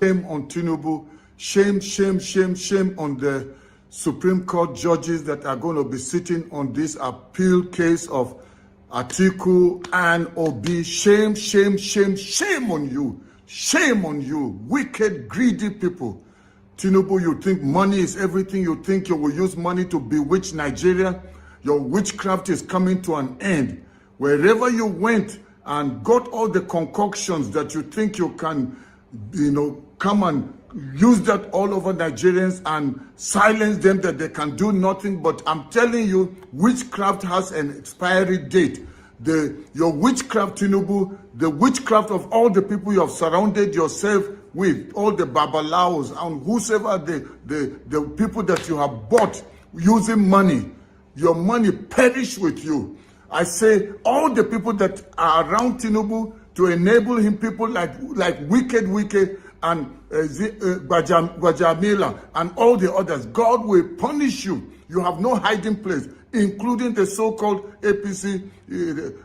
Shame on Tinubu. Shame, shame, shame, shame on the Supreme Court judges that are going to be sitting on this appeal case of Atiku and Obi. Shame, shame, shame, shame on you. Shame on you, wicked, greedy people. Tinubu, you think money is everything. You think you will use money to bewitch Nigeria. Your witchcraft is coming to an end. Wherever you went and got all the concoctions that you think you can, come and use that all over Nigerians and silence them that they can do nothing. But I'm telling you, witchcraft has an expiry date. Your witchcraft, Tinubu, the witchcraft of all the people you have surrounded yourself with, all the babalaos and whosoever the people that you have bought using money, your money perish with you. I say all the people that are around Tinubu to enable him, people like wicked and Gwajamila and all the others, God will punish you. You have no hiding place, including the so-called APC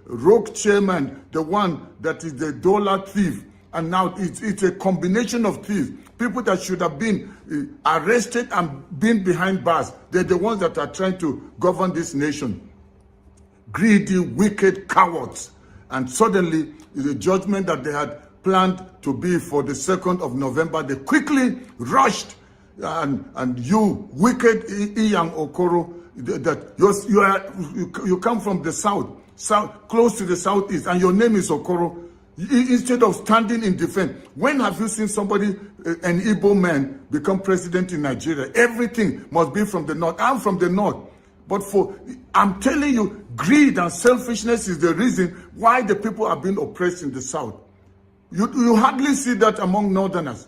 rogue chairman, the one that is the dollar thief. And now it's a combination of thieves. People that should have been arrested and been behind bars. They're the ones that are trying to govern this nation. Greedy, wicked cowards. And suddenly, the judgment that they had planned to be for the 2nd of November, they quickly rushed. And you, wicked Iyan Okoro, that you come from the south, close to the southeast, and your name is Okoro. Instead of standing in defense, when have you seen somebody, an Igbo man, become president in Nigeria? Everything must be from the north. I'm from the north. But I'm telling you, greed and selfishness is the reason why the people are being oppressed in the south. You hardly see that among northerners.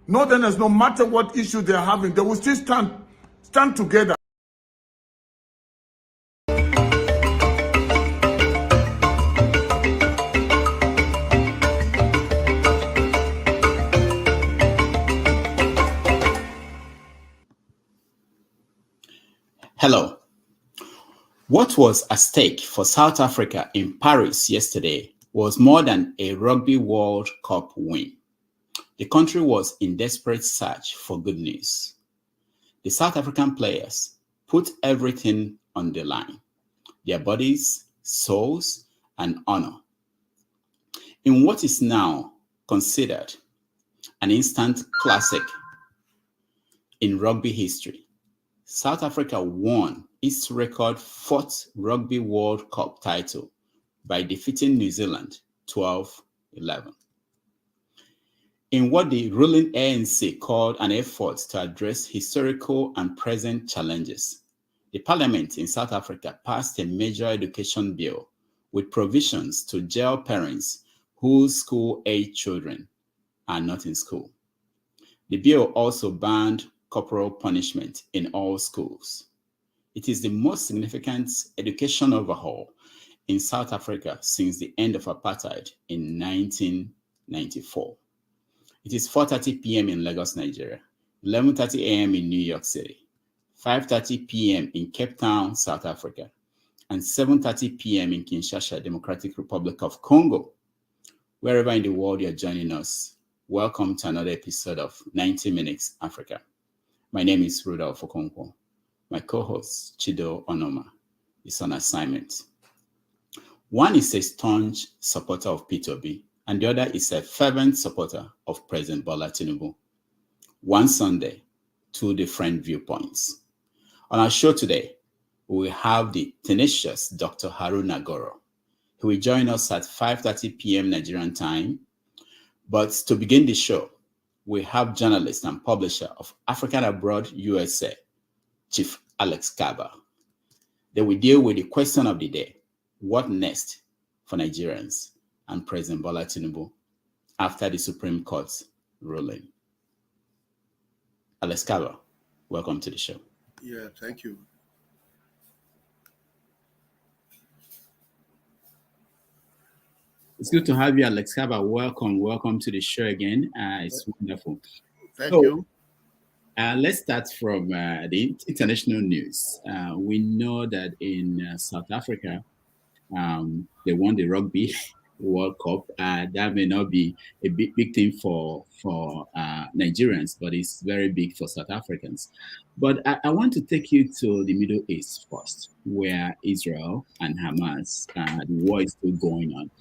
Northerners, no matter what issue they're having, they will still stand together. Hello. What was at stake for South Africa in Paris yesterday was more than a Rugby World Cup win. The country was in desperate search for good news. The South African players put everything on the line, their bodies, souls, and honor. In what is now considered an instant classic in rugby history, South Africa won its record 4th Rugby World Cup title by defeating New Zealand 12-11. In what the ruling ANC called an effort to address historical and present challenges, the parliament in South Africa passed a major education bill with provisions to jail parents whose school-age children are not in school. The bill also banned corporal punishment in all schools. It is the most significant education overhaul in South Africa since the end of apartheid in 1994. It is 4:30 p.m. in Lagos, Nigeria, 11:30 a.m. in New York City, 5:30 p.m. in Cape Town, South Africa, and 7:30 p.m. in Kinshasa, Democratic Republic of Congo. Wherever in the world you're joining us, welcome to another episode of 90 Minutes Africa. My name is Rudolph Okonkwo. My co-host, Chido Onoma, is on assignment. One is a staunch supporter of Peter Obi, and the other is a fervent supporter of President Bola Tinubu. One Sunday, two different viewpoints. On our show today, we will have the tenacious Dr. Haruna Goroh, who will join us at 5:30 p.m. Nigerian time. But to begin the show, we have journalist and publisher of African-Abroad USA, Chief Alex Kabba. They will deal with the question of the day: what next for Nigerians and President Bola Tinubu after the Supreme Court's ruling? Alex Kabba, welcome to the show. Yeah, thank you. It's good to have you, Alex Kabba. Welcome to the show again. It's wonderful. Thank you. Let's start from the international news. We know that in South Africa, they won the rugby World Cup. That may not be a big thing for Nigerians, but it's very big for South Africans. But I want to take you to the Middle East first, where Israel and Hamas, the war is still going on.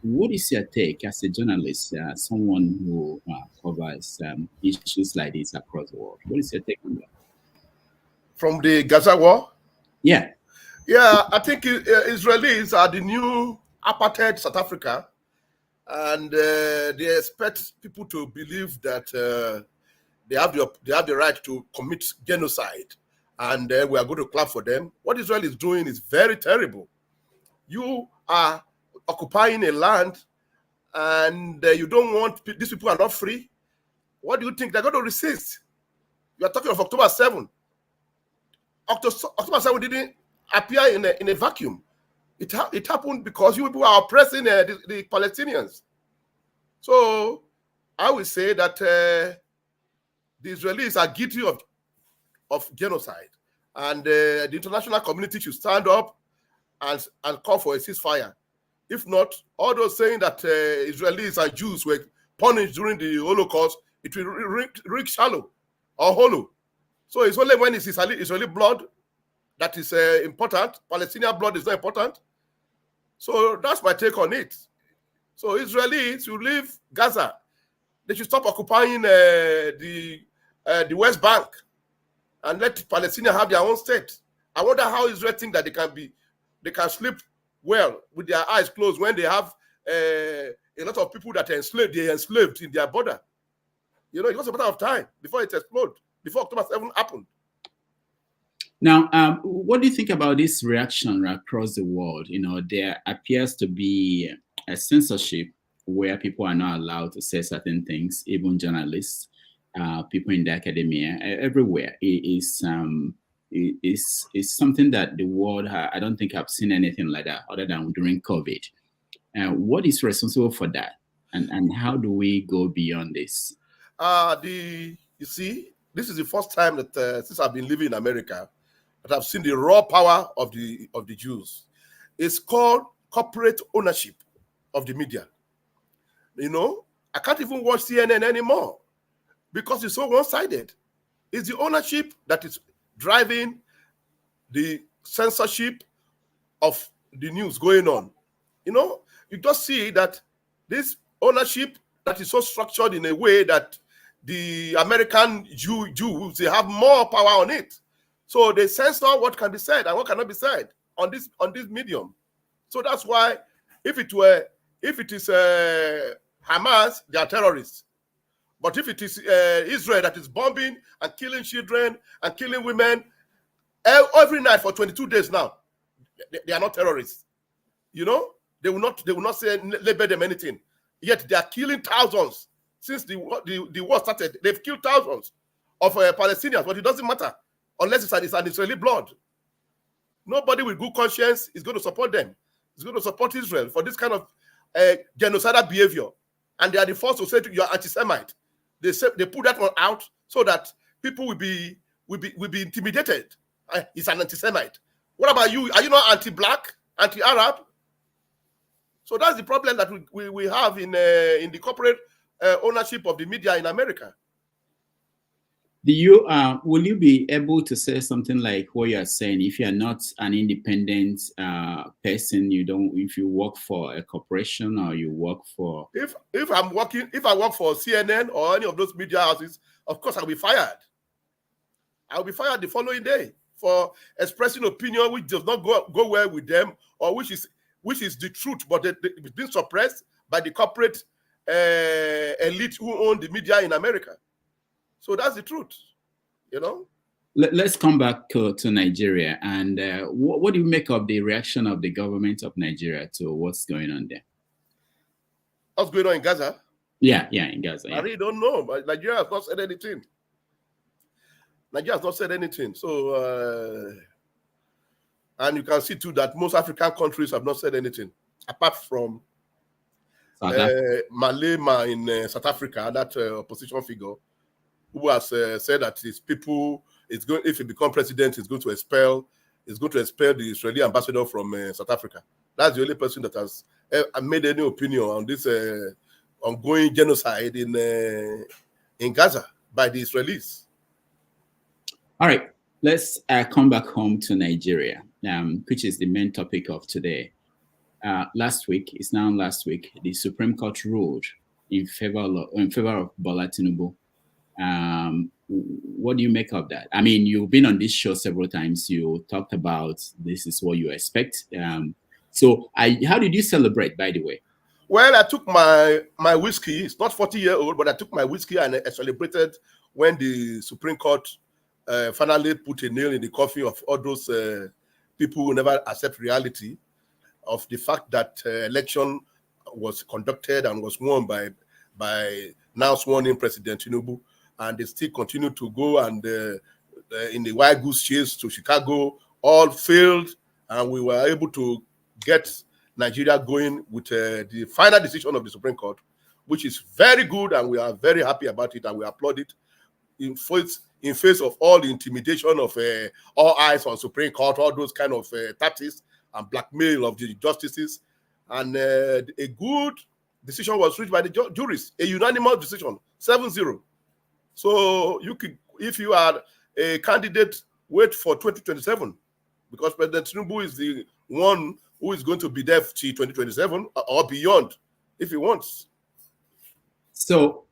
What is your take as a journalist, someone who covers issues like this across the world? What is your take on that? From the Gaza war? Yeah. Yeah, I think Israelis are the new apartheid South Africa, and they expect people to believe that they have the right to commit genocide, and we are going to clap for them. What Israel is doing is very terrible. You are occupying a land, and you don't want these people are not free. What do you think they're going to resist? You are talking of October 7. October 7 didn't appear in a vacuum. It happened because you people are oppressing the Palestinians. So I will say that the Israelis are guilty of genocide, and the international community should stand up and call for a ceasefire. If not, all those saying that Israelis and Jews were punished during the Holocaust, it will ring shallow or hollow. So it's only when it's Israeli blood that is important. Palestinian blood is not important. So that's my take on it. So Israelis should leave Gaza. They should stop occupying the West Bank and let Palestinians have their own state. I wonder how Israel think that they can sleep well with their eyes closed when they have a lot of people that are enslaved in their border. You know, it was a matter of time before it exploded, before October 7 happened. Now, what do you think about this reaction across the world? You know, there appears to be a censorship where people are not allowed to say certain things, even journalists, people in the academia, everywhere. It is something that the world, I don't think I've seen anything like that other than during COVID. What is responsible for that? And how do we go beyond this? You see, this is the first time that since I've been living in America, that I've seen the raw power of the Jews. It's called corporate ownership of the media. You know, I can't even watch CNN anymore because it's so one-sided. It's the ownership that is driving the censorship of the news going on. You know, you just see that this ownership that is so structured in a way that the American Jews, they have more power on it. So they censor what can be said and what cannot be said on this medium. So that's why if it is Hamas, they are terrorists. But if it is Israel that is bombing and killing children and killing women every night for 22 days now, they are not terrorists. You know, they will not say label them anything. Yet they are killing thousands since the war started. They've killed thousands of Palestinians, but it doesn't matter unless it's an Israeli blood. Nobody with good conscience is going to support them. It's going to support Israel for this kind of genocidal behavior. And they are the first to say you are anti-Semite. They put that one out so that people will be intimidated. It's an anti-Semite. What about you? Are you not anti-black, anti-Arab? So that's the problem that we have in the corporate ownership of the media in America. Will you be able to say something like what you are saying? If you are not an independent person, if you work for a corporation or you work for, if I work for CNN or any of those media houses, of course I'll be fired. I'll be fired the following day for expressing opinion which does not go well with them, or which is the truth, but it's been suppressed by the corporate elite who own the media in America. So that's the truth, you know. Let's come back to Nigeria. And what do you make of the reaction of the government of Nigeria to what's going on there? What's going on in Gaza? Yeah, in Gaza. Yeah. I really don't know, but Nigeria has not said anything. So, and you can see too that most African countries have not said anything, apart from Malema in South Africa, that opposition figure, who has said that his people if he becomes president, he's going to expel is going to expel the Israeli ambassador from South Africa. That's the only person that has made any opinion on this ongoing genocide in Gaza by the Israelis. All right, let's come back home to Nigeria, which is the main topic of today. Last week, the Supreme Court ruled in favor of Bola Tinubu. What do you make of that? I mean, you've been on this show several times. You talked about this is what you expect. So how did you celebrate, by the way? Well, I took my whiskey. It's not 40-year-old, but I took my whiskey and I celebrated when the Supreme Court finally put a nail in the coffin of all those people who never accept reality of the fact that election was conducted and was won by now sworn-in President Tinubu, and they still continue to go and in the wild goose chase to Chicago, all failed, and we were able to get Nigeria going with the final decision of the Supreme Court, which is very good, and we are very happy about it, and we applaud it in face of all the intimidation of all eyes on Supreme Court, all those kind of tactics and blackmail of the justices. And a good decision was reached by the jurists, a unanimous decision, 7-0. So you could, if you are a candidate, wait for 2027, because President Tinubu is the one who is going to be there till 2027 or beyond, if he wants. So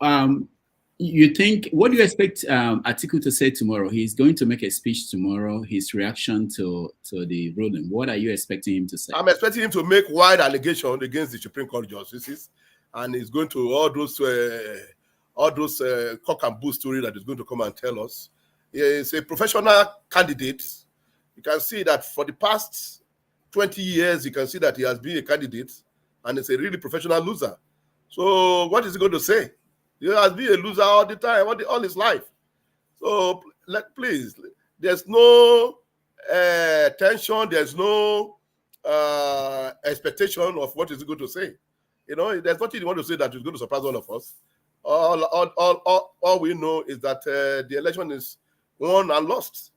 you think, what do you expect Atiku to say tomorrow? He's going to make a speech tomorrow, his reaction to the ruling. What are you expecting him to say? I'm expecting him to make wide allegations against the Supreme Court justices, and he's going to all those cock and bull story that he's going to come and tell us. He's a professional candidate. You can see that for the past 20 years, you can see that he has been a candidate, and it's a really professional loser. So what is he going to say? He has been a loser all the time, all his life. So please, there's no tension, there's no expectation of what is he going to say. You know, there's nothing you want to say that is going to surprise all of us. All we know is that the election is won and lost.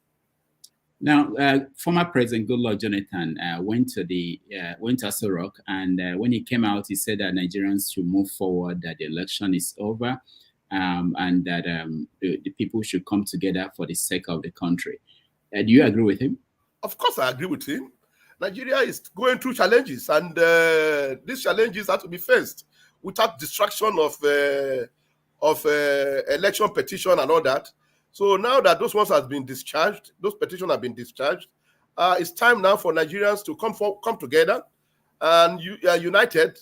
Now, former President Goodluck Jonathan went to Aso Rock, and when he came out, he said that Nigerians should move forward, that the election is over, and that the people should come together for the sake of the country. Do you agree with him? Of course, I agree with him. Nigeria is going through challenges, and these challenges have to be faced without distraction of election petition and all that. So now that those ones have been discharged, those petitions have been discharged, it's time now for Nigerians to come together and united.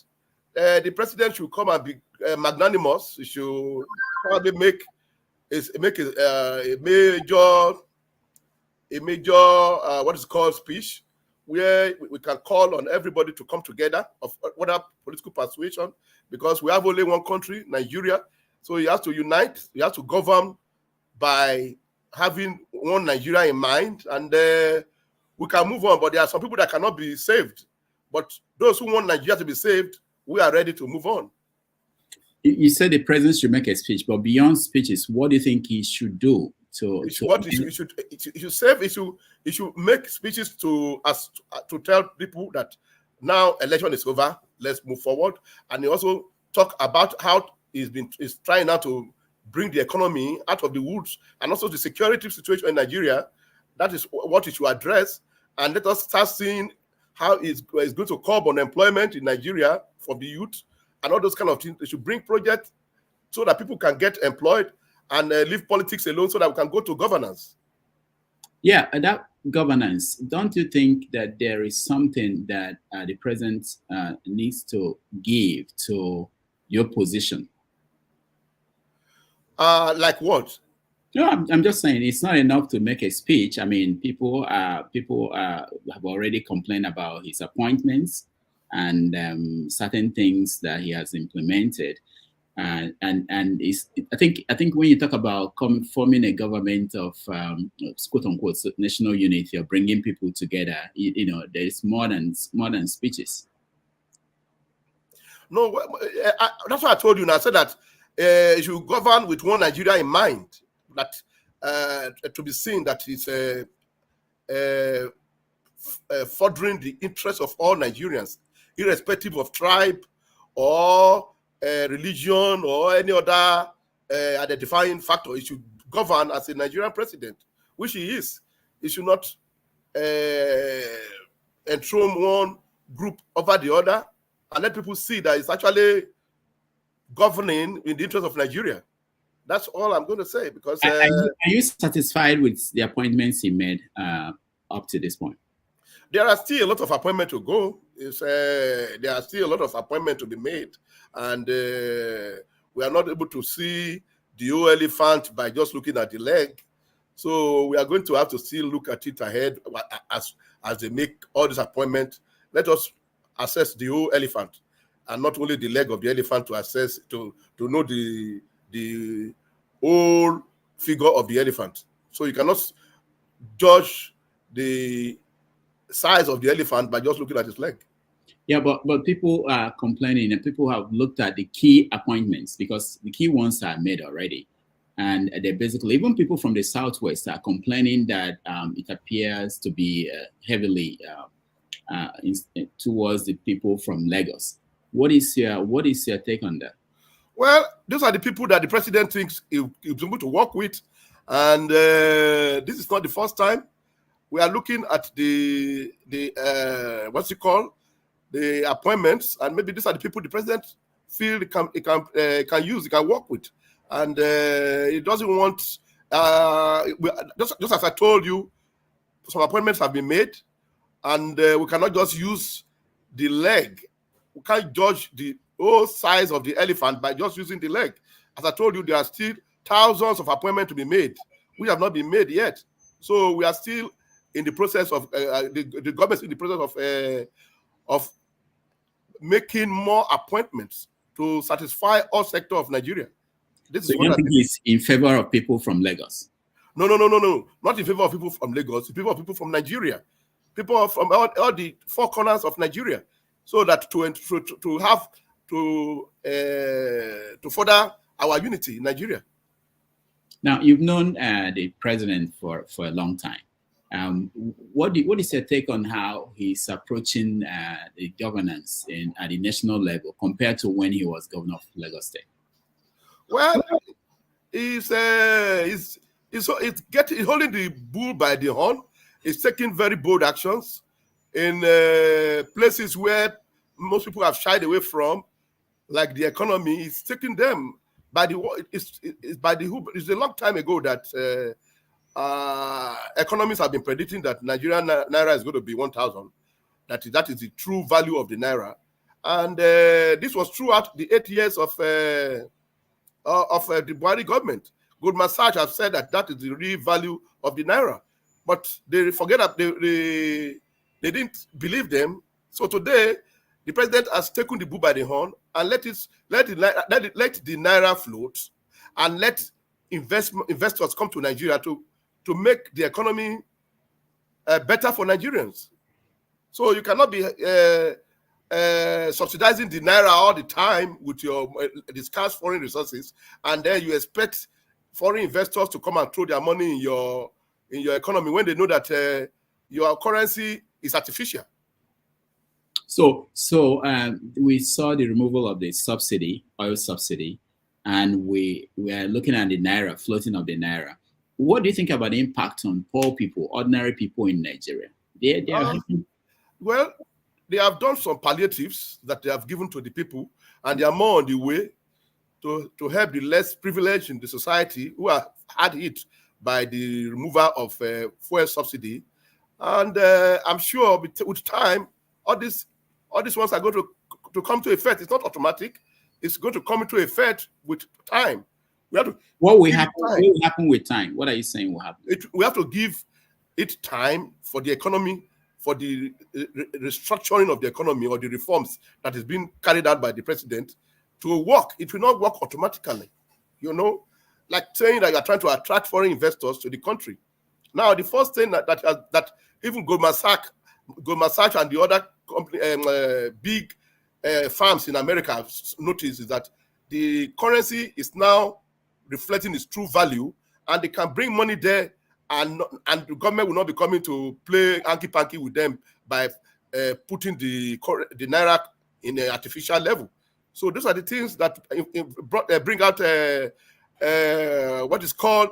The president should come and be magnanimous. He should probably make a major what is called speech, where we can call on everybody to come together of whatever political persuasion, because we have only one country, Nigeria. So he has to unite. He has to govern by having one Nigeria in mind, and we can move on. But there are some people that cannot be saved. But those who want Nigeria to be saved, we are ready to move on. You said the president should make a speech, but beyond speeches, what do you think he should do? He should make speeches to tell people that now election is over, let's move forward. And he also talk about how he's trying now to bring the economy out of the woods, and also the security situation in Nigeria. That is what he should address. And let us start seeing how it's going to curb unemployment in Nigeria for the youth and all those kind of things. They should bring projects so that people can get employed and leave politics alone, so that we can go to governance. Yeah, that governance. Don't you think that there is something that the president needs to give to your position? Like what? No, I'm just saying it's not enough to make a speech. I mean, people have already complained about his appointments and certain things that he has implemented. And I think when you talk about forming a government of quote unquote national unity, or bringing people together, you know, there is more than speeches. No, that's what I told you. And I said that you should govern with one Nigeria in mind. That to be seen that it's furthering the interests of all Nigerians, irrespective of tribe or religion or any other identifying factor. He should govern as a Nigerian president, which he is. He should not enthrone one group over the other and let people see that it's actually governing in the interest of Nigeria. That's all I'm going to say, because are you satisfied with the appointments he made up to this point? There are still a lot of appointments to go. There are still a lot of appointments to be made, and we are not able to see the whole elephant by just looking at the leg. So we are going to have to still look at it ahead as they make all these appointments. Let us assess the whole elephant, and not only the leg of the elephant, to assess to know the whole figure of the elephant. So you cannot judge the size of the elephant by just looking at its leg. Yeah, but people are complaining, and people have looked at the key appointments, because the key ones are made already. And they basically, even people from the Southwest are complaining that it appears to be heavily towards the people from Lagos. What is your take on that? Well, these are the people that the president thinks he'll be able to work with. And this is not the first time. We are looking at the appointments, and maybe these are the people the president feel he can work with. And he doesn't want, just as I told you, some appointments have been made, and we cannot just use the leg. We can't judge the whole size of the elephant by just using the leg. As I told you, there are still thousands of appointments to be made, which have not been made yet. So we are still in the process of, the government is in the process of making more appointments to satisfy all sectors of Nigeria. This so you don't think he's in favor of people from Lagos? No. Not in favor of people from Lagos. In favor of people from Nigeria. People from all the four corners of Nigeria. So that to further our unity in Nigeria. Now, you've known the president for a long time. What is your take on how he's approaching the governance at the national level compared to when he was governor of Lagos State? Well, he's holding the bull by the horn. He's taking very bold actions in places where most people have shied away from, like the economy. He's taking them by the hoop. It's a long time ago that economists have been predicting that Nigerian naira is going to be 1,000. That is the true value of the naira, and this was throughout the 8 years of the Buhari government. Goldman Sachs have said that is the real value of the naira, but they forget that they didn't believe them. So today, the president has taken the bull by the horn and let the naira float, and let investors come to Nigeria to make the economy better for Nigerians. So you cannot be subsidizing the naira all the time with your scarce foreign resources, and then you expect foreign investors to come and throw their money in your economy when they know that your currency is artificial. So we saw the removal of the oil subsidy, and we are looking at the naira, floating of the naira. What do you think about the impact on poor people, ordinary people in Nigeria? Well, they have done some palliatives that they have given to the people, and they are more on the way to help the less privileged in the society who are hard hit by the removal of fuel subsidy. And I'm sure with time, all these ones are going to come to effect. It's not automatic. It's going to come into effect with time. What will happen with time? What are you saying will happen? We have to give it time for the economy, for the restructuring of the economy or the reforms that is being carried out by the president to work. It will not work automatically, like saying that you are trying to attract foreign investors to the country. Now, the first thing that even Goldman Sachs and the other big firms in America have noticed is that the currency is now reflecting its true value, and they can bring money there and the government will not be coming to play hanky-panky with them by putting the naira in an artificial level. So those are the things that bring out what is called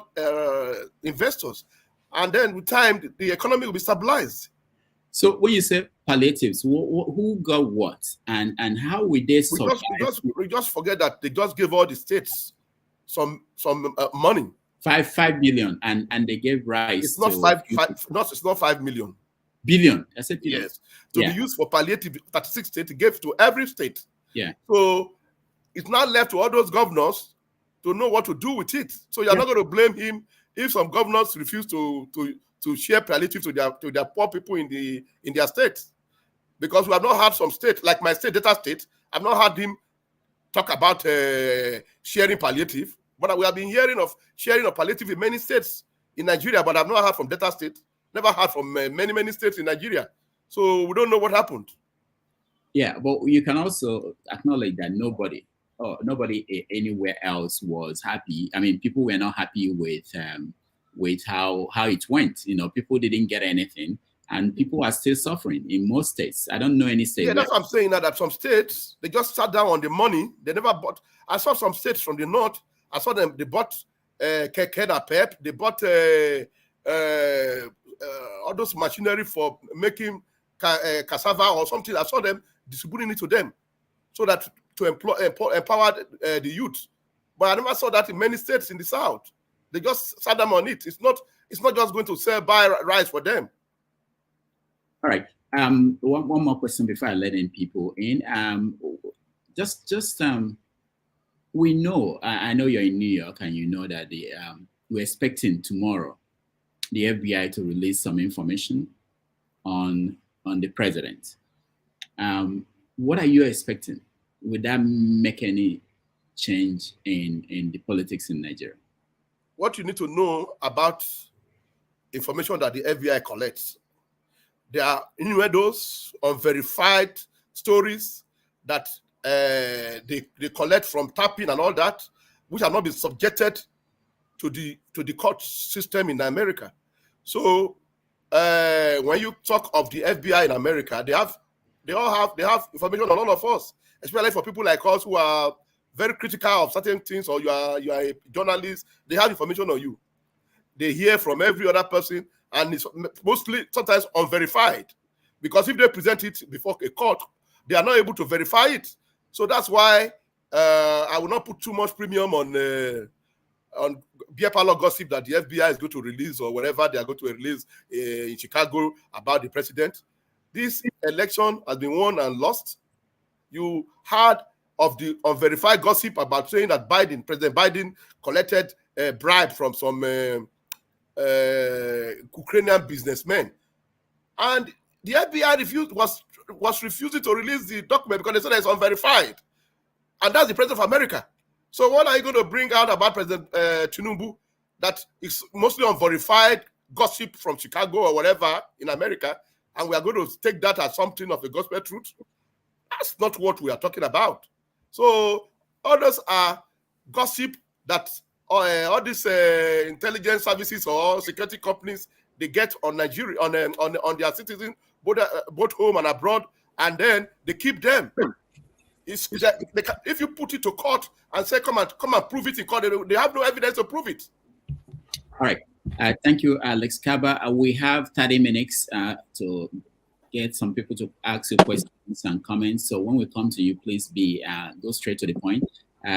investors. And then with time, the economy will be stabilized. So when you say palliatives, who got what, and how will they survive? We just forget that they just gave all the states some money. 5 billion, and they gave rice. It's not it's not 5 million. Billion. I said billion. Yes. To be used for palliative, 36 states, it gave to every state. Yeah. So it's not left to all those governors to know what to do with it. So you're not going to blame him if some governors refuse to share palliative to their poor people in their states. Because we have not had some state, like my state, Delta State, I've not had him talk about sharing palliative. But we have been hearing of sharing of palliative in many states in Nigeria, but I've not heard from Delta State, never heard from many states in Nigeria. So we don't know what happened. Yeah, but you can also acknowledge that nobody anywhere else was happy. I mean, people were not happy with how it went. You know, people didn't get anything, and people are still suffering in most states. I don't know any state. Yeah, that's what I'm saying. That some states, they just sat down on the money. They never bought. I saw some states from the north. I saw them. They bought keke pep. They bought all those machinery for making cassava or something. I saw them distributing it to them, so that to empower the youth. But I never saw that in many states in the south. They just sat them on it. It's not just going to buy rice for them. All right. One more question before I let in people in. We know. I know you're in New York, and you know that we're expecting tomorrow the FBI to release some information on the president. What are you expecting? Would that make any change in the politics in Nigeria? What you need to know about information that the FBI collects, there are those unverified stories that they collect from tapping and all that, which have not been subjected to the court system in America. So when you talk of the FBI in America, they have information on all of us, especially for people like us who are very critical of certain things, or you are a journalist. They have information on you. They hear from every other person, and it's mostly sometimes unverified, because if they present it before a court, they are not able to verify it. So that's why I will not put too much premium on beer parlor gossip that the FBI is going to release, or whatever they are going to release in Chicago about the president. This election has been won and lost. You heard of the unverified gossip about saying that President Biden collected a bribe from some Ukrainian businessmen, and the FBI was refusing to release the document because they said it's unverified, and that's the president of America. So what are you going to bring out about President Tinubu that is mostly unverified gossip from Chicago or whatever in America, and we are going to take that as something of a gospel truth? That's not what we are talking about. So others are gossip that all these intelligence services or security companies, they get on Nigeria, on their citizens, both home and abroad, and then they keep them. If you put it to court and say, come and prove it in court, they have no evidence to prove it. All right. Thank you, Alex Kabba. We have 30 minutes to get some people to ask you questions and comments. So when we come to you, please go straight to the point.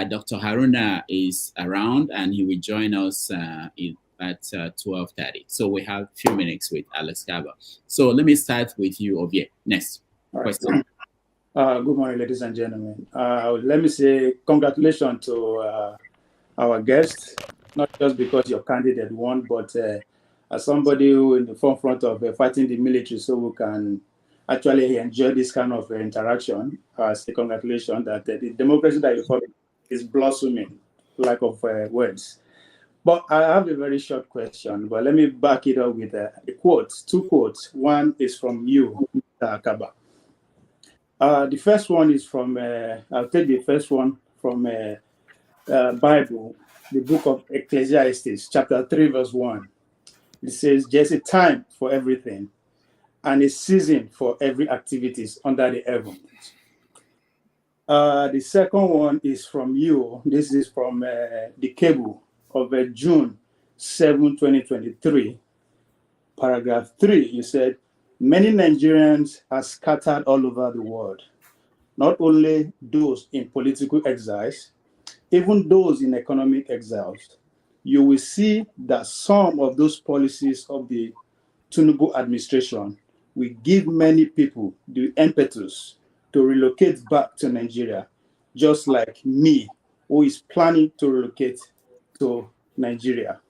Dr. Haruna is around, and he will join us at 12:30. So we have a few minutes with Alex Kabba. So let me start with you, Ovie. Next question. Good morning, ladies and gentlemen. Let me say congratulations to our guests, not just because your candidate won, but as somebody who in the forefront of fighting the military, so we can actually enjoy this kind of interaction. Say congratulations that the democracy that you follow is blossoming, lack of words. But I have a very short question, but let me back it up with a quote, 2 quotes. One is from you, Mr. Kabba. The first one is from, I'll take the first one from Bible, the book of Ecclesiastes, chapter 3, verse 1. It says there's a time for everything and a season for every activities under the heavens. The second one is from you. This is from the Cabal of June 7, 2023. Paragraph 3, you said, many Nigerians are scattered all over the world, not only those in political exiles, even those in economic exiles. You will see that some of those policies of the Tinubu administration will give many people the impetus to relocate back to Nigeria, just like me, who is planning to relocate to Nigeria.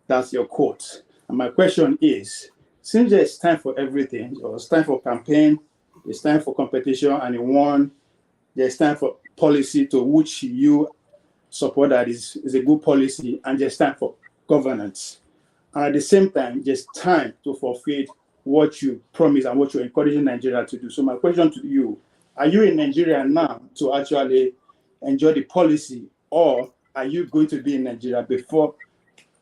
That's your quote. And my question is, since there's time for everything, or it's time for campaign, it's time for competition, and in one, there's time for policy to which you support that is a good policy, and there's time for governance. And at the same time, there's time to fulfill what you promise and what you're encouraging Nigeria to do. So my question to you, are you in Nigeria now to actually enjoy the policy, or are you going to be in Nigeria before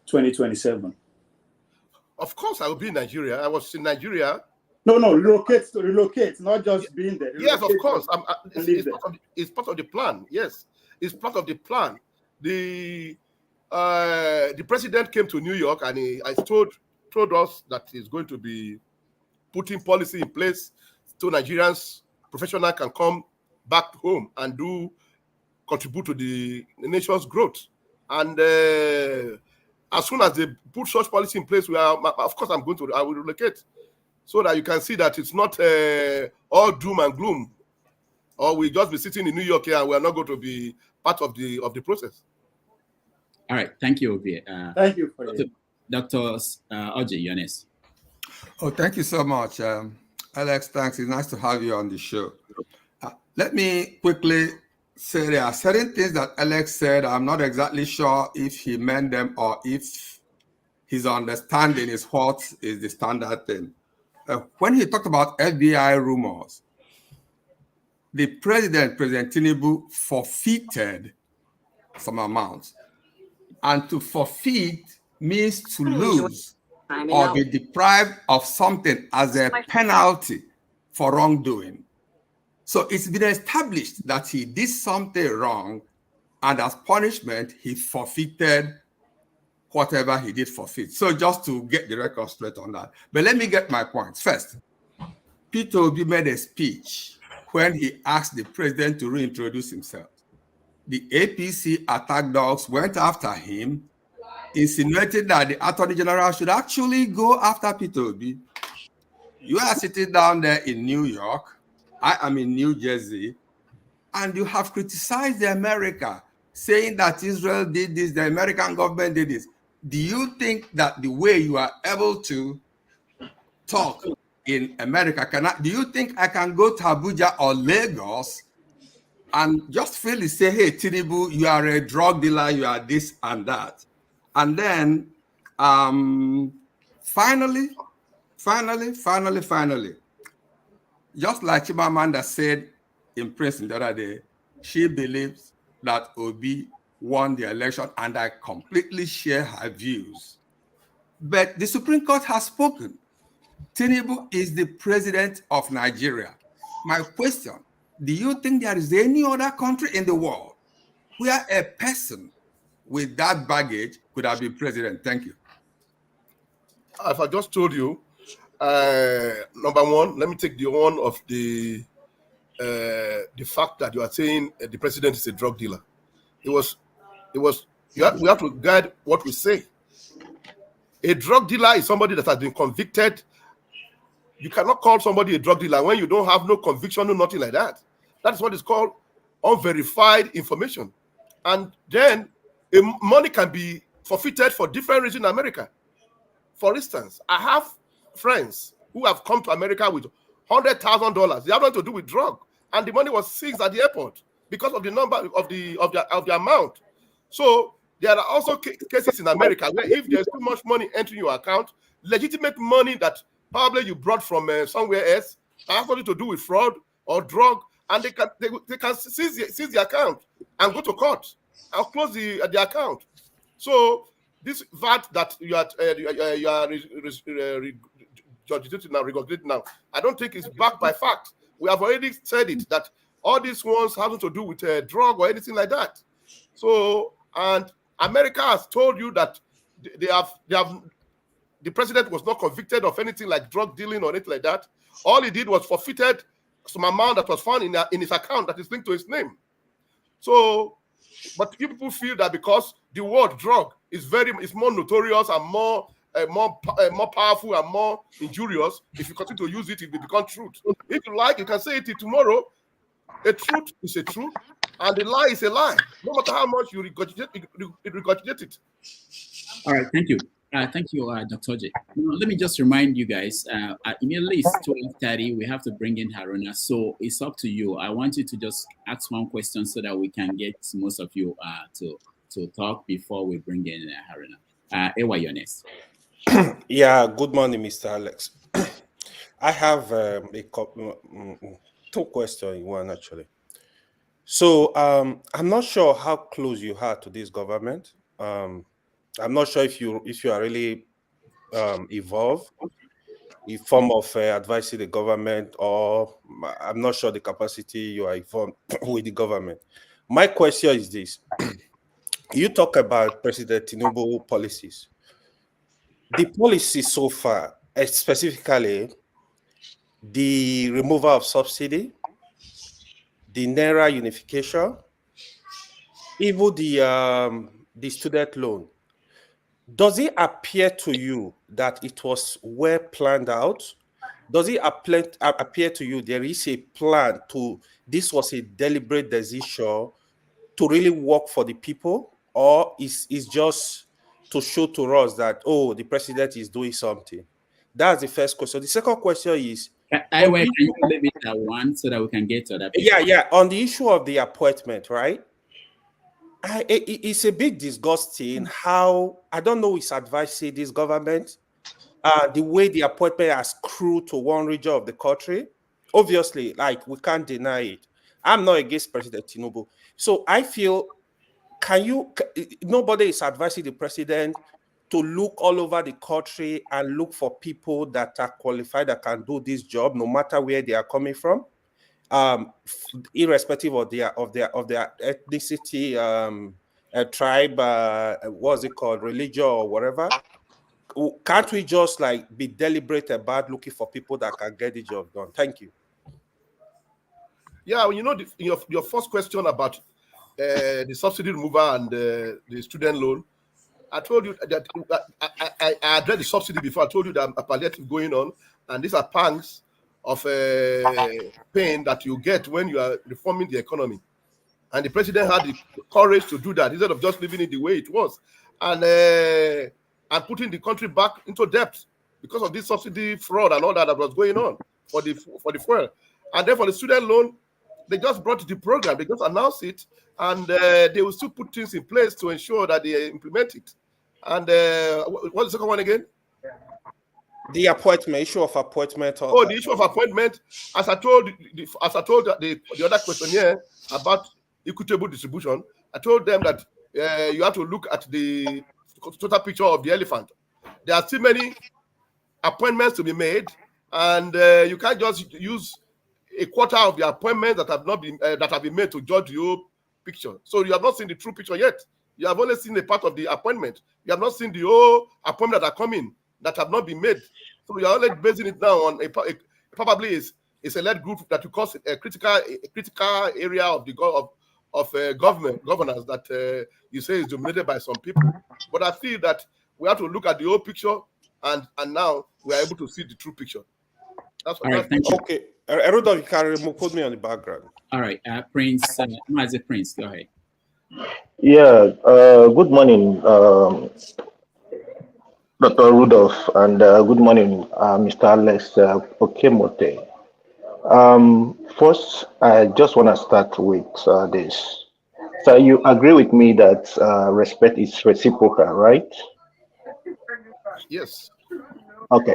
2027? Of course, I will be in Nigeria. I was in Nigeria. No, relocate, not just being there. Yes, of course. It's part of the plan. Yes, it's part of the plan. The president came to New York and he told us that he's going to be putting policy in place so Nigerians professionals can come back home and contribute to the nation's growth. And as soon as they put such policy in place, of course, I will relocate, so that you can see that it's not all doom and gloom, or we just be sitting in New York here and we are not going to be part of the process. All right, thank you, Obi. Thank you for Dr. Oji Yones. Oh, thank you so much, Alex. Thanks. It's nice to have you on the show. Let me quickly say there are certain things that Alex said. I'm not exactly sure if he meant them or if his understanding is what is the standard thing. When he talked about FBI rumors, the President Tinubu, forfeited some amounts. And to forfeit means to lose or be deprived of something as a penalty for wrongdoing. So it's been established that he did something wrong, and as punishment, he forfeited whatever he did forfeit. So just to get the record straight on that. But let me get my points. First, Peter Obi made a speech when he asked the president to reintroduce himself. The APC attack dogs went after him, insinuated that the Attorney General should actually go after Peter Obi. You are sitting down there in New York. I am in New Jersey, and you have criticized the America, saying that Israel did this, the American government did this. Do you think that the way you are able to talk in America, do you think I can go to Abuja or Lagos and just freely say, hey, Tinubu, you are a drug dealer, you are this and that? And then finally, just like Chimamanda said in prison the other day, she believes that Obi won the election, and I completely share her views. But the Supreme Court has spoken. Tinubu is the president of Nigeria. My question, do you think there is any other country in the world where a person with that baggage could have been president? Thank you. As I just told you, number one, let me take the one of the fact that you are saying the president is a drug dealer. We have to guide what we say. A drug dealer is somebody that has been convicted. You cannot call somebody a drug dealer when you don't have no conviction, no nothing like that. That is what is called unverified information. And then money can be forfeited for different reasons in America. For instance, I have friends who have come to America with $100,000. They have nothing to do with drug, and the money was seized at the airport because of the number of the amount. So there are also cases in America where if there's too much money entering your account, legitimate money that probably you brought from somewhere else, has nothing to do with fraud or drug, and they can seize the account and go to court and close the account. So this VAT that you are regulating now, I don't think it's backed by fact. We have already said it, that all these ones having to do with drug or anything like that. So, and America has told you that the president was not convicted of anything like drug dealing or anything like that. All he did was forfeited some amount that was found in his account that is linked to his name. So, but people feel that because the word drug is more notorious and more powerful and more injurious, if you continue to use it, it will become truth. If you like, you can say it tomorrow. A truth is a truth, and a lie is a lie. No matter how much you regurgitate it. All right, thank you. Thank you, Dr. J. Let me just remind you guys, immediately it's 12:30, we have to bring in Haruna, so it's up to you. I want you to just ask one question so that we can get most of you to talk before we bring in Haruna. Ewa, you're next. Yeah, good morning, Mr. Alex. I have two questions in one, actually. So I'm not sure how close you are to this government. I'm not sure if you are really involved in form of advising the government, or I'm not sure the capacity you are involved with the government. My question is this. You talk about President Tinubu policies. The policy so far, specifically the removal of subsidy, the Naira unification, even the student loan, does it appear to you that it was well planned out? Does it appear to you there is a plan this was a deliberate decision to really work for the people, or is just to show to us that, oh, the president is doing something? That's the first question. The second question is, can you limit that one so that we can get to that? Yeah. On the issue of the appointment, right? It's a bit disgusting how, I don't know, it's advising this government, the way the appointment has accrued to one region of the country. Obviously, like, we can't deny it. I'm not against President Tinubu. So I feel, nobody is advising the president to look all over the country and look for people that are qualified, that can do this job, no matter where they are coming from. Irrespective of their ethnicity, tribe, what's it called, religion or whatever. Can't we just like be deliberate about looking for people that can get the job done? Thank you. Yeah, well, you know, your first question about the subsidy removal and the student loan, I told you that I addressed the subsidy before. I told you that a palliative going on, and these are pangs of pain that you get when you are reforming the economy. And the president had the courage to do that instead of just leaving it the way it was, and putting the country back into debt because of this subsidy fraud and all that was going on for the fuel. And then for the student loan, they just brought the program, they just announced it, and they will still put things in place to ensure that they implement it. And what's the second one again? The appointment, issue of appointment. The issue of appointment, as I told the other questionnaire about equitable distribution, I told them that you have to look at the total picture of the elephant. There are still many appointments to be made, and you can't just use a quarter of the appointments that have been made to judge the whole picture. So you have not seen the true picture yet. You have only seen a part of the appointment. You have not seen the whole appointment that are coming that have not been made. So you are only basing it now on probably is a select group that you call a critical area of the governance that you say is dominated by some people. But I feel that we have to look at the whole picture, and now we are able to see the true picture. That's what. All right, thank you. Okay, Haruna, you can put me on the background. All right, Prince, Prince, go ahead. Yeah, good morning, Dr. Rudolph, and good morning, Mr. Alex Okemote. First, I just want to start with this. So you agree with me that respect is reciprocal, right? Yes. Okay.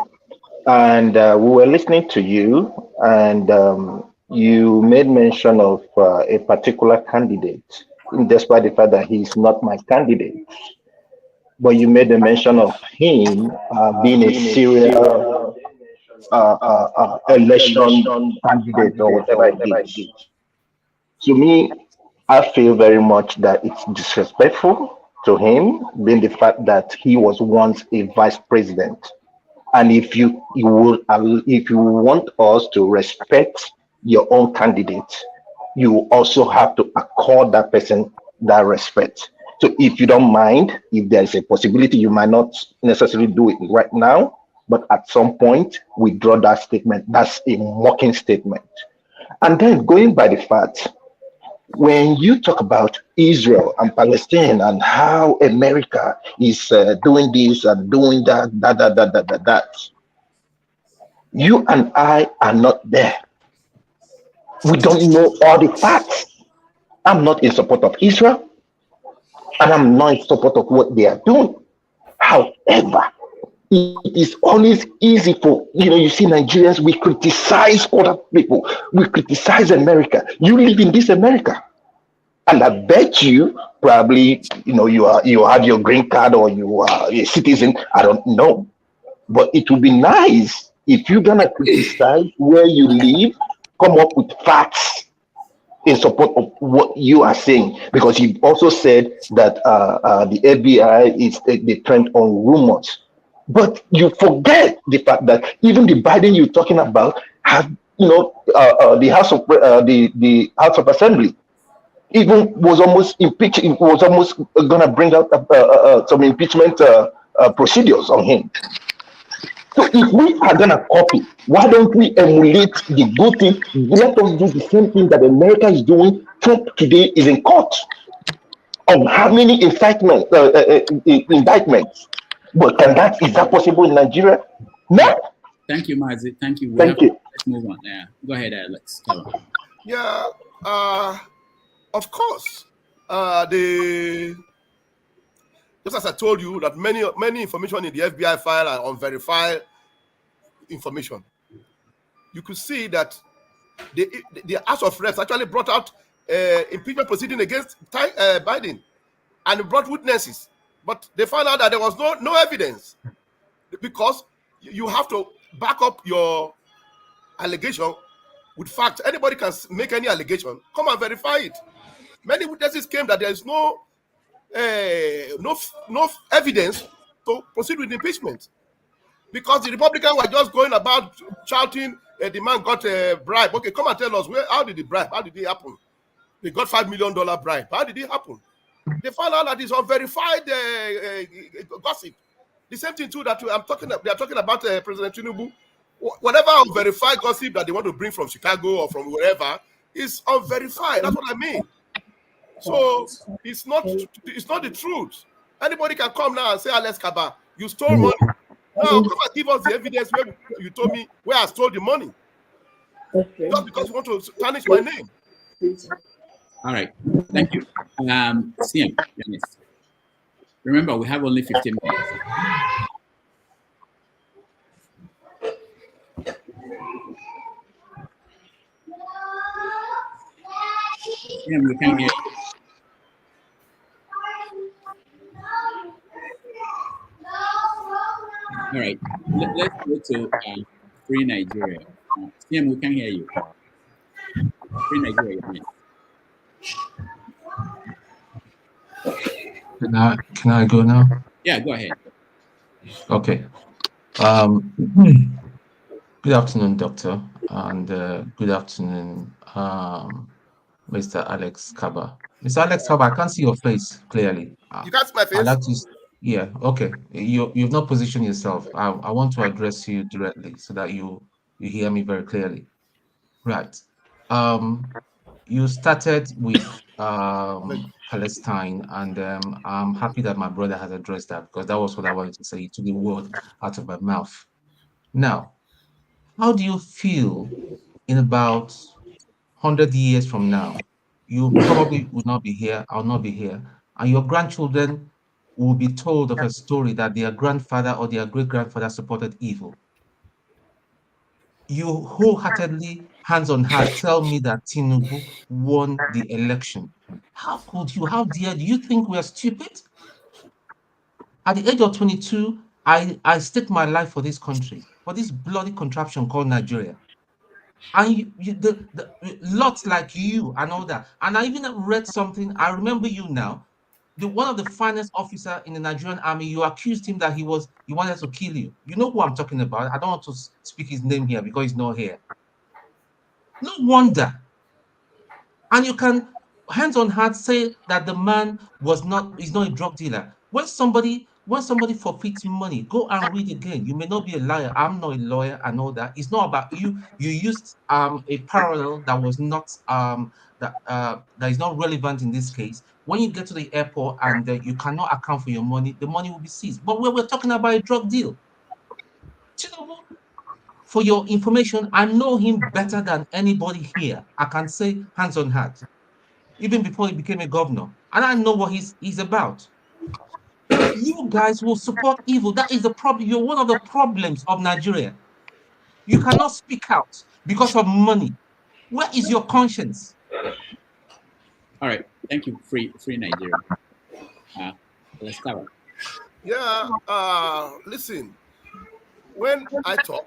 And we were listening to you, and you made mention of a particular candidate, despite the fact that he's not my candidate. but you made a mention of him being a serial election candidate or whatever it is. To me, I feel very much that it's disrespectful to him, being the fact that he was once a vice president. And if if you want us to respect your own candidate, you also have to accord that person that respect. So if you don't mind, if there is a possibility, you might not necessarily do it right now, but at some point, withdraw that statement. That's a mocking statement. And then going by the fact, when you talk about Israel and Palestine and how America is doing this and doing that, you and I are not there. We don't know all the facts. I'm not in support of Israel, and I'm not in support of what they are doing. However, it is always easy for, you see Nigerians, we criticize other people. We criticize America. You live in this America. And I bet you probably, you have your green card or you are a citizen. I don't know. But it would be nice if you're going to criticize where you live, come up with facts in support of what you are saying. Because you also said that the FBI is the trend on rumors. But you forget the fact that even the Biden you're talking about has, the House of Assembly even was almost impeached. It was almost going to bring out some impeachment procedures on him. So if we are going to copy, why don't we emulate the good thing? Let us do the same thing that America is doing. Trump today is in court on how many indictments. But is that possible in Nigeria? No. Thank you, Mazi. Thank you. Thank you. Let's move on. Yeah. Go ahead, Alex. Yeah. Of course. Just as I told you that many information in the FBI file are unverified information. You could see that the House of Reps actually brought out impeachment proceeding against Biden, and it brought witnesses. But they found out that there was no evidence, because you have to back up your allegation with facts. Anybody can make any allegation. Come and verify it. Many witnesses came that there is no evidence to proceed with impeachment, because the Republicans were just going about shouting, the man got a bribe. Okay, come and tell us, how did the bribe? How did it happen? They got $5 million bribe. How did it happen? They found out that it's unverified gossip. The same thing too that they are talking about President Tinubu. Whatever unverified gossip that they want to bring from Chicago or from wherever is unverified. That's what I mean. So it's not the truth. Anybody can come now and say, Alex Kabba, you stole money. Now come and give us the evidence where you told me where I stole the money. Okay. Just because you want to tarnish my name. All right, thank you. CM, remember, we have only 15 minutes. CM, we can't hear you. All right, let's go to Free Nigeria. CM, we can't hear you. Free Nigeria, yes. Can I go now? Yeah, go ahead. Okay. Good afternoon, Doctor, and good afternoon, Mr. Alex Kabba. Mr. Alex Kabba, I can't see your face clearly. You can't see my face? Yeah, okay. You've not positioned yourself. I want to address you directly so that you hear me very clearly. Right. You started with Palestine, and I'm happy that my brother has addressed that, because that was what I wanted to say. To the word out of my mouth. Now, how do you feel in about 100 years from now? You probably will not be here, I'll not be here, and your grandchildren will be told of a story that their grandfather or their great-grandfather supported evil. You wholeheartedly, hands on heart, tell me that Tinubu won the election. How could you? How dare you think we are stupid? At the age of 22, I staked my life for this country, for this bloody contraption called Nigeria. And lots like you and all that. And I even read something. I remember you now. One of the finest officer in the Nigerian army, you accused him that he wanted to kill you. You know who I'm talking about. I don't want to speak his name here because he's not here. No wonder. And you can, hands on heart, say that the man is not a drug dealer. When somebody forfeits money, go and read again. You may not be a liar. I'm not a lawyer and all that. It's not about you. You used a parallel that was not that is not relevant in this case. When you get to the airport and you cannot account for your money, the money will be seized. But we're talking about a drug deal. Tinubu, for your information, I know him better than anybody here. I can say hands on heart, even before he became a governor. And I know what he's about. You guys will support evil. That is the problem. You're one of the problems of Nigeria. You cannot speak out because of money. Where is your conscience? All right. Thank you, Free Nigeria. Let's cover. Yeah. Listen. When I talk,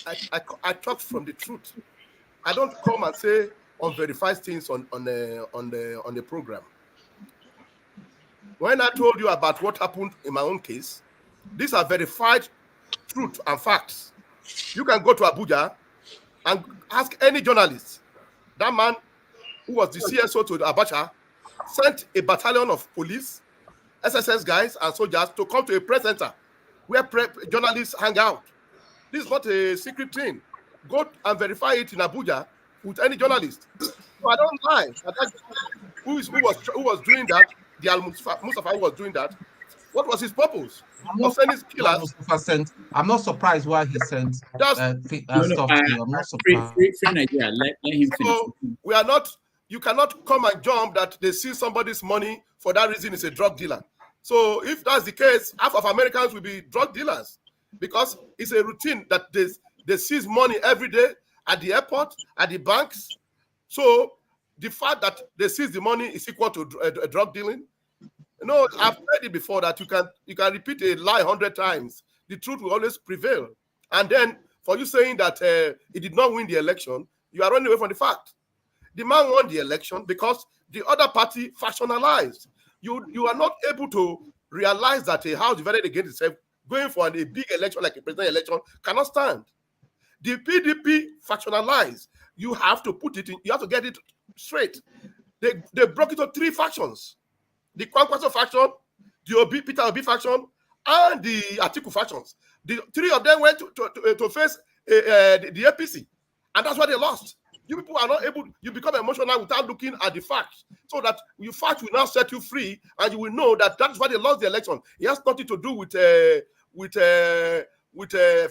I talk from the truth. I don't come and say unverified things on the program. When I told you about what happened in my own case, these are verified truth and facts. You can go to Abuja and ask any journalist. That man who was the CSO to Abacha sent a battalion of police, SSS guys and soldiers to come to a press center where journalists hang out. This is not a secret thing. Go and verify it in Abuja with any journalist. So I don't lie. Who was doing that? The Mustafa who was doing that. What was his purpose? Of sending killers? I'm not surprised why he sent stuff to you. I'm not surprised. Free Nigeria, let him finish. So we are not. You cannot come and jump that they see somebody's money for that reason is a drug dealer. So if that's the case, half of Americans will be drug dealers because it's a routine that they seize money every day at the airport, at the banks. So the fact that they seize the money is equal to drug dealing. You know, I've said it before that you can repeat a lie 100 times. The truth will always prevail. And then for you saying that he did not win the election, you are running away from the fact. The man won the election because the other party factionalized. You are not able to realize that a house divided against itself, going for a big election like a presidential election, cannot stand. The PDP factionalized. You have to put it in, you have to get it straight. They broke it into 3 factions. The Kwankwaso faction, the Peter Obi faction, and the Atiku factions. The 3 of them went to face the APC. And that's why they lost. You people are not able, you become emotional without looking at the facts. So that your facts will now set you free, and you will know that that's why they lost the election. It has nothing to do with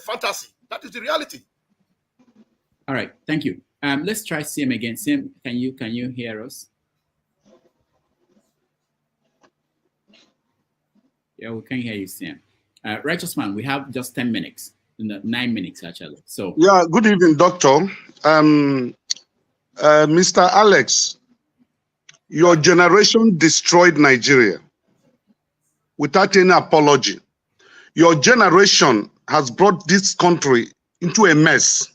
fantasy. That is the reality. All right, thank you. Let's try Sim again. Sim, can you hear us? Yeah, we can hear you, Sim. Righteous Man, we have just 10 minutes, 9 minutes actually. So yeah, good evening, Doctor. Mr. Alex, your generation destroyed Nigeria without any apology. Your generation has brought this country into a mess.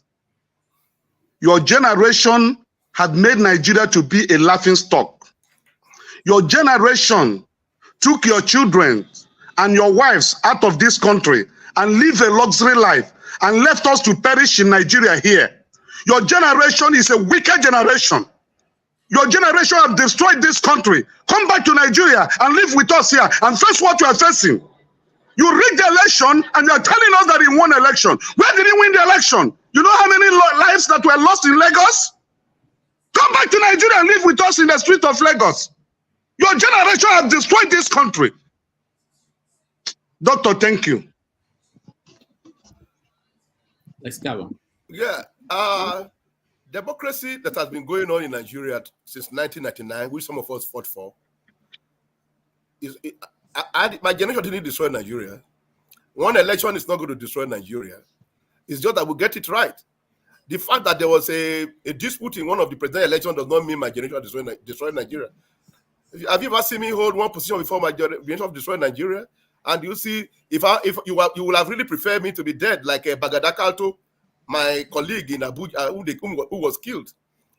Your generation had made Nigeria to be a laughingstock. Your generation took your children and your wives out of this country and lived a luxury life and left us to perish in Nigeria here. Your generation is a wicked generation. Your generation has destroyed this country. Come back to Nigeria and live with us here and face what you are facing. You rigged the election and you are telling us that he won election. Where did he win the election? You know how many lives that were lost in Lagos? Come back to Nigeria and live with us in the street of Lagos. Your generation has destroyed this country. Doctor, thank you. let's go on. Yeah. Democracy that has been going on in Nigeria since 1999, which some of us fought for, my generation didn't destroy Nigeria. One election is not going to destroy Nigeria. It's just that we get it right. The fact that there was a dispute in one of the presidential elections does not mean my generation destroyed Nigeria. Have you ever seen me hold one position before my generation destroyed Nigeria? And you see, if you would have really preferred me to be dead, like Bagada Kalto, my colleague in Abuja, who was killed.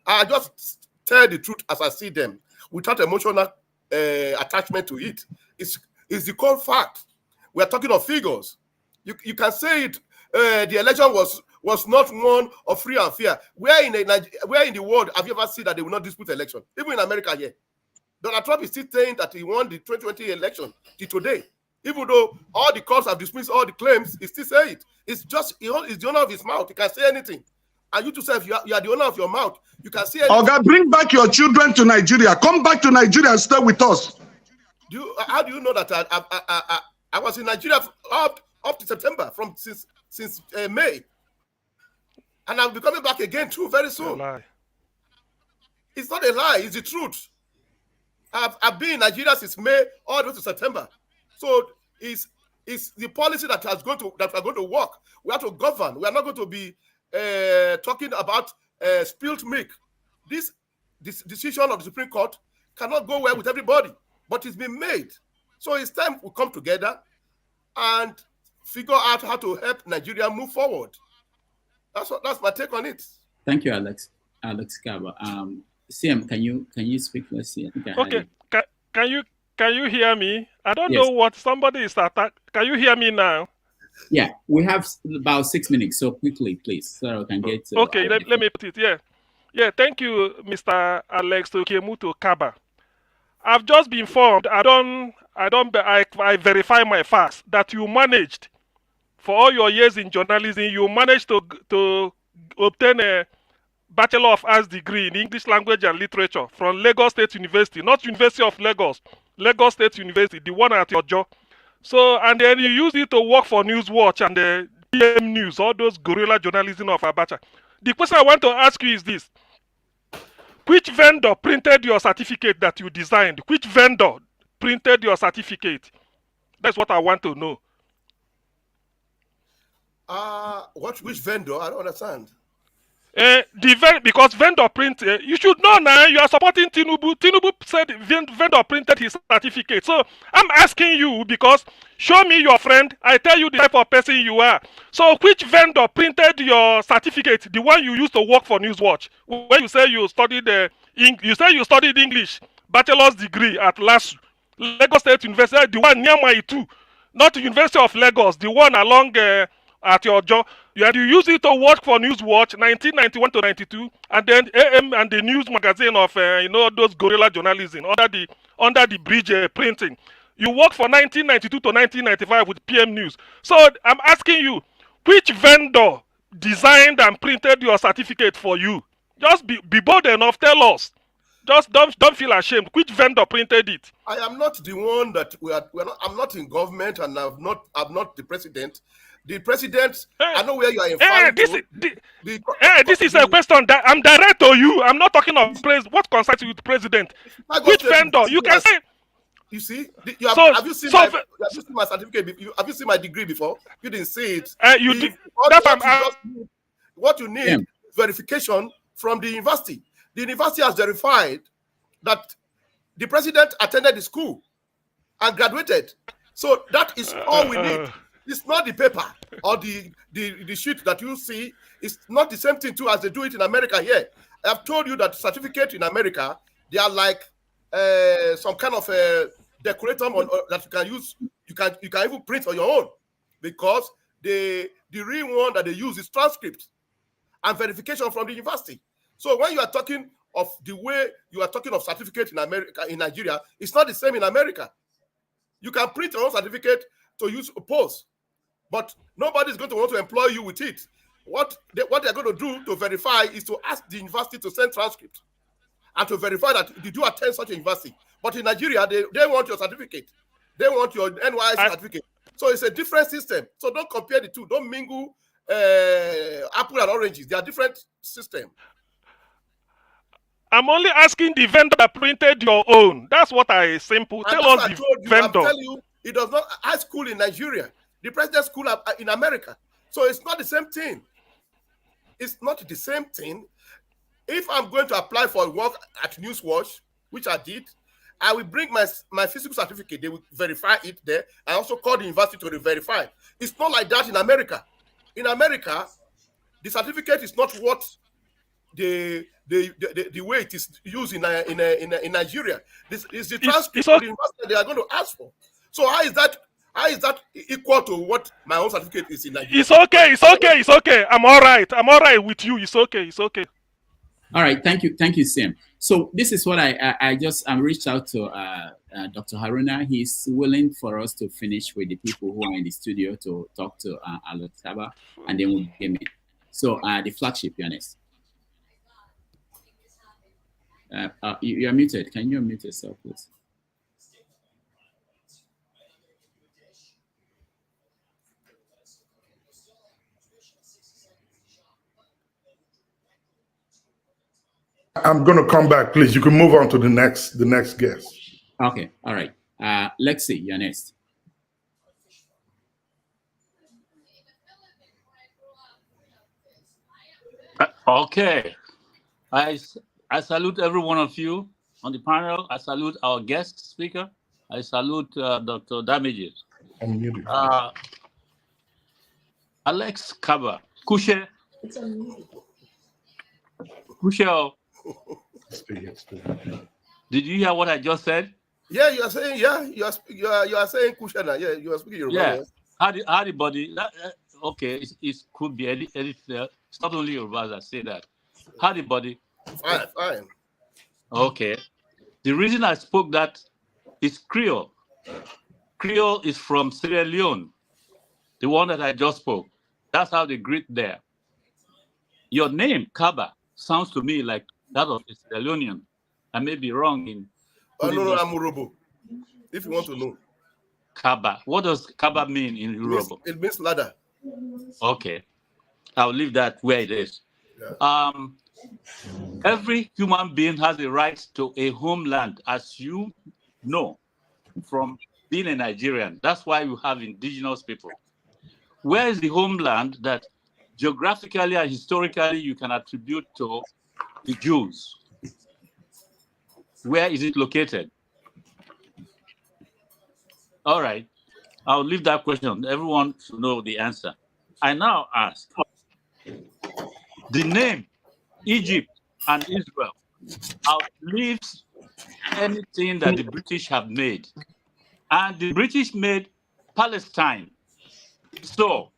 I just tell the truth as I see them, without emotional attachment to it. It's the cold fact. We are talking of figures. You can say it. The election was not won or free and fair. Where in the world have you ever seen that they will not dispute election? Even in America here, Donald Trump is still saying that he won the 2020 election till today. Even though all the courts have dismissed all the claims, he still say it. It's just it's the owner of his mouth. He can say anything. And you to say, if you are the owner of your mouth, you can say anything. Oga, bring back your children to Nigeria. Come back to Nigeria and stay with us. How do you know that I was in Nigeria up to September since May, and I'll be coming back again too very soon. It's not a lie; it's the truth. I've been in Nigeria since May all the way to September. So it's the policy that we're going to work. We have to govern. We are not going to be talking about spilled milk. This decision of the Supreme Court cannot go well with everybody, but it's been made. So it's time we come together and figure out how to help Nigeria move forward. That's my take on it. Thank you, Alex Kabba. CM, can you speak? Let's see. I think Can you hear me? I don't know what somebody is attacking. Can you hear me now? Yeah, we have about 6 minutes, so quickly, please, so I can get. Okay, let me put it. Yeah. Thank you, Mr. Alex Kabba. I've just been informed. I verify my facts that you managed, for all your years in journalism, you managed to obtain a Bachelor of Arts degree in English Language and Literature from Lagos State University, not University of Lagos, Lagos State University, the one at Ojo. So, and then you used it to work for Newswatch and the PM News, all those guerrilla journalism of Abacha. The question I want to ask you is this. Which vendor printed your certificate that you designed? Which vendor printed your certificate? That's what I want to know. Which vendor? I don't understand. Because vendor print, you should know now. You are supporting Tinubu. Tinubu said vendor printed his certificate. So I'm asking you because show me your friend. I tell you the type of person you are. So which vendor printed your certificate? The one you used to work for Newswatch. When you say you studied English, bachelor's degree at LASU, Lagos State University, the one near my too, not the University of Lagos, the one along at your job. You use it to work for Newswatch 1991 to 92, and then AM and the news magazine of those guerrilla journalism under the bridge printing. You work for 1992 to 1995 with PM News. So I'm asking you, which vendor designed and printed your certificate for you? Just be bold enough. Tell us. Just don't feel ashamed. Which vendor printed it? I am not the one that I'm not in government, and I'm not the president. The president, I know where you are informed. This is a question that I'm direct to you. I'm not talking of what concerns you with the president. Which vendor? You can say. You see, have you seen my certificate? Have you seen my degree before? You didn't see it. You did. What you need is verification from the university. The university has verified that the president attended the school and graduated. So that is all we need. It's not the paper or the sheet that you see. It's not the same thing too as they do it in America here. I have told you that certificate in America, they are like some kind of a decorator that you can use. You can even print on your own, because the real one that they use is transcript and verification from the university. So when you are talking of the way you are talking of certificate in America, in Nigeria, it's not the same in America. You can print your own certificate to use a post, but nobody's going to want to employ you with it. What they're going to do to verify is to ask the university to send transcript and to verify that did you attend such a university. But in Nigeria, they want your certificate. They want your NYS certificate. So it's a different system. So don't compare the two. Don't mingle apple and oranges. They are different systems. I'm only asking the vendor that printed your own. That's what I simple. Tell us the vendor. I tell you, it does not high school in Nigeria. The president's school in America. So it's not the same thing. It's not the same thing. If I'm going to apply for work at Newswatch, which I did, I will bring my physical certificate. They will verify it there. I also call the university to verify. It's not like that in America. In America, the certificate is not what the way it is used in Nigeria. This is the transcript of the university they are going to ask for. So how is that equal to what my own certificate is in Nigeria? It's okay. I'm all right with you. It's okay. All right, thank you, Sam. So this is what I just reached out to Dr. Haruna. He's willing for us to finish with the people who are in the studio to talk to Alex Kabba, and then we'll begin it. So the flagship, Ernest. You are muted. Can you unmute yourself, please? I'm going to come back, please. You can move on to the next guest. Okay, all right. Let's see, you're next. Okay. I salute every one of you on the panel. I salute our guest speaker. I salute Dr. Damages. Alex Kabba. Kushe. Did you hear what I just said? Yeah, you are saying you are saying Kushana. Yeah, you are speaking Yoruba. Yeah. How the body? Okay, it could be anything. It's not only Yoruba as I say that. How the body? Fine. Okay. The reason I spoke that is Creole. Creole is from Sierra Leone, the one that I just spoke. That's how they greet there. Your name, Kabba, sounds to me like that of a Sierra Leonean. I may be wrong in. No, I'm Urobo. If you want to know. Kabba. What does Kabba mean in Urobo? It means ladder. Okay. I'll leave that where it is. Yeah. Every human being has a right to a homeland, as you know from being a Nigerian. That's why you have indigenous people. Where is the homeland that geographically and historically you can attribute to the Jews? Where is it located? All right. I'll leave that question. Everyone should know the answer. I now ask, the name Egypt and Israel outlives anything that the British have made. And the British made Palestine. So,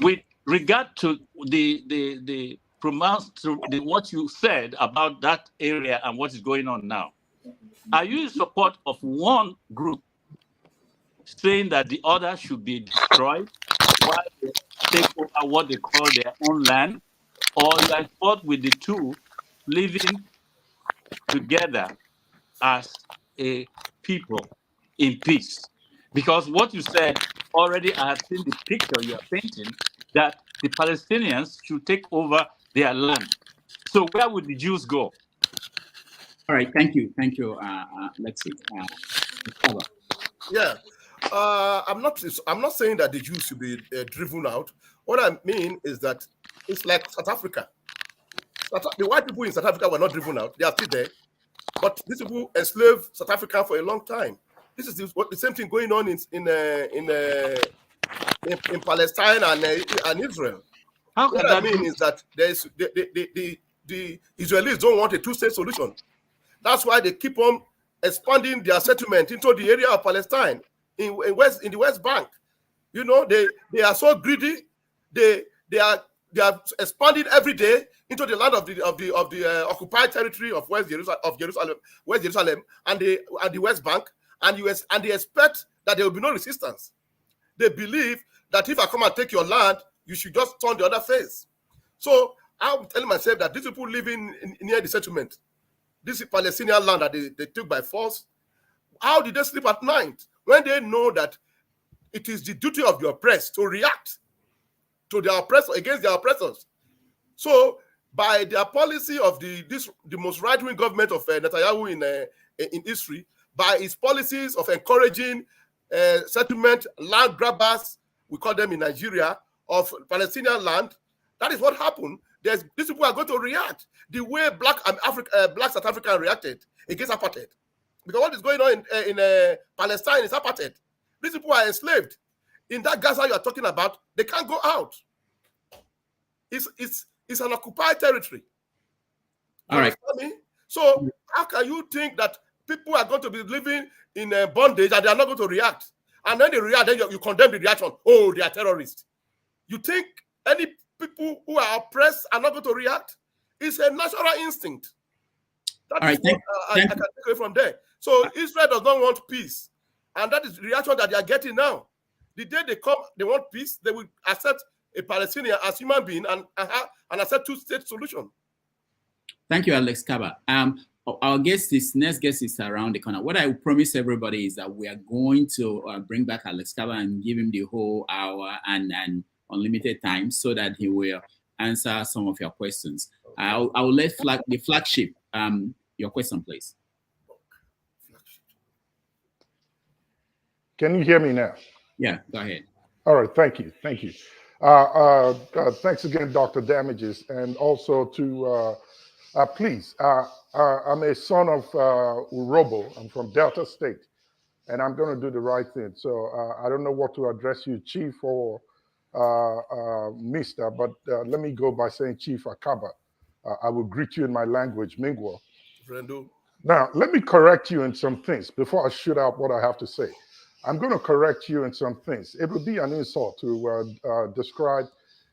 with regard to what you said about that area and what is going on now, are you in support of one group saying that the other should be destroyed while they take over what they call their own land, or you are in support with the two living together as a people in peace? Because what you said already, I have seen the picture you are painting, that the Palestinians should take over their land. So where would the Jews go? All right, thank you. Let's see. Yeah, I'm not saying that the Jews should be driven out. What I mean is that it's like South Africa. The white people in South Africa were not driven out; they are still there. But these people enslaved South Africa for a long time. This is the same thing going on in Palestine and Israel. What I mean is that the Israelis don't want a two-state solution. That's why they keep on expanding their settlement into the area of Palestine in the West Bank. You know, they are so greedy. They are expanding every day into the land of the occupied territory of Jerusalem and the West Bank, and they expect that there will be no resistance. They believe that if I come and take your land, you should just turn the other face. So I'm telling myself that these people living near the settlement, this is Palestinian land that they took by force, how did they sleep at night when they know that it is the duty of the oppressed to react to their oppressor, against their oppressors? So by their policy of the most right-wing government of Netanyahu in Israel, by its policies of encouraging settlement, land grabbers, we call them in Nigeria, of Palestinian land, that is what happened. These people are going to react the way black South African reacted against apartheid. because what is going on in Palestine is apartheid. These people are enslaved. In that Gaza you are talking about, they can't go out. It's an occupied territory. All right. So how can you think that people are going to be living in bondage and they are not going to react? And then they react, then you condemn the reaction. Oh, they are terrorists. You think any people who are oppressed are not going to react? It's a natural instinct. That is what I can take away from there. So Israel does not want peace. And that is the reaction that they are getting now. The day they come, they want peace, they will accept a Palestinian as human being and accept two-state solution. Thank you, Alex Kabba. Our next guest is around the corner. What I promise everybody is that we are going to bring back Alex Kabba and give him the whole hour and unlimited time so that he will answer some of your questions. I will let the flagship, your question, please. Can you hear me now? Yeah, go ahead. All right, thank you. Thanks again, Dr. Damages, and also to, please, I'm a son of Urobo. I'm from Delta State, and I'm going to do the right thing. So I don't know what to address you, Chief or Mister, but let me go by saying Chief Akaba. I will greet you in my language, Mingwo. Now, let me correct you in some things before I shoot out what I have to say. I'm going to correct you in some things. It would be an insult to describe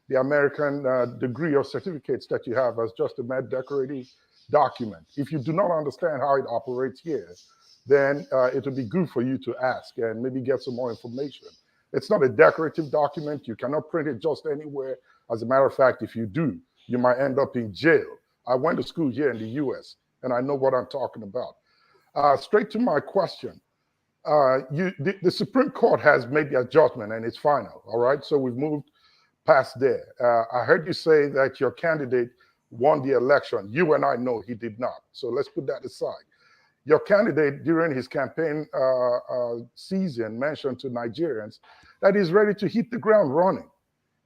the American degree or certificates that you have as just a mere decorative document. If you do not understand how it operates here, then it would be good for you to ask and maybe get some more information. It's not a decorative document. You cannot print it just anywhere. As a matter of fact, if you do, you might end up in jail. I went to school here in the US, and I know what I'm talking about. Straight to my question. The Supreme Court has made their judgment and it's final, all right? So we've moved past there. I heard you say that your candidate won the election. You and I know he did not. So let's put that aside. Your candidate during his campaign season mentioned to Nigerians that he's ready to hit the ground running.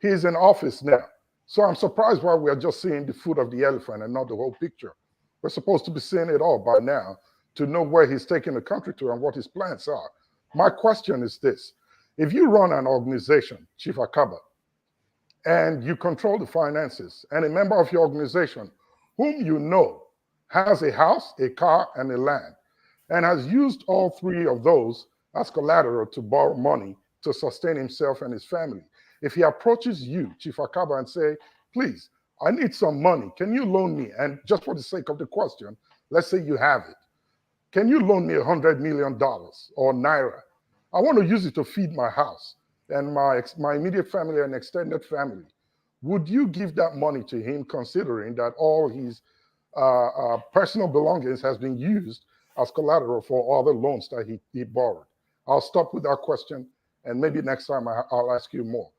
He's in office now. So I'm surprised why we are just seeing the foot of the elephant and not the whole picture. We're supposed to be seeing it all by now to know where he's taking the country to and what his plans are. My question is this. If you run an organization, Chief Akaba, and you control the finances, and a member of your organization, whom you know has a house, a car, and a land, and has used all three of those as collateral to borrow money to sustain himself and his family, if he approaches you, Chief Akaba, and say, please, I need some money, can you loan me? And just for the sake of the question, let's say you have it. Can you loan me $100 million or Naira? I want to use it to feed my house and my immediate family and extended family. Would you give that money to him, considering that all his personal belongings has been used as collateral for other loans that he borrowed? I'll stop with that question, and maybe next time I'll ask you more.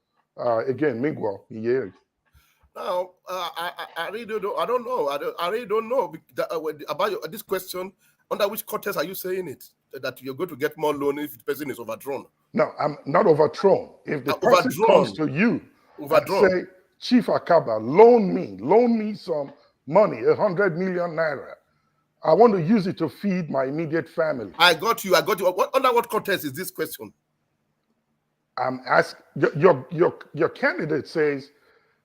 Again, Miguel, yeah. Now, I really don't know. I really don't know about this question. Under which context are you saying it? That you're going to get more loan if the person is overdrawn? No, I'm not overthrown. If the person comes to you and say, Chief Akaba, loan me some money, 100 million Naira. I want to use it to feed my immediate family. I got you. Under what context is this question? I'm asking, your candidate says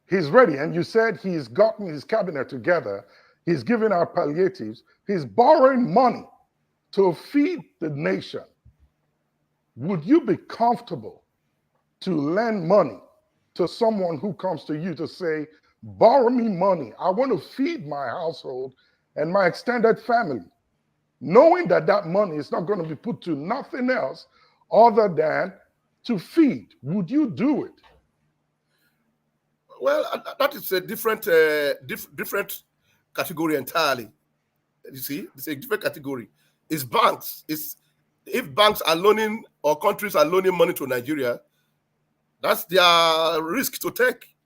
he's ready, and you said he's gotten his cabinet together. He's giving out palliatives. He's borrowing money to feed the nation. Would you be comfortable to lend money to someone who comes to you to say, borrow me money, I want to feed my household and my extended family, knowing that that money is not going to be put to nothing else other than to feed? Would you do it? Well, that is a different category entirely. You see, it's a different category. It's banks. If banks are loaning or countries are loaning money to Nigeria, that's their risk to take.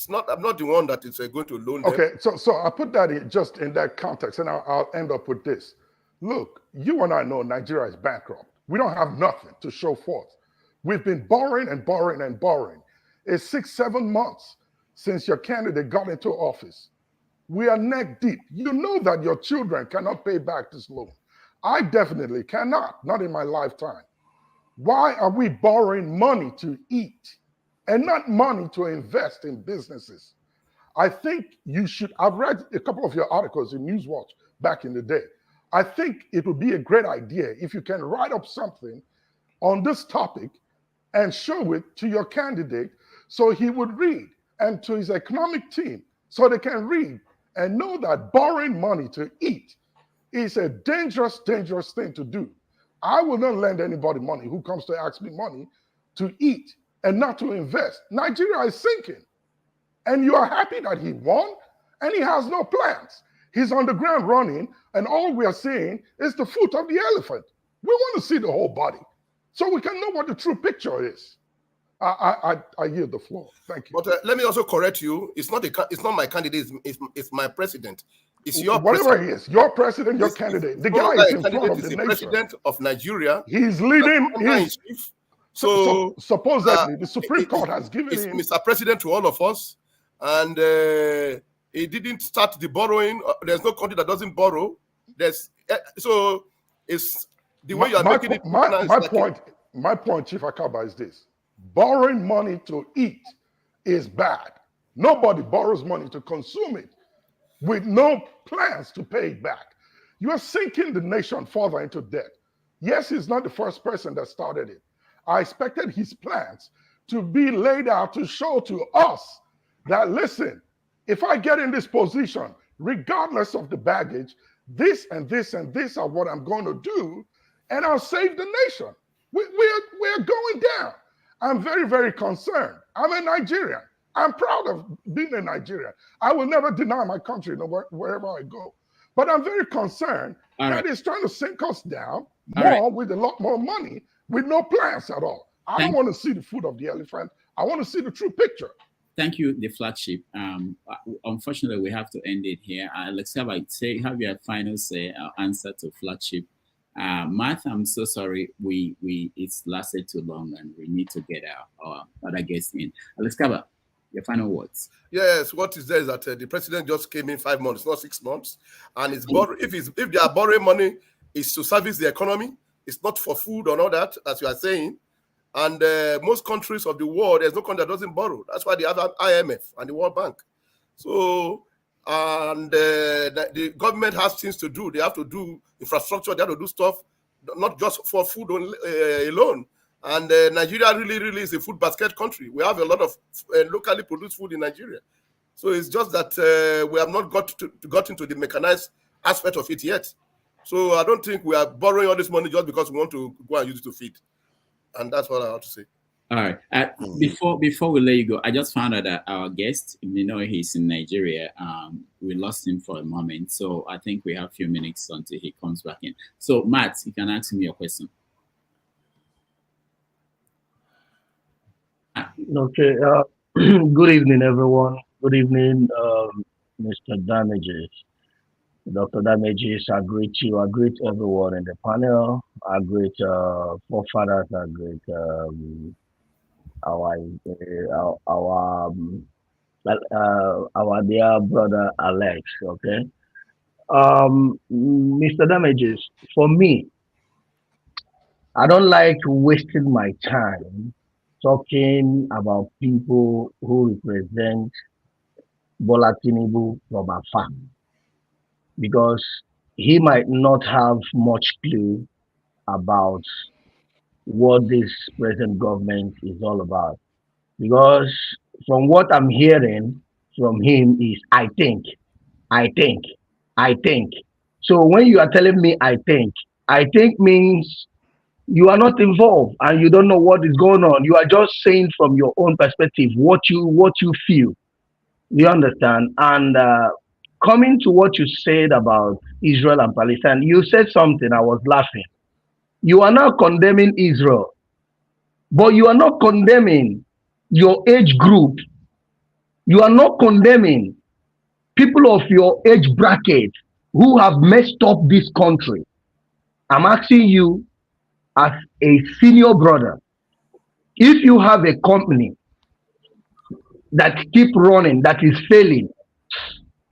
I'm not the one that is going to loan them. Okay, so I put that just in that context, and I'll end up with this. Look, you and I know Nigeria is bankrupt. We don't have nothing to show forth. We've been borrowing and borrowing and borrowing. It's 6-7 months since your candidate got into office. We are neck deep. You know that your children cannot pay back this loan. I definitely cannot, not in my lifetime. Why are we borrowing money to eat and not money to invest in businesses? I think you should, I've read a couple of your articles in Newswatch back in the day. I think it would be a great idea if you can write up something on this topic and show it to your candidate so he would read, and to his economic team so they can read and know that borrowing money to eat is a dangerous, dangerous thing to do. I will not lend anybody money who comes to ask me money to eat and not to invest. Nigeria is sinking. And you are happy that he won, and he has no plans. He's on the ground running, and all we are seeing is the foot of the elephant. We want to see the whole body so we can know what the true picture is. I yield the floor. Thank you. But let me also correct you. It's not my candidate. It's my president. It's your whatever president. he is, your president, your candidate. The guy is in front of the nation. President of Nigeria. He's leading. So supposedly, the Supreme Court has given him Mr. President to all of us, and he didn't start the borrowing. There's no country that doesn't borrow. So it's the way you are making it. My point, Chief Akaba, is this: borrowing money to eat is bad. Nobody borrows money to consume it with no plans to pay it back. You are sinking the nation further into debt. Yes, he's not the first person that started it. I expected his plans to be laid out to show to us that, listen, if I get in this position, regardless of the baggage, this and this and this are what I'm going to do, and I'll save the nation. We're going down. I'm very, very concerned. I'm a Nigerian. I'm proud of being a Nigerian. I will never deny my country wherever I go. But I'm very concerned that it's trying to sink us down with a lot more money with no plans at all. I don't want to see the foot of the elephant. I want to see the true picture. Thank you, the flagship. Unfortunately, we have to end it here. Alex Kabba, have your final say, answer to flagship. Matt, I'm so sorry. It's lasted too long, and we need to get our other guests in. Alex Kabba, your final words. Yes, what is there is that the president just came in 5 months, not 6 months, and if they are borrowing money, it's to service the economy. It's not for food or all that, as you are saying. And most countries of the world, there's no country that doesn't borrow. That's why they have IMF and the World Bank. So, and the government has things to do. They have to do infrastructure. They have to do stuff, not just for food alone. And Nigeria really is a food basket country. We have a lot of locally produced food in Nigeria. So it's just that we have not got into the mechanized aspect of it yet. So I don't think we are borrowing all this money just because we want to go and use it to feed. And that's what I have to say. All right. Before we let you go, I just found out that our guest, he's in Nigeria. We lost him for a moment. So I think we have a few minutes until he comes back in. So Matt, you can ask me your question. Okay. Good evening, everyone. Good evening, Mr. Damages. Dr. Damages, I greet you. I greet everyone in the panel. I greet forefathers. I greet our dear brother Alex. Okay, Mr. Damages. For me, I don't like wasting my time talking about people who represent Bola Tinubu from afar, because he might not have much clue about what this present government is all about. Because from what I'm hearing from him is, I think. So when you are telling me I think means you are not involved and you don't know what is going on. You are just saying from your own perspective what you feel. You understand? And coming to what you said about Israel and Palestine, you said something, I was laughing. You are not condemning Israel, but you are not condemning your age group. You are not condemning people of your age bracket who have messed up this country. I'm asking you as a senior brother, if you have a company that keep running, that is failing,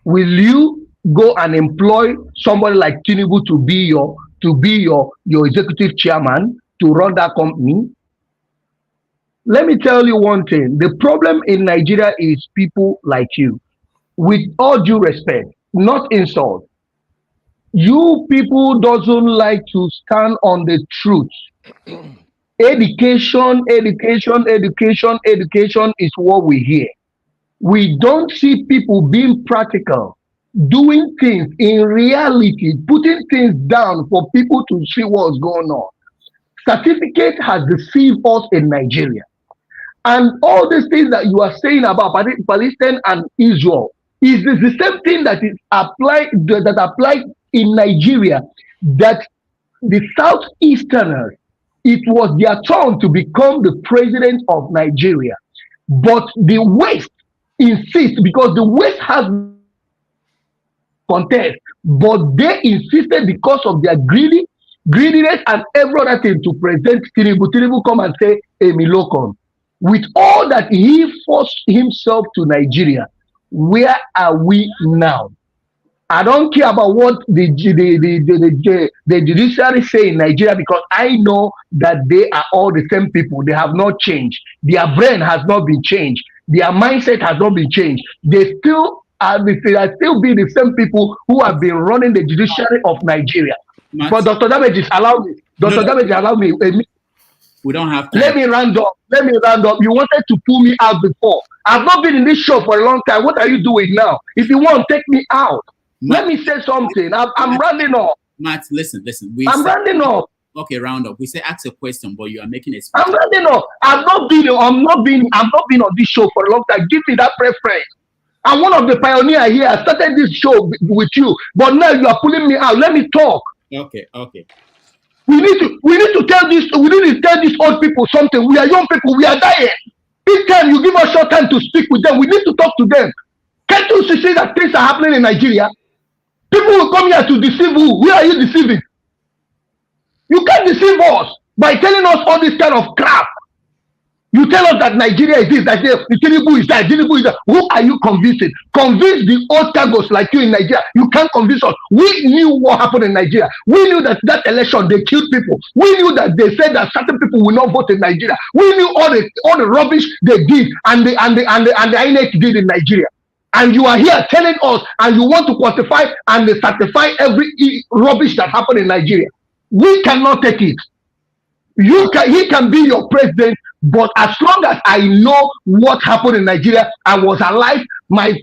will you go and employ somebody like Tinubu to to be your executive chairman to run that company. Let me tell you one thing. The problem in Nigeria is people like you. With all due respect, not insult. You people doesn't like to stand on the truth. Education is what we hear. We don't see people being practical, doing things in reality, putting things down for people to see what's going on. Certificate has deceived us in Nigeria. And all these things that you are saying about Palestine and Israel is the same thing that is applied in Nigeria, that the Southeasterners, it was their turn to become the president of Nigeria. But the West insists, because the West has contest, but they insisted because of their greediness and every other thing to present Tinubu. Tinubu come and say, Emi Lokon. With all that he forced himself to Nigeria, where are we now? I don't care about what the judiciary say in Nigeria, because I know that they are all the same people. They have not changed. Their brain has not been changed. Their mindset has not been changed. They still are still be the same people who have been running the judiciary of Nigeria. Matt, but Dr. Damages, allow me. Dr. Damages, allow me. We don't have time. Let me round up. You wanted to pull me out before. I've not been in this show for a long time. What are you doing now? If you want, take me out. Matt, let me say something. I'm rounding up. Matt, listen. I'm rounding up. Okay, round up. We say ask a question, but you are making a speech. I'm rounding up. I'm not been on this show for a long time. Give me that preference. I'm one of the pioneers here. I started this show with you, but now you are pulling me out. Let me talk. Okay. We need to tell these old people something. We are young people. We are dying. Each time you give us short time to speak with them, we need to talk to them. Can't you see that things are happening in Nigeria? People will come here to deceive who? Where are you deceiving? You can't deceive us by telling us all this kind of crap. You tell us that Nigeria is this, that Tinubu is that, Tinubu is that. Who are you convincing? Convince the old tagos like you in Nigeria. You can't convince us. We knew what happened in Nigeria. We knew that election they killed people. We knew that they said that certain people will not vote in Nigeria. We knew all the rubbish they did and the INEC did in Nigeria. And you are here telling us, and you want to quantify and certify every rubbish that happened in Nigeria. We cannot take it. He can be your president, but as long as I know what happened in Nigeria, I was alive. My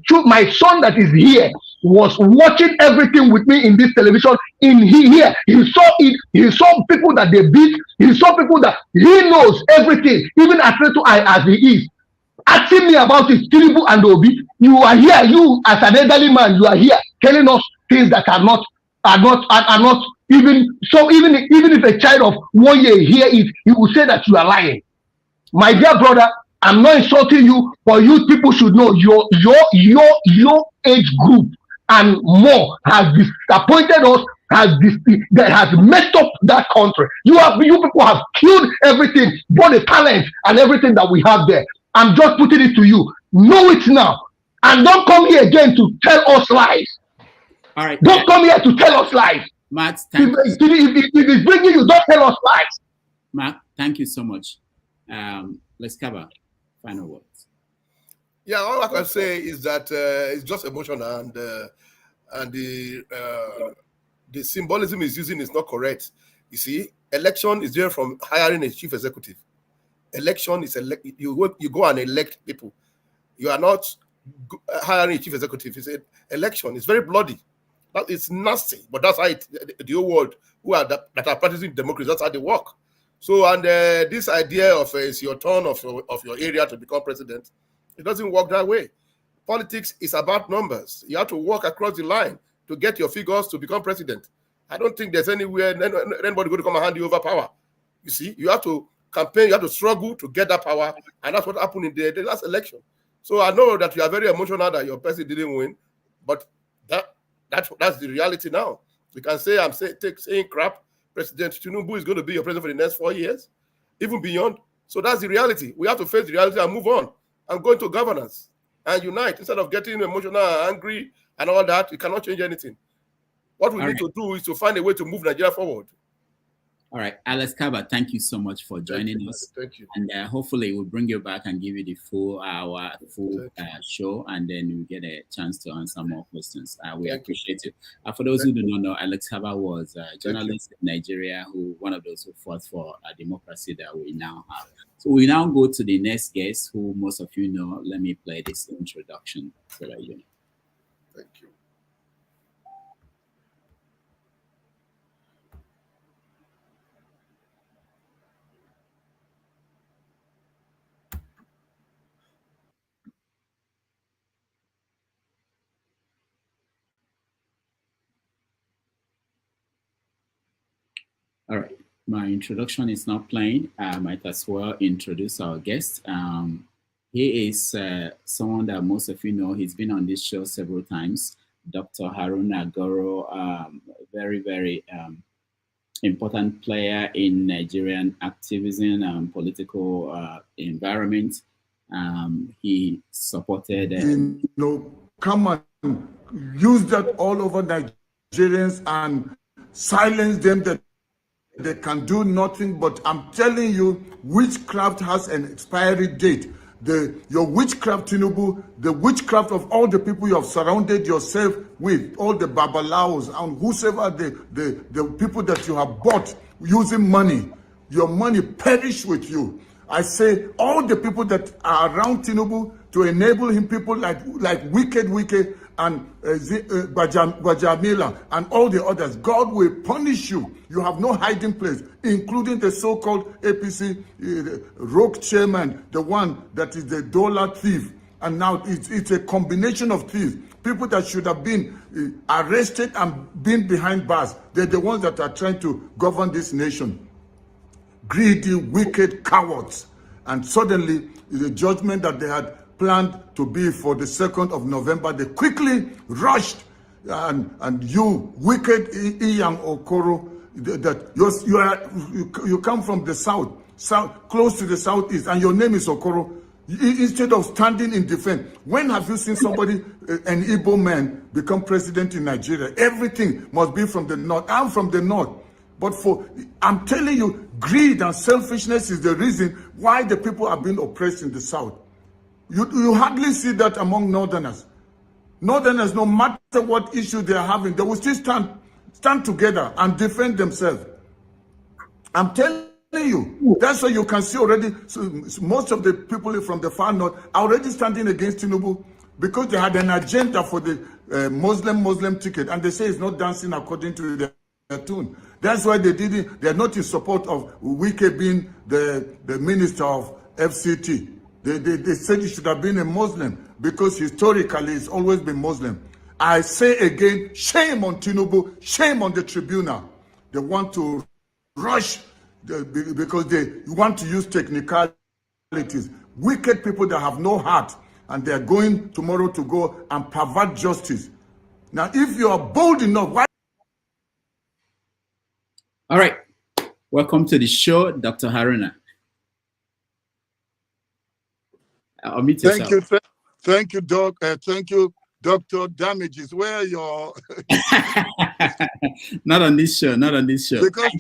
son that is here was watching everything with me in this television. Here, he saw it. He saw people that they beat. He saw people that he knows everything, even as little as he is. Asking me about it, Tinubu and Obi. You are here. You as an elderly man, you are here telling us things that are not even so. Even if a child of 1 year hear it, he will say that you are lying. My dear brother, I'm not insulting you, but you people should know your age group and more has disappointed us, that has messed up that country. You people have killed everything, both the talent and everything that we have there. I'm just putting it to you. Know it now. And don't come here again to tell us lies. All right. Don't come here to tell us lies. Matt, if it's bringing you, don't tell us lies. Matt, thank you so much. Let's cover final words. Yeah, all I can say is that it's just emotional, and the symbolism he's using is not correct. You see, election is different from hiring a chief executive. Election is you go and elect people. You are not hiring a chief executive. It's an election. It's very bloody. It's nasty, but that's how the whole world that are practicing democracy, that's how they work. So, and this idea of it's your turn of your area to become president, it doesn't work that way. Politics is about numbers. You have to walk across the line to get your figures to become president. I don't think there's anywhere anybody going to come and hand you over power. You see, you have to campaign, you have to struggle to get that power, and that's what happened in the last election. So I know that you are very emotional that your person didn't win, but that's the reality now. We can say I'm saying crap. President Tinubu is going to be your president for the next 4 years, even beyond. So that's the reality. We have to face the reality and move on and go into governance and unite instead of getting emotional and angry and all that. You cannot change anything. What we need to do is to find a way to move Nigeria forward. All right, Alex Kabba, thank you so much for joining us. Thank you. And hopefully we'll bring you back and give you the full show, and then we'll get a chance to answer more questions. We appreciate it. For those who do not know, Alex Kabba was a journalist in Nigeria, one of those who fought for a democracy that we now have. So we now go to the next guest, who most of you know. Let me play this introduction so that you know. Thank you. All right, my introduction is not playing. I might as well introduce our guest. He is someone that most of you know. He's been on this show several times. Dr. Haruna Goroh, very, very important player in Nigerian activism and political environment. He supported... come and use that all over Nigerians and silence them that they can do nothing. But I'm telling you, witchcraft has an expiry date. Your witchcraft, Tinubu, the witchcraft of all the people you have surrounded yourself with, all the babalaos and whosoever the people that you have bought using money, your money perish with you. I say all the people that are around Tinubu to enable him, people like Wicked and Gwajamila and all the others, God will punish you. You have no hiding place, including the so-called APC rogue chairman, the one that is the dollar thief. And now it's a combination of thieves. People that should have been arrested and been behind bars. They're the ones that are trying to govern this nation. Greedy, wicked cowards. And suddenly, the judgment that they had planned to be for the 2nd of November, they quickly rushed. And you, wicked Iyan Okoro, that you come from the south, close to the southeast, and your name is Okoro. Instead of standing in defense, when have you seen somebody, an Igbo man, become president in Nigeria? Everything must be from the north. I'm from the north. But I'm telling you, greed and selfishness is the reason why the people are being oppressed in the south. You hardly see that among northerners. Northerners, no matter what issue they are having, they will still stand together and defend themselves. I'm telling you, that's why you can see already most of the people from the far north are already standing against Tinubu because they had an agenda for the Muslim ticket, and they say it's not dancing according to their tune. That's why they didn't. They are not in support of Wike being the minister of FCT. They said he should have been a Muslim because historically it's always been Muslim. I say again, shame on Tinubu, shame on the tribunal. They want to rush because they want to use technicalities. Wicked people that have no heart, and they are going tomorrow to go and pervert justice. Now, if you are bold enough, why? All right. Welcome to the show, Dr. Haruna. Thank you, Doc. Thank you, Dr. Damages. Where are your... Not on this show, not on this show. Because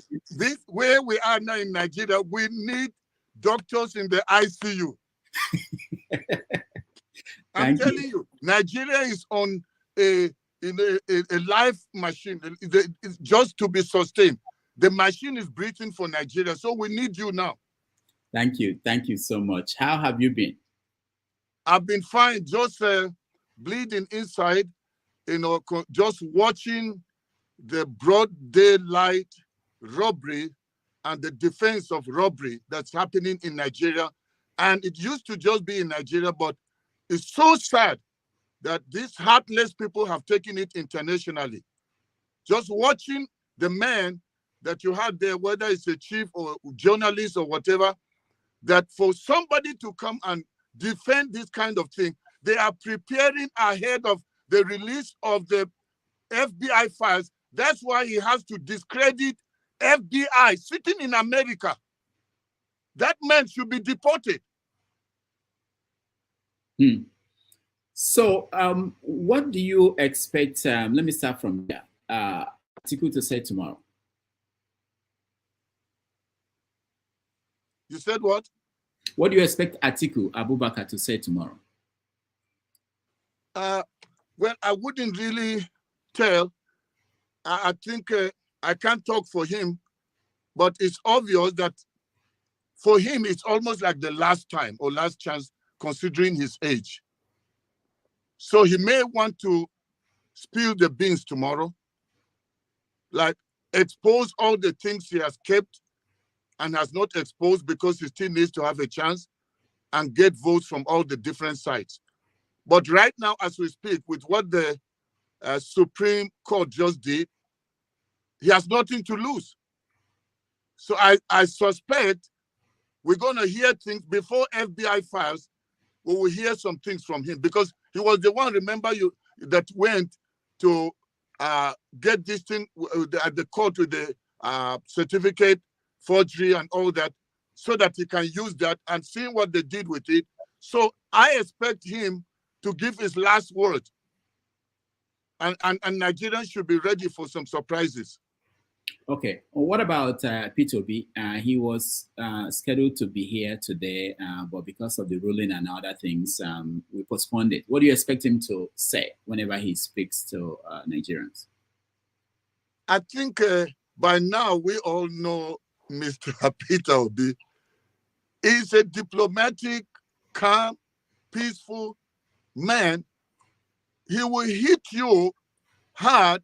where we are now in Nigeria, we need doctors in the ICU. I'm telling you, Nigeria is on a life machine. It's just to be sustained. The machine is breathing for Nigeria, so we need you now. Thank you. Thank you so much. How have you been? I've been fine, just bleeding inside, just watching the broad daylight robbery and the defense of robbery that's happening in Nigeria. And it used to just be in Nigeria, but it's so sad that these heartless people have taken it internationally. Just watching the man that you had there, whether it's a chief or journalist or whatever, that for somebody to come and defend this kind of thing, they are preparing ahead of the release of the FBI files. That's why he has to discredit FBI sitting in America. That man should be deported. So what do you expect? Let me start from there. Atiku to say tomorrow? You said what? What do you expect Atiku Abubakar to say tomorrow? Well, I wouldn't really tell. I think I can't talk for him, but it's obvious that for him, it's almost like the last time or last chance, considering his age. So he may want to spill the beans tomorrow, like expose all the things he has kept and has not exposed because he still needs to have a chance and get votes from all the different sides. But right now, as we speak, with what the Supreme Court just did, he has nothing to lose. So I suspect we're going to hear things before FBI files. We will hear some things from him because he was the one, remember, that went to get this thing at the court with the certificate forgery and all that, so that he can use that and see what they did with it. So I expect him to give his last word. And Nigerians should be ready for some surprises. Okay. Well, what about Peter Obi? He was scheduled to be here today, but because of the ruling and other things, we postponed it. What do you expect him to say whenever he speaks to Nigerians? I think by now we all know Mr. Peter Obi. He's a diplomatic, calm, peaceful man. He will hit you hard,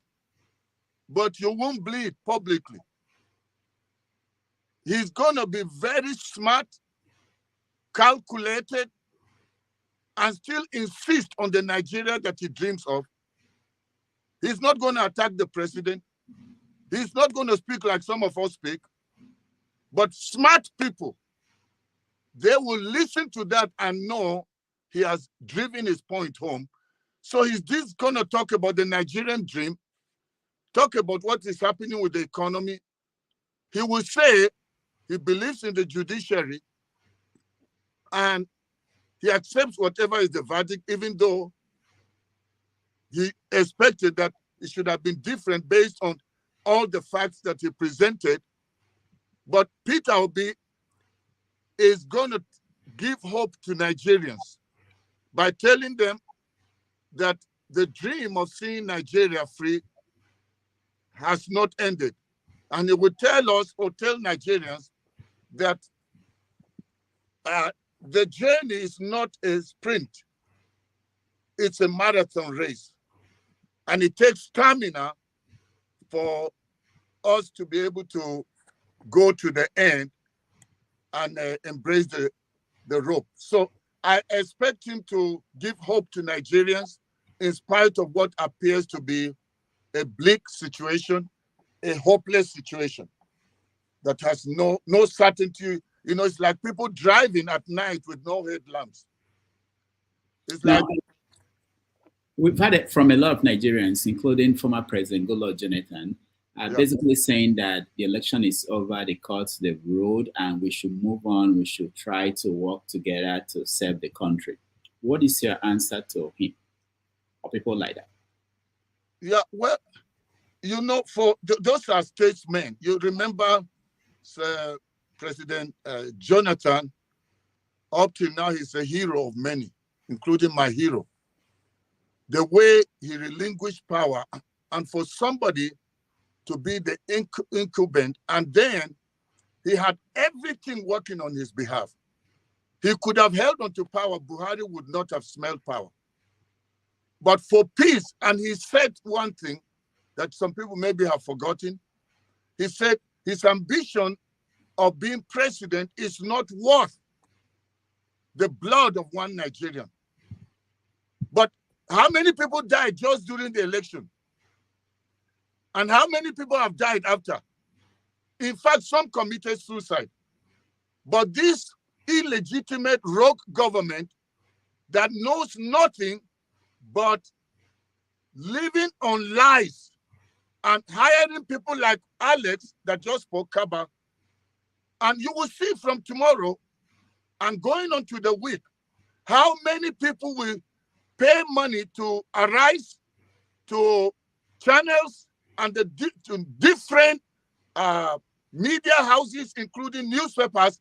but you won't bleed publicly. He's going to be very smart, calculated, and still insist on the Nigeria that he dreams of. He's not going to attack the president. He's not going to speak like some of us speak. But smart people, they will listen to that and know he has driven his point home. So he's just going to talk about the Nigerian dream, talk about what is happening with the economy. He will say he believes in the judiciary and he accepts whatever is the verdict, even though he expected that it should have been different based on all the facts that he presented. But Peter Obi is going to give hope to Nigerians by telling them that the dream of seeing Nigeria free has not ended. And he will tell us or tell Nigerians that the journey is not a sprint. It's a marathon race. And it takes stamina for us to be able to go to the end and embrace the rope. So I expect him to give hope to Nigerians in spite of what appears to be a bleak situation, a hopeless situation that has no certainty. You know, it's like people driving at night with no headlamps. It's like... We've had it from a lot of Nigerians, including former President Goodluck Jonathan, basically saying that the election is over, the courts, they've ruled, and we should move on. We should try to work together to serve the country. What is your answer to him or people like that? Yeah, well, you know, for those are statesmen. You remember President Jonathan, up till now, he's a hero of many, including my hero. The way he relinquished power, and for somebody to be the incumbent, and then he had everything working on his behalf. He could have held on to power. Buhari would not have smelled power. But for peace, and he said one thing that some people maybe have forgotten. He said his ambition of being president is not worth the blood of one Nigerian. But how many people died just during the election? And how many people have died after? In fact, some committed suicide. But this illegitimate rogue government that knows nothing but living on lies and hiring people like Alex that just spoke Cabal. And you will see from tomorrow and going on to the week, how many people will pay money to arise to channels and the different media houses, including newspapers,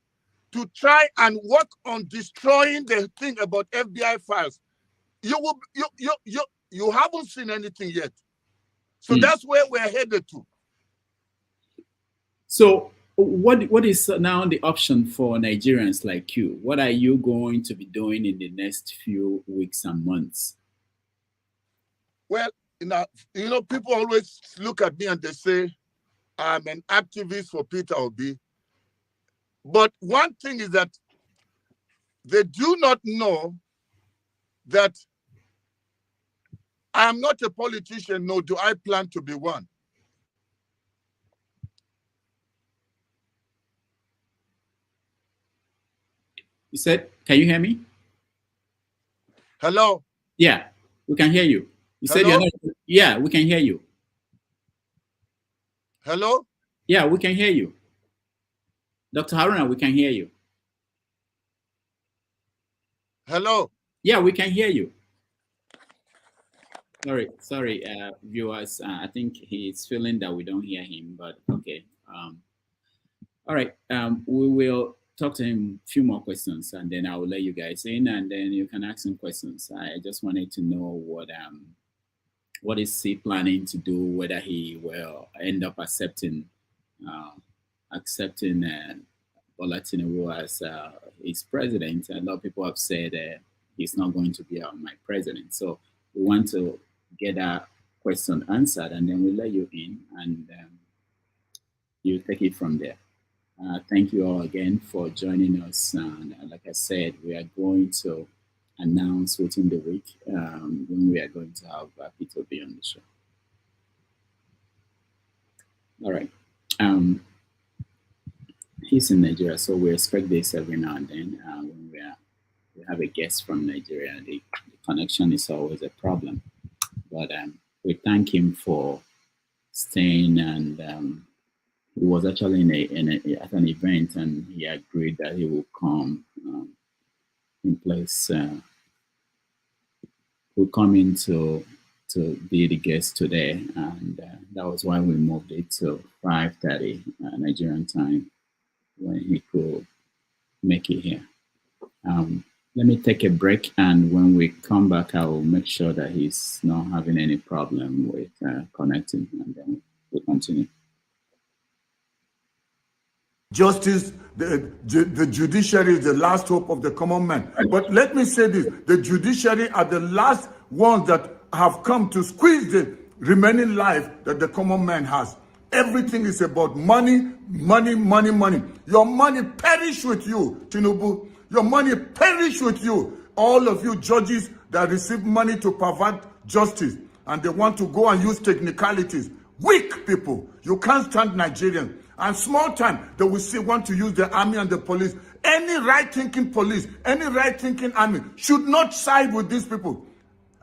to try and work on destroying the thing about FBI files. You haven't seen anything yet. So that's where we're headed to. So what is now the option for Nigerians like you? What are you going to be doing in the next few weeks and months? Well, people always look at me and they say, I'm an activist for Peter Obi. But one thing is that they do not know that I am not a politician, nor do I plan to be one. You said, can you hear me? Hello? Yeah, we can hear you. You said you're not, yeah, we can hear you. Hello? Yeah, we can hear you. Dr. Haruna, we can hear you. Hello? Yeah, we can hear you. Sorry, viewers. I think he's feeling that we don't hear him, but okay. All right, we will talk to him a few more questions, and then I will let you guys in, and then you can ask him questions. I just wanted to know what is he planning to do, whether he will end up accepting Bola Tinubu as his president. A lot of people have said he's not going to be my president. So we want to get that question answered, and then we'll let you in, and you take it from there. Thank you all again for joining us. And like I said, we are going to announce within the week when we are going to have Peter Obi on the show. All right. He's in Nigeria, so we expect this every now and then. When we have a guest from Nigeria, the connection is always a problem. But we thank him for staying, and he was actually at an event, and he agreed that he will come in place. Will come in to be the guest today, and that was why we moved it to 5:30 Nigerian time, when he could make it here. Let me take a break, and when we come back, I will make sure that he's not having any problem with connecting, and then we'll continue. Justice, the judiciary is the last hope of the common man. But let me say this, the judiciary are the last ones that have come to squeeze the remaining life that the common man has. Everything is about money, money, money, money. Your money perish with you, Tinubu. Your money perish with you. All of you judges that receive money to pervert justice, and they want to go and use technicalities. Weak people. You can't stand Nigerians. And small time, they will still want to use the army and the police. Any right-thinking police, any right-thinking army should not side with these people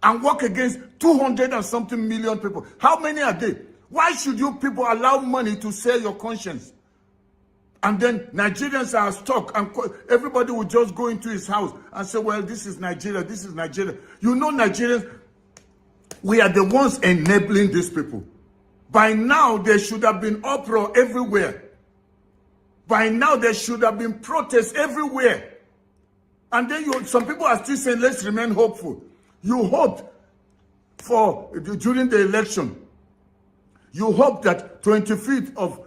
and work against 200 and something million people. How many are they? Why should you people allow money to sell your conscience? And then Nigerians are stuck, and everybody will just go into his house and say, well, this is Nigeria, this is Nigeria. You know, Nigerians, we are the ones enabling these people. By now, there should have been uproar everywhere. By now, there should have been protests everywhere. And then some people are still saying, let's remain hopeful. You hoped during the election, you hoped that 25th of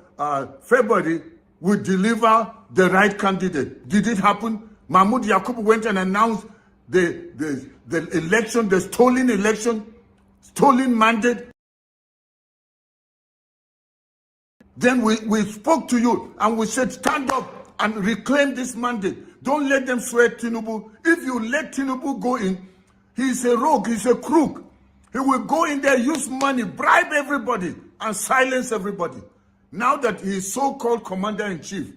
February would deliver the right candidate. Did it happen? Mahmoud Yakubu went and announced the election, the stolen election, stolen mandate. Then we spoke to you and we said, stand up and reclaim this mandate. Don't let them swear Tinubu. If you let Tinubu go in, he's a rogue, he's a crook. He will go in there, use money, bribe everybody, and silence everybody. Now that he is so-called commander-in-chief,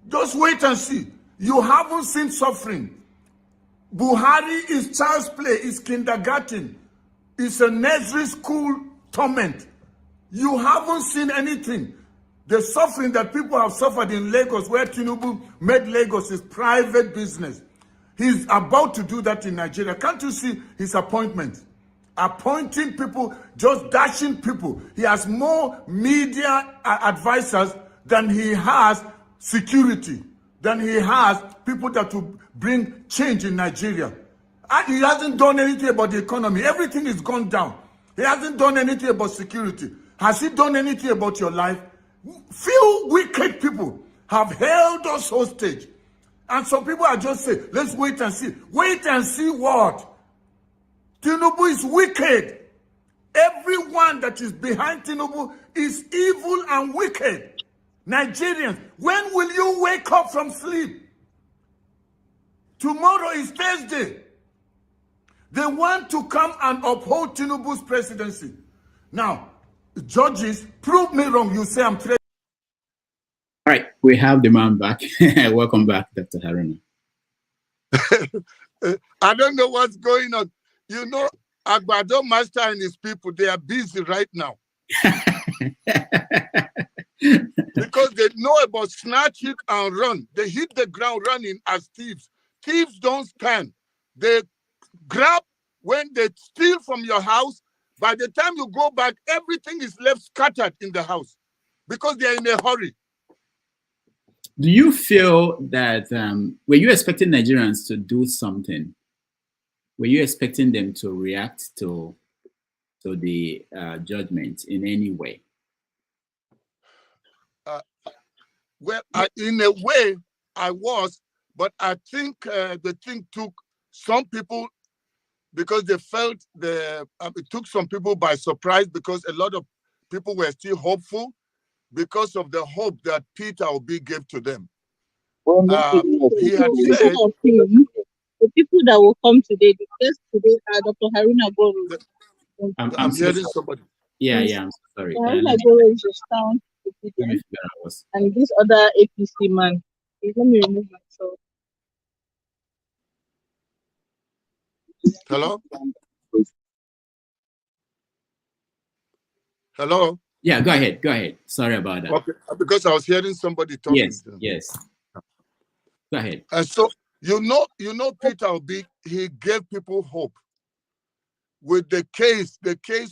just wait and see. You haven't seen suffering. Buhari is child's play, is kindergarten. It's a nursery school torment. You haven't seen anything. The suffering that people have suffered in Lagos, where Tinubu made Lagos his private business. He's about to do that in Nigeria. Can't you see his appointment? appointing people, just dashing people. He has more media advisors than he has security, than he has people that will bring change in Nigeria. And he hasn't done anything about the economy. Everything is gone down. He hasn't done anything about security. Has he done anything about your life? Few wicked people have held us hostage. And some people are just saying, let's wait and see. Wait and see what? Tinubu is wicked. Everyone that is behind Tinubu is evil and wicked. Nigerians, when will you wake up from sleep? Tomorrow is Thursday. They want to come and uphold Tinubu's presidency. Now, judges, prove me wrong. You say I'm threatening. All right, we have the man back. Welcome back, Dr. Haruna. I don't know what's going on. You know, Agbado Master and his people, they are busy right now. Because they know about snatch it and run. They hit the ground running as thieves. Thieves don't stand. They grab when they steal from your house. By the time you go back, everything is left scattered in the house because they're in a hurry. Do you feel that, were you expecting Nigerians to do something? Were you expecting them to react to the judgment in any way? Well, in a way, I was, but I think the thing took some people, because they felt it took some people by surprise, because a lot of people were still hopeful because of the hope that Peter Obi gave to them. He had said, the people that will come today, because today Dr. Haruna Goroh. I'm hearing somebody. Yeah, I'm sorry. Haruna Goroh is a staunch president, and this other APC man. Let me remove myself. Hello? Hello? Yeah, go ahead. Go ahead. Sorry about that. Okay, because I was hearing somebody talking. Yes. Go ahead. And so, you know, Peter Obi, he gave people hope. With the case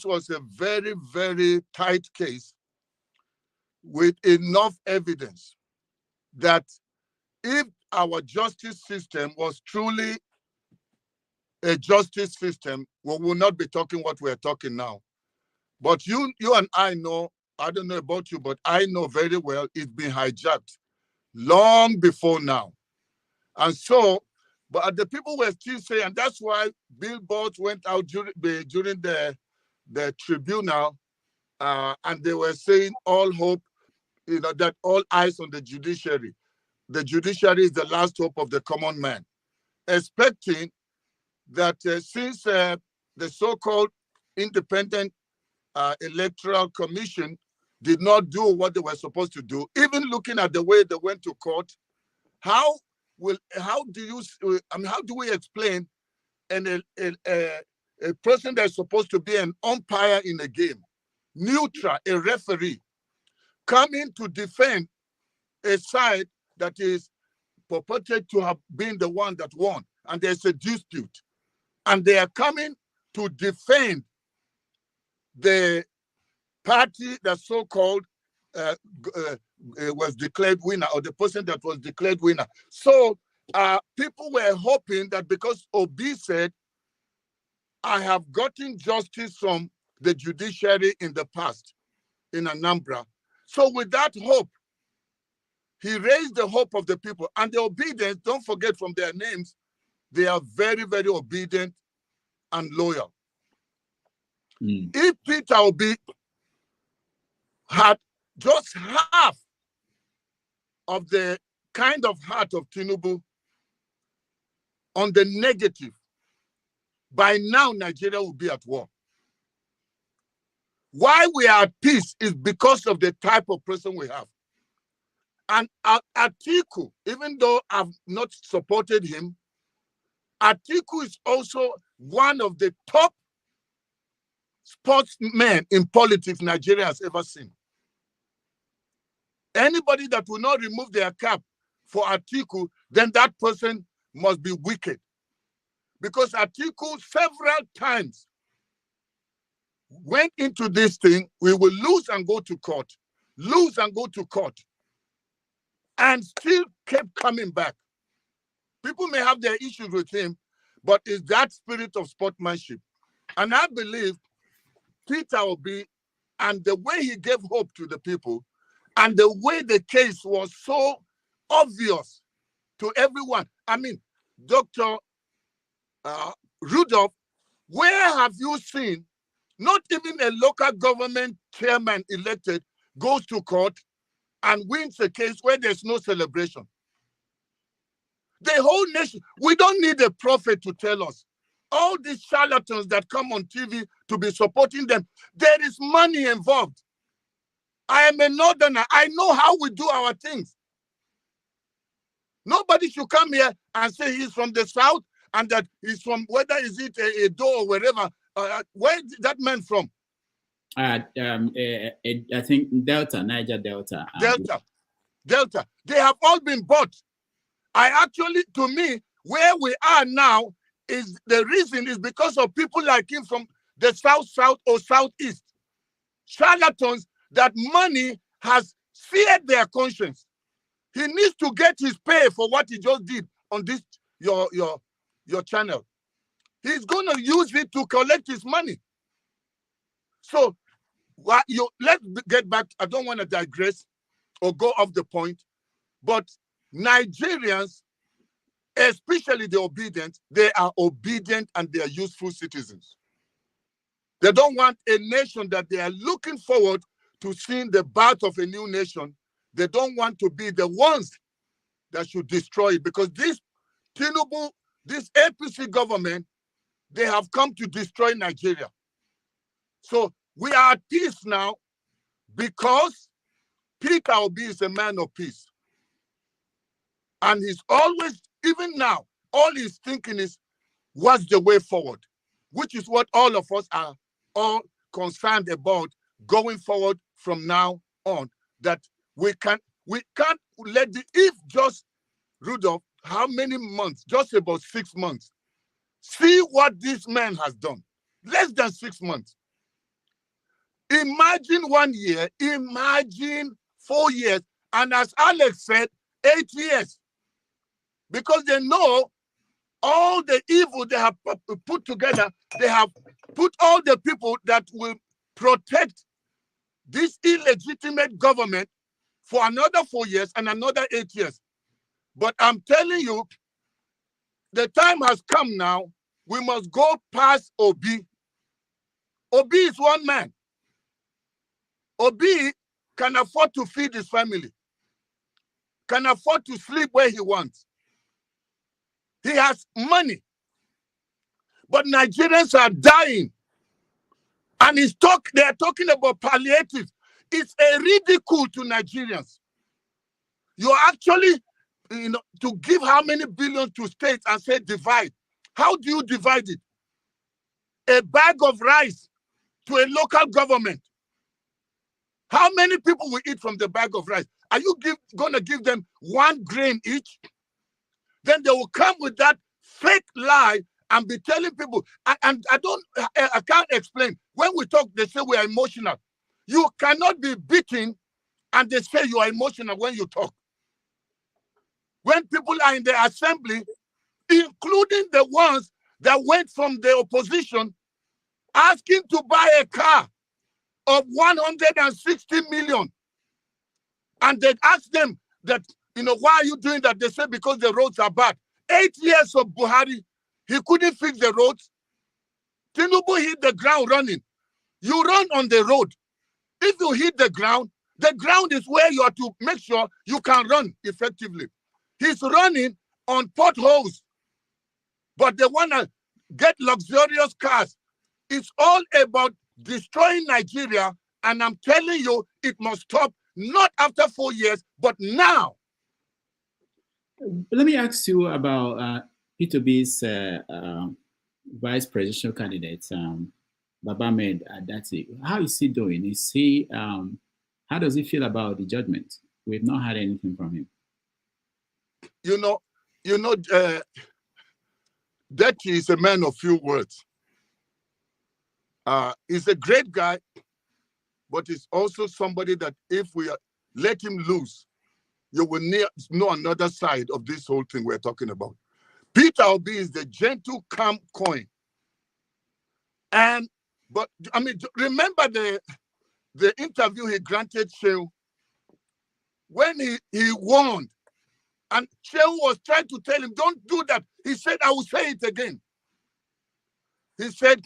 was a very, very tight case with enough evidence that if our justice system was truly a justice system, we will not be talking what we're talking now. But you and I know, I don't know about you, but I know very well it's been hijacked long before now. And so, but the people were still saying, and that's why billboards went out during the tribunal, and they were saying all hope, that all eyes on the judiciary. The judiciary is the last hope of the common man, expecting that since the so-called independent electoral commission did not do what they were supposed to do, even looking at the way they went to court, how do we explain a person that's supposed to be an umpire in a game, neutral, a referee, coming to defend a side that is purported to have been the one that won, and there's a dispute, and they are coming to defend the party that so-called was declared winner, or the person that was declared winner. So people were hoping that because Obi said, I have gotten justice from the judiciary in the past in Anambra. So with that hope, he raised the hope of the people. And the obedience, don't forget from their names, they are very, very obedient and loyal. If Peter Obi had just half of the kind of heart of Tinubu on the negative, by now Nigeria will be at war. Why we are at peace is because of the type of person we have. And Atiku, even though I've not supported him, Atiku is also one of the top sportsmen in politics Nigeria has ever seen. Anybody that will not remove their cap for Atiku, then that person must be wicked. Because Atiku several times went into this thing, we will lose and go to court, lose and go to court, and still kept coming back. People may have their issues with him, but it's that spirit of sportsmanship. And I believe Peter Obi, and the way he gave hope to the people, and the way the case was so obvious to everyone. I mean, Dr. Rudolph, where have you seen not even a local government chairman elected goes to court and wins a case where there's no celebration? The whole nation, we don't need a prophet to tell us. All these charlatans that come on TV to be supporting them, there is money involved. I am a northerner. I know how we do our things. Nobody should come here and say he's from the south and that he's from, whether is it a door or wherever. Where is that man from? I think Delta, Niger Delta. Delta. They have all been bought. To me, where we are now is the reason is because of people like him from the south or southeast. Charlatans that money has seared their conscience. He needs to get his pay for what he just did on this your channel. He's going to use it to collect his money. So let's get back. I don't want to digress or go off the point, but Nigerians, especially the obedient, they are obedient and they are useful citizens. They don't want a nation that they are looking forward to seeing the birth of a new nation. They don't want to be the ones that should destroy it, because this Tinubu, this APC government, they have come to destroy Nigeria. So we are at peace now because Peter Obi is a man of peace. And he's always, even now, all he's thinking is, what's the way forward? Which is what all of us are all concerned about going forward from now on. That we can't let if just Rudolph, how many months? Just about 6 months. See what this man has done. Less than 6 months. Imagine 1 year, imagine 4 years, and as Alex said, 8 years. Because they know all the evil they have put together, they have put all the people that will protect this illegitimate government for another 4 years and another 8 years. But I'm telling you, the time has come now. We must go past Obi. Obi is one man. Obi can afford to feed his family, can afford to sleep where he wants. He has money. But Nigerians are dying. And they're talking about palliative. It's a ridicule to Nigerians. You're actually, to give how many billions to states and say divide. How do you divide it? A bag of rice to a local government. How many people will eat from the bag of rice? Are you going to give them 1 grain each? Then they will come with that fake lie and be telling people, and I can't explain. When we talk, they say we are emotional. You cannot be beaten and they say you are emotional when you talk. When people are in the assembly, including the ones that went from the opposition, asking to buy a car of 160 million. And they ask them that, why are you doing that? They say because the roads are bad. 8 years of Buhari, he couldn't fix the roads. Tinubu hit the ground running. You run on the road. If you hit the ground is where you are to make sure you can run effectively. He's running on potholes. But they want to get luxurious cars. It's all about destroying Nigeria. And I'm telling you, it must stop, not after 4 years, but now. Let me ask you about Peter Obi's vice presidential candidate, Babamed Adati. How is he doing? Is he? How does he feel about the judgment? We've not heard anything from him. Deti is a man of few words. He's a great guy, but he's also somebody that if we let him loose, you will know another side of this whole thing we're talking about. Peter Obi is the gentle, calm coin. But I mean, remember the interview he granted Shehu when he warned, and Shehu was trying to tell him, don't do that. He said, I will say it again. He said,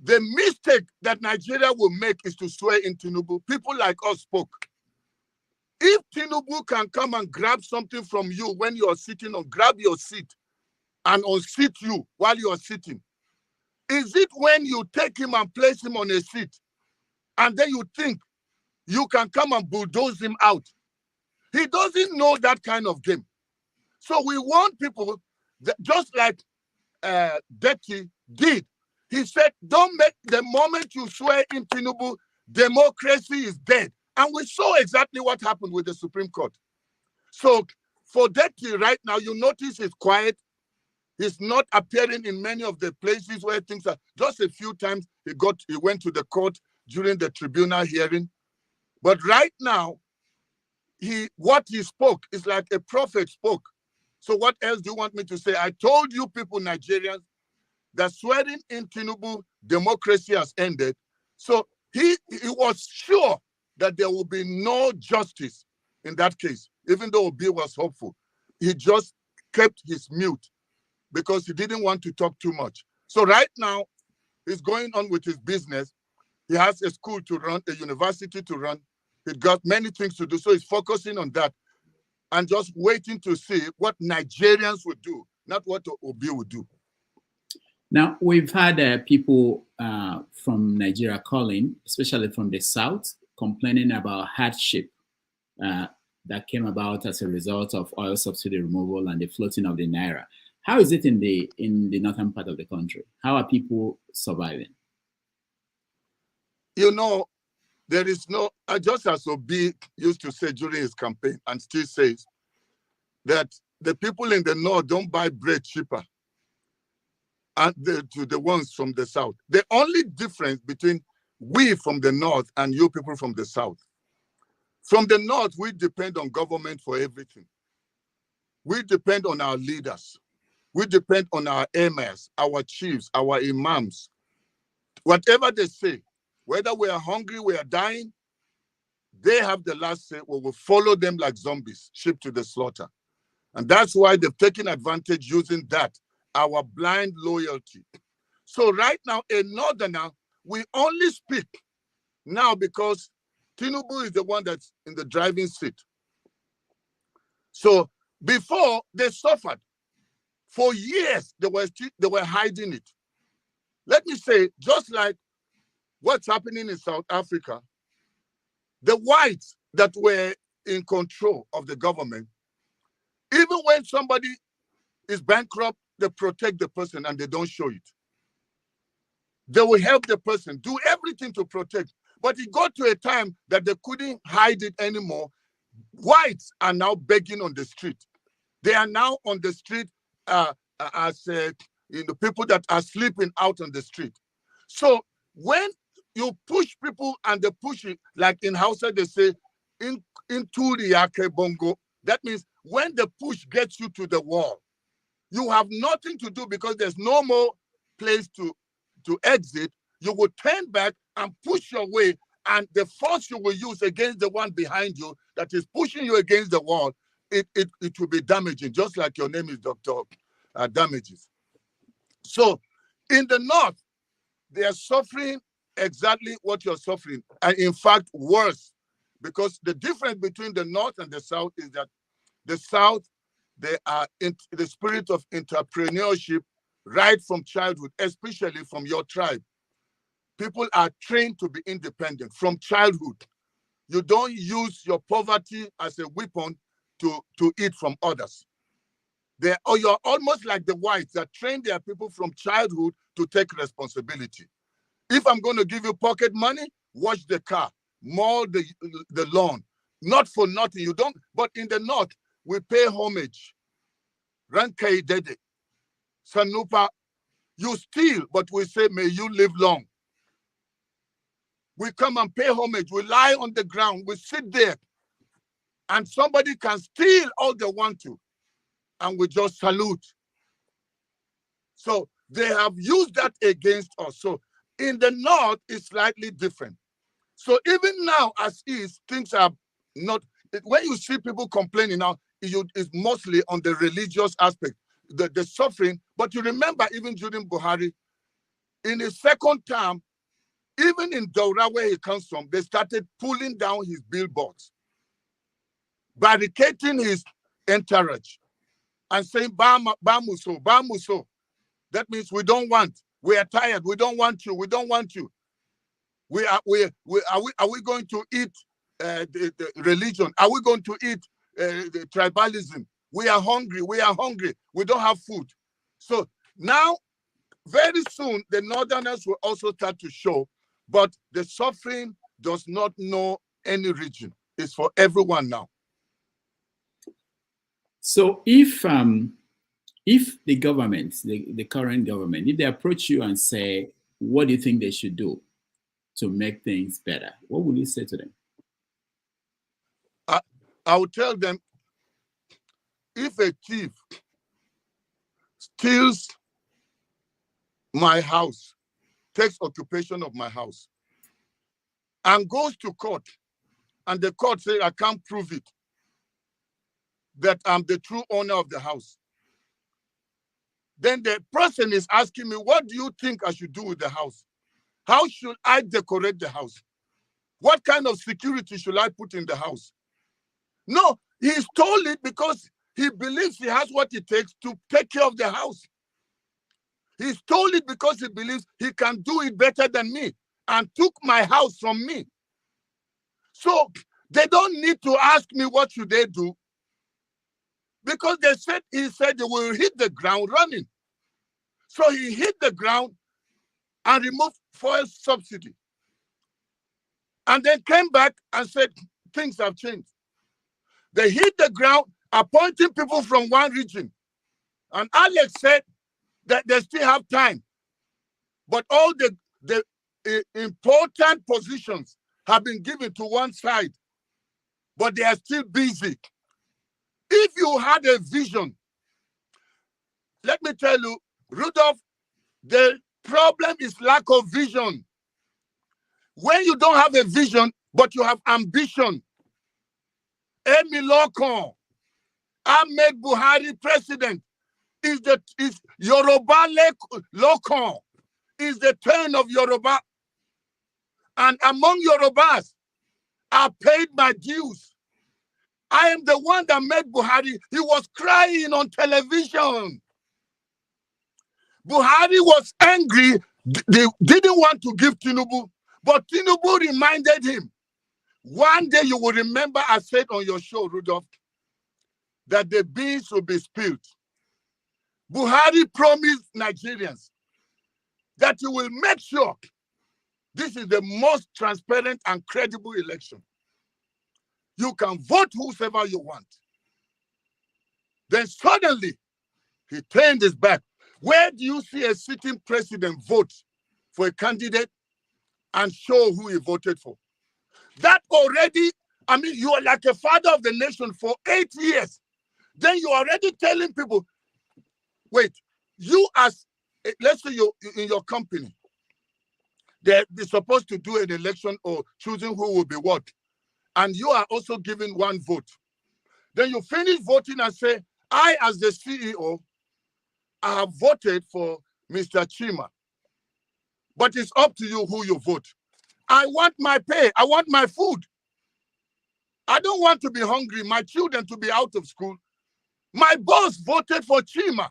the mistake that Nigeria will make is to swear in Tinubu. People like us spoke. If Tinubu can come and grab something from you when you are sitting, or grab your seat and unseat you while you are sitting, is it when you take him and place him on a seat and then you think you can come and bulldoze him out? He doesn't know that kind of game. So we want people, that, just like Deti did, he said, don't make the moment you swear in Tinubu, democracy is dead. And we saw exactly what happened with the Supreme Court. So for Deti right now, you notice he's quiet. He's not appearing in many of the places where things are. Just a few times he went to the court during the tribunal hearing. But right now, what he spoke is like a prophet spoke. So what else do you want me to say? I told you people, Nigerians, that swearing in Tinubu, democracy has ended. So he was sure that there will be no justice in that case, even though Obi was hopeful. He just kept his mute because he didn't want to talk too much. So right now, he's going on with his business. He has a school to run, a university to run. He's got many things to do. So he's focusing on that and just waiting to see what Nigerians would do, not what Obi would do. Now, we've had people from Nigeria calling, especially from the South, complaining about hardship that came about as a result of oil subsidy removal and the floating of the Naira. How is it in the northern part of the country? How are people surviving? You know, there is no, just as Obi used to say during his campaign and still says, that the people in the north don't buy bread cheaper and to the ones from the south. The only difference between we from the north and you people from the south. From the north, we depend on government for everything. We depend on our leaders. We depend on our emirs, our chiefs, our imams. Whatever they say, whether we are hungry, we are dying, they have the last say. We will follow them like zombies, sheep to the slaughter. And that's why they've taken advantage using that, our blind loyalty. So right now, a northerner, we only speak now because Tinubu is the one that's in the driving seat. So before, they suffered. For years, they were hiding it. Let me say, just like what's happening in South Africa, the whites that were in control of the government, even when somebody is bankrupt, they protect the person and they don't show it. They will help the person, do everything to protect. But it got to a time that they couldn't hide it anymore. Whites are now begging on the street. They are now on the street as people that are sleeping out on the street. So when you push people and they push it, like in Hausa they say, into the Yake Bongo, that means when the push gets you to the wall, you have nothing to do because there's no more place to exit. You will turn back and push your way, and the force you will use against the one behind you that is pushing you against the wall, it will be damaging, just like your name is Dr. Damages. So in the north, they are suffering exactly what you're suffering, and in fact, worse, because the difference between the north and the south is that the south, they are in the spirit of entrepreneurship right from childhood, especially from your tribe. People are trained to be independent from childhood. You don't use your poverty as a weapon to eat from others. You're almost like the whites that train their people from childhood to take responsibility. If I'm going to give you pocket money, wash the car, mow the lawn. Not for nothing. You don't. But in the north, we pay homage. Rankai Dede, Sanupa, you steal, but we say, may you live long. We come and pay homage. We lie on the ground. We sit there. And somebody can steal all they want to. And we just salute. So they have used that against us. So in the north, it's slightly different. So even now, as is, things are not, when you see people complaining now, it's mostly on the religious aspect, the suffering. But you remember, even during Buhari, in his second term, even in Daura, where he comes from, they started pulling down his billboards, barricading his entourage, and saying, Bamuso, Bamuso. That means we don't want, we are tired, we don't want you, we don't want you. Are we going to eat the religion? Are we going to eat the tribalism? We are hungry, we don't have food. So now, very soon, the northerners will also start to show, but the suffering does not know any region. It's for everyone now. So if the government, the current government, if they approach you and say, what do you think they should do to make things better, what would you say to them? I would tell them, if a thief steals my house, takes occupation of my house, and goes to court, and the court says, I can't prove it, that I'm the true owner of the house, then the person is asking me, what do you think I should do with the house? How should I decorate the house? What kind of security should I put in the house? No, he stole it because he believes he has what it takes to take care of the house. He stole it because he believes he can do it better than me and took my house from me. So they don't need to ask me what should they do, because he said they will hit the ground running. So he hit the ground and removed fuel subsidy. And then came back and said, things have changed. They hit the ground, appointing people from one region. And Alex said that they still have time. But all the important positions have been given to one side. But they are still busy. If you had a vision, let me tell you, Rudolph, the problem is lack of vision. When you don't have a vision, but you have ambition, Emi Lokon, Ahmed Buhari president, is Yoruba Lokon, is the turn of Yoruba. And among Yorubas, I paid my dues. I am the one that made Buhari. He was crying on television. Buhari was angry. They didn't want to give Tinubu, but Tinubu reminded him. One day you will remember I said on your show, Rudolph, that the beans will be spilled. Buhari promised Nigerians that he will make sure this is the most transparent and credible election. You can vote whoever you want. Then suddenly, he turned his back. Where do you see a sitting president vote for a candidate and show who he voted for? That already, I mean, you are like a father of the nation for 8 years. Then you're already telling people, wait, you as, let's say you in your company, they're supposed to do an election or choosing who will be what. And you are also giving one vote. Then you finish voting and say, I, as the CEO, I have voted for Mr. Chima. But it's up to you who you vote. I want my pay. I want my food. I don't want to be hungry, my children to be out of school. My boss voted for Chima.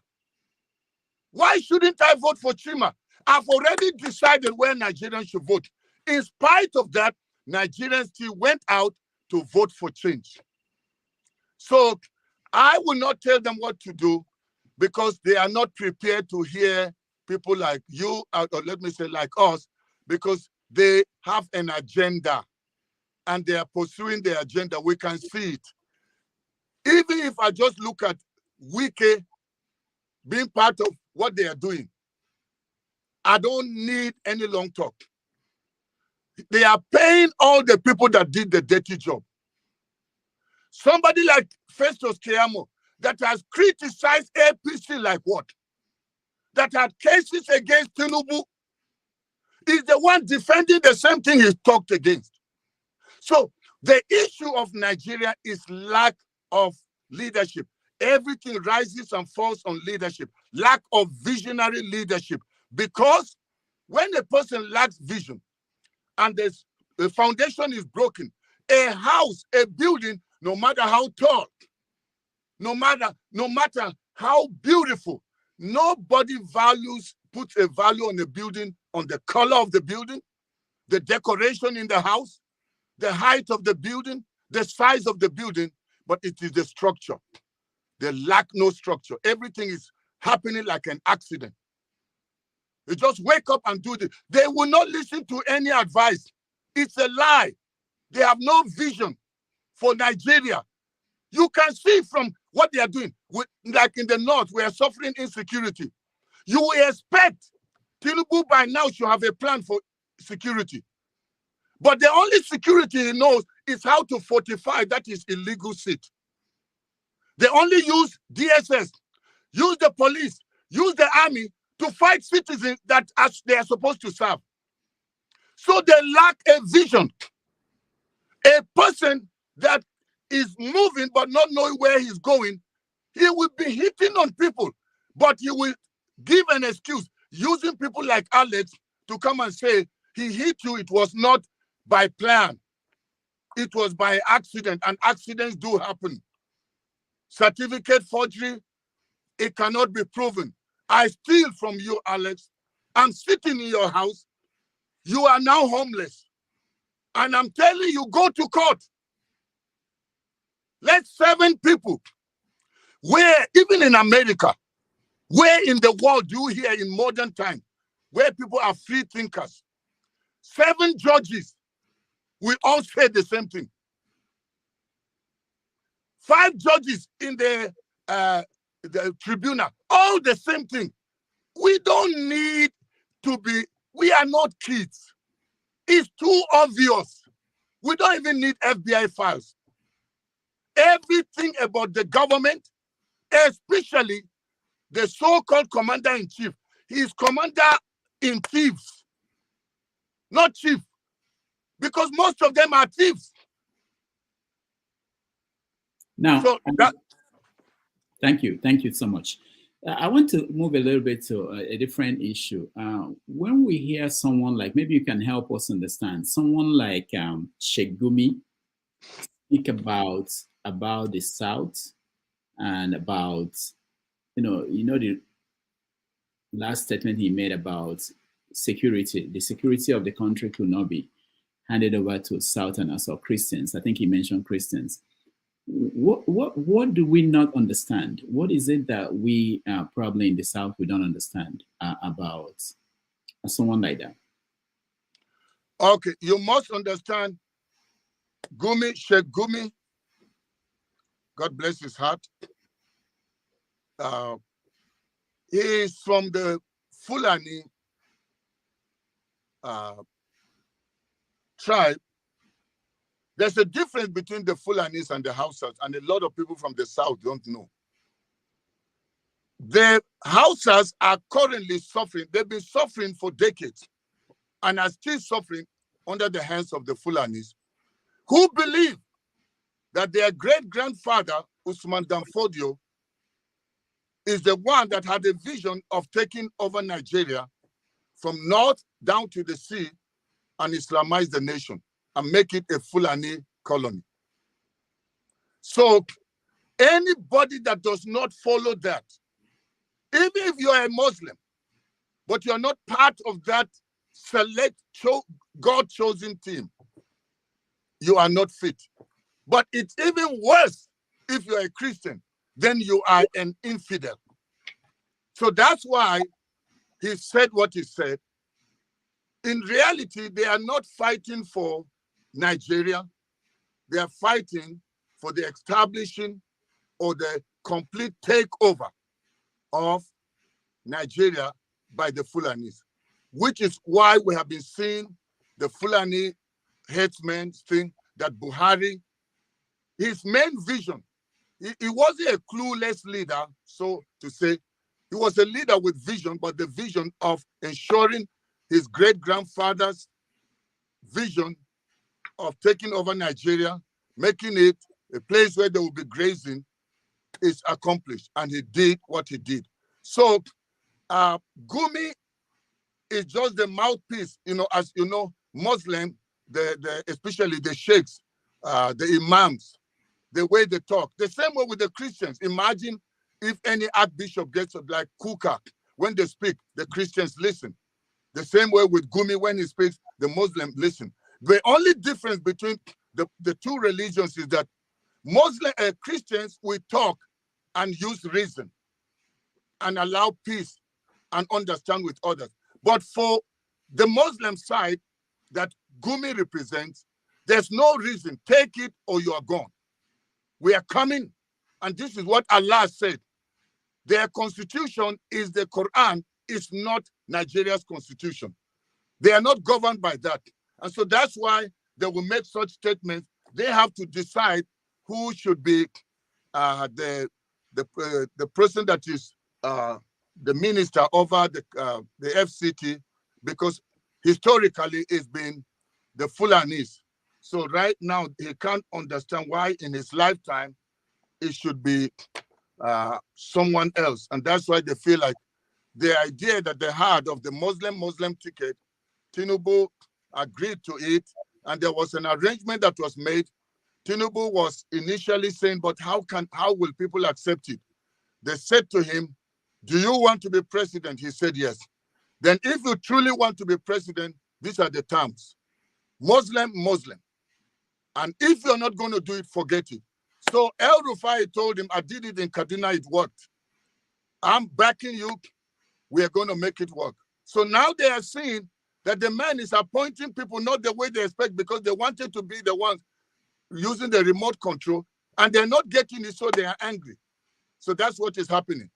Why shouldn't I vote for Chima? I've already decided where Nigerians should vote. In spite of that, Nigerians still went out to vote for change. So I will not tell them what to do because they are not prepared to hear people like you, or let me say like us, because they have an agenda and they are pursuing their agenda. We can see it. Even if I just look at Wike being part of what they are doing, I don't need any long talk. They are paying all the people that did the dirty job. Somebody like Festus Keyamo that has criticized APC like what? That had cases against Tinubu is the one defending the same thing he talked against. So the issue of Nigeria is lack of leadership. Everything rises and falls on leadership, lack of visionary leadership. Because when a person lacks vision and the foundation is broken, a house, a building, no matter how tall, no matter how beautiful, nobody puts a value on the building, on the color of the building, the decoration in the house, the height of the building, the size of the building, but it is the structure. They lack no structure. Everything is happening like an accident. They just wake up and do it. They will not listen to any advice. It's a lie. They have no vision for Nigeria. You can see from what they are doing. Like in the north, we are suffering insecurity. You will expect Tinubu by now should have a plan for security. But the only security he knows is how to fortify that is illegal seat. They only use DSS, use the police, use the army to fight citizens that they are supposed to serve. So they lack a vision. A person that is moving but not knowing where he's going, he will be hitting on people, but he will give an excuse, using people like Alex to come and say, he hit you, it was not by plan. It was by accident, and accidents do happen. Certificate forgery, it cannot be proven. I steal from you, Alex. I'm sitting in your house. You are now homeless. And I'm telling you, go to court. Let 7 people, where, even in America, where in the world do you hear in modern time, where people are free thinkers, 7 judges will all say the same thing. 5 judges in the tribunal, all the same thing. We don't need to be, we are not kids. It's too obvious. We don't even need FBI files. Everything about the government, especially the so-called commander-in-chief, he is commander-in-chief, not chief, because most of them are thieves. Now, so thank you so much. I want to move a little bit to a different issue. When we hear someone like, maybe you can help us understand, someone like Sheikh Gumi speak about the South and about, the last statement he made about security. The security of the country could not be handed over to Southerners or Christians. I think he mentioned Christians. What do we not understand? What is it that we probably in the South we don't understand about someone like that? Okay, you must understand Gumi, Sheikh Gumi, God bless his heart. He is from the Fulani tribe. There's a difference between the Fulanis and the Hausas, and a lot of people from the South don't know. The Hausas are currently suffering. They've been suffering for decades and are still suffering under the hands of the Fulanis, who believe that their great-grandfather, Usman Danfodio, is the one that had a vision of taking over Nigeria from north down to the sea and Islamize the nation and make it a Fulani colony. So anybody that does not follow that, even if you are a Muslim, but you're not part of that select God-chosen team, you are not fit. But it's even worse if you're a Christian, then you are an infidel. So that's why he said what he said. In reality, they are not fighting for Nigeria. They are fighting for the establishing or the complete takeover of Nigeria by the Fulanis, which is why we have been seeing the Fulani headsmen thing, that Buhari, his main vision, he wasn't a clueless leader, so to say. He was a leader with vision, but the vision of ensuring his great-grandfather's vision of taking over Nigeria, making it a place where they will be grazing, is accomplished. And he did what he did. So Gumi is just the mouthpiece, as you know, Muslim, especially the sheikhs, the imams, the way they talk. The same way with the Christians. Imagine if any archbishop gets like Kuka, when they speak, the Christians listen. The same way with Gumi, when he speaks, the Muslims listen. The only difference between the two religions is that Christians will talk and use reason and allow peace and understand with others. But for the Muslim side that Gumi represents, there's no reason. Take it or you are gone. We are coming. And this is what Allah said. Their constitution is the Quran, is not Nigeria's constitution. They are not governed by that. And so that's why they will make such statements. They have to decide who should be the person that is the minister over the FCT, because historically it's been the Fulanis. So right now he can't understand why in his lifetime it should be someone else. And that's why they feel like the idea that they had of the Muslim ticket, Tinubu agreed to it, and there was an arrangement that was made. Tinubu was initially saying, but how will people accept it? They said to him, do you want to be president? He said, yes. Then if you truly want to be president, these are the terms. Muslim. And if you're not going to do it, forget it. So El Rufai told him, I did it in Kaduna, it worked. I'm backing you. We are going to make it work. So now they are seeing that the man is appointing people not the way they expect, because they wanted to be the ones using the remote control, and they're not getting it, so they are angry. So that's what is happening.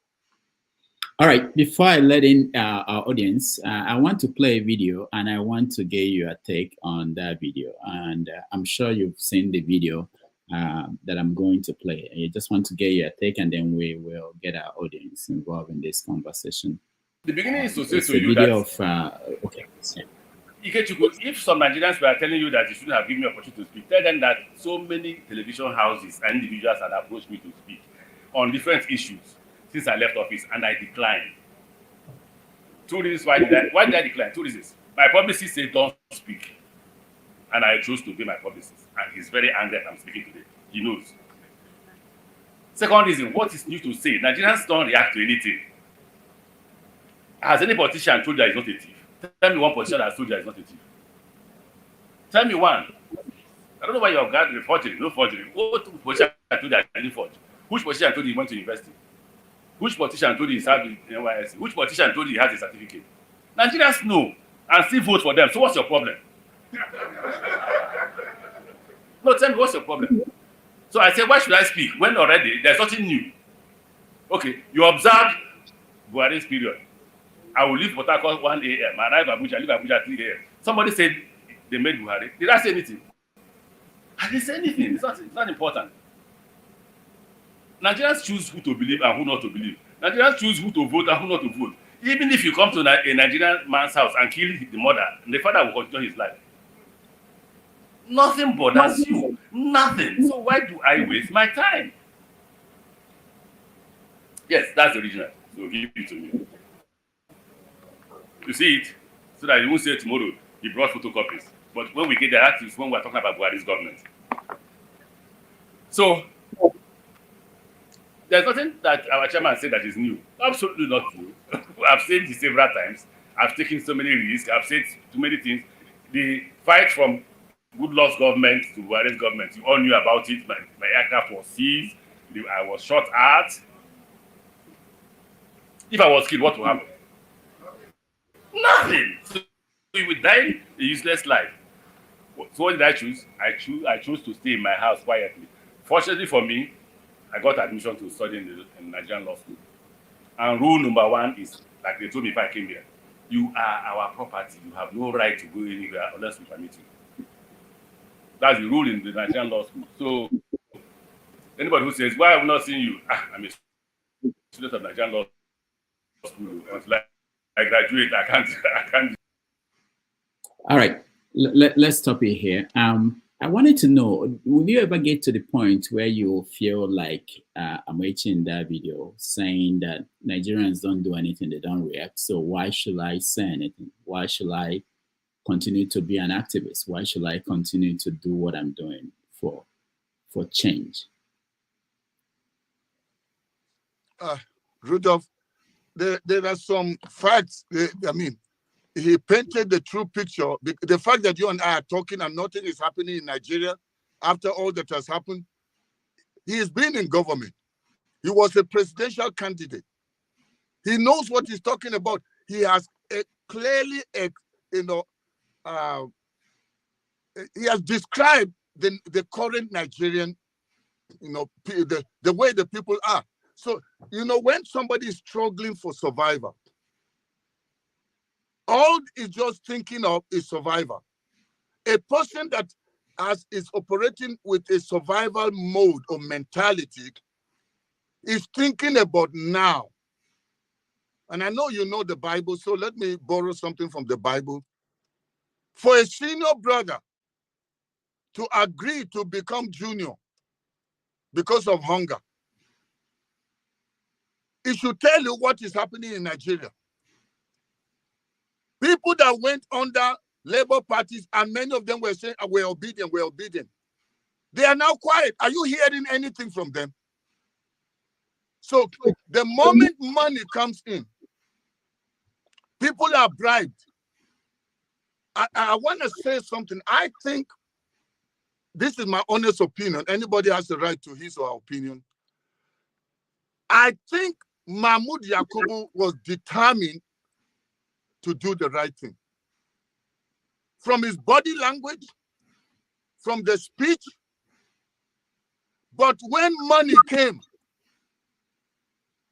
All right, before I let in our audience, I want to play a video, and I want to get your take on that video. And I'm sure you've seen the video that I'm going to play. I just want to get your take, and then we will get our audience involved in this conversation. The beginning is to say It's to a you video that, of, okay. if some Nigerians were telling you that you shouldn't have given me an opportunity to speak, tell them that so many television houses and individuals had approached me to speak on different issues since I left office, and I declined. Two reasons why did I decline? Two reasons. My publicist said don't speak, and I chose to be my publicist, and he's very angry that I'm speaking today. He knows. Second reason, what is new to say? Nigerians don't react to anything. Has any politician told you that he's not a thief? Tell me one politician that has told you that he's not a thief. Tell me one. I don't know why you're guarding forgery. No forgery. What politician told you that he didn't forge? Which politician told you he went to university? Which politician told you he served in NYSC? Which politician told you he has a certificate? Nigerians know and still vote for them. So what's your problem? No, tell me what's your problem? So I said, why should I speak when already there's nothing new? Okay, you observed Buhari's period. I will leave Port Harcourt 1 a.m. arrive at Abuja, leave Abuja 3 a.m. Somebody said they made Buhari. Did I say anything? I didn't say anything. It's not important. Nigerians choose who to believe and who not to believe. Nigerians choose who to vote and who not to vote. Even if you come to a Nigerian man's house and kill the mother, the father will continue his life. Nothing bothers you. Nothing. So why do I waste my time? Yes, that's the original. So give it to me. You see it, so that you won't say tomorrow he brought photocopies. But when we get there, that is when we're talking about Buhari's government. So there's nothing that our chairman said that is new. Absolutely not new. I've said it several times. I've taken so many risks. I've said too many things. The fight from Goodluck's government to Buhari's government, you all knew about it. My aircraft was seized. I was shot at. If I was killed, what would happen? Nothing. So we would die a useless life. So what did I choose? I chose to stay in my house quietly. Fortunately for me, I got admission to study in Nigerian law school. And rule number one is, like they told me if I came here, You are our property. You have no right to go anywhere unless we permit you. That's the rule in the Nigerian law school. So anybody who says, why have we not seen you? I'm a student of Nigerian law school. Until I graduate, I can't. All right, let's stop it here. I wanted to know, will you ever get to the point where you feel like I'm watching that video saying that Nigerians don't do anything, they don't react, so why should I say anything? Why should I continue to be an activist? Why should I continue to do what I'm doing for change? Rudolph, there are some facts. I mean, he painted the true picture. The fact that you and I are talking and nothing is happening in Nigeria after all that has happened, he has been in government. He was a presidential candidate. He knows what he's talking about. He has clearly, he has described the current Nigerian, the way the people are. So, when somebody is struggling for survival, all is just thinking of is survival. A person that is operating with a survival mode or mentality is thinking about now. And I know you know the Bible, so let me borrow something from the Bible. For a senior brother to agree to become junior because of hunger, it should tell you what is happening in Nigeria. People that went under labor parties, and many of them were saying, we're obedient, we're obedient. They are now quiet. Are you hearing anything from them? So the moment money comes in, people are bribed. I want to say something. I think this is my honest opinion. Anybody has the right to his or her opinion. I think Mahmoud Yakubu was determined to do the right thing. From his body language, from the speech. But when money came,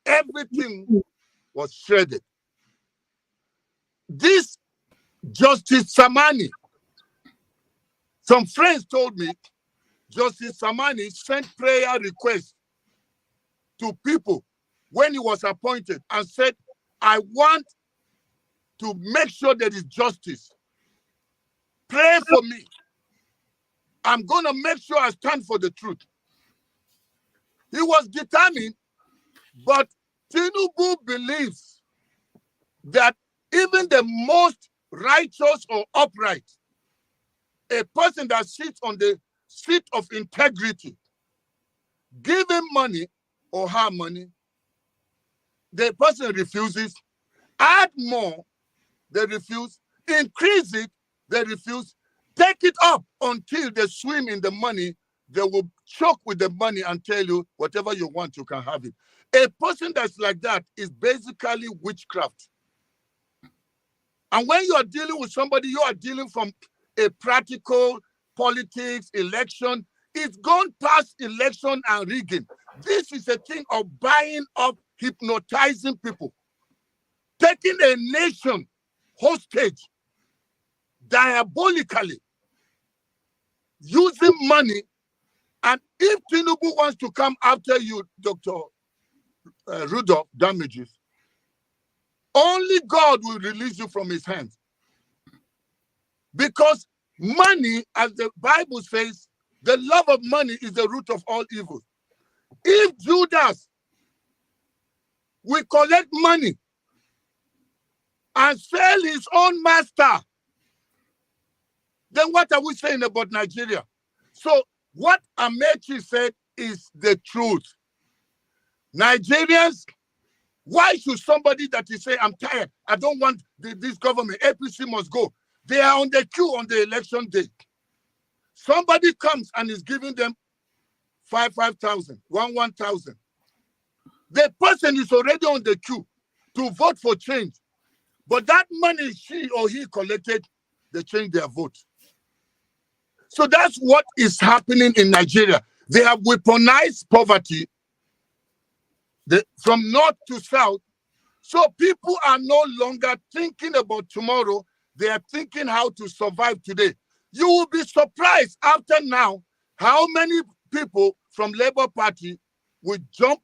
everything was shredded. This Justice Samani, some friends told me Justice Samani sent prayer requests to people when he was appointed and said, I want to make sure there is justice. Pray for me. I'm going to make sure I stand for the truth. He was determined, but Tinubu believes that even the most righteous or upright, a person that sits on the seat of integrity, give him money or her money, the person refuses, add more, they refuse, increase it, they refuse, take it up until they swim in the money, they will choke with the money and tell you whatever you want, you can have it. A person that's like that is basically witchcraft. And when you are dealing with somebody, you are dealing from a practical politics, election. It's gone past election and rigging. This is a thing of buying up, hypnotizing people, taking a nation hostage, diabolically, using money. And if Tinubu wants to come after you, Dr. Rudolph, damages, only God will release you from his hands. Because money, as the Bible says, the love of money is the root of all evil. If Judas will collect money and sell his own master, then what are we saying about Nigeria? So what Amechi said is the truth. Nigerians, why should somebody that is saying, I'm tired, I don't want this government, APC must go. They are on the queue on the election day. Somebody comes and is giving them 5,000, 1,000. The person is already on the queue to vote for change. But that money she or he collected, they change their vote. So that's what is happening in Nigeria. They have weaponized poverty from north to south So people are no longer thinking about tomorrow. They are thinking how to survive today. You will be surprised after now how many people from Labour Party will jump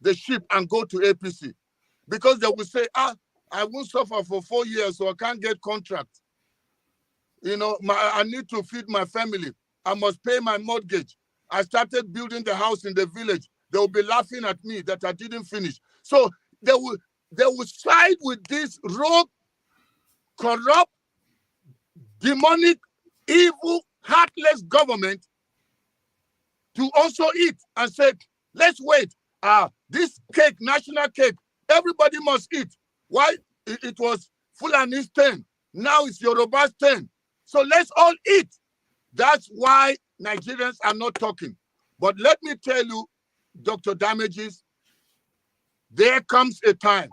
the ship and go to APC because they will say, I won't suffer for 4 years, so I can't get contract. You know, I need to feed my family. I must pay my mortgage. I started building the house in the village. They will be laughing at me that I didn't finish. So they will side with this rogue, corrupt, demonic, evil, heartless government to also eat and say, let's wait. This cake, national cake, everybody must eat. Why? It was Fulani's turn. Now it's Yoruba's turn. So let's all eat. That's why Nigerians are not talking. But let me tell you, Dr. Damages, there comes a time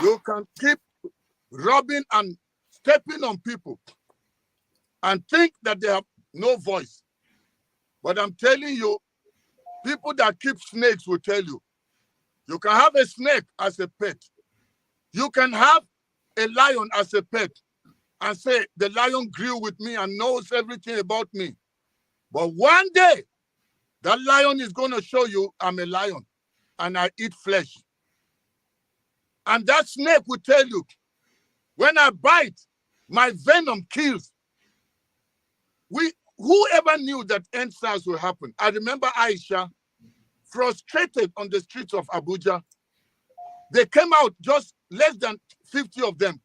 you can keep robbing and stepping on people and think that they have no voice. But I'm telling you, people that keep snakes will tell you, you can have a snake as a pet. You can have a lion as a pet and say, the lion grew with me and knows everything about me. But one day, that lion is going to show you I'm a lion and I eat flesh. And that snake will tell you, when I bite, my venom kills. Whoever knew that EndSARS will happen? I remember Aisha, frustrated on the streets of Abuja. They came out, just less than 50 of them,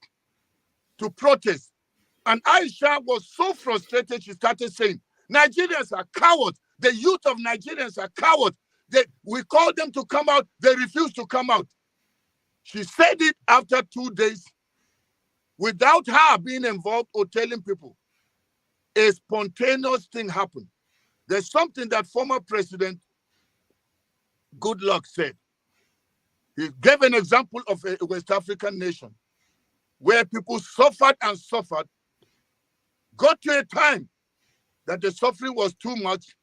to protest. And Aisha was so frustrated, she started saying, Nigerians are cowards. The youth of Nigerians are cowards. We called them to come out. They refused to come out. She said it after 2 days without her being involved or telling people. A spontaneous thing happened. There's something that former President Goodluck said. He gave an example of a West African nation where people suffered and suffered, got to a time that the suffering was too much.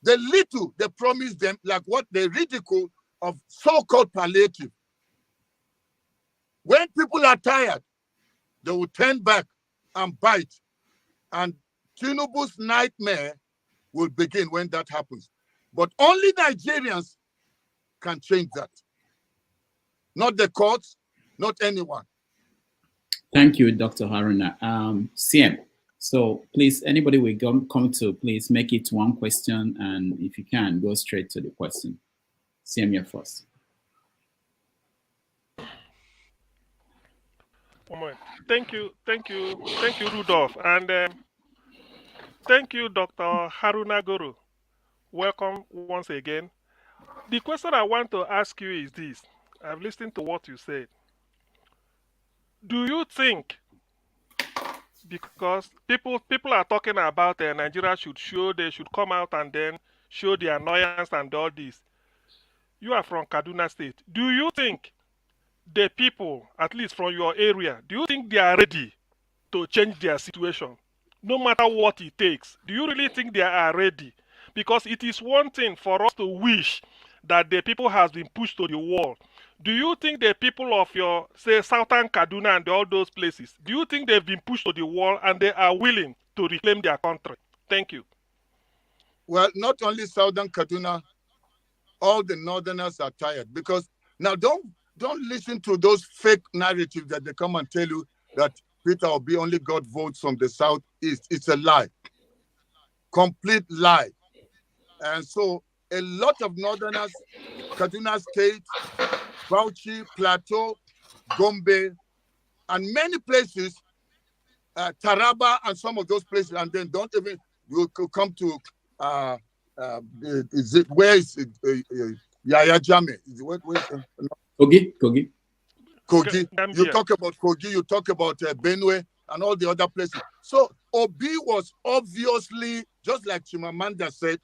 The little they promised them, like what they ridicule of so-called palliative. When people are tired, they will turn back and bite. And Tinubu's nightmare will begin when that happens. But only Nigerians can change that. Not the courts, not anyone. Thank you, Dr. Haruna. CM, so please, anybody we come to, please make it one question, and if you can, go straight to the question. CM, you're first. Thank you, Rudolph, and thank you, Dr. Haruna Goroh. Welcome once again. The question I want to ask you is this. I've listened to what you said. Do you think, because people are talking about Nigeria they should come out and then show the annoyance and all this. You are from Kaduna State. Do you think the people, at least from your area, do you think they are ready to change their situation? No matter what it takes. Do you really think they are ready? Because it is one thing for us to wish that the people has been pushed to the wall. Do you think the people of your, say, southern Kaduna and all those places, do you think they've been pushed to the wall and they are willing to reclaim their country? Thank you. Well, not only southern Kaduna, all the northerners are tired. Because now don't listen to those fake narratives that they come and tell you that Peter Obi only got votes from the southeast. It's a lie. Complete lie. And so a lot of northerners, Kaduna State, Bauchi, Plateau, Gombe, and many places, Taraba and some of those places, and then you could come to, where is it? Yaya Jame. Kogi. You talk about Kogi, you talk about Benue and all the other places. So Obi was obviously, just like Chimamanda said,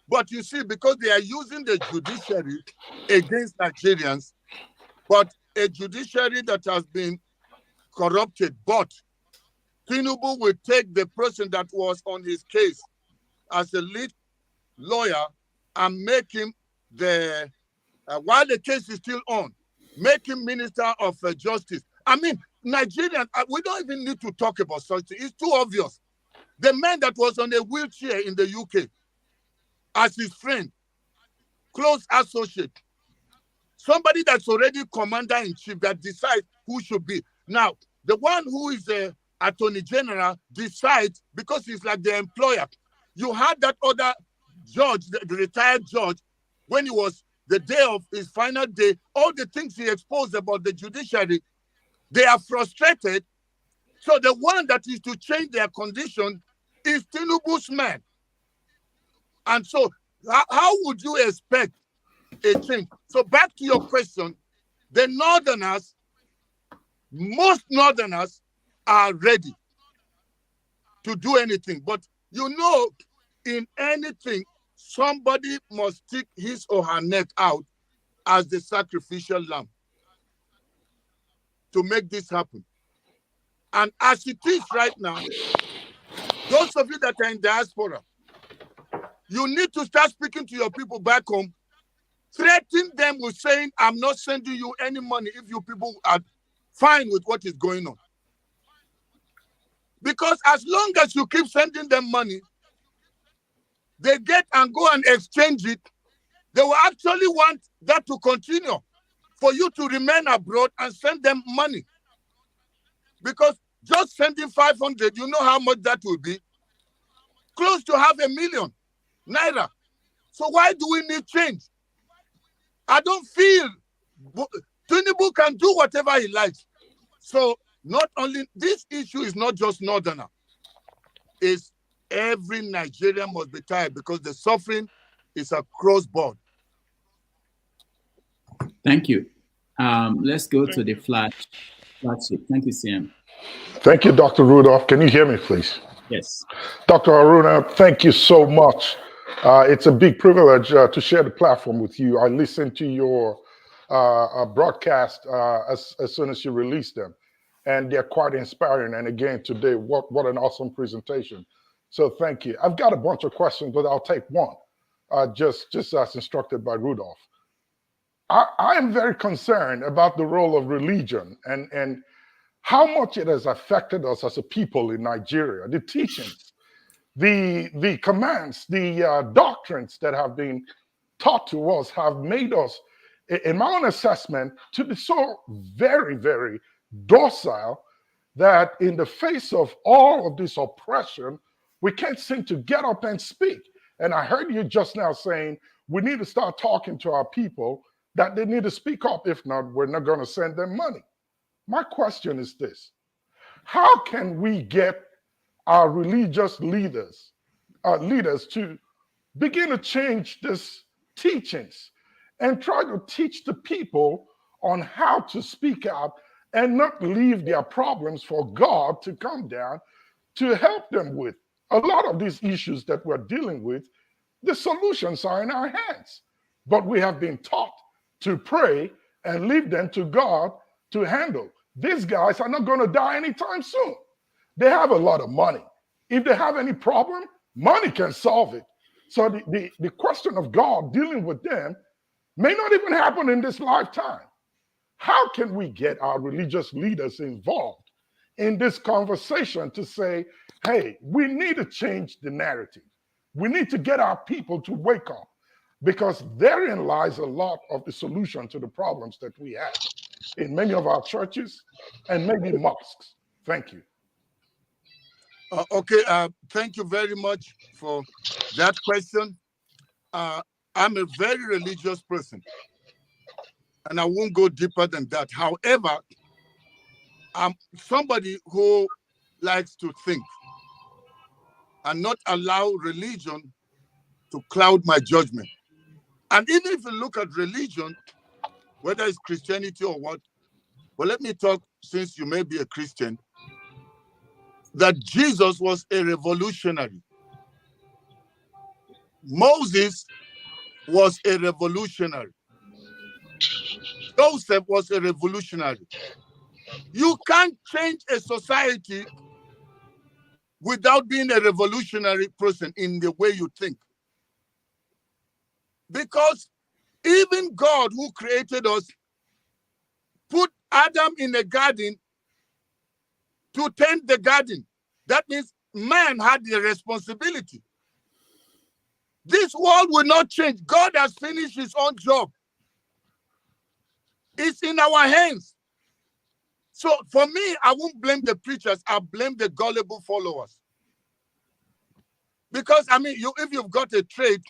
but you see, because they are using the judiciary against Nigerians, but a judiciary that has been corrupted, but Tinubu will take the person that was on his case as a lead lawyer and make him the while the case is still on, make him Minister of Justice. I mean, Nigerian, we don't even need to talk about such things. It's too obvious. The man that was on a wheelchair in the UK as his friend, close associate, somebody that's already commander-in-chief that decides who should be. Now, the one who is the Attorney General decides because he's like the employer. You had that other judge, the retired judge, when he was the day of his final day, all the things he exposed about the judiciary, they are frustrated. So the one that is to change their condition is Tinubu's man. And so how would you expect a change? So back to your question, the Northerners, most Northerners are ready to do anything. But you know, in anything, somebody must stick his or her neck out as the sacrificial lamb to make this happen. And as it is right now, those of you that are in diaspora, you need to start speaking to your people back home, threaten them with saying, I'm not sending you any money if you people are fine with what is going on. Because as long as you keep sending them money, they get and go and exchange it. They will actually want that to continue, for you to remain abroad and send them money. Because just sending 500, you know how much that will be? Close to $500,000 naira. So why do we need change? I don't feel Tinubu can do whatever he likes. So not only this issue is not just Northerner, it's every Nigerian must be tired because the suffering is across board. Thank you. Let's go to the flagship. Thank you, CM. Thank you, Dr. Rudolph. Can you hear me, please? Yes. Dr. Haruna, thank you so much. It's a big privilege to share the platform with you. I listened to your broadcast as soon as you released them, and they're quite inspiring. And again, today, what an awesome presentation. So thank you. I've got a bunch of questions, but I'll take one, just as instructed by Rudolph. I am very concerned about the role of religion and how much it has affected us as a people in Nigeria. The teachings, the commands, the doctrines that have been taught to us have made us, in my own assessment, to be so very, very docile that in the face of all of this oppression, we can't seem to get up and speak. And I heard you just now saying we need to start talking to our people, that they need to speak up. If not, we're not going to send them money. My question is this: how can we get our religious leaders to begin to change these teachings and try to teach the people on how to speak out and not leave their problems for God to come down to help them with? A lot of these issues that we're dealing with, the solutions are in our hands, but we have been taught to pray and leave them to God to handle. These guys are not going to die anytime soon. They have a lot of money. If they have any problem, money can solve it. So the question of God dealing with them may not even happen in this lifetime. How can we get our religious leaders involved in this conversation to say, hey, we need to change the narrative. We need to get our people to wake up, because therein lies a lot of the solution to the problems that we have in many of our churches and maybe mosques. Thank you. Thank you very much for that question. I'm a very religious person, and I won't go deeper than that. However, I'm somebody who likes to think and not allow religion to cloud my judgment. And even if you look at religion, whether it's Christianity or what, but let me talk, since you may be a Christian, that Jesus was a revolutionary. Moses was a revolutionary. Joseph was a revolutionary. You can't change a society without being a revolutionary person in the way you think. Because Even God who created us put Adam in a garden to tend the garden. That means man had the responsibility. This world will not change. God has finished his own job. It's in our hands. So for me, I won't blame the preachers. I blame the gullible followers. Because, I mean, if you've got a trade,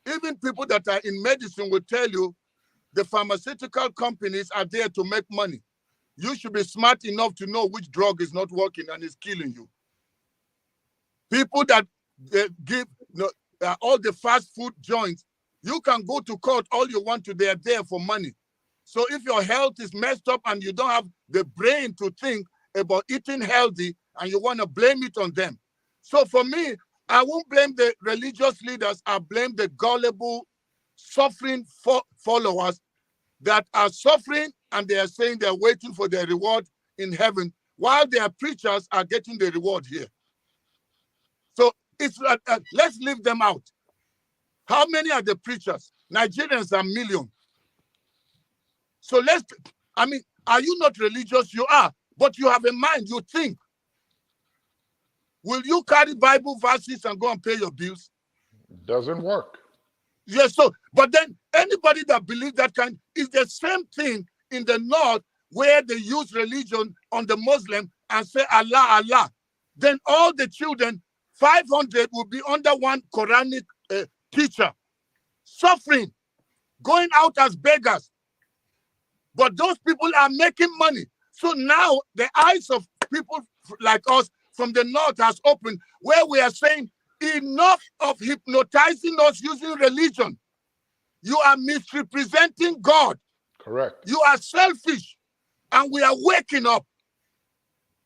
even people that are in medicine will tell you the pharmaceutical companies are there to make money. You should be smart enough to know which drug is not working and is killing you. People that give all the fast food joints, you can go to court all you want to, they are there for money. So if your health is messed up and you don't have the brain to think about eating healthy and you want to blame it on them. So for me, I won't blame the religious leaders. I blame the gullible, suffering followers that are suffering and they are saying they're waiting for their reward in heaven while their preachers are getting the reward here. So it's let's leave them out. How many are the preachers? Nigerians are millions. So are you not religious? You are, but you have a mind, you think. Will you carry Bible verses and go and pay your bills? It doesn't work. Yes, but then anybody that believes that is the same thing in the north where they use religion on the Muslim and say Allah, Allah. Then all the children, 500 will be under one Quranic teacher, suffering, going out as beggars. But those people are making money. So now the eyes of people like us from the north has opened where we are saying enough of hypnotizing us using religion. You are misrepresenting God. Correct. You are selfish. And we are waking up.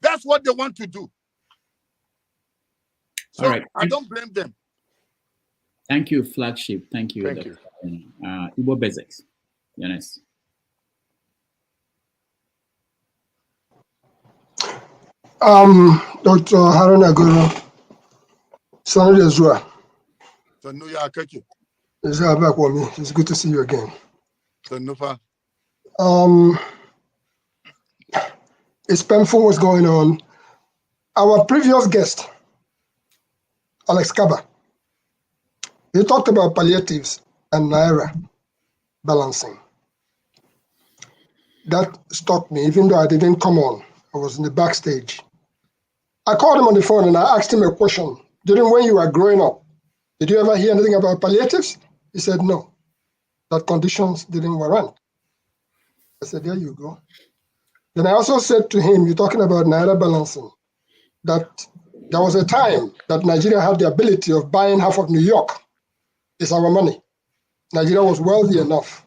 That's what they want to do. So all right. I don't blame them. Thank you, Flagship. Thank you. Thank you. Igbo Basics. Yes. Dr. Haruna Goroh, Sonny Ezra. It's good to see you again. It's painful what's going on. Our previous guest, Alex Kabba, he talked about palliatives and Naira balancing. That struck me, even though I didn't come on. I was in the backstage. I called him on the phone and I asked him a question. When you were growing up, did you ever hear anything about palliatives? He said no, that conditions didn't warrant. I said, there you go. Then I also said to him, you're talking about Naira balancing, that there was a time that Nigeria had the ability of buying half of New York. It's our money. Nigeria was wealthy enough.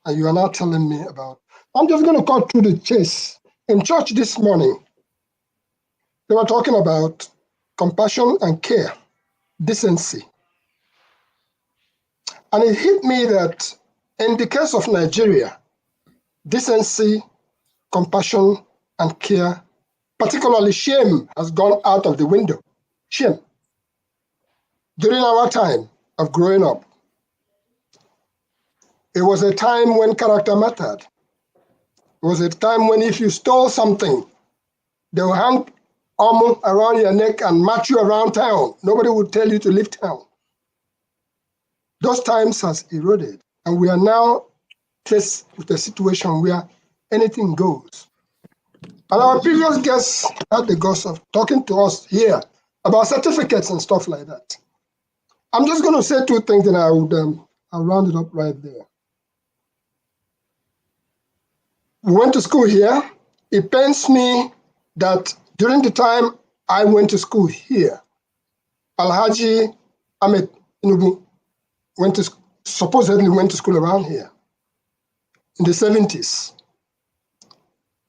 And you are now telling me about, I'm just going to cut through the chase. In church this morning, they were talking about compassion and care, decency. And it hit me that in the case of Nigeria, decency, compassion, and care, particularly shame, has gone out of the window. Shame. During our time of growing up, it was a time when character mattered. It was a time when if you stole something, they would hang armor around your neck and march you around town. Nobody would tell you to leave town. Those times has eroded, and we are now faced with a situation where anything goes. And our previous guests had the guts of talking to us here about certificates and stuff like that. I'm just going to say two things, and I'll round it up right there. We went to school here. It pains me that during the time I went to school here, Alhaji Ahmed Tinubu supposedly went to school around here in the 70s.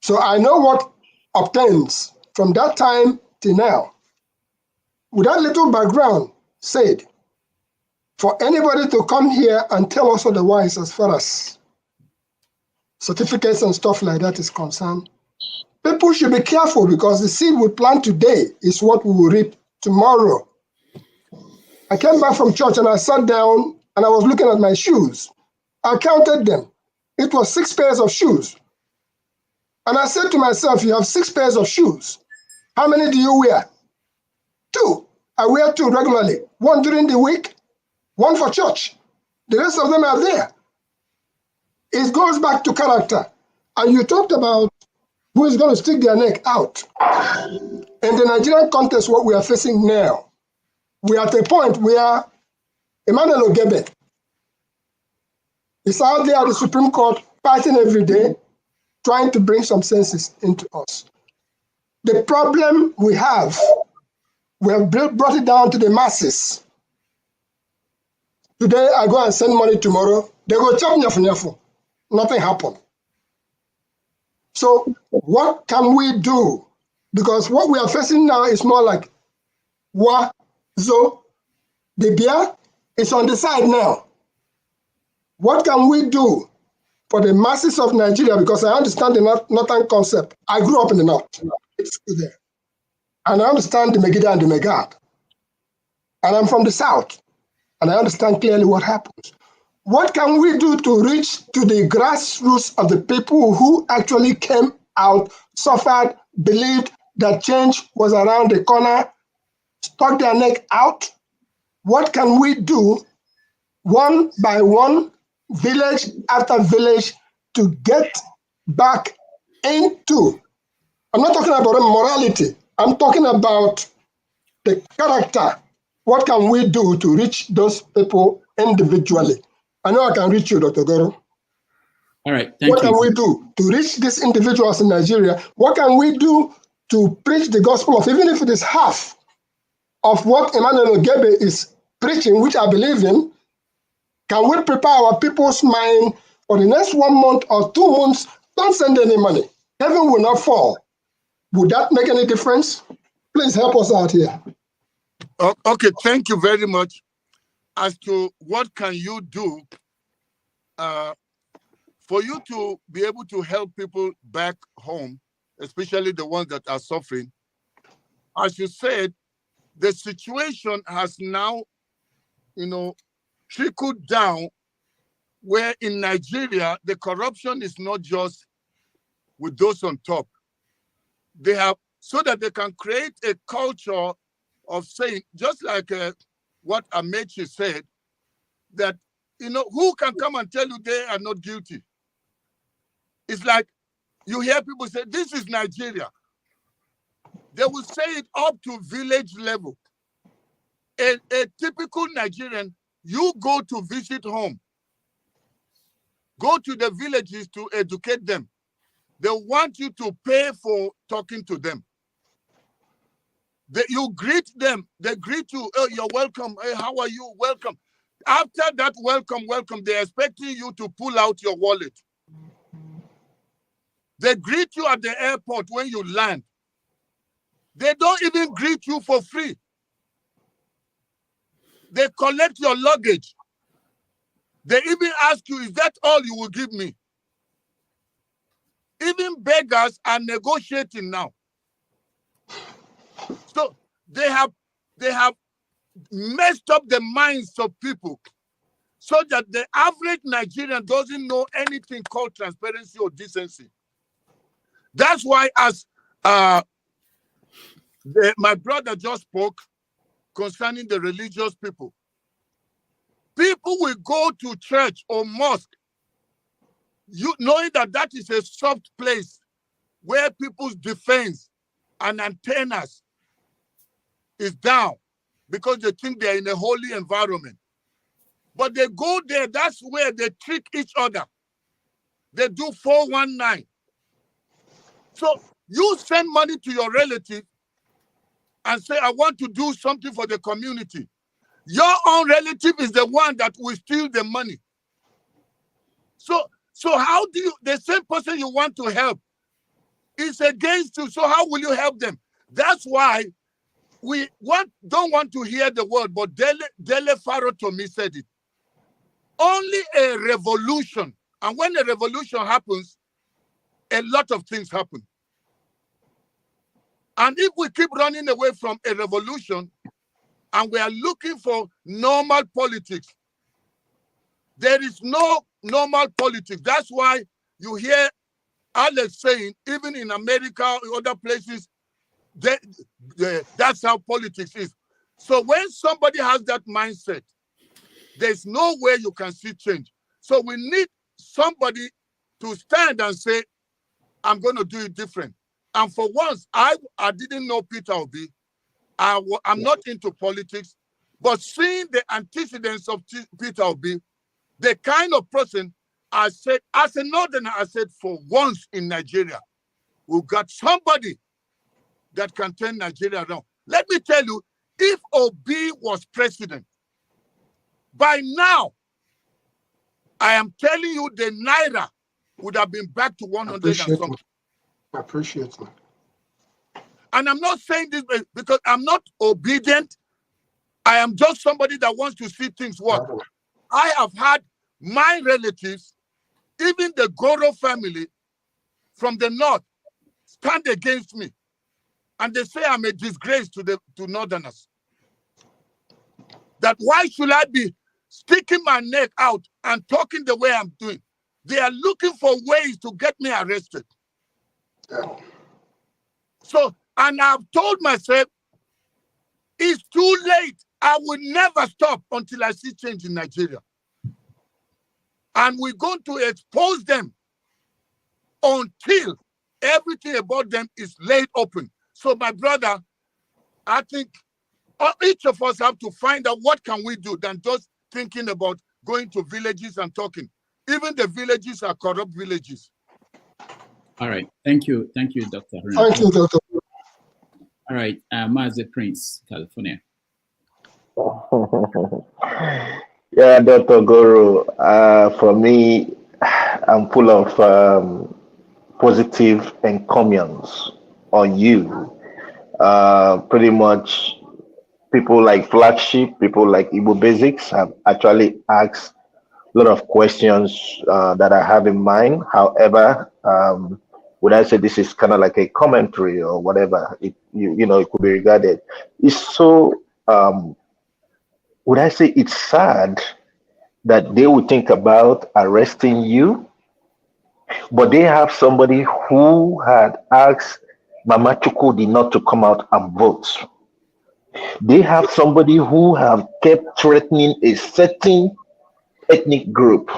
So I know what obtains from that time to now. With that little background said, for anybody to come here and tell us otherwise as far as certificates and stuff like that is concerned, people should be careful because the seed we plant today is what we will reap tomorrow. I came back from church and I sat down and I was looking at my shoes. I counted them. It was 6 pairs of shoes. And I said to myself, you have 6 pairs of shoes. How many do you wear? 2. I wear 2 regularly. 1 during the week, 1 for church. The rest of them are there. It goes back to character. And you talked about who is going to stick their neck out. In the Nigerian context, what we are facing now, we are at a point where Emmanuel Ogebe is out there at the Supreme Court fighting every day, trying to bring some senses into us. The problem we have brought it down to the masses. Today, I go and send money tomorrow. They go chop nyafu nyafu. Nothing happened. So what can we do? Because what we are facing now is more like zo. The beer is on the side now. What can we do for the masses of Nigeria? Because I understand the northern concept. I grew up in the north. It's still there. And I understand the Megiddo and the Megad. And I'm from the south. And I understand clearly what happens. What can we do to reach to the grassroots of the people who actually came out, suffered, believed that change was around the corner, stuck their neck out? What can we do one by one, village after village, to get back into, I'm not talking about morality, I'm talking about the character. What can we do to reach those people individually? I know I can reach you, Dr. Goroh. All right, thank you. What can we do to reach these individuals in Nigeria? What can we do to preach the gospel of, even if it is half of what Emmanuel Ogebe is preaching, which I believe in? Can we prepare our people's mind for the next 1 month or 2 months? Don't send any money. Heaven will not fall. Would that make any difference? Please help us out here. Okay, thank you very much. As to what can you do for you to be able to help people back home, especially the ones that are suffering. As you said, the situation has now, trickled down where in Nigeria, the corruption is not just with those on top. They have, so that they can create a culture of saying, just like what Amechi said, that, who can come and tell you they are not guilty? It's like you hear people say, this is Nigeria. They will say it up to village level. A typical Nigerian, you go to visit home, go to the villages to educate them. They want you to pay for talking to them. You greet them. They greet you. Oh, you're welcome. Hey, how are you? Welcome. After that welcome, they're expecting you to pull out your wallet. They greet you at the airport when you land. They don't even greet you for free. They collect your luggage. They even ask you, is that all you will give me? Even beggars are negotiating now. So they have messed up the minds of people so that the average Nigerian doesn't know anything called transparency or decency. That's why, as my brother just spoke concerning the religious people, people will go to church or mosque, knowing that that is a soft place where people's defense and antennas is down because they think they're in a holy environment. But they go there, that's where they trick each other. They do 419. So you send money to your relative and say, I want to do something for the community. Your own relative is the one that will steal the money. So how do you, the same person you want to help is against you, so how will you help them? That's why we don't want to hear the word, but Dele Faro to me said it. Only a revolution, and when a revolution happens, a lot of things happen. And if we keep running away from a revolution and we are looking for normal politics, There is no normal politics. That's why you hear Alex saying, even in America or other places, that's how politics is. So when somebody has that mindset, there's no way you can see change. So we need somebody to stand and say, I'm going to do it different. And for once, I didn't know Peter Obi. I'm not into politics, but seeing the antecedents of Peter Obi, the kind of person I said, as a northerner, I said, for once in Nigeria, we've got somebody that can turn Nigeria around. Let me tell you, if Obi was president, by now, I am telling you, the Naira would have been back to 100 and something. I appreciate it. And I'm not saying this because I'm not obedient. I am just somebody that wants to see things work. I have had my relatives, even the Goroh family from the north, stand against me. And they say I'm a disgrace to northerners. That why should I be sticking my neck out and talking the way I'm doing? They are looking for ways to get me arrested. So, and I've told myself, it's too late. I will never stop until I see change in Nigeria. And we're going to expose them until everything about them is laid open. So, my brother, I think each of us have to find out what can we do than just thinking about going to villages and talking. Even the villages are corrupt villages. All right. Thank you. Thank you, Dr. Haruna. Thank you, Dr. All right. Mazi Prince, California. Yeah, Dr. Goroh, for me, I'm full of positive encomiums on you. Pretty much people like Flagship, people like Igbo Basics have actually asked a lot of questions that I have in mind. However, would I say this is kind of like a commentary or whatever? It could be regarded. It's so, would I say it's sad that they would think about arresting you, but they have somebody who had asked Mama Chukwudi not to come out and vote. They have somebody who have kept threatening a certain ethnic group,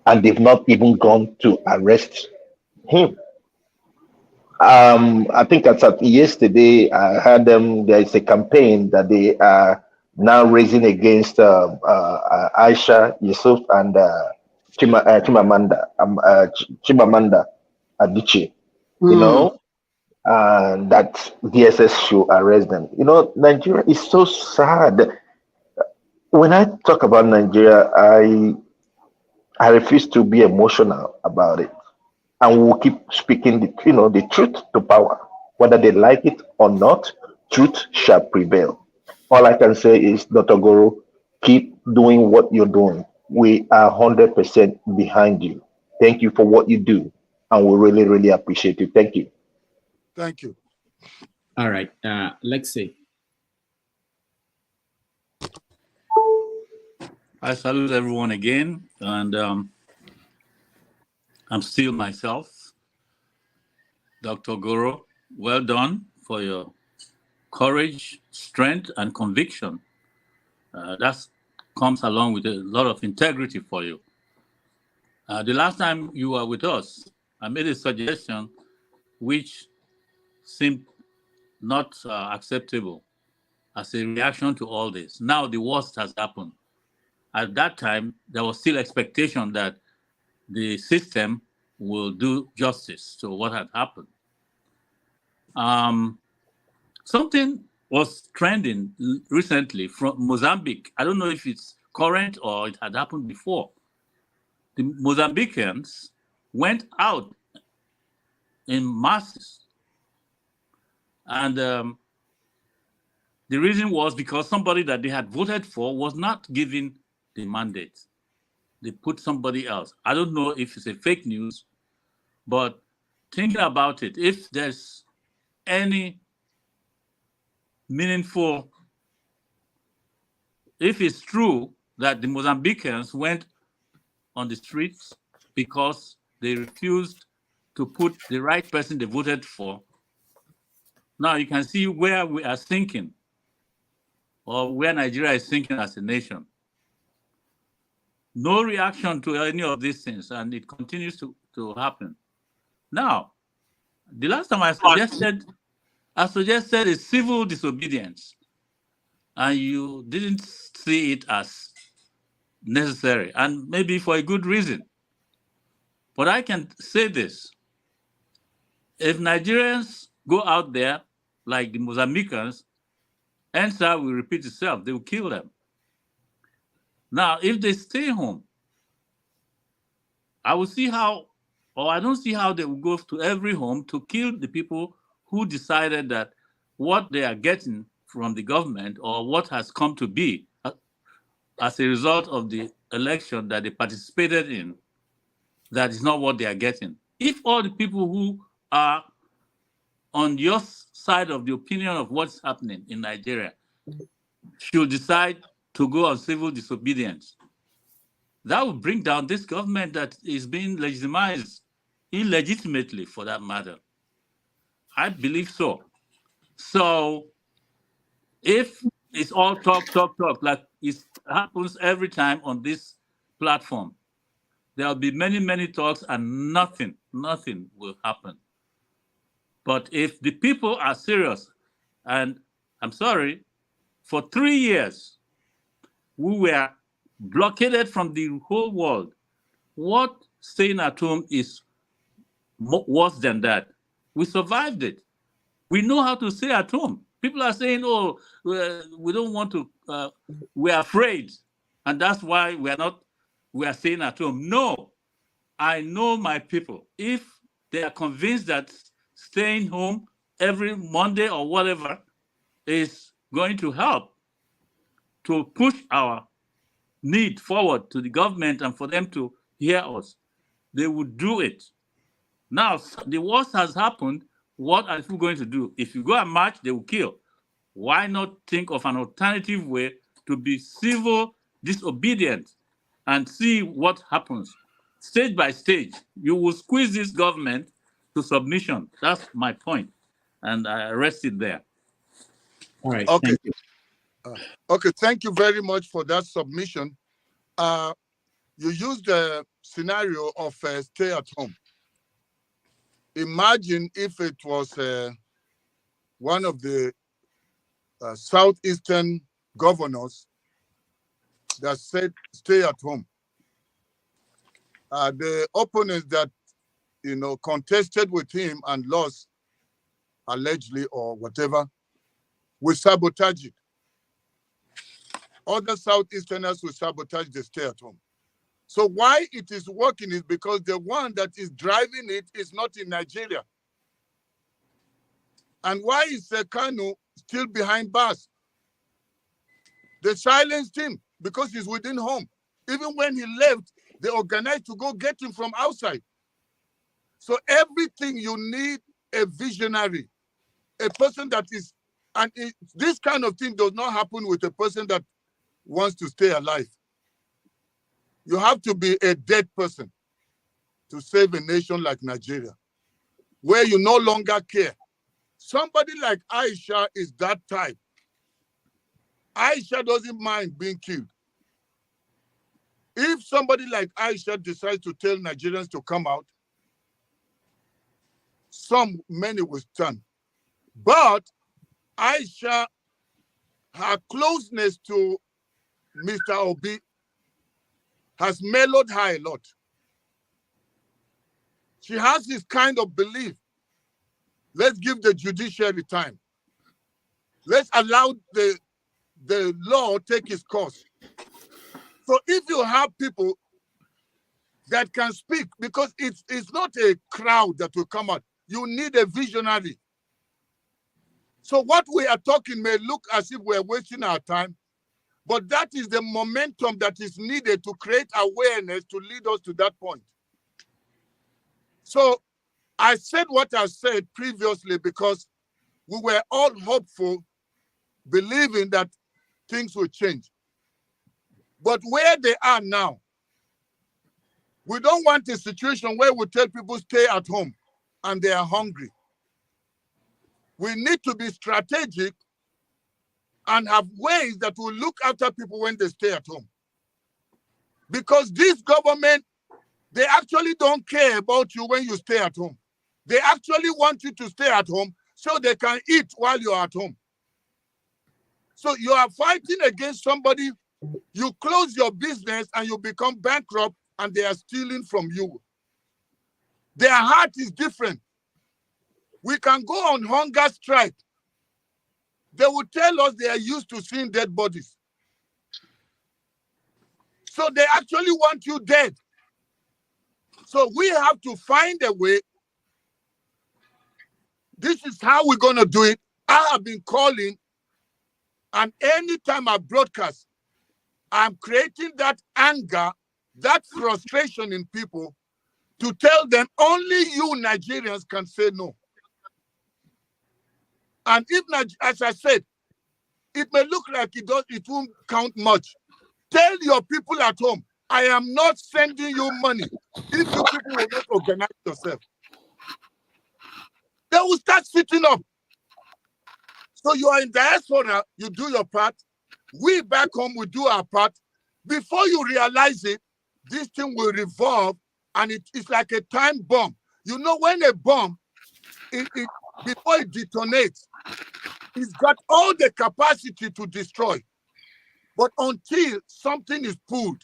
and they've not even gone to arrest him. I think as of yesterday, I heard there is a campaign that they are now raising against Aisha Yusuf and Chimamanda Adichie, and that DSS should arrest them. Nigeria is so sad. When I talk about Nigeria, I refuse to be emotional about it, and we'll keep speaking the truth to power, whether they like it or not. Truth shall prevail. All I can say is, Dr. Goroh, keep doing what you're doing. We are 100% behind you. Thank you for what you do, and we really, really appreciate you. Thank you. Thank you. All right, Lexi. I salute everyone again, and I'm still myself. Dr. Goroh, well done for your courage, strength, and conviction. That comes along with a lot of integrity for you. The last time you were with us, I made a suggestion which seemed not acceptable as a reaction to all this. Now the worst has happened. At that time, there was still expectation that the system will do justice to what had happened. Something was trending recently from Mozambique. I don't know if it's current or it had happened before. The Mozambicans went out in masses. And the reason was because somebody that they had voted for was not given the mandate. They put somebody else. I don't know if it's a fake news, but thinking about it, if there's any meaningful, if it's true that the Mozambicans went on the streets because they refused to put the right person they voted for. Now you can see where we are sinking, or where Nigeria is sinking as a nation. No reaction to any of these things, and it continues to happen. Now, the last time I suggested a civil disobedience, and you didn't see it as necessary, and maybe for a good reason. But I can say this: if Nigerians go out there like the Mozambicans, answer will repeat itself. They will kill them. Now, if they stay home, I will see how, or I don't see how they will go to every home to kill the people who decided that what they are getting from the government, or what has come to be as a result of the election that they participated in, that is not what they are getting. If all the people who are on your side of the opinion of what's happening in Nigeria should decide to go on civil disobedience, that would bring down this government that is being legitimized illegitimately, for that matter. I believe so. So if it's all talk, like it happens every time on this platform, there will be many, many talks and nothing will happen. But if the people are serious, and I'm sorry, for 3 years, we were blockaded from the whole world. What staying at home is worse than that. We survived it. We know how to stay at home. People are saying, oh, we don't want to, we're afraid. And that's why we are staying at home. No, I know my people. If they are convinced that staying home every Monday or whatever is going to help to push our need forward to the government and for them to hear us, they would do it. Now, the worst has happened. What are people going to do? If you go and march, they will kill. Why not think of an alternative way to be civil disobedient and see what happens? Stage by stage, you will squeeze this government to submission. That's my point. And I rest it there. All right. Okay. Thank you. Okay, thank you very much for that submission. You used the scenario of stay at home. Imagine if it was one of the southeastern governors that said stay at home. The opponents that contested with him and lost, allegedly or whatever, will sabotage it. Other Southeasterners will sabotage the stay at home. So why it is working is because the one that is driving it is not in Nigeria. And why is Kanu still behind bars? They silenced him because he's within home. Even when he left, they organized to go get him from outside. So everything you need a visionary, a person that is, and this kind of thing does not happen with a person that wants to stay alive. You have to be a dead person to save a nation like Nigeria, where you no longer care. Somebody like Aisha is that type. Aisha doesn't mind being killed. If somebody like Aisha decides to tell Nigerians to come out, many will stand. But Aisha, her closeness to Mr. Obi has mellowed her a lot. She has this kind of belief. Let's give the judiciary time. Let's allow the law take its course. So if you have people that can speak, because it's not a crowd that will come out, you need a visionary. So what we are talking may look as if we're wasting our time, but that is the momentum that is needed to create awareness to lead us to that point. So I said what I said previously because we were all hopeful, believing that things will change. But where they are now, we don't want a situation where we tell people stay at home and they are hungry. We need to be strategic and have ways that will look after people when they stay at home. Because this government, they actually don't care about you when you stay at home. They actually want you to stay at home so they can eat while you're at home. So you are fighting against somebody, you close your business and you become bankrupt and they are stealing from you. Their heart is different. We can go on hunger strike. They will tell us they are used to seeing dead bodies. So they actually want you dead. So we have to find a way. This is how we're going to do it. I have been calling, and anytime I broadcast, I'm creating that anger, that frustration in people to tell them only you Nigerians can say no. And if, as I said, it may look like it won't count much. Tell your people at home, I am not sending you money if you people will not organize yourself. They will start sitting up. So you are in diaspora, you do your part. We back home, we do our part. Before you realize it, this thing will revolve, and it's like a time bomb. You know, when a bomb, before it detonates, it's got all the capacity to destroy. But until something is pulled,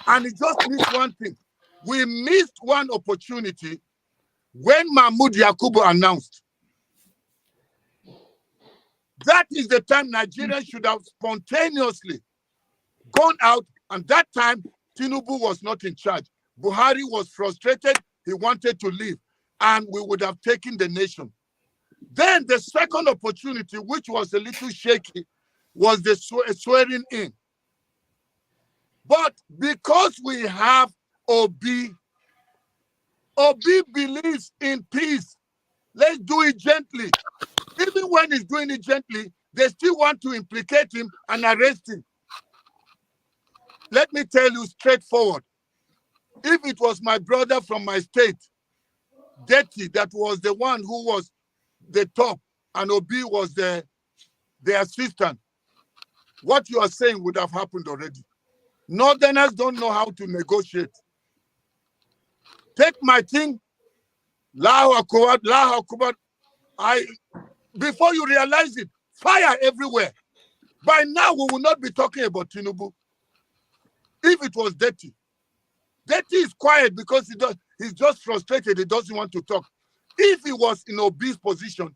and it just needs one thing. We missed one opportunity when Mahmoud Yakubu announced. That is the time Nigerians should have spontaneously gone out, and that time Tinubu was not in charge. Buhari was frustrated, he wanted to leave, and we would have taken the nation. Then the second opportunity, which was a little shaky, was the swearing in. But because we have Obi believes in peace. Let's do it gently. Even when he's doing it gently, they still want to implicate him and arrest him. Let me tell you straightforward. If it was my brother from my state, Detty, that was the one who was the top, and Obi was the assistant, what you are saying would have happened already. Northerners don't know how to negotiate. Take my thing, before you realize it, fire everywhere. By now, we will not be talking about Tinubu. If it was Detty. Detty is quiet because he's just frustrated. He doesn't want to talk. If he was in Obi's position,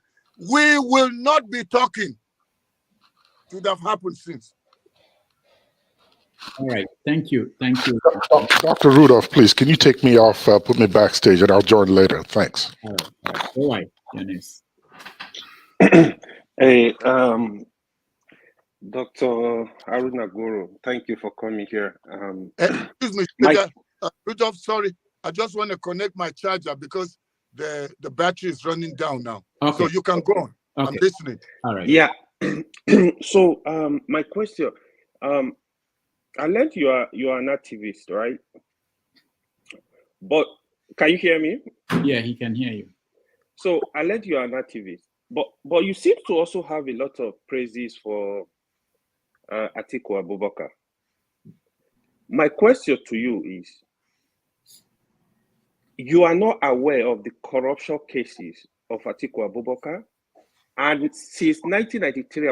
we will not be talking. It would have happened since. All right. Thank you. Thank you. Dr. Rudolph, please, can you take me off, put me backstage, and I'll join later. Thanks. All right. All right. Eunice. Hey, Dr. Haruna Goroh, thank you for coming here. Excuse me, Rudolph, sorry. I just want to connect my charger because the battery is running down now. Okay. So you can go on. Okay. I'm listening. All right. Yeah. So my question, I learned you are an activist, right? But can you hear me? Yeah, he can hear you. So I learned you are an activist, but you seem to also have a lot of praises for Atiku Abubakar. My question to you is, you are not aware of the corruption cases of Atiku Abubakar, and since 1993,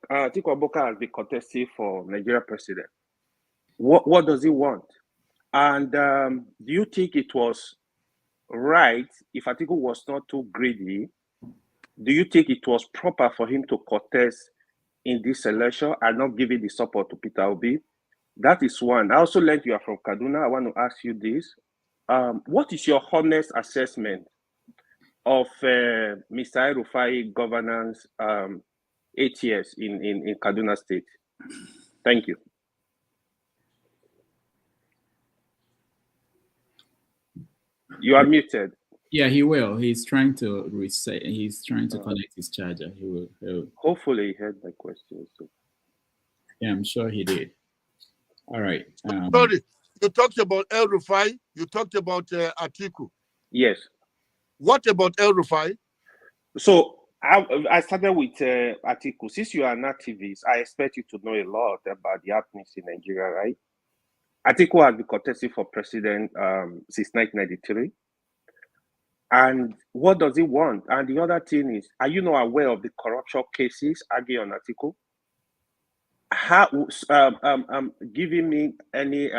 Atiku Abubakar has been contesting for Nigeria president. What does he want? And do you think it was right, if Atiku was not too greedy, do you think it was proper for him to contest in this election and not giving the support to Peter Obi? That is one. I also learned you are from Kaduna. I want to ask you this. What is your honest assessment of Mr. El-Rufai governance 8 years in Kaduna State? Thank you. You are muted. Yeah, he will. He's trying to reset. He's trying to connect his charger. He will. Hopefully, he heard my question. So. Yeah, I'm sure he did. All right. Sorry, you talked about El Rufai. You talked about Atiku. Yes. What about El Rufai? So I started with Atiku. Since you are an activist, I expect you to know a lot about the happenings in Nigeria, right? Atiku has been contesting for president since 1993. And what does he want? And the other thing is, are you not aware of the corruption cases arguing on Atiku? How giving me any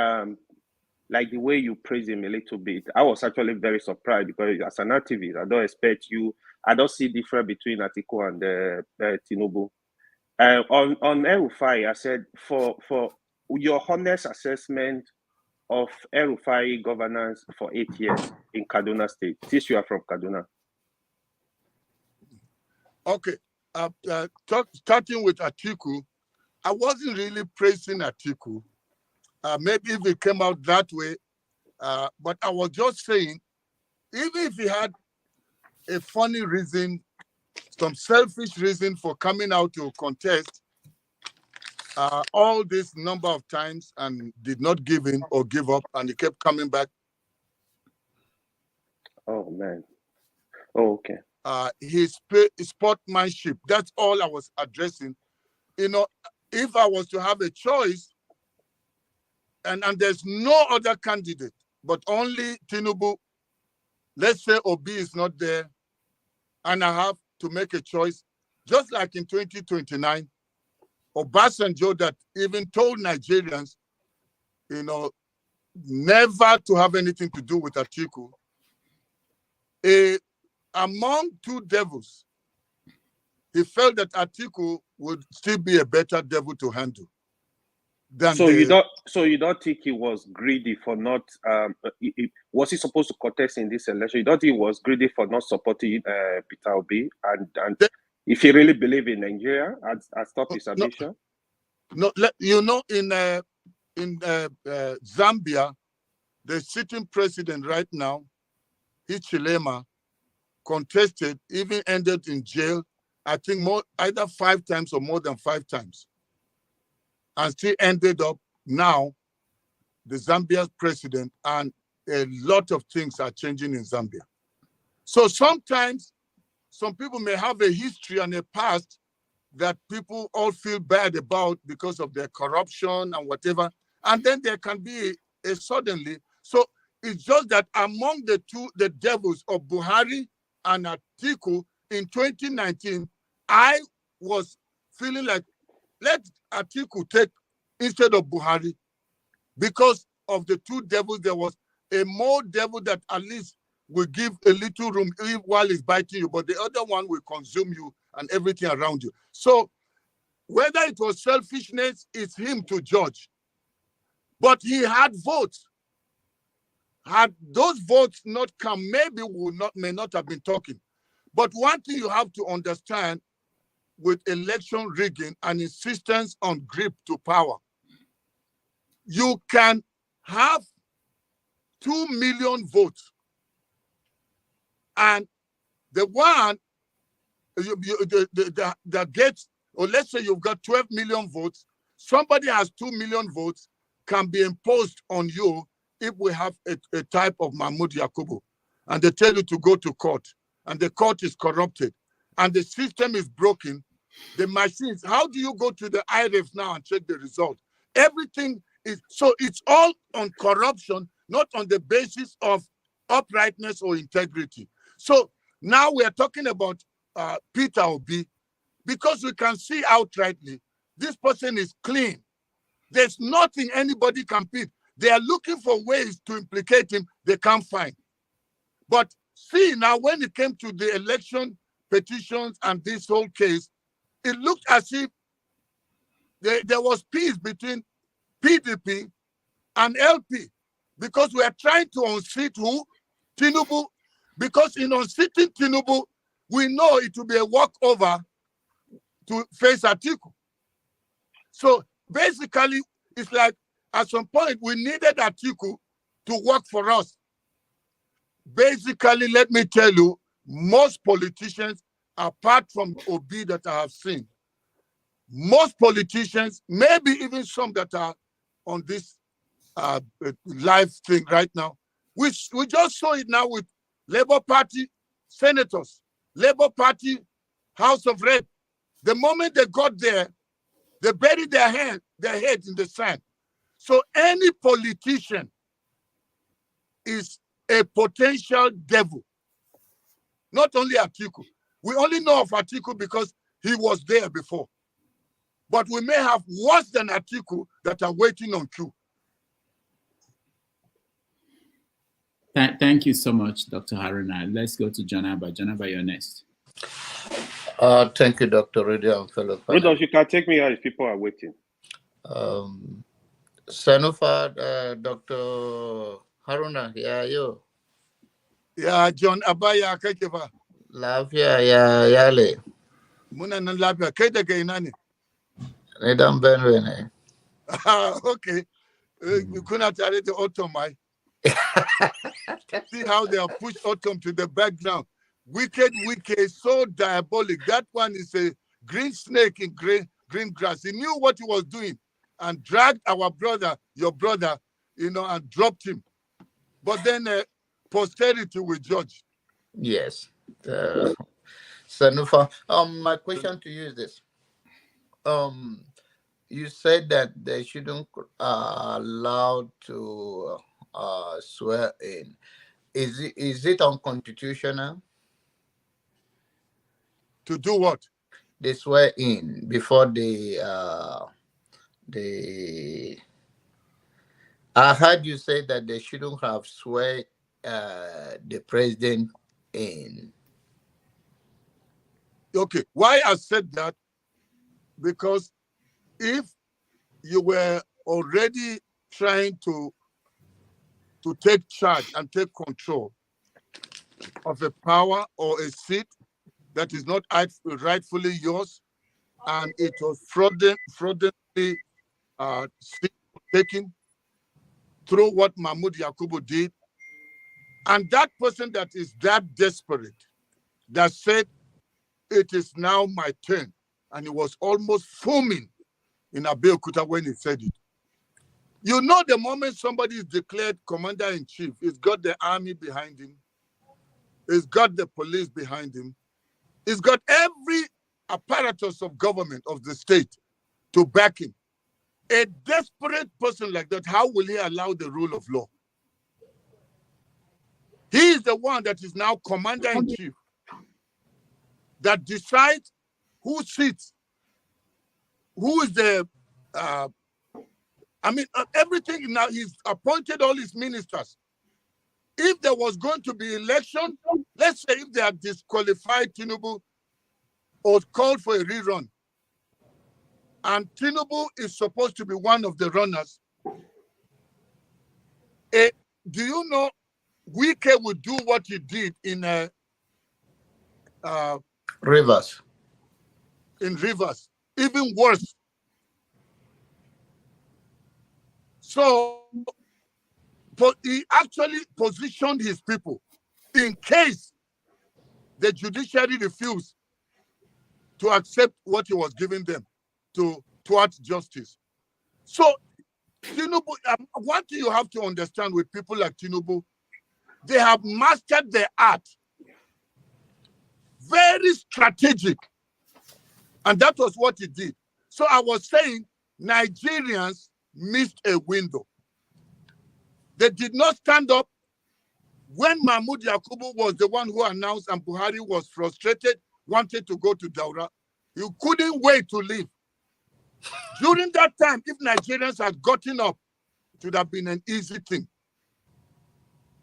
like the way you praise him a little bit, I was actually very surprised because as an activist, I don't expect you. I don't see difference between Atiku and Tinubu. On El Rufai, I said for your honest assessment of El Rufai governance for 8 years in Kaduna State, since you are from Kaduna. Okay, starting with Atiku, I wasn't really praising Atiku. Maybe if it came out that way, but I was just saying, even if he had a funny reason, some selfish reason for coming out to contest all this number of times and did not give in or give up, and he kept coming back. Oh, man. Oh, okay. His sportsmanship, that's all I was addressing. You know, if I was to have a choice, and there's no other candidate, but only Tinubu, let's say Obi is not there, and I have to make a choice, just like in 2029, Obasanjo that even told Nigerians, you know, never to have anything to do with Atiku. Among two devils, he felt that Atiku would still be a better devil to handle. So you don't think he was greedy for not was he supposed to contest in this election? You don't think he was greedy for not supporting Peter Obi and if he really believed in Nigeria and stop his ambition? No, you know, in Zambia, the sitting president right now, Hichilema, contested, even ended in jail, I think either 5 times or more than 5 times. And still ended up now the Zambia's president, and a lot of things are changing in Zambia. So sometimes some people may have a history and a past that people all feel bad about because of their corruption and whatever. And then there can be a suddenly. So it's just that among the devils of Buhari and Atiku in 2019, I was feeling like, let Atiku take instead of Buhari. Because of the two devils, there was a more devil that at least will give a little room while he's biting you, but the other one will consume you and everything around you. So whether it was selfishness, it's him to judge. But he had votes. Had those votes not come, maybe may not have been talking. But one thing you have to understand with election rigging and insistence on grip to power, you can have 2 million votes, and the one that gets, or let's say you've got 12 million votes, somebody has 2 million votes, can be imposed on you if we have a type of Mahmoud Yakubu, and they tell you to go to court, and the court is corrupted, and the system is broken. The machines, how do you go to the IRF now and check the result? Everything is, so it's all on corruption, not on the basis of uprightness or integrity. So now we are talking about Peter Obi, because we can see outrightly, this person is clean. There's nothing anybody can beat. They are looking for ways to implicate him, they can't find. But see, now when it came to the election petitions and this whole case, it looked as if there was peace between PDP and LP, because we are trying to unseat who? Tinubu. Because in unseating Tinubu, we know it will be a walkover to face Atiku. So basically, it's like at some point we needed Atiku to work for us. Basically, let me tell you, most politicians, apart from Obi that I have seen, most politicians, maybe even some that are on this live thing right now. We just saw it now with Labour Party senators, Labour Party House of Rep. The moment they got there, they buried their head in the sand. So any politician is a potential devil. Not only Atiku. We only know of Atiku because he was there before. But we may have worse than Atiku that are waiting on queue. Thank you so much, Dr. Haruna. Let's go to Jonaba. Jonaba, you're next. Thank you, Dr. Radio and fellow panel. Rudolph, you can take me out if people are waiting. Sanofa, Dr. Haruna, yeah, you. Yeah, John Abaya Kakeva. Lafiya ya yale. Muna nan lafiya kai daga ina ne? Ne dan Benue ne. Okay. Kuna tare da Otomai. See how they have pushed Otom to the background. Wicked, so diabolic. That one is a green snake in green grass. He knew what he was doing and dragged our brother, your brother, and dropped him. But then posterity will judge. Yes. Sanufa, my question to you is this. You said that they shouldn't allowed to swear in. Is it unconstitutional? To do what? They swear in before I heard you say that they shouldn't have swear the president in. Okay, why I said that? Because if you were already trying to take charge and take control of a power or a seat that is not rightfully yours, and it was fraudulently taken through what Mahmoud Yakubu did, and that person that is that desperate, that said, it is now my turn, and he was almost foaming in Abeokuta when he said it. You know, the moment somebody is declared commander-in-chief, he's got the army behind him, he's got the police behind him, he's got every apparatus of government of the state to back him. A desperate person like that, how will he allow the rule of law? He is the one that is now commander-in-chief that decides who sits, who is the, everything now. He's appointed all his ministers. If there was going to be election, let's say if they had disqualified Tinubu or called for a rerun, and Tinubu is supposed to be one of the runners, do you know Wike would do what he did in Rivers? In Rivers, even worse. So he actually positioned his people in case the judiciary refused to accept what he was giving them towards justice. So Tinubu, what do you have to understand with people like Tinubu? They have mastered the art. Very strategic. And that was what he did. So I was saying Nigerians missed a window. They did not stand up when Mahmoud Yakubu was the one who announced and Buhari was frustrated, wanted to go to Daura. You couldn't wait to leave. During that time, if Nigerians had gotten up, it would have been an easy thing.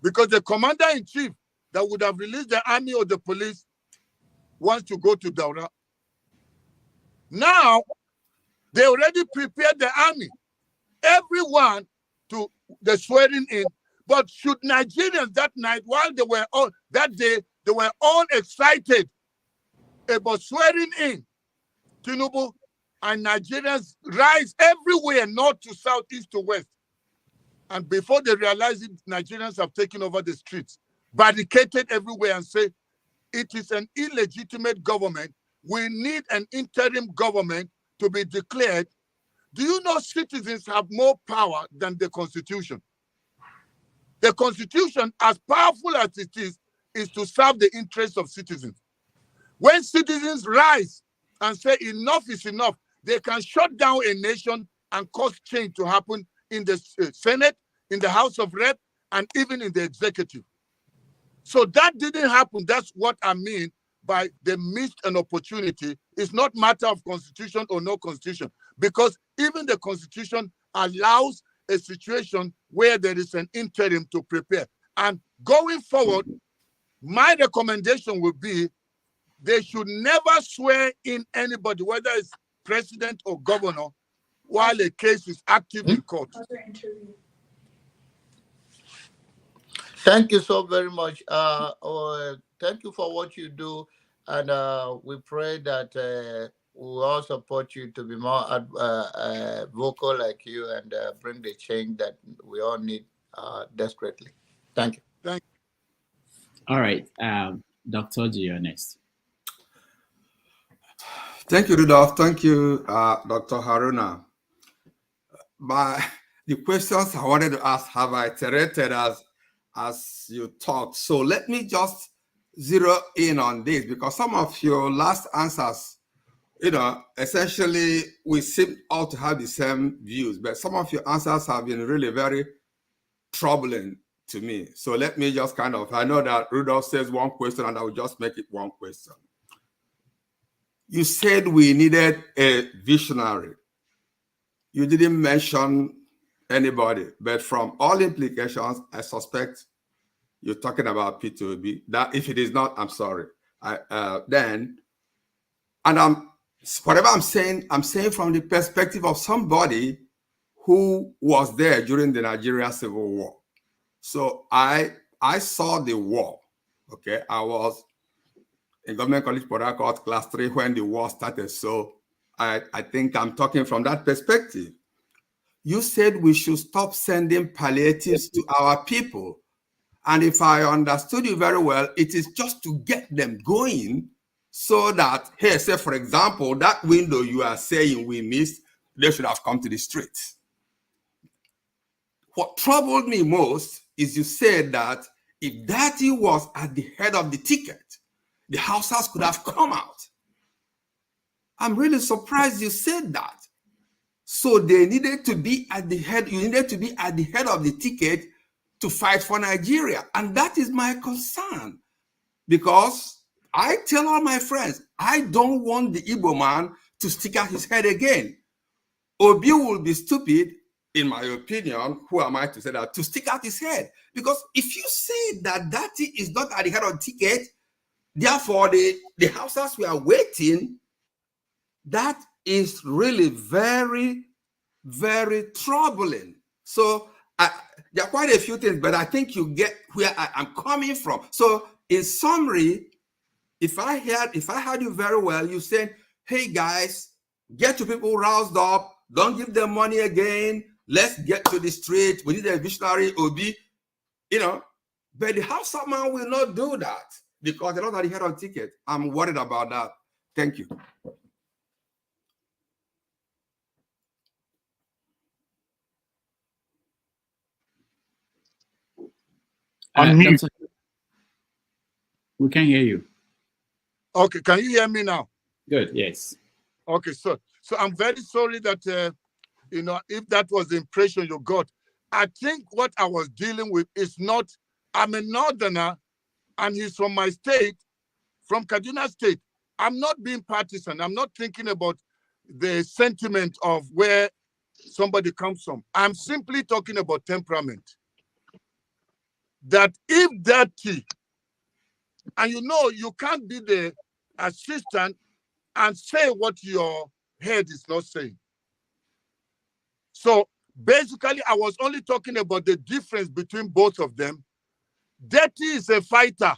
Because the commander-in-chief that would have released the army or the police wants to go to Daura. Now, they already prepared the army. Everyone to the swearing in. But should Nigerians that night, while they were all that day, they were all excited about swearing in Tinubu, and Nigerians rise everywhere, north to south, east to west. And before they realize it, Nigerians have taken over the streets, barricaded everywhere and say, it is an illegitimate government. We need an interim government to be declared Do you know citizens have more power than the Constitution? The Constitution, as powerful as it is to serve the interests of citizens. When citizens rise and say enough is enough, they can shut down a nation and cause change to happen in the Senate, in the House of Rep, and even in the executive. So that didn't happen. That's what I mean by they missed an opportunity. It's not matter of constitution or no constitution, because even the Constitution allows a situation where there is an interim to prepare. And going forward, my recommendation would be they should never swear in anybody, whether it's president or governor, while a case is active in court. Thank you so very much. Thank you for what you do. And we pray that we'll all support you to be more vocal like you and bring the change that we all need desperately. Thank you. Thank you. All right. Dr. G, you're next. Thank you, Rudolph. Thank you, Dr. Haruna. The questions I wanted to ask have I iterated as you talked. So let me just zero in on this, because some of your last answers, essentially we seem all to have the same views, but some of your answers have been really very troubling to me. So let me just I know that Rudolph says one question and I will just make it one question. You said we needed a visionary. You didn't mention anybody, but from all implications, I suspect you're talking about Peter Obi. That if it is not, I'm sorry. Whatever I'm saying from the perspective of somebody who was there during the Nigeria Civil War. So I saw the war. Okay, I was in Government College Port Harcourt, class 3 when the war started. So I think I'm talking from that perspective. You said we should stop sending palliatives to our people. And if I understood you very well, it is just to get them going so that, hey, say for example, that window you are saying we missed, they should have come to the streets. What troubled me most is you said that if Daddy was at the head of the ticket, the Hausas could have come out. I'm really surprised you said that. So they needed to be at the head, you needed to be at the head of the ticket to fight for Nigeria. And that is my concern. Because I tell all my friends, I don't want the Igbo man to stick out his head again. Obi will be stupid, in my opinion, who am I to say that, to stick out his head. Because if you say that Daddy is not at the head of the ticket, therefore the Hausas were waiting, that is really very, very troubling. So there are quite a few things, but I think you get where I'm coming from. So in summary, if I heard you very well, you said, hey guys, get your people roused up, don't give them money again, let's get to the street, we need a visionary Obi, but the Hausa man will not do that because they're not at the head of the ticket. I'm worried about that. Thank you. We can hear you. Okay, can you hear me now? Good, yes. Okay, so I'm very sorry that, if that was the impression you got. I think what I was dealing with is not, I'm a northerner and he's from my state, from Kaduna State. I'm not being partisan. I'm not thinking about the sentiment of where somebody comes from. I'm simply talking about temperament. That if Daddy, and you can't be the assistant and say what your head is not saying. So basically, I was only talking about the difference between both of them. Daddy is a fighter.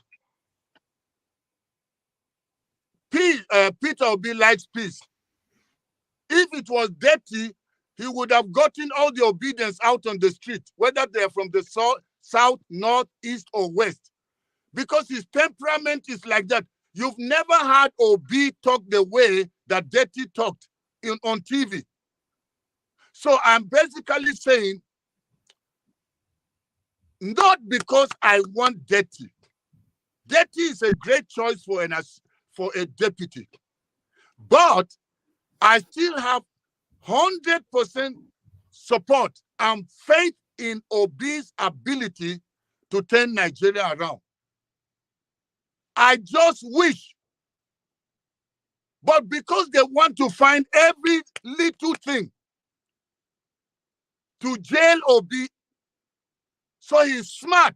Peter Obi likes peace. If it was Daddy, he would have gotten all the obedience out on the street, whether they're from the south, north, east, or west. Because his temperament is like that. You've never heard Obi talk the way that Daddy talked on TV. So I'm basically saying, not because I want Dirty. Dirty is a great choice for a deputy. But I still have 100% support and faith in Obi's ability to turn Nigeria around. I just wish, but because they want to find every little thing to jail Obi, so he's smart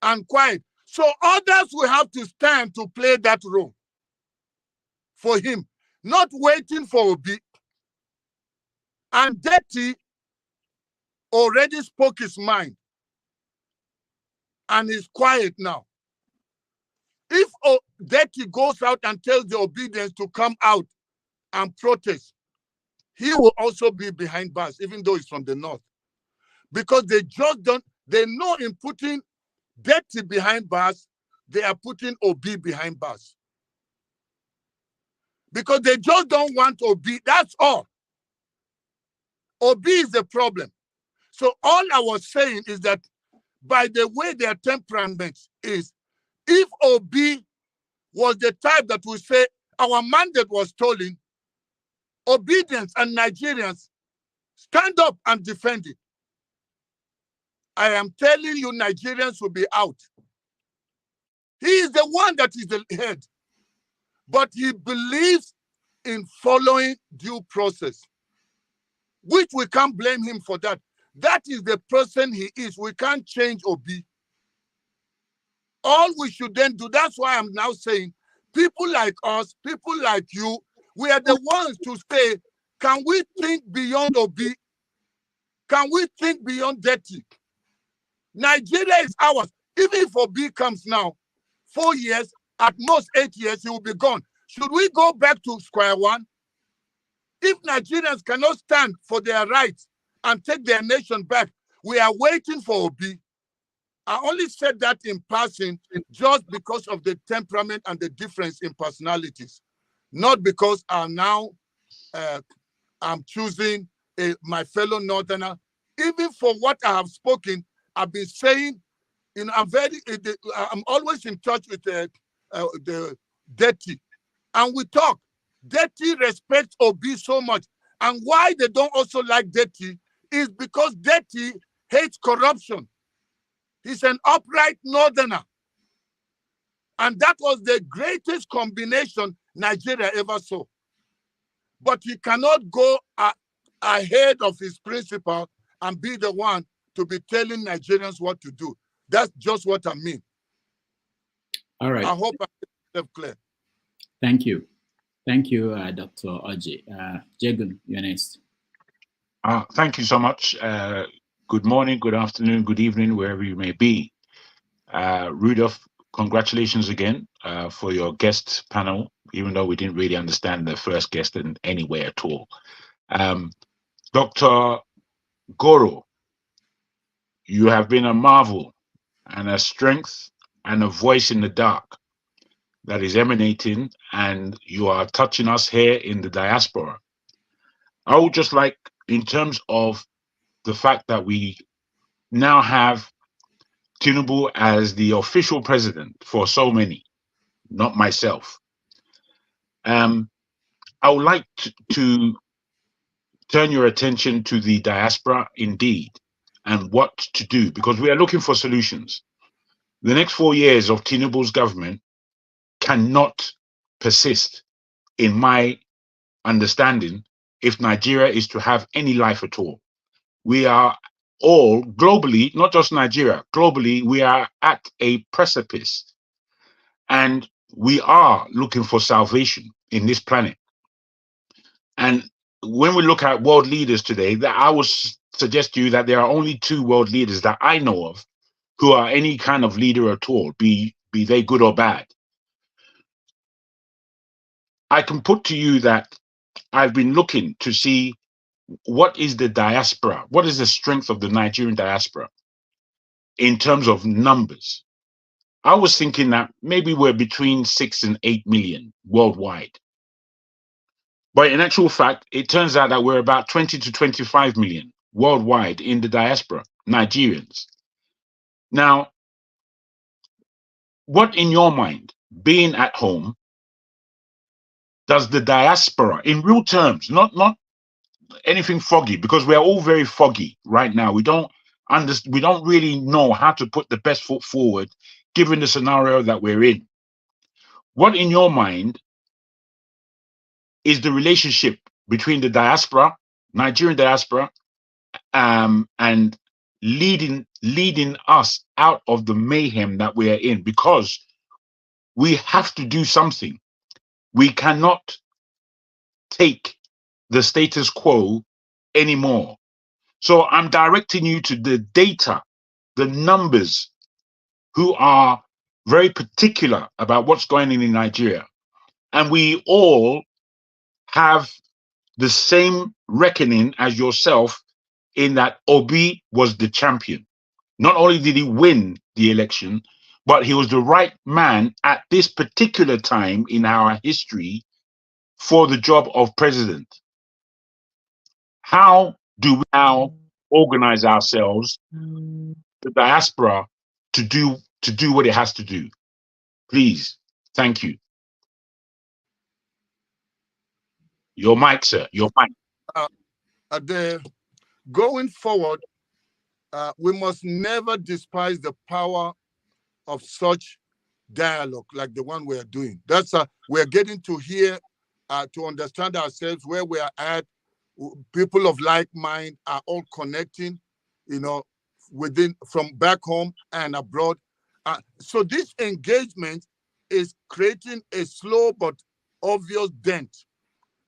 and quiet. So others will have to stand to play that role for him, not waiting for Obi. And Dirty already spoke his mind and is quiet now. If Dirty goes out and tells the obedience to come out and protest, he will also be behind bars, even though he's from the north. Because they just don't, they know in putting Dirty behind bars, they are putting Obi behind bars. Because they just don't want Obi, that's all. Obi is the problem. So all I was saying is that by the way their temperament is, if Obi was the type that would say our mandate was stolen, obedience and Nigerians stand up and defend it. I am telling you, Nigerians will be out. He is the one that is the head, but he believes in following due process, which we can't blame him for that. That is the person he is. We can't change Obi. All we should then do, that's why I'm now saying, people like us, people like you, we are the ones to say, can we think beyond Obi? Can we think beyond Dirty? Nigeria is ours. Even if Obi comes now, 4 years, at most 8 years, he will be gone. Should we go back to square one? If Nigerians cannot stand for their rights and take their nation back, we are waiting for Obi. I only said that in passing just because of the temperament and the difference in personalities, not because I'm choosing my fellow Northerner. Even for what I have spoken, I've been saying, you know, I'm always in touch with the Dirty, and we talk. Dirty respects Obi so much, and why they don't also like Dirty is because Dirty hates corruption. He's an upright Northerner, and that was the greatest combination Nigeria ever saw. But he cannot go ahead of his principal and be the one to be telling Nigerians what to do. That's just what I mean. All right. I hope I made it clear. Thank you. Thank you, Dr. Oji. Jagun, you're next. Thank you so much. Good morning, good afternoon, good evening, wherever you may be. Rudolph, congratulations again for your guest panel, even though we didn't really understand the first guest in any way at all. Dr. Goroh, you have been a marvel and a strength and a voice in the dark that is emanating, and you are touching us here in the diaspora. I would just like, in terms of the fact that we now have Tinubu as the official president for so many, not myself, I would like to turn your attention to the diaspora indeed and what to do, because we are looking for solutions. The next 4 years of Tinubu's government cannot persist, in my understanding, if Nigeria is to have any life at all. We are all globally, not just Nigeria, globally, we are at a precipice, and we are looking for salvation in this planet. And when we look at world leaders today, that I would suggest to you that there are only 2 world leaders that I know of who are any kind of leader at all, be they good or bad. I can put to you that I've been looking to see what is the diaspora, what is the strength of the Nigerian diaspora in terms of numbers. I was thinking that maybe we're between 6 and 8 million worldwide. But in actual fact, it turns out that we're about 20 to 25 million worldwide in the diaspora, Nigerians. Now, what in your mind, being at home, does the diaspora, in real terms, not anything foggy, because we're all very foggy right now. We don't really know how to put the best foot forward, given the scenario that we're in. What in your mind is the relationship between the diaspora, Nigerian diaspora, and leading us out of the mayhem that we are in? Because we have to do something. We cannot take the status quo anymore. So I'm directing you to the data, the numbers, who are very particular about what's going on in Nigeria. And we all have the same reckoning as yourself in that Obi was the champion. Not only did he win the election, but he was the right man at this particular time in our history for the job of president. How do we now organize ourselves, the diaspora, to do what it has to do? Please. Thank you. Your mic, sir. Your mic. Going forward, we must never despise the power of such dialogue like the one we are doing. That's we're getting to hear, to understand ourselves, where we are at. People of like mind are all connecting, from back home and abroad. So this engagement is creating a slow but obvious dent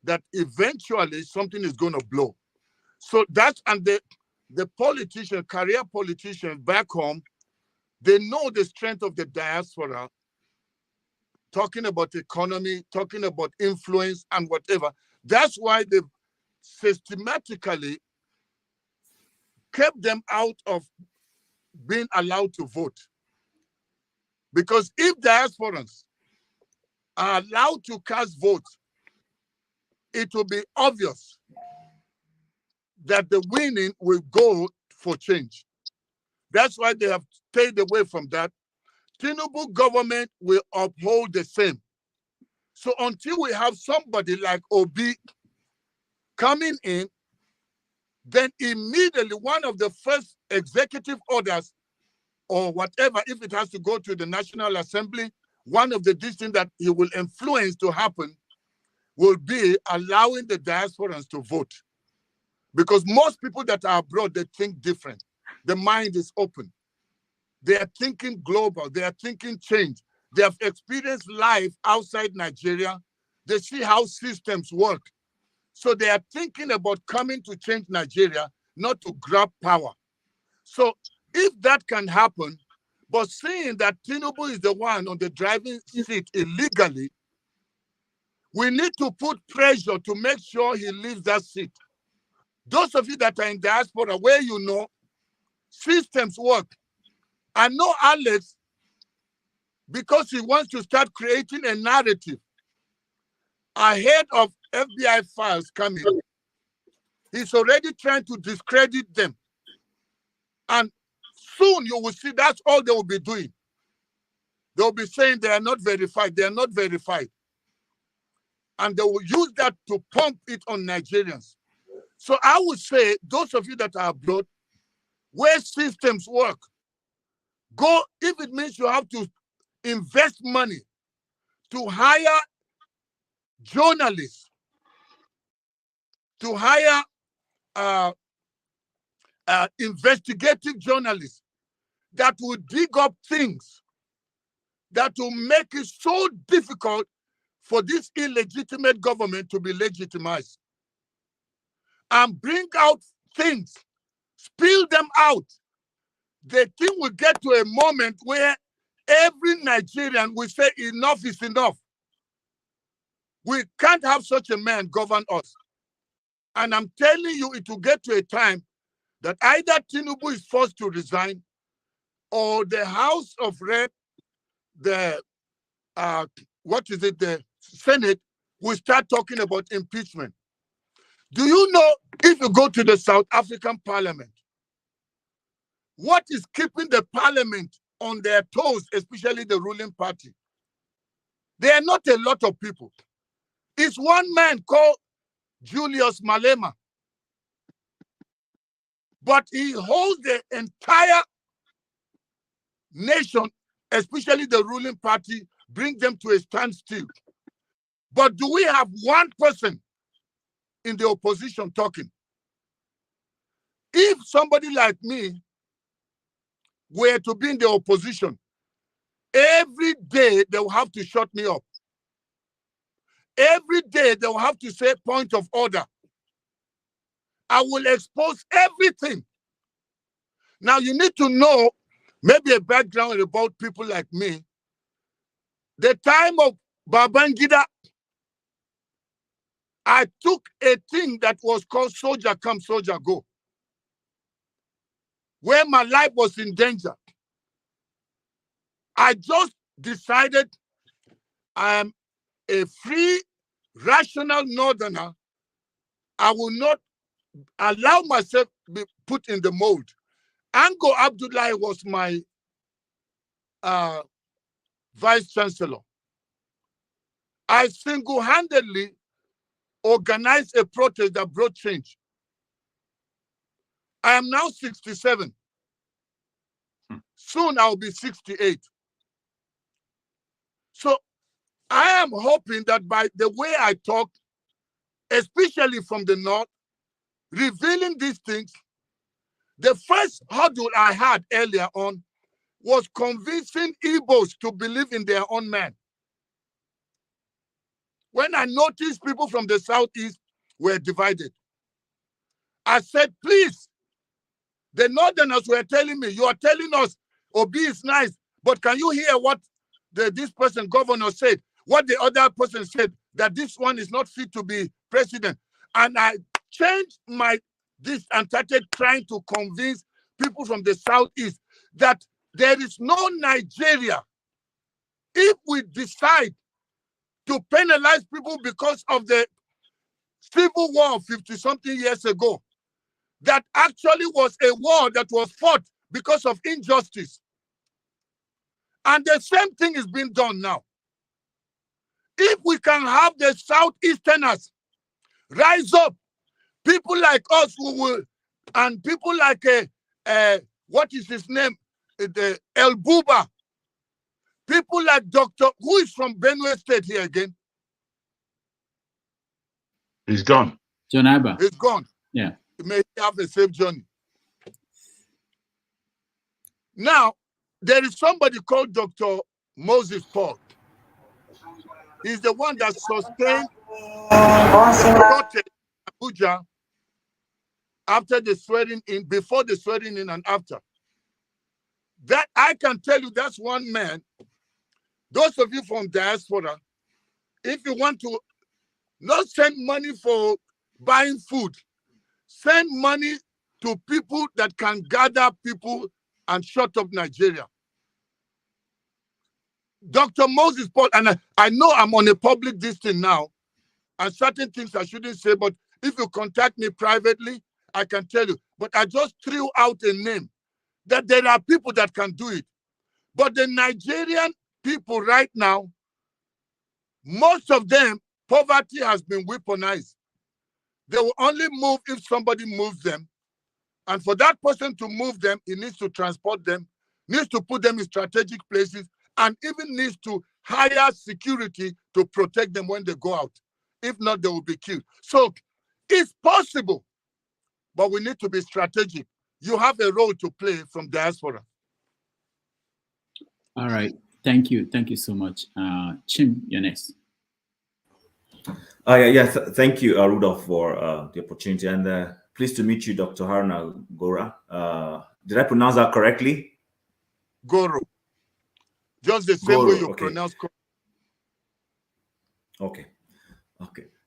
that eventually something is going to blow. So that's, and the politicians, career politicians back home, they know the strength of the diaspora, talking about economy, talking about influence and whatever. That's why they've systematically kept them out of being allowed to vote. Because if diasporans are allowed to cast votes, it will be obvious that the winning will go for change. That's why they have stayed away from that. Tinubu government will uphold the same. So until we have somebody like Obi coming in, then immediately one of the first executive orders or whatever, if it has to go to the National Assembly, one of the things that he will influence to happen will be allowing the diasporans to vote. Because most people that are abroad, they think different. The mind is open. They are thinking global. They are thinking change. They have experienced life outside Nigeria. They see how systems work. So they are thinking about coming to change Nigeria, not to grab power. So if that can happen, but seeing that Tinubu is the one on the driving seat illegally, we need to put pressure to make sure he leaves that seat. Those of you that are in diaspora, where you know systems work, I know Alex, because he wants to start creating a narrative ahead of FBI files coming. He's already trying to discredit them. And soon you will see that's all they will be doing. They'll be saying they are not verified. They are not verified. And they will use that to pump it on Nigerians. So I would say, those of you that are abroad, where systems work, go, if it means you have to invest money to hire journalists, to hire investigative journalists that will dig up things that will make it so difficult for this illegitimate government to be legitimized, and bring out things, spill them out. The thing will get to a moment where every Nigerian will say enough is enough. We can't have such a man govern us. And I'm telling you, it will get to a time that either Tinubu is forced to resign, or the House of Rep, the Senate we start talking about impeachment. Do you know, if you go to the South African parliament, what is keeping the parliament on their toes, especially the ruling party? There are not a lot of people. It's one man called Julius Malema, but he holds the entire nation, especially the ruling party, bring them to a standstill. But do we have one person in the opposition talking? If somebody like me were to be in the opposition, every day they will have to shut me up. Every day they will have to say point of order. I will expose everything. Now you need to know maybe a background about people like me. The time of Babangida, I took a thing that was called Soldier Come, Soldier Go, where my life was in danger. I just decided I am a free, rational northerner. I will not allow myself to be put in the mold. Ango Abdullahi was my vice chancellor. I single-handedly organized a protest that brought change. I am now 67. Soon I'll be 68. So I am hoping that by the way I talk, especially from the north, revealing these things, the first hurdle I had earlier on was convincing Igbos to believe in their own man. When I noticed people from the southeast were divided, I said, please, the northerners were telling me, you are telling us Obi is nice, but can you hear what this person, governor, said? What the other person said, that this one is not fit to be president. And I changed this and started trying to convince people from the southeast that there is no Nigeria. If we decide to penalize people because of the civil war 50-something years ago, that actually was a war that was fought because of injustice. And the same thing is being done now. If we can have the Southeasterners rise up, people like us who will, and people like, what is his name? El Buba. People like Dr. Who is from Benue State here again? He's gone. John Abba. He's gone. Yeah. May he have a safe journey. Now, there is somebody called Dr. Moses Paul. He's the one that sustained the protest in Abuja after the swearing in, before the swearing in and after. That I can tell you, that's one man. Those of you from diaspora, if you want to not send money for buying food, send money to people that can gather people and shut up Nigeria. Dr. Moses Paul, and I know I'm on a public distance now, and certain things I shouldn't say, but if you contact me privately, I can tell you. But I just threw out a name that there are people that can do it. But the Nigerian people right now, most of them, poverty has been weaponized. They will only move if somebody moves them. And for that person to move them, he needs to transport them, needs to put them in strategic places, and even needs to hire security to protect them when they go out. If not, they will be killed. So it's possible, but we need to be strategic. You have a role to play from diaspora. All right. Thank you. Thank you so much. Chim, you're next. Thank you, Rudolph, for the opportunity. And pleased to meet you, Dr. Haruna Goroh. Did I pronounce that correctly? Goroh. Just the same Goroh, way you okay. pronounce. Okay.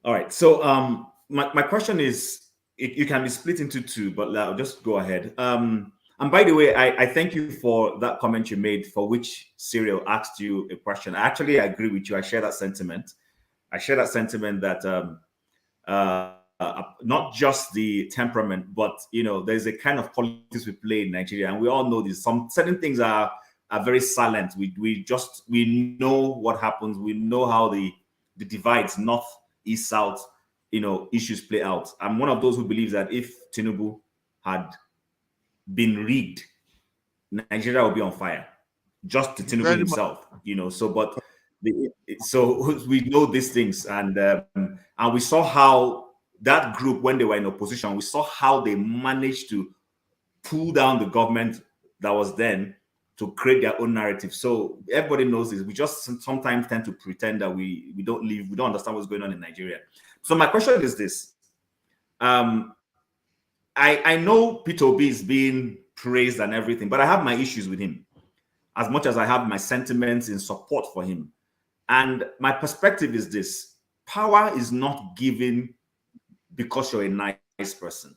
All right. So my question is, you can be split into two, but I'll just go ahead. And by the way, I thank you for that comment you made, for which Cyril asked you a question. I actually agree with you. I share that sentiment. I share that sentiment that not just the temperament, but there's a kind of politics we play in Nigeria, and we all know this. Some certain things are very silent. We know what happens. We know how the divides, north, east, south, issues play out. I'm one of those who believes that if Tinubu had been rigged, Nigeria would be on fire. Just to Tinubu himself, so we know these things, and we saw how that group, when they were in opposition, we saw how they managed to pull down the government that was then to create their own narrative. So everybody knows this. We just sometimes tend to pretend that we don't live, we don't understand what's going on in Nigeria. So my question is this. I know Peter Obi is being praised and everything, but I have my issues with him as much as I have my sentiments in support for him. And my perspective is this: power is not given because you're a nice person,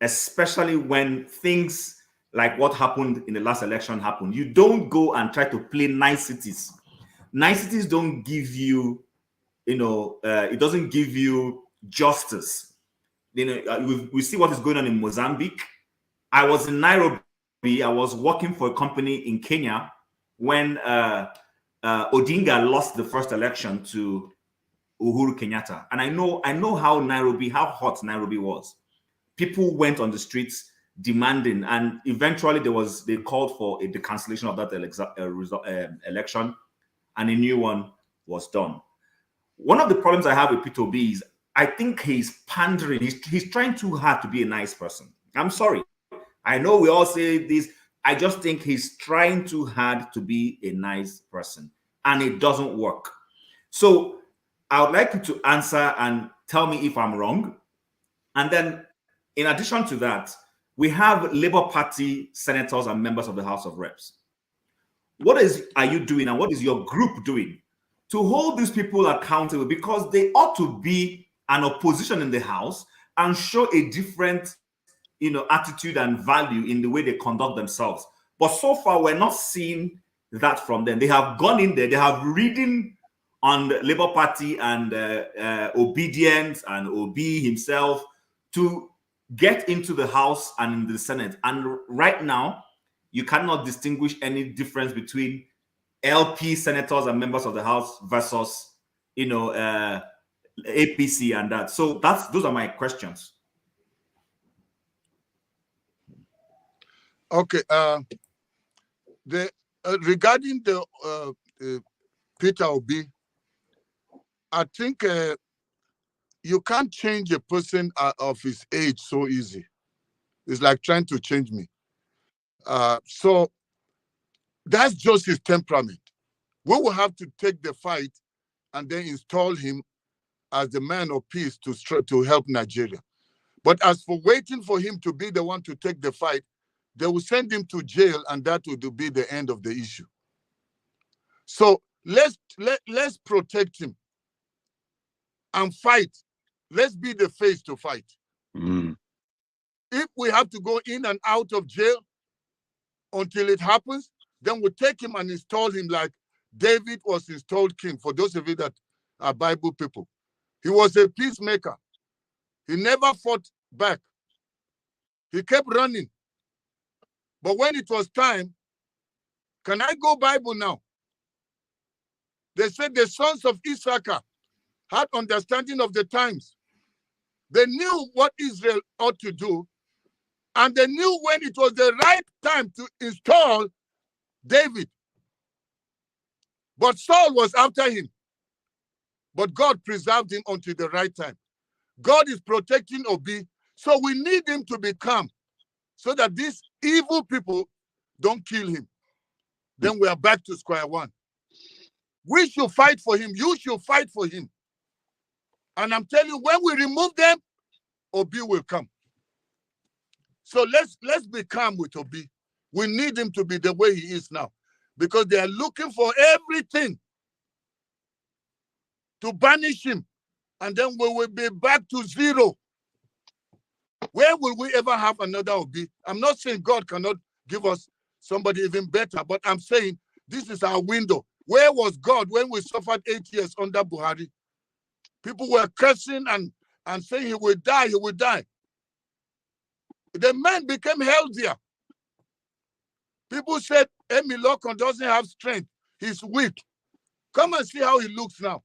especially when things like what happened in the last election happen. You don't go and try to play niceties. Niceties don't give you, it doesn't give you justice. We see what is going on in Mozambique. I was in Nairobi. I was working for a company in Kenya when Odinga lost the first election to Uhuru Kenyatta. And I know how hot Nairobi was. People went on the streets demanding, and eventually they called for the cancellation of that election, and a new one was done. One of the problems I have with Peter Obi is I think he's pandering. He's trying too hard to be a nice person. I'm sorry. I know we all say this. I just think he's trying too hard to be a nice person, and it doesn't work. So I would like you to answer and tell me if I'm wrong. And then in addition to that, we have Labour Party senators and members of the House of Reps. What are you doing, and what is your group doing to hold these people accountable? Because they ought to be an opposition in the House and show a different attitude and value in the way they conduct themselves. But so far, we're not seeing that from them. They have gone in there, they have ridden on the Labour Party and Obedience and Obi himself to get into the House and in the Senate. And right now, you cannot distinguish any difference between LP senators and members of the House versus, APC and that. So those are my questions. Okay. Regarding the Peter Obi, I think you can't change a person of his age so easy. It's like trying to change me. So that's just his temperament. We will have to take the fight and then install him as the man of peace to help Nigeria. But as for waiting for him to be the one to take the fight, they will send him to jail, and that will be the end of the issue. So let's protect him and fight. Let's be the face to fight. Mm. If we have to go in and out of jail until it happens, then we'll take him and install him like David was installed king. For those of you that are Bible people, he was a peacemaker. He never fought back. He kept running. But when it was time, can I go Bible now? They said the sons of Issachar had understanding of the times. They knew what Israel ought to do, and they knew when it was the right time to install David. But Saul was after him. But God preserved him until the right time. God is protecting Obi, so we need him to be calm so that these evil people don't kill him. Then we are back to square one. We should fight for him. You should fight for him. And I'm telling you, when we remove them, Obi will come. So let's be calm with Obi. We need him to be the way he is now, because they are looking for everything to banish him, and then we will be back to zero. Where will we ever have another Obi? I'm not saying God cannot give us somebody even better, but I'm saying this is our window. Where was God when we suffered 8 years under Buhari? People were cursing and saying he will die, he will die. The man became healthier. People said Amy Lockhart doesn't have strength. He's weak. Come and see how he looks now.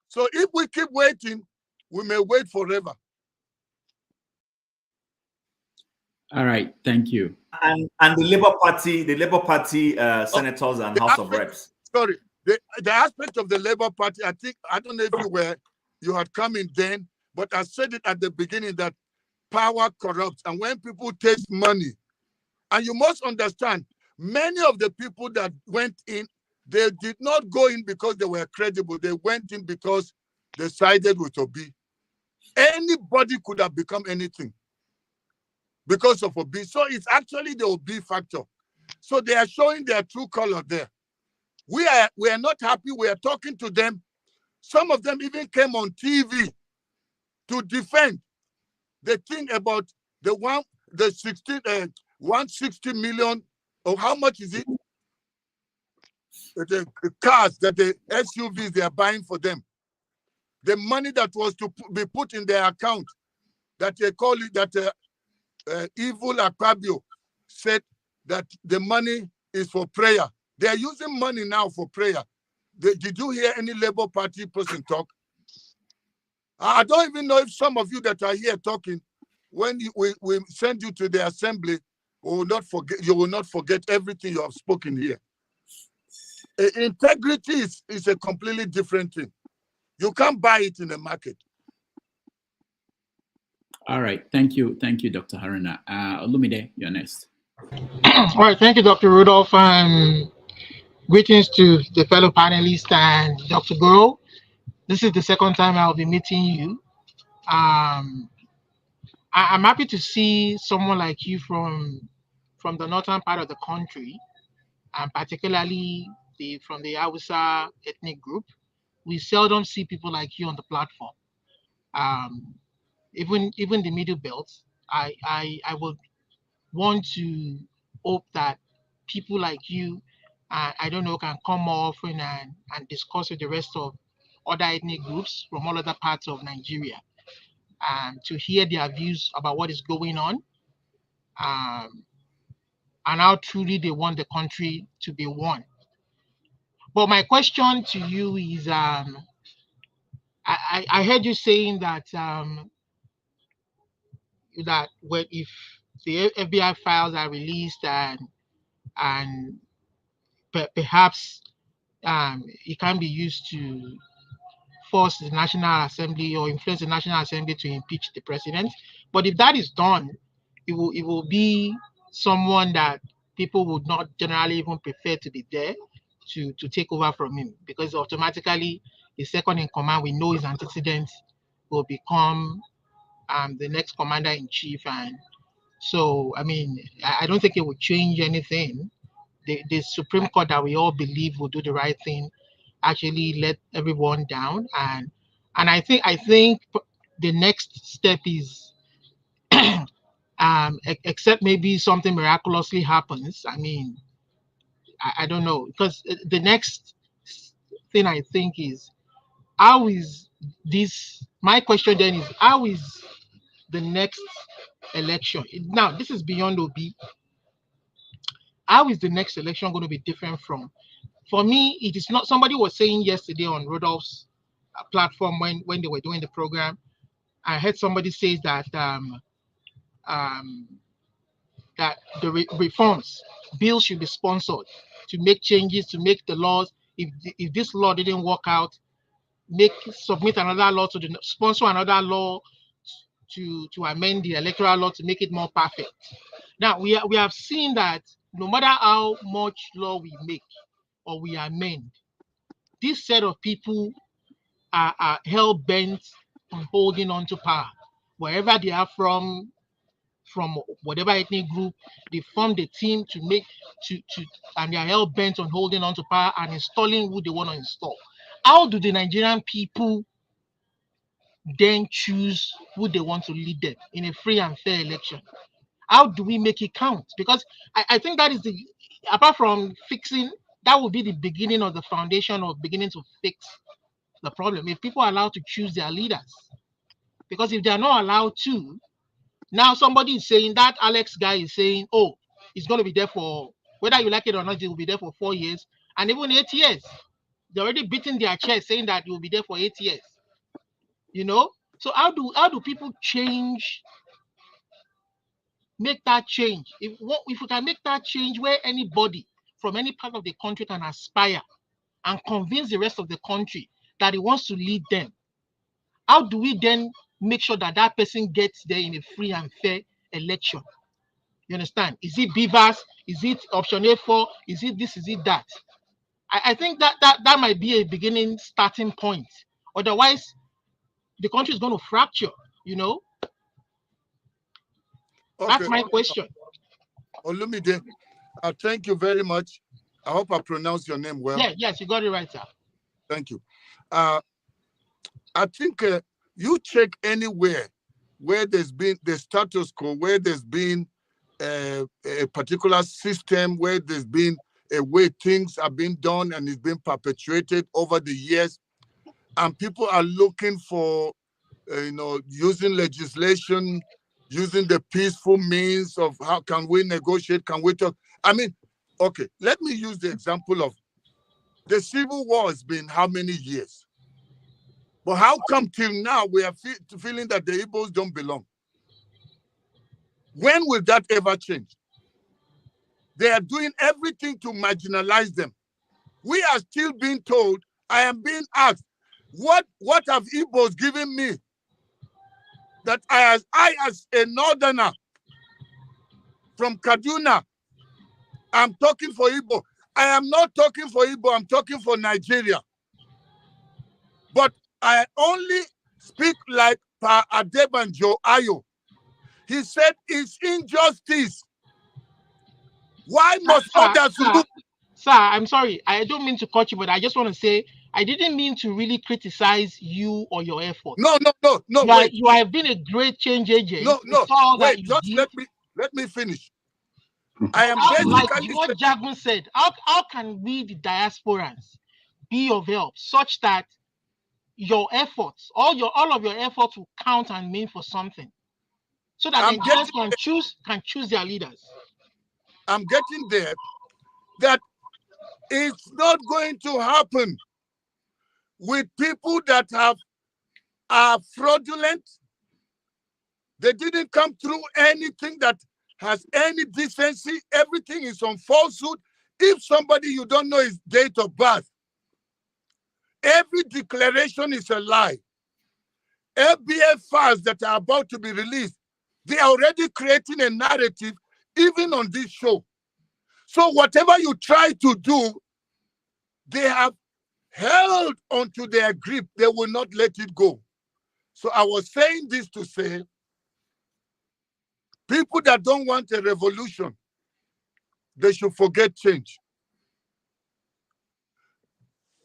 So if we keep waiting, we may wait forever. All right, thank you. And the Labour Party senators and House of Reps. Sorry, the aspect of the Labour Party, I don't know if you had come in then, but I said it at the beginning that power corrupts, and when people take money, and you must understand, many of the people that went in, they did not go in because they were credible. They went in because they sided with Obi. Anybody could have become anything because of Obi. So it's actually the Obi factor. So they are showing their true color there. We are not happy. We are talking to them. Some of them even came on TV to defend the thing about the 160 million, or how much is it? The cars, that the SUVs they are buying for them. The money that was to be put in their account, that they call it, that evil Akpabio said that the money is for prayer. They are using money now for prayer. Did you hear any Labour Party person talk? I don't even know if some of you that are here talking, when we send you to the assembly, you will not forget everything you have spoken here. Integrity is a completely different thing. You can't buy it in the market. All right, thank you, Dr. Haruna. Olumide, you're next. All right, thank you, Dr. Rudolph, and greetings to the fellow panelists and Dr. Goroh. This is the second time I'll be meeting you. I'm happy to see someone like you from the northern part of the country, and particularly from the Hausa ethnic group. We seldom see people like you on the platform. Even the middle belt, I would want to hope that people like you, I don't know, can come more often and discuss with the rest of other ethnic groups from all other parts of Nigeria, to hear their views about what is going on, and how truly they want the country to be won. But my question to you is, I heard you saying that if the FBI files are released and perhaps it can be used to force the National Assembly or influence the National Assembly to impeach the president. But if that is done, it will be someone that people would not generally even prefer to be there to take over from him, because automatically the second in command, we know his antecedents, will become the next commander in chief. And so, I mean, I don't think it would change anything. The Supreme Court that we all believe will do the right thing actually let everyone down, and I think the next step is except maybe something miraculously happens. I mean, I don't know, because the next thing I think is, how is this, my question then is, how is the next election, now this is beyond Obi, how is the next election going to be different from? For me, it is not. Somebody was saying yesterday on Rudolph's platform when they were doing the program, I heard somebody say that that the reforms bills should be sponsored to make changes, to make the laws. If this law didn't work out, submit another law to sponsor another law to amend the electoral law to make it more perfect. Now we have seen that no matter how much law we make or we amend, this set of people are hell-bent on holding on to power. Wherever they are from whatever ethnic group, they formed a team and they are hell-bent on holding on to power and installing who they want to install. How do the Nigerian people then choose who they want to lead them in a free and fair election? How do we make it count? Because I think that is apart from fixing, that would be the beginning of the foundation of beginning to fix the problem. If people are allowed to choose their leaders, because if they are not allowed to, now somebody is saying that Alex guy is saying, oh, he's going to be there for, whether you like it or not, he will be there for 4 years and even 8 years. They're already beating their chest saying that he will be there for 8 years. You know? So how do people change, make that change? If we can make that change where anybody from any part of the country can aspire and convince the rest of the country that he wants to lead them, how do we then make sure that that person gets there in a free and fair election? You understand? Is it Beavers? Is it option A4? Is it this? Is it that? I think that might be a beginning starting point. Otherwise, the country is going to fracture, you know? Okay. That's my question. Olumide, thank you very much. I hope I pronounced your name well. Yeah, yes, you got it right, sir. Thank you. I think you check anywhere where there's been the status quo, where there's been a particular system, where there's been a way things are being done and it's been perpetuated over the years, and people are looking for, using legislation, using the peaceful means of how can we negotiate, can we talk? I mean, okay, let me use the example of the Civil War has been how many years? But how come till now we are feeling that the Igbos don't belong? When will that ever change? They are doing everything to marginalize them. We are still being told, I am being asked, what have Igbos given me? That I as a northerner from Kaduna, I'm talking for Igbo. I am not talking for Igbo, I'm talking for Nigeria. But I only speak like Pa Adebanjo Ayo. He said it's injustice. Why must others look? Sir, I'm sorry. I don't mean to cut you, but I just want to say I didn't mean to really criticize you or your efforts. No. Wait. You have been a great change agent. No. Wait, just let me finish. I am basically what Jagun said. How can we, the diasporans, be of help such that your efforts, all of your efforts will count and mean for something, so that Nigerians can choose their leaders? I'm getting there. That it's not going to happen with people that are fraudulent. They didn't come through anything that has any decency. Everything is on falsehood. If somebody you don't know his date of birth, every declaration is a lie. FBA files that are about to be released, they are already creating a narrative, even on this show. So whatever you try to do, they have held onto their grip. They will not let it go. So I was saying this to say, people that don't want a revolution, they should forget change.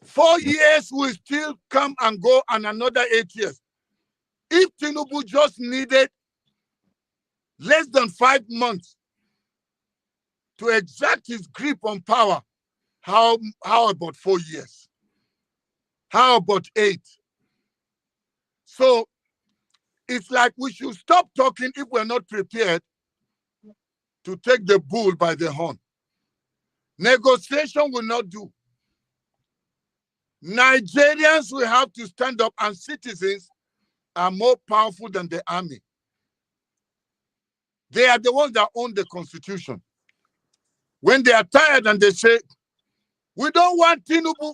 4 years will still come and go, and another 8 years. If Tinubu just needed less than 5 months to exert his grip on power, how about 4 years? How about 8? So it's like we should stop talking if we're not prepared to take the bull by the horn. Negotiation will not do. Nigerians will have to stand up, and citizens are more powerful than the army. They are the ones that own the constitution. When they are tired and they say, we don't want Tinubu,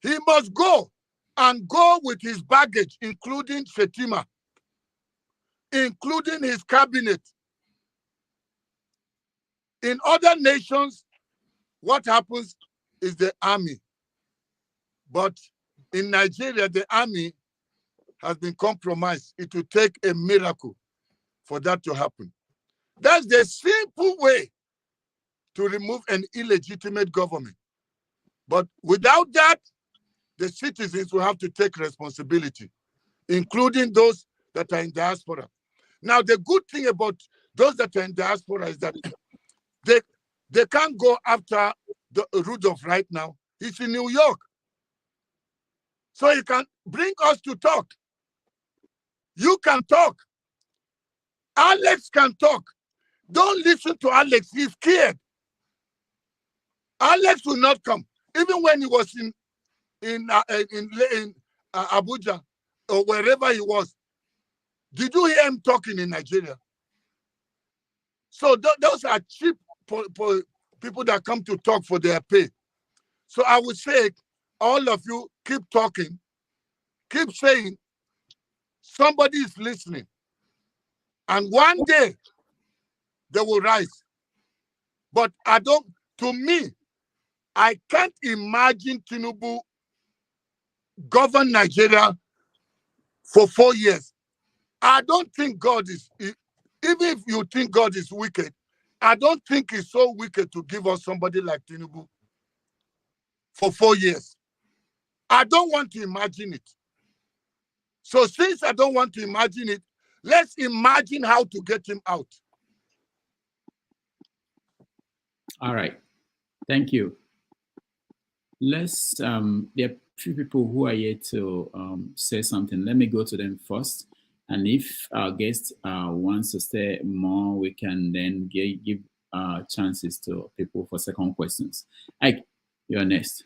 he must go, and go with his baggage, including Shetima, including his cabinet. In other nations, what happens is the army. But in Nigeria, the army has been compromised. It will take a miracle for that to happen. That's the simple way to remove an illegitimate government. But without that, the citizens will have to take responsibility, including those that are in diaspora. Now, the good thing about those that are in diaspora is that they can't go after the Rudolph right now. He's in New York. So you can bring us to talk. You can talk. Alex can talk. Don't listen to Alex. He's scared. Alex will not come. Even when he was in Abuja or wherever he was, did you hear him talking in Nigeria? So those are cheap people that come to talk for their pay. So I would say, all of you keep talking, keep saying, somebody is listening. And one day, they will rise. But to me, I can't imagine Tinubu govern Nigeria for 4 years. I don't think God is, even if you think God is wicked, I don't think he's so wicked to give us somebody like Tinubu for 4 years. I don't want to imagine it. So since I don't want to imagine it, let's imagine how to get him out. All right. Thank you. Let's, there are few people who are here to say something. Let me go to them first. And if our guest wants to say more, we can then give chances to people for second questions. Ike, you're next.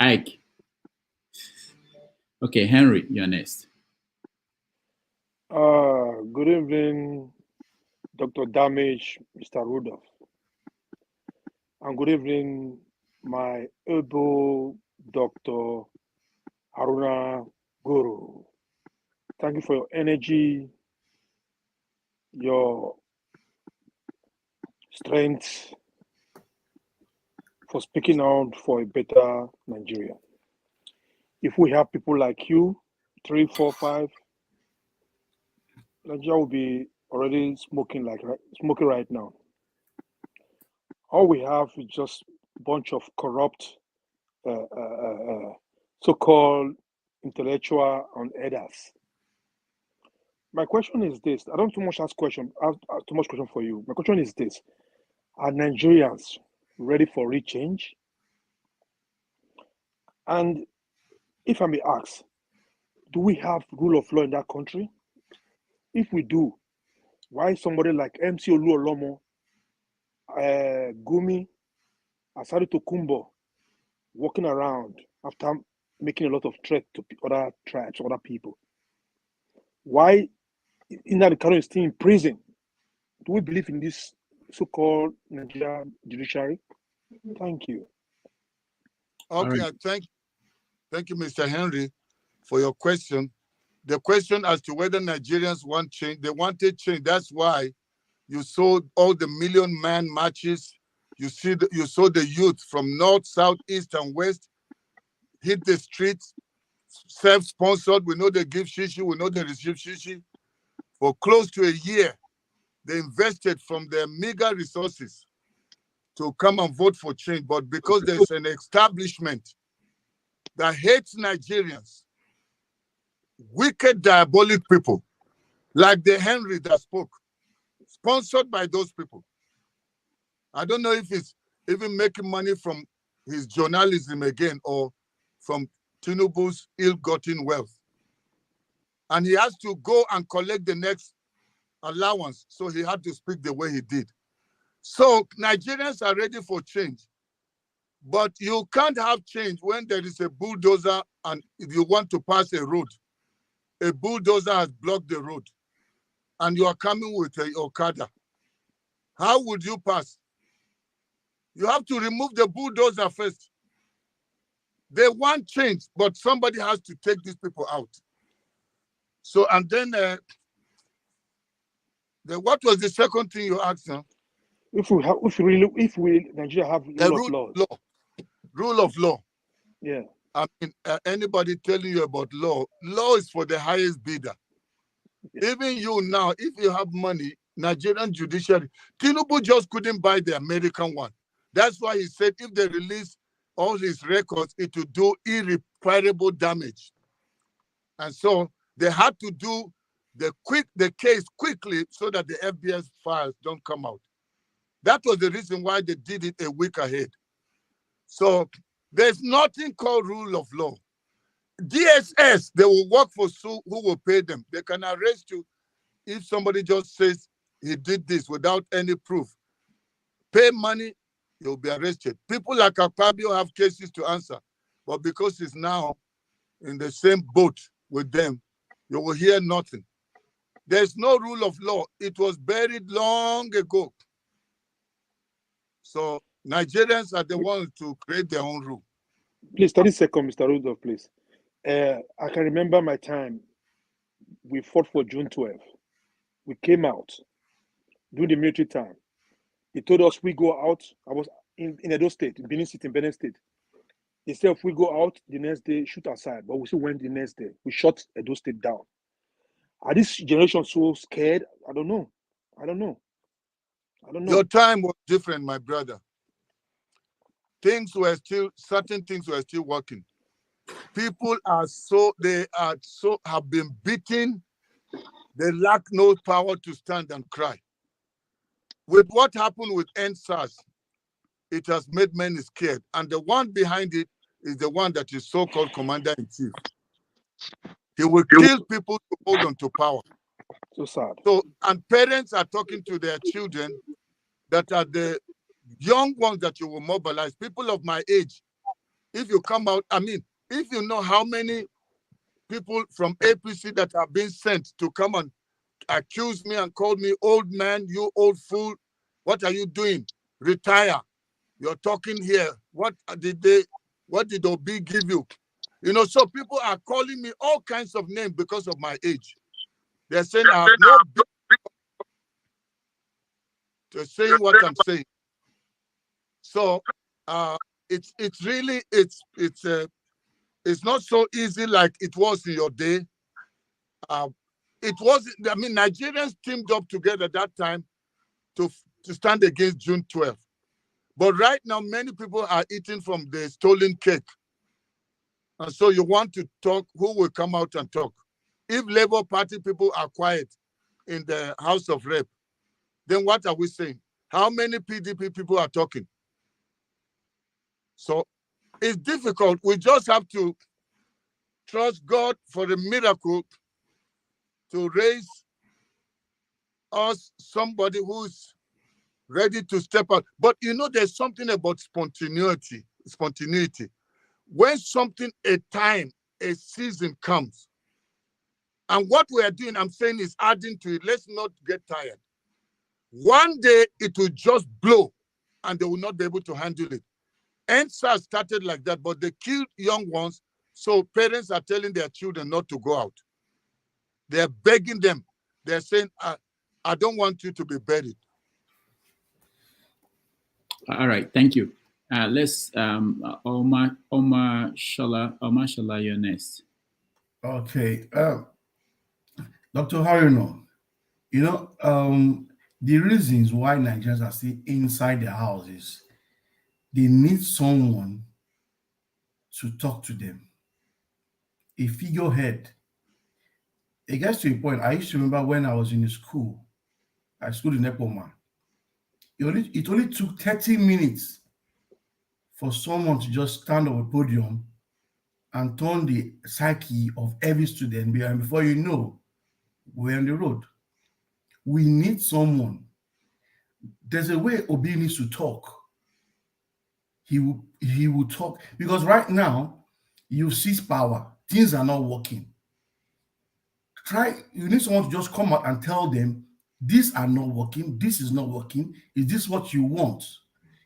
Ike. Okay, Henry, you're next. Good evening, Dr. Damage, Mr. Rudolph. And good evening, my able Dr. Haruna Goroh. Thank you for your energy, your strength, for speaking out for a better Nigeria. If we have people like you, 3, 4, 5, Nigeria will be already smoking right now. All we have is just a bunch of corrupt, so-called intellectual and others. My question is this: I don't too much ask question. I have too much question for you. My question is this: are Nigerians ready for real change? And if I may ask, do we have rule of law in that country? If we do, why somebody like MC Oluolomo, Gumi, Asari Tokumbo walking around after making a lot of threats to other tribes, other people? Why Nnamdi Kanu is still in prison? Do we believe in this so-called Nigerian judiciary? Thank you. Okay, right. Thank you, Mr. Henry, for your question. The question as to whether Nigerians want change, they wanted change. That's why you saw all the million-man marches. You saw the youth from north, south, east, and west hit the streets, self-sponsored. We know they give shishi. We know they receive shishi. For close to a year, they invested from their meager resources to come and vote for change. But because there's an establishment that hates Nigerians, wicked, diabolic people, like the Henry that spoke, sponsored by those people. I don't know if he's even making money from his journalism again or from Tinubu's ill-gotten wealth. And he has to go and collect the next allowance, so he had to speak the way he did. So Nigerians are ready for change, but you can't have change when there is a bulldozer and if you want to pass a road, a bulldozer has blocked the road and you are coming with a Okada. How would you pass? You have to remove the bulldozer first. They want change, but somebody has to take these people out. So, and then, what was the second thing you asked? Huh? If Nigeria have rule of law. Yeah. I mean, anybody telling you about law is for the highest bidder. Yeah. Even you now, if you have money, Nigerian judiciary, Tinubu just couldn't buy the American one. That's why he said if they release all his records, it will do irreparable damage. And so they had to do the case quickly so that the FBI files don't come out. That was the reason why they did it a week ahead. So there's nothing called rule of law. DSS, they will work for who will pay them. They can arrest you if somebody just says he did this without any proof. Pay money, you'll be arrested. People like Akpabio have cases to answer, but because he's now in the same boat with them, you will hear nothing. There's no rule of law. It was buried long ago. So Nigerians are the ones to create their own rule. Please, 30 seconds, Mr. Rudolph, please. I can remember my time. We fought for June 12th. We came out during the military time. They told us we go out. I was in Edo State, in Benin State. They said if we go out the next day, shoot aside. But we still went the next day. We shot Edo State down. Are this generation so scared? I don't know. Your time was different, my brother. Certain things were still working. People have been beaten. They lack no power to stand and cry. With what happened with NSAS, it has made many scared. And the one behind it is the one that is so-called commander-in-chief. He will kill people to hold on to power. So sad. So, and parents are talking to their children that are the young ones that you will mobilize, people of my age. If you come out, if you know how many people from APC that are being sent to come and accuse me and call me old man, you old fool, what are you doing? Retire. You're talking here. What did Obi give you? So people are calling me all kinds of names because of my age. They're saying I have no to saying what I'm saying. So it's not so easy like it was in your day. Nigerians teamed up together that time to stand against June 12th. But right now, many people are eating from the stolen cake. And so you want to talk, who will come out and talk? If Labour Party people are quiet in the House of Rep, then what are we saying? How many PDP people are talking? So it's difficult. We just have to trust God for the miracle to raise us somebody who's ready to step out. But there's something about spontaneity. When something, a season comes, and what we are doing, I'm saying, is adding to it. Let's not get tired. One day it will just blow, and they will not be able to handle it. NSAS started like that, but they killed young ones, so parents are telling their children not to go out. They're begging them. They're saying, I don't want you to be buried. All right, thank you. Let's Omar Shala, you're next. Okay, Dr. Haruna, the reasons why Nigerians are still inside their houses, they need someone to talk to them, a figurehead. It gets to a point. I used to remember when I was in school. I schooled in Epoma. It only took 30 minutes for someone to just stand on a podium and turn the psyche of every student, and before you know, we're on the road. We need someone. There's a way Obi needs to talk. He will talk, because right now you seize power. Things are not working. You need someone to just come out and tell them, these are not working, this is not working. Is this what you want?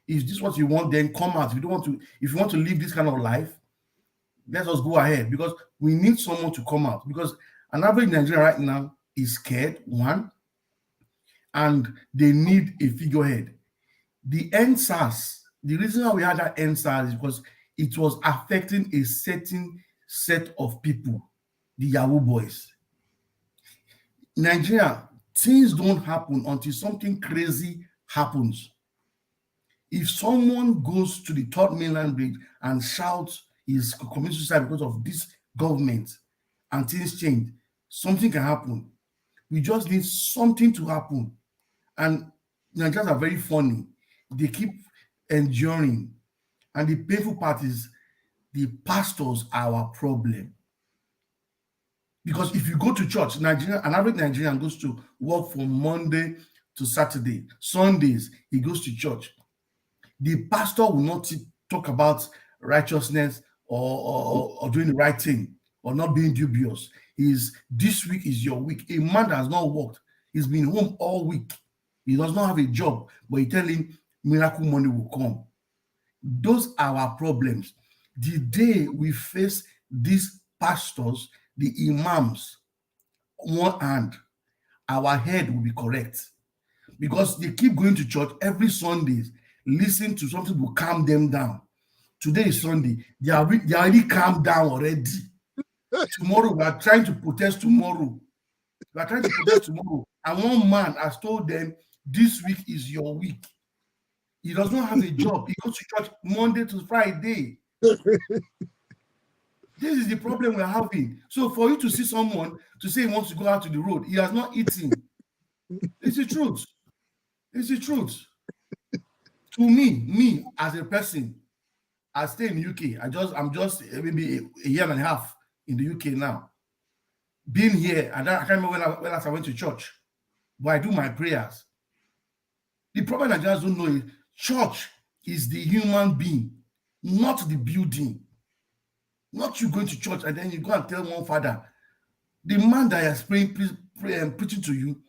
Is this what you want? Then come out. If you want to live this kind of life, let us go ahead, because we need someone to come out, because an average Nigerian right now is scared, one, and they need a figurehead. The NSAS, the reason why we had that NSAS is because it was affecting a certain set of people, the Yahoo boys. Nigeria, things don't happen until something crazy happens. If someone goes to the third mainland bridge and shouts he's committing suicide because of this government and things change, something can happen. We just need something to happen. And Nigerians are very funny. They keep enduring. And the painful part is the pastors are our problem. Because if you go to church, an average Nigerian goes to work from Monday to Saturday. Sundays, he goes to church. The pastor will not talk about righteousness or doing the right thing or not being dubious. This week is your week. A man that has not worked, he's been home all week. He does not have a job, but you tell him miracle money will come. Those are our problems. The day we face these pastors, the imams, one hand, our head will be correct. Because they keep going to church every Sunday, listen to something will calm them down. Today is Sunday. They are already calmed down already. Tomorrow, we are trying to protest tomorrow. We are trying to protest tomorrow. And one man has told them, this week is your week. He does not have a job. He goes to church Monday to Friday. This is the problem we're having. So for you to see someone to say he wants to go out to the road, he has not eaten. It's the truth. It's the truth. To me as a person, I stay in the UK. I'm just maybe a year and a half in the UK now. Being here, I can't remember when last I went to church, but I do my prayers. The problem I just don't know is church is the human being, not the building. Not you going to church and then you go and tell one father, the man that is preaching to you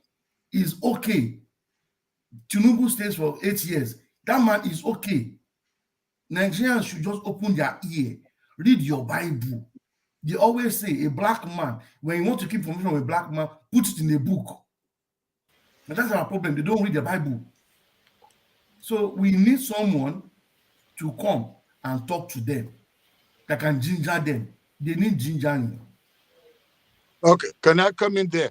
is okay. Tinubu stays for 8 years. That man is okay. Nigerians should just open their ear, read your Bible. They always say a black man, when you want to keep information from a black man, put it in a book. And that's our problem. They don't read the Bible. So we need someone to come and talk to them that can ginger them. They need gingering. Okay, can I come in there?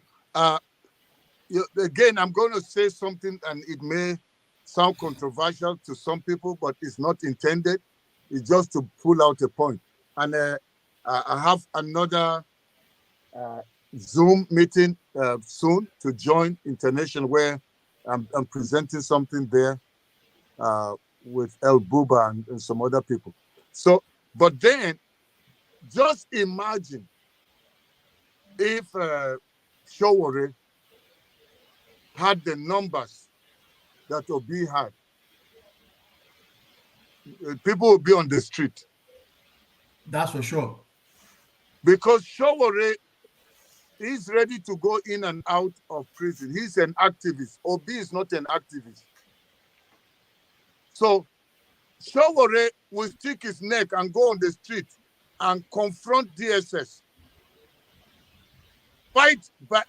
Again, I'm going to say something and it may sound controversial to some people, but it's not intended. It's just to pull out a point. And I have another Zoom meeting soon to join International where I'm presenting something there with El Buba and some other people. So, but then just imagine if Showore had the numbers that Obi had. People would be on the street. That's for sure. Because Showore is ready to go in and out of prison. He's an activist. Obi is not an activist. So Showore will stick his neck and go on the street and confront DSS. Fight back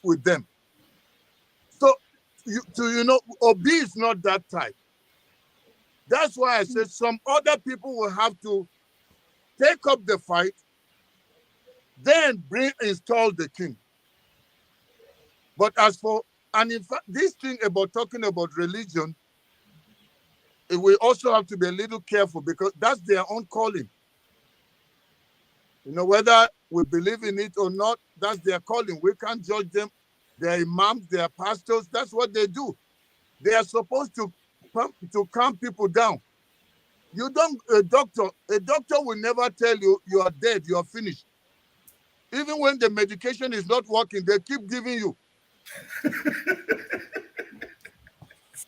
with them. So, Obi is not that type. That's why I said some other people will have to take up the fight, then install the king. But as for, and in fact, this thing about talking about religion, we also have to be a little careful because that's their own calling. Whether we believe in it or not, that's their calling. We can't judge them. They're imams, they're pastors. That's what they do. They are supposed to calm people down. You don't, a doctor will never tell you you are dead, you are finished. Even when the medication is not working, they keep giving you.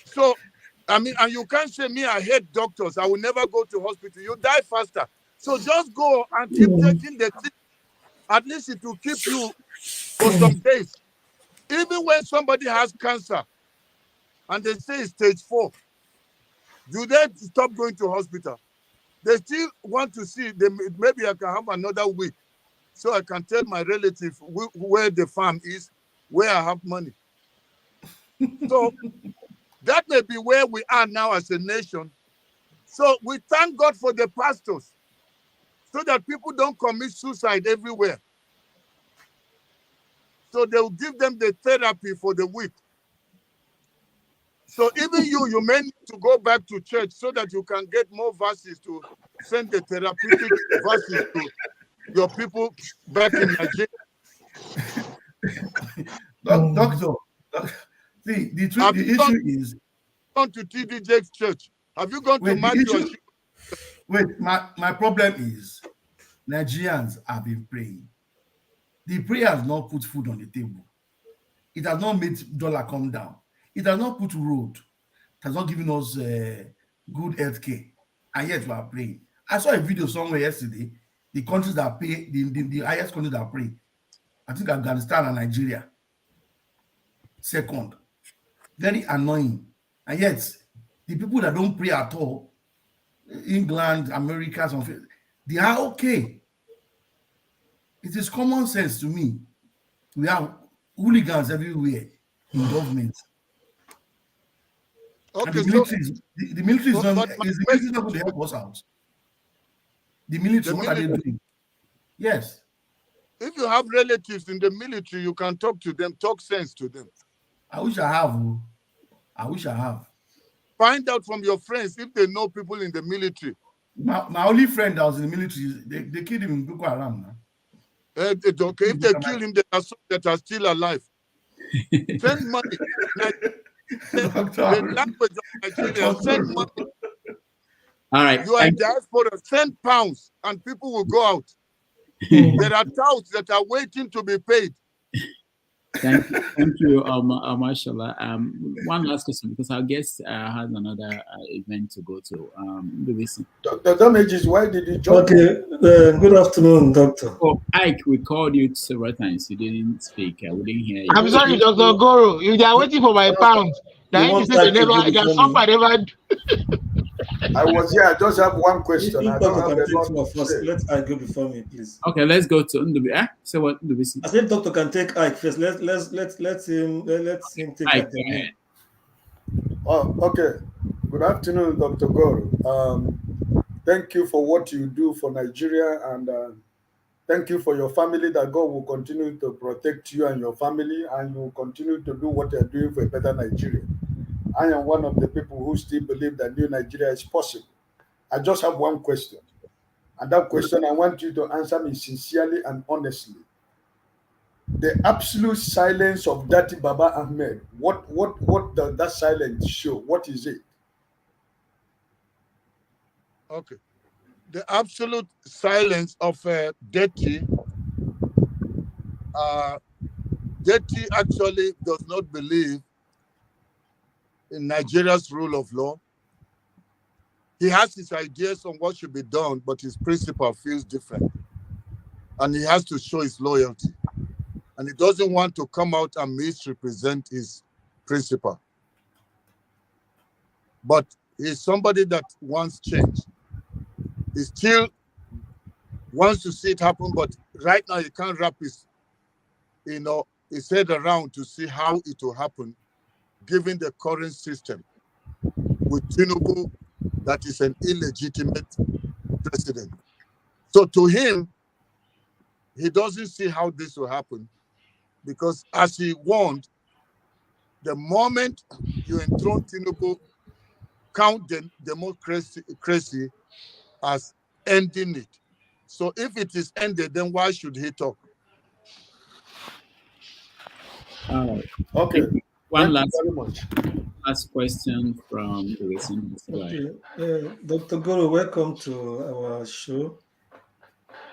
So, I mean, and you can't say me, I hate doctors. I will never go to hospital. You die faster. So just go and keep taking the thing. At least it will keep you for some days. Even when somebody has cancer and they say it's stage 4, do they stop going to hospital? They still want to see, maybe I can have another week so I can tell my relative where the farm is, where I have money. So that may be where we are now as a nation. So we thank God for the pastors so that people don't commit suicide everywhere. So they will give them the therapy for the week. So even you may need to go back to church so that you can get more verses to send the therapeutic verses to your people back in Nigeria. Doctor, see, the issue is... Gone to TD Jake's church. Have you gone to Matthew? Wait, my problem is Nigerians have been praying. The prayer has not put food on the table. It has not made dollar come down. It has not put road. It has not given us good health care. And yet we are praying. I saw a video somewhere yesterday. The countries that pay, the highest countries that pray, I think Afghanistan and Nigeria. Second. Very annoying. And yet, the people that don't pray at all, England, America, they are okay. It is common sense to me. We have hooligans everywhere in government. Okay, and the military is not going to help us out. The military, what are they doing? Yes. If you have relatives in the military, you can talk to them, talk sense to them. I wish I have. I wish I have. Find out from your friends if they know people in the military. My only friend that was in the military, they killed him in Boko Haram now. It's okay. If they kill him, there are some that are still alive. Send money. The language of Nigeria, send money. All right. You are in diaspora, send pounds, and people will go out. There are touts that are waiting to be paid. Thank you, Mashallah. One last question, because our guest has another event to go to. Dr. Damages, why did you jump? Okay, good afternoon, Doctor. Oh, Ike, we called you several times. You didn't speak. We didn't hear you. I'm sorry, Dr. Goroh. If they are waiting for my pound, I was here. I just have one question. I don't have first. Let Ike go before me, please. Okay, let's go to Ndubi. So what do we see? I said Doctor can take Ike first. Let him take Ike. Oh, okay. Good afternoon, Dr. Goroh. Thank you for what you do for Nigeria, and thank you for your family. That God will continue to protect you and your family, and you will continue to do what you're doing for a better Nigeria. I am one of the people who still believe that new Nigeria is possible. I just have one question. And that question, I want you to answer me sincerely and honestly. The absolute silence of Dati Baba Ahmed, what does that silence show? What is it? Okay. The absolute silence of Dati, Dati actually does not believe in Nigeria's rule of law. He has his ideas on what should be done, but his principle feels different. And he has to show his loyalty. And he doesn't want to come out and misrepresent his principle. But he's somebody that wants change. He still wants to see it happen, but right now he can't wrap his head around to see how it will happen, given the current system with Tinubu, that is an illegitimate president. So to him, he doesn't see how this will happen, because as he warned, the moment you enthrone Tinubu, count the democracy as ending it. So if it is ended, then why should he talk? Okay. One last question from the listeners. Okay. Dr. Goroh, welcome to our show.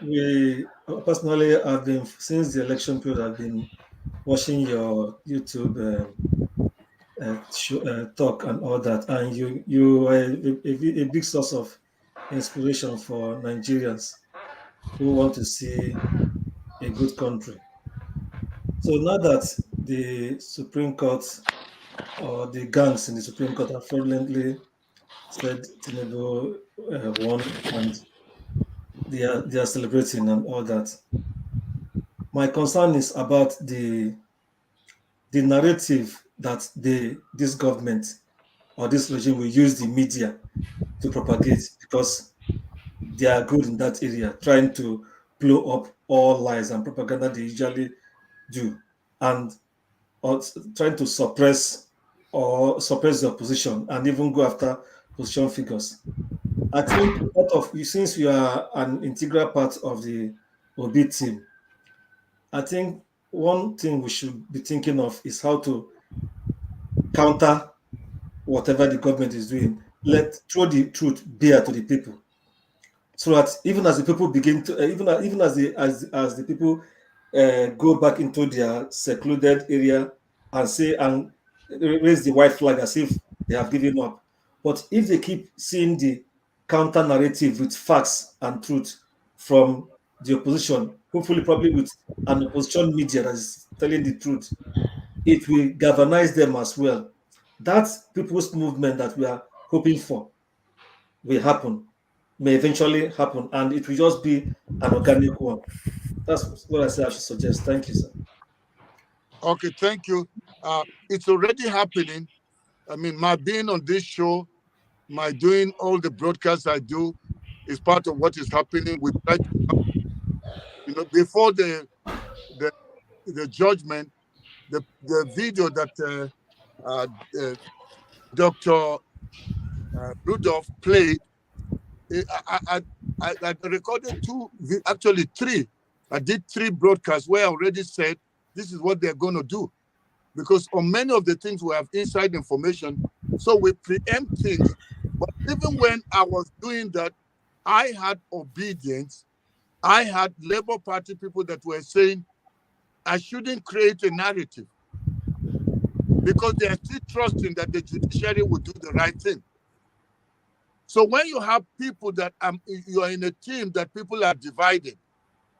We personally have been, since the election period, I've been watching your YouTube talk and all that, and you are a big source of inspiration for Nigerians who want to see a good country. So now that the Supreme Court or the gangs in the Supreme Court have fraudulently said Tinubu won, and they are celebrating and all that, my concern is about the narrative that this government or this regime will use the media to propagate, because they are good in that area, trying to blow up all lies and propaganda they usually do, and trying to suppress the opposition and even go after position figures. I think since you are an integral part of the Obi team, I think one thing we should be thinking of is how to counter whatever the government is doing. Throw the truth bare to the people. so that even as the people begin to, even as the people go back into their secluded area and say and raise the white flag as if they have given up. But if they keep seeing the counter narrative with facts and truth from the opposition, hopefully probably with an opposition media that is telling the truth, it will galvanize them as well. That people's movement that we are hoping for will happen, may eventually happen, and it will just be an organic one. That's what I say I should suggest. Thank you, sir. Okay, thank you. It's already happening. I mean, my being on this show, my doing all the broadcasts I do is part of what is happening. We try to, before the judgment, the video that Dr. Rudolph played, I recorded actually three. I did 3 broadcasts where I already said this is what they're going to do. Because on many of the things we have inside information, so we preempt things. But even when I was doing that, I had obedience. I had Labour Party people that were saying I shouldn't create a narrative because they are still trusting that the judiciary will do the right thing. So when you have people that you are in a team that people are divided,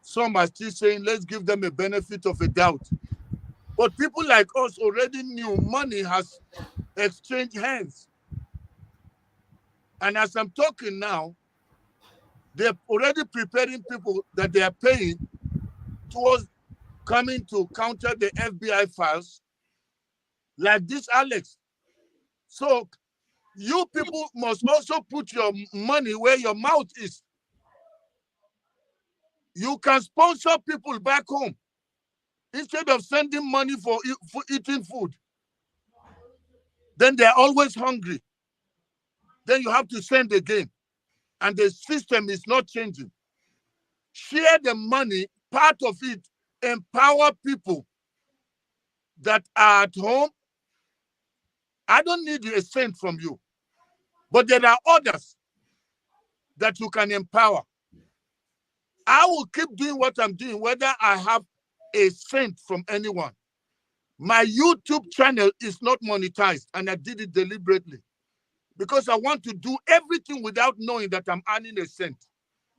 some are still saying, let's give them a benefit of a doubt. But people like us already knew money has exchanged hands. And as I'm talking now, they're already preparing people that they are paying towards coming to counter the FBI files like this, Alex. So you people must also put your money where your mouth is. You can sponsor people back home instead of sending money for eating food. Then they're always hungry. Then you have to send again. And the system is not changing. Share the money, part of it, empower people that are at home. I don't need a cent from you. But there are others that you can empower. I will keep doing what I'm doing, whether I have a cent from anyone. My YouTube channel is not monetized, and I did it deliberately because I want to do everything without knowing that I'm earning a cent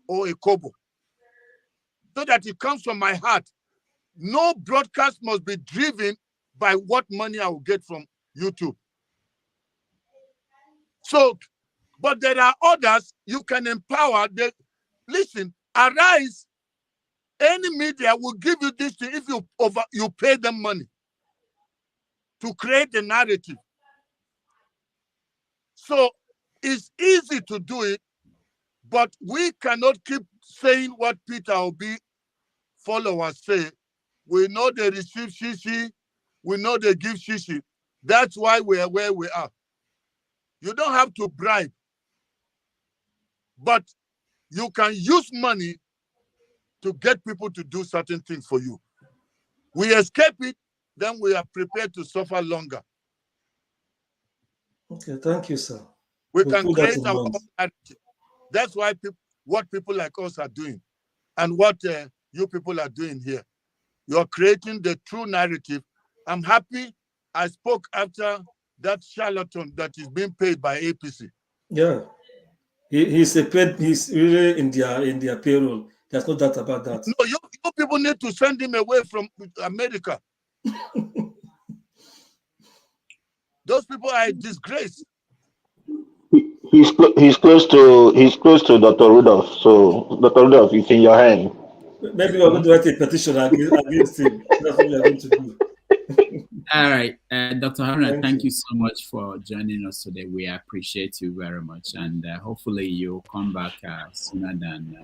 or a kobo, so that it comes from my heart. No broadcast must be driven by what money I will get from YouTube. So, but there are others you can empower. Listen, Arise, any media will give you this thing if you pay them money to create the narrative. So it's easy to do it, but we cannot keep saying what Peter Obi followers say. We know they receive shishi, we know they give shishi. That's why we are where we are. You don't have to bribe, but you can use money to get people to do certain things for you. We escape it, then we are prepared to suffer longer. Okay, thank you, sir. We can create our own narrative. That's why what people like us are doing and what you people are doing here. You are creating the true narrative. I'm happy I spoke after that charlatan that is being paid by APC. Yeah, he's really in their payroll. There's no doubt about that. No, you people need to send him away from America. Those people are a disgrace. He's close to Dr. Rudolph. So Dr. Rudolph, it's in your hand. Maybe we're going to write a petition against him. That's what we're going to do. All right, Dr. Haruna, thank you so much for joining us today. We appreciate you very much, and hopefully you'll come back sooner than.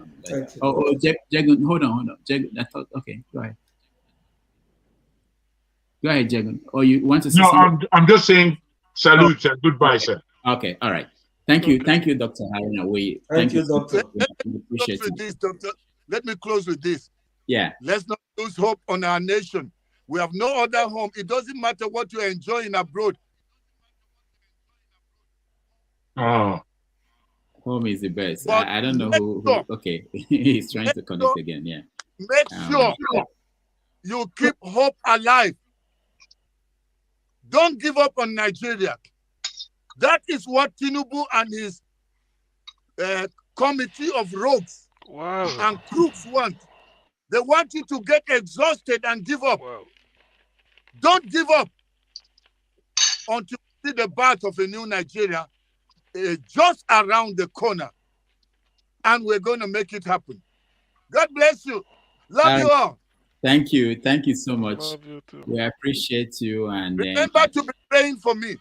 Jagun, hold on. Okay, go ahead. Go ahead, Jagun. Or you want to say something? I'm just saying salute and goodbye, sir. Okay, all right. Thank you, Dr. Haruna. Thank you, Doctor. Let me close with this. Yeah. Let's not lose hope on our nation. We have no other home. It doesn't matter what you're enjoying abroad. Oh. Home is the best. But I don't know make who sure, okay. He's trying to connect sure, again. Yeah. make sure you keep hope alive. Don't give up on Nigeria. That is what Tinubu and his committee of rogues and crooks want. They want you to get exhausted and give up. Don't give up until you see the birth of a new Nigeria just around the corner. And we're going to make it happen. God bless you. Love you all. Thank you. Thank you so much. Love you too. We appreciate you. And remember to be praying for me.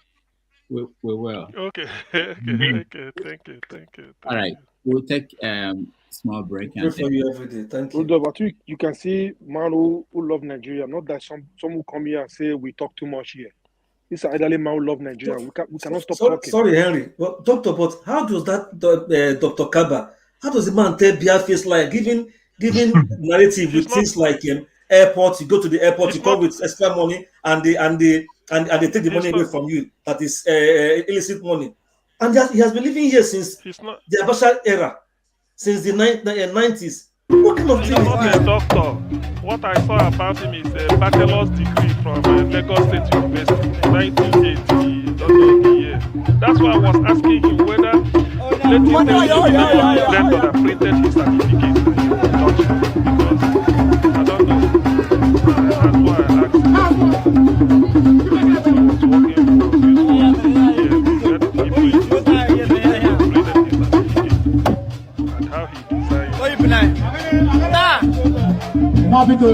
We will. Okay. Okay. Thank you. All right. We'll take small break. Pray for you every day. Thank you. But you can see man who love Nigeria. Not that some who come here and say we talk too much here. This is elderly man who love Nigeria. We cannot stop talking. Sorry, Henry. Well, doctor, but how does that Dr. Kabba? How does the man tell bare face like giving narrative with things like airport? You go to the airport, you come with extra money, and they take the money away from you. That is illicit money. And he has been living here since the Abacha era, since the 90s. What kind of thing is not a doctor. What I saw about him is a bachelor's degree from Lagos State University, 1980. Don't know the year. That's why I was asking him whether that printed his certificate because I don't know. That's why I asked him. I was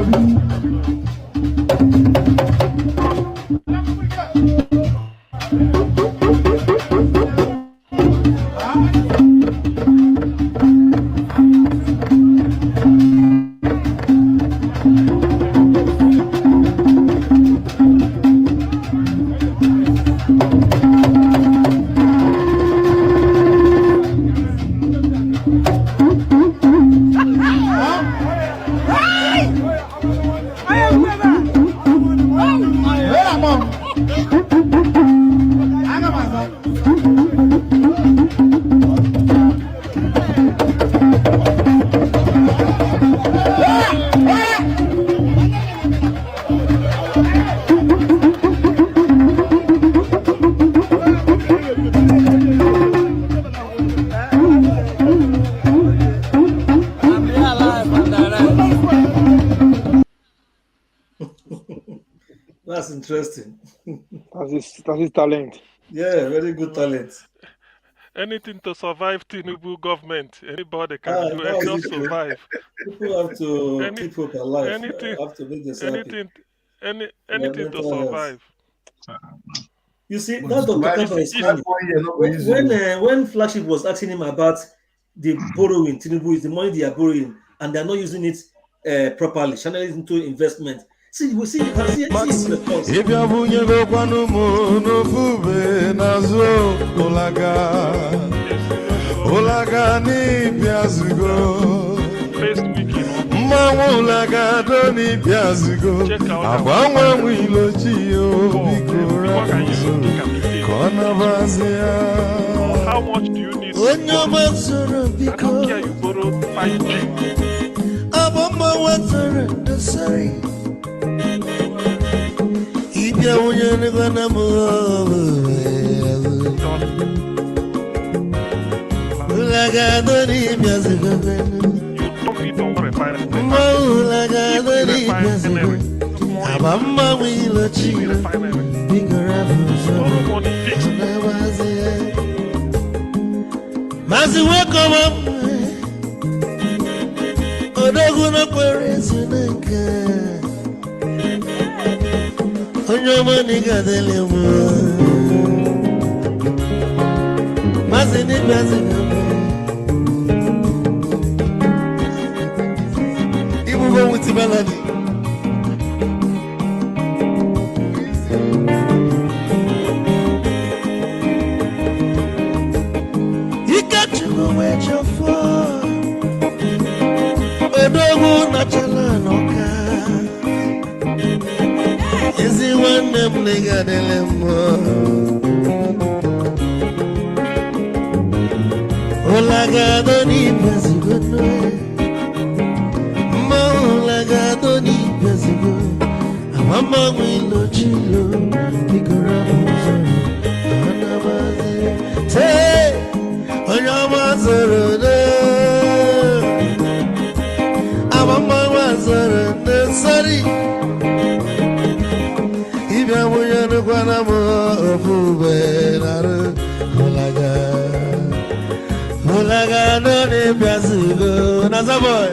That's interesting. That's his talent. Yeah, very good talent. Anything to survive Tinubu government. Anybody can do it. Just survive. People have to keep hope alive. Anything, have to make this happy. anything to survive. You see, that's Dr. Kabba is funny. When Flagship was asking him about the borrowing, Tinubu is the money they are borrowing, and they are not using it properly, channeling it into investment. See, we see his response. If you have unye kwanu mo no fube nazo olaga ni biazugo mawulaga do ni biazugo agbanwe wiloji o bikora kona bazia. How much do you need? I don't care, you borrow 5G. Abamba water the sorry. Ibya unye gana mo ulaga do ni biazugo abamba wiloji bikora Mazi welcome up. Odoguna kwerezineka. Onyoma niga delemo. Mazi ni mazi ngame. Ibu go with melody. Where you're from, Odogu Nachala Noka. Is it one them nigga delemo? Olagadoni Bezigono, Olagadoni Bezigo, Amama Wilo Chilo, Nikora Muzoro, Anabazi, Say, Oyamazoro, Amama Wazoro, sorry. Ibya Muyano Guanamo, Fube, Olaga. Olaga doni biasugo, nasa boy.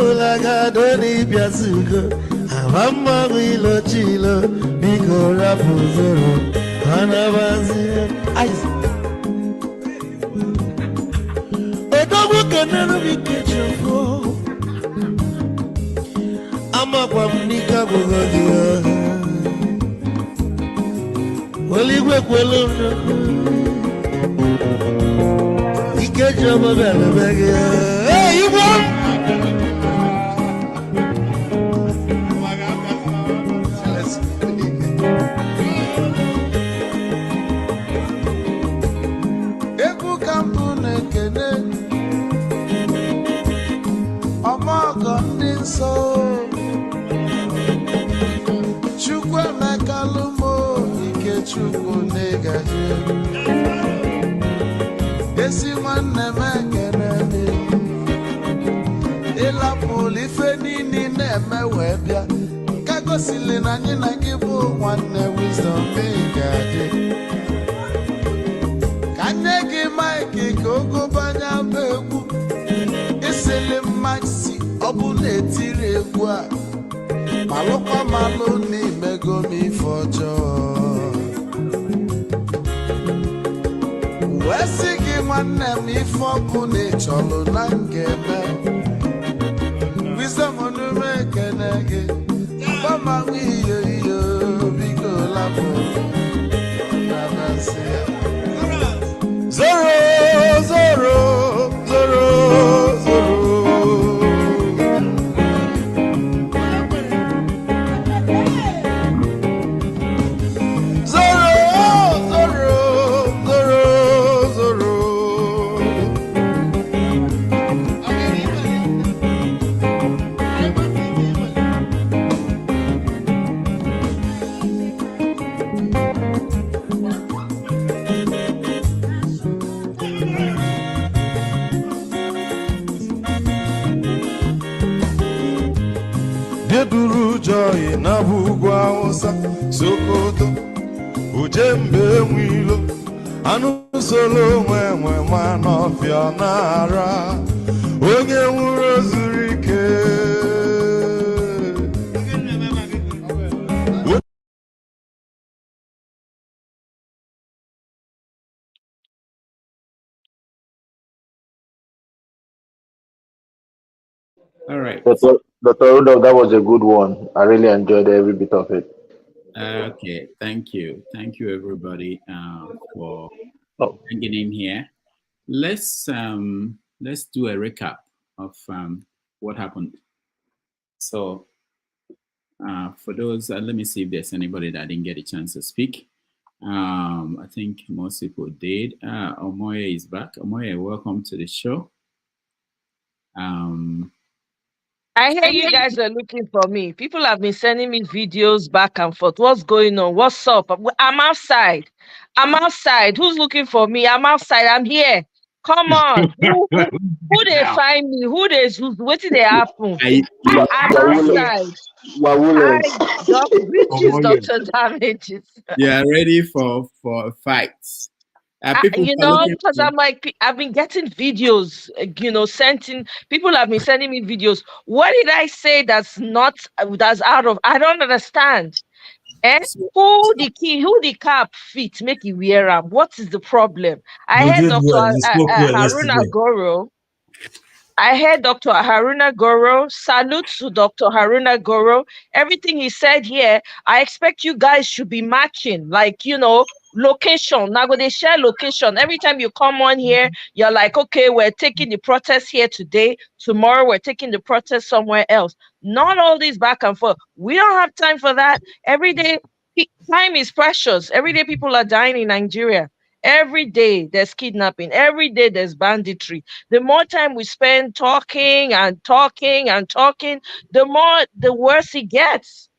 Olaga doni biasugo, amama wilo chilo, biko rapuzoro, anabazi. Ice. Odogu kenano bikechofo, ama kwa mnika bugodia. Oligwe kwelo. Get your mobile back. Hey, you want? Ebu kampune kene, amaga ninso. Chukwe mekalumo, ike chukwu negaje. Esi nwanne m ekele ịla polife niile na-eme wee bịa ka gosili na anyị na gị bụ nwanne wisdom ga-adị ka nne gị maịkị ka ogobanya bụ egwu isili mmasị ọ bụ na-etiri egwu a malụkwa malụ n'imego m ife ọjọọ wee sị gị nwanne m ife ọkụ na-echọlụ na ngeme wisdom onume ekene gị gbamanwe iyo iyo biko lapụ nabasị ya zoro zoro zoro zoro Geduru joy na bugwa Hausa Sokoto Ujembe mwilo Anu solo mwe manofia nara Onye nwuro zurike All right. Dr. Udo, that was a good one. I really enjoyed every bit of it. Okay, thank you everybody for hanging in here. Let's do a recap of what happened. So for those, let me see if there's anybody that didn't get a chance to speak. I think most people did. Omoye is back. Omoye, welcome to the show. I hear you guys are looking for me. People have been sending me videos back and forth. What's going on? What's up? I'm outside. Who's looking for me? I'm outside. I'm here. Come on. Who they find me? What did they happen? I'm outside. Dr. Damages. Yeah, ready for fights. Because I'm like, I've been getting videos, people have been sending me videos. What did I say that's out of, I don't understand. Who the cap fit make you wear them? What is the problem? I heard Dr. Haruna Goroh. Salute to Dr. Haruna Goroh. Everything he said here, I expect you guys should be matching, location. Now they share location. Every time you come on here, you're like, okay, we're taking the protest here today. Tomorrow we're taking the protest somewhere else. Not all this back and forth. We don't have time for that. Every day, time is precious. Every day people are dying in Nigeria. Every day there's kidnapping. Every day there's banditry. The more time we spend talking and talking and talking, the worse it gets.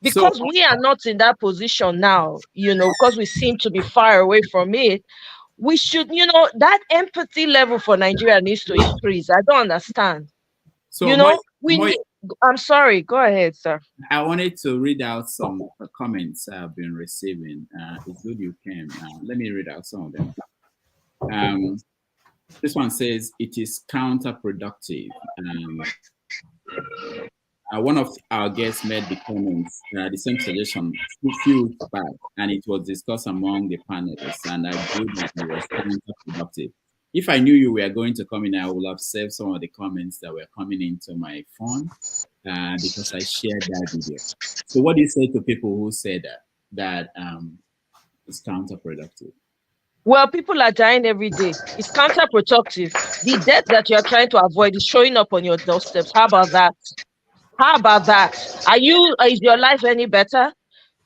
Because we are not in that position now, because we seem to be far away from it. We should, that empathy level for Nigeria needs to increase. I don't understand. So I'm sorry. Go ahead, sir. I wanted to read out some comments I've been receiving. It's good you came. Let me read out some of them. This one says it is counterproductive. One of our guests made the comments, the same suggestion a few weeks back, and it was discussed among the panelists, and I believe that it was counterproductive. If I knew you were going to come in, I would have saved some of the comments that were coming into my phone because I shared that video. So what do you say to people who say that it's counterproductive? Well, people are dying every day. It's counterproductive. The death that you're trying to avoid is showing up on your doorsteps. How about that? How about that? Is your life any better?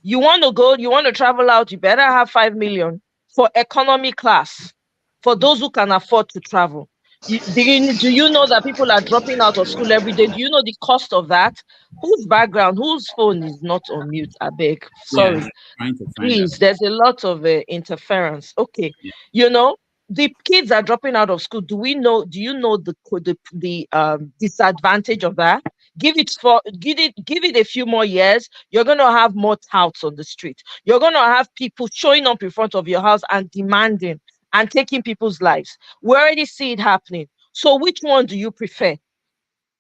You want to travel out, you better have 5 million for economy class. For those who can afford to travel. Do you know that people are dropping out of school every day? Do you know the cost of that? Whose background, whose phone is not on mute? I beg. Sorry. Yeah, please, there's a lot of interference. Okay. Yeah. The kids are dropping out of school. Do you know the disadvantage of that? Give it a few more years. You're going to have more touts on the street. You're going to have people showing up in front of your house and demanding and taking people's lives. We already see it happening. So which one do you prefer?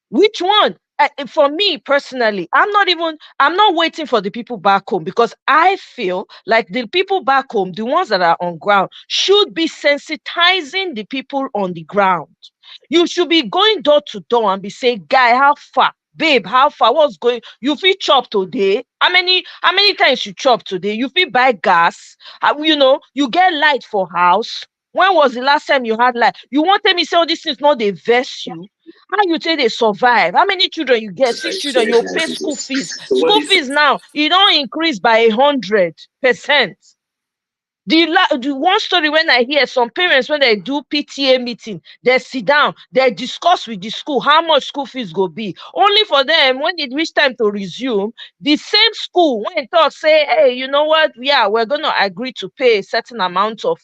Which one? For me personally, I'm not waiting for the people back home, because I feel like the people back home, the ones that are on ground, should be sensitizing the people on the ground. You should be going door to door and be saying, guy, how far? Babe, how far? What's going? You feel chop today? How many times you chop today? You feel buy gas? You get light for house. When was the last time you had light? You wanted me to say all these things, not they vex you. How you say they survive? How many children you get? 6 children, you pay school fees. School fees now, it don't increase by 100%. The one story when I hear some parents, when they do PTA meeting, they sit down, they discuss with the school how much school fees go be. Only for them, when it reach time to resume, the same school, when it talk, say, hey, you know what? Yeah, we're going to agree to pay a certain amount of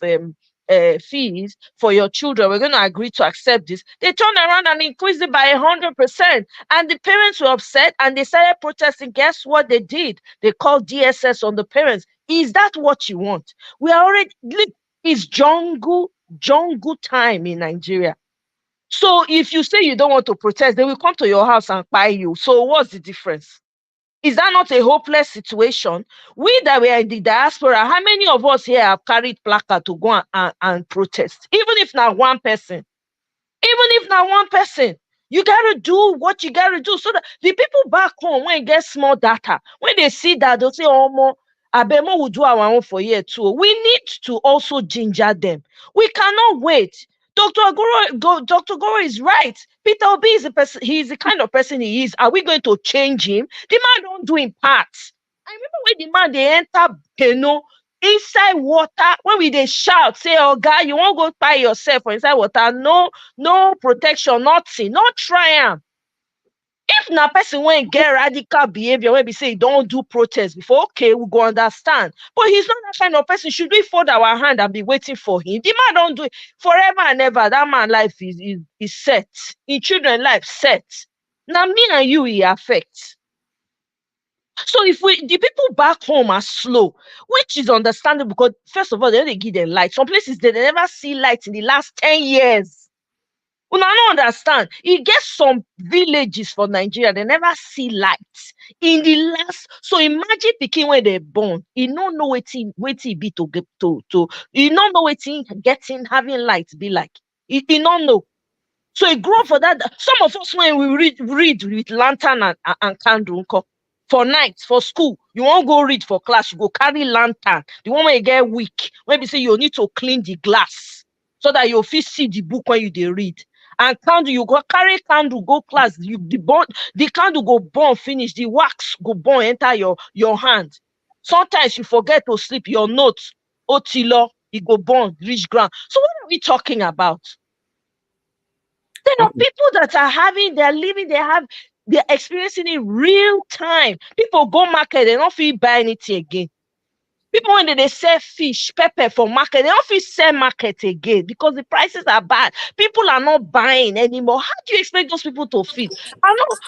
fees for your children. We're going to agree to accept this. They turn around and increase it by 100%. And the parents were upset and they started protesting. Guess what they did? They called DSS on the parents. Is that what you want? We are already, it's jungle time in Nigeria. So if you say you don't want to protest, they will come to your house and buy you. So what's the difference? Is that not a hopeless situation? We that were in the diaspora, how many of us here have carried placard to go and protest? Even if not one person. You got to do what you got to do, so that the people back home, when they get small data, when they see that, they'll say, oh, more, Abemo will do our own for year too. We need to also ginger them. We cannot wait. Dr. Goroh is right. Peter Obi is he's the kind of person he is. Are we going to change him? The man don't do in parts. I remember when the man, they enter, inside water, when they shout, say, oh, God, you won't go by yourself or inside water. No protection, nothing. Not try him. If na person won't get radical behavior, when we say don't do protest before, okay, we go understand. But he's not that kind of person. Should we fold our hand and be waiting for him? The man don't do it forever and ever. That man life is set. In children life set. Now me and you, he affects. So if the people back home are slow, which is understandable, because first of all, they only give them light. Some places they never see light in the last 10 years. I don't understand. You get some villages for Nigeria, they never see light in the last. So imagine picking when they're born. You don't know what it be to get to. You don't know what getting having light be like. You don't know. So it grow for that. Some of us when we read with lantern and candle for night for school. You won't go read for class. You go carry lantern. The one when you get weak, when we say you need to clean the glass so that you'll see the book when you read. And candle, you go carry candle, go class, the candle go burn, finish, the wax go burn, enter your hand. Sometimes you forget to sleep, your notes, otilo, he go born, reach ground. So what are we talking about? There are people that are living, they're experiencing it real time. People go market, they don't feel buy anything again. People, when they sell fish, pepper for market, they don't feel sell market again because the prices are bad. People are not buying anymore. How do you expect those people to feel? I don't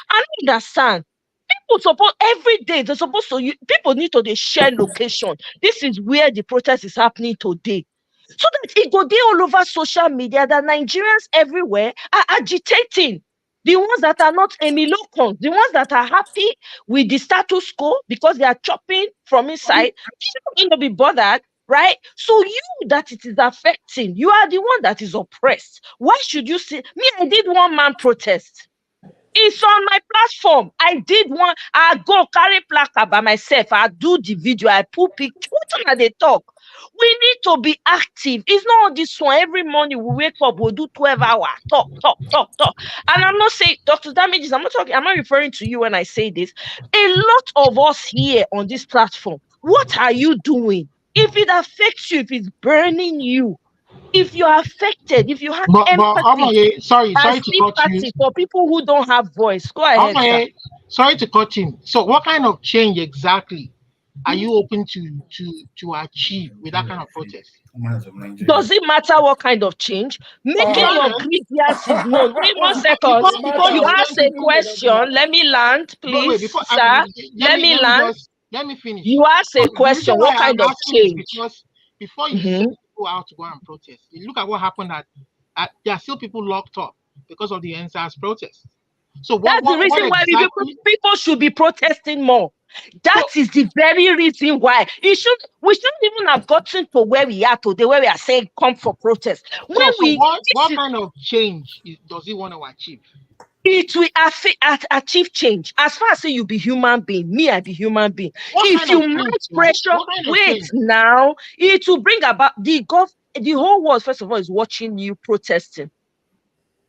understand. People suppose every day they're supposed to. People need to share location. This is where the protest is happening today, so that it go there all over social media that Nigerians everywhere are agitating. The ones that are not emilocons, the ones that are happy with the status quo because they are chopping from inside, they don't be bothered, right? So you that it is affecting, you are the one that is oppressed. Why should you say me? I did one man protest. It's on my platform. I did one. I go carry placard by myself. I do the video. I put picture. What are they talk? We need to be active. It's not this one. Every morning we wake up, we'll do 12 hours. Talk. And I'm not saying, Dr. Damages, I'm not referring to you when I say this. A lot of us here on this platform, what are you doing? If it affects you, if it's burning you, if you are affected, if you have empathy, sorry to cut you. For people who don't have voice, go ahead. Okay, sorry to cut in. So, what kind of change exactly are you open to achieve with that kind of protest? Does it matter what kind of change? Making your grievances known. Wait 1 second. You ask a question. Let me land, please, sir. Let me land. Let me finish. You ask a question. What kind of change? Because before you send people out to go and protest, you look at what happened there are still people locked up because of the NSAS protest. So that's the reason why people should be protesting more. That is the very reason why we shouldn't even have gotten to where we are today, where we are saying come for protest. What kind of change does he want to achieve? It will achieve change. As far as say you be human being, me I be human being. If you mount pressure, wait now, it will bring about the whole world. First of all, is watching you protesting.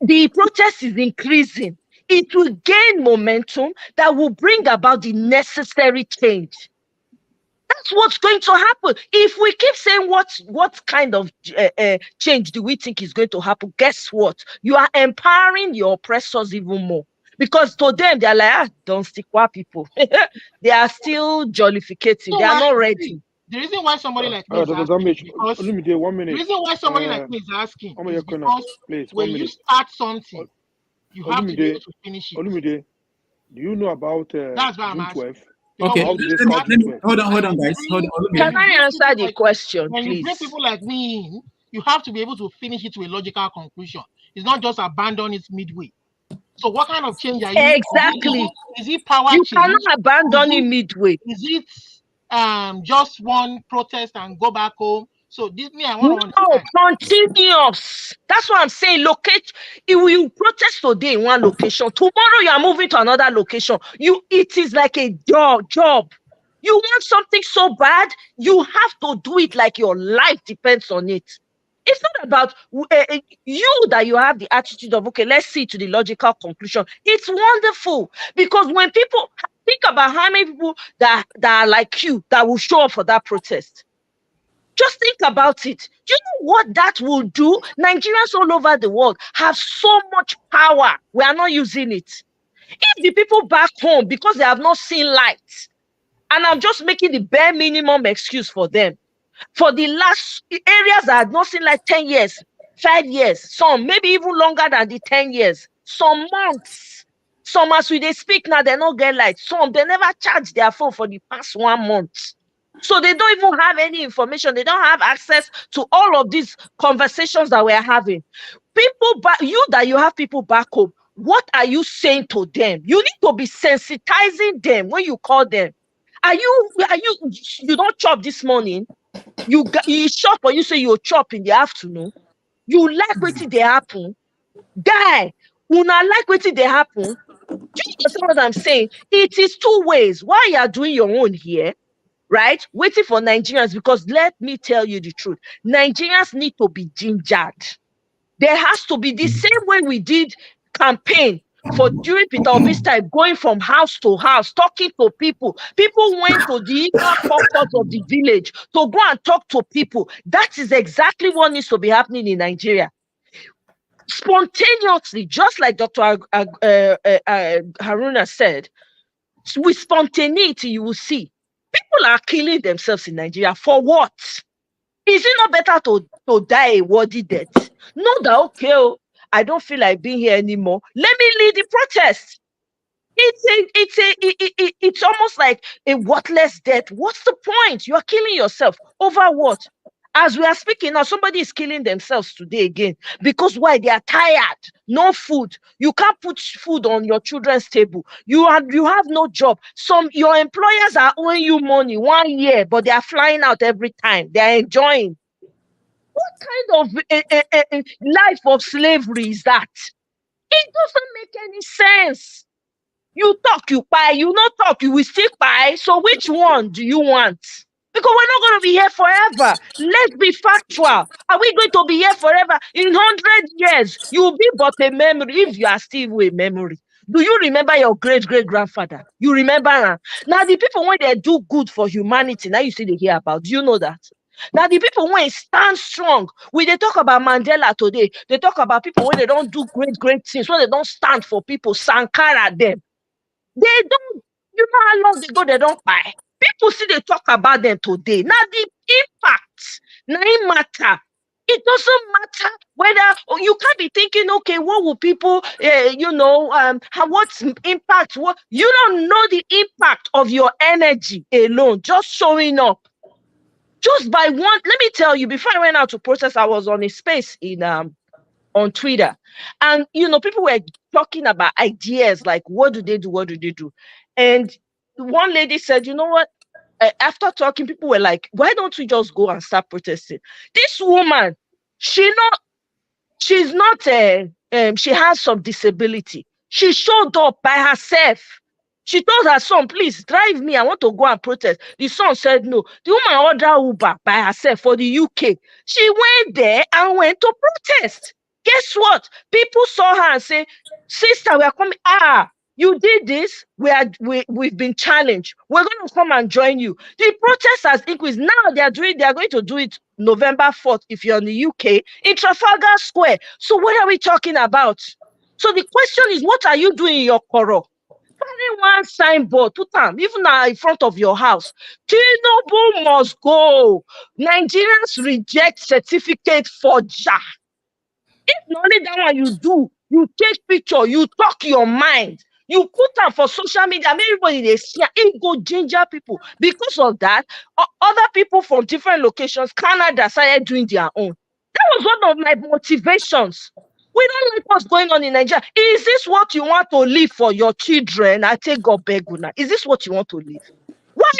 The protest is increasing. It will gain momentum that will bring about the necessary change. That's what's going to happen. If we keep saying what kind of change do we think is going to happen, guess what? You are empowering your oppressors even more. Because to them, they're like, don't stick with people. They are still jollificating. So they are not ready. The reason why somebody like me is asking, the reason why somebody like me is asking is because when you start something, you have to be able to finish it. Do you know about that's why I'm asking. Okay, hold on, guys. Hold on. Can I answer the question, when please? You bring people like me in, you have to be able to finish it to a logical conclusion. It's not just abandon it midway. So what kind of change are you? Exactly. Is it power you change? You cannot abandon it midway. Is it just one protest and go back home? So this I want to understand. Continuous. That's what I'm saying. Locate. If you protest today in one location, tomorrow you are moving to another location. It is like a job. You want something so bad, you have to do it like your life depends on it. It's not about you that you have the attitude of, okay, let's see to the logical conclusion. It's wonderful because when people think about how many people that are like you that will show up for that protest. Just think about it. Do you know what that will do? Nigerians all over the world have so much power. We are not using it. If the people back home, because they have not seen light, and I'm just making the bare minimum excuse for them, for the last areas that have not seen like 10 years, 5 years, some maybe even longer than the 10 years, some months, some as we they speak now, they don't get light. Some, they never charge their phone for the past 1 month. So they don't even have any information. They don't have access to all of these conversations that we're having. You have people back home, what are you saying to them? You need to be sensitizing them when you call them. You don't chop this morning? You chop or you say you chop in the afternoon? You like what they happen? Guy, you not like what they happen? Do you understand what I'm saying? It is two ways. Why you are doing your own here, right? Waiting for Nigerians, because let me tell you the truth. Nigerians need to be gingered. There has to be the same way we did campaign for during Peter Obi's time, going from house to house, talking to people. People went to the inner pockets of the village to go and talk to people. That is exactly what needs to be happening in Nigeria. Spontaneously, just like Dr. Haruna said, with spontaneity, you will see people are killing themselves in Nigeria. For what? Is it not better to die a worthy death? No, that okay, I don't feel like being here anymore. Let me lead the protest. It's almost like a worthless death. What's the point? You are killing yourself over what? As we are speaking now, somebody is killing themselves today again. Because why? They are tired. No food. You can't put food on your children's table. You have no job. Your employers are owing you money 1 year, but they are flying out every time. They are enjoying. What kind of life of slavery is that? It doesn't make any sense. You talk, you buy. You not talk, you will still buy. So which one do you want? Because we're not going to be here forever. Let's be factual. Are we going to be here forever? In 100 years, you will be but a memory if you are still a memory. Do you remember your great-great-grandfather? You remember her? Now, the people, when they do good for humanity, now you see they hear about. Do you know that? Now, the people, when they stand strong, when they talk about Mandela today, they talk about people when they don't do great things, when they don't stand for people, Sankara them. They don't, you know how long ago they don't buy. People see they talk about them today. Now the impact, now it matter. It doesn't matter whether you can't be thinking, okay, what will people, what's impact? What you don't know the impact of your energy alone, just showing up. Just by one, let me tell you, before I went out to protest, I was on a space on Twitter, and people were talking about ideas like what do they do, and one lady said, you know what, after talking, people were like, why don't we just go and start protesting? This woman, she has some disability. She showed up by herself. She told her son, please drive me, I want to go and protest. The son said no. The woman ordered Uber by herself for the UK. She went there and went to protest. Guess what? People saw her and say, sister, we are coming. You did this. We've been challenged. We're going to come and join you. The protest has increased. Now they are going to do it November 4th, if you're in the UK, in Trafalgar Square. So what are we talking about? So the question is, what are you doing in your Koro? Carry one signboard, put them even in front of your house. Tinubu must go. Nigerians reject certificate forger. If not only that one you do, you take picture, you talk your mind, you put them for social media, everybody they see it go ginger people. Because of that, other people from different locations, Canada, started doing their own. That was one of my motivations. We don't like what's going on in Nigeria. Is this what you want to leave for your children? I take God beguna. Is this what you want to leave? Why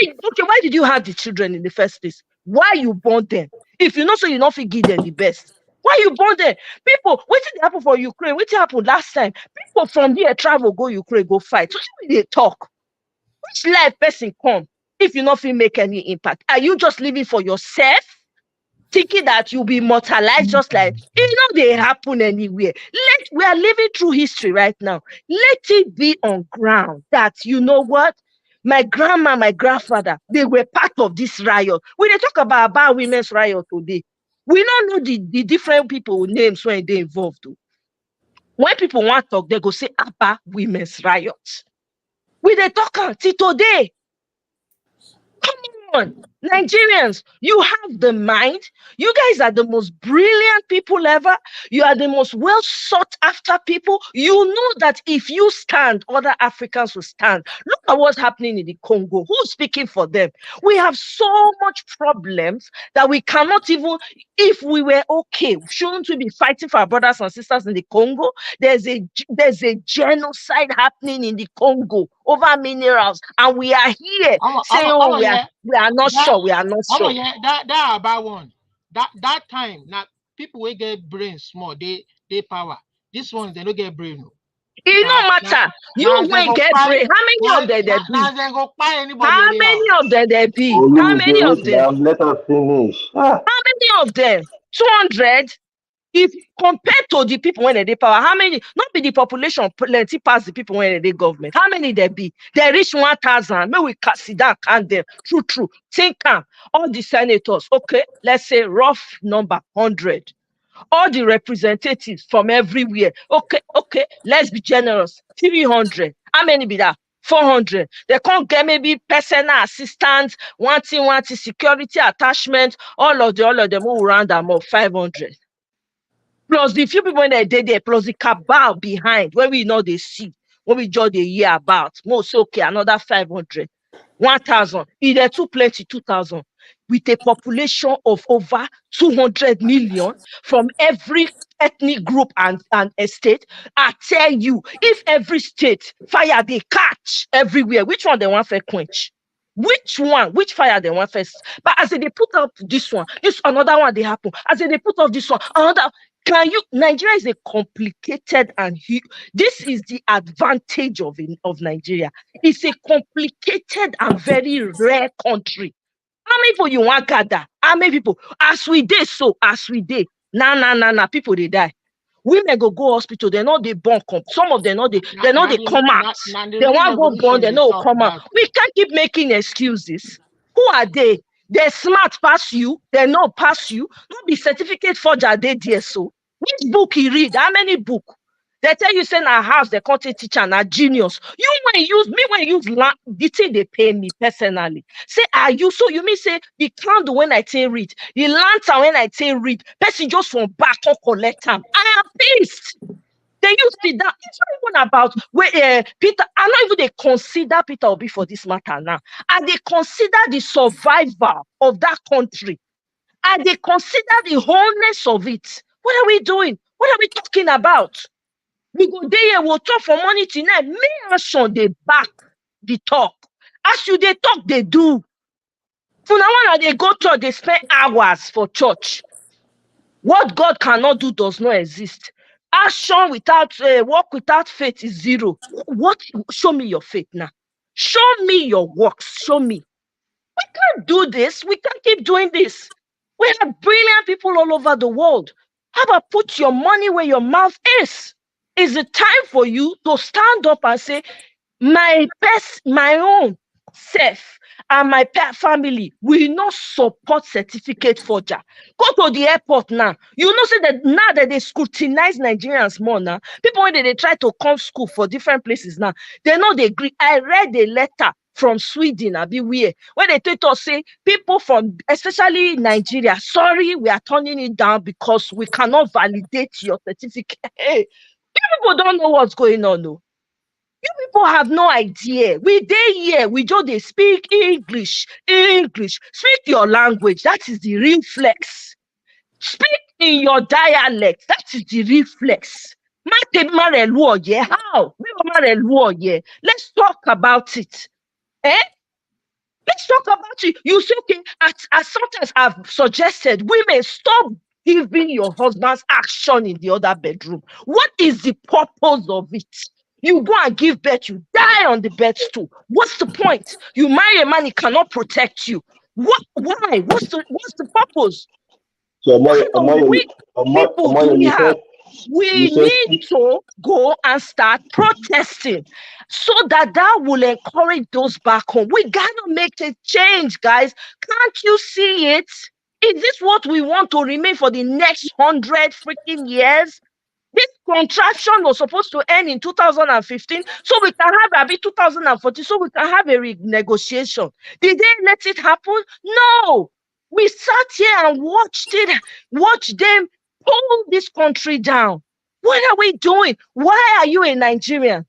did you have the children in the first place? Why you born them? If you know so you not give them the best. Why you born them? People, what did happen for Ukraine? What happened last time? People from here travel, go Ukraine, go fight. So they talk. Which life person come if you not make any impact? Are you just living for yourself? Thinking that you'll be immortalized just like they happen anywhere. We are living through history right now. Let it be on ground that you know what? My grandma, my grandfather, they were part of this riot. When they talk about women's riot today, we don't know the different people names when they involved. When people want to talk, they go say Abba women's riot. We they talk until today. Come on, Nigerians, you have the mind. You guys are the most brilliant people ever. You are the most well sought after people. You know that if you stand, other Africans will stand. Look at what's happening in the Congo. Who's speaking for them? We have so much problems that we cannot even, if we were okay, shouldn't we be fighting for our brothers and sisters in the Congo? There's a genocide happening in the Congo over minerals, and we are here saying, we are not sure. Yeah, that about one. That time, now people will get brain small, they power. This one they don't get brain. It don't matter. You won't get brain. How many of them there be? How many of them there be? How many of them? Let us finish. How many of them? 200. If compared to the people when they power, how many, not be the population plenty pass the people when they government, how many there be? They reach 1,000. Maybe we can sit down, count them. True. Think all the senators, okay, let's say rough number 100. All the representatives from everywhere, okay, let's be generous, 300. How many be that? 400. They can't get maybe personal assistance, wanting security attachment, all of them will round them up 500. Plus the few people when they did there, plus the cabal behind, where we know they see, when we judge the year about, most okay, another 500, 1,000. If they're too plenty, 2,000. With a population of over 200 million from every ethnic group and estate, I tell you, if every state fire they catch everywhere, which one they want to quench? Which fire they want first? But as they put up this one, this another one they happen. As they put up this one, another. Nigeria is a complicated and this is the advantage of Nigeria. It's a complicated and very rare country. How many people you want gather? How many people? As we did, nah, people they die. Women go hospital, they know they born come. Some of them know they come out. They want go born, they know come out. We can't keep making excuses. Who are they? They're smart pass you, they know pass you. Not be certificate forger they there so. Which book he read? How many book? They tell you say na house they can't teacher na genius. You when use the thing they pay me personally. Say are you so you mean say the candle when I say read, the lantern when I say read, person just from back or collect them. I am pissed. They use it that it's not even about where Peter. I'm not even they consider Peter Obi for this matter now. And they consider the survival of that country. And they consider the wholeness of it. What are we doing? What are we talking about? We go there, we'll talk for money tonight. Me action they back the talk. As you they talk, they do. For now on, they go to they spend hours for church. What God cannot do does not exist. Action without work without faith is zero. What? Show me your faith now. Show me your works. Show me. We can't do this. We can't keep doing this. We have brilliant people all over the world. How about put your money where your mouth is? Is it time for you to stand up and say, my own self and my family will not support certificate forger. Go to the airport now. You know, say that now that they scrutinize Nigerians more now, people when they try to come school for different places now, they know they agree. I read a letter from Sweden, I be weird, when they told us say people from especially Nigeria, sorry, we are turning it down because we cannot validate your certificate. Hey, you people don't know what's going on, no. You people have no idea. We dey here, we just they speak English. Speak your language. That is the reflex. Speak in your dialect. That is the reflex. How? Let's talk about it. Let's talk about it. You say, okay, as sometimes I've suggested, women stop giving your husband's action in the other bedroom. What is the purpose of it? You go and give birth, you die on the bed stool. What's the point? You marry a man, he cannot protect you. What? Why? What's the purpose? So, we need to go and start protesting so that will encourage those back home. We gotta make a change, guys. Can't you see it? Is this what we want to remain for the next 100 freaking years? This contraction was supposed to end in 2015, so we can have a 2014, so we can have a renegotiation. Did they let it happen? No. We sat here and watched them pull this country down. What are we doing? Why are you a Nigerian?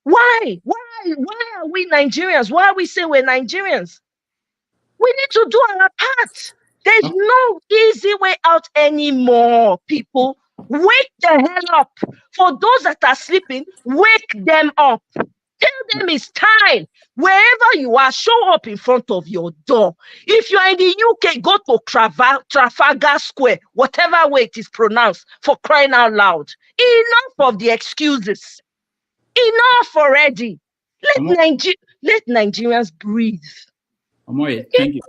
Why are we Nigerians? Why are we saying we're Nigerians? We need to do our part. There's no easy way out anymore, people. Wake the hell up. For those that are sleeping, wake them up. Tell them it's time. Wherever you are, show up in front of your door. If you are in the UK, go to Trafalgar Square, whatever way it is pronounced, for crying out loud. Enough of the excuses. Enough already. Let Nigerians breathe. Omoye, thank you.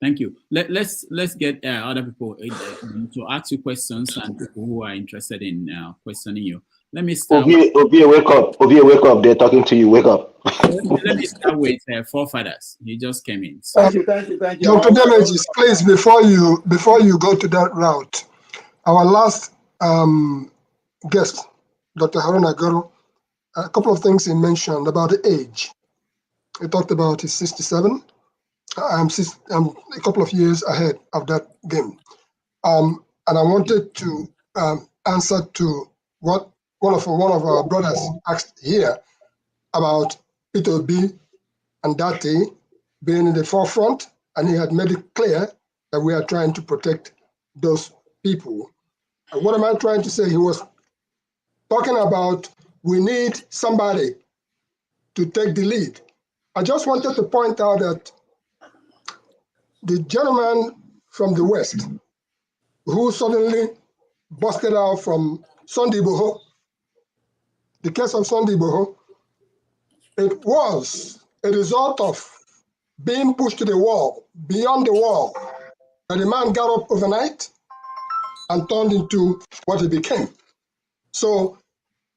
Thank you. Let's get other people to ask you questions and people who are interested in questioning you. Let me start. Obi, wake up! Obi, wake up! They're talking to you. Wake up! Let me start with Forefathers. He just came in. So. Thank you. Dr. Damages, please, before you go to that route, our last guest, Dr. Haruna Goroh, a couple of things he mentioned about the age. He talked about his 67. I'm a couple of years ahead of that game. And I wanted to answer to what one of our brothers asked here about Peter Obi and Dati being in the forefront, and he had made it clear that we are trying to protect those people. And what am I trying to say? He was talking about we need somebody to take the lead. I just wanted to point out that the gentleman from the West who suddenly busted out from Sunday Igboho, the case of Sunday Igboho, it was a result of being pushed to the wall, beyond the wall, that the man got up overnight and turned into what he became. So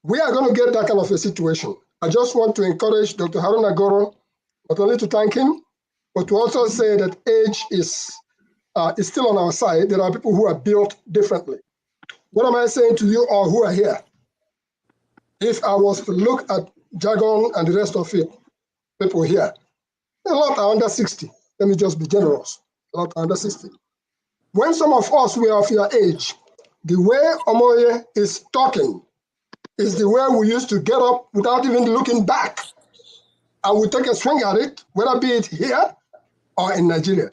we are going to get that kind of a situation. I just want to encourage Dr. Haruna Goroh not only to thank him, but to also say that age is still on our side. There are people who are built differently. What am I saying to you all who are here? If I was to look at Jagon and the rest of it, people here, a lot are under 60. Let me just be generous. A lot are under 60. When some of us were of your age, the way Omoye is talking is the way we used to get up without even looking back. And we take a swing at it, whether be it here or in Nigeria.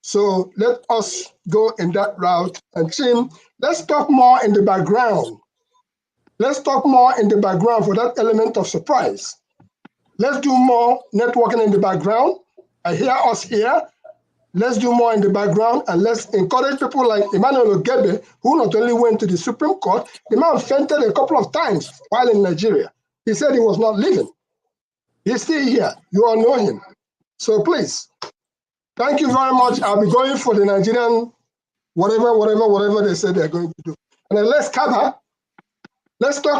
So let us go in that route. And Tim, let's talk more in the background. Let's talk more in the background for that element of surprise. Let's do more networking in the background. I hear us here. Let's do more in the background, and let's encourage people like Emmanuel Ogebe, who not only went to the Supreme Court, the man fainted a couple of times while in Nigeria. He said he was not leaving. He's still here. You all know him. So please, thank you very much. I'll be going for the Nigerian whatever they say they're going to do. And then let's talk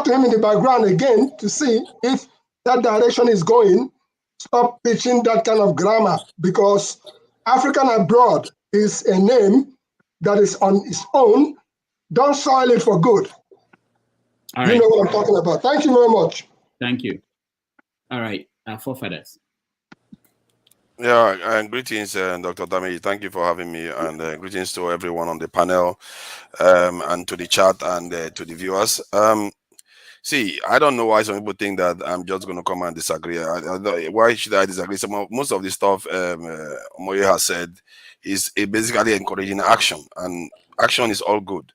to him in the background again to see if that direction is going. Stop pitching that kind of grammar, because African-Abroad is a name that is on its own. Don't soil it for good. All right. You know what I'm talking about. Thank you very much. Thank you. All right, Forefathers. Yeah, and greetings, Dr. Dami. Thank you for having me, and greetings to everyone on the panel, and to the chat, and to the viewers. See, I don't know why some people think that I'm just going to come and disagree. Why should I disagree? Most of the stuff Moye has said is basically encouraging action, and action is all good.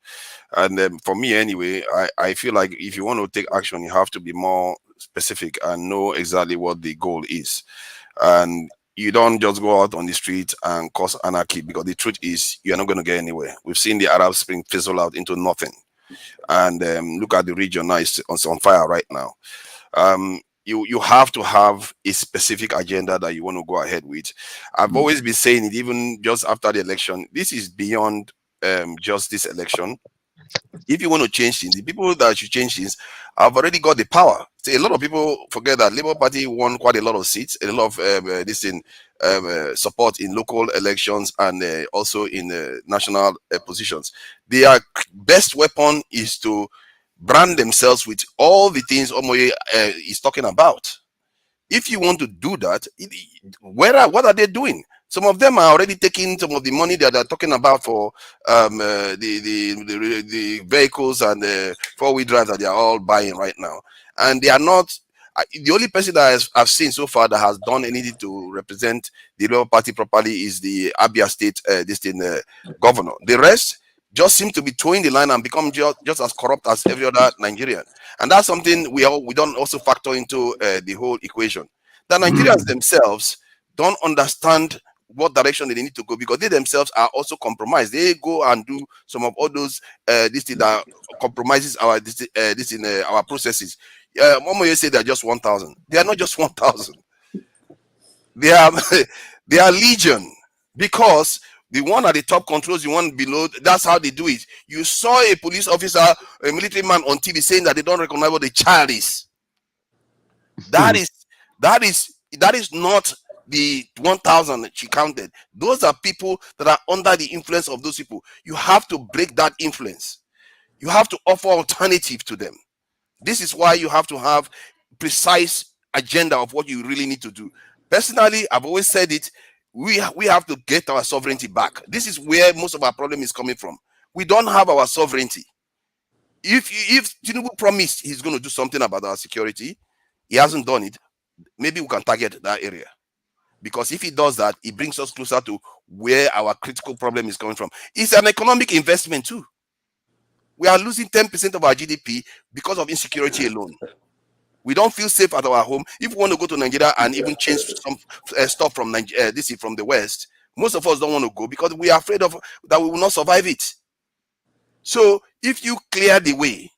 And for me, anyway, I feel like if you want to take action, you have to be more specific and know exactly what the goal is. And you don't just go out on the street and cause anarchy, because the truth is you're not going to get anywhere. We've seen the Arab Spring fizzle out into nothing. And look at the region now, it's on fire right now. You have to have a specific agenda that you want to go ahead with. I've always been saying it, even just after the election, this is beyond just this election. If you want to change things, the people that should change things have already got the power. See, a lot of people forget that Labour Party won quite a lot of seats, a lot of support in local elections, and also in national positions. Their best weapon is to brand themselves with all the things Omoye is talking about. If you want to do that, what are they doing? Some of them are already taking some of the money that they're talking about for the vehicles and the four-wheel drives that they are all buying right now. And they are not, the only person that I've seen so far that has done anything to represent the Labour Party properly is the Abia State governor. The rest just seem to be towing the line and become just as corrupt as every other Nigerian. And that's something we don't also factor into the whole equation. The Nigerians themselves don't understand what direction they need to go, because they themselves are also compromised. They go and do some of all those this thing that compromises our our processes. Momoye said they're just 1,000. They are not just 1,000. They are legion, because The one at the top controls the one below. That's how they do it. You saw a police officer, a military man on TV saying that they don't recognize what the child is. That is not the 1,000 that she counted. Those are people that are under the influence of those people. You have to break that influence. You have to offer alternative to them. This is why you have to have precise agenda of what you really need to do. Personally, I've always said it. We have to get our sovereignty back. This is where most of our problem is coming from. We don't have our sovereignty. If Tinubu promised he's going to do something about our security, he hasn't done it. Maybe we can target that area. Because if he does that, it brings us closer to where our critical problem is coming from. It's an economic investment too. We are losing 10% of our GDP because of insecurity alone. We don't feel safe at our home. If we want to go to Nigeria and even change some stuff from Nigeria, from the West, most of us don't want to go because we are afraid of that we will not survive it. So if you clear the way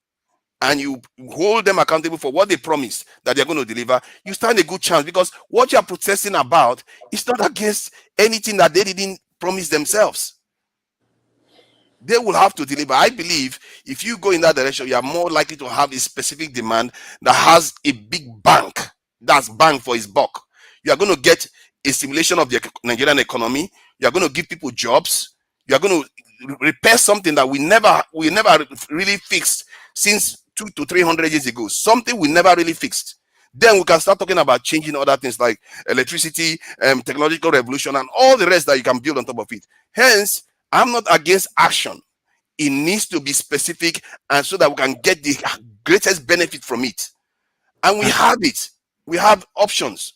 and you hold them accountable for what they promised that they're going to deliver, you stand a good chance, because what you are protesting about is not against anything that they didn't promise themselves. They will have to deliver. I believe if you go in that direction, you are more likely to have a specific demand that has a big bank. That's bang for his buck. You are going to get a stimulation of the Nigerian economy. You are going to give people jobs. You are going to repair something that we never really fixed since 200 to 300 years ago. Something we never really fixed. Then we can start talking about changing other things like electricity, technological revolution, and all the rest that you can build on top of it. Hence, I'm not against action. It needs to be specific, and so that we can get the greatest benefit from it. And we have it. We have options.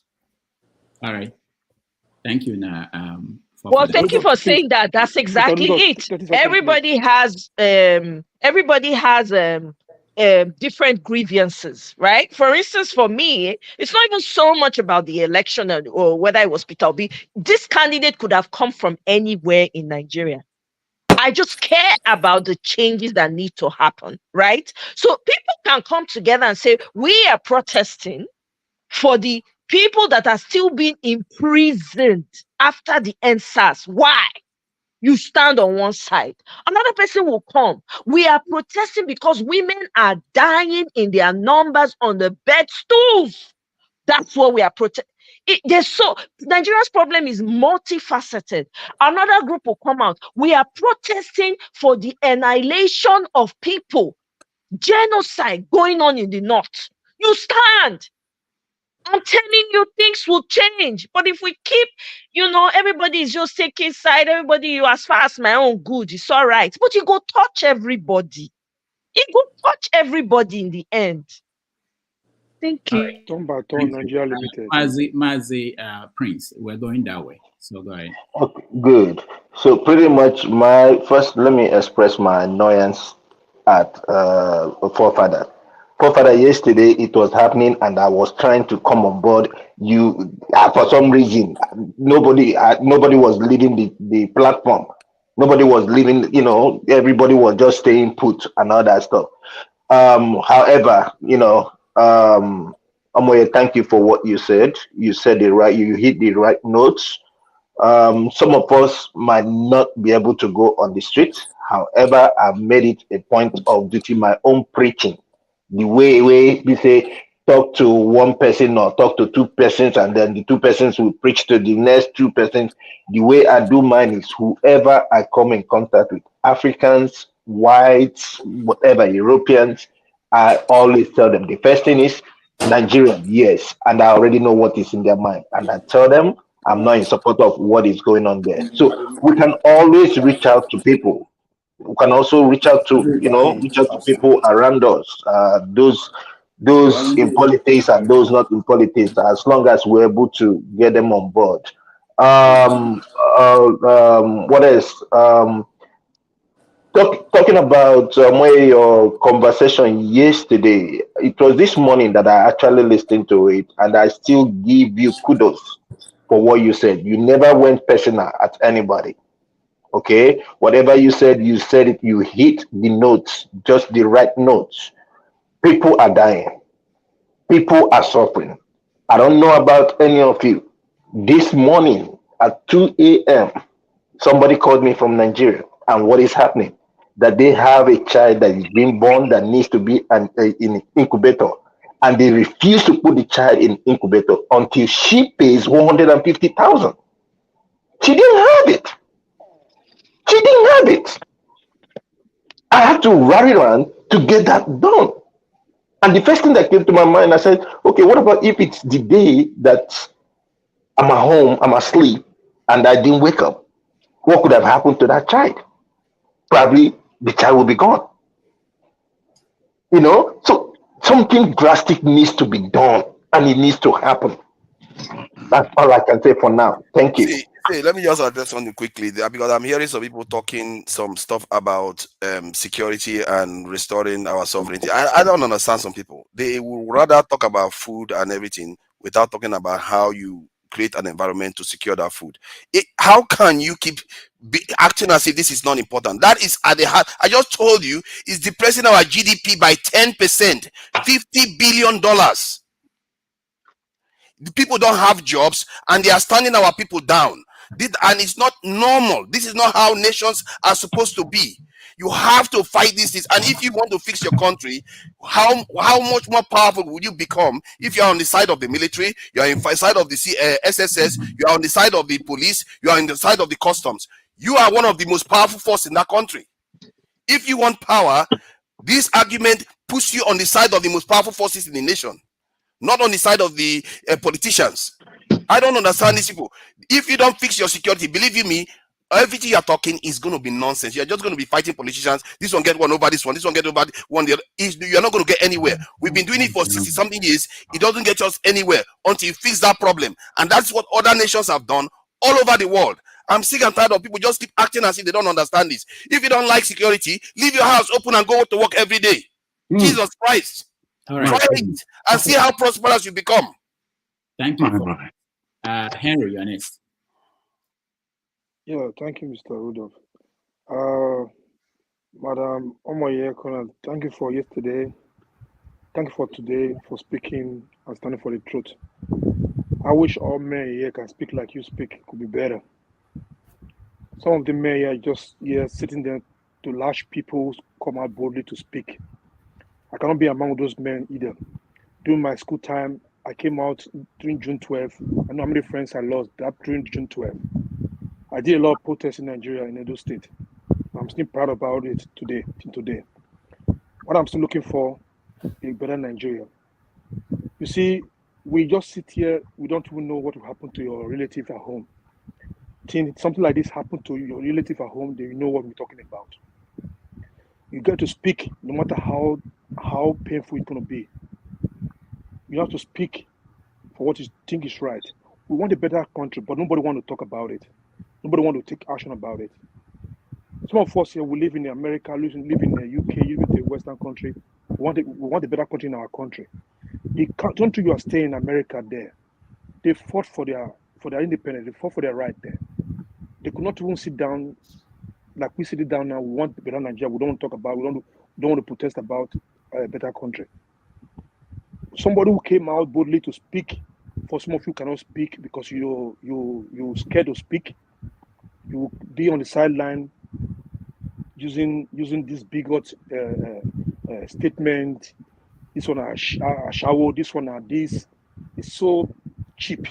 All right. Thank you, Na. Well, thank you for saying that. That's exactly it. Everybody has different grievances, right? For instance, for me, it's not even so much about the election or whether it was Peter Obi. This candidate could have come from anywhere in Nigeria. I just care about the changes that need to happen, right? So people can come together and say, we are protesting for the people that are still being imprisoned after the NSAS. Why? You stand on one side. Another person will come. We are protesting because women are dying in their numbers on the bed stools. That's what we are protesting. Nigeria's problem is multifaceted. Another group will come out. We are protesting for the annihilation of people. Genocide going on in the north. You stand. I'm telling you, things will change. But if we keep, everybody is just taking side, everybody, as far as my own good, it's all right. But you go touch everybody. You go touch everybody in the end. Thank you. Nigeria Limited. Mazi Prince, we're going that way. So go ahead. Okay, good. So pretty much let me express my annoyance at Forefather. Forefather, yesterday it was happening and I was trying to come on board. For some reason, nobody was leading the platform. Nobody was leading, everybody was just staying put and all that stuff. However, Amoye, thank you for what you said. You said it right. You hit the right notes. Some of us might not be able to go on the streets. However, I've made it a point of duty, my own preaching. The way we say, talk to one person or talk to two persons, and then the two persons will preach to the next two persons. The way I do mine is whoever I come in contact with, Africans, whites, whatever, Europeans, I always tell them the first thing is Nigerian, yes, and I already know what is in their mind, and I tell them I'm not in support of what is going on there. So we can always reach out to people. We can also reach out to people around us, those in politics and those not in politics, as long as we're able to get them on board. What else? Talking about your conversation yesterday, it was this morning that I actually listened to it, and I still give you kudos for what you said. You never went personal at anybody. Okay, whatever you said it, you hit the notes, just the right notes. People are dying. People are suffering. I don't know about any of you. This morning at 2 a.m., Somebody called me from Nigeria, and what is happening? That they have a child that is being born that needs to be in an incubator, and they refuse to put the child in incubator until she pays 150,000. She didn't have it. She didn't have it. I had to rally around to get that done. And the first thing that came to my mind, I said, okay, what about if it's the day that I'm at home, I'm asleep, and I didn't wake up? What could have happened to that child? Probably the child will be gone. You know, so something drastic needs to be done, and it needs to happen. That's all I can say for now. Thank you. See, let me just address something quickly there, because I'm hearing some people talking some stuff about security and restoring our sovereignty. I don't understand some people. They will rather talk about food and everything without talking about how you create an environment to secure that food. How can you keep acting as if this is not important? That is at the heart. I just told you, it's depressing our GDP by 10%, $50 billion. The people don't have jobs and they are standing our people down. And it's not normal. This is not how nations are supposed to be. You have to fight these things. And if you want to fix your country, how much more powerful would you become if you're on the side of the military, you're on the side of the SSS, you're on the side of the police, you're on the side of the customs. You are one of the most powerful forces in that country. If you want power, this argument puts you on the side of the most powerful forces in the nation, not on the side of the politicians. I don't understand these people. If you don't fix your security, believe you me, everything you're talking is going to be nonsense. You're just going to be fighting politicians. This one get one over this one. This one get over one. You're not going to get anywhere. We've been doing it for 60-something years. It doesn't get us anywhere until you fix that problem. And that's what other nations have done all over the world. I'm sick and tired of people just keep acting as if they don't understand this. If you don't like security, leave your house open and go to work every day. Jesus Christ. All right. Try it and see how prosperous you become. Thank you. Henry, you're next. Yeah, thank you, Mr. Rudolph. Madam Omoye, thank you for yesterday. Thank you for today, for speaking and standing for the truth. I wish all men here can speak like you speak. It could be better. Some of the men here just sitting there to lash people come out boldly to speak. I cannot be among those men either. During my school time, I came out during June 12. I know how many friends I lost that during June 12. I did a lot of protests in Nigeria, in Edo State. I'm still proud about it today. What I'm still looking for is a better Nigeria. You see, we just sit here, we don't even know what will happen to your relative at home. Something like this happened to your relative at home, they know what we're talking about. You get to speak no matter how painful it's going to be. You have to speak for what you think is right. We want a better country, but nobody wants to talk about it. Nobody wants to take action about it. Some of us here, we live in America, live in the UK, live in a Western country. We want a better country in our country. The country you are staying in America there, they fought for their independence, they fought for their right there. They could not even sit down like we sit down now. We want a better Nigeria. We don't want to talk about, we don't want to protest about a better country. Somebody who came out boldly to speak, for some of you cannot speak because you're scared to speak. You be on the sideline using this bigot statement. This one a shower, this one a this. It's so cheap.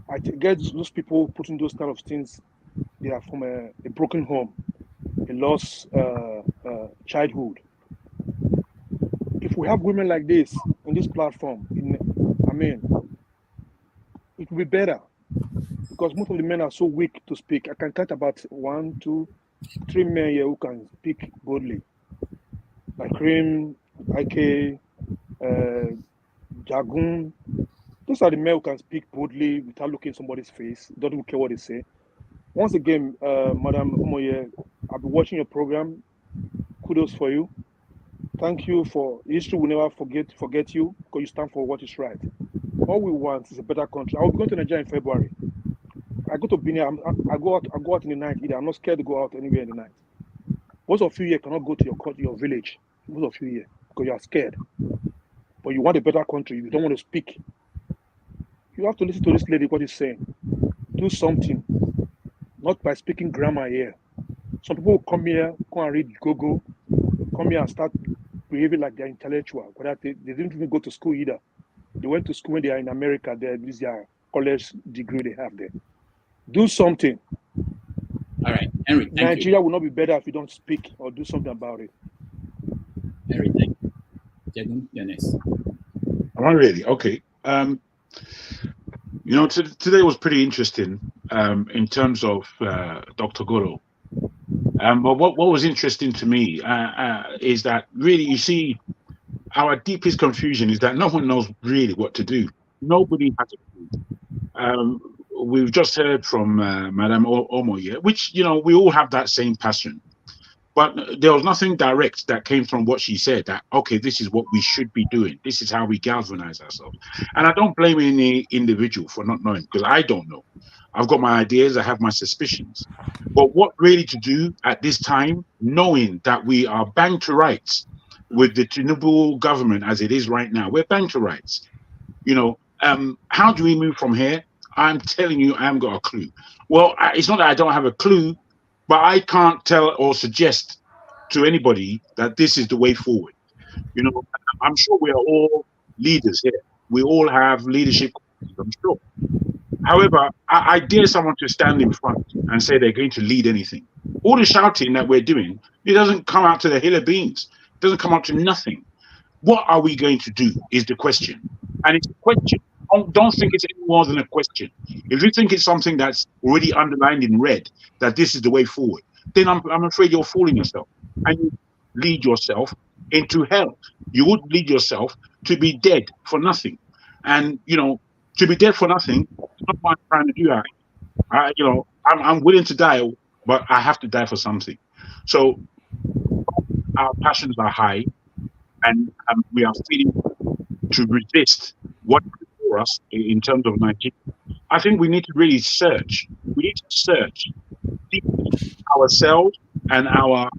I get those people putting those kind of things. They are from a broken home, a lost childhood. If we have women like this on this platform, it will be better. Because most of the men are so weak to speak. I can count about 1, 2, 3 men here who can speak boldly. Like Cream, Ike, Jagun. Those are the men who can speak boldly without looking somebody's face. Don't even care what they say. Once again, Madam Omoye, I'll be watching your program. Kudos for you. Thank you for history. Will never forget you because you stand for what is right. All we want is a better country. I will be going to Nigeria in February. I go to Benin. I go out in the night either. I'm not scared to go out anywhere in the night. Most of you here cannot go to your village. Most of you here because you are scared. But you want a better country. You don't want to speak. You have to listen to this lady, what she's saying. Do something. not by speaking grammar here. Some people come here, come and read Google, come here and start behaving like they're intellectual. But they didn't even go to school either. They went to school when they are in America. This is their college degree they have there. Do something. All right, Henry, thank Nigeria you. will not be better if you don't speak or do something about it. Henry, thank you. Jagun, you're next. Am I really? Okay. You know, today was pretty interesting in terms of Dr. Goroh. But what was interesting to me is that really, you see, our deepest confusion is that no one knows really what to do. Nobody has a clue. We've just heard from Madame Omoye, which, you know, we all have that same passion. But there was nothing direct that came from what she said that, okay, this is what we should be doing. This is how we galvanize ourselves. And I don't blame any individual for not knowing, because I don't know. I've got my ideas, I have my suspicions. But what really to do at this time, knowing that we are banged to rights with the Tinubu government as it is right now, we're banged to rights. You know, how do we move from here? I'm telling you, I haven't got a clue. Well, it's not that I don't have a clue, but I can't tell or suggest to anybody that this is the way forward. You know, I'm sure we are all leaders here. We all have leadership qualities, I'm sure. However, I dare someone to stand in front and say they're going to lead anything. All the shouting that we're doing, it doesn't come out to the hill of beans. It doesn't come out to nothing. What are we going to do is the question. And it's a question. Don't think it's any more than a question. If you think it's something that's already underlined in red, that this is the way forward, then I'm afraid you're fooling yourself. And you lead yourself into hell. You would lead yourself to be dead for nothing. And, you know, to be dead for nothing, it's not what I'm trying to do. You know, I'm willing to die, but I have to die for something. So our passions are high, and we are feeling to resist what is before us in terms of Nigeria. I think we need to really search. We need to search deeply ourselves and our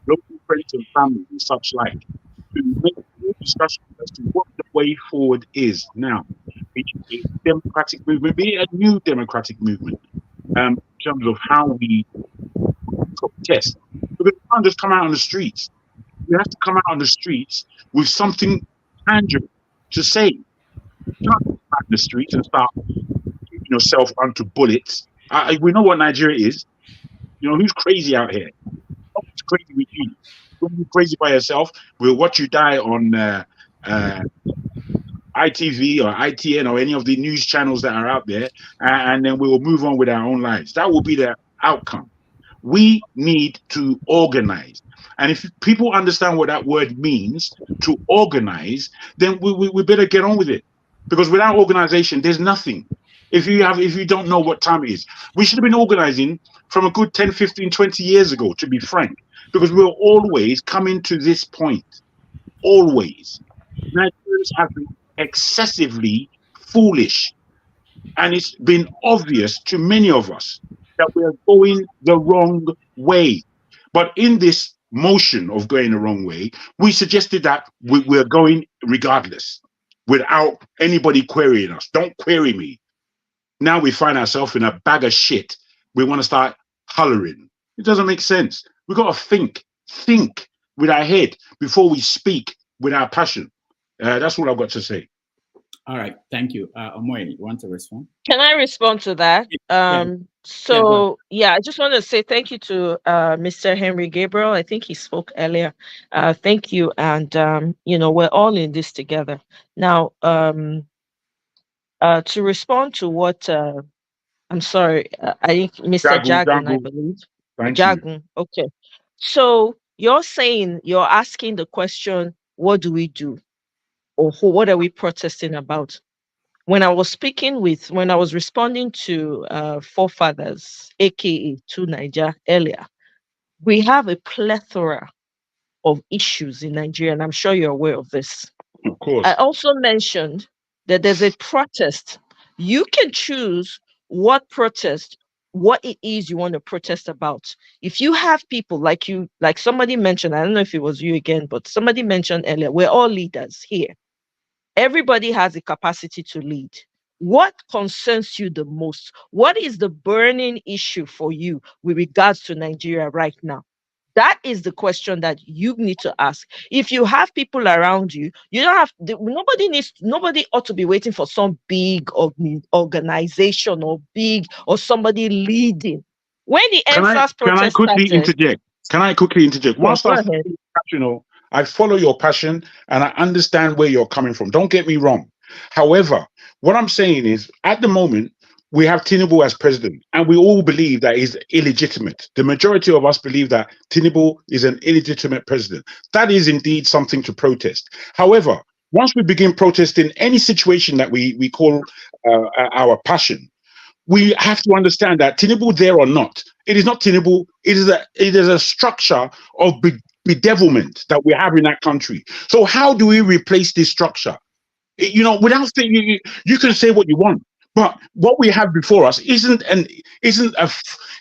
local friends and family and such like to make a discussion as to what the way forward is now. Be it a democratic movement, be it a new democratic movement, in terms of how we protest. Because we can't just come out on the streets. We have to come out on the streets with something tangible to say. You can't come out in the streets and start shooting yourself onto bullets. We know what Nigeria is. You know, who's crazy out here? Who's crazy with you? Don't be crazy by yourself. We'll watch you die on ITV or ITN or any of the news channels that are out there, and then we will move on with our own lives. That will be the outcome. We need to organize. And if people understand what that word means, to organize, then we better get on with it. Because without organization, there's nothing. If you don't know what time it is, we should have been organizing from a good 10, 15, 20 years ago, to be frank, because we're always coming to this point. Always. Nigerians have been excessively foolish. And it's been obvious to many of us that we're going the wrong way. But in this motion of going the wrong way, we suggested that we're going regardless, without anybody querying us. Don't query me. Now we find ourselves in a bag of shit. We want to start hollering. It doesn't make sense. We've got to think with our head before we speak with our passion. That's what I've got to say. All right, thank you. Omoyeni, you want to respond? Can I respond to that? I just want to say thank you to Mr. Henry Gabriel. I think he spoke earlier. Thank you. And, we're all in this together. Now, to respond to what, I'm sorry, I think Mr. Jagun, I believe. Jagun, okay. So you're asking the question, what do we do? Or what are we protesting about? When I was responding to forefathers, aka to Niger earlier, we have a plethora of issues in Nigeria, and I'm sure you're aware of this. Of course. I also mentioned that there's a protest. You can choose what it is you want to protest about. If you have people like somebody mentioned, I don't know if it was you again, but somebody mentioned earlier, we're all leaders here. Everybody has the capacity to lead. What concerns you the most? What is the burning issue for you with regards to Nigeria right now? That is the question that you need to ask. If you have people around you, you don't have nobody ought to be waiting for some big organization or somebody leading. When the NSAS protest quickly started, interject? Can I quickly interject? yeah, Whilst go ahead. I follow your passion and I understand where you're coming from. Don't get me wrong. However, what I'm saying is, at the moment, we have Tinubu as president, and we all believe that he's illegitimate. The majority of us believe that Tinubu is an illegitimate president. That is indeed something to protest. However, once we begin protesting any situation that we call our passion, we have to understand that Tinubu there or not, it is not Tinubu, it is a structure of bedevilment that we have in that country. So how do we replace this structure? Without saying, you can say what you want, but what we have before us isn't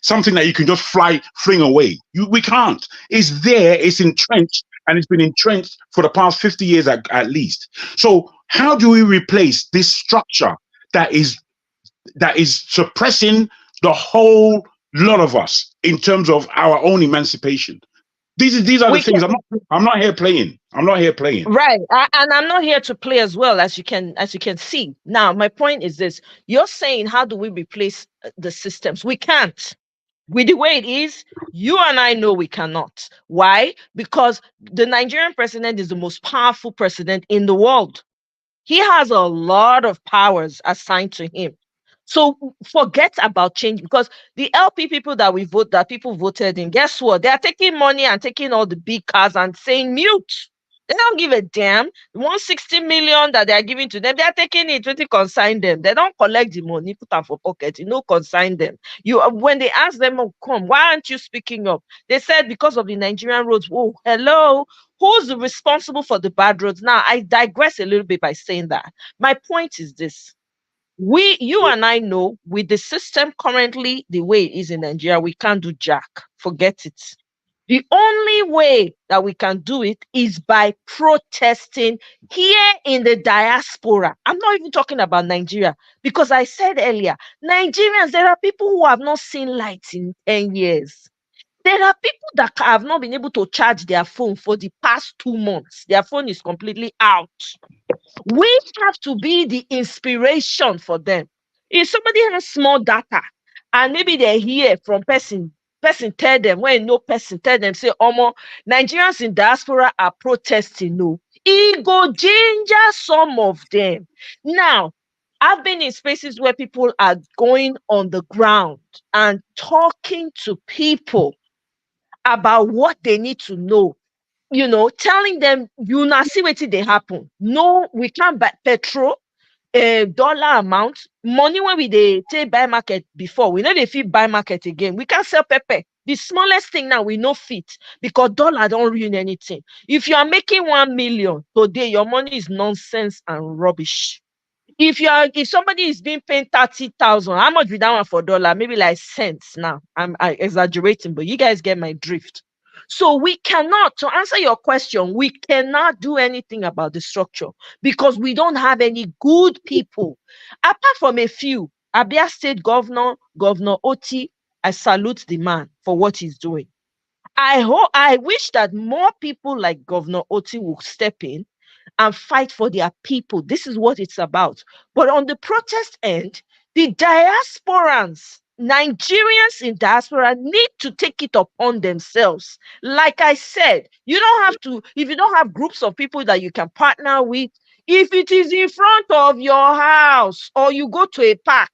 something that you can just fling away. We can't. It's there, it's entrenched, and it's been entrenched for the past 50 years at least. So how do we replace this structure that is suppressing the whole lot of us in terms of our own emancipation? These are the things. I'm not here playing. I'm not here playing. Right. And I'm not here to play as well, as you can see. Now, my point is this. You're saying, how do we replace the systems? We can't. With the way it is, you and I know we cannot. Why? Because the Nigerian president is the most powerful president in the world. He has a lot of powers assigned to him. So forget about change, because the LP people that people voted in, guess what? They are taking money and taking all the big cars and saying mute. They don't give a damn. 160 million that they are giving to them, they are taking it, to consign them. They don't collect the money, put them for pocket, consign them. When they ask them, oh, come, why aren't you speaking up? They said because of the Nigerian roads. Oh, hello. Who's responsible for the bad roads? Now, I digress a little bit by saying that. My point is this. You and I know, with the system currently the way it is in Nigeria, we can't do jack. Forget it. The only way that we can do it is by protesting here in the diaspora. I'm not even talking about Nigeria, because I said earlier, Nigerians, there are people who have not seen light in 10 years. There are people that have not been able to charge their phone for the past 2 months. Their phone is completely out. We have to be the inspiration for them. If somebody has small data and maybe they hear from person tell them, when no person tell them, say, Nigerians in diaspora are protesting. No, it go ginger some of them. Now, I've been in spaces where people are going on the ground and talking to people about what they need to know. Telling them, you now see what they happen. No, we can't buy petrol, dollar amount, money when we take buy market before. We know they fit buy market again. We can't sell pepper. The smallest thing now we no fit, because dollar don't ruin anything. If you are making 1 million today, your money is nonsense and rubbish. If somebody is being paid 30,000, how much with that one for dollar? Maybe like cents now. I'm exaggerating, but you guys get my drift. So we cannot, to answer your question, we cannot do anything about the structure because we don't have any good people. Apart from a few, Abia State Governor Oti, I salute the man for what he's doing. I wish that more people like Governor Oti will step in and fight for their people. This is what it's about. But on the protest end, the diasporans, Nigerians in diaspora, need to take it upon themselves. Like I said, you don't have to, if you don't have groups of people that you can partner with, if it is in front of your house or you go to a park,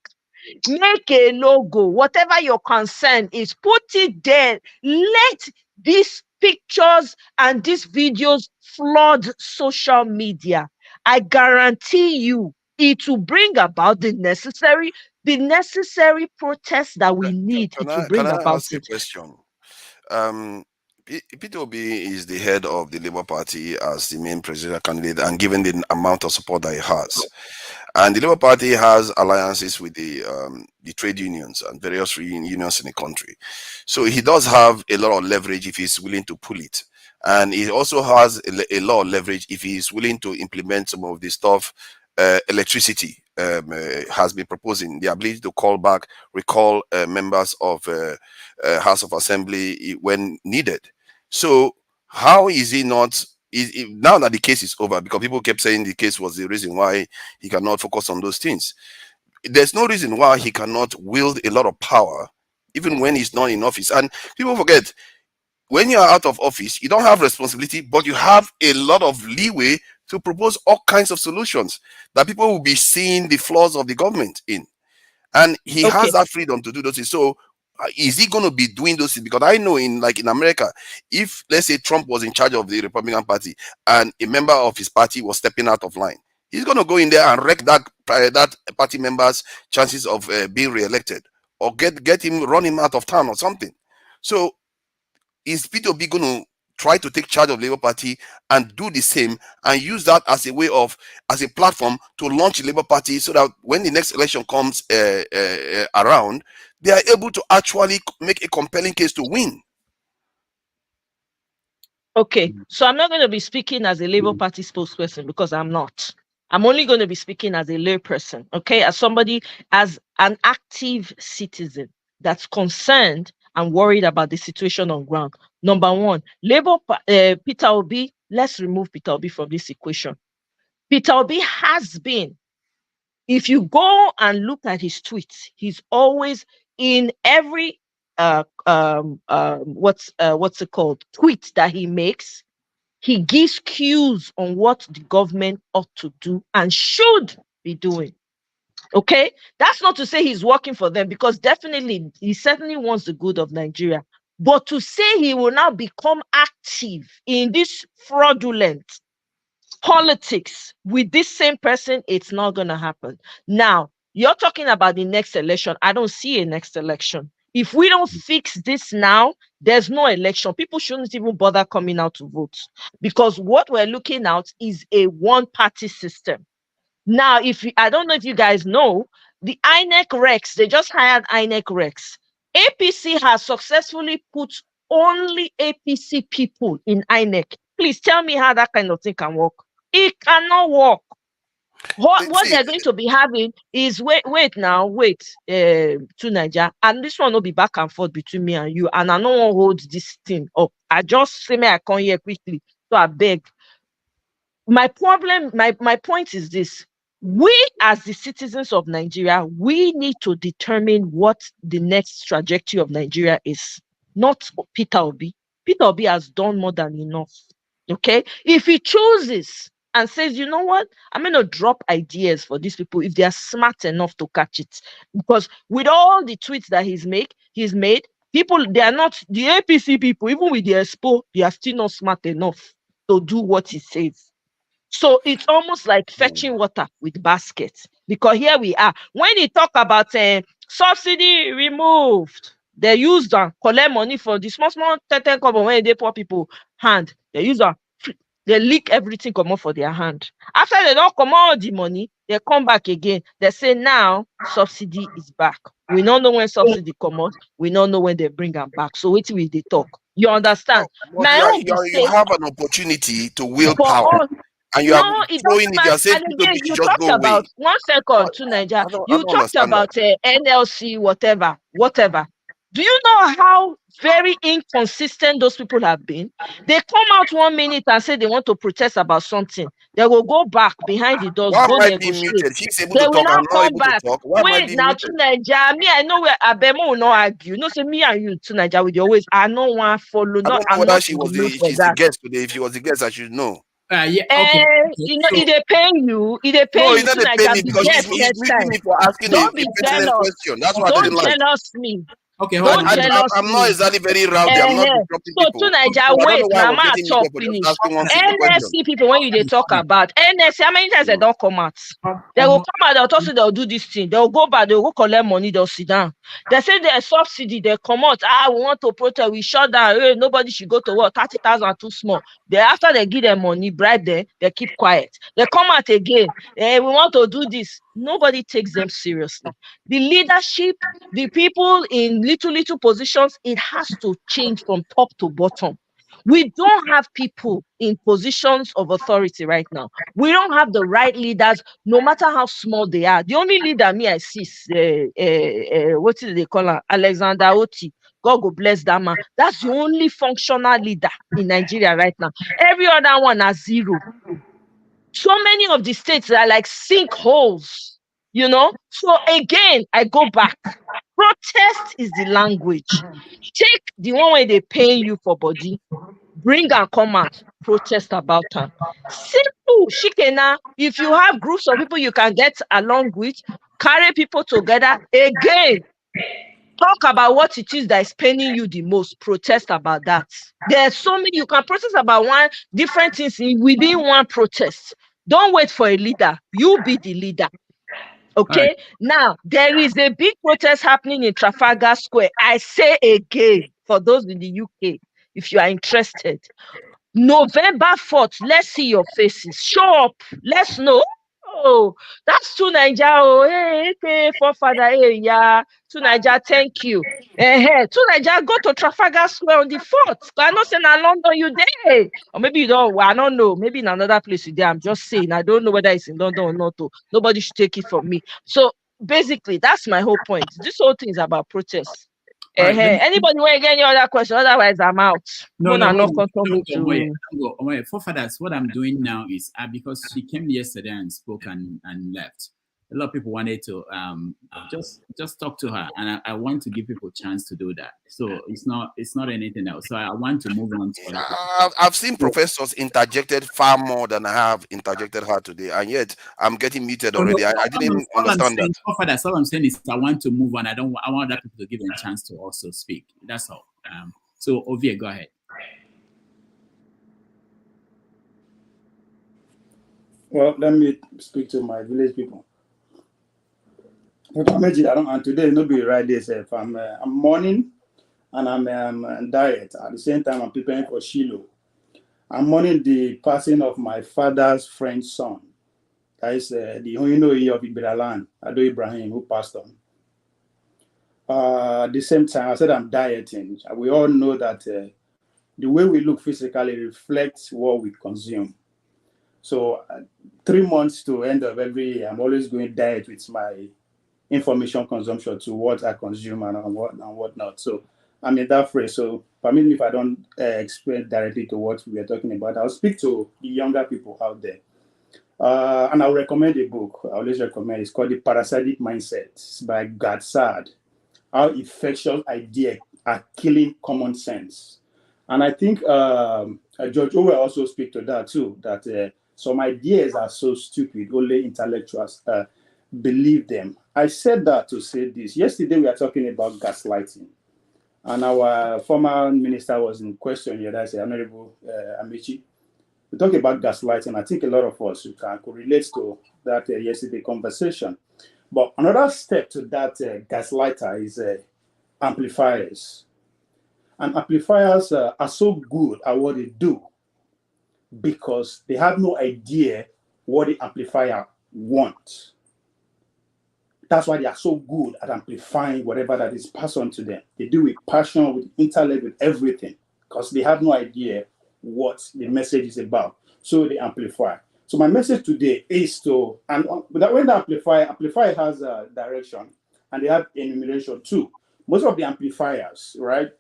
make a logo, whatever your concern is, put it there. Let these pictures and these videos flood social media. I guarantee you it will bring about the necessary protests that we need to bring about. Can I ask a question? Peter Obi is the head of the Labour Party as the main presidential candidate, and given the amount of support that he has, and the Labour Party has alliances with the trade unions and various unions in the country, so he does have a lot of leverage if he's willing to pull it, and he also has a lot of leverage if he's willing to implement some of the stuff electricity has been proposing, the ability to recall members of House of Assembly when needed. So how is he not, now that the case is over, because people kept saying the case was the reason why he cannot focus on those things. There's no reason why he cannot wield a lot of power even when he's not in office. And people forget, when you are out of office, you don't have responsibility, but you have a lot of leeway to propose all kinds of solutions that people will be seeing the flaws of the government in. And he has that freedom to do those things. So is he going to be doing those things? Because I know in America, if let's say Trump was in charge of the Republican Party and a member of his party was stepping out of line, he's going to go in there and wreck that party member's chances of being re-elected, or get him, run him out of town or something. So is Peter Obi going to try to take charge of Labour Party and do the same and use that as a way of, as a platform to launch the Labour Party, so that when the next election comes around, they are able to actually make a compelling case to win? Okay, so I'm not going to be speaking as a Labour Party spokesperson, because I'm not. I'm only going to be speaking as a layperson, okay? As somebody, as an active citizen that's concerned and worried about the situation on ground. Number one, Peter Obi, let's remove Peter Obi from this equation. Peter Obi has been, if you go and look at his tweets, he's always in every what's it called, tweet that he makes, he gives cues on what the government ought to do and should be doing. Okay, that's not to say he's working for them, because definitely he certainly wants the good of Nigeria. But to say he will now become active in this fraudulent politics with this same person, it's not going to happen. Now, you're talking about the next election. I don't see a next election. If we don't fix this now, there's no election. People shouldn't even bother coming out to vote, because what we're looking at is a one-party system. Now, I don't know if you guys know, the INEC Rex, they just hired INEC Rex. APC has successfully put only APC people in INEC. Please tell me how that kind of thing can work. It cannot work. What they're going to be having is wait to Nigeria, and this one will be back and forth between me and you, and I don't want to hold this thing up. I just say me I come here quickly, so I beg. My point is this: we as the citizens of Nigeria, we need to determine what the next trajectory of Nigeria is, not Peter Obi. Peter Obi has done more than enough. Okay, if he chooses and says, you know what, I'm going to drop ideas for these people if they are smart enough to catch it. Because with all the tweets that he's made, people, they are not, the APC people, even with the expo, they are still not smart enough to do what he says. So it's almost like fetching water with baskets. Because here we are. When he talk about subsidy removed, they use them, collect money for the small 10 kobo when they poor people hand. They use them. They leak everything come out for their hand. After they don't come out the money, they come back again. They say now subsidy is back. We don't know when subsidy come out. We don't know when they bring them back. So wait till they talk. You understand? You have an opportunity to wield power. And you are showing it. You are saying you talked about 1 second to Nigeria. You talked about NLC, whatever. Do you know how very inconsistent those people have been? They come out 1 minute and say they want to protest about something. They will go back behind the doors. Why am I being muted? He's able to talk. I'm not able to talk. Why am I being muted? To Nigeria, me, I know where Abemo will not argue. No, say me and you to Nigeria with your ways. I know one follow. I don't know whether she's the guest today. If she was the guest, I should know. You know, it they pay you. It they pay no, you. It's not they pay me because he's meeting me for asking don't be jealous. Question. That's what I didn't like. Don't jealous me. Okay, I'm not exactly very rowdy. I'm not disrupting people. So to Nigeria, wait, Mama talk finish. NSC people, when they talk about NSC, how many times they don't come out? They will come out, they'll talk, they'll do this thing. They'll go back, they'll go collect money, they'll sit down. They say there's subsidy, they come out. We want to protest, we shut down. Hey, nobody should go to work. 30,000 too small. After they give them money, bribe them, they keep quiet. They come out again. Hey, we want to do this. Nobody takes them seriously. The leadership, the people in little positions, it has to change from top to bottom. We don't have people in positions of authority right now. We don't have the right leaders, no matter how small they are. The only leader me I see is what do they call her? Alexander Oti. God go bless that man. That's the only functional leader in Nigeria right now. Every other one has zero. So many of the states are like sinkholes, you know. So again, I go back. Protest is the language. Take the one where they pay you for body, bring and come out, protest about them. Simple. Shikena. If you have groups of people you can get along with, carry people together. Again, talk about what it is that is paining you the most. Protest about that. There's so many you can protest about one different things within one protest. Don't wait for a leader. You be the leader. Okay. Right. Now there is a big protest happening in Trafalgar Square. I say again, for those in the UK, if you are interested, November 4th, let's see your faces. Show up. Let's know. Oh, that's to Nigeria. Oh, hey, forefather, hey, yeah. To Nigeria, thank you. To Nigeria, go to Trafalgar Square on the 4th. I know say in London you there. Or maybe you don't, well, I don't know. Maybe in another place you there. I'm just saying. I don't know whether it's in London or not. Oh. Nobody should take it from me. So basically, that's my whole point. This whole thing is about protests. All right, Anybody want to get any other question? Otherwise, I'm out. No, To... forefathers, what I'm doing now is because she came yesterday and spoke and left. A lot of people wanted to just talk to her, and I want to give people a chance to do that. So it's not anything else. So I want to move on to I've seen professors interjected far more than I have interjected her today, and yet I'm getting muted already. I didn't understand that. Forefathers, all I'm saying is I want to move on. I want other people to give them a chance to also speak. That's all. So Ovie, go ahead. Well, let me speak to my village people. And today no be right day. I'm mourning and I'm on diet. At the same time, I'm preparing for Shiloh. I'm mourning the passing of my father's friend's son. That is the Hoyino of Ibiralan, Ado Ibrahim, who passed on. At the same time, I said I'm dieting. We all know that the way we look physically reflects what we consume. So 3 months to end of every year, I'm always going diet with my information consumption to what I consume and what not. So I'm in that phrase. So permit me if I don't explain directly to what we are talking about. I'll speak to the younger people out there. And I'll recommend a book. I always recommend. It's called The Parasitic Mindset. It's by Gaza. How infectious ideas are killing common sense. And I think George Orwell also speak to that too, that some ideas are so stupid, only intellectuals believe them. I said that to say this. Yesterday, we were talking about gaslighting. And our former minister was in question here. That's Honorable Amici. We talk about gaslighting. I think a lot of us could relate to that yesterday conversation. But another step to that gaslighter is amplifiers. And amplifiers are so good at what they do because they have no idea what the amplifier wants. That's why they are so good at amplifying whatever that is passed on to them. They do with passion, with intellect, with everything, because they have no idea what the message is about. So they amplify. So my message today is to, and when the amplifier has a direction, and they have enumeration too. Most of the amplifiers, right?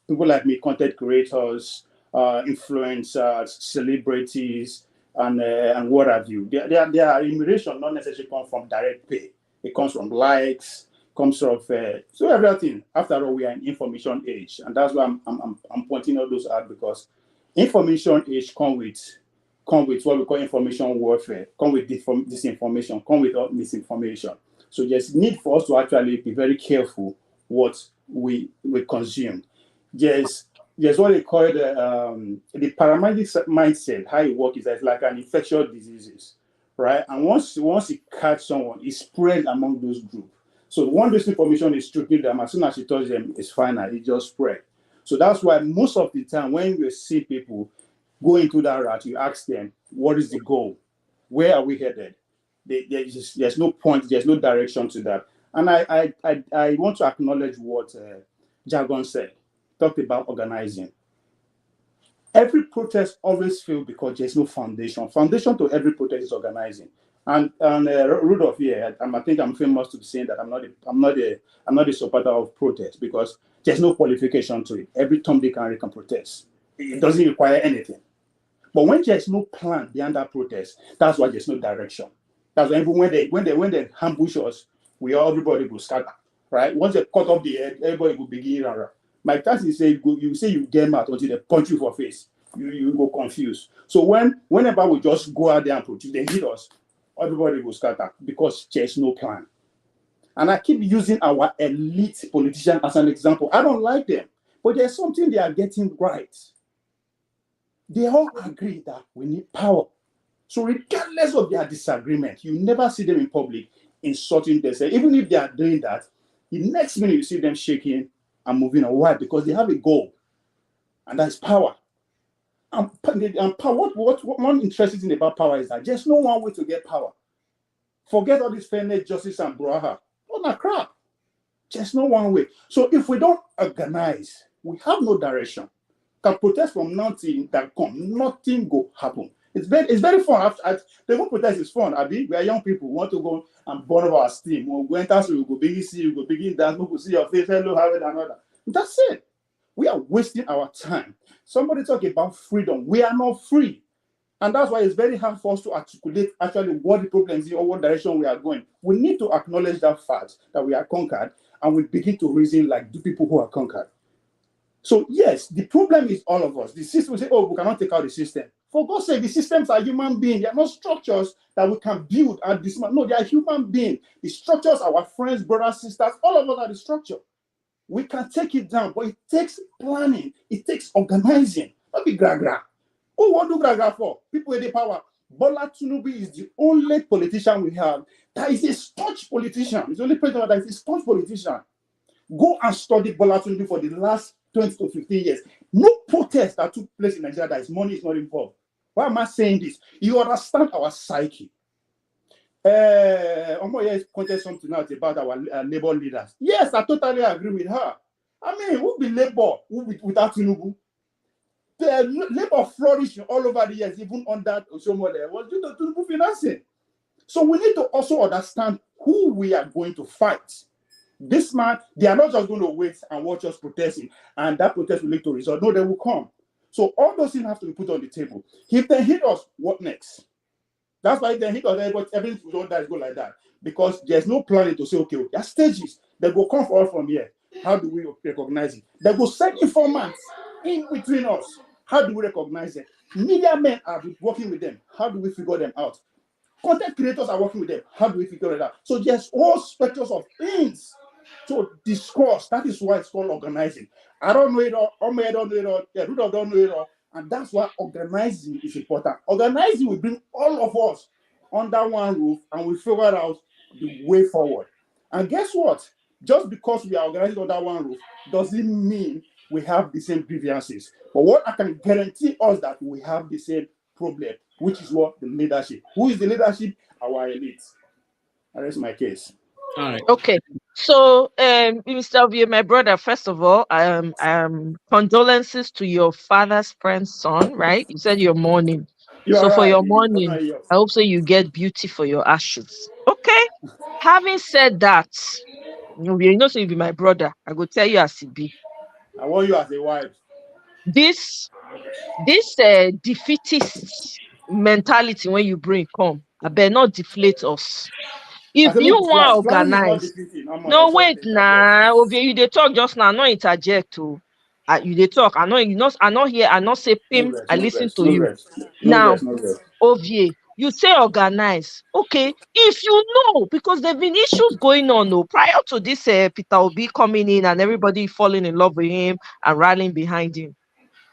People like me, content creators, influencers, celebrities, and what have you. Their enumeration not necessarily come from direct pay. It comes from likes, comes from so everything. After all, we are in information age, and that's why I'm pointing all those out, because information age come with what we call information warfare, come with disinformation, come with misinformation. So there's need for us to actually be very careful what we consume. There's what they call the paramedic mindset. How it works is that it's like an infectious diseases, right? And once it catch someone, it spread among those groups. So once this information is stripping them, as soon as it touches them, it's final. It just spread. So that's why most of the time when you see people go into that route, you ask them, what is the goal? Where are we headed? There's no point, there's no direction to that. And I want to acknowledge what Jargon said, talked about organizing. Every protest always fails because there's no foundation. Foundation to every protest is organizing. And Rudolph here, I think I'm famous to be saying that I'm not a supporter of protest because there's no qualification to it. Every Tom, Dick, and Harry can protest. It doesn't require anything. But when there's no plan behind that protest, that's why there's no direction. That's why when they ambush us, everybody will scatter, right? Once they cut off the head, everybody will begin. My class is say you get mad until they punch you for face. You go confused. So whenever we just go out there and protest, they hit us, everybody will scatter because there's no plan. And I keep using our elite politicians as an example. I don't like them, but there's something they are getting right. They all agree that we need power. So regardless of their disagreement, you never see them in public insulting themselves. Even if they are doing that, the next minute you see them shaking and moving on. Why? Because they have a goal, and that's power. And power, what one interesting thing about power is that there's no one way to get power. Forget all this fairness, justice, and braha. All that crap. There's no one way. So if we don't organize, we have no direction. Can protest from nothing that come, nothing go happen. It's very fun. The whole protest is fun. We are young people. We want to go and burn up our steam. When we enter, we go begin see, we go begin dance, we go see your face, hello, have it, another. That's it. We are wasting our time. Somebody talk about freedom. We are not free. And that's why it's very hard for us to articulate actually what the problem is or what direction we are going. We need to acknowledge that fact that we are conquered and we begin to reason like the people who are conquered. So yes, the problem is all of us. The system will say, oh, we cannot take out the system. For God's sake, the systems are human beings. They are not structures that we can build and dismantle. No, they are human beings. The structures are our friends, brothers, sisters. All of us are the structure. We can take it down, but it takes planning. It takes organizing. Not be gra-gra. Who want to do gra-gra for? People with the power. Bola Tinubu is the only politician we have that is a staunch politician. It's the only president that is a staunch politician. Go and study Bola Tinubu for the last 20 to 15 years. No protest that took place in Nigeria that his money is not involved. Why am I saying this? You understand our psyche. Omoye pointed something out about our labor leaders. Yes, I totally agree with her. I mean, who be labor without Tinubu? The labor flourishing all over the years, even under Osomole, was due to Tinubu financing. So we need to also understand who we are going to fight. This man, they are not just going to wait and watch us protesting, and that protest will lead to result. No, they will come. So all those things have to be put on the table. If they hit us, what next? That's why if they hit us, everything will not go like that. Because there's no planning to say, okay, there are stages. They will come for us from here. How do we recognize it? They will send informants in between us. How do we recognize it? Media men are working with them. How do we figure them out? Content creators are working with them. How do we figure it out? So there's all spectrums of things to discuss. That is why it's called organizing. I don't know it all. Ome don't know it all. Yeah, Rudolph don't know it all. And that's why organizing is important. Organizing will bring all of us under one roof and we figure out the way forward. And guess what? Just because we are organizing under one roof doesn't mean we have the same grievances. But what I can guarantee us that we have the same problem, which is what? The leadership. Who is the leadership? Our elite. That is my case. All right. Okay. So, Mr. Obi, my brother, first of all, condolences to your father's friend's son, right? You said you're mourning. So for your mourning, I hope so you get beauty for your ashes. Okay. Having said that, you know, so you be my brother. I go tell you as it be. I want you as a wife. This defeatist mentality when you bring come, I better not deflate us. If you want to organize, no wait now. You they talk just now. No interject to. You they talk. I know you not. I not hear. I not say pim. I listen to you. Now, Ovie, you say organize. Okay, if you know, because there've been issues going on. No, prior to this, Peter Obi coming in and everybody falling in love with him and rallying behind him.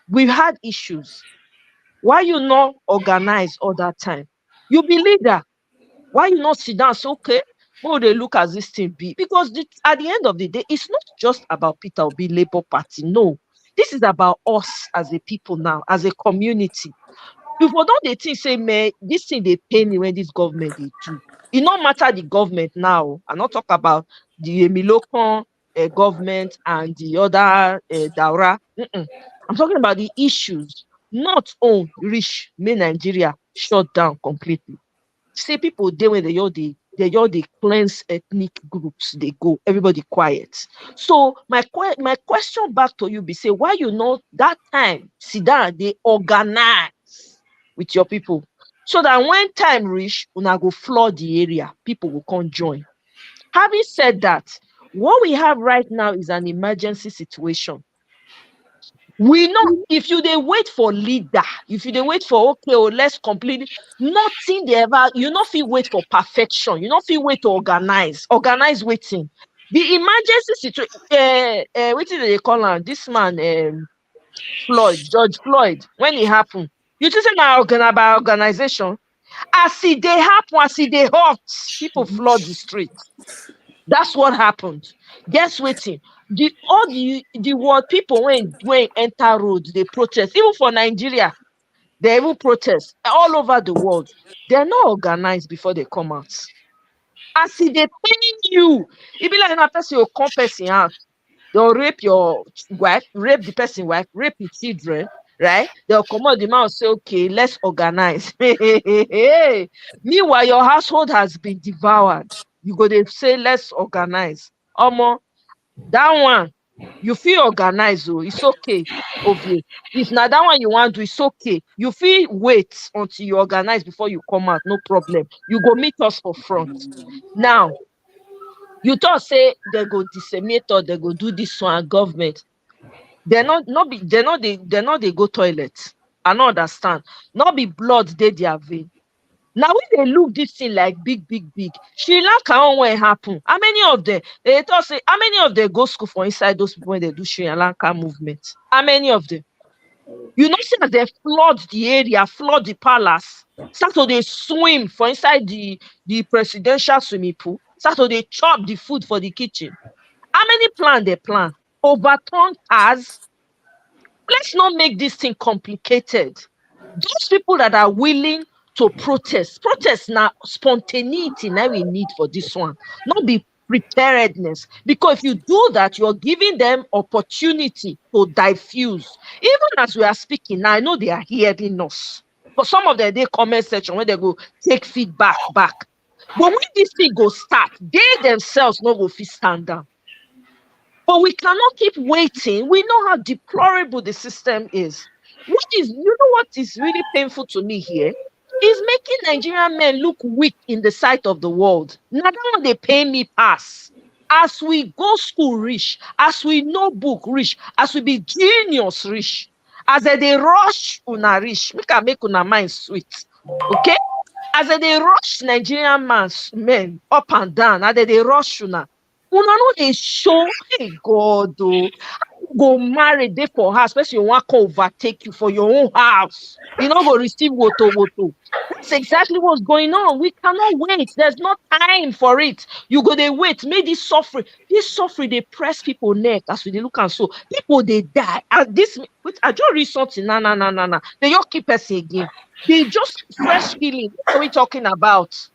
We've had issues. Why you not organize all that time? You be leader. Why you not sit down? So okay, why they look as this thing be? Because at the end of the day, it's not just about Peter Obi Labour Party. No, this is about us as a people now, as a community. People don't they think say, man, this thing they pay me when this government they do. It no matter the government now. I'm not talking about the Emilokon government and the other Daura. I'm talking about the issues. not own reach make Nigeria shut down completely. See people they when they all the cleanse ethnic groups, they go, everybody quiet. So my question back to you be say, why you know that time sit down, they organize with your people so that when time reach, una go flood the area, people will come join. Having said that, what we have right now is an emergency situation. We know if you they wait for leader, if you they wait for okay, or let's complete nothing they ever, you not feel wait for perfection, you not feel wait to organize waiting. The emergency situation, what did they call him? This man, George Floyd, when it happened, you just say now about organization. As it they happen, as it they hot, people flood the street. That's what happened. Guess waiting. The world people when enter road, they protest. Even for Nigeria, they even protest all over the world. They're not organized before they come out. As if they paying you, it be like a person you come person out. They'll rape your wife, rape the person wife, rape your children, right? They'll come out the man and say, okay, let's organize. Meanwhile, your household has been devoured. You go to say, let's organize. That one, you feel organized, oh, it's okay. Obvious. If not that one you want to do, it's okay. You feel wait until you organize before you come out, no problem. You go meet us for front. Now, you thought say they go disseminate or they go do this one government. They go toilet. I don't understand. Not be blood they their vein. Now when they look this thing like big. Sri Lanka on when it happen. How many of them they thought say how many of them go school for inside those people when they do Sri Lanka movement? How many of them? You know, see that they flood the area, flood the palace. Start to they swim for inside the presidential swimming pool. Start to they chop the food for the kitchen. How many plan they plan? Overturn cars. Let's not make this thing complicated. Those people that are willing to protest now spontaneity now we need for this one, not be preparedness, because if you do that, you're giving them opportunity to diffuse. Even as we are speaking now, I know they are hearing us, but some of them they comment section when they go take feedback back. But when this thing go start, they themselves no go fit stand down. But we cannot keep waiting. We know how deplorable the system is. You know what is really painful to me here? Is making Nigerian men look weak in the sight of the world. Now that one they pay me pass. As we go school rich, as we know book rich, as we be genius rich, as they rush una rich, make una mind sweet. Okay? As they rush Nigerian men up and down, as they rush una no they show, hey God, go marry day for house, especially you want to overtake you for your own house. You know, go receive woto. That's exactly what's going on. We cannot wait. There's no time for it. You go they wait. Make this suffering they press people neck as we look and so people they die. And this I just read something. No. They all keep us again. They just fresh feeling. What are we talking about?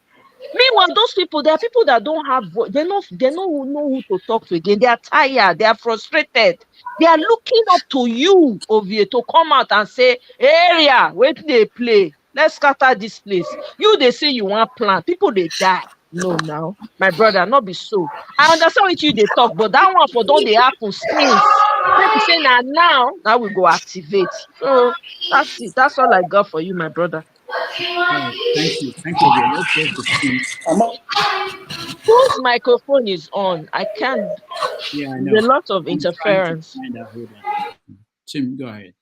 Meanwhile, those people, there are people that don't have voice. They don't know who to talk to again. They are tired. They are frustrated. They are looking up to you, Ovie, to come out and say, area, where they play? Let's scatter this place. You, they say you want plan. People, they die. No, now, my brother, not be so. I understand what they talk, but that one for don't they happen since. Let me say now we go activate. So that's it. That's all I got for you, my brother. Thank you. Let's get the Whose microphone is on? I can't. Yeah, I know. There's a lot of interference. Tim, go ahead.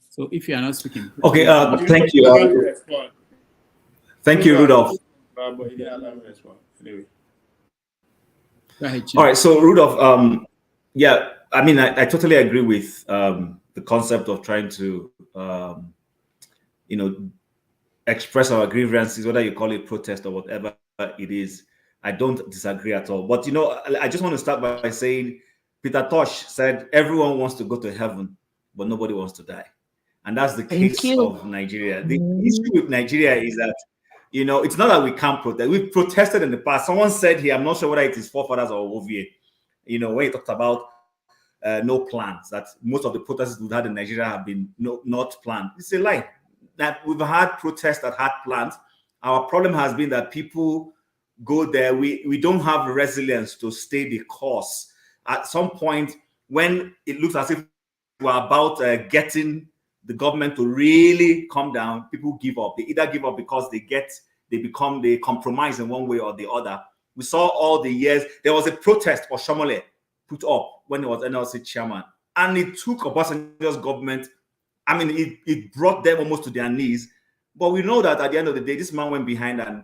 So if you are not speaking, okay. Thank you. Thank you, Rudolph. Anyway. Go ahead, Tim. All right. So Rudolph, yeah, I mean, I totally agree with the concept of trying to express our grievances, whether you call it protest or whatever it is. I don't disagree at all. But, I just want to start by saying Peter Tosh said everyone wants to go to heaven, but nobody wants to die. And that's the case of Nigeria. The issue with Nigeria is that, it's not that we can't protest. We've protested in the past. Someone said here, I'm not sure whether it is forefathers or Ovie, when he talked about no plans, that most of the protests we've had in Nigeria have been not planned. It's a lie. That we've had protests that had plans. Our problem has been that people go there. We don't have resilience to stay the course. At some point, when it looks as if we're about getting the government to really come down, people give up. They either give up because they compromise in one way or the other. We saw all the years. There was a protest for Shomole put up when he was NLC chairman, and it took Obasanjo's government. I mean, it brought them almost to their knees. But we know that at the end of the day, this man went behind and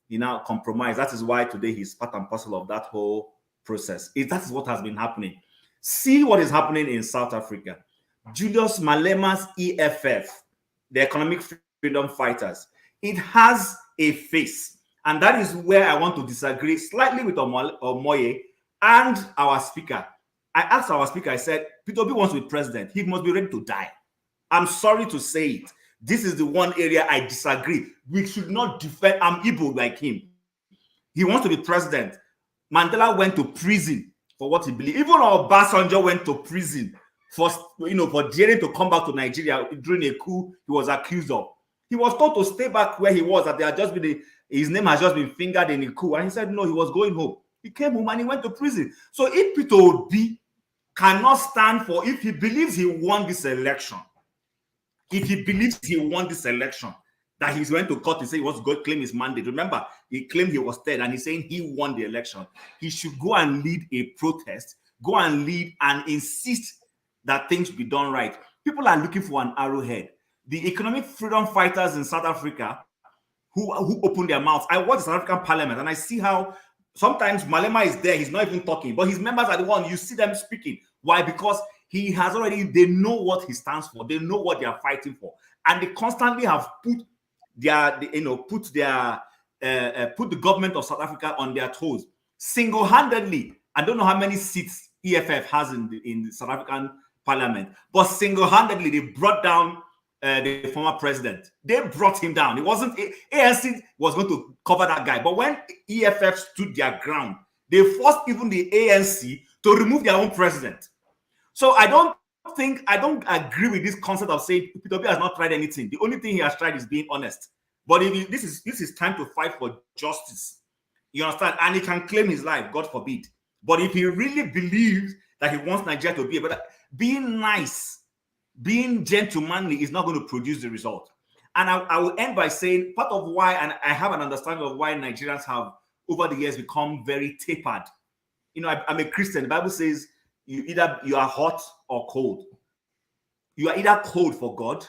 he now compromised. That is why today he's part and parcel of that whole process. That is what has been happening. See what is happening in South Africa. Julius Malema's EFF, the Economic Freedom Fighters, it has a face. And that is where I want to disagree slightly with Omoye and our speaker. I asked our speaker, I said, Peter Obi wants to be president. He must be ready to die. I'm sorry to say it. This is the one area I disagree. We should not defend. I'm Igbo like him. He wants to be president. Mandela went to prison for what he believed. Even Obasanjo went to prison for daring to come back to Nigeria during a coup he was accused of. He was told to stay back where he was, that there had just been his name has just been fingered in a coup, and he said no, he was going home. He came home and he went to prison. So if Peter Obi cannot stand for, if he believes he won this election, that he's going to court and say he wants to go claim his mandate. Remember, he claimed he was dead and he's saying he won the election. He should go and lead a protest, go and lead and insist that things be done right. People are looking for an arrowhead. The economic freedom fighters in South Africa who open their mouths. I watch the South African parliament and I see how sometimes Malema is there, he's not even talking, but his members are the one, you see them speaking. Why? Because he has already, they know what he stands for, they know what they are fighting for, and they constantly have put the government of South Africa on their toes single-handedly. I don't know how many seats EFF has in the South African parliament, but single-handedly they brought down the former president. They brought him down. It wasn't ANC was going to cover that guy, but when EFF stood their ground, they forced even the ANC to remove their own president. So I don't agree with this concept of saying Peter Obi has not tried anything. The only thing he has tried is being honest. But if this is time to fight for justice. You understand? And he can claim his life, God forbid. But if he really believes that he wants Nigeria to be better, being nice, being gentlemanly is not going to produce the result. And I will end by saying part of why, and I have an understanding of why Nigerians have over the years become very tapered. You know, I'm a Christian. The Bible says you are hot or cold. You are either cold for God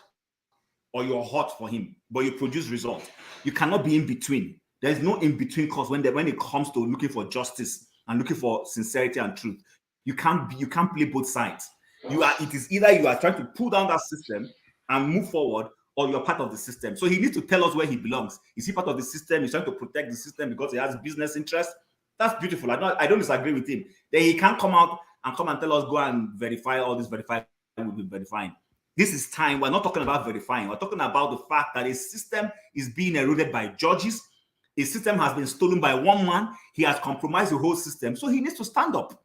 or you're hot for him, but you produce results. You cannot be in between. There's no in between cause when it comes to looking for justice and looking for sincerity and truth. You can't play both sides. It is either you are trying to pull down that system and move forward, or you're part of the system. So he needs to tell us where he belongs. Is he part of the system? He's trying to protect the system because he has business interests. That's beautiful. I don't disagree with him. Then he can't come out and tell us, go and verify all this, verify we'll be verifying. This is time. We're not talking about verifying. We're talking about the fact that a system is being eroded by judges. A system has been stolen by one man. He has compromised the whole system. So he needs to stand up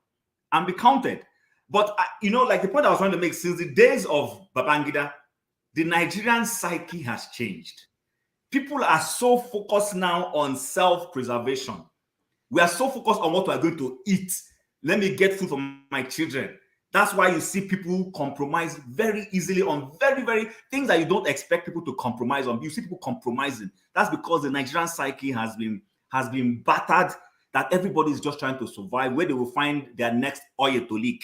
and be counted. But, like the point I was trying to make, since the days of Babangida, the Nigerian psyche has changed. People are so focused now on self-preservation. We are so focused on what we are going to eat. Let me get food for my children. That's why you see people compromise very easily on very, very things that you don't expect people to compromise on. You see people compromising. That's because the Nigerian psyche has been battered, that everybody is just trying to survive, where they will find their next oil to leak.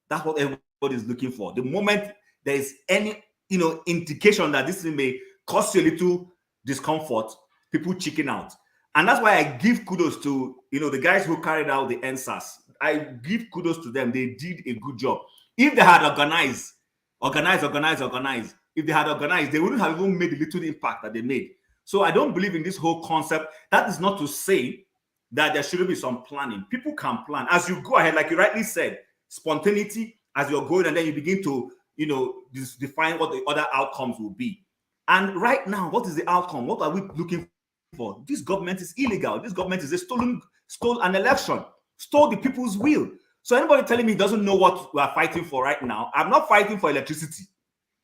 That's what everybody is looking for. The moment there is any indication that this may cause you a little discomfort, people chicken out. And that's why I give kudos to the guys who carried out the NSAS. I give kudos to them. They did a good job. If they had organized, if they had organized, they wouldn't have even made the little impact that they made. So I don't believe in this whole concept. That is not to say that there shouldn't be some planning. People can plan. As you go ahead, like you rightly said, spontaneity as you're going, and then you begin to, define what the other outcomes will be. And right now, what is the outcome? What are we looking for? This government is illegal. This government is stole an election, stole the people's will. So anybody telling me he doesn't know what we are fighting for right now, I'm not fighting for electricity.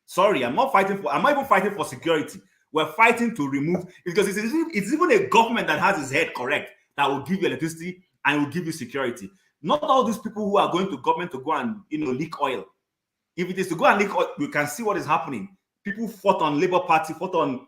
Sorry, I'm not even fighting for security. We're fighting to remove, because it's even a government that has its head correct that will give you electricity and will give you security. Not all these people who are going to government to go and leak oil. If it is to go and leak oil, you can see what is happening. People fought on Labour Party, fought on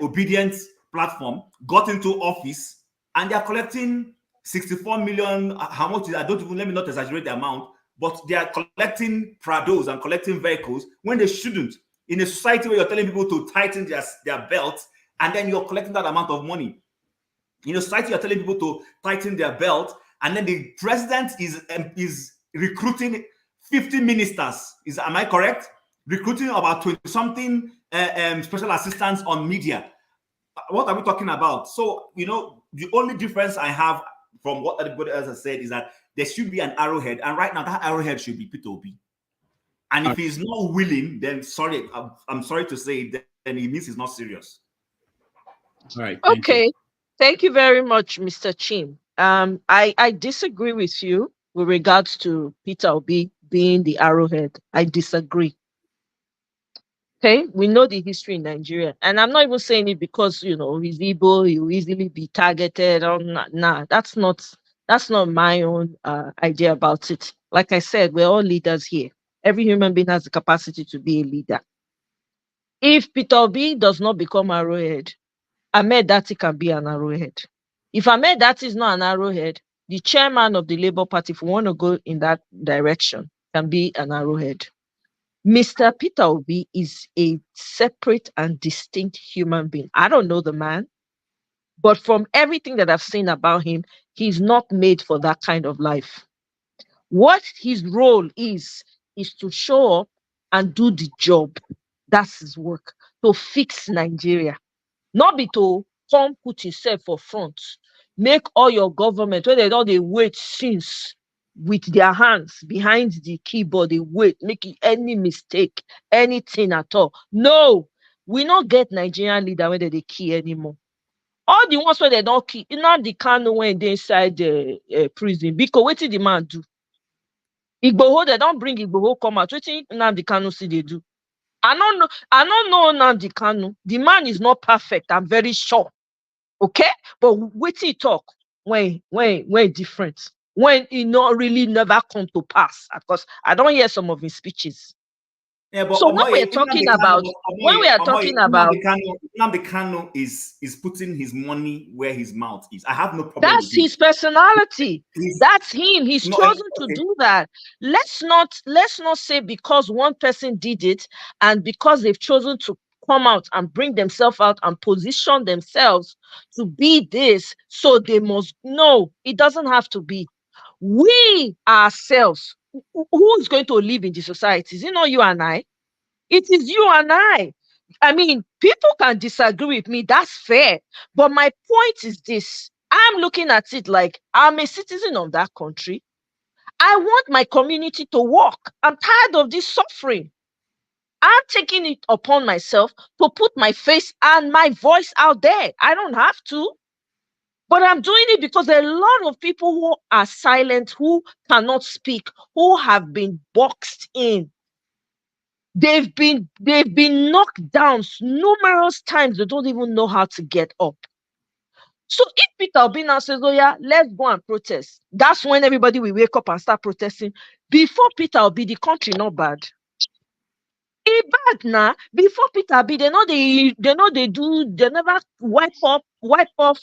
obedience platform, got into office, and they are collecting 64 million. How much is, let me not exaggerate the amount, but they are collecting Prados and collecting vehicles when they shouldn't. In a society where you're telling people to tighten their belts, and then you're collecting that amount of money. In a society, you're telling people to tighten their belt, and then the president is recruiting 50 ministers. Am I correct? Recruiting about 20-something special assistants on media. What are we talking about? So, the only difference I have from what everybody else has said is that there should be an arrowhead, and right now that arrowhead should be Peter Obi. And if he's not willing, then sorry, I'm sorry to say, then it means he's not serious. All right. Okay. Thank you very much, Mr. Chim. I disagree with you with regards to Peter Obi being the arrowhead. I disagree. Okay, we know the history in Nigeria, and I'm not even saying it because he's Igbo, he will easily be targeted. Nah, that's not my own idea about it. Like I said, we're all leaders here. Every human being has the capacity to be a leader. If Peter Obi does not become arrowhead, Ahmed Dati can be an arrowhead. If Ahmed Dati is not an arrowhead, the chairman of the Labour Party, if we want to go in that direction, can be an arrowhead. Mr. Peter Obi is a separate and distinct human being. I don't know the man, but from everything that I've seen about him, he's not made for that kind of life. What his role is to show up and do the job. That's his work, to fix Nigeria. Not be to come put himself for front. Make all your government, where they don't wait since, with their hands behind the keyboard, they wait, making any mistake, anything at all. No, we not get Nigerian leader when they key anymore. All the ones where they don't key, not the Kanu when they inside the prison. Because what did the man do? Igboho, they don't bring Igboho come out. What did Nnamdi Kanu see they do? I don't know Nnamdi Kanu. The man is not perfect, I'm very sure. Okay? But wait till talk when different. When it not really never come to pass. Because I don't hear some of his speeches. Yeah, but so when we're talking about Nnamdi Kanu is putting his money where his mouth is. I have no problem. That's his personality. That's him. He's chosen to do that. Let's not say because one person did it and because they've chosen to come out and bring themselves out and position themselves to be this, so they must. No, it doesn't have to be. We ourselves, who is going to live in the society? Is it not you and I? It is you and I. I mean, people can disagree with me. That's fair. But my point is this. I'm looking at it like I'm a citizen of that country. I want my community to work. I'm tired of this suffering. I'm taking it upon myself to put my face and my voice out there. I don't have to. But I'm doing it because a lot of people who are silent, who cannot speak, who have been boxed in. They've been knocked down numerous times. They don't even know how to get up. So if Peter Obi now says, oh yeah, let's go and protest, that's when everybody will wake up and start protesting. Before Peter Obi, the country not bad. It bad now. Before Peter Obi, they never wipe off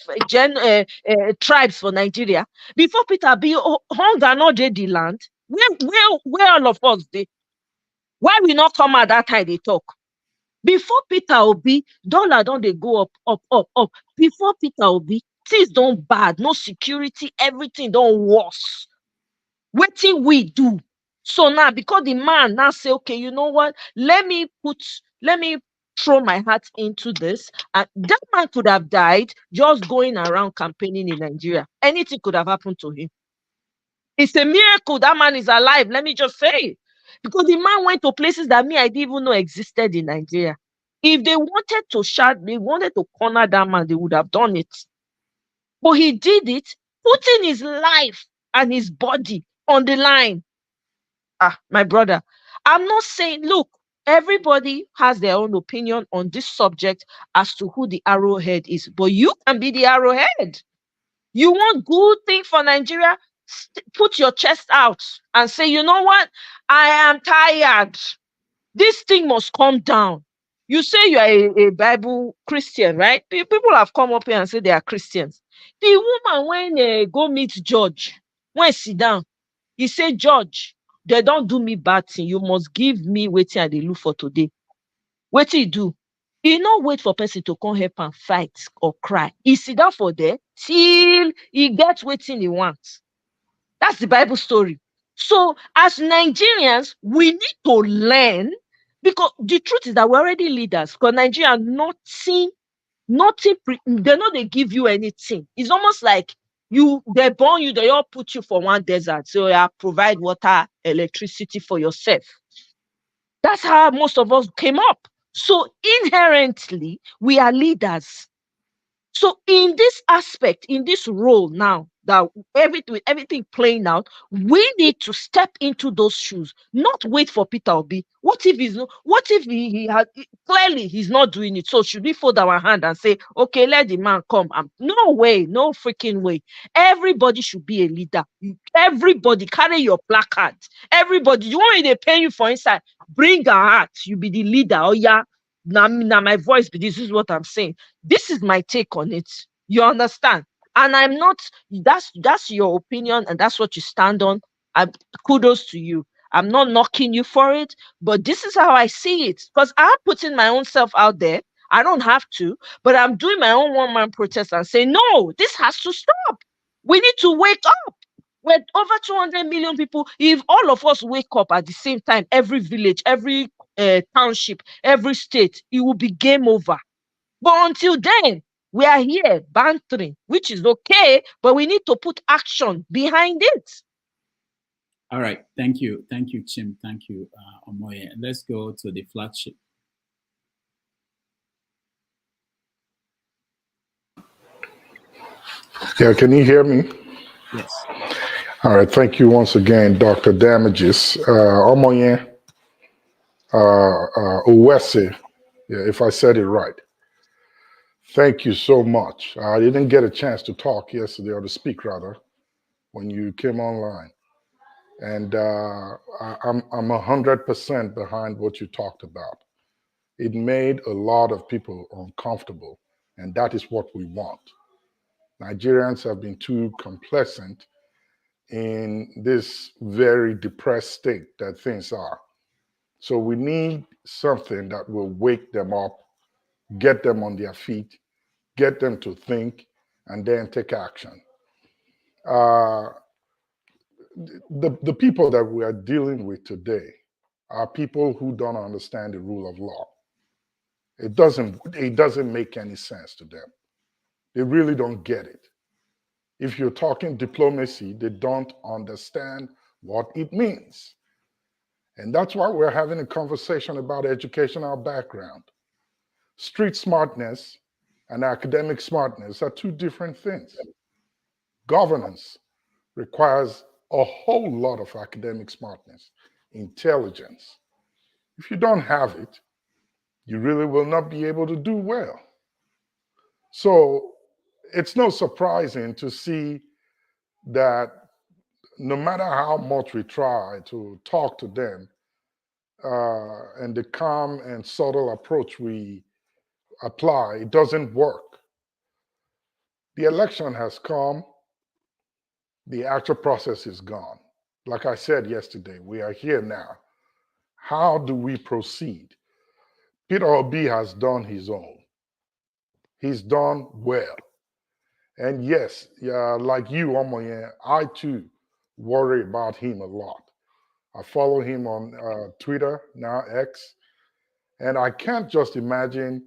tribes for Nigeria. Before Peter Obi, hunger not the land. Where all of us they? Why we not come at that time they talk? Before Peter Obi, dollar don't they go up. Before Peter Obi, things don't bad, no security, everything don't worse. What till we do? So now, because the man now say, okay, you know what? Let me throw my heart into this. And that man could have died just going around campaigning in Nigeria. Anything could have happened to him. It's a miracle that man is alive. Let me just say it. Because the man went to places that I didn't even know existed in Nigeria. If they wanted to corner that man, they would have done it. But he did it, putting his life and his body on the line. My brother, I'm not saying, look, everybody has their own opinion on this subject as to who the arrowhead is, but you can be the arrowhead. You want good thing for Nigeria? Put your chest out and say, you know what? I am tired. This thing must come down. You say you are a Bible Christian, right? People have come up here and say they are Christians. The woman, when go meet Judge, when sit down, he say, Judge, they don't do me bad thing. You must give me wetin I dey look for today. Wetin he do? He no wait for person to come help and fight or cry. He sit down for there till he gets wetin he wants. That's the Bible story. So as Nigerians, we need to learn, because the truth is that we're already leaders. Because Nigeria, nothing, they know they give you anything. It's almost like they born you, they all put you for one desert. So you provide water, electricity for yourself. That's how most of us came up. So inherently, we are leaders. So in this aspect, in this role now, that everything playing out, we need to step into those shoes, not wait for Peter Obi. What if he had clearly he's not doing it? So should we fold our hand and say, okay, let the man come? No way, no freaking way. Everybody should be a leader. Everybody carry your placard. Everybody, you want me to pay you for inside? Bring a hat. You be the leader. Oh yeah. Now my voice, but this is what I'm saying. This is my take on it. You understand? And I'm not, that's your opinion and that's what you stand on. Kudos to you. I'm not knocking you for it, but this is how I see it. Because I'm putting my own self out there. I don't have to, but I'm doing my own one-man protest and saying, no, this has to stop. We need to wake up. With over 200 million people, if all of us wake up at the same time, every village, every township, every state, it will be game over. But until then, we are here bantering, which is okay, but we need to put action behind it. All right. Thank you. Thank you, Chim. Thank you, Omoye. Let's go to the flagship. Yeah, can you hear me? Yes. All right. Thank you once again, Dr. Damages. Omoye, Uwese, if I said it right. Thank you so much. I didn't get a chance to talk yesterday, or to speak rather, when you came online. And I'm 100% behind what you talked about. It made a lot of people uncomfortable, and that is what we want. Nigerians have been too complacent in this very depressed state that things are. So we need something that will wake them up, get them on their feet, get them to think, and then take action. The people that we are dealing with today are people who don't understand the rule of law. It doesn't make any sense to them. They really don't get it. If you're talking diplomacy, they don't understand what it means. And that's why we're having a conversation about educational background. Street smartness and academic smartness are two different things. Governance requires a whole lot of academic smartness, intelligence. If you don't have it, you really will not be able to do well. So it's no surprising to see that no matter how much we try to talk to them, and the calm and subtle approach we apply, it doesn't work. The election has come, the actual process is gone. Like I said yesterday, we are here now. How do we proceed? Peter Obi has done his own. He's done well. And yes, like you, Omoye, I too worry about him a lot. I follow him on Twitter, now X, and I can't just imagine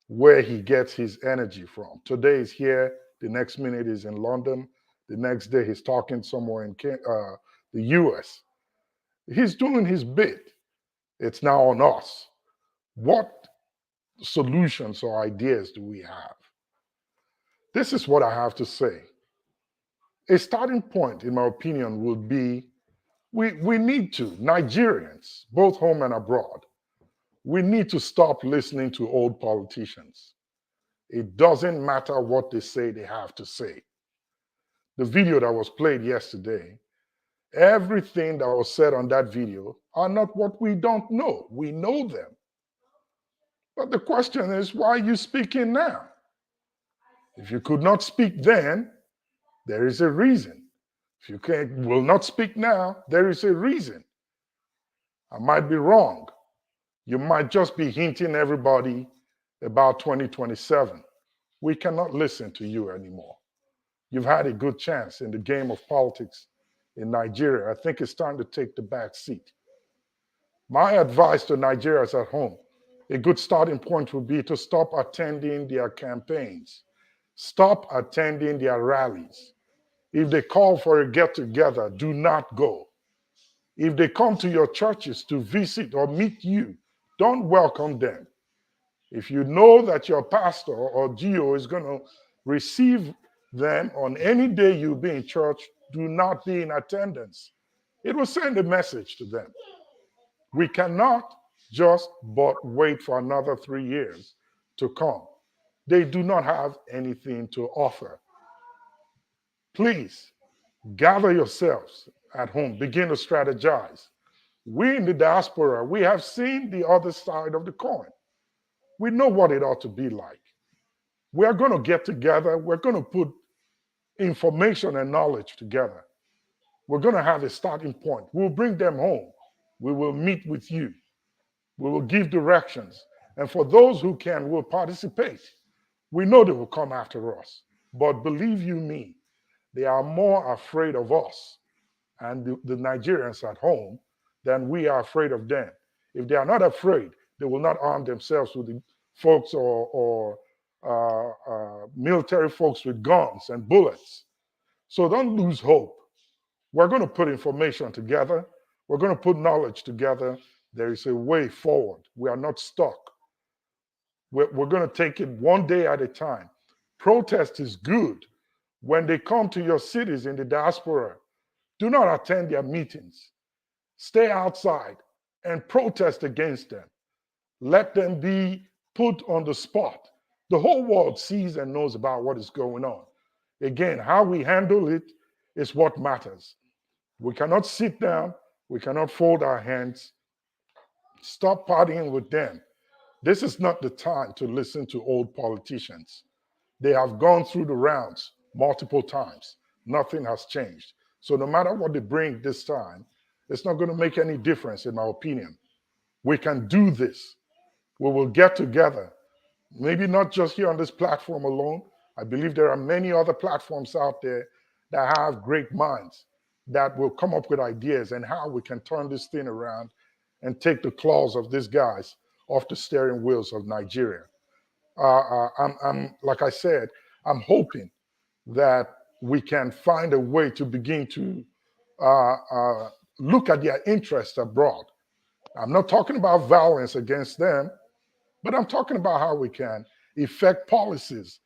where he gets his energy from. Today he's here, the next minute he's in London, the next day he's talking somewhere in the US. He's doing his bit. It's now on us. What solutions or ideas do we have? This is what I have to say. A starting point, in my opinion, would be we need to, Nigerians, both home and abroad, we need to stop listening to old politicians. It doesn't matter what they say they have to say. The video that was played yesterday, everything that was said on that video are not what we don't know. We know them. But the question is, why are you speaking now? If you could not speak then, there is a reason. If you will not speak now, there is a reason. I might be wrong. You might just be hinting everybody about 2027. We cannot listen to you anymore. You've had a good chance in the game of politics in Nigeria. I think it's time to take the back seat. My advice to Nigerians at home, a good starting point would be to stop attending their campaigns. Stop attending their rallies. If they call for a get-together, do not go. If they come to your churches to visit or meet you, don't welcome them. If you know that your pastor or GO is going to receive them on any day you'll be in church, do not be in attendance. It will send a message to them. We cannot just but wait for another 3 years to come. They do not have anything to offer. Please gather yourselves at home, begin to strategize. We in the diaspora, we have seen the other side of the coin. We know what it ought to be like. We are going to get together. We're going to put information and knowledge together. We're going to have a starting point. We'll bring them home. We will meet with you. We will give directions. And for those who can, will participate. We know they will come after us. But believe you me, they are more afraid of us and the Nigerians at home than we are afraid of them. If they are not afraid, they will not arm themselves with the folks or military folks with guns and bullets. So don't lose hope. We're going to put information together. We're going to put knowledge together. There is a way forward. We are not stuck. We're going to take it one day at a time. Protest is good. When they come to your cities in the diaspora, do not attend their meetings. Stay outside and protest against them. Let them be put on the spot. The whole world sees and knows about what is going on. Again, how we handle it is what matters. We cannot sit down. We cannot fold our hands. Stop partying with them. This is not the time to listen to old politicians. They have gone through the rounds multiple times. Nothing has changed. So no matter what they bring this time, it's not going to make any difference, in my opinion. We can do this. We will get together. Maybe not just here on this platform alone. I believe there are many other platforms out there that have great minds that will come up with ideas and how we can turn this thing around and take the claws of these guys off the steering wheels of Nigeria. I'm like I said, I'm hoping that we can find a way to begin to look at their interests abroad. I'm not talking about violence against them, but I'm talking about how we can effect policies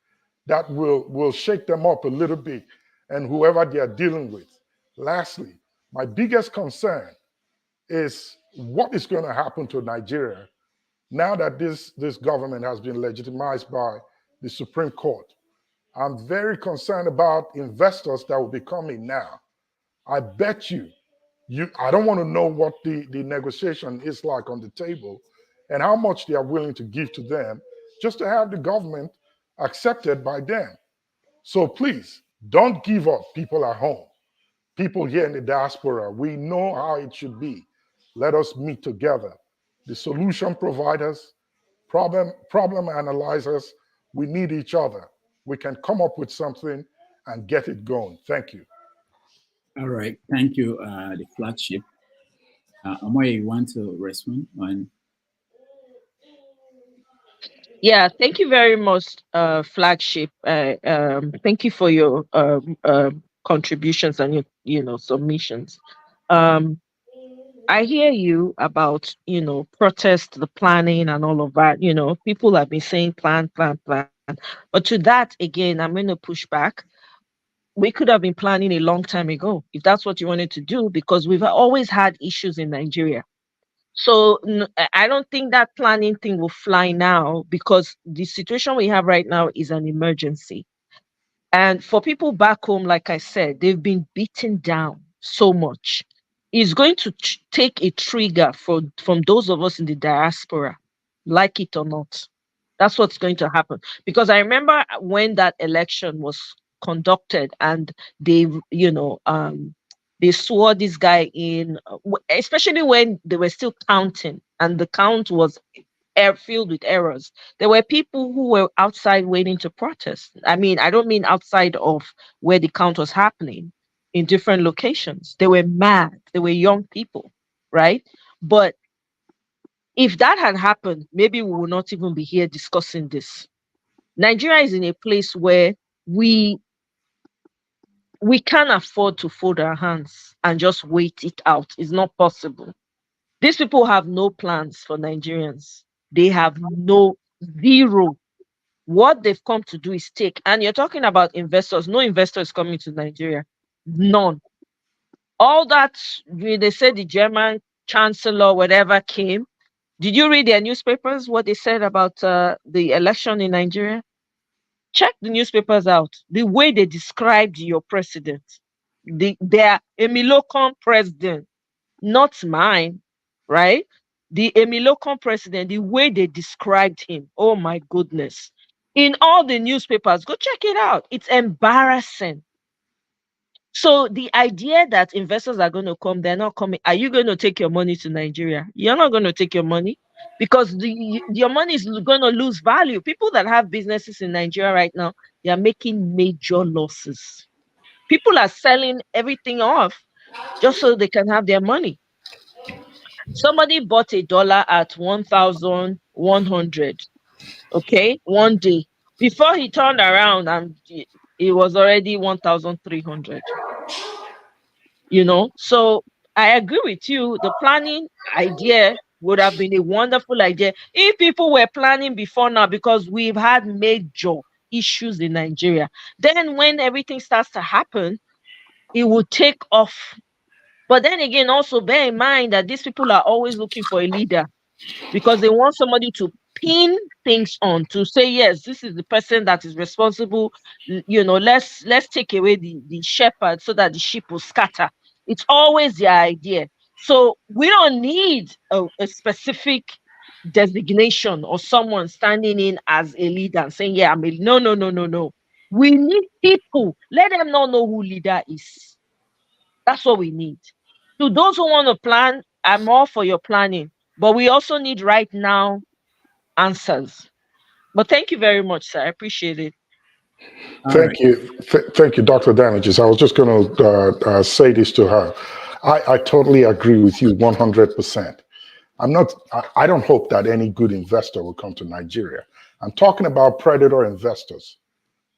that will shake them up a little bit and whoever they are dealing with. Lastly, my biggest concern is what is going to happen to Nigeria now that this government has been legitimized by the Supreme Court. I'm very concerned about investors that will be coming now. I bet I don't want to know what the negotiation is like on the table and how much they are willing to give to them just to have the government accepted by them. So please, don't give up, people at home. People here in the diaspora, we know how it should be. Let us meet together. The solution providers, problem analyzers, we need each other. We can come up with something and get it going. Thank you. All right. Thank you, the flagship. Amoye, you want to respond on? Yeah, thank you very much, flagship. Thank you for your contributions and your submissions. I hear you about protest, the planning, and all of that. People have been saying plan. But to that again, I'm going to push back. we could have been planning a long time ago if that's what you wanted to do, because we've always had issues in Nigeria. So I don't think that planning thing will fly now, because the situation we have right now is an emergency. And for people back home, like I said, they've been beaten down so much. It's going to take a trigger from those of us in the diaspora, like it or not. That's what's going to happen. Because I remember when that election was conducted and they, they swore this guy in, especially when they were still counting and the count was filled with errors. There were people who were outside waiting to protest. I mean, I don't mean outside of where the count was happening, in different locations. They were mad. They were young people, right? But if that had happened, maybe we would not even be here discussing this. Nigeria is in a place where we can't afford to fold our hands and just wait it out. It's not possible. These people have no plans for Nigerians. They have zero. What they've come to do is take. And you're talking about investors. No investor is coming to Nigeria. None. All that, they said the German chancellor, whatever, came. Did you read their newspapers, what they said about the election in Nigeria? Check the newspapers out. The way they described your president. Their Emilocon president, not mine, right? The Emilocon president, the way they described him, oh my goodness. In all the newspapers, go check it out. It's embarrassing. So the idea that investors are going to come, they're not coming. Are you going to take your money to Nigeria? You're not going to take your money, because your money is going to lose value. People that have businesses in Nigeria right now, they are making major losses. People are selling everything off just so they can have their money. Somebody bought $1 at 1,100, okay, one day. Before he turned around, and it was already 1,300. So I agree with you. The planning idea would have been a wonderful idea if people were planning before now, because we've had major issues in Nigeria. Then when everything starts to happen, it would take off. But then again, also bear in mind that these people are always looking for a leader, because they want somebody to pin things on, to say, yes, this is the person that is responsible. Let's take away the shepherd so that the sheep will scatter. It's always their idea. So we don't need a specific designation or someone standing in as a leader and saying, yeah, no. We need people. Let them not know who leader is. That's what we need. To those who want to plan, I'm all for your planning, but we also need right now answers. But thank you very much, sir. I appreciate it. Thank you. Thank you, Dr. Damages. I was just going to say this to her. I totally agree with you 100%. I don't hope that any good investor will come to Nigeria. I'm talking about predator investors,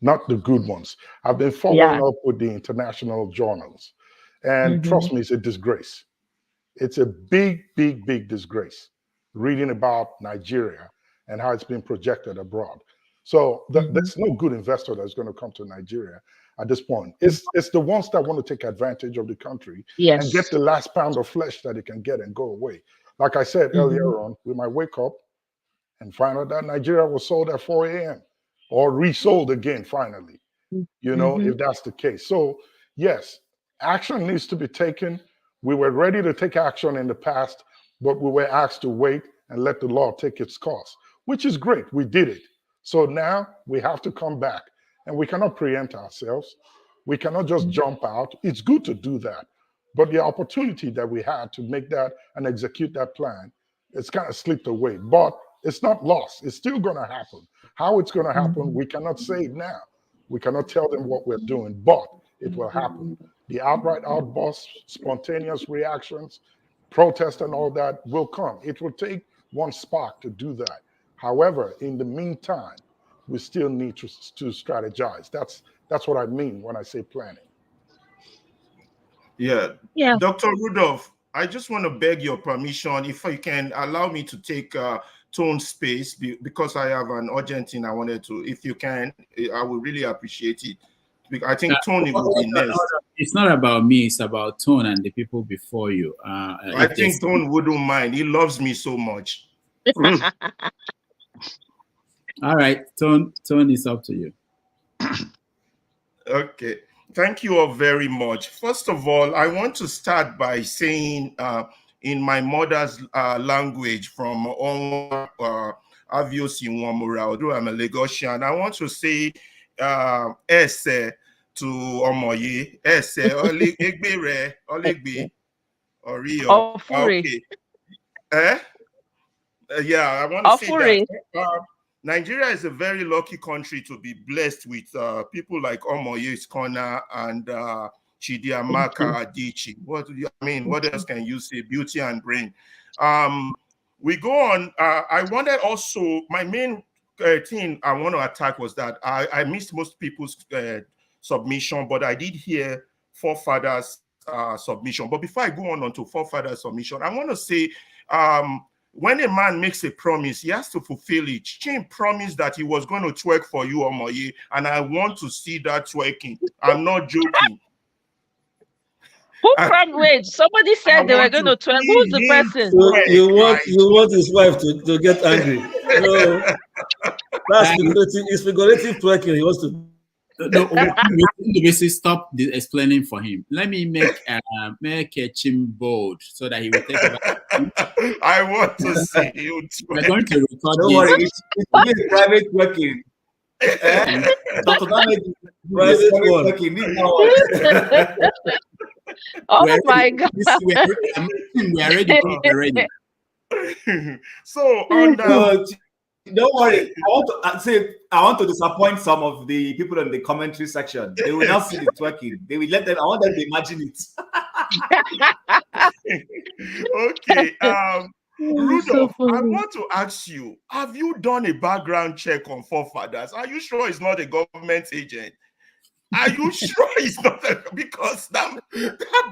not the good ones. I've been following up with the international journals, and trust me, it's a disgrace. It's a big, big, big disgrace reading about Nigeria and how it's been projected abroad. So there's no good investor that's going to come to Nigeria at this point. It's the ones that want to take advantage of the country and get the last pound of flesh that they can get and go away. Like I said earlier on, we might wake up and find out that Nigeria was sold at 4 a.m. or resold again finally, if that's the case. So yes, action needs to be taken. We were ready to take action in the past, but we were asked to wait and let the law take its course, which is great. We did it. So now we have to come back, and we cannot preempt ourselves. We cannot just jump out. It's good to do that. But the opportunity that we had to make that and execute that plan, it's kind of slipped away. But it's not lost. It's still going to happen. How it's going to happen, we cannot say it now. We cannot tell them what we're doing, but it will happen. The outright outbursts, spontaneous reactions, protest and all that will come. It will take one spark to do that. However, in the meantime, we still need to strategize. That's what I mean when I say planning. Yeah. Dr. Rudolph, I just want to beg your permission, if you can allow me to take tone space, because I have an urgent thing I wanted to, if you can, I would really appreciate it. I think Tony will be next. It's not about me, it's about Tone and the people before you. I think Tone wouldn't mind. He loves me so much. All right, Tone is up to you. Okay. Thank you all very much. First of all, I want to start by saying in my mother's language from Aviosi Nwamura, although I'm a Lagosian, I want to say ese to Omoye, ese, Olegbere, Olegbe, Orio. Okay. Yeah, I want to say that Nigeria is a very lucky country to be blessed with people like Omoye Skona and Chidiamaka Adichie. What else can you say? Beauty and brain. We go on. I wanted also, my main thing I want to attack was that I missed most people's submission, but I did hear forefathers submission. But before I go on to forefathers submission, I want to say, when a man makes a promise, he has to fulfill it. Chin promised that he was going to twerk for you, Omoye, and I want to see that twerking. I'm not joking. Who promised? Wait, somebody said they were going to twerk. Who's the person? So you want his wife to get angry? No, that's figurative twerking. He wants to. No, basically stop explaining for him. Let me make Chim bold so that he will take over. I want to see you. We're going to record. Don't worry, it's private working. Dr. Private working. Oh my God! We are ready. So on don't worry. I want to disappoint some of the people in the commentary section. They will not see the twerking. They will let them. I want them to imagine it. Okay. Rudolph, I want to ask you: have you done a background check on forefathers? Are you sure it's not a government agent? Are you sure he's not? Because that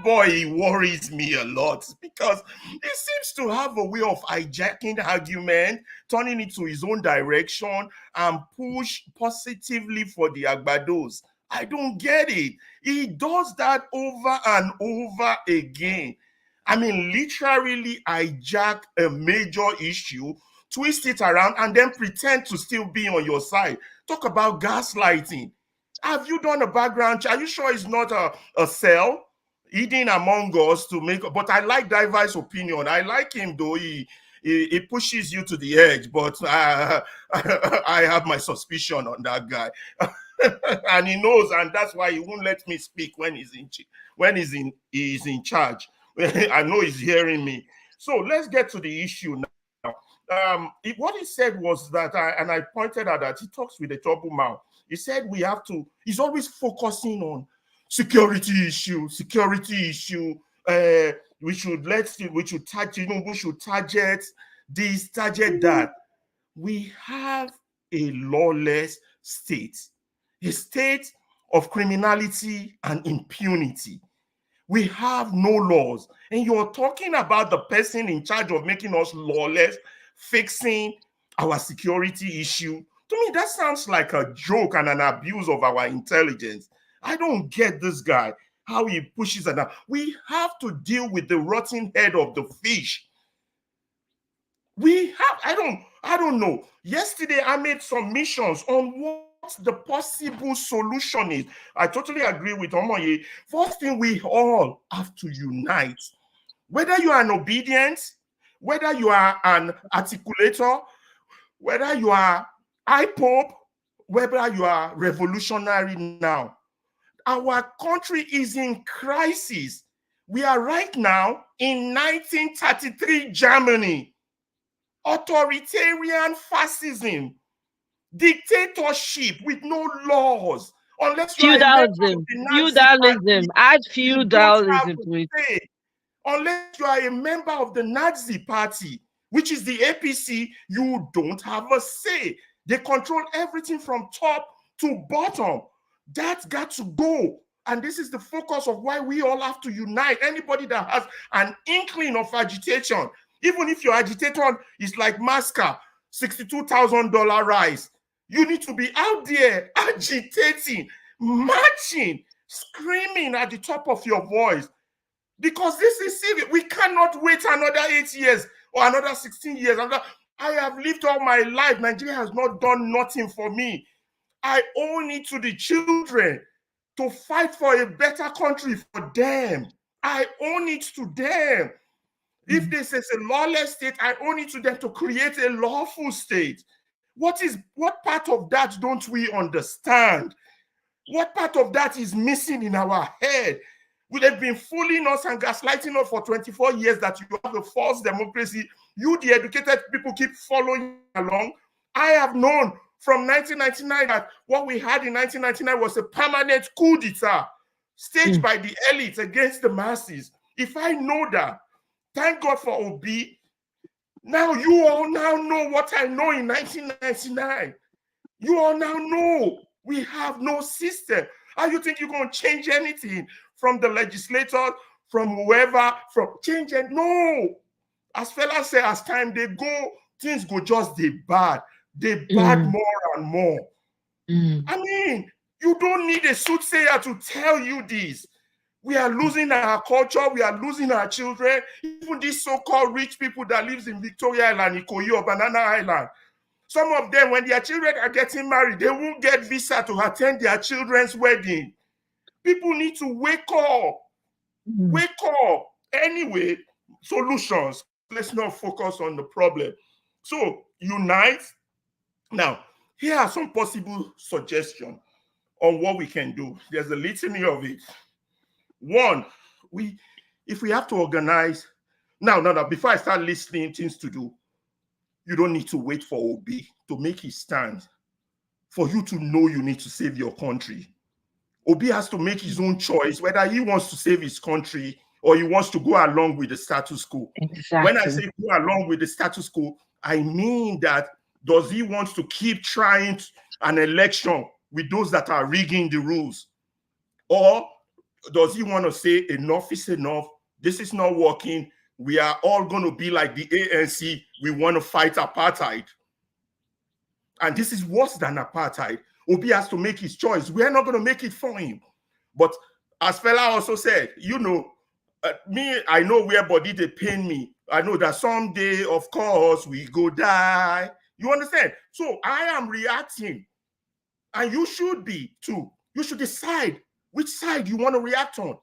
boy worries me a lot, because he seems to have a way of hijacking the argument, turning it to his own direction, and push positively for the Agbados. I don't get it. He does that over and over again. I mean, literally hijack a major issue, twist it around, and then pretend to still be on your side. Talk about gaslighting. Have you done a background check? Are you sure it's not a cell hidden among us to make? But I like Diver's opinion. I like him, though. He pushes you to the edge, but I have my suspicion on that guy. And he knows, and that's why he won't let me speak when he's in charge. I know he's hearing me. So let's get to the issue now. What he said was that, and I pointed out that he talks with a double mouth. He said we have to, he's always focusing on security issue. We should target this, target that. We have a lawless state, a state of criminality and impunity. We have no laws. And you're talking about the person in charge of making us lawless, fixing our security issue. To me, that sounds like a joke and an abuse of our intelligence. I don't get this guy, how he pushes it down. We have to deal with the rotten head of the fish. I don't know. Yesterday, I made submissions on what the possible solution is. I totally agree with Omoye. First thing, we all have to unite. Whether you are an obedient, whether you are an articulator, whether you are IPOP, whether you are revolutionary now, our country is in crisis. We are right now in 1933 Germany. Authoritarian fascism, dictatorship with no laws. Unless you feudalism, add feudalism to it. Unless you are a member of the Nazi party, which is the APC, you don't have a say. They control everything from top to bottom. That's got to go. And this is the focus of why we all have to unite. Anybody that has an inkling of agitation, even if your agitator is like Masca, $62,000 rise, you need to be out there agitating. marching, screaming at the top of your voice, because this is serious. We cannot wait another 8 years or another 16 years. I have lived all my life. Nigeria has not done nothing for me. I owe it to the children to fight for a better country for them. I owe it to them. If this is a lawless state, I owe it to them to create a lawful state. What part of that don't we understand? What part of that is missing in our head? We have been fooling us and gaslighting us for 24 years that you have a false democracy. You, the educated people, keep following along. I have known from 1999 that what we had in 1999 was a permanent coup d'etat staged by the elites against the masses. If I know that, thank God for Obi. Now you all now know what I know in 1999. You all now know we have no system. How you think you're going to change anything from the legislator, from whoever, from change it? No. As fellas say, as time they go, things go just they bad. They bad more and more. I mean, you don't need a soothsayer to tell you this. We are losing our culture. We are losing our children. Even these so-called rich people that lives in Victoria Island, Ikoyi or Banana Island. Some of them, when their children are getting married, they won't get visa to attend their children's wedding. People need to wake up. Wake up. Anyway, solutions. Let's not focus on the problem. So, unite. Now, here are some possible suggestions on what we can do. There's a litany of it. One, if we have to organize. Now, before I start listing things to do, you don't need to wait for Obi to make his stand for you to know you need to save your country. Obi has to make his own choice, whether he wants to save his country or he wants to go along with the status quo. Exactly. When I say go along with the status quo, I mean that does he want to keep trying an election with those that are rigging the rules? Or does he want to say enough is enough? This is not working. We are all going to be like the ANC. We want to fight apartheid. And this is worse than apartheid. Obi has to make his choice. We are not going to make it for him. But as Fela also said, I know where body they pain me. I know that someday, of course, we go die. You understand? So I am reacting. And you should be too. You should decide which side you want to react on.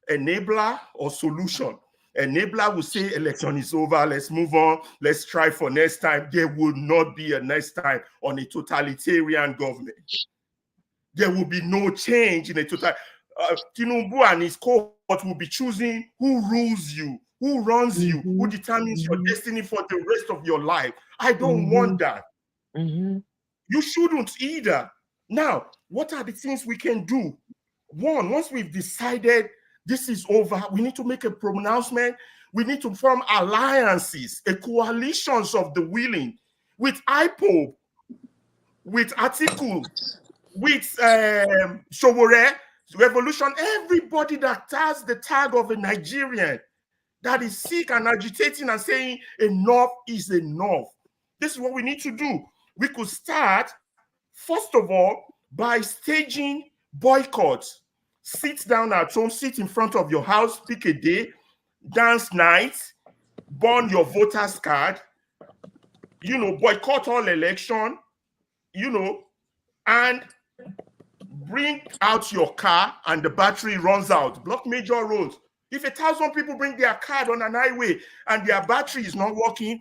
Enabler or solution. Enabler will say election is over, let's move on, let's try for next time. There will not be a next time on a totalitarian government. There will be no change in a total. Tinubu and his cohort will be choosing who rules you, who runs you, who determines your destiny for the rest of your life. I don't want that. You shouldn't either. Now, what are the things we can do? One, once we've decided this is over, we need to make a pronouncement. We need to form alliances, a coalitions of the willing, with IPOB, with Article, with Showore, Revolution, everybody that has the tag of a Nigerian that is sick and agitating and saying enough is enough. This is what we need to do. We could start, first of all, by staging boycotts. Sit down at home, sit in front of your house, pick a day, dance night, burn your voter's card, boycott all election, and bring out your car and the battery runs out. Block major roads. If 1,000 people bring their card on an highway and their battery is not working,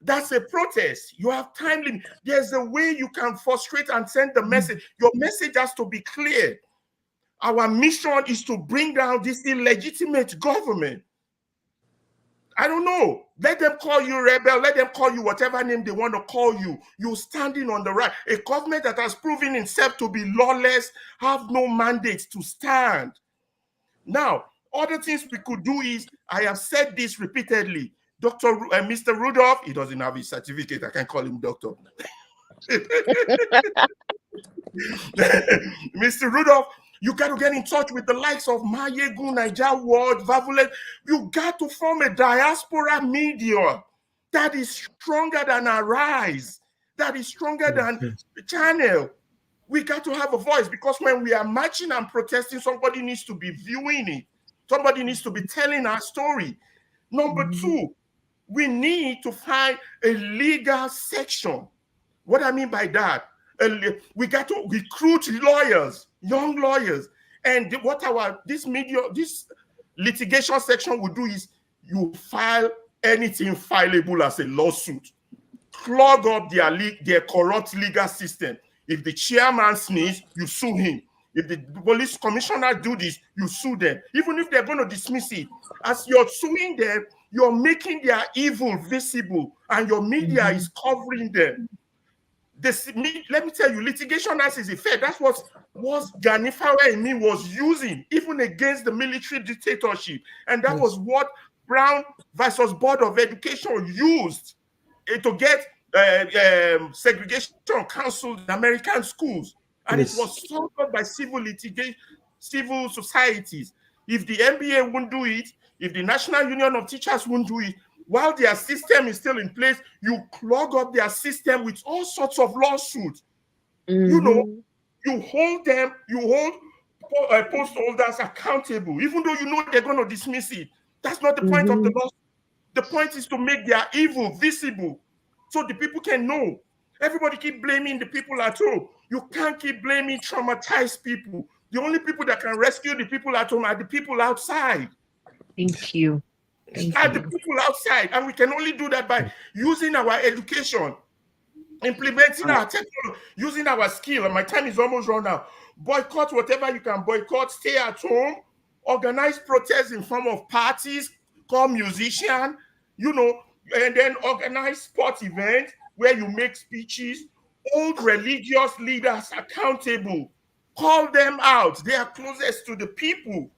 that's a protest. You have time limit. There's a way you can frustrate and send the message. Your message has to be clear. Our mission is to bring down this illegitimate government. I don't know. Let them call you rebel. Let them call you whatever name they want to call you. You're standing on the right. A government that has proven itself to be lawless, have no mandate to stand. Now, other things we could do is, I have said this repeatedly, Mr. Rudolph, he doesn't have his certificate. I can't call him doctor. Mr. Rudolph, you got to get in touch with the likes of Mayegun, Niger World, Vavule. You got to form a diaspora media that is stronger than Arise, that is stronger than the channel. We got to have a voice, because when we are marching and protesting, somebody needs to be viewing it. Somebody needs to be telling our story. Number two, we need to find a legal section. What I mean by that, we got to recruit lawyers, young lawyers. And what this litigation section will do is you file anything fileable as a lawsuit. Clog up their corrupt legal system. If the chairman sneezes, you sue him. If the police commissioner do this, you sue them. Even if they're going to dismiss it, as you're suing them, you're making their evil visible, and your media is covering them. Let me tell you, litigation as is fair. That's what Gani Fawehinmi was using, even against the military dictatorship. And that was what Brown versus Board of Education used to get segregation council in American schools. And it was supported by civil societies. If the NBA won't do it, if the National Union of Teachers won't do it, while their system is still in place, you clog up their system with all sorts of lawsuits. You know, you hold post holders accountable, even though you know they're going to dismiss it. That's not the point of the lawsuit. The point is to make their evil visible, so the people can know. Everybody keep blaming the people at home. You can't keep blaming traumatized people. The only people that can rescue the people at home are the people outside. Thank you. The people outside, and we can only do that by using our education, implementing our technology, using our skill. And my time is almost run out. Boycott whatever you can boycott. Stay at home. Organize protests in form of parties. Call musicians. You know, and then organize sports events where you make speeches. Hold religious leaders accountable. Call them out. They are closest to the people.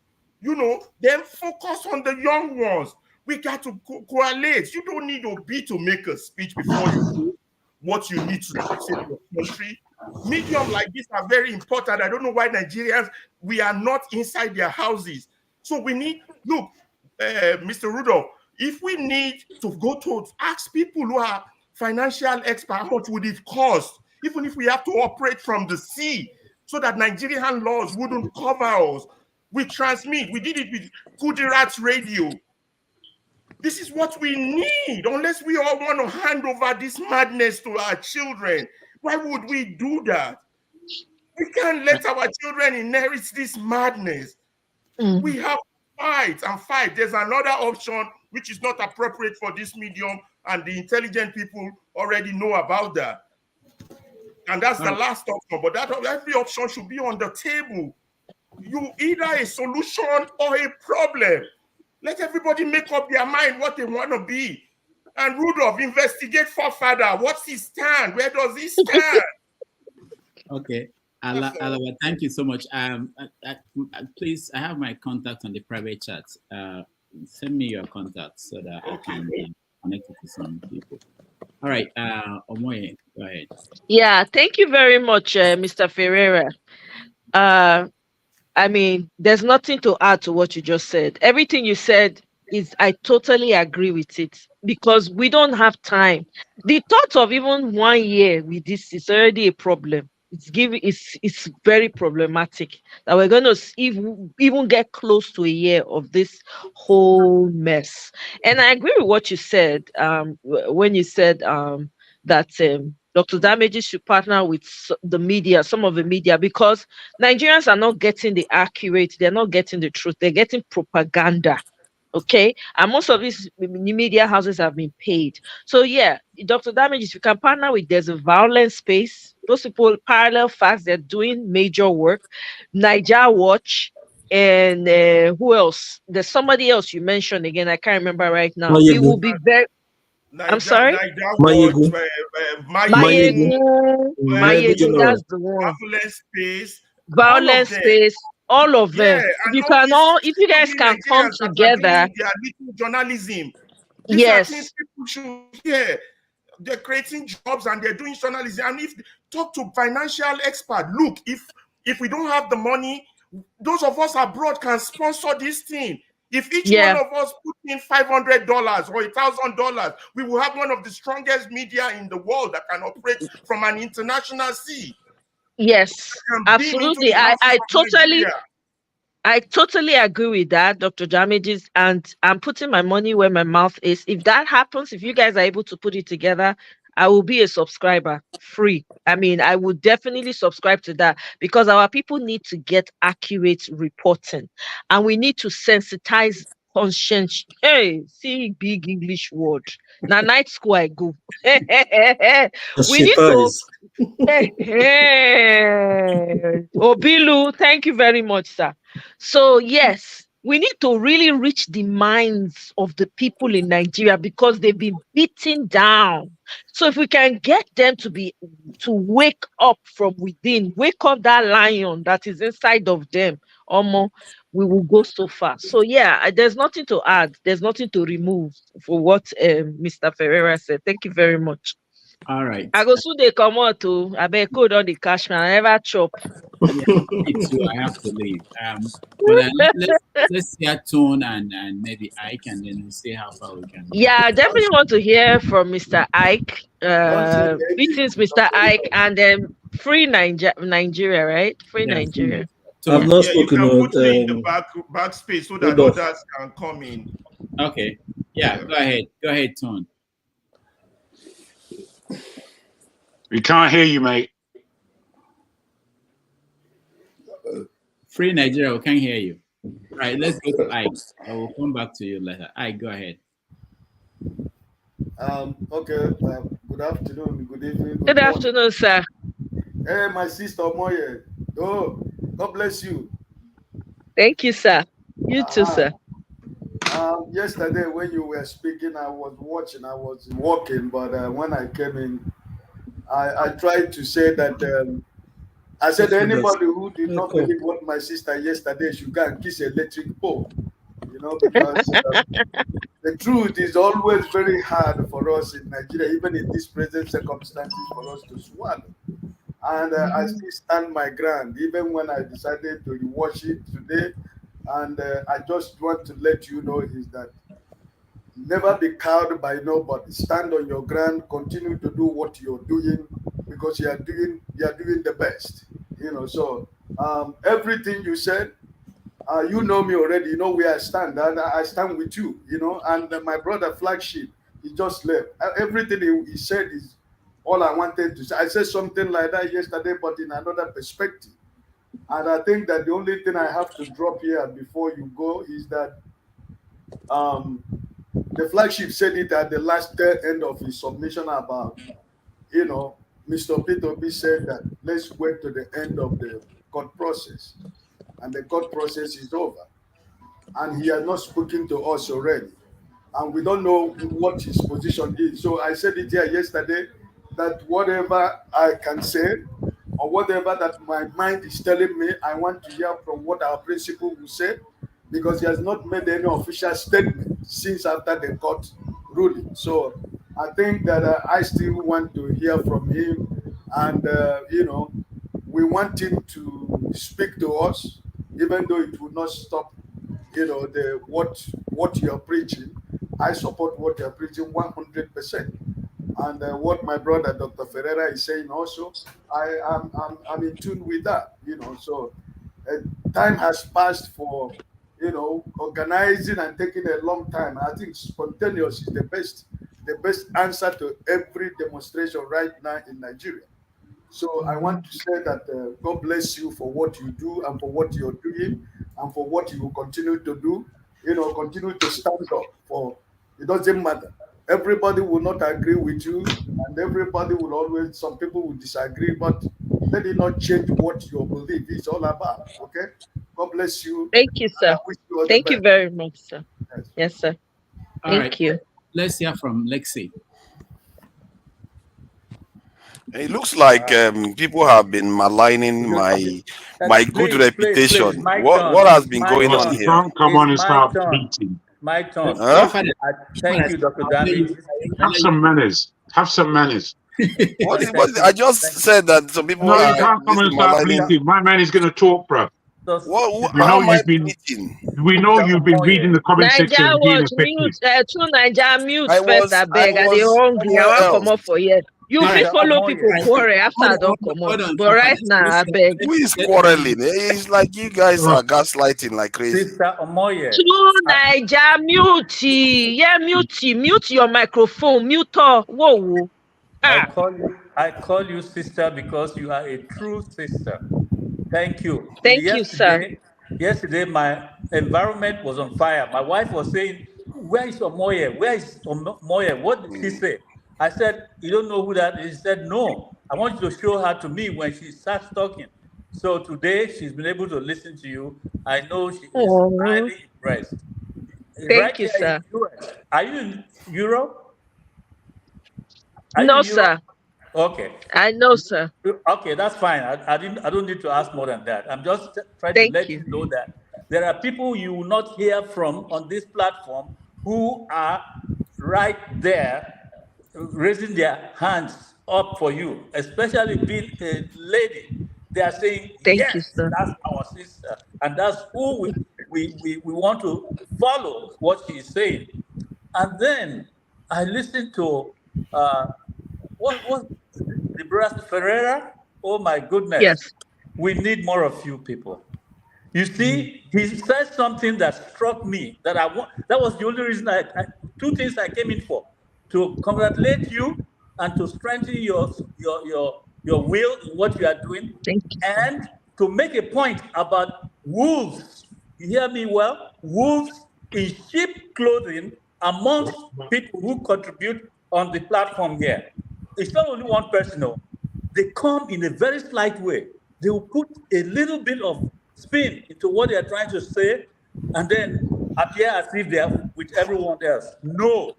You know, then focus on the young ones. We got to coalesce. You don't need Obi to make a speech before you do what you need to fix in your country. Mediums like this are very important. I don't know why Nigerians, we are not inside their houses. So we need, look, Mr. Rudolph, if we need to go to ask people who are financial experts, how much would it cost? Even if we have to operate from the sea, so that Nigerian laws wouldn't cover us. We transmit. We did it with Kudirat's radio. This is what we need, unless we all want to hand over this madness to our children. Why would we do that? We can't let our children inherit this madness. We have to fight and fight. There's another option which is not appropriate for this medium, and the intelligent people already know about that. And that's the last option. But every option should be on the table. You either a solution or a problem. Let everybody make up their mind what they want to be. And Rudolph, investigate forefather. What's his stand? Where does he stand? Okay. Alawa, thank you so much. Please, I have my contact on the private chat. Send me your contact so that I can connect it to some people. All right, Omoye, go ahead. Yeah, thank you very much, Mr. Ferreira. I mean, there's nothing to add to what you just said. Everything you said I totally agree with it, because we don't have time. The thought of even 1 year with this is already a problem. It's very problematic that we're going to even get close to a year of this whole mess. And I agree with what you said when you said that Dr. Damages should partner with the media, some of the media, because Nigerians are not getting the accurate, they're not getting the truth, they're getting propaganda. Okay, and most of these media houses have been paid. So yeah, Dr. Damages, you can partner with, there's a violence space. Those people, Parallel Facts, they're doing major work. Niger Watch, and who else? There's somebody else you mentioned again. I can't remember right now. It will be very. I'm sorry. Mayegun, that's the one. Violence space. Violence space. All of them. Yeah, if you guys can come together. Journalism. Yes. People should hear. They're creating jobs and they're doing journalism. And if talk to financial experts, look, if we don't have the money, those of us abroad can sponsor this thing. If each one of us put in $500 or $1,000, we will have one of the strongest media in the world that can operate from an international sea. Yes, absolutely. I totally agree with that, Dr. Damages, and I'm putting my money where my mouth is. If that happens, if you guys are able to put it together, I will be a subscriber free. I mean, I would definitely subscribe to that because our people need to get accurate reporting and we need to sensitize conscience. Hey, see big English word. Now night school I go. We need to Obilu, thank you very much, sir. So yes, we need to really reach the minds of the people in Nigeria because they've been beaten down. So if we can get them to wake up from within, wake up that lion that is inside of them, we will go so far. So yeah, there's nothing to add. There's nothing to remove for what Mr. Ferreira said. Thank you very much. All right. I go soon they come out to I bet code on the cash man. I never chop. Yeah, me too. I have to leave. But let's hear Tone and maybe Ike, and then we'll see how far we can. Yeah, I definitely want to hear from Mr. Ike. Greetings, Mr. Ike, and then free Nigeria, right? Free Nigeria. I've not spoken. You can put me in the back space so that others can come in. Okay. Yeah. Go ahead. Go ahead, Tone. We can't hear you, mate. Free Nigeria, we can't hear you. Right, let's go to Ike. I will come back to you later. Ike, go ahead. Okay. Good afternoon. Good evening. Good afternoon, sir. Hey, my sister Moye. Oh, God bless you. Thank you, sir. You too, sir. Yesterday when you were speaking, I was watching. I was walking, but when I came in, I tried to say that I said anybody who did not believe what my sister yesterday should go and kiss electric pole, you know, because the truth is always very hard for us in Nigeria, even in these present circumstances, for us to swallow. And I still stand my ground, even when I decided to rewatch it today. And I just want to let you know is that never be cowed by nobody. Stand on your ground. Continue to do what you're doing because you are doing the best. You know. So everything you said, you know me already. You know where I stand, and I stand with you. You know. And my brother Flagship, he just left. Everything he said is all I wanted to say. I said something like that yesterday, but in another perspective. And I think that the only thing I have to drop here before you go is that the Flagship said it at the last end of his submission about, you know, Mr. Peter Obi said that let's wait to the end of the court process. And the court process is over. And he has not spoken to us already. And we don't know what his position is. So I said it here yesterday that whatever I can say or whatever that my mind is telling me, I want to hear from what our principal will say, because he has not made any official statement since after the court ruling. So I think that I still want to hear from him, and you know, we want him to speak to us, even though it will not stop, you know, the what you are preaching. I support what you are preaching 100%, and what my brother Dr. Ferreira is saying also, I'm in tune with that, you know. So time has passed for, you know, organizing and taking a long time. I think spontaneous is the best answer to every demonstration right now in Nigeria. So I want to say that God bless you for what you do and for what you're doing and for what you will continue to do. You know, continue to stand up for, it doesn't matter. Everybody will not agree with you, and everybody will always, some people will disagree, but let it not change what your belief is all about. Okay? God bless you. Thank you, sir. Thank you very much, sir. Yes, sir. Thank you. Let's hear from Lexi. It looks like people have been maligning my good reputation. What has been going on here? Come on and start beating. My turn. Thank you, Dr. Damage. Have some manners. Have some manners. I just said that some people. No, you can't come and start bleating. My man is going to talk, bro. We know you've been reading the comment section. Naija was mute. True Naija mute first. I beg. I dey hungry. I want come up for yet. You fit follow people quarrel after I don't come on. But right now, I beg. Who is quarreling? It's like you guys are gaslighting like crazy. Sister Omoye. To Naija, mute. Yeah, mute your microphone. Mute. Whoa. I call you sister because you are a true sister. Thank you. Thank you, sir. Yesterday, my environment was on fire. My wife was saying, "Where is Omoye? Where is Omoye? What did she say?" I said, "You don't know who that is?" She said, "No. I want you to show her to me when she starts talking." So today, she's been able to listen to you. I know she is highly impressed. Thank you, sir. Are you in Europe? No, sir. Okay. I know, sir. Okay, that's fine. I don't need to ask more than that. I'm just trying to let you know that there are people you will not hear from on this platform who are right there raising their hands up for you, especially being a lady. They are saying, yes, that's our sister, and that's who we want to follow what she is saying. And then I listened to what was the brother Ferreira? Oh my goodness! Yes, we need more of you people. You see, he said something that struck me that I want. That was the only reason two things I came in for: to congratulate you and to strengthen your will in what you are doing, and to make a point about wolves. You hear me well? Wolves in sheep clothing amongst people who contribute on the platform here. It's not only one person, no. They come in a very slight way. They will put a little bit of spin into what they are trying to say, and then appear as if they are with everyone else. No.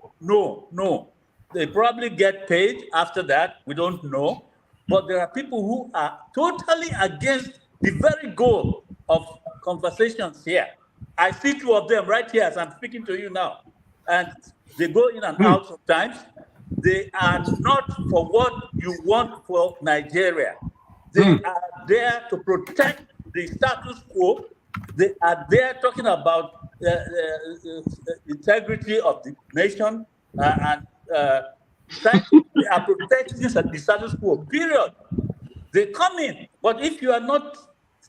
They probably get paid after that. We don't know. But there are people who are totally against the very goal of conversations here. I see two of them right here as I'm speaking to you now. And they go in and out sometimes. They are not for what you want for Nigeria. They are there to protect the status quo. They are there talking about integrity of the nation and they are protecting the status quo, period. They come in, but if you are not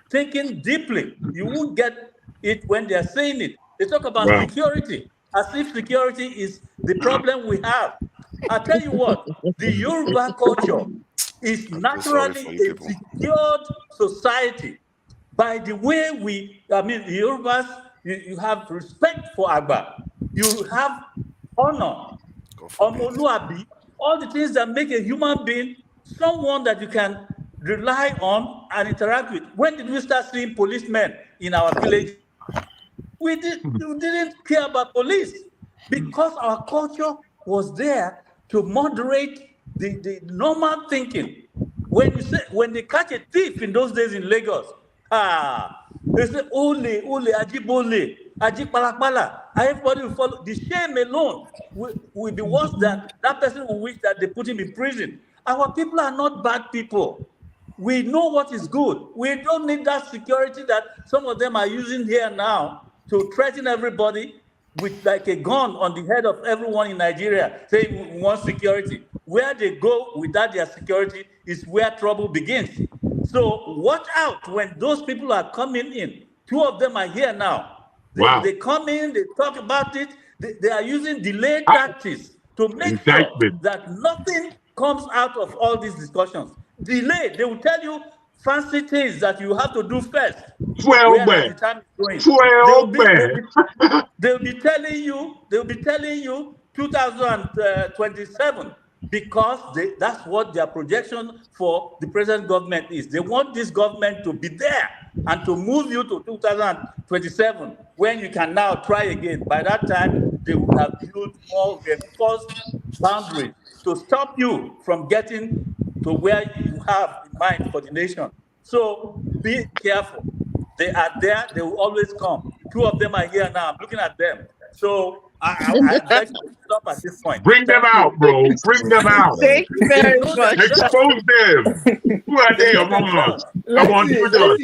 thinking deeply, you won't get it when they are saying it. They talk about security, as if security is the problem we have. I tell you what, the Yoruba culture is naturally a secured society. By the way the Yorubas, you have respect for Agba. You have honor, Omoluabi, all the things that make a human being someone that you can rely on and interact with. When did we start seeing policemen in our village? We didn't care about police because our culture was there to moderate the normal thinking. When they catch a thief in those days in Lagos, they say, Ole, Ajibole, Ajipalapala. Everybody will follow. The shame alone will be worse than that person who wish that they put him in prison. Our people are not bad people. We know what is good. We don't need that security that some of them are using here now to threaten everybody with like a gun on the head of everyone in Nigeria, saying we want security. Where they go without their security is where trouble begins. So watch out when those people are coming in. Two of them are here now. They come in, they talk about it. They are using delayed tactics to make sure that nothing comes out of all these discussions. Delay. They will tell you fancy things that you have to do first. 12 men. 12 men. They'll be telling you 2027 because that's what their projection for the present government is. They want this government to be there and to move you to 2027 when you can now try again. By that time, they will have built more reinforced boundaries to stop you from getting to where you have in mind for the nation. So be careful. They are there. They will always come. Two of them are here now. I'm looking at them. So I beg to stop at this point. Bring them out, bro. Bring them out. Thank you very much. Expose them. Who are they among us? Come on, Twitter.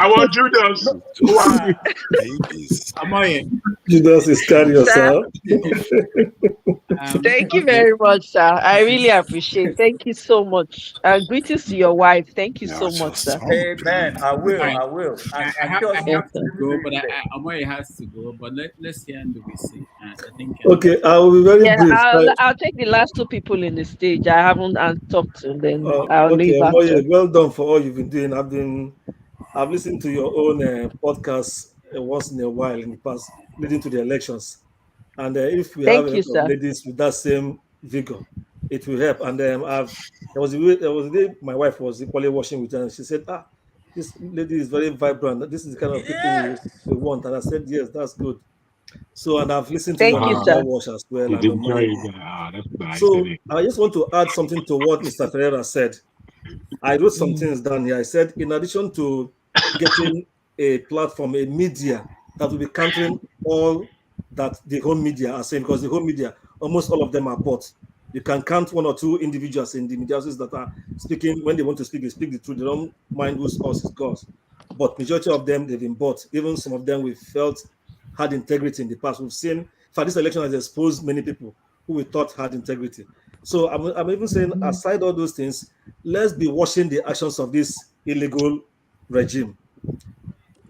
I want Judas. Judas Iscariot, sir. Thank you very much, sir. I really appreciate. Thank you so much. Greetings to your wife. Thank you so much, sir. Amen. I will. Right. I will. I And have just to go, but Amoy has to go. But let's hear Ndubisi. I think. Okay, I will be very brief. I'll take the last two people in the stage. I haven't talked to them. I'll Okay, leave after. Amoye, well done for all you've been doing. I've listened to your own podcast once in a while in the past, leading to the elections. And if we have a lot of ladies with that same vigor, it will help. And there was a day my wife was equally watching with her, and she said, this lady is very vibrant. This is the kind of people we want. And I said, yes, that's good. So, and I've listened to your watch as well. So I just want to add something to what Mr. Ferreira said. I wrote some things down here. I said, in addition to getting a platform, a media that will be countering all that the home media are saying, because the home media, almost all of them are bought. You can count one or two individuals in the media that are speaking when they want to speak, they speak the truth. They don't mind whose horse is God's. But majority of them, they've been bought. Even some of them we felt had integrity in the past. We've seen, for this election has exposed many people who we thought had integrity. So I'm even saying, aside all those things, let's be watching the actions of this illegal regime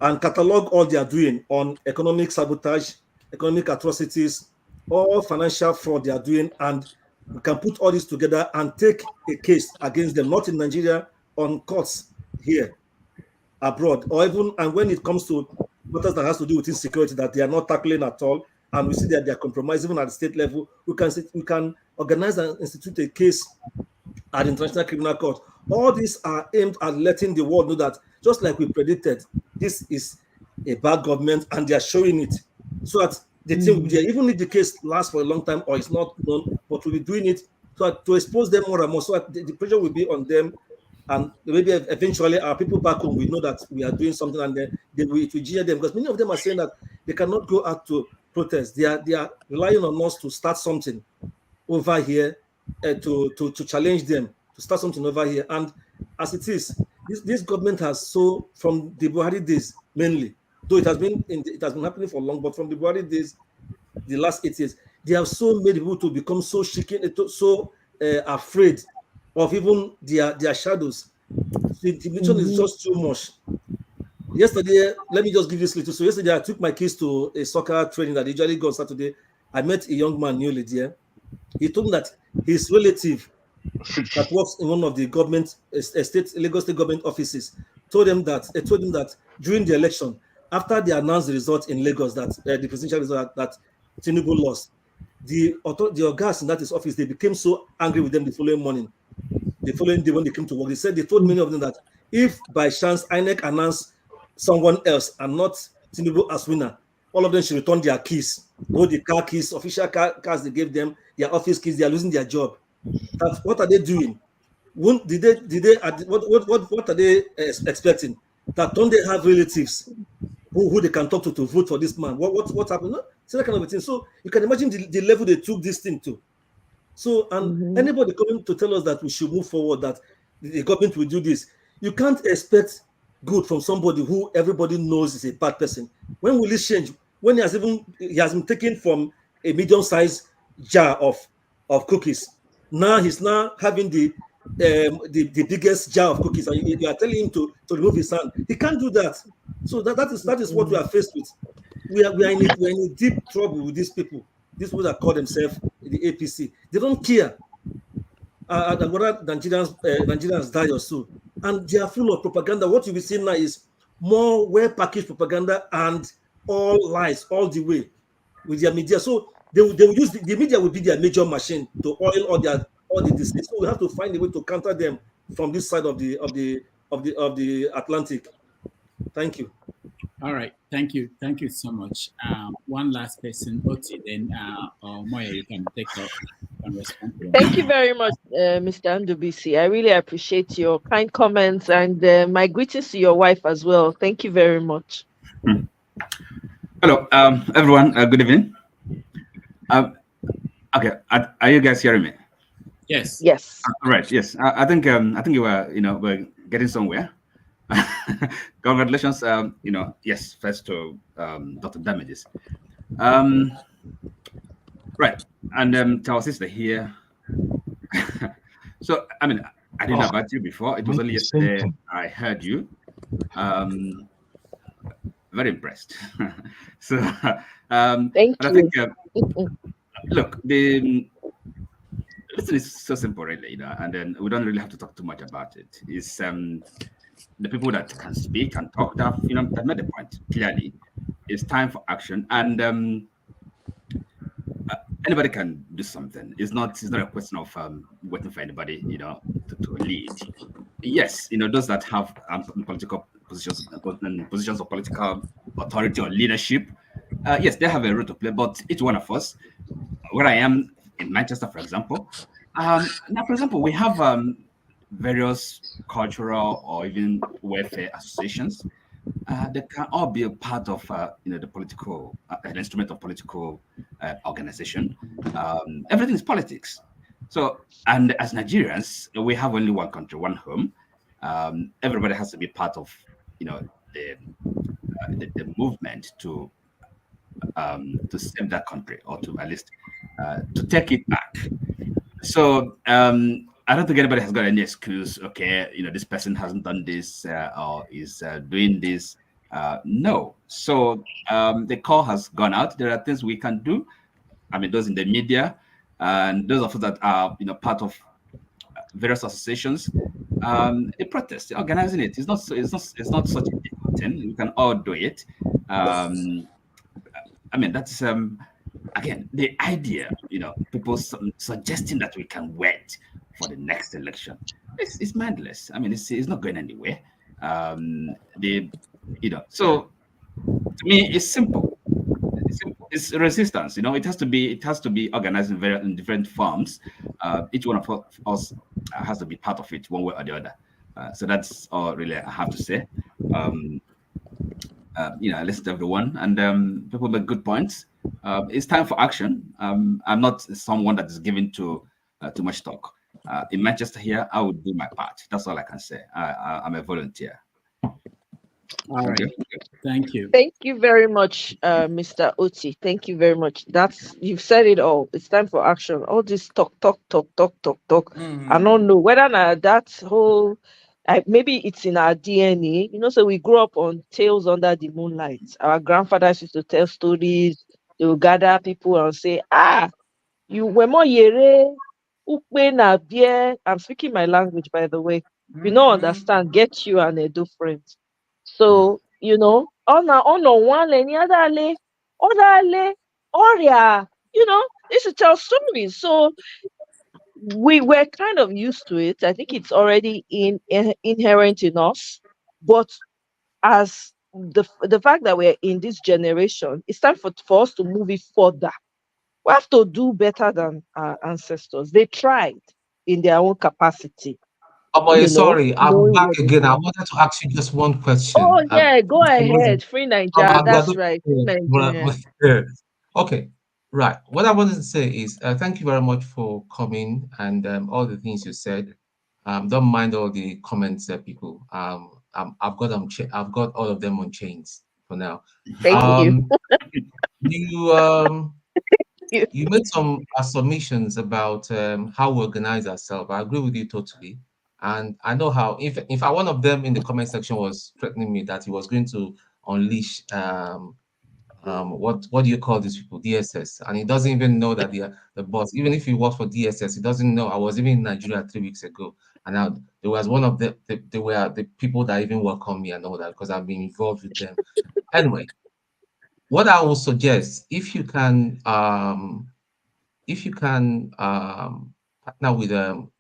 and catalog all they are doing on economic sabotage, economic atrocities, all financial fraud they are doing, and we can put all this together and take a case against them, not in Nigeria, on courts here, abroad, or even, and when it comes to matters that has to do with insecurity that they are not tackling at all, and we see that they are compromised even at the state level, we can organize and institute a case at the International Criminal Court. All these are aimed at letting the world know that, just like we predicted, this is a bad government, and they are showing it, so that the thing will be there, even if the case lasts for a long time or it's not known, but we'll be doing it to expose them more and more, so that the pressure will be on them, and maybe eventually our people back home will know that we are doing something, and then it will jeer them, because many of them are saying that they cannot go out to protest. They are relying on us to start something over here, to challenge them, to start something over here. And as it is, this government has from the Buhari days mainly, though it has been happening for long, but from the Buhari days, the last 8 years, they have made people to become so shaken, afraid of even their shadows. The intimidation is just too much. Yesterday, let me just give this little. So yesterday, I took my kids to a soccer training that they usually go on Saturday. I met a young man newly there. He told me that his relative that works in one of the government Lagos State government offices told him that during the election, after they announced the result in Lagos, that the presidential result that Tinubu lost, the guys in that his office, they became so angry with them the following day when they came to work. They told many of them that if by chance INEC announced someone else and not Tinubu as winner, all of them should return their keys, both the car keys, official cars they gave them, their office keys. They are losing their job. What are they doing? What are they expecting? That don't they have relatives who they can talk to vote for this man? What happened? No? So that kind of a thing. So you can imagine the level they took this thing to. So, and anybody coming to tell us that we should move forward, that the government will do this, you can't expect good from somebody who everybody knows is a bad person. When will it change? When he has been taken from a medium-sized jar of cookies, now he's having the biggest jar of cookies, and you are telling him to remove his hand. He can't do that. So that is what we are faced with. We are in a deep trouble with these people that call themselves the APC. They don't care whether Nigerians die or so, and they are full of propaganda. What you will see now is more well-packaged propaganda and all lies all the way with their media. So they will use the media will be their major machine to oil all the disease. So we have to find a way to counter them from this side of the Atlantic. Thank you. All right, thank you so much. One last person, Oti, then Moya, you can take up and respond. Thank you very much, Mr. Ndubisi. I really appreciate your kind comments, and my greetings to your wife as well. Thank you very much. Hello, everyone. Good evening. Okay, are you guys hearing me? Yes. Yes. Right. Yes. I think you were we're getting somewhere. Congratulations. Yes, first to Dr. Damages. Right, and to our sister here. So, I mean, I didn't know about you before. It was only yesterday I heard you. Very impressed. So, Thank and I you. think, look, listen, it's so simple, really, and then we don't really have to talk too much about it. It's the people that can speak and talk that that made the point clearly. It's time for action, and anybody can do something. It's not a question of waiting for anybody, to lead. Yes, those that have political positions of political authority or leadership, yes, they have a role to play. But each one of us, where I am in Manchester, for example, now, for example, we have various cultural or even welfare associations. They can all be a part of the political, an instrument of political organization. Everything is politics. So, and as Nigerians, we have only one country, one home. Everybody has to be part of, the movement to save that country, or to at least to take it back. So I don't think anybody has got any excuse. Okay, this person hasn't done this or is doing this. No. So the call has gone out. There are things we can do. I mean, those in the media and those of us that are part of various associations. The protest, organizing it, it's not such a difficult thing. We can all do it. I mean, that's again the idea. People suggesting that we can wait for the next election. It's mindless. I mean, it's not going anywhere. So to me, it's simple. It's resistance. It has to be organized in different forms. Each one of us has to be part of it, one way or the other. So that's all really I have to say. I listen to everyone, and people make good points. It's time for action. I'm not someone that is given to too much talk. In Manchester here, I would do my part. That's all I can say. I'm a volunteer. All right. Thank you. Thank you very much, Mr. Oti. Thank you very much. You've said it all. It's time for action. All this talk. I don't know whether that whole maybe it's in our DNA. So we grew up on Tales Under the Moonlight. Our grandfathers used to tell stories. They would gather people and say, you were more yere, na beer. I'm speaking my language, by the way. If you don't understand, get you an Edo friend. So, one any other Oria, this is tell stories. So we were kind of used to it. I think it's already inherent in us. But as the fact that we're in this generation, it's time for us to move it further. We have to do better than our ancestors. They tried in their own capacity. Sorry, I'm back again. I wanted to ask you just one question. Oh, yeah, go ahead. Free Nigeria. That's right. Free Nigeria. Okay, right. What I wanted to say is thank you very much for coming and all the things you said. Don't mind all the comments that people. I've got them. I've got all of them on chains for now. Thank you. You made some submissions about how we organize ourselves. I agree with you totally. And I know how, if one of them in the comment section was threatening me that he was going to unleash what do you call these people, DSS, and he doesn't even know that the boss. Even if he works for DSS, he doesn't know. I was even in Nigeria 3 weeks ago, and there was one of they were the people that even welcomed me and all that because I've been involved with them. Anyway, what I will suggest, if you can partner with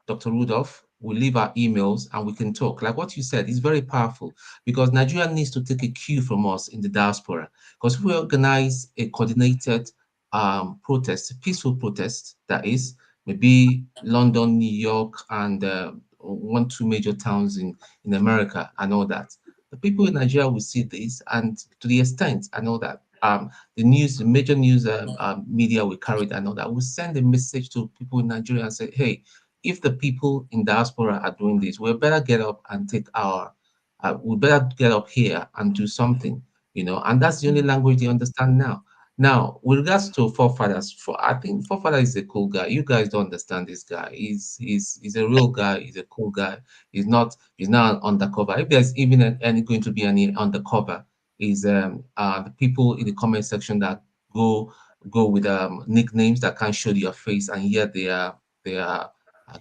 Dr. Rudolph, we'll leave our emails and we can talk. Like what you said, it's very powerful because Nigeria needs to take a cue from us in the diaspora. Because if we organize a coordinated protest, peaceful protest, that is, maybe London, New York, and 1-2 major towns in America and all that, the people in Nigeria will see this, and to the extent I know that the major news media will carry it and all that, will send a message to people in Nigeria and say, hey, if the people in diaspora are doing this, we better get up and take our we better get up here and do something, you know, and that's the only language they understand now. Now, with regards to forefathers, I think forefather is a cool guy. You guys don't understand this guy. He's a real guy. He's a cool guy. He's not an undercover. If there's even any going to be any undercover, is the people in the comment section that go with nicknames that can't show your face, and yet they are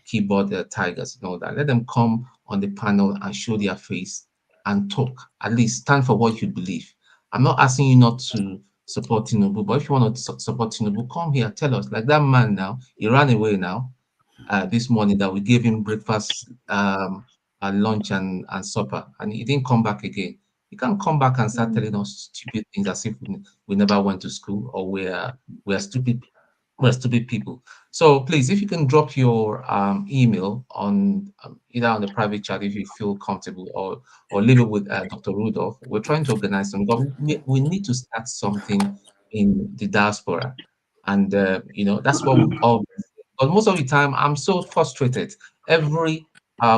keyboard tigers and all that. Let them come on the panel and show their face and talk. At least stand for what you believe. I'm not asking you not to support Tinubu, but if you want to support Tinubu, come here, tell us. Like that man now, he ran away now this morning that we gave him breakfast, lunch, and supper, and he didn't come back again. You can't come back and start telling us stupid things as if we never went to school or we're stupid. We're stupid people. So please, if you can drop your email on either on the private chat if you feel comfortable, or leave it with Dr. Rudolph. We're trying to organize some. We need to start something in the diaspora, and you know that's what we all. But most of the time, I'm so frustrated. Every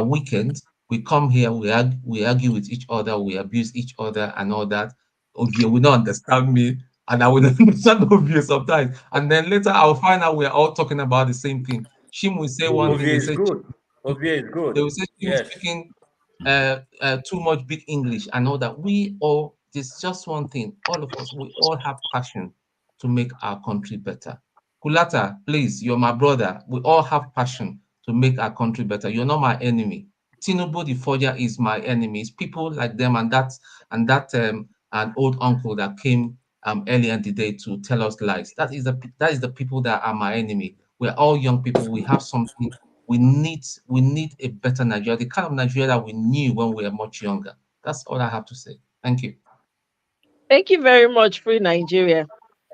weekend, we come here, we argue with each other, we abuse each other, and all that. Okay, will not understand me, and I will understand Ovie sometimes. And then later I'll find out we're all talking about the same thing. Shim will say one thing, Ovie is good. Ovie is good. They will say Shim speaking too much big English and all that. We all, there's just one thing, all of us, we all have passion to make our country better. Kulata, please, you're my brother. We all have passion to make our country better. You're not my enemy. Tinubu the forger is my enemy. It's people like them and that an old uncle that came earlier in the day to tell us lies. That is the people that are my enemy. We're all young people. We have something. We need a better Nigeria, the kind of Nigeria that we knew when we were much younger. That's all I have to say. Thank you. Thank you very much, Free Nigeria.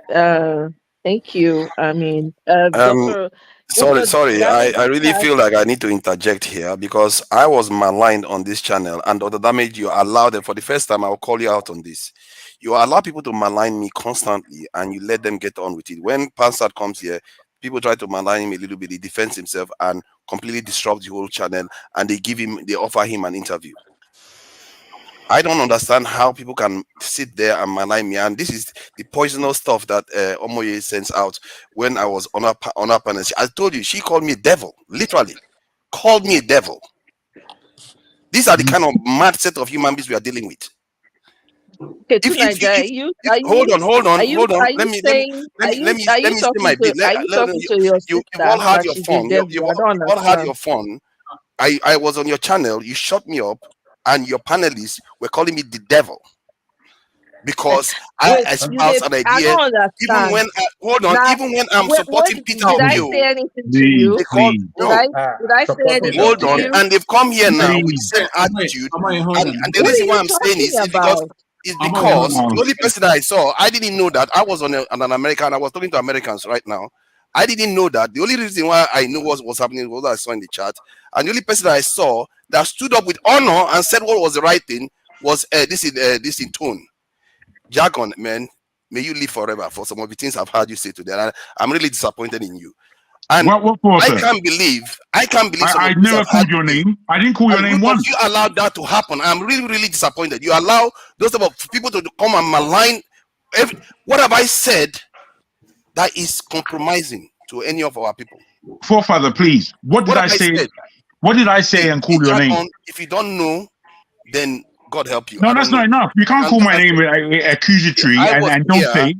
Thank you. I mean, Dr. Sorry. I really feel like I need to interject here because I was maligned on this channel, and Dr. Damage, you allowed them for the first time. I'll call you out on this. You allow people to malign me constantly, and you let them get on with it. When Pansat comes here, people try to malign him a little bit. He defends himself and completely disrupts the whole channel, and they offer him an interview. I don't understand how people can sit there and malign me. And this is the poisonous stuff that Omoye sends out when I was on her panel. I told you, she called me a devil, literally. Called me a devil. These are the kind of mad set of human beings we are dealing with. Okay, hold on. Let me say my bit. You've all had your phone. You've all had your phone. I was on your channel. You shut me up. And your panelists were calling me the devil because I espouse an idea. Even when I'm supporting Peter Obi, did I say anything to you? Did I say anything hold to on, you? and they've come here now with the same attitude. And the reason why I'm saying is because the only person that I saw, I didn't know that I was on an American. I was talking to Americans right now. I didn't know that. The only reason why I knew what was happening was what I saw in the chat. And the only person that I saw that stood up with honor and said what was the right thing was this in tone. Jargon, man, may you live forever for some of the things I've heard you say today. And I'm really disappointed in you. And I can't believe I never called your name. I didn't call your name once. You allowed that to happen. I'm really, really disappointed. You allow those type of people to come and malign. What have I said that is compromising to any of our people? Forefather, please. What did I say? What did I say and call your name? If you don't know, then God help you. No, that's not enough. You can't call my name accusatory and don't say.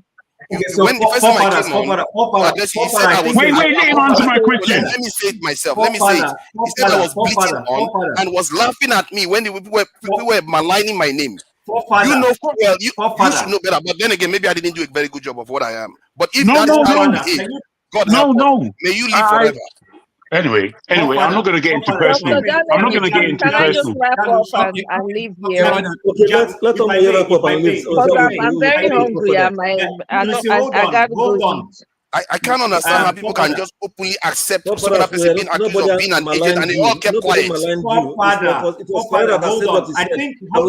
When the first time I came on, wait, let him answer my question. Let me say it myself. Let me say it. He said I was bleating on and was laughing at me when people were maligning my name. You know well, you should know better. But then again, maybe I didn't do a very good job of what I am. But if that's how you behave, God help us. May you live forever. Anyway, I'm not going to get into personal. I'm not going to get into personal. Can I just wrap up and leave here? Okay, let me wrap up and leave. Because I'm very hungry. I got to go eat. I can't understand how people can just openly accept some other person being accused of being an agent and they all kept quiet. It was Ferreira that said what he said. We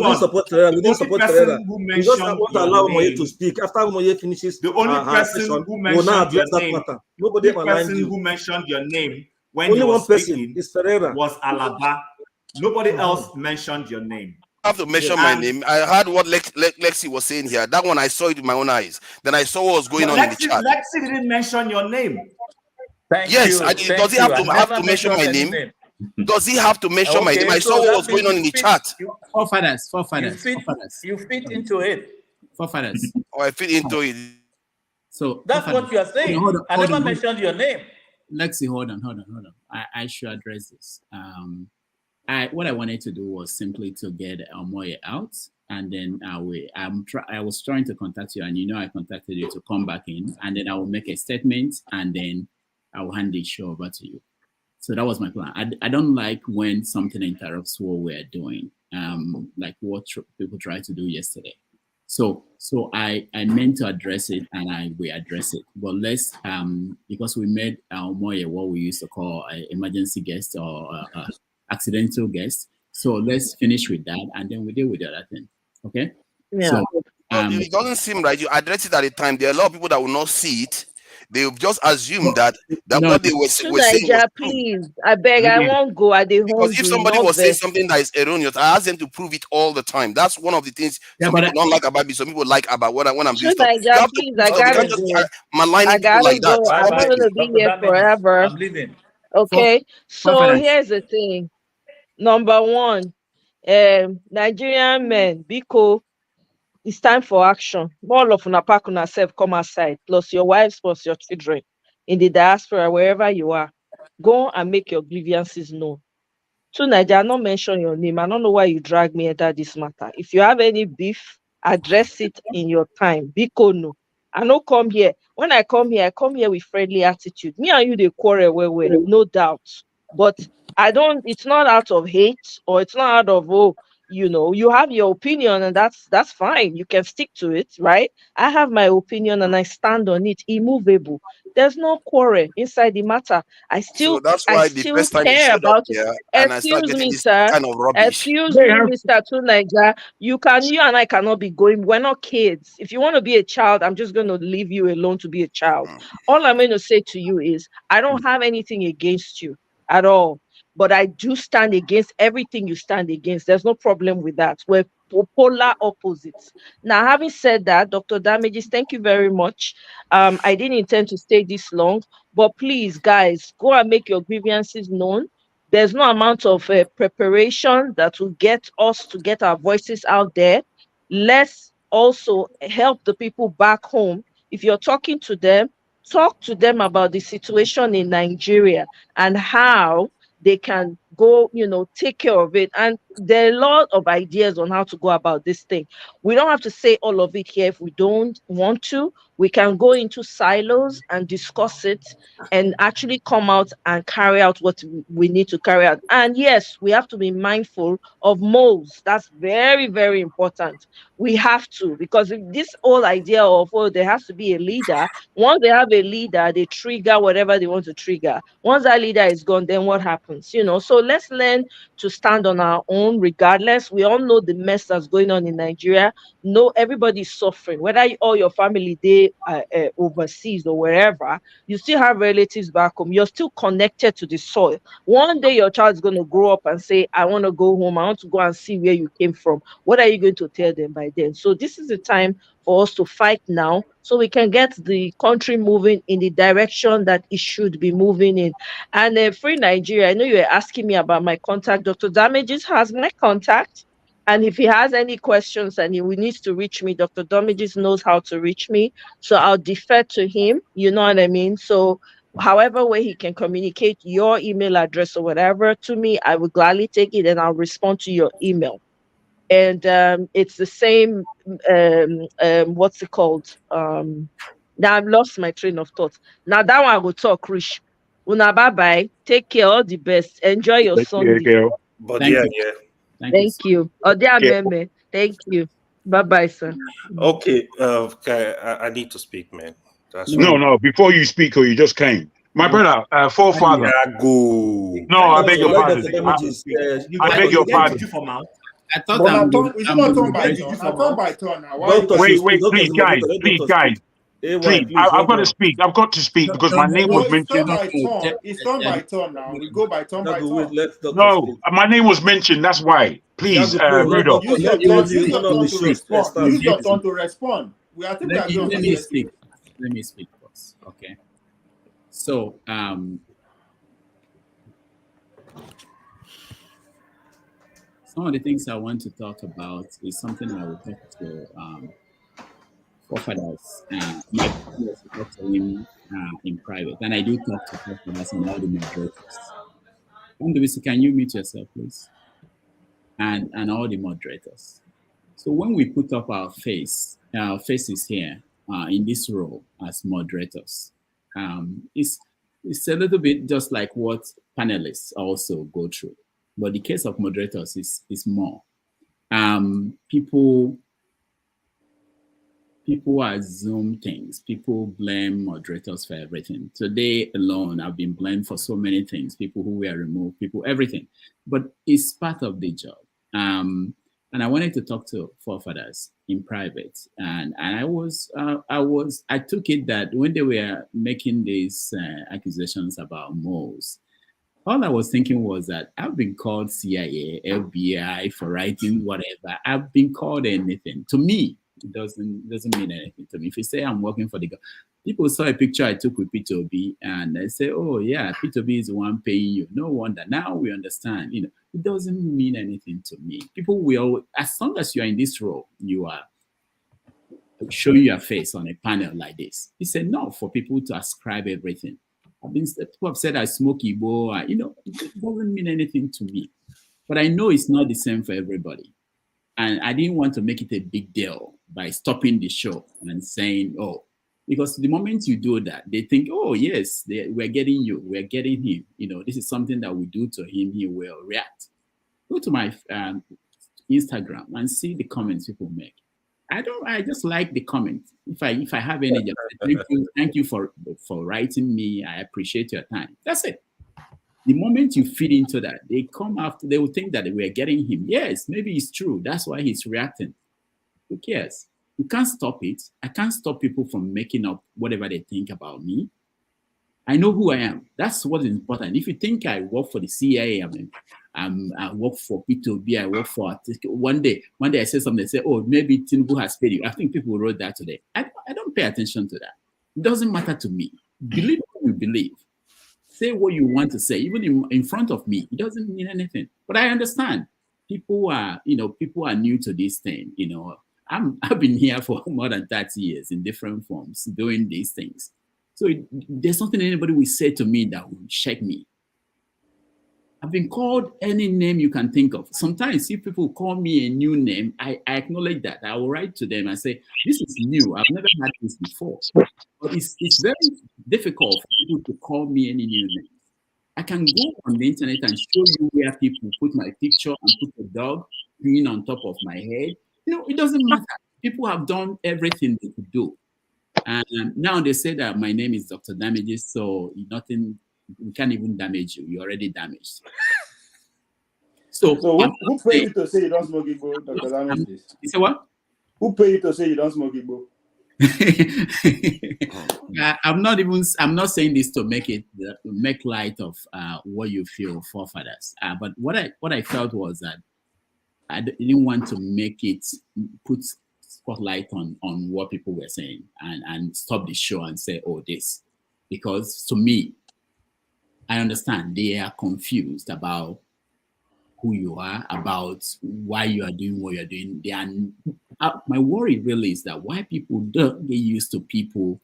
didn't support Ferreira. We didn't support Ferreira. We just want to allow Moye to speak. After Moye finishes, the only person who mentioned your name, the person who mentioned your name when only you were one person speaking is Ferreira was Alaba. Nobody else mentioned your name. have to mention my name. I heard what Lexi was saying here. That one I saw it with my own eyes. Then I saw what was going on in the chat. Lexi didn't mention your name. Yes, does he have to mention my name? Does he have to mention my name? I saw what was going on in the chat. Forefathers. You fit into it. Forefathers. Oh, I fit into it. So that's what you are saying. I never mentioned your name. Lexi, hold on. I should address this. What I wanted to do was simply to get Moye out, and then I was trying to contact you, and I contacted you to come back in, and then I will make a statement, and then I will hand the show over to you. So that was my plan. I don't like when something interrupts what we're doing, like what people tried to do yesterday. So I meant to address it, and we address it. But let's because we made Moye what we used to call an emergency guest or accidental guest. So let's finish with that, and then we deal with the other thing. Okay? Yeah. So, it doesn't seem right. You address it at a time. There are a lot of people that will not see it. They will just assume that what they were saying was please, I beg, I won't go at the because if somebody was saying something that is erroneous, I ask them to prove it all the time. That's one of the things some people don't like about me. Some people like about when I'm doing stuff. Please, I gotta go. Maligning people like that. I'm not gonna be here forever. I'm leaving. Okay, so here's the thing. Number one, Nigerian men, Biko, it's time for action. All of una pack una self come outside, plus your wives, plus your children in the diaspora, wherever you are. Go and make your grievances known. To Nigeria, I not mention your name. I don't know why you drag me into this matter. If you have any beef, address it in your time. Biko no. I don't come here. When I come here with friendly attitude. Me and you, they quarrel well, no doubt. But it's not out of hate, or it's not out of, you have your opinion, and that's fine. You can stick to it, right? I have my opinion and I stand on it, immovable. There's no quarrel inside the matter. I still care about it. Excuse me, sir. Excuse me, Mr. Tunaija. You and I cannot be going. We're not kids. If you want to be a child, I'm just going to leave you alone to be a child. All I'm going to say to you is, I don't have anything against you at all. But I do stand against everything you stand against. There's no problem with that. We're polar opposites. Now, having said that, Dr. Damages, thank you very much. I didn't intend to stay this long, but please, guys, go and make your grievances known. There's no amount of preparation that will get us to get our voices out there. Let's also help the people back home. If you're talking to them, talk to them about the situation in Nigeria and how they can go, take care of it. And there are a lot of ideas on how to go about this thing. We don't have to say all of it here if we don't want to. We can go into silos and discuss it and actually come out and carry out what we need to carry out. And yes, we have to be mindful of moles. That's very, very important. We have to, because this whole idea of, there has to be a leader. Once they have a leader, they trigger whatever they want to trigger. Once that leader is gone, then what happens? So let's learn to stand on our own regardless. We all know the mess that's going on in Nigeria. No, everybody's suffering. Whether all your family, they overseas or wherever, you still have relatives back home. You're still connected to the soil. One day your child is going to grow up and say, I want to go home. I want to go and see where you came from. What are you going to tell them by then? So this is the time for us to fight now so we can get the country moving in the direction that it should be moving in. And Free Nigeria, I know you were asking me about my contact. Dr. Damages has my contact. And if he has any questions and he needs to reach me, Dr. Damages knows how to reach me. So I'll defer to him. You know what I mean? So however way he can communicate your email address or whatever to me, I will gladly take it and I'll respond to your email. And it's the same, what's it called? Now I've lost my train of thought. Now that one I will talk, Krish. Una bye-bye. Take care, all the best. Enjoy your Sunday. Thank you. Thank you. Bye-bye, sir. Okay, I need to speak, man. No, before you speak, or you just came. My brother, forefather. No, I beg your pardon. I beg your pardon. I thought I'm by turn. Wait, please, guys. AY, Please, please I've hold got to on. speak. I've got to speak because my name No, was it's turn mentioned. by turn. It's turn by turn now. We go by turn by Jago, wait, turn. let doctor No, speak. my name was mentioned. That's why. Please, Jago, please let Rudolph. doctor, Use your let the turn. only Use your owner of turn the to show respond. start. Use your turn to respond. I think we are going Let to me let speak. you. Let me speak first. Okay. So some of the things I want to talk about is something I will talk to forefathers. My plan was to talk to him in private, and I do talk to forefathers and all the moderators. Can you mute yourself, please? And all the moderators. So when we put up our faces here in this role as moderators, it's a little bit just like what panelists also go through. But the case of moderators is more. People assume things. People blame moderators for everything. Today alone, I've been blamed for so many things. People who were removed, people, everything. But it's part of the job. And I wanted to talk to forefathers in private. And I took it that when they were making these accusations about moles, all I was thinking was that I've been called CIA, FBI for writing whatever. I've been called anything. To me, it doesn't mean anything to me. If you say I'm working for the government, people saw a picture I took with Peter Obi and they say, oh yeah, Peter Obi is the one paying you. No wonder. Now we understand. It doesn't mean anything to me. People will, as long as you are in this role, you are showing your face on a panel like this. It's enough for people to ascribe everything. People have said I smoke Igbo. It doesn't mean anything to me. But I know it's not the same for everybody. And I didn't want to make it a big deal by stopping the show and saying, oh, because the moment you do that, they think, oh, yes, we're getting you, we're getting him. This is something that we do to him, he will react. Go to my Instagram and see the comments people make. I just like the comments. If I have any, thank you for writing me. I appreciate your time. That's it. The moment you feed into that, they come after, they will think that we're getting him. Yes, maybe it's true. That's why he's reacting. Who cares? You can't stop it. I can't stop people from making up whatever they think about me. I know who I am. That's what is important. If you think I work for the CIA, I work for Peter Obi, I work for one day I say something, they say, oh, maybe Tinubu has paid you. I think people wrote that today. I don't pay attention to that. It doesn't matter to me. Believe what you believe. Say what you want to say, even in front of me. It doesn't mean anything. But I understand. People are new to this thing. I've been here for more than 30 years in different forms doing these things. So there's nothing anybody will say to me that will shake me. I've been called any name you can think of. Sometimes if people call me a new name, I acknowledge that. I will write to them and say, this is new. I've never had this before. But it's very difficult for people to call me any new name. I can go on the internet and show you where people put my picture and put a dog peeing on top of my head. It doesn't matter. People have done everything they could do. And now they say that my name is Dr. Damages, so nothing, we can't even damage you. You're already damaged. So who paid you to say you don't smoke Igbo, Dr. Damages? You say what? Who paid you to say you don't smoke Igbo? I'm not saying this to make light of what you feel, forefathers. But what I felt was that I didn't want to make it put spotlight on what people were saying and stop the show and say, oh, this. Because to me, I understand they are confused about who you are, about why you are doing what you're doing. My worry really is that why people don't get used to people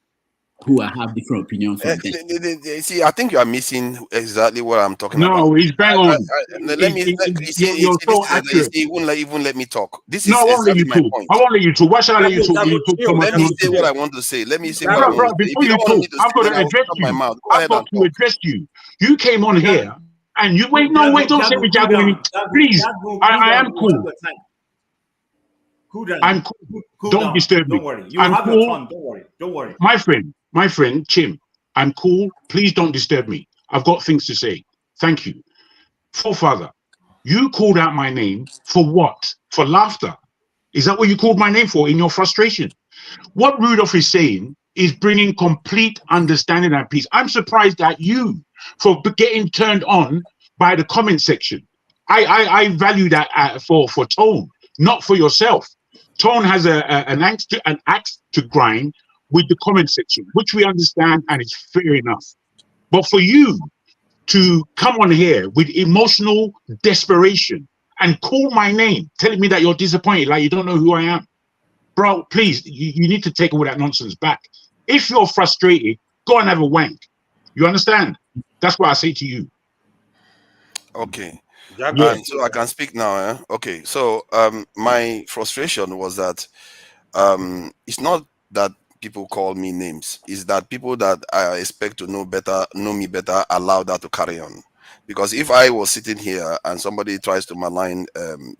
who have different opinions from them. See, I think you are missing exactly what I'm talking about. No, he's bang on. You're so accurate. He won't even let me talk. This No, is I won't let you exactly my talk. point. I won't let you talk. Why should I let you talk? You talk so much Let me say nonsense. what I want to say. Let me say what I want to say. Before If you you don't want me talk, to I've say, got then to I will address stop my you. mouth. Go I've ahead got and to talk. address you. You came on here and you wait. No, wait, don't say me, Jago. Please, I am cool. Cool down. I'm cool. Cool Don't down. disturb me. Don't worry. You I'm have cool. your turn. Don't worry. Don't worry. My friend, Chim, I'm cool. Please don't disturb me. I've got things to say. Thank you. Forefather, you called out my name for what? For laughter. Is that what you called my name for in your frustration? What Rudolph is saying is bringing complete understanding and peace. I'm surprised at you for getting turned on by the comment section. I value that for Tone, not for yourself. Tone has an axe to grind with the comment section, which we understand and it's fair enough. But for you to come on here with emotional desperation and call my name, telling me that you're disappointed, like you don't know who I am, bro, please, you need to take all that nonsense back. If you're frustrated, go and have a wank. You understand? That's what I say to you. Okay. Yeah. So I can speak now. Eh? Okay. So my frustration was that it's not that people call me names. It's that people that I expect to know me better, allow that to carry on. Because if I was sitting here and somebody tries to malign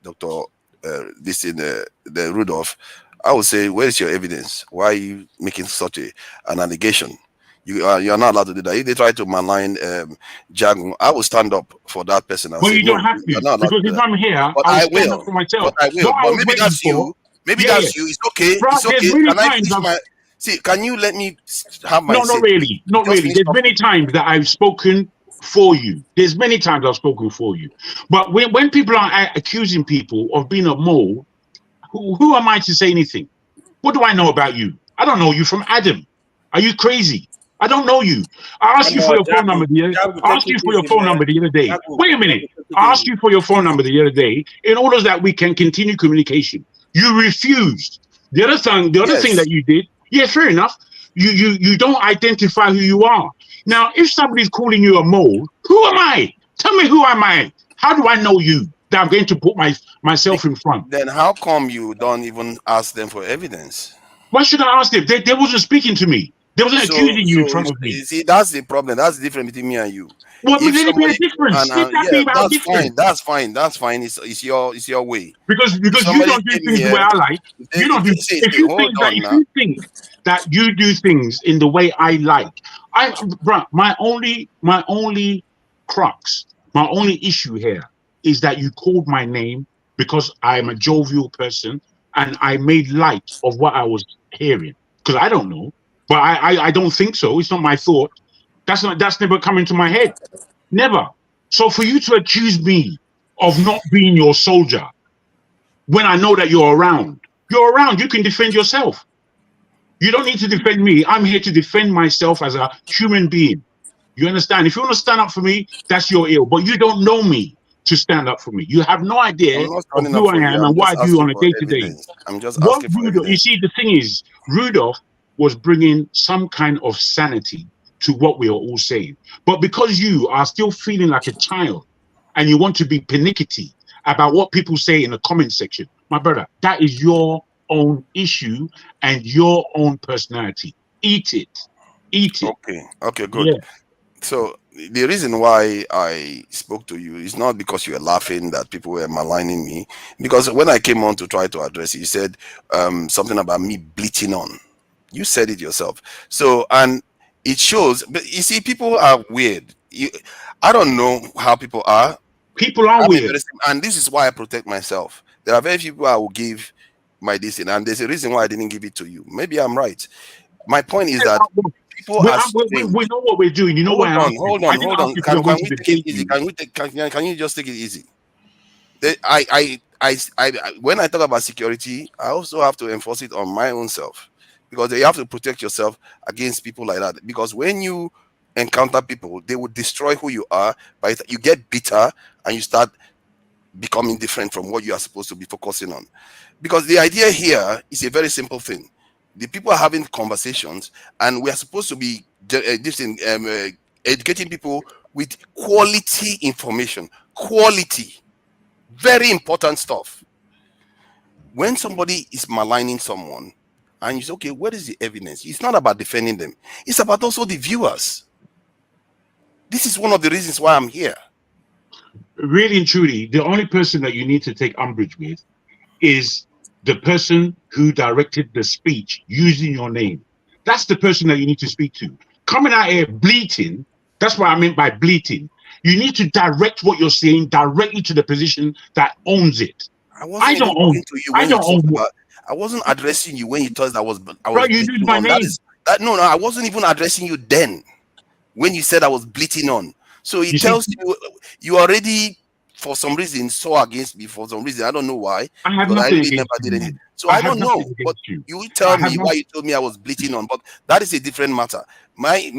Dr. The Rudolph, I would say, where is your evidence? Why are you making such an allegation? You are not allowed to do that. If they try to malign Jagun, I will stand up for that person and Well, say, you don't have to, because if I'm here, but I I will stand up will. for myself. But I will. But maybe that's you. Maybe that's you. It's okay. Bro, it's okay. there's many Can I times finish my? See, can you let me have my? No, not really. Not really. There's many times that I've spoken for you. There's many times I've spoken for you. But when people are accusing people of being a mole, who am I to say anything? What do I know about you? I don't know you from Adam. Are you crazy? I don't know you. I asked you for your phone number the other day. Wait a minute. I asked you for your phone number the other day in order that we can continue communication. You refused. The other thing that you did, yeah, fair enough. You don't identify who you are. Now, if somebody's calling you a mole, who am I? Tell me who am I? How do I know you that I'm going to put myself in front? Then how come you don't even ask them for evidence? Why should I ask them? They wasn't speaking to me. They wasn't accusing you in front of me. See, that's the problem. That's the difference between me and you. Well, but there be a difference. That's fine. It's your way. Because you don't do things the way I like. You don't do. If you think that you do things in the way I like, my only crux, my only issue here is that you called my name because I am a jovial person and I made light of what I was hearing. Because I don't know, but I don't think so. It's not my thought. That's never come into my head. Never. So for you to accuse me of not being your soldier when I know that you're around, you can defend yourself. You don't need to defend me. I'm here to defend myself as a human being. You understand? If you want to stand up for me, that's your ill. But you don't know me to stand up for me. You have no idea of who I am and what I do on a day-to-day. I'm just asking for evidence. You see, the thing is, Rudolph was bringing some kind of sanity to what we are all saying. But because you are still feeling like a child and you want to be pernickety about what people say in the comment section, my brother, that is your own issue and your own personality. Eat it. Okay, good. Yeah. So the reason why I spoke to you is not because you were laughing that people were maligning me, because when I came on to try to address it, you said something about me bleating on. You said it yourself. So, and it shows, but you see, people are weird. I don't know how people are. People are weird. And this is why I protect myself. There are very few people I will give my distance, and there's a reason why I didn't give it to you. Maybe I'm right. My point is that people are we know what we're doing. You know why? Hold on. Can we take it easy? Can you just take it easy? When I talk about security, I also have to enforce it on my own self, because you have to protect yourself against people like that. Because when you encounter people, they will destroy who you are. But you get bitter and you start becoming different from what you are supposed to be focusing on. Because the idea here is a very simple thing. The people are having conversations, and we are supposed to be educating people with quality information. Quality. Very important stuff. When somebody is maligning someone, and you say, okay, what is the evidence? It's not about defending them. It's about also the viewers. This is one of the reasons why I'm here. Really and truly, the only person that you need to take umbrage with is the person who directed the speech using your name. That's the person that you need to speak to. Coming out here bleating, that's what I meant by bleating. You need to direct what you're saying directly to the position that owns it. I don't own. I wasn't addressing you when you thought I was. Right, you used my name. No, I wasn't even addressing you then when you said I was bleating on. So it tells you already, for some reason, saw against me for some reason. I don't know why. I have Because I nothing really against never did you. anything. So I don't know. But you. you will tell me why not... you told me I was bleating on. But that is a different matter. My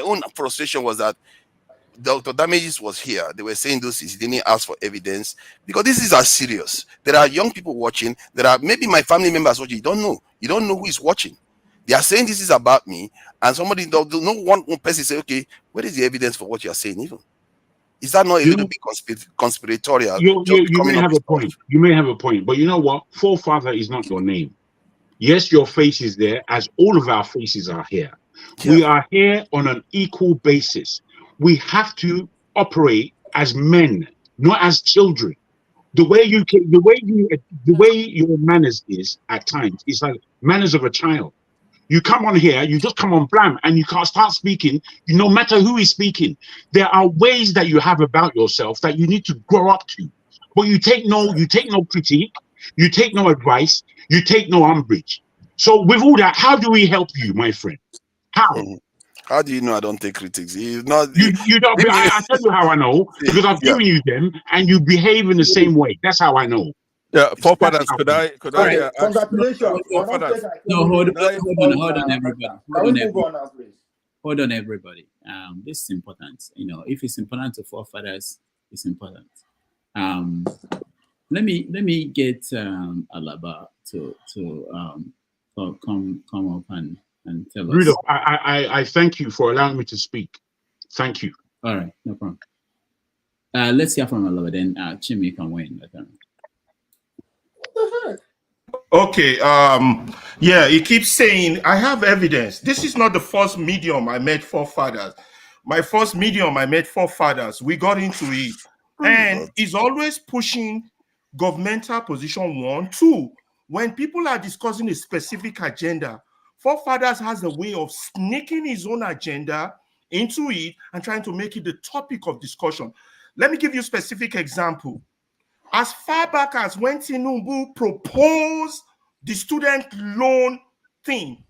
own frustration was that Dr. Damages was here. They were saying those things. He didn't ask for evidence because this is as serious. There are young people watching. There are maybe my family members watching. You don't know. You don't know who is watching. They are saying this is about me, and somebody no one person say, okay, where is the evidence for what you are saying? Even is that not a little bit conspiratorial? You may have a point. You may have a point, but you know what? Forefather is not your name. Yes, your face is there, as all of our faces are here. Yeah. We are here on an equal basis. We have to operate as men, not as children. The way your manners is at times is like manners of a child. You come on here, you just come on blam, and you can't start speaking. No matter who is speaking, there are ways that you have about yourself that you need to grow up to. But you take no critique, you take no advice, you take no umbrage. So with all that, how do we help you, my friend? How? How do you know I don't take critics? You don't. I tell you how I know, because I've given you them, and you behave in the same way. That's how I know. Yeah, forefathers, could I congratulations. Forefathers. No, hold on, everybody. Hold on, everybody. This is important. You know, if it's important to forefathers, it's important. Let me get Alaba to come up and tell us. Rudolph, I thank you for allowing me to speak. Thank you. All right, no problem. Let's hear from Alaba, then Chimi can win. Okay, yeah, he keeps saying, I have evidence. This is not the first medium I met forefathers. My first medium I met forefathers. We got into it. And he's always pushing governmental position 1. 2, when people are discussing a specific agenda, forefathers has a way of sneaking his own agenda into it and trying to make it the topic of discussion. Let me give you a specific example. As far back as when Tinubu proposed the student loan thing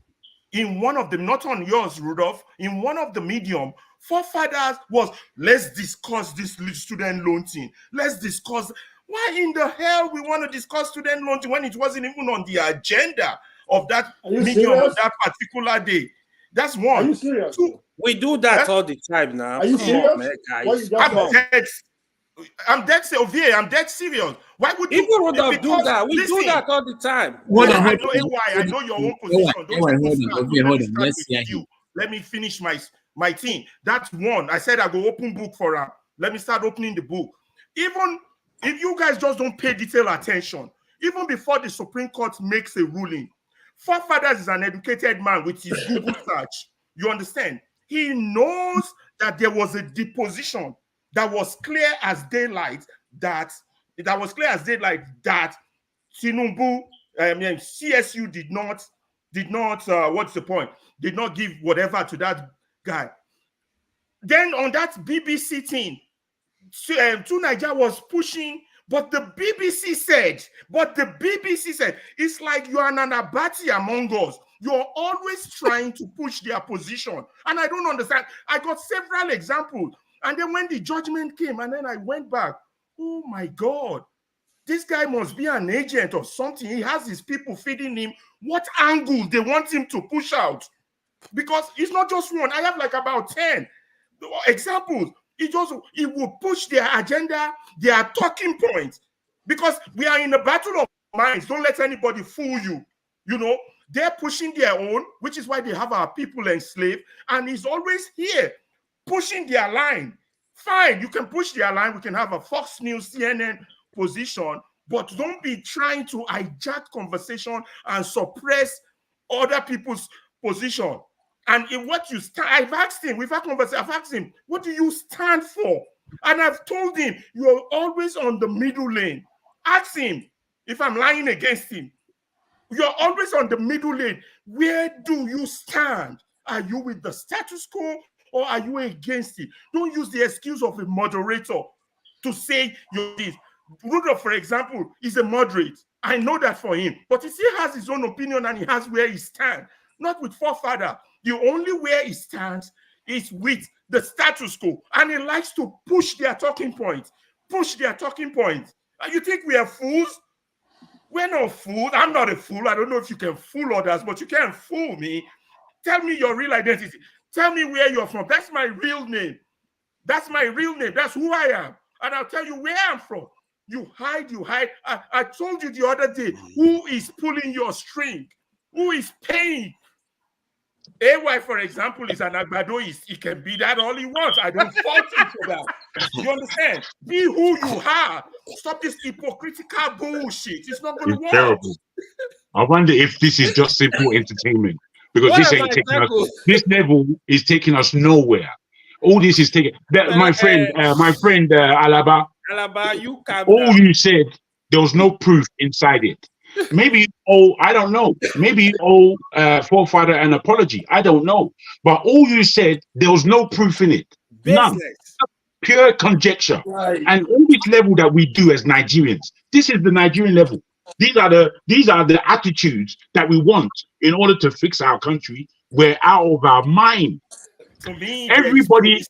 in one of them, not on yours, Rudolph, in one of the medium, forefathers was, let's discuss this student loan thing. Let's discuss. Why in the hell we want to discuss student loan when it wasn't even on the agenda of that medium of that particular day? That's one. Are you serious? 2, we do that all the time now. Are you serious? I'm dead serious. I'm dead serious. Why would you do that? We do that all the time. I know your own position. Hold on. Let's hear you. Let me finish my thing. That's one. I said I go open book for her. Let me start opening the book. Even if you guys just don't pay detailed attention, even before the Supreme Court makes a ruling, forefathers is an educated man with his Google search. You understand? He knows that there was a deposition that was clear as daylight that Tinubu, CSU did not what's the point? Did not give whatever to that guy. Then on that BBC thing, Nigeria was pushing, but the BBC said, it's like you are an Anabati among us. You're always trying to push their position. And I don't understand. I got several examples. And then when the judgment came, and then I went back, oh my God, this guy must be an agent of something. He has his people feeding him. What angle they want him to push out? Because it's not just one. I have like about 10 examples. It will push their agenda, their talking points. Because we are in a battle of minds. Don't let anybody fool you. You know, they're pushing their own, which is why they have our people enslaved. And he's always here pushing their line. Fine, you can push their line. We can have a Fox News, CNN position, but don't be trying to hijack conversation and suppress other people's position. And in what you stand, I've asked him, we've had conversation, I've asked him, what do you stand for? And I've told him, you're always on the middle lane. Ask him if I'm lying against him. You're always on the middle lane. Where do you stand? Are you with the status quo or are you against it? Don't use the excuse of a moderator to say you're this. Rudolph, for example, is a moderate. I know that for him, but he still has his own opinion and he has where he stands. not with forefather. The only way he stands is with the status quo, and he likes to push their talking point. Push their talking point. And you think we are fools? We're not fools. I'm not a fool. I don't know if you can fool others, but you can't fool me. Tell me your real identity. Tell me where you're from. That's my real name. That's my real name. That's who I am. And I'll tell you where I'm from. You hide, you hide. I told you the other day, who is pulling your string? Who is paying? AY, for example, is an agbadoist. He can be that all he wants. I don't fault him for that. You understand? Be who you are. Stop this hypocritical bullshit. It's not going to work. Terrible. I wonder if this is just simple entertainment, because this ain't taking us. This level is taking us nowhere. All this is taking. My friend, Alaba. Alaba, you calm all down. You said there was no proof inside it. Maybe I don't know. Maybe you owe forefather an apology. I don't know. But all you said, there was no proof in it. None. Pure conjecture. Right. And all this level that we do as Nigerians, this is the Nigerian level. These are the attitudes that we want in order to fix our country. We're out of our mind. To me, everybody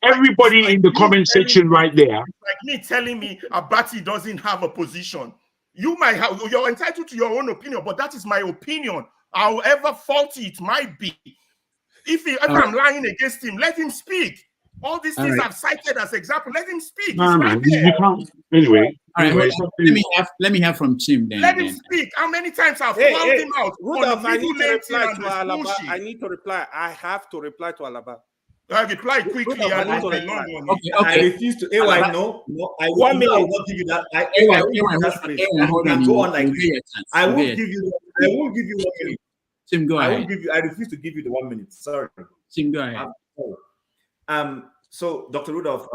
in the comment section right there. Like me telling me Abati doesn't have a position. You might have, you're entitled to your own opinion, but that is my opinion. However faulty it might be. If I'm lying against him, let him speak. All these things I've cited as example, let him speak. No, man, you can't. Anyway. Let me have from Chim then. Let him speak. How many times I've called him out? Rudolph, I need to reply to Alaba. I need to reply. I have to reply to Alaba. I reply quickly. I refuse to. AY, no, I will not give you that. Go on like this. I won't give you 1 minute. Tim, go ahead. I refuse to give you the 1 minute. Sorry. Tim, go ahead. So, Dr. Rudolph,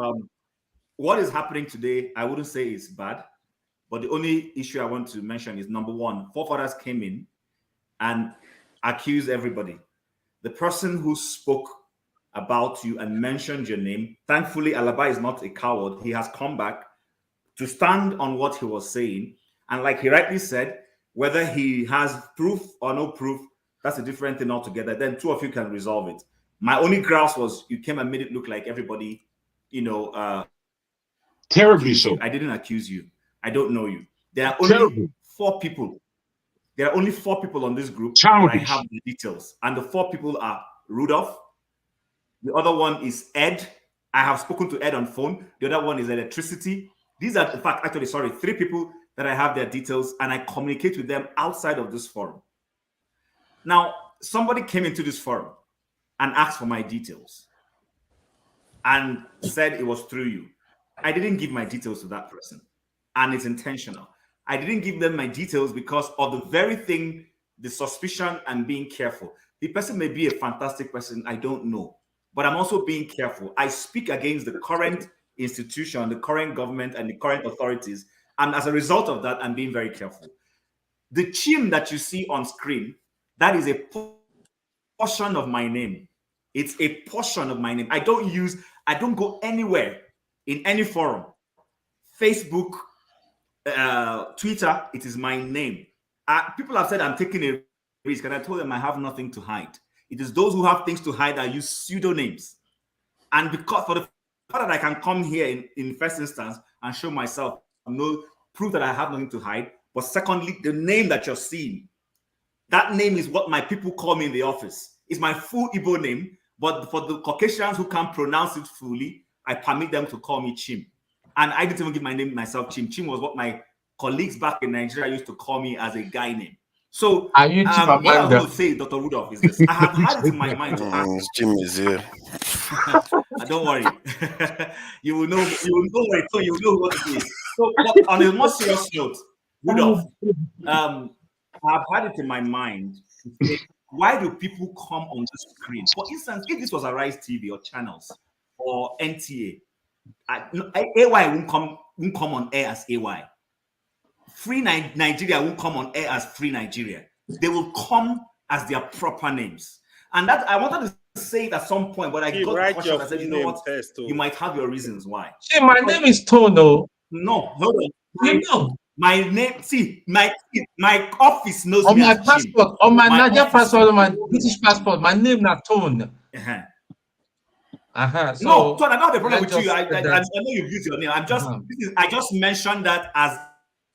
what is happening today, I wouldn't say is bad, but the only issue I want to mention is number one, forefathers came in and accused everybody. The person who spoke about you and mentioned your name, thankfully, Alaba is not a coward. He has come back to stand on what he was saying. And like he rightly said, whether he has proof or no proof, that's a different thing altogether. Then two of you can resolve it. My only grouse was you came and made it look like everybody, terribly so. I didn't accuse you. I don't know you. There are only 4 people. There are only 4 people on this group. I have the details. And the 4 people are Rudolph. The other one is Ed. I have spoken to Ed on phone. The other one is electricity. These are, in fact, actually, 3 people that I have their details, and I communicate with them outside of this forum. Now, somebody came into this forum and asked for my details and said it was through you. I didn't give my details to that person, and it's intentional. I didn't give them my details because of the very thing, the suspicion and being careful. The person may be a fantastic person, I don't know, but I'm also being careful. I speak against the current institution, the current government, and the current authorities, and as a result of that, I'm being very careful. The Chim that you see on screen, that is a portion of my name. It's a portion of my name. I don't go anywhere in any forum. Facebook, Twitter, it is my name. People have said I'm taking a risk, and I told them I have nothing to hide. It is those who have things to hide that use pseudonyms. And because for the fact that I can come here in first instance and show myself, no proof that I have nothing to hide. But secondly, the name that you're seeing, that name is what my people call me in the office. It's my full Igbo name, but for the Caucasians who can't pronounce it fully, I permit them to call me Chim. And I didn't even give my name myself, Chim. Chim was what my colleagues back in Nigeria used to call me as a guy name. So what I want to say, Dr. Rudolph, is this. I have had it in my mind to ask. Chim is here. Don't worry. You will know what it is. So but on a more serious note, Rudolph, I've had it in my mind to say, why do people come on the screen? For instance, if this was Arise TV or channels or NTA, AY won't come on air as AY. Free Nigeria won't come on air as Free Nigeria. They will come as their proper names. And that I wanted to say it at some point, but I got cautious. I said, you know what? You might have your reasons why. Hey, my name is Tono. No, hold on. My name, see, my office knows on me my as Jim. passport, on my Nigerian office passport, on my British passport, my name not Tone. So no, Tone, I don't have a problem let's with you. just I say know that. you've used your name. I just mentioned that as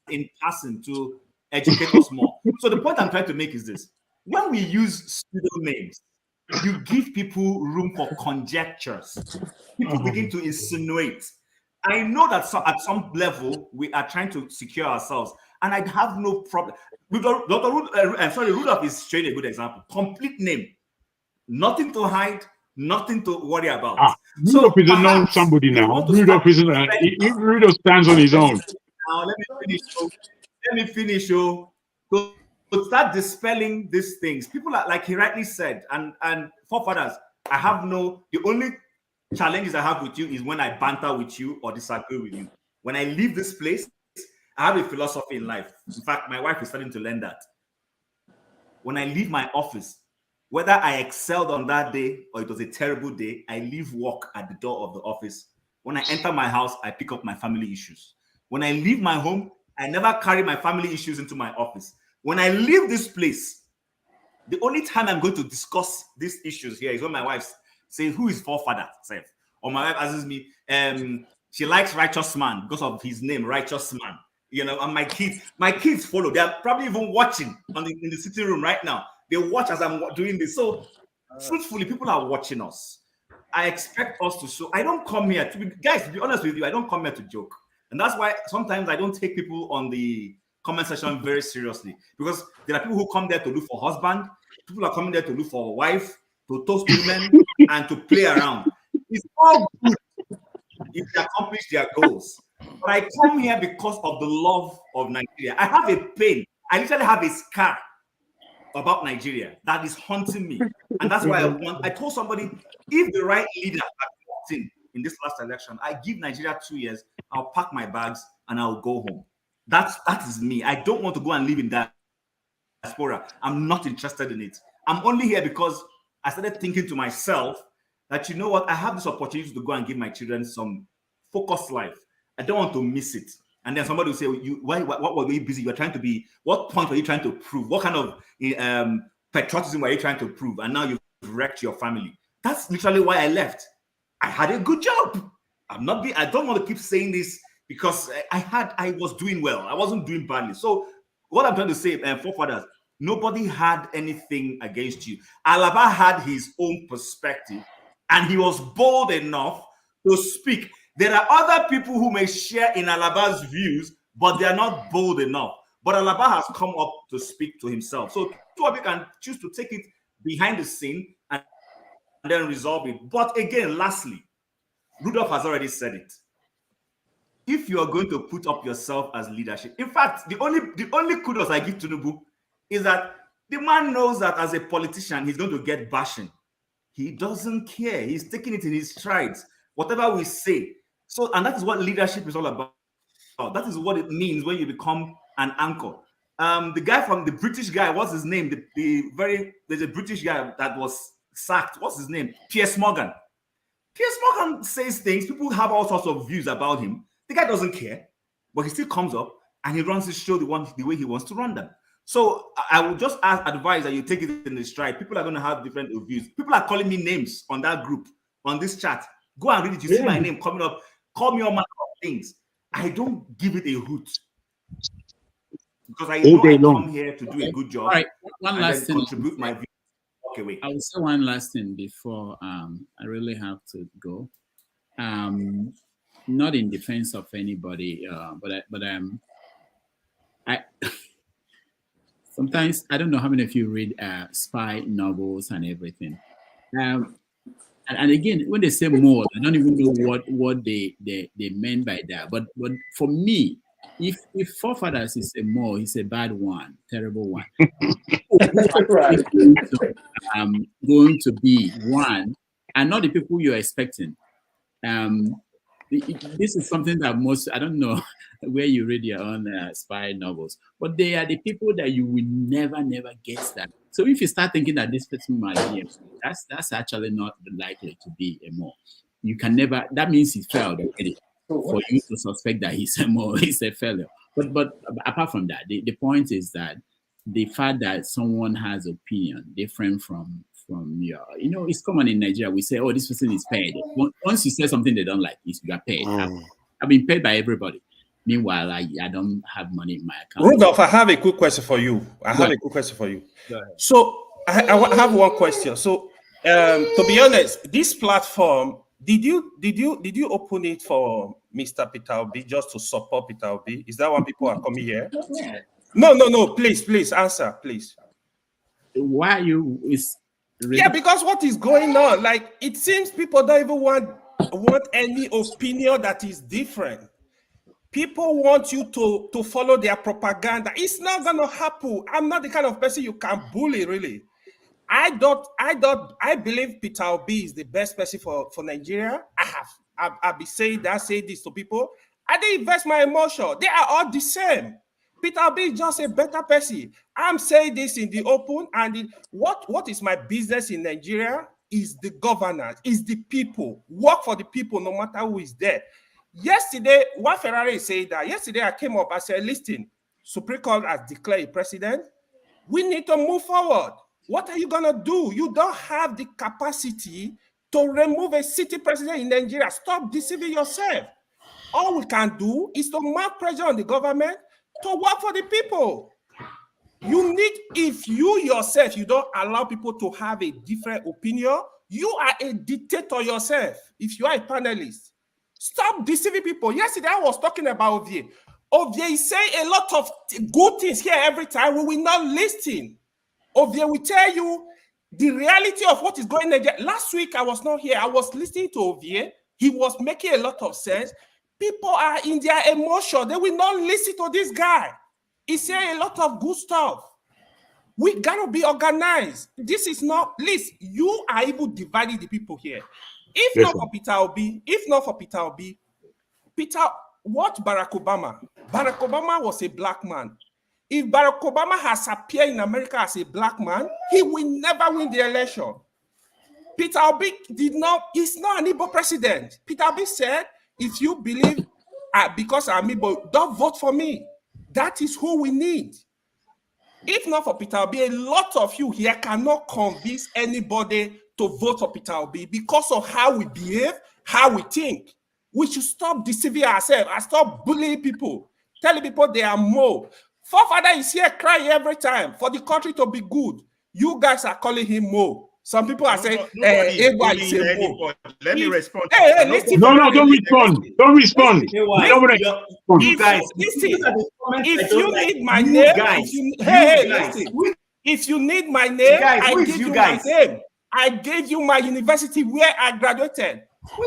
in passing to educate us more. So the point I'm trying to make is this: when we use pseudonyms, you give people room for conjectures. People begin to insinuate. I know that at some level we are trying to secure ourselves, and I have no problem. Rudolph is showing a good example. Complete name, nothing to hide, nothing to worry about. Rudolph is a known somebody now. Rudolph isn't. Rudolph stands on his own. Now let me finish. To start dispelling these things, people are, like he rightly said, and forefathers. The only challenges I have with you is when I banter with you or disagree with you. When I leave this place, I have a philosophy in life. In fact, my wife is starting to learn that. When I leave my office, whether I excelled on that day or it was a terrible day, I leave work at the door of the office. When I enter my house, I pick up my family issues. When I leave my home, I never carry my family issues into my office. When I leave this place, the only time I'm going to discuss these issues here is when my wife says, "Who is forefather?" Or my wife asks me, she likes righteous man because of his name, righteous man. You know, and my kids follow. They are probably even watching in the sitting room right now. They watch as I'm doing this. So, truthfully, people are watching us. I expect us to show. I don't come here to be honest with you. I don't come here to joke, and that's why sometimes I don't take people on the comment section very seriously, because there are people who come there to look for husband. People are coming there to look for a wife, to toast women, and to play around. It's all good if they accomplish their goals. But I come here because of the love of Nigeria. I have a pain. I literally have a scar about Nigeria that is haunting me. And that's why I told somebody, if the right leader had walked in this last election, I give Nigeria 2 years, I'll pack my bags and I'll go home. That is me. I don't want to go and live in diaspora. I'm not interested in it. I'm only here because I started thinking to myself that, you know what, I have this opportunity to go and give my children some focused life. I don't want to miss it. And then somebody will say, what were you busy? You're trying to be, what point were you trying to prove? What kind of patriotism were you trying to prove? And now you've wrecked your family. That's literally why I left. I had a good job. I don't want to keep saying this because I was doing well. I wasn't doing badly. So what I'm trying to say, forefathers, nobody had anything against you. Alaba had his own perspective and he was bold enough to speak. There are other people who may share in Alaba's views, but they are not bold enough. But Alaba has come up to speak to himself. So two of you can choose to take it behind the scene and then resolve it. But again, lastly, Rudolph has already said it. If you are going to put up yourself as leadership, in fact, the only kudos I give to Tinubu is that the man knows that as a politician, he's going to get bashing. He doesn't care. He's taking it in his strides. Whatever we say. So, and that is what leadership is all about. That is what it means when you become an anchor. The guy from the British guy, what's his name? There's a British guy that was sacked. What's his name? Piers Morgan. Piers Morgan says things. People have all sorts of views about him. The guy doesn't care, but he still comes up and he runs his show the way he wants to run them. So I would just advise that you take it in the stride. People are going to have different views. People are calling me names on that group, on this chat. Go and read it. You see my name coming up. Call me all manner of things. I don't give it a hoot because I know I come here to do a good job. All right, one last thing. Contribute my views. Okay, wait. I will say one last thing before I really have to go. Not in defense of anybody, but I sometimes I don't know how many of you read spy novels and everything. And again, when they say more, I don't even know what they meant by that. But for me, if forefathers is a more, he's a bad one, terrible one. Right. Going to be one, and not the people you're expecting. This is something that I don't know where you read your own spy novels, but they are the people that you will never get that. So if you start thinking that this person might be, that's actually not likely to be a more. You can never, that means he failed already for you to suspect that he's a more, he's a failure. But apart from that, the point is that the fact that someone has opinion different from your, it's common in Nigeria. We say, oh, this person is paid. Once you say something they don't like, you are paid. I've been paid by everybody. Meanwhile, I don't have money in my account. Rudolph, I have a quick question for you. So I have one question. So to be honest, this platform, did you open it for Mr. Peter Obi just to support Peter Obi? Is that why people are coming here? No. Please answer, please. Why you is really? Yeah, because what is going on? Like, it seems people don't even want any opinion that is different. People want you to follow their propaganda. It's not gonna happen. I'm not the kind of person you can bully, really. I believe Peter Obi is the best person for Nigeria. I've been saying this to people. I didn't invest my emotion. They are all the same. Peter Obi is just a better person. I'm saying this in the open, and what is my business in Nigeria is the governance, is the people. Work for the people, no matter who is there. Yesterday, what Ferrari said that yesterday I came up, I said, listen, Supreme Court has declared a president. We need to move forward. What are you gonna do? You don't have the capacity to remove a city president in Nigeria. Stop deceiving yourself. All we can do is to mount pressure on the government to work for the people. You need, if you yourself, you don't allow people to have a different opinion, you are a dictator yourself. If you are a panelist, stop deceiving people. Yesterday, I was talking about Ovie. Ovie is saying a lot of good things here every time. We will not listen. Ovie will tell you the reality of what is going on. Last week, I was not here. I was listening to Ovie. He was making a lot of sense. People are in their emotion. They will not listen to this guy. He's saying a lot of good stuff. We gotta be organized. This is not, Liz, you are even dividing the people here. If not for Peter Obi, watch Barack Obama. Barack Obama was a black man. If Barack Obama has appeared in America as a black man, he will never win the election. Peter Obi he's not an Igbo president. Peter Obi said, if you believe because I'm Igbo, don't vote for me. That is who we need. If not for Peter Obi, a lot of you here cannot convince anybody to vote for Peter Obi because of how we behave, how we think. We should stop deceiving ourselves and stop bullying people, telling people they are more. Forefather is here crying every time for the country to be good. You guys are calling him Mo. Some people are saying, let me respond. No, don't respond. Don't respond. If you need my name, if you need my name, I give you my name. I gave you my university where I graduated.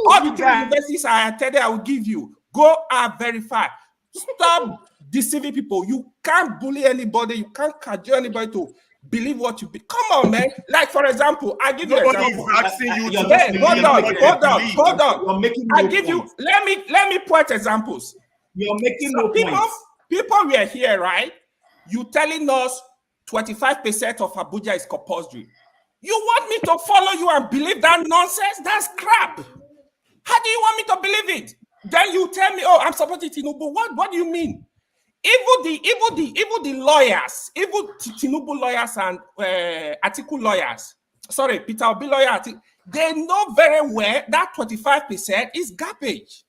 All the universities I attended, I will give you. Go and verify. Stop deceiving people. You can't bully anybody. You can't cajole anybody to believe what you be. Come on, man. Like, for example, I give you an example. Asking you to hold on. I give you, let me point examples. You're making no points. People were here, right? You telling us 25% of Abuja is compulsory. You want me to follow you and believe that nonsense? That's crap. How do you want me to believe it? Then you tell me, oh, I'm supporting Tinubu. What do you mean? Even the lawyers, even Tinubu lawyers and Atiku lawyers, sorry, Peter Obi lawyer, they know very well that 25% is garbage.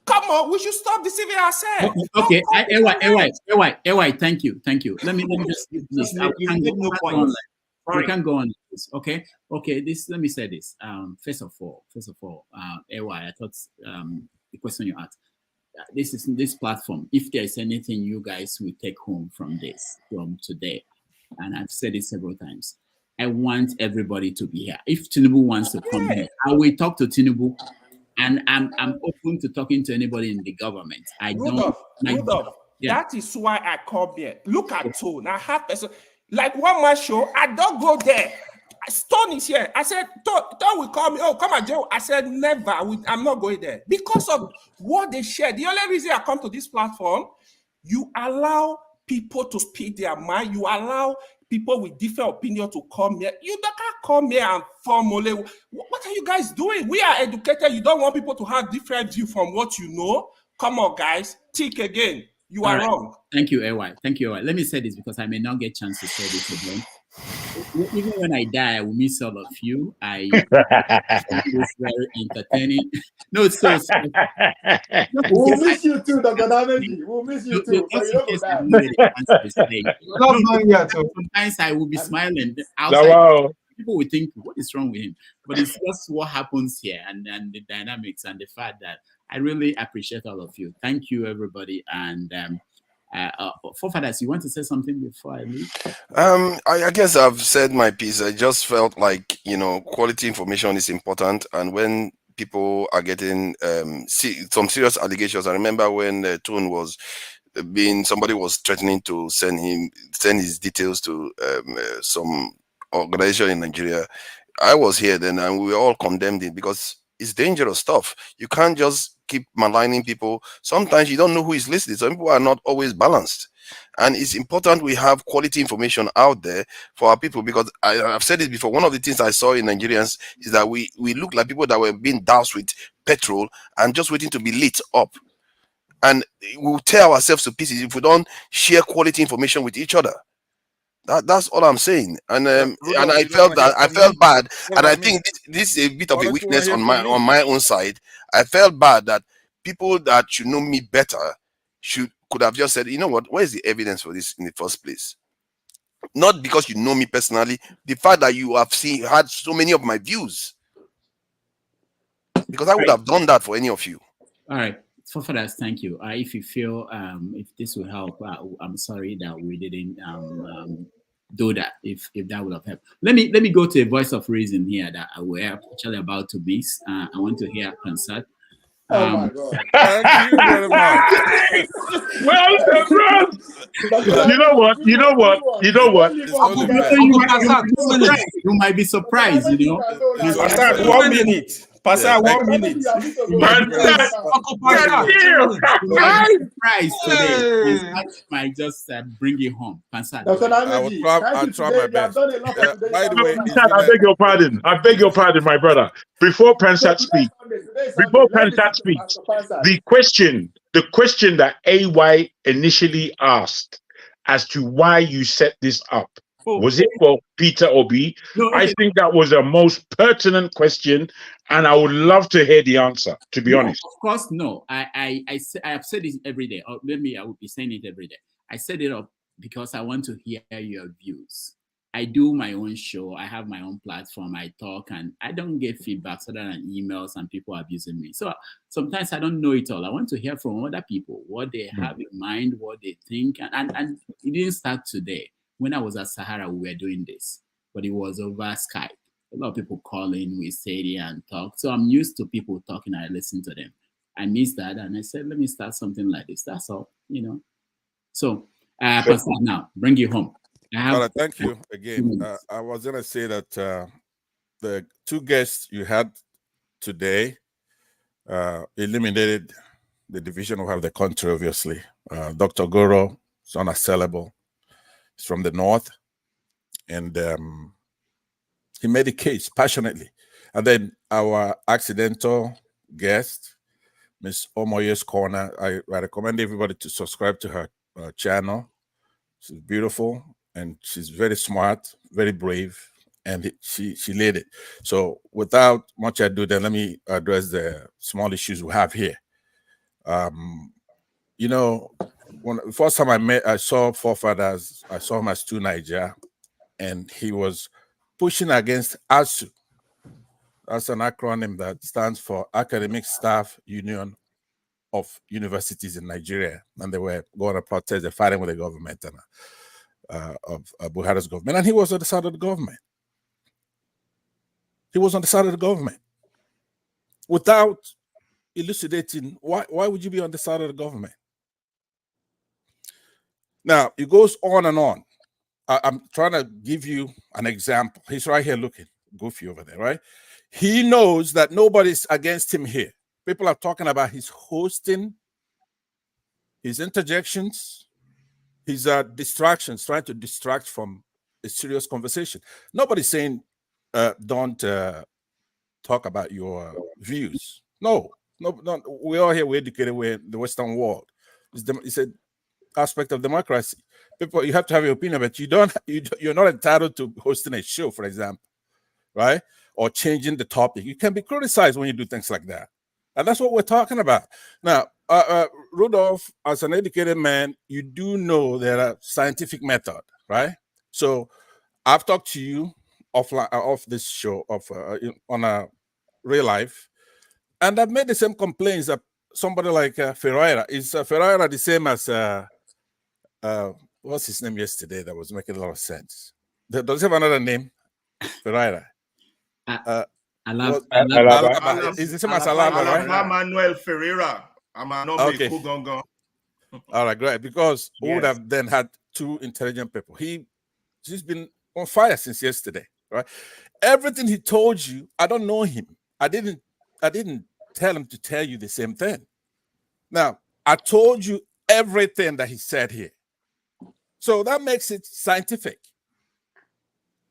Come on, we should stop deceiving ourselves. Okay, AY, thank you. Let me just this. We can go on this. Okay. Let me say this. First of all, AY, I thought the question you asked. This is this platform. If there is anything you guys will take home from today, and I've said it several times, I want everybody to be here. If Tinubu wants to come here, I will talk to Tinubu, and I'm open to talking to anybody in the government. Rudolph, that is why I come here. Look at Tone. I have person like one man show. I don't go there. Stone is here. I said, Stone will call me. Oh, come and jail. I said, never. I'm not going there because of what they share. The only reason I come to this platform, you allow people to speak their mind. You allow people with different opinions to come here. You can't come here and formulate. What are you guys doing? We are educated. You don't want people to have different view from what you know. Come on, guys. Think again. You are wrong. Thank you, AY. Thank you, AY. Let me say this because I may not get a chance to say this again. Even when I die, I will miss all of you. It's very entertaining. No, it's so. We'll miss you too, Dr. Dameji. We'll miss you too. But you don't go die. Sometimes I will be smiling outside. People will think, what is wrong with him? But it's just what happens here and the dynamics and the fact that I really appreciate all of you. Thank you, everybody. And forefathers, you want to say something before I leave? I guess I've said my piece. I just felt like, quality information is important. And when people are getting some serious allegations, I remember when Tune was somebody was threatening to send his details to some organization in Nigeria. I was here then, and we all condemned it because it's dangerous stuff. You can't just keep maligning people. Sometimes you don't know who is listening. Some people are not always balanced. And it's important we have quality information out there for our people, because I've said it before. One of the things I saw in Nigerians is that we look like people that were being doused with petrol and just waiting to be lit up. And we'll tear ourselves to pieces if we don't share quality information with each other. That's all I'm saying, and I felt bad, and I think this is a bit of a weakness on my own side. I felt bad that people that should know me better could have just said, you know what, where's the evidence for this in the first place? Not because you know me personally, the fact that you have had so many of my views, because I would have done that for any of you. All right. Forefathers, thank you. If you feel if this will help, I'm sorry that we didn't do that. If that would have helped, let me go to a voice of reason here that we're actually about to miss. I want to hear Concert. Oh my God! Thank you very much. Well, you know what? You might be surprised. Passat, 1 minute. Passat, 1 minute. Surprise today. Might just bring it home. Passat. I'll try my best. By the way, I beg your pardon, my brother. Before Pansat speaks, the question that AY initially asked as to why you set this up, was it for Peter Obi? No, I think that was the most pertinent question, and I would love to hear the answer, to be honest. Of course, no. I have said this every day. Or maybe I would be saying it every day. I set it up because I want to hear your views. I do my own show. I have my own platform. I talk, and I don't get feedbacks other than emails and people abusing me. So sometimes I don't know it all. I want to hear from other people, what they have in mind, what they think. And it didn't start today. When I was at Sahara, we were doing this, but it was over Skype. A lot of people call in, we say it and talk. So I'm used to people talking, I listen to them. I missed that, and I said, let me start something like this. That's all, So, now, bring you home. Thank you again. I was going to say that the two guests you had today eliminated the division we have the country, obviously. Dr. Goroh is unassailable. He's from the north, and he made a case passionately. And then our accidental guest, Miss Omoye's Corner, I recommend everybody to subscribe to her channel. She's beautiful, and she's very smart, very brave, and she laid it. So without much ado, then let me address the small issues we have here. When the first time I saw Forefathers, I saw him as Stu Niger, and he was pushing against ASU. That's an acronym that stands for Academic Staff Union of Universities in Nigeria, and they were going to protest. They're fighting with the government and of Buhari's government, and he was on the side of the government. He was on the side of the government. Without elucidating, why would you be on the side of the government? Now, it goes on and on. I'm trying to give you an example. He's right here looking, goofy over there, right? He knows that nobody's against him here. People are talking about his hosting, his interjections, his distractions, trying to distract from a serious conversation. Nobody's saying don't talk about your views. No. We're all here, we're educated, we're in the Western world. He said, aspect of democracy. People, you have to have your opinion, but you're not entitled to hosting a show, for example, right? Or changing the topic. You can be criticized when you do things like that. And that's what we're talking about. Now, Rudolph, as an educated man, you do know there are scientific method, right? So I've talked to you offline, off this show, on a real life, and I've made the same complaints that somebody like Ferreira. Is Ferreira the same as what's his name yesterday that was making a lot of sense? Does he have another name? Ferreira. Alaba. Is the same as Alaba, right? Manuel Ferreira. Okay. All right, great. Because we would have then had two intelligent people. He's been on fire since yesterday, right? Everything he told you, I don't know him. I didn't tell him to tell you the same thing. Now, I told you everything that he said here. So that makes it scientific.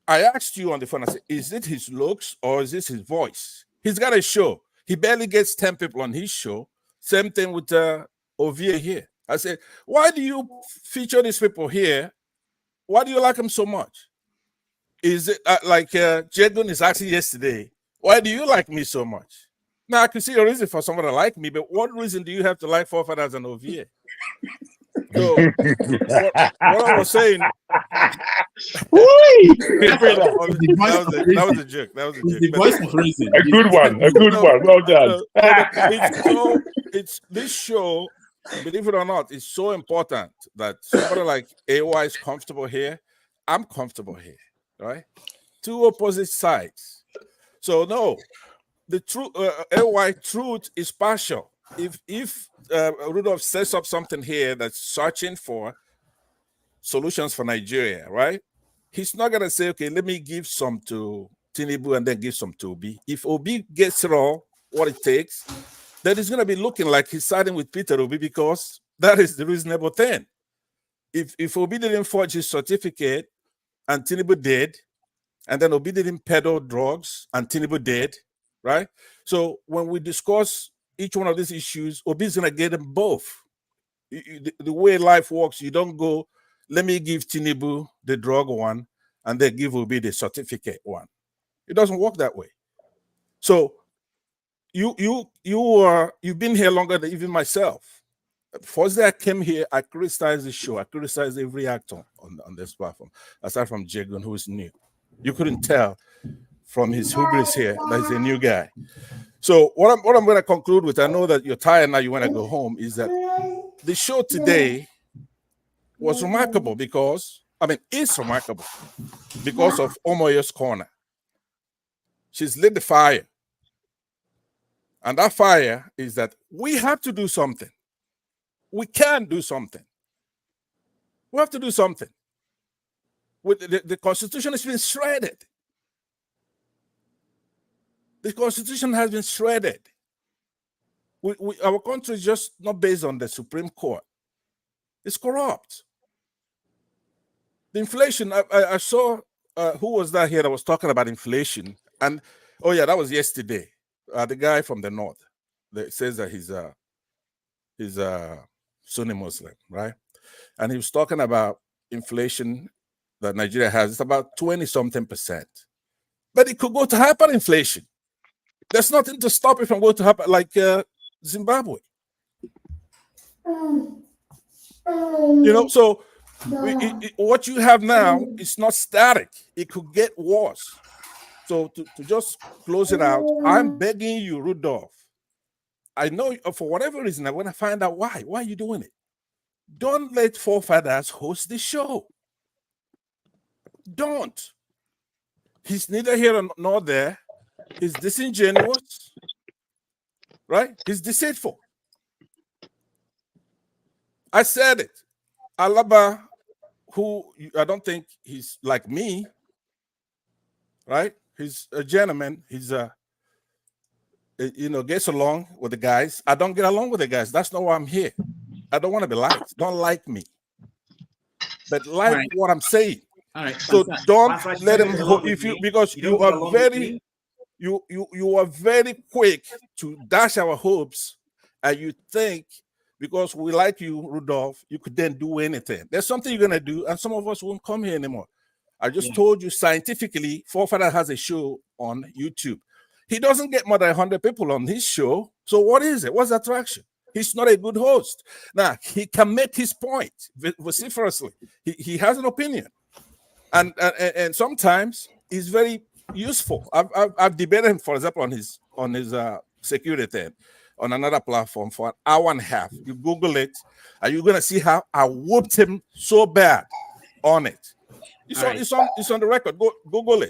I asked you on the phone, I said, is it his looks or is this his voice? He's got a show. He barely gets 10 people on his show. Same thing with Ovie here. I said, why do you feature these people here? Why do you like them so much? Is it like Jedun is asking yesterday, why do you like me so much? Now, I can see a reason for someone to like me, but what reason do you have to like Forefathers and Ovie? So, what I was saying... that was a joke. That was a joke. The voice of reason. A good one. A good one. Well done. It's this show, believe it or not, is so important that somebody like AY is comfortable here. I'm comfortable here, right? Two opposite sides. So no, the truth, AY truth is partial. If Rudolph sets up something here that's searching for solutions for Nigeria, right? He's not gonna say, okay, let me give some to Tinubu and then give some to Obi. If Obi gets it all, what it takes, then he's gonna be looking like he's siding with Peter Obi because that is the reasonable thing. If Obi didn't forge his certificate and Tinubu did, and then Obi didn't peddle drugs and Tinubu did, right? So when we discuss each one of these issues, Obi's gonna get them both. The way life works, you don't go, let me give Tinubu the drug one and then give Obi the certificate one. It doesn't work that way. So you've been here longer than even myself. First day I came here, I criticized the show. I criticized every actor on this platform, aside from Jagun, who is new. You couldn't tell from his hubris here that he's a new guy. So what I'm going to conclude with, I know that you're tired now, you want to go home, is that the show today was remarkable because, it's remarkable because of Omoyo's corner. She's lit the fire. And that fire is that we have to do something. We can do something. We have to do something. The Constitution has been shredded. The Constitution has been shredded. Our country is just not based on the Supreme Court. It's corrupt. The inflation, I saw, who was that here that was talking about inflation? And, oh yeah, that was yesterday. The guy from the north that says that he's Sunni Muslim, right? And he was talking about inflation that Nigeria has. It's about 20-something%. But it could go to hyperinflation. There's nothing to stop it from going to hyper, like Zimbabwe. So what you have now is not static. It could get worse. So to just close it out, I'm begging you, Rudolph. I know for whatever reason, I want to find out why. Why are you doing it? Don't let Forefathers host the show. Don't. He's neither here nor there. He's disingenuous, right? He's deceitful. I said it. Alaba, who I don't think he's like me, right? He's a gentleman. He's gets along with the guys. I don't get along with the guys. That's not why I'm here. I don't want to be liked. Don't like me, but like what I'm saying. All right. So don't let him because you are very. You are very quick to dash our hopes, and you think because we like you, Rudolph, you could then do anything. There's something you're going to do, and some of us won't come here anymore. I just told you scientifically, Forefather has a show on YouTube. He doesn't get more than 100 people on his show. So what is it? What's the attraction? He's not a good host. Now, he can make his point vociferously. He has an opinion. And sometimes he's very useful. I've debated him, for example, on his security thing on another platform for an hour and a half. You Google it, and you're gonna see how I whooped him so bad on it. It's on the record. Go Google it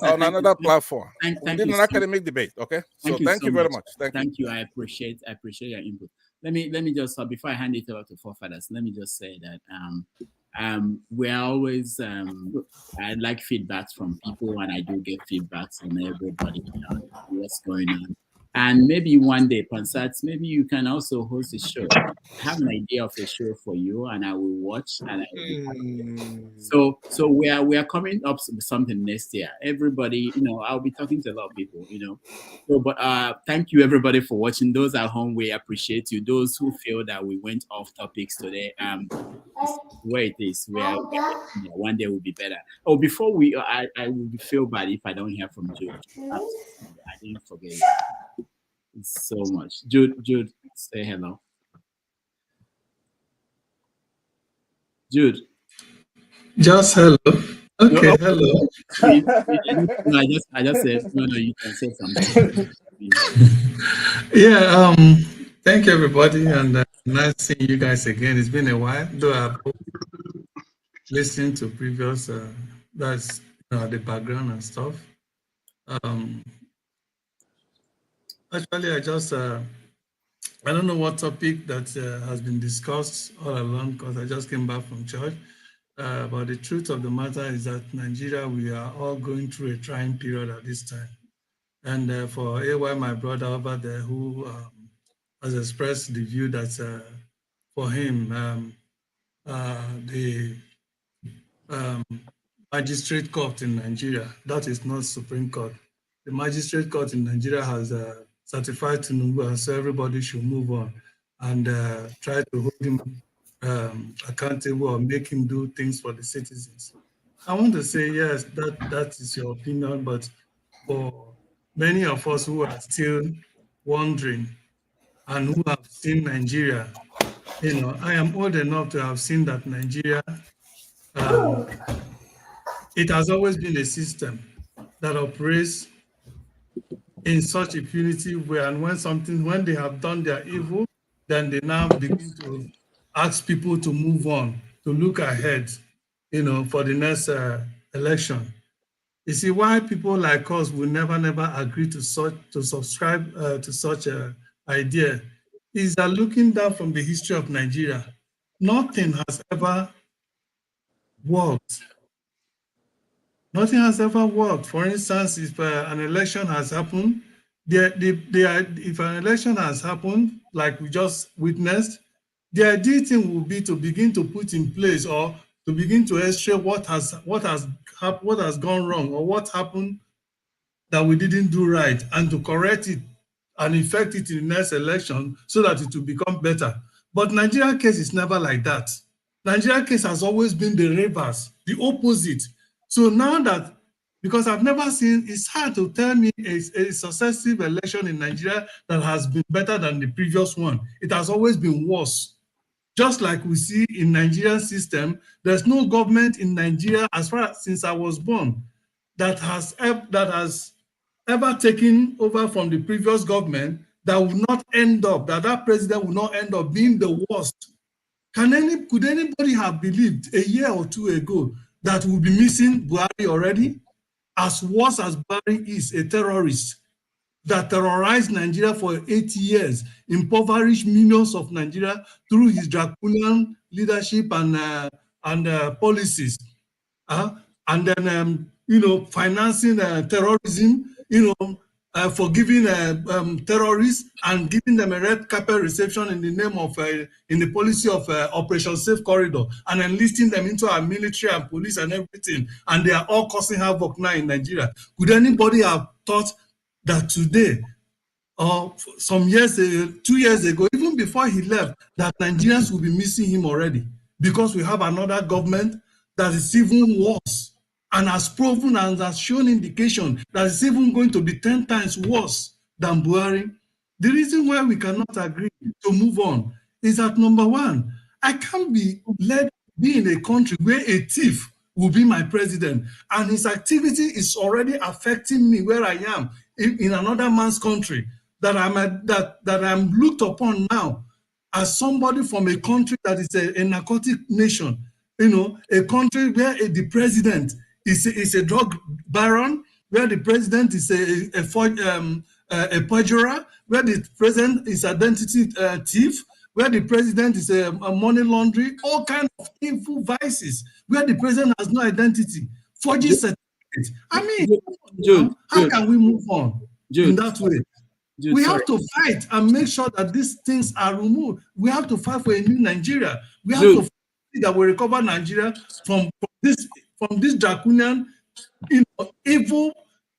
on another platform. We did an academic debate. Okay, so thank you very much. Thank you. I appreciate your input. Let me just before I hand it over to Forefathers, let me just say that we are always I like feedbacks from people, and I do get feedbacks from everybody on what's going on. And maybe one day, Pansats, maybe you can also host a show. I have an idea of a show for you, and I will watch. And I will so we are coming up with something next year. Everybody, I'll be talking to a lot of people, So, but thank you everybody for watching. Those at home, we appreciate you. Those who feel that we went off topics today, where it is, where one day will be better. Oh, before I will feel bad if I don't hear from Jude. I didn't forget it. So much. Jude, say hello. Jude. Just hello. Okay, hello. I just said no. You can say something. Yeah. Thank you, everybody, and nice seeing you guys again. It's been a while. Though I've listened to previous, that's the background and stuff. Actually, I don't know what topic that has been discussed all along because I just came back from church. But the truth of the matter is that Nigeria, we are all going through a trying period at this time. And for AY, my brother over there, who has expressed the view that for him, the magistrate court in Nigeria, that is not Supreme Court. The magistrate court in Nigeria has certified Tinu, and so everybody should move on and try to hold him accountable or make him do things for the citizens. I want to say, yes, that is your opinion, but for many of us who are still wondering and who have seen Nigeria, I am old enough to have seen that Nigeria, it has always been a system that operates in such a punitive way, and when they have done their evil, then they now begin to ask people to move on, to look ahead, for the next election. You see, why people like us will never agree to subscribe to such an idea is that looking down from the history of Nigeria, nothing has ever worked. Nothing has ever worked. For instance, if an election has happened, if an election has happened, like we just witnessed, the ideal thing will be to begin to put in place or to begin to illustrate what has gone wrong or what happened that we didn't do right, and to correct it and effect it in the next election so that it will become better. But Nigeria case is never like that. Nigeria case has always been the reverse, the opposite. So now that, because I've never seen, it's hard to tell me a successive election in Nigeria that has been better than the previous one. It has always been worse. Just like we see in Nigerian system, there's no government in Nigeria as far as since I was born that has ever taken over from the previous government that will not end up, that president will not end up being the worst. Could anybody have believed a year or two ago that we'll be missing Buhari already? As worse as Buhari is, a terrorist that terrorized Nigeria for 80 years, impoverished millions of Nigeria through his Draconian leadership and policies, and then financing terrorism, forgiving terrorists and giving them a red carpet reception in the name of in the policy of Operation Safe Corridor, and enlisting them into our military and police and everything, and they are all causing havoc now in Nigeria. Could anybody have thought that today some years, 2 years ago, even before he left, that Nigerians will be missing him already because we have another government that is even worse and has proven and has shown indication that it's even going to be 10 times worse than Buhari. The reason why we cannot agree to move on is that, number one, I can't be in a country where a thief will be my president and his activity is already affecting me where I am in another man's country, that I'm looked upon now as somebody from a country that is a narcotic nation, a country where the president is a drug baron, where the president is a perjurer, where the president is identity thief, where the president is a money laundering, all kinds of evil vices, where the president has no identity, forging certificates. I mean, Jude, how can we move on in that way? We have to fight and make sure that these things are removed. We have to fight for a new Nigeria. We have to fight that we recover Nigeria from this draconian, evil,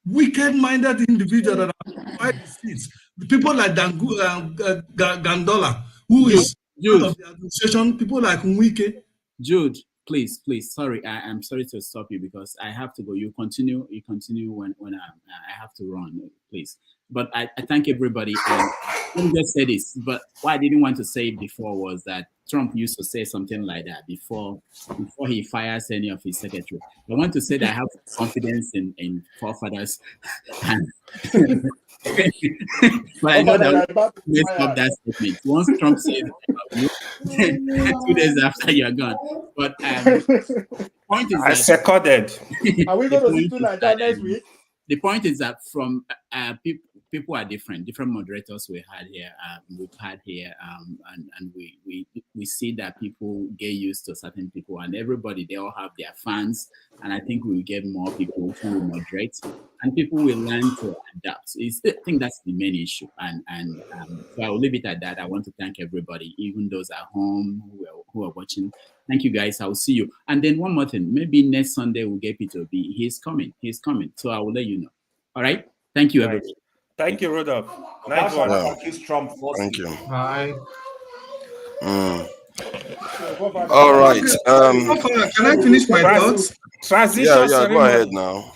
wicked-minded individual that are fighting seats. People like Gandola, who is part of the administration, people like Nwike. Jude, please, sorry, I'm sorry to stop you because I have to go. You continue when I have to run, please. But I thank everybody. And let me just say this, but what I didn't want to say before was that Trump used to say something like that before he fires any of his secretaries. I want to say that I have confidence in forefathers. But I know that we stop that statement. Once Trump says about you, 2 days after you're gone. But point is I seconded. Are we going to see Nigeria next week? The point is that from people are different moderators we've had here, and we see that people get used to certain people, and everybody, they all have their fans, and I think we will get more people who will moderate, and people will learn to adapt. I think that's the main issue, and so I will leave it at that. I want to thank everybody, even those at home who are watching. Thank you, guys. I will see you. And then one more thing, maybe next Sunday we'll get Peter Obi. He's coming. So I will let you know. All right. Thank you, everybody. Thank you, Rudolph. Nice one. Thank you. Bye. All right. Can I finish my thoughts? Yeah, go ahead now.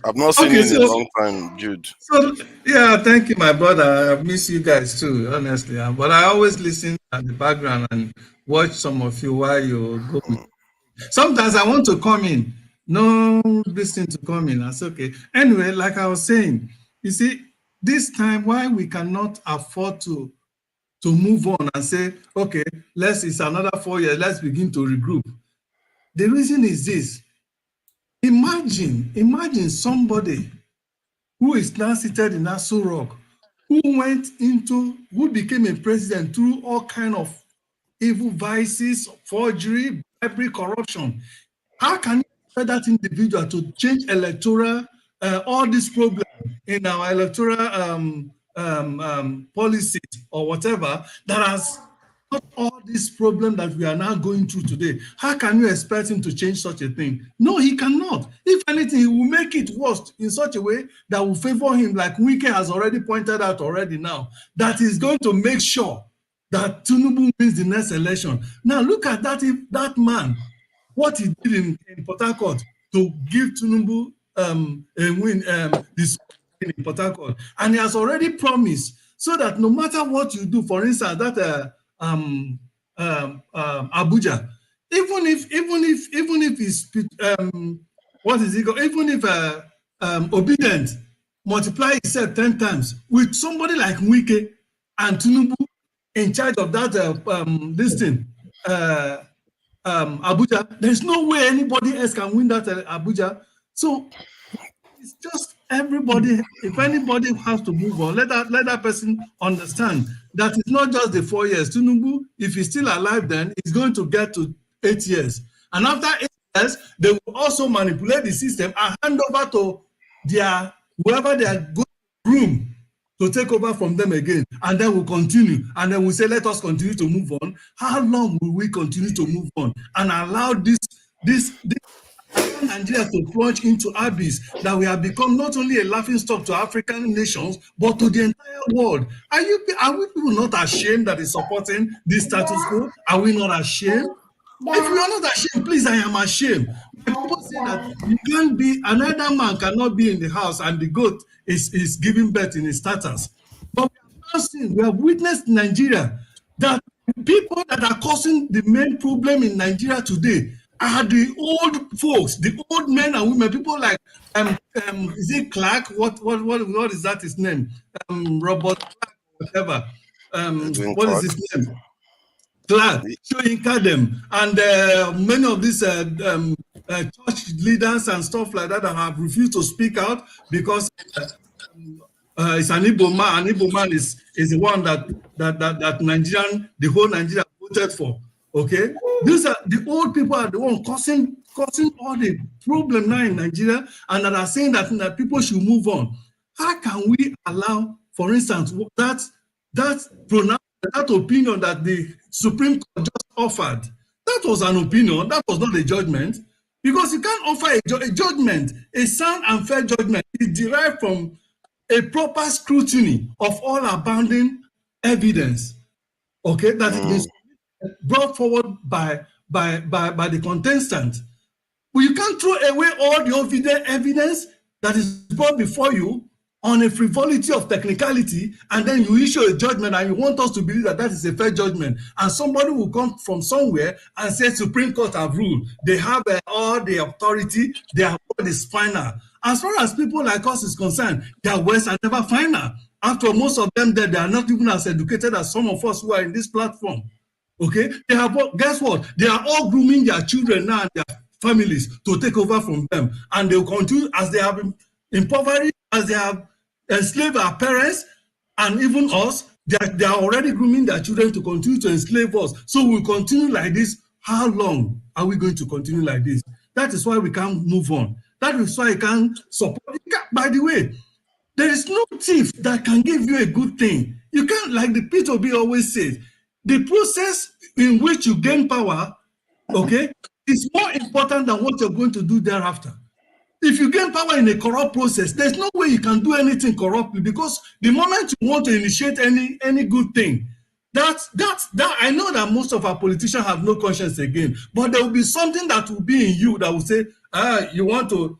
I've not seen you in a long time, Jude. So yeah, thank you, my brother. I miss you guys too, honestly. But I always listen at the background and watch some of you while you go. Sometimes I want to come in. No listening to come in. That's okay. Anyway, like I was saying, you see, this time why we cannot afford to move on and say, okay, it's another 4 years, let's begin to regroup. The reason is this. Imagine somebody who is now seated in Aso Rock, who became a president through all kind of evil vices, forgery, bribery, corruption. How can you expect that individual to change electoral, all these problems in our electoral policies or whatever that has got all this problem that we are now going through today? How can you expect him to change such a thing? No, he cannot. If anything, he will make it worse in such a way that will favor him, like Wike has already pointed out already now, that is going to make sure that Tinubu wins the next election. Now look at that man, what he did in Port Harcourt to give Tinubu a win this in Port Harcourt, and he has already promised so that no matter what you do, for instance, that Abuja, even if he's even if obedient multiply himself 10 times with somebody like Wike and Tinubu in charge of that Abuja, there's no way anybody else can win that Abuja. So it's just everybody. If anybody has to move on, let that person understand that it's not just the 4 years. Tinubu, if he's still alive, then he's going to get to 8 years, and after 8 years, they will also manipulate the system and hand over to whoever they are going room to take over from them again, and then we'll continue, and then we'll say, let us continue to move on. How long will we continue to move on and allow this Nigeria to plunge into abyss that we have become not only a laughingstock to African nations but to the entire world. Are we people not ashamed that is supporting this status quo? Are we not ashamed? If you are not ashamed, please, I am ashamed. My people say that you can't be, another man cannot be in the house and the goat is giving birth in his status. But we have witnessed in Nigeria that people that are causing the main problem in Nigeria today are the old folks, the old men and women, people like is it Clark? What is that his name? Robert Clark, whatever. What is his name? Clark, Shoyinka them, and many of these church leaders and stuff like that have refused to speak out because it's an Igbo man. An Igbo man is the one that Nigerian, the whole Nigeria voted for. Okay, these are the old people are the one causing all the problem now in Nigeria, and that are saying that people should move on. How can we allow, for instance, that opinion that the Supreme Court just offered? That was an opinion. That was not a judgment, because you can't offer a judgment. A sound and fair judgment is derived from a proper scrutiny of all abounding evidence. Okay, that is brought forward by the contestant. But you can't throw away all the evidence that is brought before you on a frivolity of technicality, and then you issue a judgment and you want us to believe that is a fair judgment. And somebody will come from somewhere and say Supreme Court have ruled. They have all the authority, their word is final. As far as people like us is concerned, their words are never final. After most of them there, they are not even as educated as some of us who are in this platform. Okay, they have, guess what? They are all grooming their children now and their families to take over from them, and they will continue as they have been impoverished, as they have enslaved our parents and even us. They are already grooming their children to continue to enslave us. So we'll continue like this. How long are we going to continue like this? That is why we can't move on. That is why I can't support. By the way, there is no thief that can give you a good thing. You can't, like the Peter Obi always says, the process in which you gain power, okay, is more important than what you're going to do thereafter. If you gain power in a corrupt process, there's no way you can do anything corruptly, because the moment you want to initiate any good thing, that I know that most of our politicians have no conscience again, but there will be something that will be in you that will say, you want to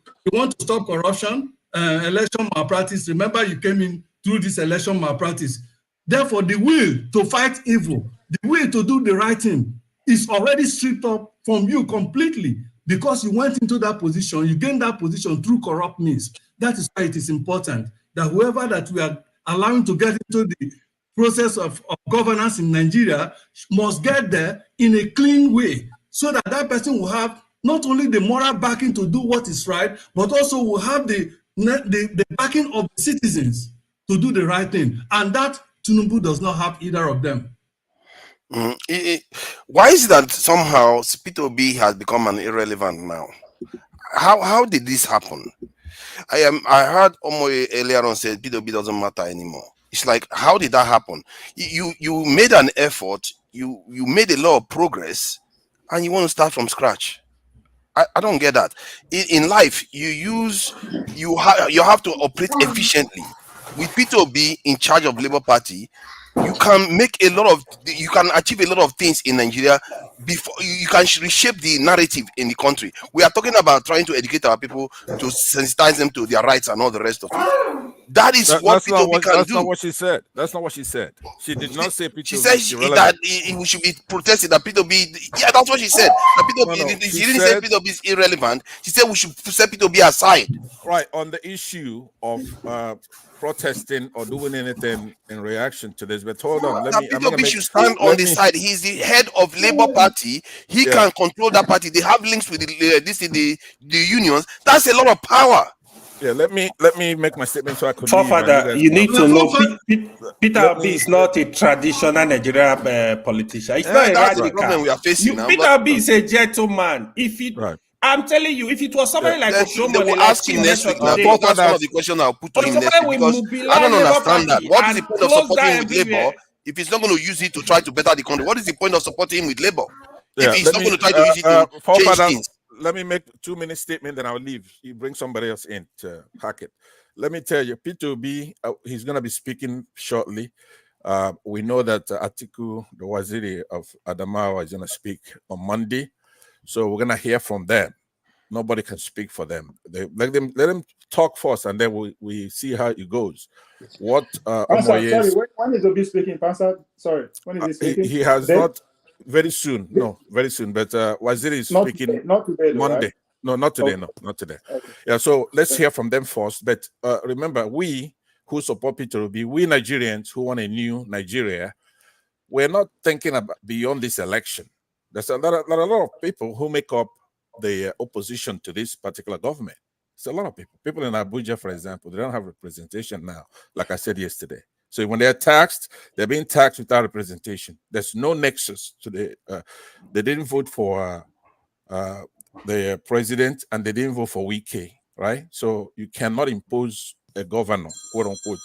stop corruption, election malpractice. Remember, you came in through this election malpractice. Therefore, the will to fight evil, the will to do the right thing is already stripped up from you completely, because you went into that position, you gained that position through corrupt means. That is why it is important that whoever that we are allowing to get into the process of governance in Nigeria must get there in a clean way, so that that person will have not only the moral backing to do what is right, but also will have the backing of the citizens to do the right thing. And that Tinubu does not have either of them. Why is it that somehow Peter Obi has become an irrelevant now? How did this happen? I heard Omoye earlier on say Peter Obi doesn't matter anymore. It's like, how did that happen? You made an effort, you made a lot of progress, and you want to start from scratch. I don't get that. In life, you have to operate efficiently. With Peter Obi in charge of Labour Party, you can achieve a lot of things in Nigeria before you can reshape the narrative in the country. We are talking about trying to educate our people, to sensitize them to their rights and all the rest of it. That is what Peter Obi can do. That's not what she said. That's not what she said. She did not say Peter Obi. She said that we should be protesting that Peter Obi. Yeah, that's what she said. That Peter Obi, she didn't say Peter Obi is irrelevant. She said we should set Peter Obi aside. Right, on the issue of protesting or doing anything in reaction to this. But hold on, Peter Obi should stand on the side. He's the head of Labour Party. He can control that party. They have links with the unions. That's a lot of power. Yeah, let me make my statement so I could. Forefather, you need to know Peter Obi is not a traditional Nigerian politician. It's not a radical. The problem we are facing now. Peter Obi is a gentleman. I'm telling you, if it was somebody like they will ask him next week. Now, that's one of the questions I'll put to him next week, because I don't understand that. What is the point of supporting him with Labour if he's not going to use it to try to better the country? What is the point of supporting him with Labour if he's not going to try to use it to change things? let me make 2-minute statement, then I'll leave. You bring somebody else in to hack it. Let me tell you, Peter Obi, he's going to be speaking shortly. We know that Atiku, the Waziri of Adamawa, is going to speak on Monday. So we're going to hear from them. Nobody can speak for them. Let them talk first, and then we see how it goes. What sorry, when is Obi speaking, Pastor? Sorry, when is he speaking? He has today? not very soon. No, very soon. But Waziri is Not speaking today, not today, though, Monday. right? No, not today. Okay. No, not today. Okay. Yeah, so let's hear from them first. But remember, we who support Peter Obi, we Nigerians who want a new Nigeria, we're not thinking about beyond this election. There's a lot of people who make up the opposition to this particular government. It's a lot of people. People in Abuja, for example, they don't have representation now, like I said yesterday. So when they're taxed, they're being taxed without representation. There's no nexus to the. They didn't vote for the president, and they didn't vote for Wike, right? So you cannot impose a governor, quote unquote,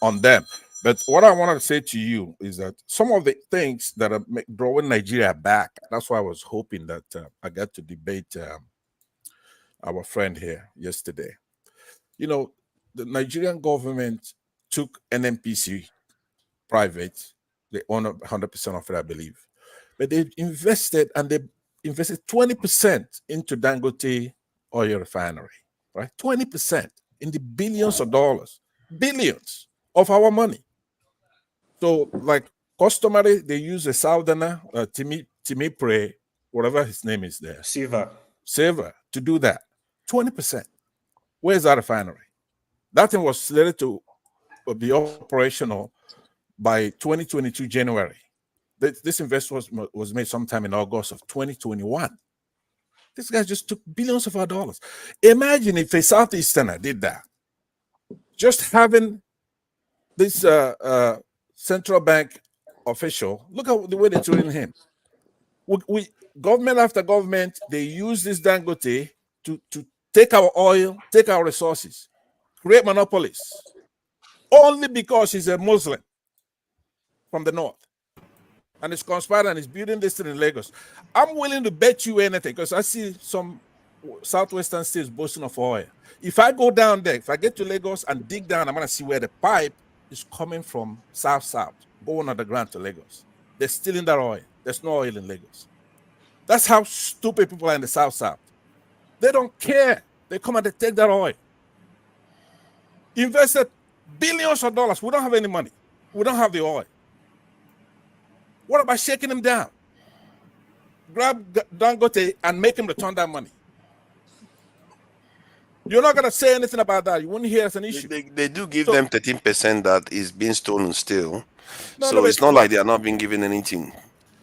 on them. But what I want to say to you is that some of the things that are drawing Nigeria back, that's why I was hoping that I got to debate our friend here yesterday. You know, the Nigerian government took NNPC private. They own 100% of it, I believe. But they invested 20% into Dangote oil refinery, right? 20% in the billions of dollars, billions of our money. So, like customary, they use a southerner, Timipre, whatever his name is there. Silver to do that. 20%. Where's that refinery? That thing was slated to be operational by 2022 January. This investment was made sometime in August of 2021. This guy just took billions of our dollars. Imagine if a Southeasterner did that. Just having this central bank official, look at the way they're treating him. We government after government, they use this Dangote to take our oil, take our resources, create monopolies, only because he's a Muslim from the north. And it's conspired and it's building this thing in Lagos. I'm willing to bet you anything because I see some southwestern states boasting of oil. If I go down there, if I get to Lagos and dig down, I'm going to see where the pipe is coming from south, going underground to Lagos. They're stealing that oil. There's no oil in Lagos. That's how stupid people are in the south. They don't care. They come and they take that oil. Invested billions of dollars. We don't have any money. We don't have the oil. What about shaking him down? Grab Dangote and make him return that money. You're not going to say anything about that. You wouldn't hear as an issue. They do give them 13% that is being stolen still. So it's not like they are not being given anything.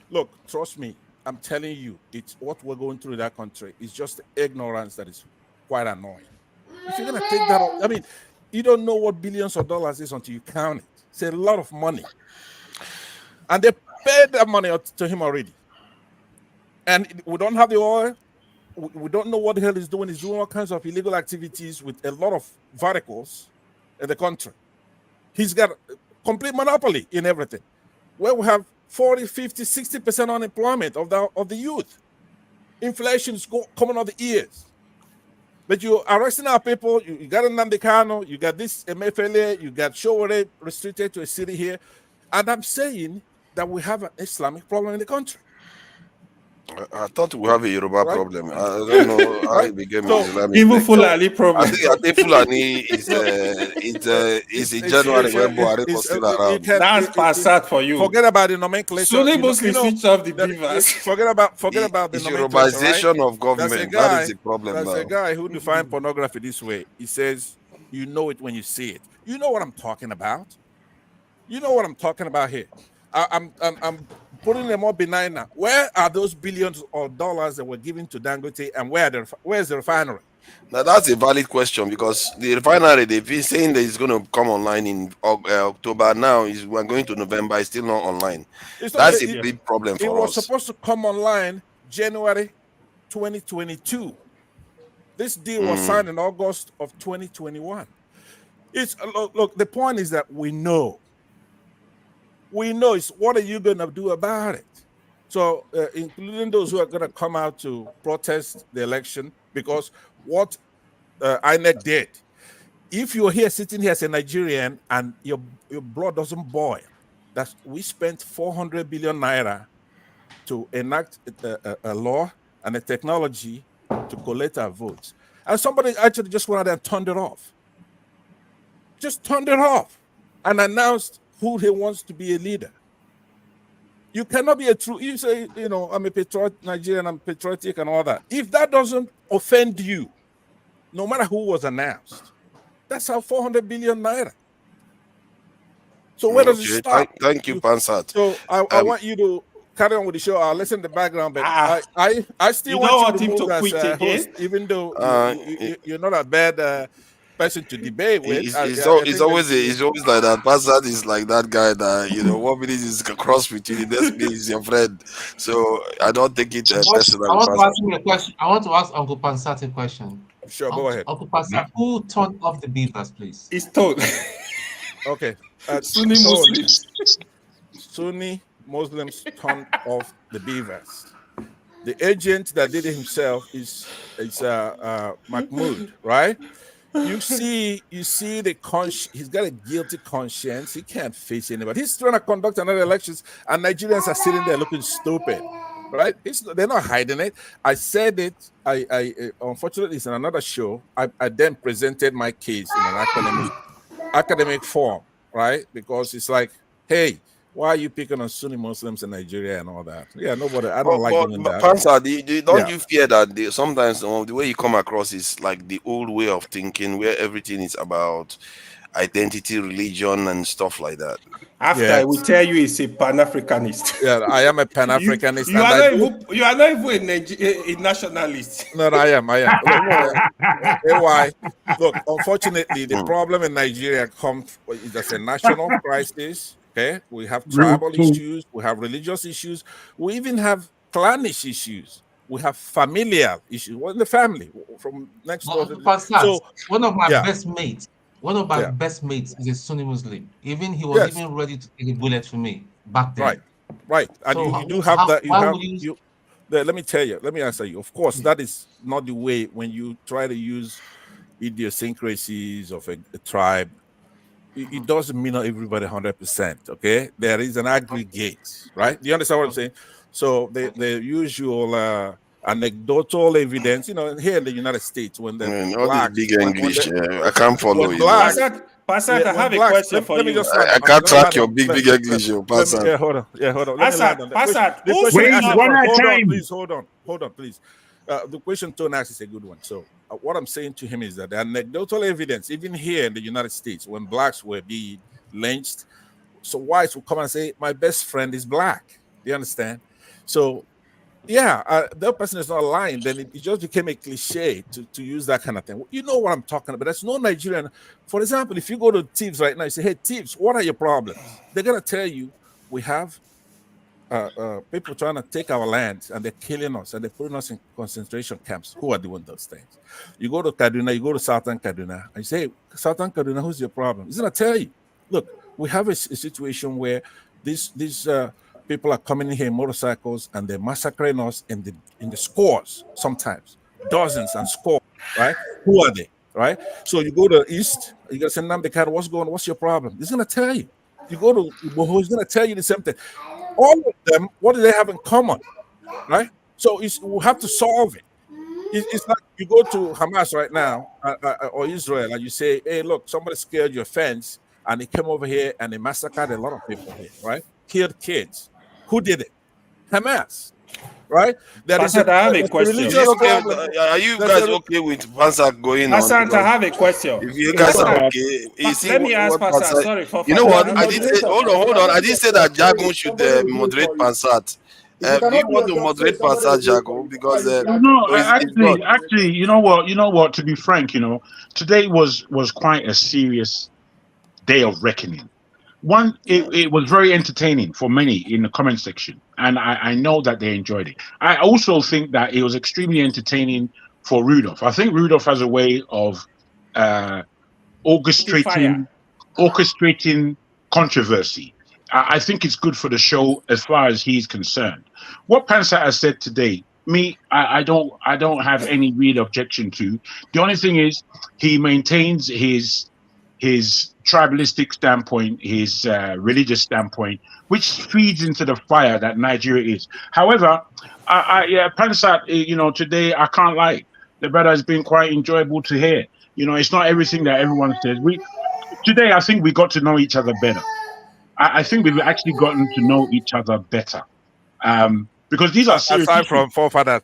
Look, trust me. I'm telling you, it's what we're going through in that country. It's just ignorance that is quite annoying. If you're going to take that off, I mean, you don't know what billions of dollars is until you count it. It's a lot of money. And they paid that money to him already. And we don't have the oil. We don't know what the hell he's doing. He's doing all kinds of illegal activities with a lot of verticals in the country. He's got a complete monopoly in everything. Where we have 40, 50, 60% unemployment of the youth. Inflation is coming out the ears. But you're arresting our people. You got Nnamdi Kanu, you got this Emefiele, you got Sowore restricted to a city here. And I'm saying that we have an Islamic problem in the country. I thought we have a Yoruba problem. I don't know how it became Islamic. Even Fulani problem. I think Fulani is in January when Buhari was still around. That's Passat for you. Forget about the nomenclature. Sunni Muslims switch off the beavers. Forget about the Yorubization of government. That is the problem now. There's a guy who defined pornography this way. He says, you know it when you see it. You know what I'm talking about. You know what I'm talking about here. I'm putting them more benign now. Where are those billions of dollars that were given to Dangote, and where's the refinery? Now that's a valid question because the refinery they've been saying that it's going to come online in October. Now we're going to November. It's still not online. That's a big problem for us. It was supposed to come online January 2022. This deal was signed in August of 2021. Look. The point is that we know. It's what are you going to do about it? So, including those who are going to come out to protest the election, because what INEC did, if you're here sitting here as a Nigerian and your blood doesn't boil, we spent 400 billion naira to enact a law and a technology to collect our votes. And somebody actually just went out there and turned it off. Just turned it off and announced who he wants to be a leader. You cannot be you say, I'm a Nigerian, I'm patriotic and all that. If that doesn't offend you, no matter who was announced, that's how 400 billion naira. So where does it stop? Thank you, Pansat. So I want you to carry on with the show. I'll listen to the background, but I still want you to move as host, even though you're not a bad person to debate with. It's always like that. Pansat is like that guy that 1 minute is cross with you, the next minute is your friend. So I don't take it personal. I want to ask you a question. I want to ask Uncle Pansat a question. Sure, go ahead. Uncle Pansat, who turned off the beavers, please? It's told. Okay. Sunni Muslims. Sunni Muslims turned off the beavers. The agent that did it himself is Mahmoud, right? You see he's got a guilty conscience. He can't face anybody. He's trying to conduct another elections, and Nigerians are sitting there looking stupid, right? They're not hiding it. I said it. I unfortunately, it's in another show. I then presented my case in an academic form, right? Because it's like, hey, why are you picking on Sunni Muslims in Nigeria and all that? Yeah, nobody. I don't like doing that. Pansat, don't you fear that sometimes the way you come across is like the old way of thinking, where everything is about identity, religion, and stuff like that? After I will tell you, he's a Pan-Africanist. Yeah, I am a Pan-Africanist. You are not even a nationalist. No, I am. Why? Look, unfortunately, the problem in Nigeria comes as a national crisis. Okay, we have tribal issues, we have religious issues, we even have clannish issues, we have familial issues. What in the family from next door? So one of my best mates is a Sunni Muslim. Even he was even ready to take a bullet for me back then. Right. And so you do have that. Let me tell you. Let me answer you. Of course, that is not the way when you try to use idiosyncrasies of a tribe. It doesn't mean not everybody 100%. Okay, there is an aggregate, right? Do you understand what I'm saying? So the usual anecdotal evidence, here in the United States, when the all this big English, I can't follow you. Pansat, I have a question for you. I can't track your big English, Pansat. Yeah, hold on. Pansat, please hold on, please. The question Tone asks is a good one. So what I'm saying to him is that the anecdotal evidence, even here in the United States, when blacks were being lynched, so whites will come and say, my best friend is black. Do you understand? So, that person is not lying. Then it just became a cliche to use that kind of thing. You know what I'm talking about. There's no Nigerian. For example, if you go to thieves right now, you say, hey, thieves, what are your problems? They're going to tell you, we have people trying to take our land and they're killing us and they're putting us in concentration camps. Who are doing those things? You go to Kaduna, you go to Southern Kaduna, and you say, Southern Kaduna, who's your problem? He's going to tell you, look, we have a situation where these people are coming in here in motorcycles and they're massacring us in the scores, sometimes dozens and scores, right? Who are they, right? So you go to East, you got to say, what's your problem? He's going to tell you. You go to Iboho, he's going to tell you the same thing. All of them, what do they have in common, right? So we'll have to solve it. It's like you go to Hamas right now or Israel and you say, hey, look, somebody scared your fence and they came over here and they massacred a lot of people here, right? Killed kids. Who did it? Hamas, right? I have a question. Are you guys okay with Pansat going on? Pansat, I have a question. If you guys are okay, let me ask Pansat. Sorry for you know what? I did say, hold on. I did say that Jago should moderate Pansat. Do you want to moderate Pansat, Jago? Because actually, you know what? To be frank, today was quite a serious day of reckoning. One, it was very entertaining for many in the comment section, and I know that they enjoyed it. I also think that it was extremely entertaining for Rudolph. I think Rudolph has a way of orchestrating controversy. I think it's good for the show as far as he's concerned. what Pansat has said today, I don't have any real objection to. The only thing is he maintains his tribalistic standpoint, his religious standpoint, which feeds into the fire that Nigeria is. However, Pansat, today I can't lie. The brother has been quite enjoyable to hear. It's not everything that everyone says. Today, I think we got to know each other better. I think we've actually gotten to know each other better. Because these are serious aside issues. from forefathers,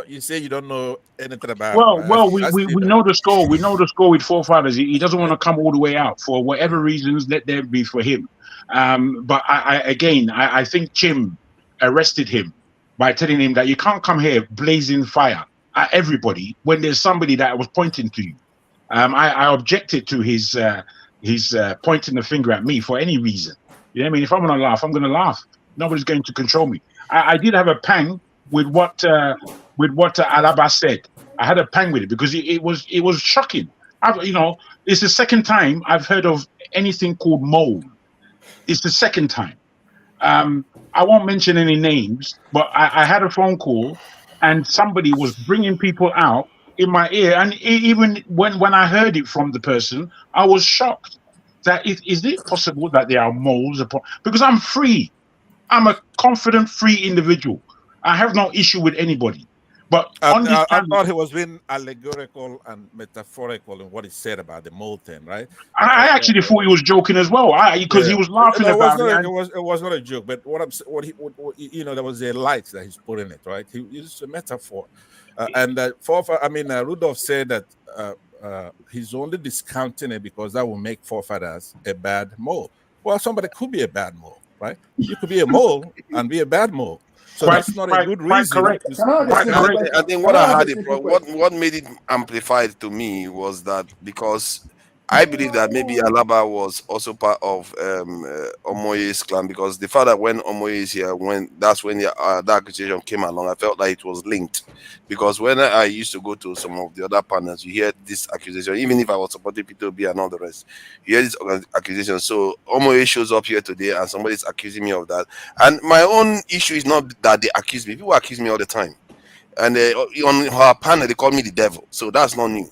you say you don't know anything about. Well, we know the score. We know the score with forefathers. He doesn't want to come all the way out for whatever reasons. Let there be for him. But I think Chim arrested him by telling him that you can't come here blazing fire at everybody when there's somebody that was pointing to you. I objected to his pointing the finger at me for any reason. You know what I mean? If I'm going to laugh, I'm going to laugh. Nobody's going to control me. I did have a pang with what Alaba said. I had a pang with it because it was shocking. It's the second time I've heard of anything called mole. It's the second time. I won't mention any names, but I had a phone call and somebody was bringing people out in my ear. And even when I heard it from the person, I was shocked. Is it possible that there are moles? Because I'm free. I'm a confident, free individual. I have no issue with anybody. But I thought he was being allegorical and metaphorical in what he said about the mole thing, right? I actually thought he was joking as well, because he was laughing about it. It was not a joke, but there was a light that he's put in it, right? He used a metaphor, Rudolph said that he's only discounting it because that will make forefathers a bad mole. Well, somebody could be a bad mole, right? You could be a mole and be a bad mole. So that's not a good reason. I think what made it amplified to me was that because I believe that maybe Alaba was also part of Omoye's clan, because the fact that when Omoye is here, that's when that accusation came along, I felt like it was linked. Because when I used to go to some of the other panels, you hear this accusation, even if I was supporting Peter Obi and all the rest, you hear this accusation. So Omoye shows up here today and somebody's accusing me of that. And my own issue is not that they accuse me. People accuse me all the time. And on her panel, they call me the devil. So that's not new.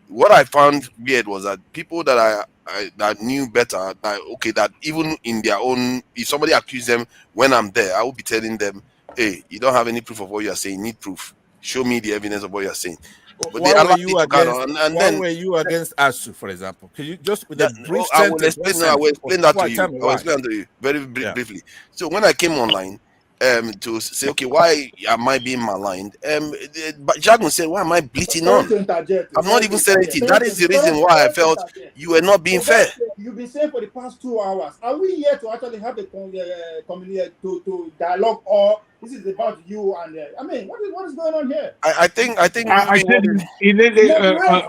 What I found weird was that people that that knew better, that even in their own, if somebody accused them when I'm there, I will be telling them, hey, you don't have any proof of what you are saying, need proof. Show me the evidence of what you are saying. But why were you against ASU, for example? Can you just with a brief I will explain that to you very briefly. So when I came online, to say, okay, why am I being maligned? But Jagun said, why am I bleating on? I'm not even saying anything. That is the reason why I felt you were not being fair. You've been saying for the past 2 hours, are we here to actually have a community to dialogue, or this is about you and what is going on here? I said,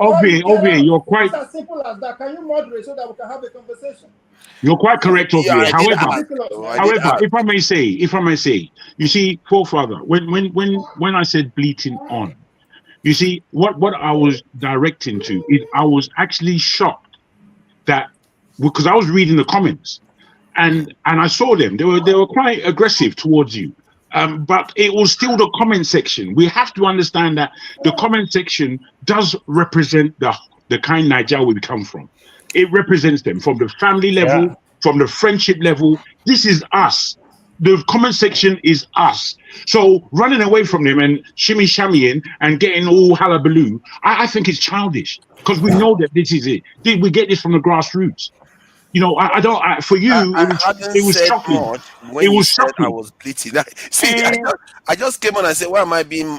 Obi, you're quite. It's as simple as that. Can you moderate so that we can have a conversation? You're quite correct, Obi. However, if I may say, you see, forefather, when I said bleating on, you see, what I was directing to is I was actually shocked that, because I was reading the comments and I saw them, they were quite aggressive towards you. But it was still the comment section. We have to understand that the comment section does represent the kind Nigeria we come from. It represents them from the family level, from the friendship level. This is us. The comment section is us. So running away from them and shimmy-shammying and getting all hullabaloo, I think it's childish, because we know that this is it. We get this from the grassroots. For you, it was shocking. When you said I was bleating. I just came on and said, why am I being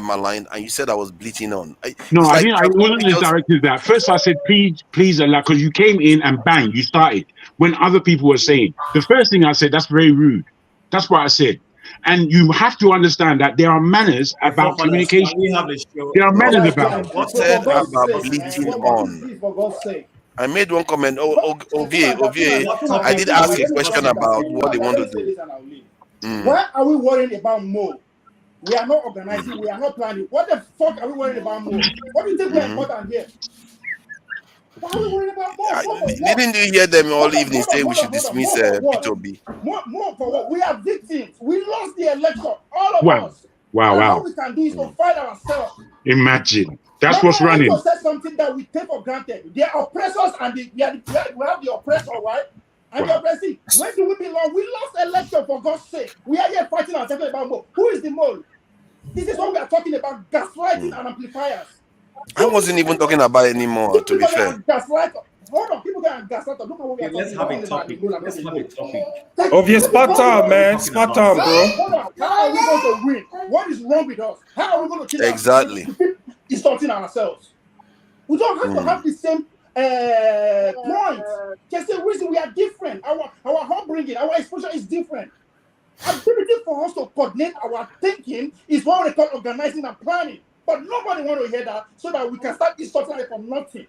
maligned? And you said I was bleating on. I wasn't as direct as that. First, I said, please, Allah, because you came in and bang, you started. When other people were saying, the first thing I said, that's very rude. That's what I said. And you have to understand that there are manners about communication. There are manners about it. What said about bleating on? For God's sake. I made one comment. I did ask a question about what they want to do. Why are we worrying about more? We are not organizing. We are not planning. What the fuck are we worrying about more? What do you think is important here? Why are we worried about more? More for what? Didn't you hear them all evening say we should Hold on. dismiss More for what? Peter Obi? More for what? We are victims. We lost the election, all of Wow. us. Wow, And wow. all we can do is to fight ourselves. Imagine. That's what's running. You said something that we take for granted. They are oppressors and we have the oppressor, right? And the oppressing. Where do we belong? We lost election, for God's sake. We are here fighting and talking about mole. Who is the mole? This is what we are talking about, gaslighting and amplifiers. I wasn't even talking about it anymore, to be fair. Hold on, people get gaslight. Look at what we are Let's have a topic. Let's have a topic. Obvious, spot on, man. Spot on, bro. Hold on. How are we going to win? What is wrong with us? How are we going to kill Exactly. Insulting ourselves? We don't have to have the same point. Just the reason we are different. Our upbringing, our exposure is different. Ability for us to coordinate our thinking is what we call organizing and planning. But nobody want to hear that, so that we can start insulting it from nothing.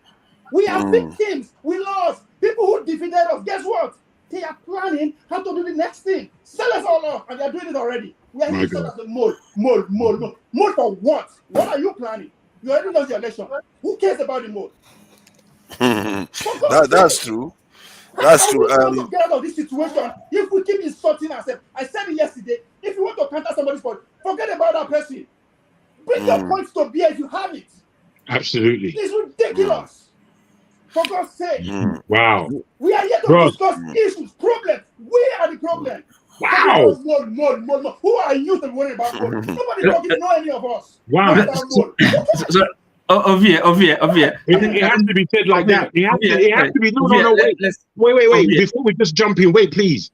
We are victims. We lost. People who defeated us, guess what? They are planning how to do the next thing. Sell us all off, and they are doing it already. We are here as a mole for what? What are you planning? You already lost the election. Who cares about the mole? That's true. That's true. How are we going to get out of this situation if we keep insulting ourselves? I said it yesterday. If you want to counter somebody's point, forget about that person. Bring your points to bear if you have it. Absolutely. It's ridiculous. For God's sake. Wow. We are here to discuss issues, problems. We are the problem. Wow. More. Who are you to worry about? Nobody fucking know any of us. Wow. Ovie. It has to be said like that. It has to be. No, wait. Before we just jump in, wait, please.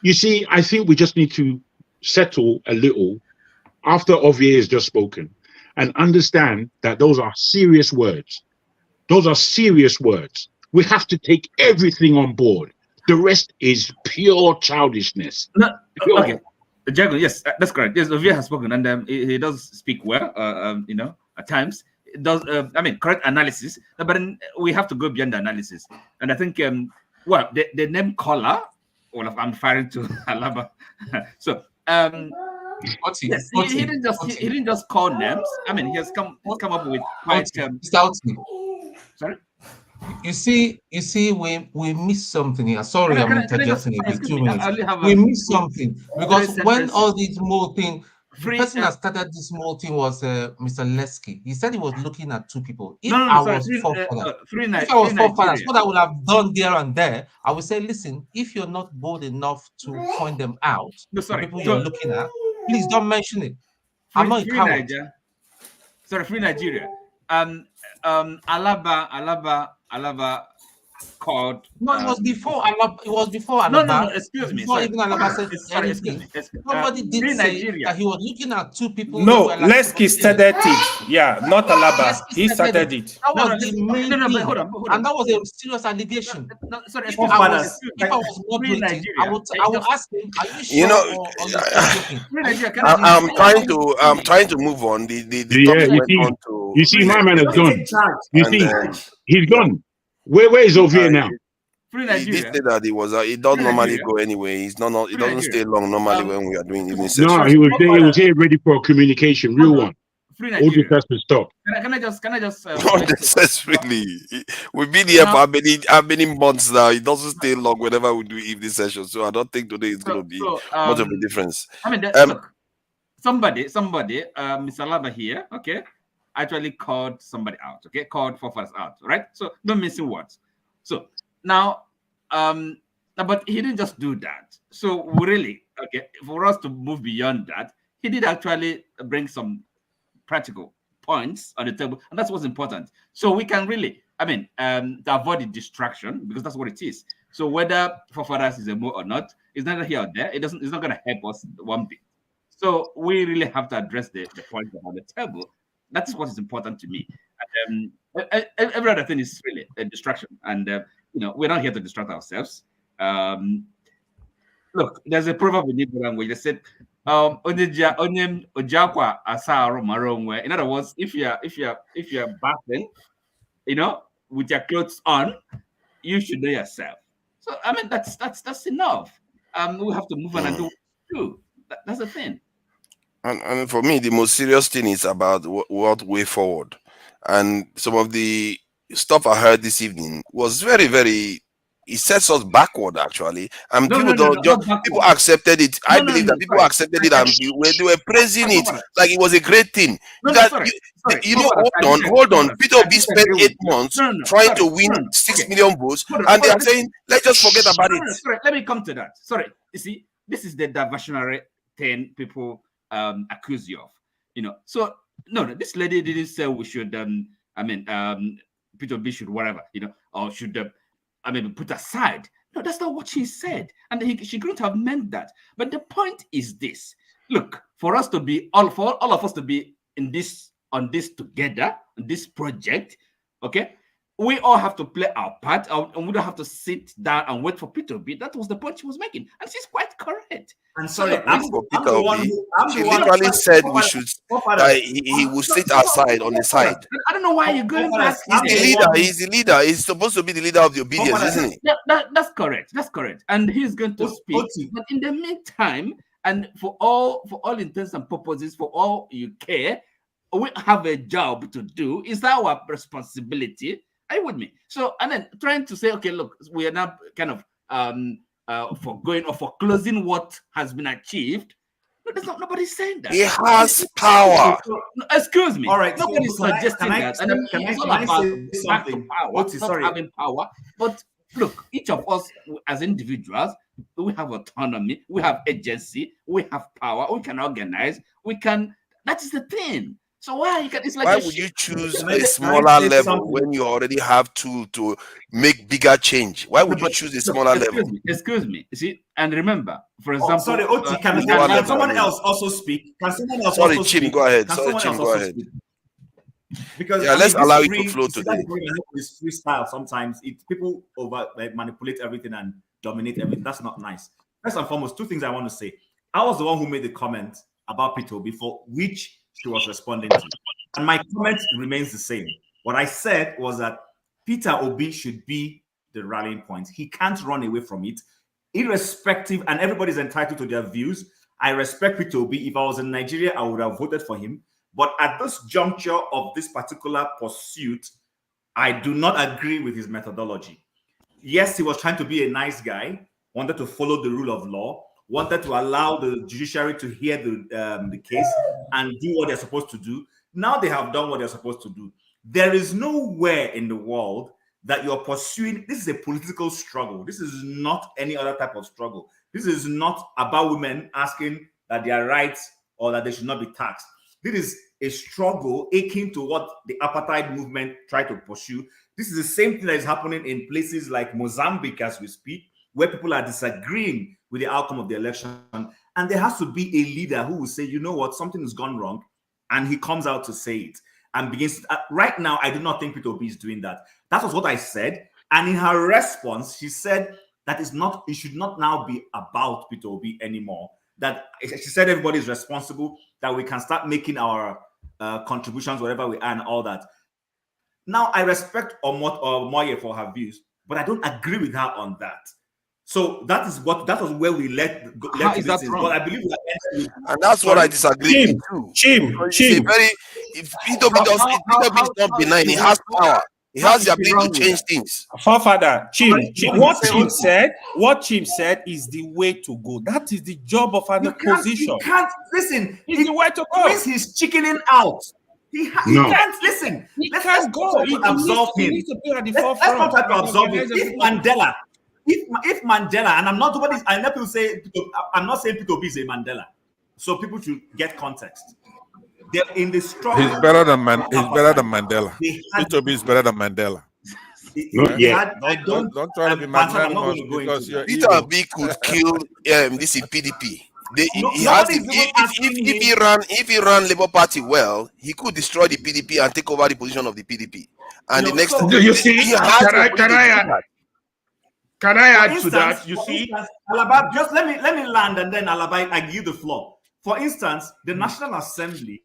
You see, I think we just need to settle a little after Ovie has just spoken and understand that those are serious words. Those are serious words. We have to take everything on board. The rest is pure childishness. No, okay. Jago, yes, that's correct. Yes, Ovie has spoken, and he does speak well. At times, it does. Correct analysis. But we have to go beyond the analysis. And I think, the name caller. Well, I'm referring to Alaba. So, yes, he didn't just call names. I mean, he has come up with quite. Sorry. You see, we missed something here. Sorry, I'm interjecting a bit. 2 minutes. We missed something because when all this small thing, the person that started this small thing was Mr. Lesky. He said he was looking at two people. If I was forefathers, what I would have done there and there, I would say, listen, if you're not bold enough to point them out, the people you're looking at, please don't mention it. I'm not a coward. Free Nigeria. Alaba called. No, it was before Alaba. It was before Alaba. No, excuse me. Before even Alaba said anything. Somebody did say Nigeria. that he was looking at two people. No, Lesky started it. Yeah, not Alaba. He started it. That was the main thing. Hold on. And that was a serious allegation. Sorry, if I was moderating, I would ask him, are you sure? I'm trying to move on. The topic went on to. You see, my man is gone. You see, he's gone. Where is Ovie now? He did say that he doesn't normally go anyway. He doesn't stay long normally when we are doing evening sessions. No, he was here ready for a communication, real one. All this has to stop. Can I just not necessarily. We've been here for how many months now. It doesn't stay long whenever we do evening sessions. So I don't think today is going to be much of a difference. I mean, look, somebody, Mr. Laba here, okay, actually called somebody out, okay, called forefathers out, right? So no missing words. So now, but he didn't just do that. So we really, okay, for us to move beyond that, he did actually bring some practical points on the table, and that's what's important. So we can really, to avoid the distraction, because that's what it is. So whether forefathers is a more or not, it's neither here or there. It's not going to help us one bit. So we really have to address the points on the table. That's what is important to me. And, every other thing is really a distraction, and we're not here to distract ourselves. Look, there's a proverb in Igbo language that said, in other words, if you're bathing, with your clothes on, you should know yourself. So that's enough. We have to move on and do what we do. That's the thing. And for me, the most serious thing is about what way forward. And some of the stuff I heard this evening was very, very. It sets us backward, actually, and people people accepted it. I believe that people accepted it, and they were praising it like it was a great thing. Hold on. Peter Obi spent 8 months trying to win 6 million votes, and they are saying, let's just forget about it. Sorry, let me come to that. Sorry, you see, this is the diversionary thing people accuse you of. So no, this lady didn't say we should. Peter Obi should whatever, or should. Put aside. No, that's not what she said. And she couldn't have meant that. But the point is this. Look, for all of us to be on this together, this project, okay, we all have to play our part, and we don't have to sit down and wait for Peter Obi. That was the point she was making. And she's quite correct. And sorry, she literally said we should. He will sit aside on the side. I don't know why you're going back. He's the leader. He's supposed to be the leader of the obedience, isn't he? That's correct. That's correct. And he's going to speak. But in the meantime, and for all intents and purposes, for all you care, we have a job to do. It's our responsibility. Are you with me? So, and then trying to say, okay, look, we are now kind of for going or for closing what has been achieved. No, there's nobody's saying that. He has power. No, excuse me. All right. Nobody's suggesting that. And it's all about back to power. Not having power. But look, each of us as individuals, we have autonomy, we have agency, we have power, we can organize, that is the thing. So why would you choose a smaller level when you already have tool to make bigger change? Why would you choose a smaller level? Excuse me. You see, and remember, for example, sorry, Oti, can someone else also speak? Can someone else sorry, also Chim, speak? go ahead. Go ahead. Because let's allow it to flow today. This freestyle sometimes people manipulate everything and dominate everything. That's not nice. First and foremost, two things I want to say. I was the one who made the comment about Peter Obi, for which she was responding to. And my comment remains the same. What I said was that Peter Obi should be the rallying point. He can't run away from it, irrespective, and everybody's entitled to their views. I respect Peter Obi. If I was in Nigeria, I would have voted for him. But at this juncture of this particular pursuit, I do not agree with his methodology. Yes, he was trying to be a nice guy, wanted to follow the rule of law, wanted to allow the judiciary to hear the case and do what they're supposed to do. Now they have done what they're supposed to do. There is nowhere in the world that you're pursuing. This is a political struggle. This is not any other type of struggle. This is not about women asking that they are rights or that they should not be taxed. This is a struggle akin to what the apartheid movement tried to pursue. This is the same thing that is happening in places like Mozambique as we speak, where people are disagreeing with the outcome of the election. And there has to be a leader who will say, you know what, something has gone wrong. And he comes out to say it and begins. Right now, I do not think Peter Obi is doing that. That was what I said. And in her response, she said that it should not now be about Peter Obi anymore. That she said everybody is responsible, that we can start making our contributions wherever we are and all that. Now, I respect Omoye for her views, but I don't agree with her on that. So that was where we let is that wrong? But I believe and that's what I disagree with too. Chim. If Peter Obi is not benign, he has power. He has the ability to change things. Forefather, what Chim said is the way to go. That is the job of an opposition. You can't listen. It's the way to go. Means he's chickening out. He can't listen. Let's go. Absolve him. Let's not try to absolve him. If Mandela, and I'm not saying Peter Obi is a Mandela, so people should get context. They're in the struggle. He's better than Mandela. Peter Obi is better than Mandela. Don't try to be magnanimous because Peter Obi could kill this PDP. If he ran Labour Party well, he could destroy the PDP and take over the position of the PDP. And the next, you see, can I add to that? You see, Alaba, just let me land and then Alaba, I give you the floor. For instance, the National Assembly,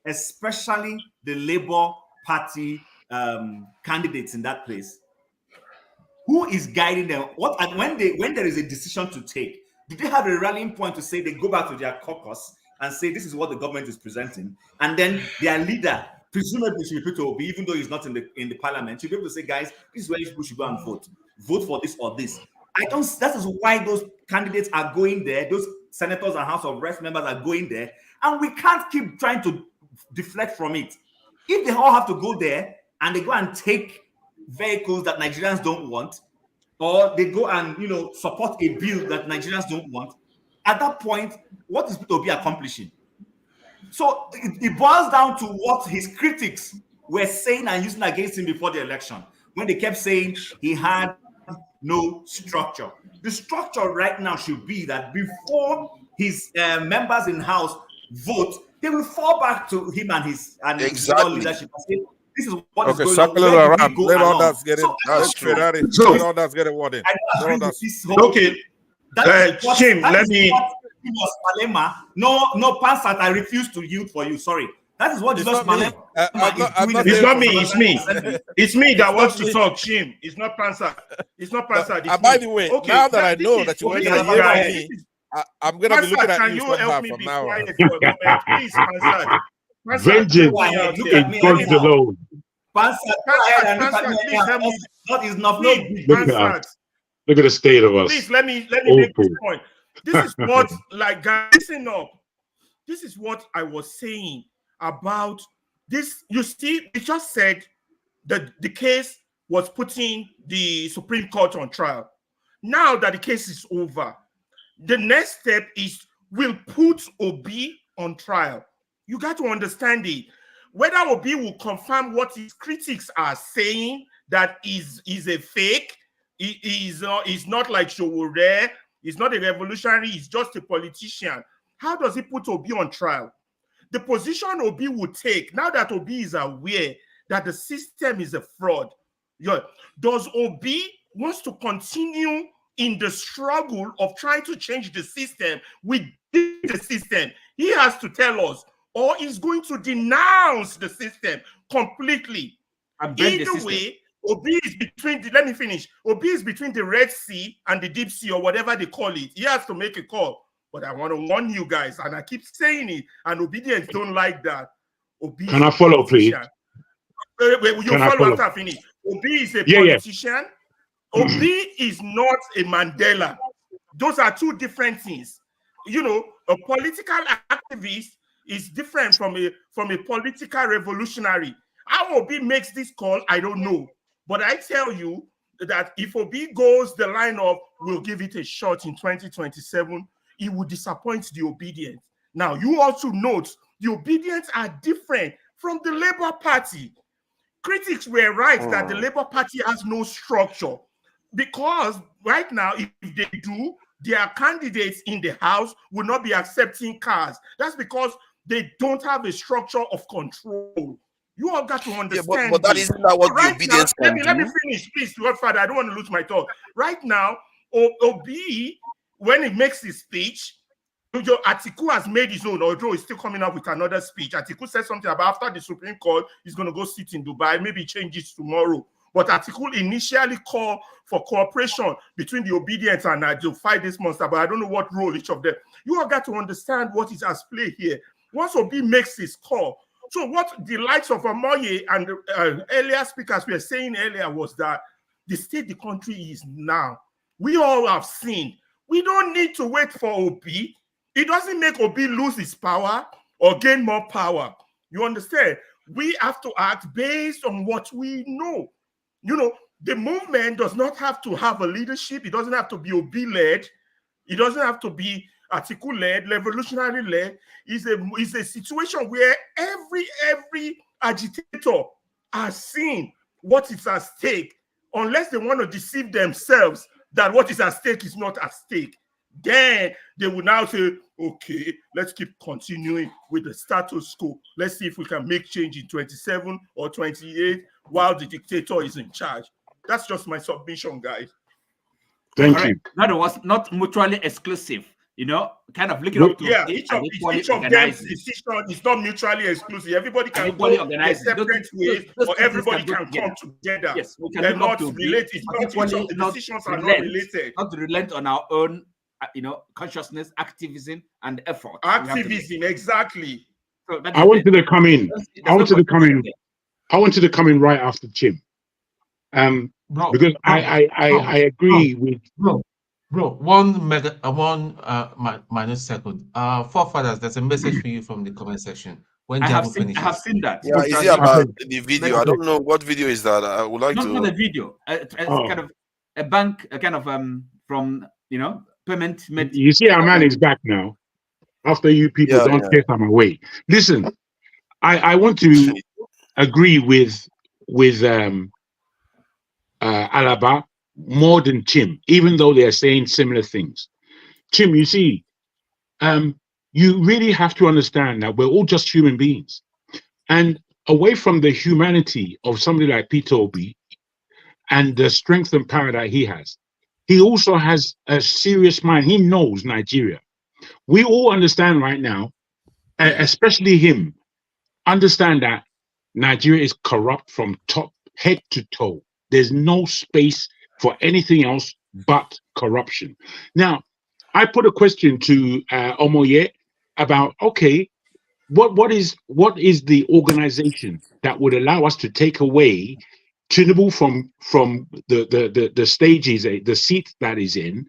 especially the Labour Party candidates in that place, who is guiding them? When there is a decision to take, do they have a rallying point to say they go back to their caucus and say this is what the government is presenting, and then their leader presumably should be Peter Obi, even though he's not in the parliament, should be able to say, guys, this is where people should go and vote. Vote for this or this. That is why those candidates are going there, those senators and House of Reps members are going there, and we can't keep trying to deflect from it. If they all have to go there and they go and take vehicles that Nigerians don't want, or they go and support a bill that Nigerians don't want, at that point, what is Peter Obi accomplishing? So it boils down to what his critics were saying and using against him before the election, when they kept saying he had no structure. The structure right now should be that before his members in House vote, they will fall back to him and his leadership and say, this is what is going circle on. it around. Let all that's get it. That's true. Let all that's get it worded. Okay. Shame, let me. No, Pansat, I refuse to yield for you. Sorry. That is what Jesus Malema. It's not me. It's me. It's me that wants to talk. Shame. It's not Pansat. It's not Pansat. By the way, now that I know that you went to me, I'm going to be looking at you somehow from now on. Please, Pansat. Vengeance is God's alone. Not enough. Look at the state of us. Please let me make this point. This is what, guys, listen up. This is what I was saying about this. You see, it just said that the case was putting the Supreme Court on trial. Now that the case is over, the next step is we'll put Obi on trial. You got to understand it. Whether Obi will confirm what his critics are saying, that is a fake, is not like Showore, he's not a revolutionary, he's just a politician. How does he put Obi on trial? The position Obi will take, now that Obi is aware that the system is a fraud, does Obi wants to continue in the struggle of trying to change the system within the system? He has to tell us, or he's going to denounce the system completely. Either way, Obi is between let me finish. Obi is between the Red Sea and the Deep Sea, or whatever they call it. He has to make a call. But I want to warn you guys, and I keep saying it, and obedience don't like that. Obi Can I follow, please? You follow after I finish. Obi is a politician. Obi is not a Mandela. Those are two different things. A political activist is different from a political revolutionary. How Obi makes this call, I don't know. But I tell you that if Obi goes the line of, we'll give it a shot in 2027, he will disappoint the obedient. Now, you also note the obedience are different from the Labour Party. Critics were right that the Labour Party has no structure, because right now, if they do, their candidates in the House will not be accepting cars. That's because they don't have a structure of control. You all got to understand. But that isn't what the obedience can do. Let me finish, please, Godfather. I don't want to lose my thought. Right now, Obi, when he makes his speech, Atiku has made his own, although he's still coming up with another speech. Atiku said something about after the Supreme Court, he's going to go sit in Dubai. Maybe changes tomorrow. But Atiku initially called for cooperation between the obedience and to fight this monster. But I don't know what role each of them. You all got to understand what is at play here. Once Obi makes his call, so what the likes of Amoye and the earlier speakers were saying earlier was that the state the country is now, we all have seen. We don't need to wait for Obi. It doesn't make Obi lose his power or gain more power. You understand? We have to act based on what we know. The movement does not have to have a leadership. It doesn't have to be Obi-led. It doesn't have to be Atiku-led, revolutionary-led. It's a situation where every agitator has seen what is at stake, unless they want to deceive themselves that what is at stake is not at stake. Then they will now say, okay, let's keep continuing with the status quo. Let's see if we can make change in 27 or 28 while the dictator is in charge. That's just my submission, guys. Thank you. That was not mutually exclusive. Kind of looking up to each of them's decision is not mutually exclusive. Everybody can go their separate ways, or everybody can come together. Yes, we can They're not related. Each of the decisions are not related. Not to relent on our own, consciousness, activism, and effort. Activism, exactly. So that I is wanted to come in. I wanted to come in. there. I wanted to come in right after Chim. Because I agree with Bro, minus second. Forefathers, there's a message for you from the comment section when I have Jabu seen finishes. that. Yeah, is it about the video? I don't know what video is that. I would like not, to. Not a video. It's kind of a bank, a kind of from payment. You see, our man is back now. After you people don't take him away. Listen, I want to agree with Alaba more than Chim, even though they are saying similar things. Chim, you see, you really have to understand that we're all just human beings. And away from the humanity of somebody like Peter Obi and the strength and power that he also has a serious mind. He knows Nigeria. We all understand right now, especially him, understand that Nigeria is corrupt from top head to toe. There's no space for anything else but corruption. Now, I put a question to Omoye about, okay, what is the organization that would allow us to take away Tinubu from the stages, the seat that is in,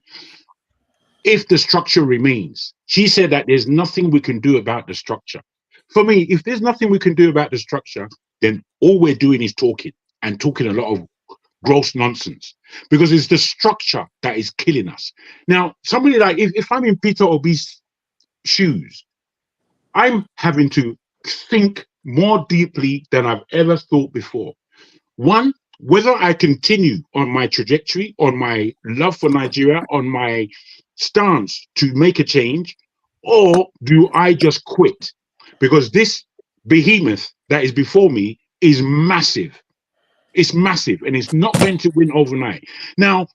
if the structure remains? She said that there's nothing we can do about the structure. For me, if there's nothing we can do about the structure, then all we're doing is talking a lot of gross nonsense, because it's the structure that is killing us. Now, somebody like, if I'm in Peter Obi's shoes, I'm having to think more deeply than I've ever thought before. One, whether I continue on my trajectory, on my love for Nigeria, on my stance to make a change, or do I just quit? Because this behemoth that is before me is massive. It's massive, and it's not going to win overnight. Now,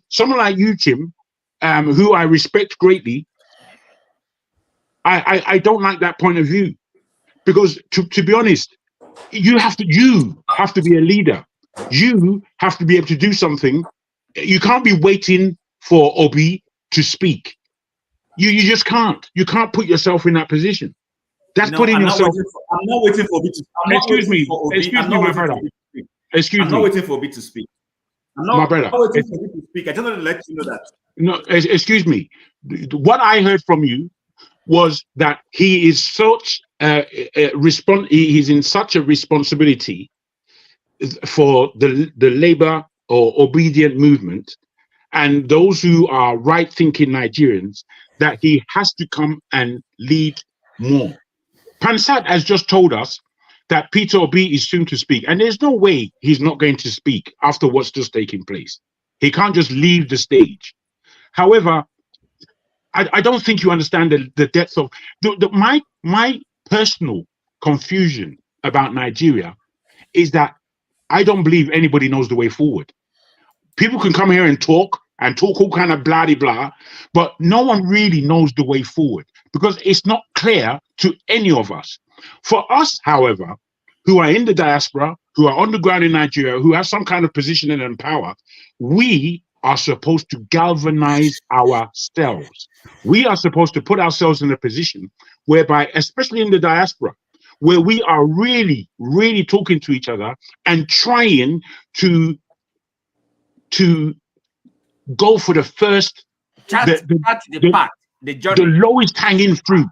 someone like you, Tim, who I respect greatly, I don't like that point of view, because to be honest, you have to be a leader. You have to be able to do something. You can't be waiting for Obi to speak. You just can't. You can't put yourself in that position. That's putting yourself. I'm not waiting for Obi to. Excuse me, my brother. Excuse me. I'm not waiting for Obi to speak. My brother. I'm not waiting for Obi to speak. I just want to let you know that. No, excuse me. What I heard from you was that he is such he's in such a responsibility for the labor or obedient movement and those who are right-thinking Nigerians, that he has to come and lead more. Pansat has just told us that Peter Obi is soon to speak, and there's no way he's not going to speak after what's just taking place. He can't just leave the stage. However, I don't think you understand the depth of my personal confusion about Nigeria is that I don't believe anybody knows the way forward. People can come here and talk all kind of blah blah, but no one really knows the way forward because it's not clear to any of us. For us, however, who are in the diaspora, who are on the ground in Nigeria, who have some kind of position and power, we are supposed to galvanize ourselves. We are supposed to put ourselves in a position whereby, especially in the diaspora, where we are really, really talking to each other and trying to go for the first, the lowest hanging fruit.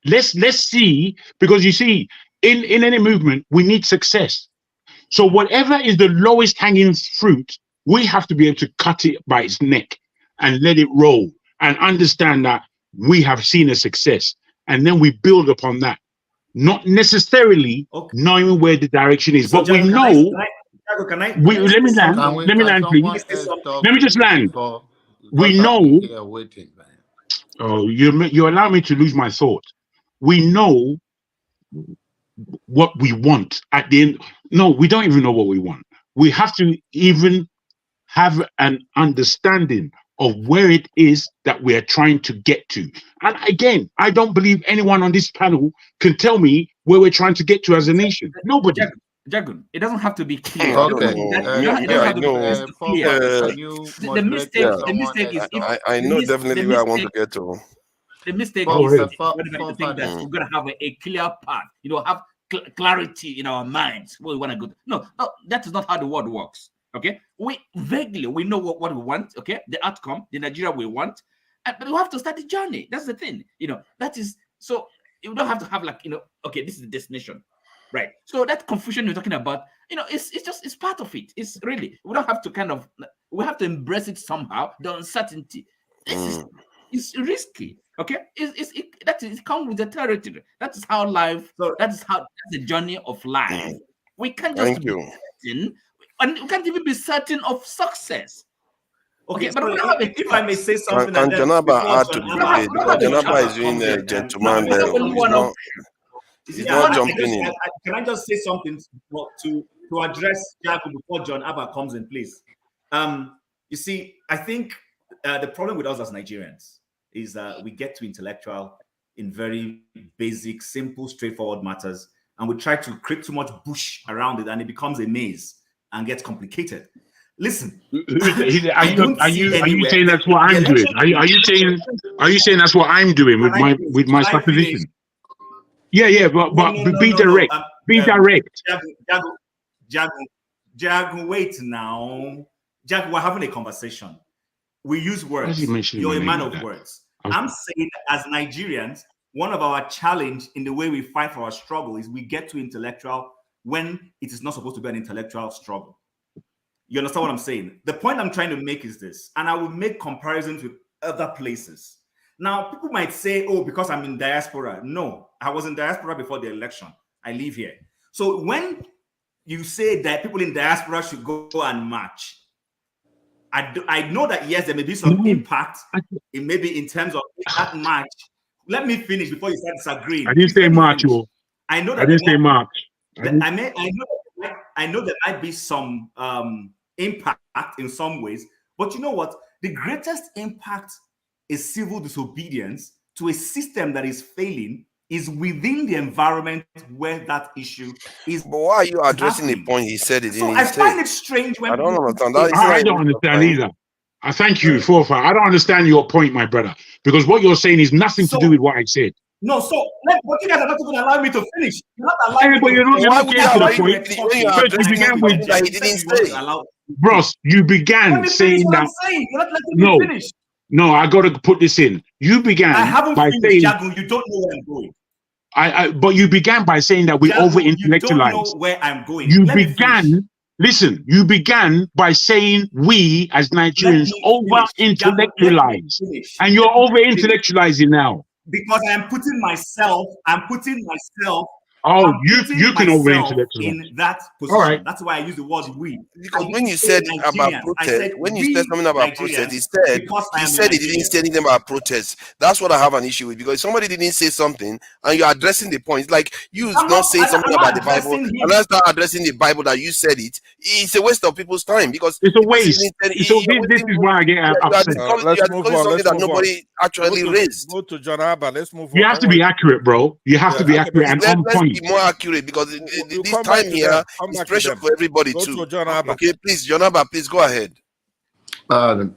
Let's see, because you see, in any movement, we need success. So whatever is the lowest hanging fruit, we have to be able to cut it by its neck and let it roll and understand that we have seen a success. And then we build upon that, not necessarily knowing where the direction is, but we know. Let me land, please. Let me just land. We know. Oh, you allow me to lose my thought. We know what we want at the end. No, we don't even know what we want. We have to even have an understanding of where it is that we are trying to get to. And again, I don't believe anyone on this panel can tell me where we're trying to get to as a nation. Nobody. Jagun, it doesn't have to be clear. Okay. The mistake is I know definitely where I want to get to. The mistake Oh, is really? to think that we're going to have a clear path, have clarity in our minds where we want to go. No, that is not how the world works. Okay, we know what we want. Okay, the outcome, the Nigeria we want, but we have to start the journey. That's the thing. That is so. You don't have to have okay, this is the destination, right? So that confusion you're talking about, it's part of it. It's really, we don't have to we have to embrace it somehow. The uncertainty. It's risky. Okay, it comes with the territory. That is how life. That's the journey of life. We can't just be certain, and we can't even be certain of success. Okay, but so if I may say something, can Janaba add to the debate? Because Janaba is doing a gentleman. He's not jumping in. Can I just say something to address Jago before John Abba comes in, please? You see, I think the problem with us as Nigerians is that we get too intellectual in very basic, simple, straightforward matters, and we try to create too much bush around it, and it becomes a maze and gets complicated. Listen, are you saying that's what I'm doing? Are you saying that's what I'm doing with my supposition? Yeah, but be direct. Be direct. Jago, wait now. Jago, we're having a conversation. We use words. You're a man of words. Okay. I'm saying that as Nigerians, one of our challenge in the way we fight for our struggle is we get too intellectual when it is not supposed to be an intellectual struggle. You understand what I'm saying? The point I'm trying to make is this, and I will make comparisons with other places. Now, people might say, oh, because I'm in diaspora. No, I was in diaspora before the election. I live here. So when you say that people in diaspora should go and march, I know that, yes, there may be some impact, maybe in terms of that march. Let me finish before you start disagreeing. I didn't say march. I know that. I didn't say march. I know there might be some impact in some ways, but you know what? The greatest impact is civil disobedience to a system that is failing is within the environment where that issue is. But why are you addressing the point he said it in his I find it strange when I don't understand. I don't understand either. I thank you, Forfa. I don't understand your point, my brother, because what you're saying is nothing to do with what I said. No, but you guys are not going to allow me to finish. You're not allowing me but you're not getting to the point. First, you began with that he didn't say. Bros, you began saying that. You're not letting me finish. No, I got to put this in. You began by saying, Jago, you don't know where I'm going. But you began by saying that we over-intellectualize. You don't know where I'm going. You began by saying we as Nigerians over-intellectualize. And you're over-intellectualizing now. Because I'm putting myself. Oh, you can over-intellectualize in that position. All right. That's why I use the word we. Because when you said about protest, when you said something about protest, he said he didn't say anything about protest. That's what I have an issue with, because somebody didn't say something and you're addressing the point. Like you not saying something about the Bible and let's start addressing the Bible that you said it. It's a waste of people's time because it's a waste. This is why I get upset. Let's move on. Something that nobody actually raised. Go to John Abba. Let's move on. You have to be accurate, bro. You have to be accurate and on point. Be more accurate because this time here is pressure for everybody too. Okay, please, John Abba, please go ahead.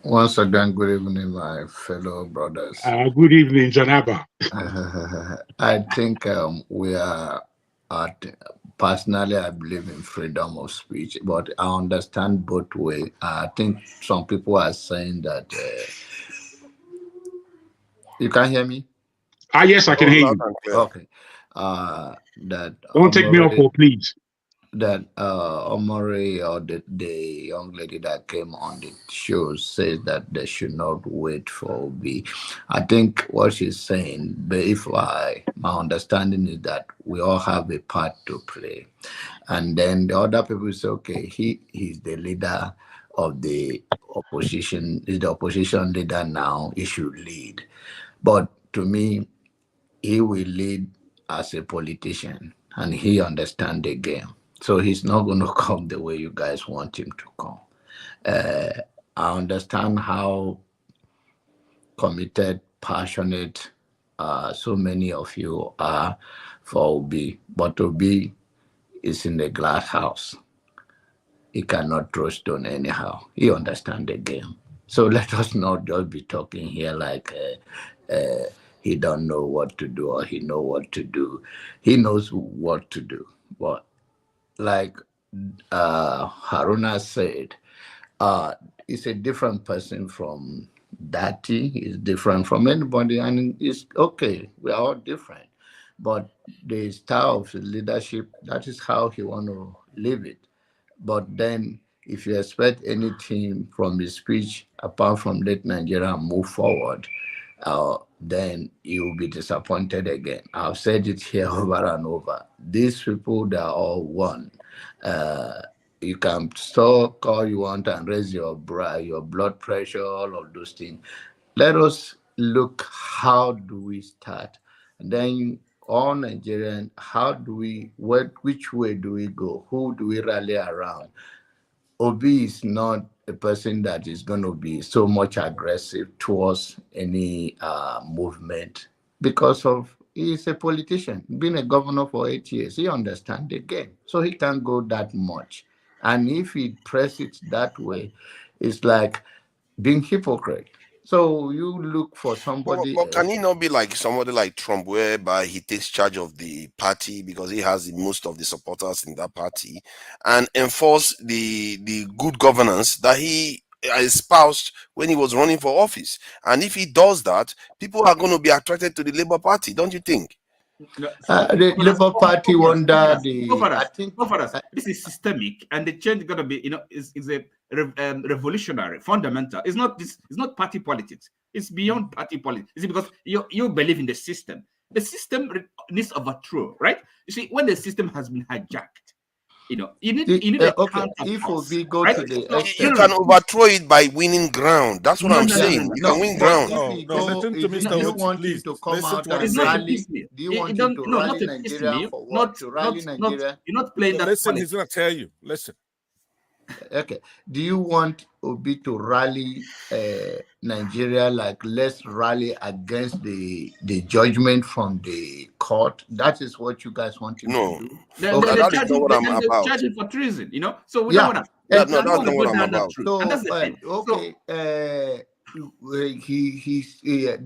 Once again, good evening, my fellow brothers. Good evening, John Abba. I think we are personally, I believe in freedom of speech, but I understand both ways. I think some people are saying that you can hear me? Yes, I can hear you. Okay. That don't take me off, please. That Omori or the young lady that came on the show says that they should not wait for Obi. I think what she's saying, but my understanding is that we all have a part to play, and then the other people say, okay, he's the leader of the opposition. He's the opposition leader now. He should lead, but to me, he will lead as a politician, and he understands the game. So he's not going to come the way you guys want him to come. I understand how committed, passionate so many of you are for Obi, but Obi is in the glass house. He cannot throw stone anyhow. He understands the game. So let us not just be talking here like he don't know what to do or he know what to do. He knows what to do. But like Haruna said, he's a different person from Dati. He's different from anybody, and it's okay. We are all different. But the style of his leadership, that is how he want to live it. But then, if you expect anything from his speech apart from let Nigeria move forward, then you will be disappointed again. I've said it here over and over. These people, they are all one. You can talk all you want and raise your blood pressure, all of those things. Let us look, how do we start? And then all Nigerian, which way do we go? Who do we rally around? Obi is not a person that is going to be so much aggressive towards any movement because he's a politician. Been a governor for 8 years. He understands the game. So he can't go that much. And if he press it that way, it's like being hypocrite. So you look for somebody but can he not be like somebody like Trump, whereby he takes charge of the party because he has most of the supporters in that party, and enforce the good governance that he espoused when he was running for office? And if he does that, people are going to be attracted to the Labour Party, don't you think? The Labour Party wonder this is systemic, and the change is going to be, is a revolutionary, fundamental. It's not party politics. It's beyond party politics. It's because you believe in the system. The system needs overthrow, right? You see, when the system has been hijacked, you need a counterpart, right? You can overthrow it by winning ground. That's what I'm saying. You can win ground. Listen to Mr. You want him to come out and rally? Do you want him to rally Nigeria for what? To rally Nigeria? You're not playing that. Listen, he's going to tell you. Listen. Okay. Do you want Obi to rally Nigeria, like let's rally against the judgment from the court? That is what you guys want him to do? That is not what I'm about. They're charging for treason, So we don't want to. That's not what I'm about. So, and that's the thing. Okay.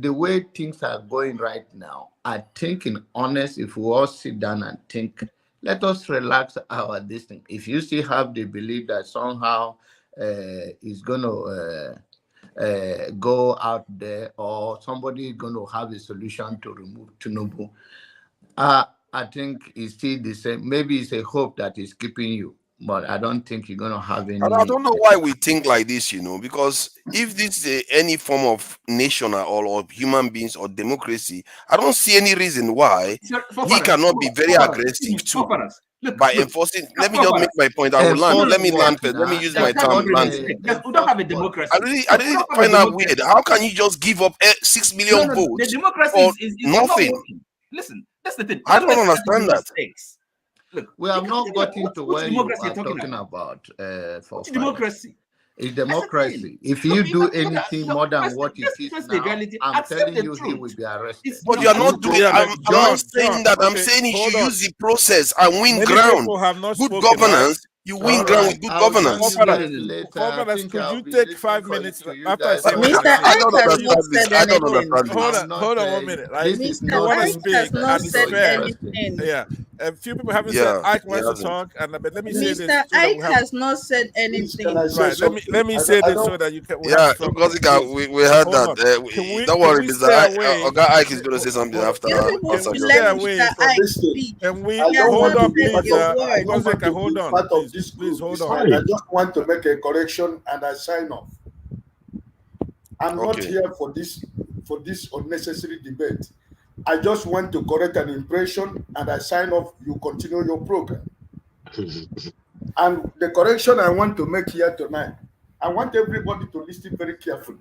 The way things are going right now, I think, in honest, if we all sit down and think, let us relax our this thing. If you still have the belief that somehow is going to go out there, or somebody is going to have a solution to remove Tinubu, I think it's still the same. Maybe it's a hope that is keeping you, but I don't think you're going to have any. I don't know why we think like this, because if this is any form of nation or human beings or democracy, I don't see any reason why he cannot be very aggressive too by enforcing. Let me just make my point. I will land. Let me land first. Let me use my time. We don't have a democracy. I really find that weird. How can you just give up 6 million votes the democracy for is nothing? Listen, that's the thing. I don't understand that. Look, we have not gotten to where you are talking about. For democracy. It's democracy. If you do anything more than what it is now, I'm telling you, he will be arrested. But you are not doing. I'm not saying that. I'm saying he should use the process and win ground. Good governance. You win ground with good governance. Could you take 5 minutes after I say Mr. I don't understand. Hold on 1 minute. Mr. Ike has not said anything. Yeah, a few people haven't said Ike wants to talk, but let me say this. Mr. Ike has not said anything. Right, let me say this so that you can. Because we heard that. Don't worry, Mr. Ike. Ike is going to say something after. Can we hold on, please? Hold on. Please hold on. I just want to make a correction and I sign off. I'm not here for this unnecessary debate. I just want to correct an impression and I sign off. You continue your program. And the correction I want to make here tonight, I want everybody to listen very carefully.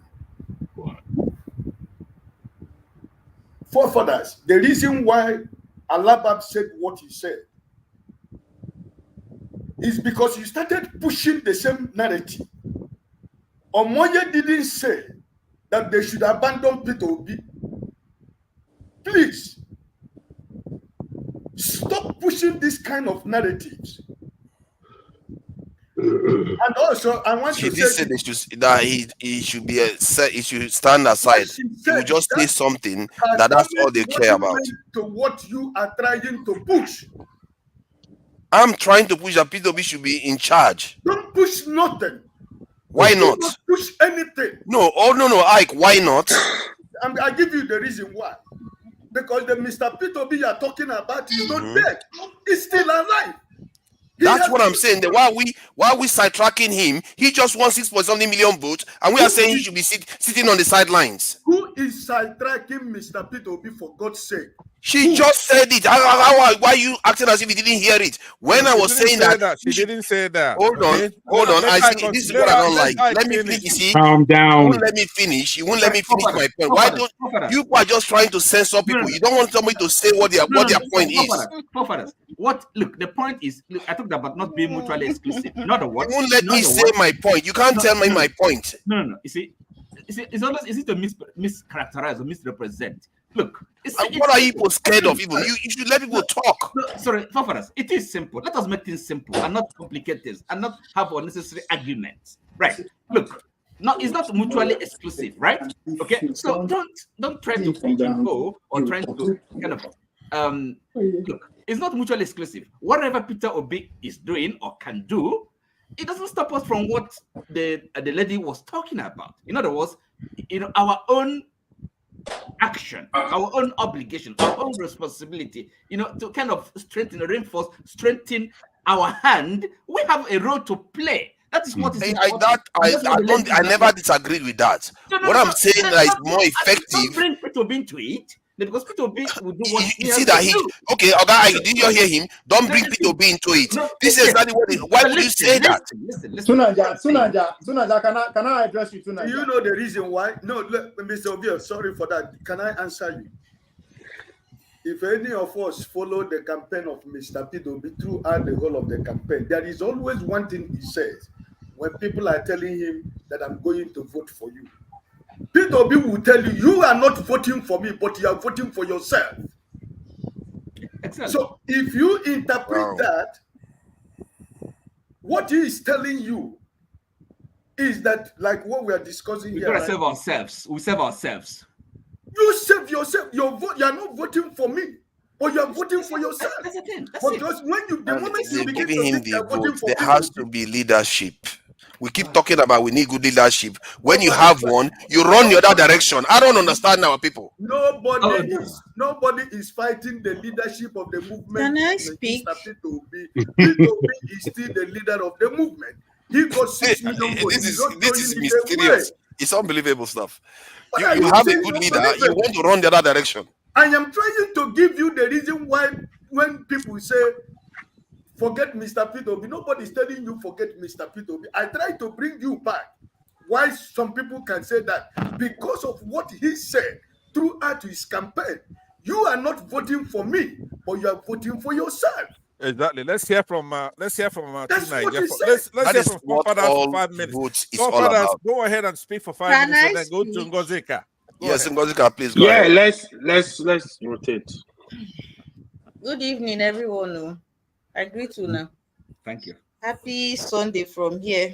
Forefathers, the reason why Alabab said what he said is because you started pushing the same narrative. Omoye didn't say that they should abandon Peter Obi. Please, stop pushing this kind of narratives. And also, I want He to did say say that he should be he should stand aside. He will just say something that's all they care about. To what you are trying to push. I'm trying to push that Peter Obi should be in charge. Don't push nothing. Why not? Don't push anything. No, Ike, why not? I'll give you the reason why. Because the Mr. Peter Obi you are talking about is not dead. He's still alive. That's what I'm saying. That while we sidetracking him, he just wants 6.something million votes, and we are saying he should be sitting on the sidelines. Who is sidetracking Mr. Peter Obi, for God's sake? She just said it. Why are you acting as if you didn't hear it? When I was saying that, she didn't say that. Hold on. I see. This is what I don't like. Let me finish. You see, calm down. You won't let me finish. You won't let me finish my point. Why don't you are just trying to censor people? You don't want somebody to say what their point is. What? Look, the point is. Look, I talked about not being mutually exclusive. Not a what? You won't let me say my point. You can't tell me my point. No. You see, it's always easy to mischaracterize or misrepresent. Look, what are people scared of? Even you should let people talk. No, sorry, Fafaras, it is simple. Let us make things simple and not complicate this and not have unnecessary arguments. Right? Look, it's not mutually exclusive, right? Okay, so don't try to go or try to kind of look. It's not mutually exclusive. Whatever Peter Obi is doing or can do, it doesn't stop us from what the lady was talking about. In other words, our own action, our own obligation, our own responsibility, to kind of reinforce, strengthen our hand. We have a role to play. That is what is I never disagreed with that. What I'm saying is more effective. Don't bring Peter Obi into it. Because Peter Obi will do what he see that he okay, did you hear him? Don't bring Peter Obi into it. This is exactly what why would you say that? Tunaja, can I address you, Tunaja? Do you know the reason why? No, look, Mr. Obi, sorry for that. Can I answer you? If any of us follow the campaign of Mr. Peter Obi throughout the whole of the campaign, there is always one thing he says when people are telling him that I'm going to vote for you. Peter Obi will tell you, you are not voting for me, but you are voting for yourself. Excellent. So if you interpret that, what he is telling you is that, like what we are discussing here. We're going to save ourselves. We save ourselves. You save yourself. You are not voting for me, but you are voting for yourself. That's the thing. Because the moment you begin giving to him think you are the voting vote, for there people, has to be leadership. We keep talking about we need good leadership. When you have one, you run the other direction. I don't understand our people. Nobody is fighting the leadership of the movement. Can I speak? Peter Obi is still the leader of the movement. He got 6 million votes. This is mysterious. It's unbelievable stuff. You have a good leader. You want to run the other direction. I am trying to give you the reason why when people say forget Mr. Peter Obi, nobody is telling you forget Mr. Peter Obi. I try to bring you back. Why some people can say that? Because of what he said throughout his campaign. You are not voting for me, but you are voting for yourself. Exactly. Let's hear from That's what he said. Let's hear from Forefathers for 5 minutes. Forefathers, go ahead and speak for 5 minutes and then go to Ngozika. Yes, Ngozika, please go ahead. Let's rotate. Good evening, everyone. I greet you now. Thank you. Happy Sunday from here.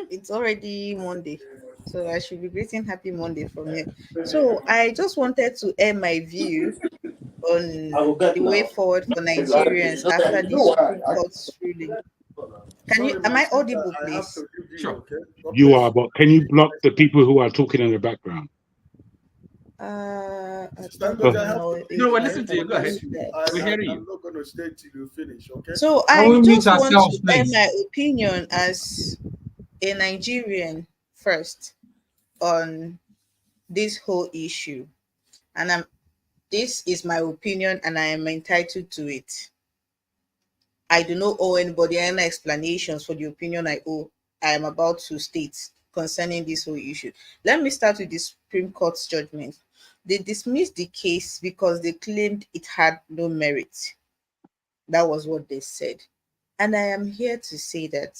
It's already Monday, so I should be greeting happy Monday from here. So I just wanted to air my view on the way forward for Nigerians after this Supreme Court's ruling. Am I audible, please? Sure. You are, but can you block the people who are talking in the background? I listen to you. Go ahead. We hear you. I'm not going to stay till you finish, okay? So I just want to share my opinion as a Nigerian first on this whole issue. And this is my opinion and I am entitled to it. I do not owe anybody any explanations for the opinion I am about to state concerning this whole issue. Let me start with the Supreme Court's judgment. They dismissed the case because they claimed it had no merit. That was what they said. And I am here to say that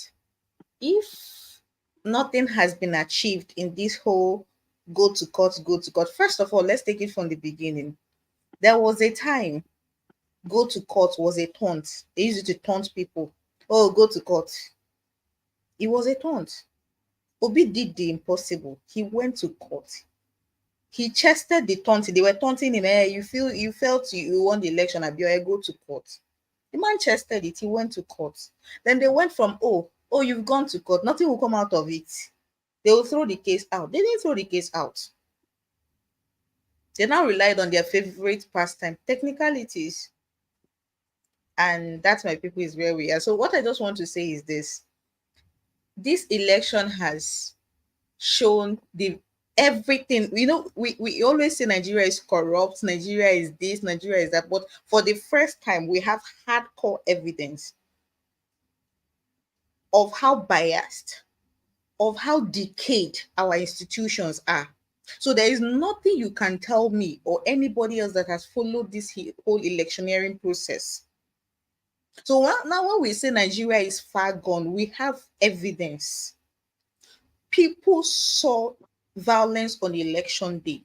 if nothing has been achieved in this whole go to court, first of all, let's take it from the beginning. There was a time go to court was a taunt. They used it to taunt people. Oh, go to court. It was a taunt. Obi did the impossible. He went to court. He chested the taunting. They were taunting him. You felt you won the election. Abiola, go to court. The man chested it. He went to court. Then they went from, oh, you've gone to court. Nothing will come out of it. They will throw the case out. They didn't throw the case out. They now relied on their favorite pastime, technicalities. And that's, my people, is where we are. So what I just want to say is this. This election has shown everything. We always say Nigeria is corrupt, Nigeria is this, Nigeria is that. But for the first time, we have hardcore evidence of how biased, of how decayed our institutions are. So there is nothing you can tell me or anybody else that has followed this whole electioneering process. So now when we say Nigeria is far gone, we have evidence. People saw violence on election day.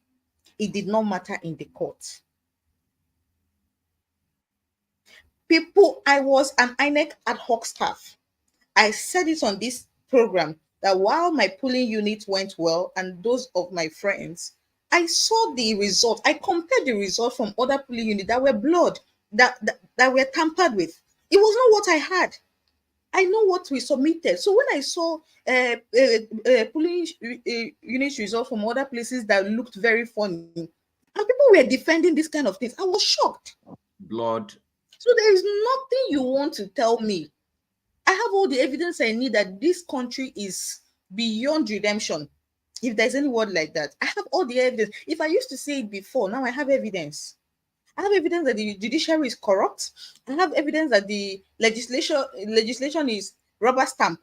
It did not matter in the court. I was an INEC ad hoc staff. I said it on this program that while my polling unit went well and those of my friends, I saw the result. I compared the result from other polling units that were blood, that were tampered with. It was not what I had. I know what we submitted. So when I saw polling unit results from other places that looked very funny, and people were defending this kind of things, I was shocked. Blood. So there is nothing you want to tell me. I have all the evidence I need that this country is beyond redemption. If there's any word like that, I have all the evidence. If I used to say it before, now I have evidence. I have evidence that the judiciary is corrupt. I have evidence that the legislation is rubber stamp.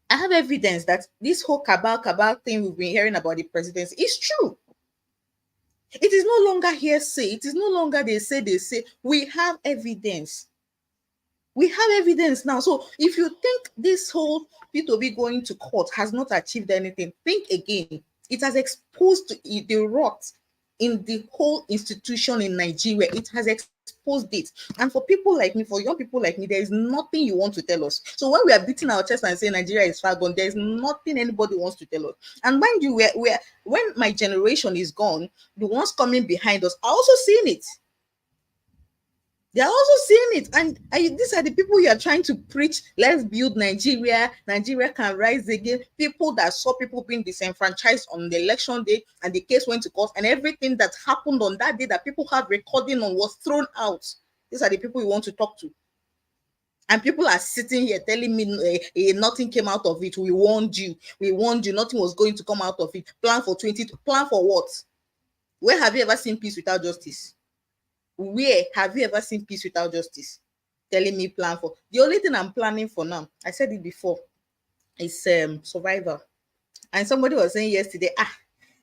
I have evidence that this whole cabal thing we've been hearing about the presidency is true. It is no longer hearsay. It is no longer they say. We have evidence. We have evidence now. So if you think this whole Peter Obi going to court has not achieved anything, think again. It has exposed the rot in the whole institution in Nigeria. It has exposed it. And for people like me, for young people like me, there is nothing you want to tell us. So when we are beating our chest and saying Nigeria is far gone, there is nothing anybody wants to tell us. And mind you, when my generation is gone, the ones coming behind us are also seeing it. They are also seeing it. And these are the people you are trying to preach, let's build Nigeria. Nigeria can rise again. People that saw people being disenfranchised on the election day and the case went to court and everything that happened on that day that people have recording on was thrown out. These are the people you want to talk to. And people are sitting here telling me nothing came out of it. We warned you. Nothing was going to come out of it. Plan for what? Where have you ever seen peace without justice? Where have you ever seen peace without justice? Telling me plan for. The only thing I'm planning for now, I said it before, is survival. And somebody was saying yesterday,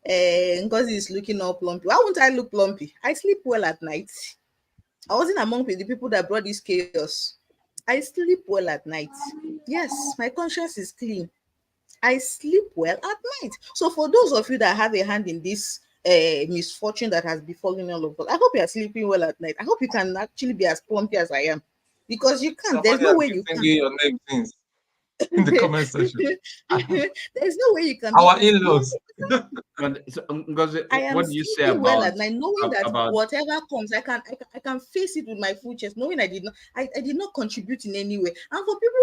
Ngozi is looking all plumpy. Why won't I look plumpy? I sleep well at night. I wasn't among the people that brought this chaos. I sleep well at night. Yes, my conscience is clean. I sleep well at night. So for those of you that have a hand in this misfortune that has befallen all of us, I hope you are sleeping well at night. I hope you can actually be as plumpy as I am, because you can't. There's no way you can. Your name things in the comment section. There's no way you can. Our in-laws. I am what do you say sleeping well about at night, knowing that whatever comes, I can face it with my full chest, knowing I did not contribute in any way. And for people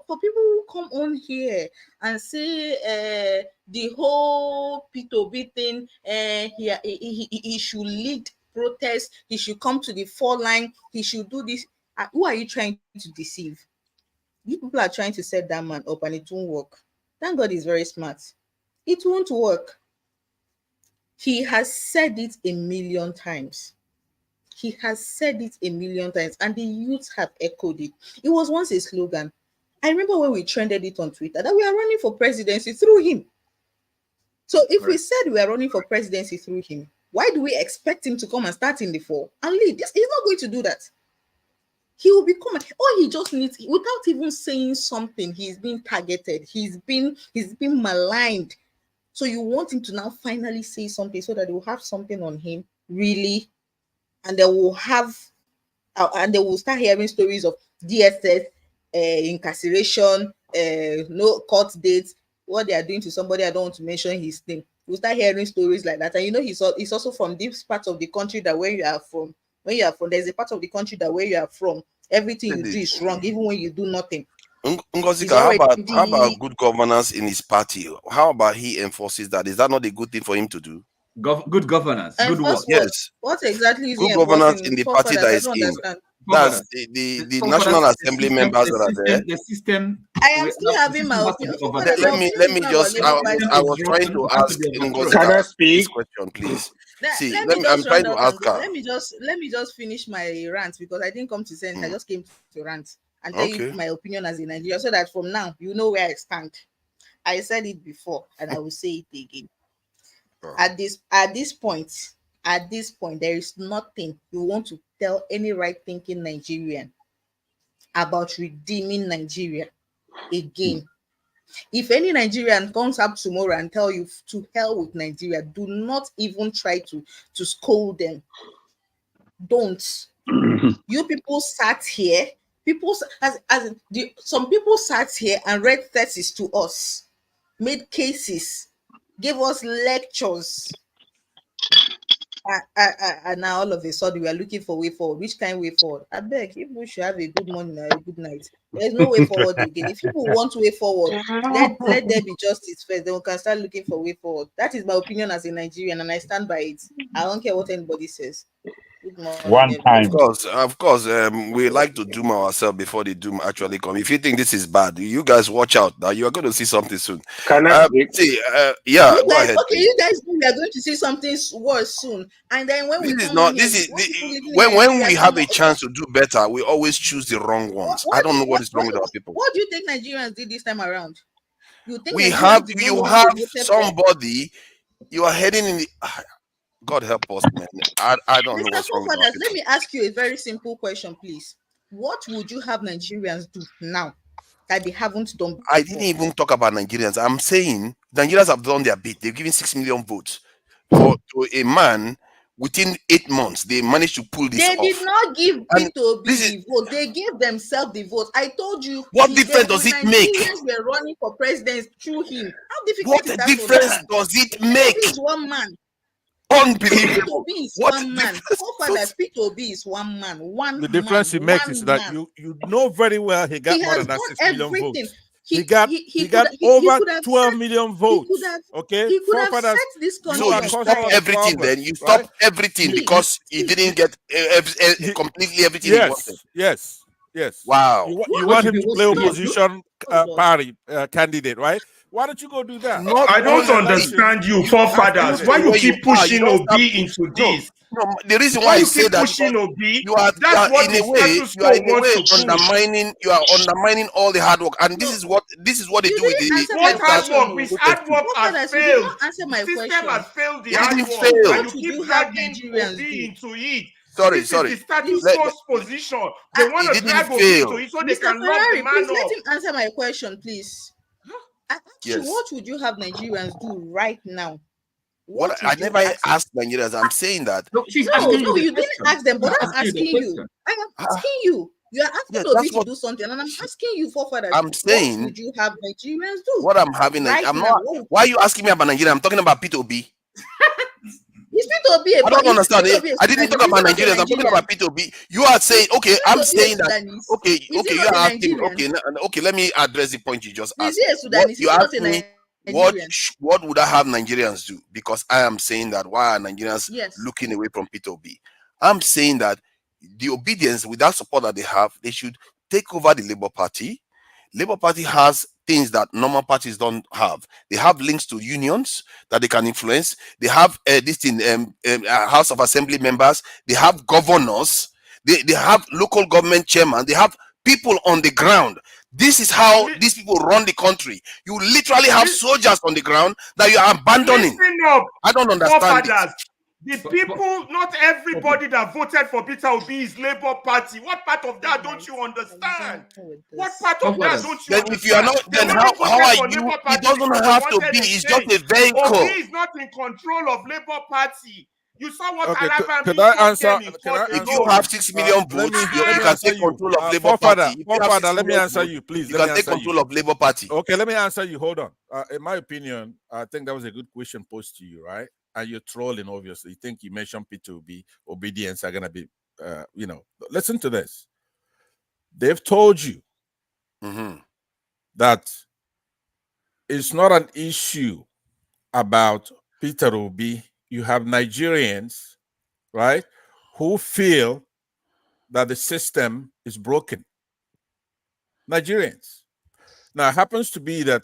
for people who come on here and say the whole Peter Obi thing, he should lead protest, he should come to the foreline, he should do this. Who are you trying to deceive? You people are trying to set that man up and it won't work. Thank God he's very smart. It won't work. He has said it a million times. He has said it a million times, and the youths have echoed it. It was once a slogan. I remember when we trended it on Twitter that we are running for presidency through him. So if we said we are running for presidency through him, why do we expect him to come and start in the fall and lead? He's not going to do that. He will become, or he just needs, without even saying something, he's being targeted, he's been maligned. So you want him to now finally say something so that they will have something on him, really, and they will start hearing stories of DSS, incarceration, no court dates, what they are doing to somebody, I don't want to mention his name. We'll start hearing stories like that. And you know, he's also from this part of the country that where you are from, there's a part of the country that where you are from, everything you do is wrong, even when you do nothing. Ngozika, how about good governance in his party? How about he enforces that? Is that not a good thing for him to do? Good governance, good work. Yes. What exactly is good he governance enforcing? in the party that is in? Understand. That's the National Assembly members that are there. The system. I am still having my opinion. Let me just. I was trying to ask Ngozika Can I speak? this question, please. See, I'm trying to ask her. Let me just finish my rant, because I didn't come to send. I just came to rant and tell you my opinion as a Nigerian, so that from now you know where I stand. I said it before and I will say it again. At this point, there is nothing you want to tell any right-thinking Nigerian about redeeming Nigeria again. If any Nigerian comes up tomorrow and tell you to hell with Nigeria, do not even try to scold them. Don't. You people sat here. Some people sat here and read theses to us, made cases, gave us lectures. And now all of a sudden we are looking for way forward. Which kind of way forward? I beg, people should have a good morning or a good night. There's no way forward again. If people want way forward, let there be justice first. Then we can start looking for way forward. That is my opinion as a Nigerian, and I stand by it. I don't care what anybody says. Good morning, One time. Of course, we like to doom ourselves before the doom actually come. If you think this is bad, you guys watch out. Now you are going to see something soon. Can I see? Go ahead. You guys know we are going to see something worse soon, and then when when we have a chance to do better, we always choose the wrong ones. I don't know what is wrong with our people. What do you think Nigerians did this time around? You think you have somebody? You are heading in the. God help us, man. I don't know what's wrong with our people. Let me ask you a very simple question, please. What would you have Nigerians do now that they haven't done before? I didn't even talk about Nigerians. I'm saying Nigerians have done their bit. They've given 6 million votes to a man. Within 8 months, they managed to pull this off. They did not give Peter Obi the vote. They gave themselves the vote. I told you. What difference does it make? Nigerians were running for president through him. How difficult what is that? What difference does it make? Peter Obi is one man. Unbelievable. Peter Obi is one man. Peter Obi is one man. The difference he makes is that you know very well he got more than that 6 million votes. He got over 12 million votes. Okay, he could have set this country. So you stop everything then. You stop everything because he didn't get completely everything he wanted. Yes. Wow. You want him to play opposition party candidate, right? Why don't you go do that? I don't understand you, forefathers. Why you keep pushing Obi into this? No, the reason why I say that you are undermining all the hard work, and this is what they do with the what hard work. This hard work has failed. Answer my question. System has failed the It hard didn't work. fail. And you keep dragging Obi into it. Sorry. This is the status quo position. They want to drag Obi into it so they can lock the man up. Let him answer my question, please. What would you have Nigerians do right now? I never asked Nigerians. I'm saying that. No, you didn't ask them, but I'm asking you. I am asking you. You are asking Obi to do something, and I'm asking you for further. I'm saying, what would you have Nigerians do? What I'm having, right I'm not. Why are you asking me about Nigeria? I'm talking about Peter Obi. Is Peter Obi? I don't understand. I didn't talk about Nigerians. I'm talking about Peter Obi. You are saying, okay, I'm saying that. Okay, you are asking. Okay, let me address the point you just asked. You asked me what would I have Nigerians do? Because I am saying that why are Nigerians looking away from Peter Obi? I'm saying that the obedience with that support that they have, they should take over the Labour Party. Labour Party has things that normal parties don't have. They have links to unions that they can influence. They have House of Assembly members. They have governors. They have local government chairman. They have people on the ground. This is how these people run the country. You literally have soldiers on the ground that you are abandoning. I don't understand it. The people, not everybody that voted for Peter Obi is Labour Party. What part of that don't you understand? What part of that don't you understand? If you are not, then how are you? It doesn't have to be. It's just a vehicle. Obi is not in control of Labour Party. You saw what Okay, Alapan could I answer? If you have 6 million votes, you can take control of Labour Party. If you have 6 let me million answer votes, you, please. you Let me can take answer you. control of Labour Party. Okay, let me answer you. Hold on. In my opinion, I think that was a good question posed to you, right? And you're trolling, obviously. You think you mentioned P2B, obedience are going to be, listen to this. They've told you that it's not an issue about Peter Obi. You have Nigerians, right, who feel that the system is broken. Nigerians. Now, it happens to be that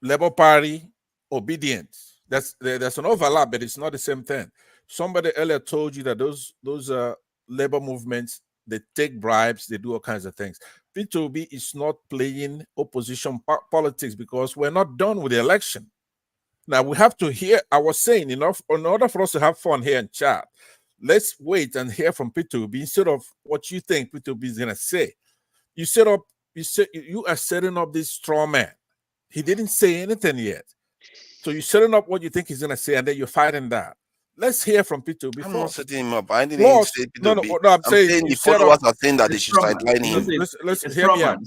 Labour Party, obedience, there's an overlap, but it's not the same thing. Somebody earlier told you that those labor movements, they take bribes, they do all kinds of things. P2B is not playing opposition politics because we're not done with the election. Now we have to hear, I was saying, in order for us to have fun here and chat, let's wait and hear from P2B instead of what you think P2B is gonna say. You are setting up this straw man. He didn't say anything yet. So you're setting up what you think he's gonna say, and then you're fighting that. Let's hear from P2B. I'm not setting him up. I didn't say P2B. No, I'm saying the followers are saying that they should sideline him. Let's hear me out.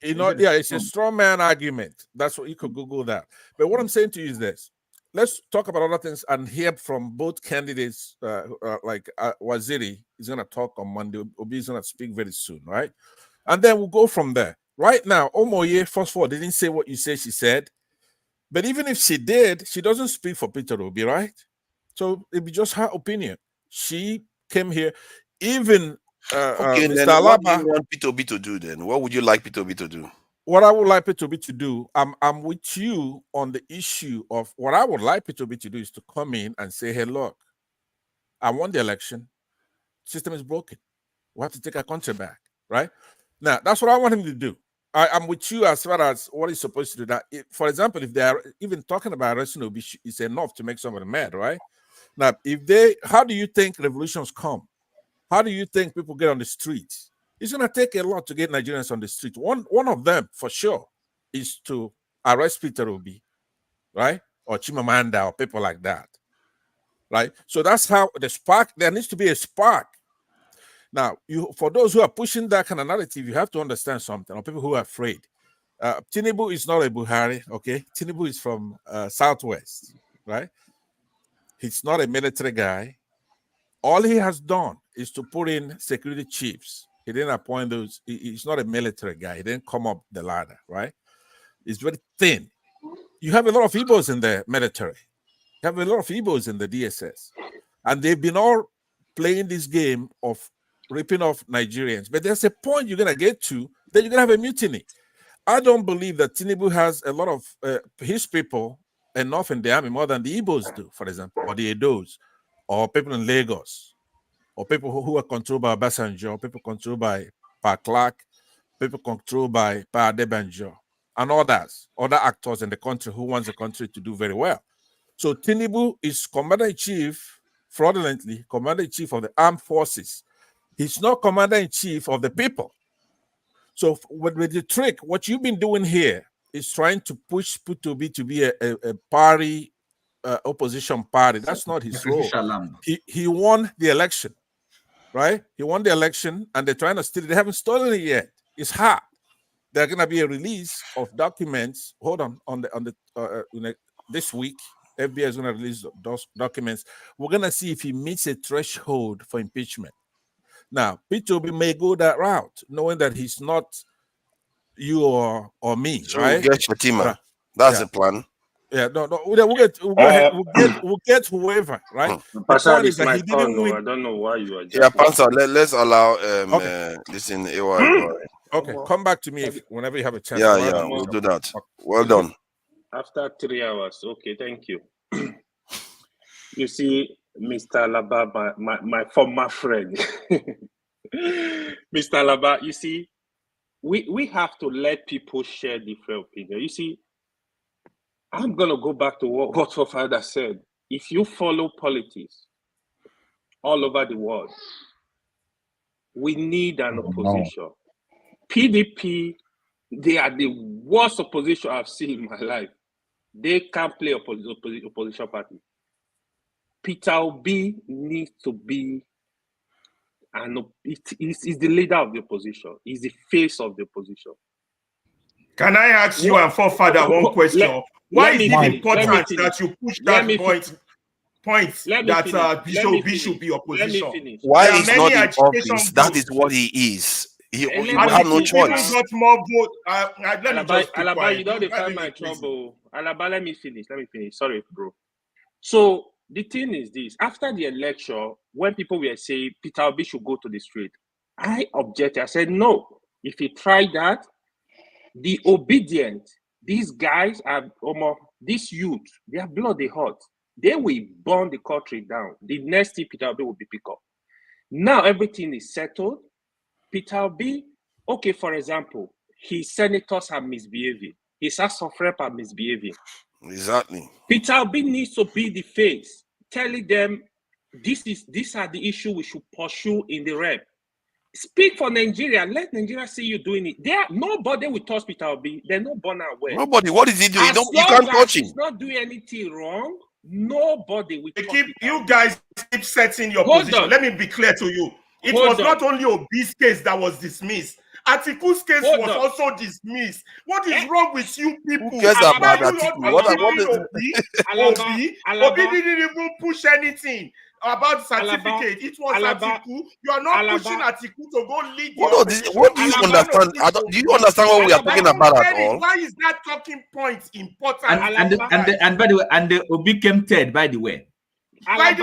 It's a straw man argument. That's what you could Google that. But what I'm saying to you is this: let's talk about other things and hear from both candidates. Like Waziri is gonna talk on Monday. Obi is gonna speak very soon, right? And then we'll go from there. Right now, Omoye, first of all, didn't say what you say she said. But even if she did, she doesn't speak for Peter Obi, right? So it'd be just her opinion. She came here, even okay, Mr. then Alaba. What do you want Peter Obi to do then? What would you like Peter Obi to do? What I would like Peter Obi to do, I'm with you on the issue of what I would like Peter Obi to do is to come in and say, hey, look, I won the election. System is broken. We have to take our country back, right? Now, that's what I want him to do. I'm with you as far as what he's supposed to do. Now, for example, if they are even talking about arresting Obi, it's enough to make somebody mad, right? Now, how do you think revolutions come? How do you think people get on the streets? It's going to take a lot to get Nigerians on the street. One of them, for sure, is to arrest Peter Obi, right? Or Chimamanda or people like that, right? So that's how the spark, there needs to be a spark. Now, for those who are pushing that kind of narrative, you have to understand something, or people who are afraid. Tinubu is not a Buhari, okay? Tinubu is from Southwest, right? He's not a military guy. All he has done is to put in security chiefs. He didn't appoint those. He's not a military guy. He didn't come up the ladder, right? He's very thin. You have a lot of Igbos in the military. You have a lot of Igbos in the DSS. And they've been all playing this game of ripping off Nigerians. But there's a point you're going to get to, then you're going to have a mutiny. I don't believe that Tinubu has a lot of his people enough in the army, more than the Igbos do, for example, or the Edos, or people in Lagos, or people who are controlled by Obasanjo, people controlled by Pa Clark, people controlled by Pa Adebanjo, and others, other actors in the country who wants the country to do very well. So Tinubu is commander-in-chief, fraudulently, commander-in-chief of the armed forces. He's not commander-in-chief of the people. So with the trick, what you've been doing here is trying to push P2B to be a party, opposition party. That's not his role. He won the election, right? He won the election, and they're trying to steal it. They haven't stolen it yet. It's hard. There's going to be a release of documents. Hold on this week. FBI is going to release those documents. We're going to see if he meets a threshold for impeachment. Now, P2B may go that route, knowing that he's not you or me, so right? We'll get Shatima. That's the plan. Yeah, no, we'll get whoever, right? The point is that he didn't win. I don't know why you are. Yeah, Panzer, let's allow this in AY. Okay, come back to me whenever you have a chance. Yeah, we'll do that. Okay. Well done. After 3 hours, okay, thank you. You see, Mr. Alaba, my former friend, Mr. Alaba, you see, we have to let people share different opinions. You see, I'm going to go back to what your father said. If you follow politics all over the world, we need an opposition. PDP, they are the worst opposition I've seen in my life. They can't play opposition party. Peter Obi needs to be, and he's the leader of the opposition. He's the face of the opposition. Can I ask you and forefather one question? Why is it important that you push that point that Bishop Obi should be opposition? Why is not in office? That is what he is. He have no choice. Got more vote. Alaba, you don't define my trouble. Alaba, let me finish. Sorry, bro. So the thing is this: after the election, when people were saying Peter Obi should go to the street, I objected. I said no. If he tried that, the obedient, these guys are this youth, their blood they hot. They will burn the country down. The next thing Peter Obi will be picked up. Now everything is settled. Peter Obi, okay, for example, his senators are misbehaving. His House of Rep are misbehaving. Exactly. Peter Obi needs to be the face, telling them these are the issues we should pursue in the rep. Speak for Nigeria. Let Nigeria see you doing it. Nobody will touch Peter Obi. They're not born aware. Nobody. What is he doing? You can't touch him. He's not doing anything wrong. Nobody will. You guys keep setting your position. Let me be clear to you. It was not only Obi's case that was dismissed. Atiku's case was also dismissed. What is wrong with you people? Who cares about Atiku? Obi didn't even push anything about certificate. It was Atiku. You are not pushing Atiku to go lead. What do you understand? Do you understand what we are talking about at all? Why is that talking point important? And by the way, and the Obi came third, by the way. Why is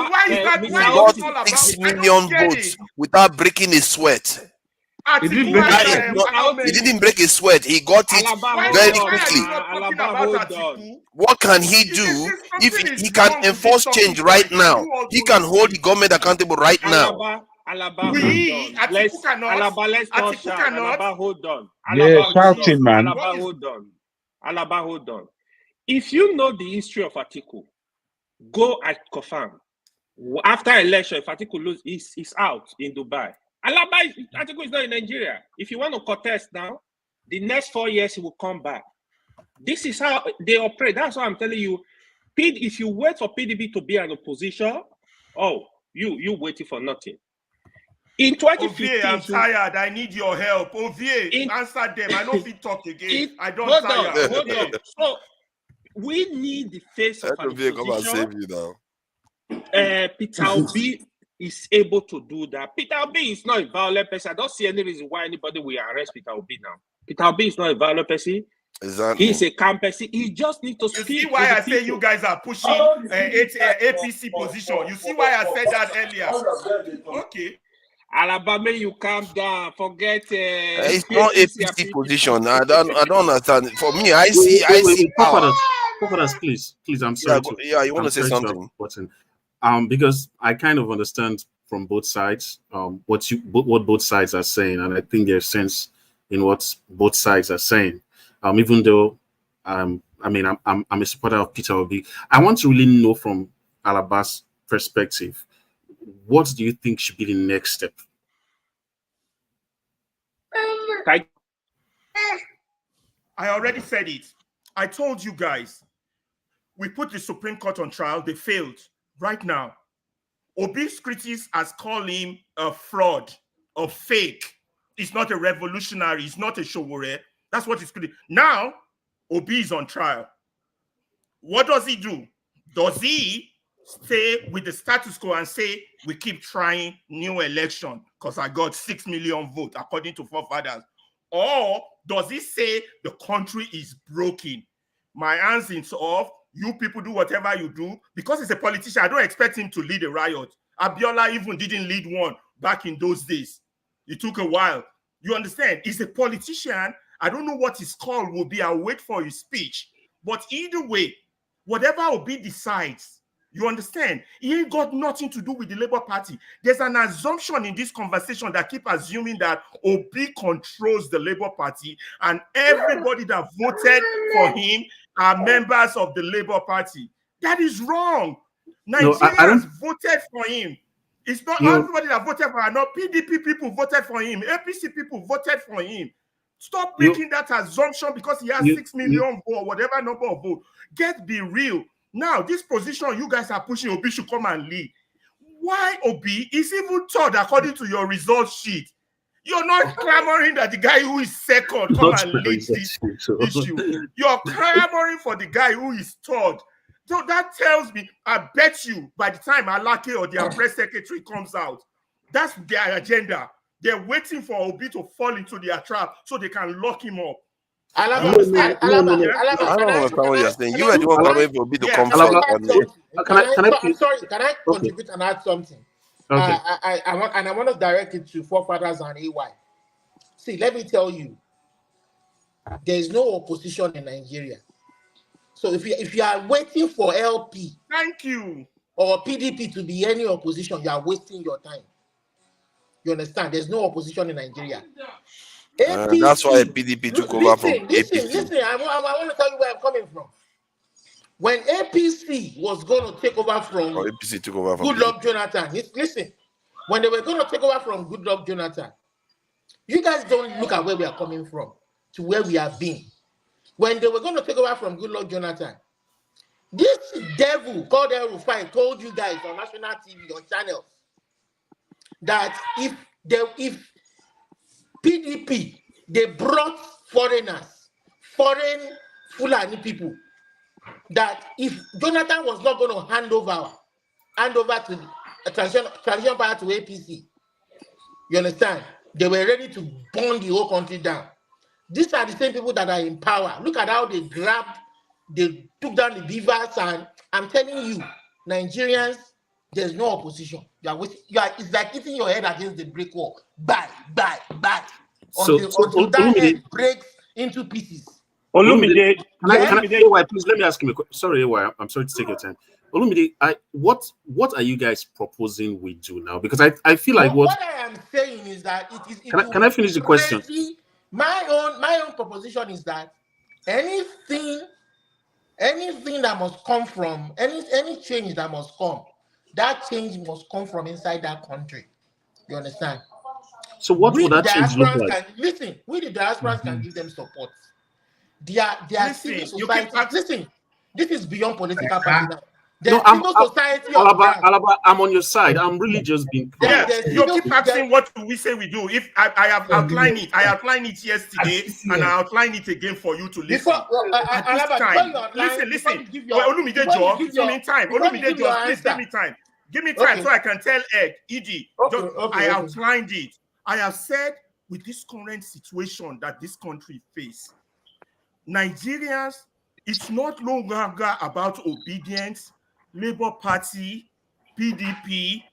that? He got 6 million votes without breaking a sweat. He didn't break his sweat. He got it very quickly. What can he do if he can enforce change right now? He can hold the government accountable right now. Let's not shout. Hold on. Yeah, shouting, man. Alaba, hold on. If you know the history of Atiku, go and confirm. After election, if Atiku lose, he's out in Dubai. Atiku is not in Nigeria. If you want to contest now, the next 4 years he will come back. This is how they operate. That's why I'm telling you. If you wait for PDP to be an opposition, you waiting for nothing. In 2015, I'm tired. I need your help. Answer them. I don't fit talk again. I don't tire. Hold on. So we need the face of an opposition. Come and save you now. Peter Obi is able to do that. Peter Obi is not a violent person. I don't see any reason why anybody will arrest Peter Obi now. Peter Obi is not a violent person. Exactly. He's a calm person. He just needs to speak. You see why I say you guys are pushing APC position? You see why I said that earlier? Okay. Alabama, you calm down. Forget. It's not APC position. I don't understand. For me, I see power. Please, I'm sorry. You want to say something? Because I kind of understand from both sides what both sides are saying, and I think there's sense in what both sides are saying. Even though I'm a supporter of Peter Obi, I want to really know from Alaba's perspective, what do you think should be the next step? I already said it. I told you guys. We put the Supreme Court on trial. They failed. Right now, Obi's critics has called him a fraud, a fake. He's not a revolutionary. He's not a showore. That's what he's critical. Now, Obi is on trial. What does he do? Does he stay with the status quo and say, we keep trying new election because I got 6 million votes, according to forefathers? Or does he say the country is broken? My hands is off. You people do whatever you do. Because he's a politician, I don't expect him to lead a riot. Abiola even didn't lead one back in those days. It took a while. You understand? He's a politician. I don't know what his call will be. I'll wait for his speech. But either way, whatever Obi decides, you understand? He ain't got nothing to do with the Labour Party. There's an assumption in this conversation that keep assuming that Obi controls the Labour Party and everybody that voted for him are members of the Labour Party. That is wrong. Nigerians voted for him. It's not everybody that voted for him. Not PDP people voted for him. APC people voted for him. Stop making that assumption because he has 6 million votes or whatever number of votes. Be real. Now, this position you guys are pushing, Obi should come and lead. Why Obi is even third according to your result sheet? You're not clamoring that the guy who is second come and lead this issue. You're clamoring for the guy who is third. So that tells me, I bet you, by the time Alake or their press secretary comes out, that's their agenda. They're waiting for Obi to fall into their trap so they can lock him up. I don't understand what you're saying. You are the one clamoring for Obi to come front. Can I contribute and add something? Okay. I want to direct it to forefathers and AY. See, let me tell you, there is no opposition in Nigeria. So if you are waiting for LP, thank you, or PDP to be any opposition, you are wasting your time. You understand? There's no opposition in Nigeria. APC, that's why PDP took over from APC. Listen, I want to tell you where I'm coming from. When APC was going to take over from APC took over from Goodluck Jonathan, listen, when they were going to take over from Goodluck Jonathan, you guys don't look at where we are coming from to where we have been. When they were going to take over from Goodluck Jonathan, this devil called El Rufai told you guys on national TV, on channels, that if PDP, they brought foreigners, foreign Fulani people, that if Jonathan was not going to hand over to a transition power to APC, you understand? They were ready to burn the whole country down. These are the same people that are in power. Look at how they took down the beavers, and I'm telling you, Nigerians, there's no opposition. It's like hitting your head against the brick wall. Bye. Until that head breaks into pieces. Olumide, please let me ask him a question. Sorry, AY, I'm sorry to take your time. Olumide, what are you guys proposing we do now? Because I feel like what I am saying is that it is. Can I finish the question? My own proposition is that anything that must come from any change that must come, that change must come from inside that country. You understand? So what would that change look like? We the diasporans can give them support. Their civil society. Listen, this is beyond political party now. Alaba, I'm on your side. I'm really just being clear. You keep asking what do we say we do. If I have outlined it, I outlined it yesterday, and I outlined it again for you to listen. At this time, listen. Olumide Joe, give me time. Olumide Joe, please give me time. Give me time so I can tell Ed, Edie. I outlined it. I have said with this current situation that this country faces, Nigerians, it's not no longer about obedience. Labour Party, PDP,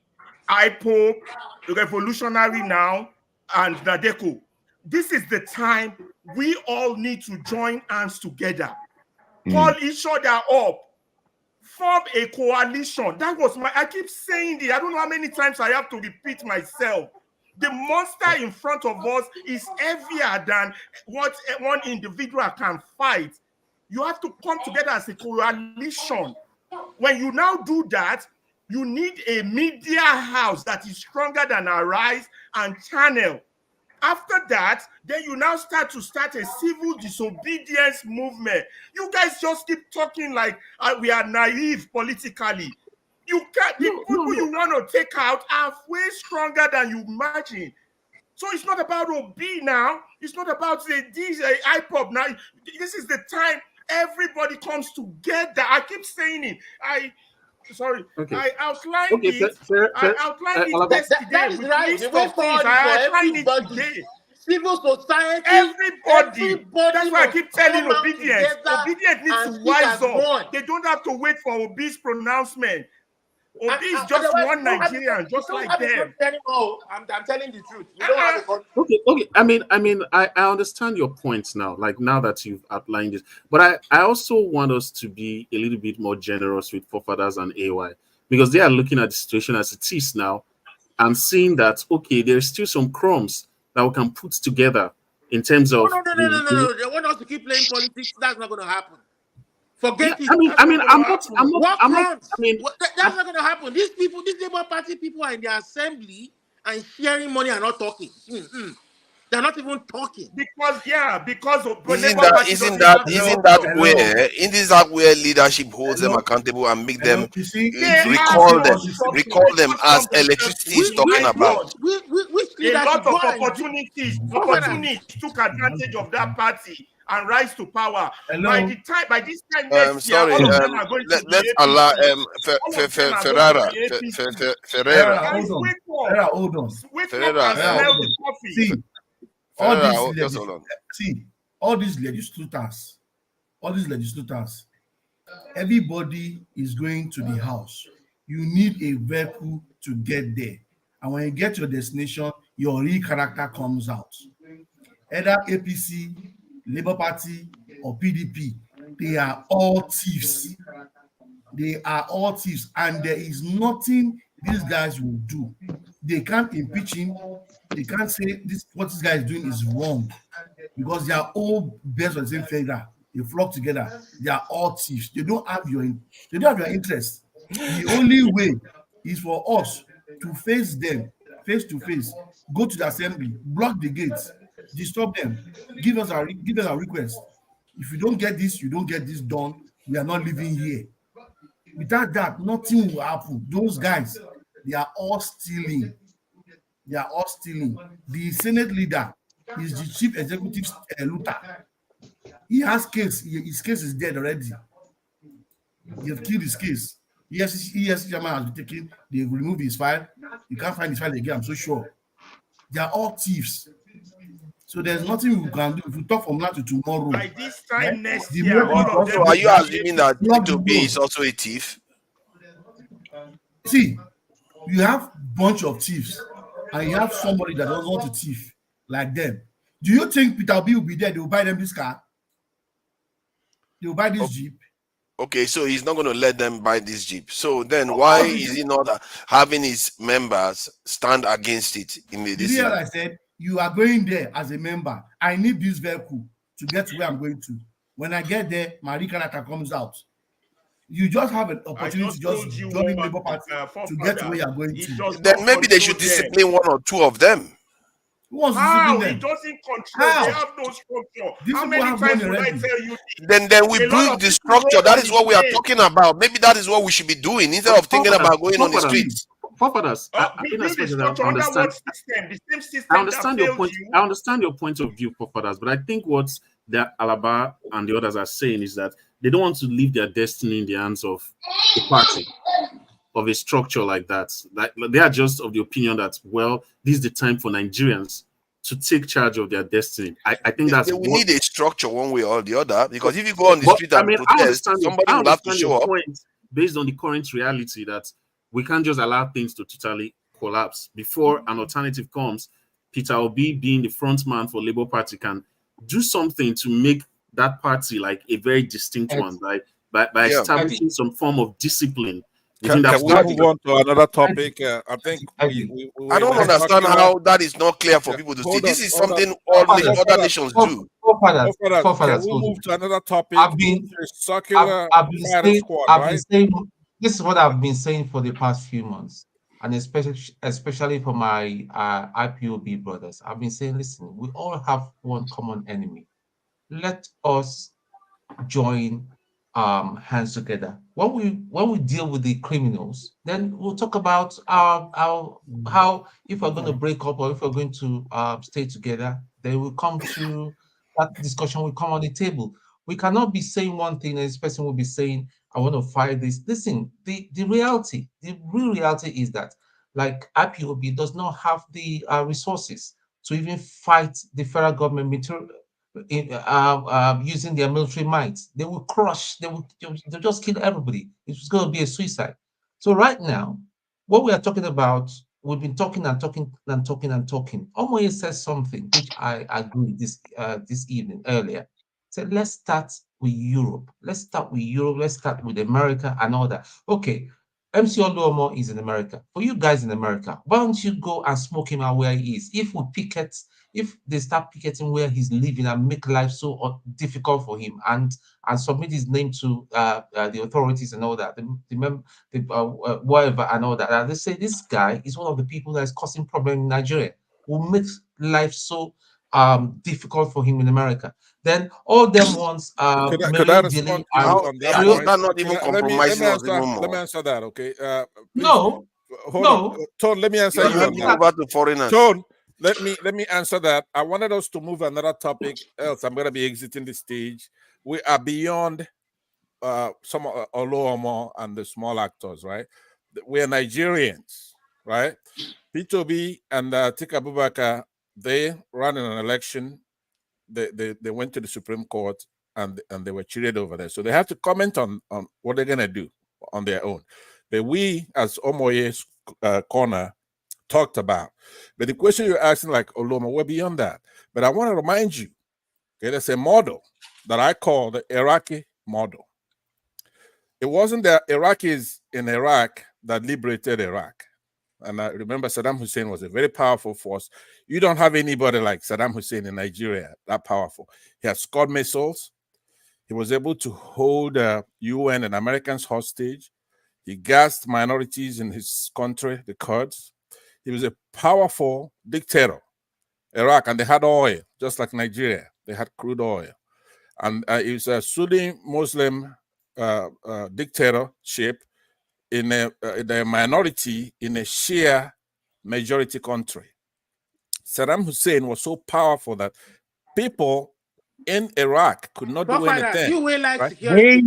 IPOB, Revolutionary Now, and Nadeco. This is the time we all need to join hands together, call each other up, form a coalition. That was I keep saying it. I don't know how many times I have to repeat myself. The monster in front of us is heavier than what one individual can fight. You have to come together as a coalition. When you now do that, you need a media house that is stronger than Arise and Channel. After that, then you now start a civil disobedience movement. You guys just keep talking like we are naive politically. You can't. The people you want to take out are way stronger than you imagine. So it's not about OB now. It's not about the DJ IPOB now. This is the time everybody comes together. I keep saying it. I outlined it. I outlined it yesterday. That is right. The way forward I for outlined it everybody. today. Civil society, everybody. That's why I keep telling obedience. Obedience needs to wise up. They don't have to wait for Obi's pronouncement. Obi is just one Nigerian, just like them. I'm telling the truth. We don't have a Okay. I understand your points now. Like now that you've outlined it, but I also want us to be a little bit more generous with forefathers and AY, because they are looking at the situation as it is now and seeing that there's still some crumbs that we can put together in terms of. No. They want us to keep playing politics. That's not going to happen. Forget it. That's not going to happen. These Labour Party people are in the assembly and sharing money and not talking. They're not even talking. Because isn't that where leadership holds them accountable and make them recall them as electricity is talking about? A lot of opportunities took advantage of that party and rise to power. By this time next year, all of them are going to let's be allow Ferreira. Guys, wake up and smell the coffee. See, all these legislators, everybody is going to the house. You need a vehicle to get there. And when you get to your destination, your real character comes out. Either APC, Labour Party, or PDP, they are all thieves. They are all thieves, and there is nothing these guys will do. They can't impeach him. They can't say what this guy is doing is wrong, because they are all based on the same feather. They flock together. They are all thieves. They don't have your interest. The only way is for us to face them face to face, go to the assembly, block the gates, disturb them, give us our request. If you don't get this done, we are not living here. Without that, nothing will happen. Those guys, they are all stealing. The Senate leader is the chief executive looter. He has case. His case is dead already. They have killed his case. Yes, chairman has been taken. They have removed his file. You can't find his file again, I'm so sure. They are all thieves. So there's nothing we can do. If we talk from now to tomorrow. By this time next year, all of them. Are you assuming that Peter Obi is also a thief? See, you have a bunch of thieves, and you have somebody that doesn't want to thief like them. Do you think Peter Obi will be there? They will buy them this car? They will buy this Jeep? Okay, so he's not going to let them buy this Jeep. So then why is he not having his members stand against it in the decision? I said, you are going there as a member. I need this vehicle to get to where I'm going to. When I get there, my character comes out. You just have an opportunity to just join the Labour Party to get to where you're going to. Then maybe they should discipline one or two of them. How? He doesn't control. They have no structure. How many times will I tell you? Then we build the structure. That is what we are talking about. Maybe that is what we should be doing instead of thinking about going on the streets. Forefathers, I understand your point. I understand your point of view, forefathers, but I think what the Alaba and the others are saying is that they don't want to leave their destiny in the hands of a party, of a structure like that. Like they are just of the opinion that, well, this is the time for Nigerians to take charge of their destiny. I think that's we need a structure one way or the other, because if you go on the street and protest, somebody will have to show up. Based on the current reality that we can't just allow things to totally collapse. Before an alternative comes, Peter Obi, being the front man for Labour Party, can do something to make that party like a very distinct one, right? By establishing some form of discipline. Can we move on to another topic? I think I don't understand how that is not clear for people to see. This is something all the other nations do. Can we move to another topic? I've been saying this is what I've been saying for the past few months, and especially for my IPOB brothers. I've been saying, listen, we all have one common enemy. Let us join hands together. When we deal with the criminals, then we'll talk about how if we're going to break up or if we're going to stay together, then we'll come to that discussion will come on the table. We cannot be saying one thing and this person will be saying, I want to fight this. Listen, the reality, the real reality is that like IPOB does not have the resources to even fight the federal government using their military might. They will crush, they'll just kill everybody. It's going to be a suicide. So right now, what we are talking about, we've been talking and talking and talking and talking. Omoye says something which I agree this evening earlier. Said, let's start with Europe. Let's start with Europe. Let's start with America and all that. Okay, MC Oluomo is in America. For you guys in America, why don't you go and smoke him out where he is? If they start picketing where he's living and make life so difficult for him and submit his name to the authorities and all that, whatever and all that, and they say this guy is one of the people that is causing problem in Nigeria, will make life so difficult for him in America. Then all them ones could I respond to you on that point? That not even compromising us even more. Let me answer that, okay? Please, no, hold on. Tone, let me answer you on that. Over to foreigners. Tone, let me answer that. I wanted us to move another topic, else I'm going to be exiting the stage. We are beyond some Oluomo and the small actors, right? We are Nigerians, right? Peter Obi and Atiku Abubakar, they ran in an election. They went to the Supreme Court and they were cheated over there. So they have to comment on what they're going to do on their own. But we, as Omoye's corner, talked about. But the question you're asking, like Oloma, we're beyond that. But I want to remind you, okay, there's a model that I call the Iraqi model. It wasn't the Iraqis in Iraq that liberated Iraq. And I remember Saddam Hussein was a very powerful force. You don't have anybody like Saddam Hussein in Nigeria that powerful. He had Scud missiles. He was able to hold UN and Americans hostage. He gassed minorities in his country, the Kurds. He was a powerful dictator. Iraq, and they had oil, just like Nigeria. They had crude oil. And it was a Sunni Muslim dictatorship in a minority in a Shia majority country. Saddam Hussein was so powerful that people in Iraq could not do anything. You will like right? security.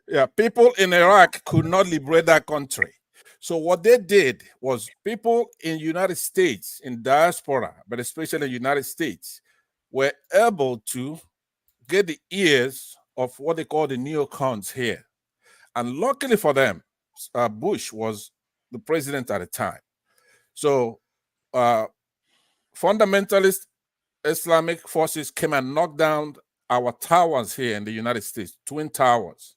Yeah, people in Iraq could not liberate that country. So what they did was people in United States, in diaspora, but especially in the United States, were able to get the ears of what they call the neocons here. And luckily for them, Bush was the president at the time. So fundamentalist Islamic forces came and knocked down our towers here in the United States, Twin Towers.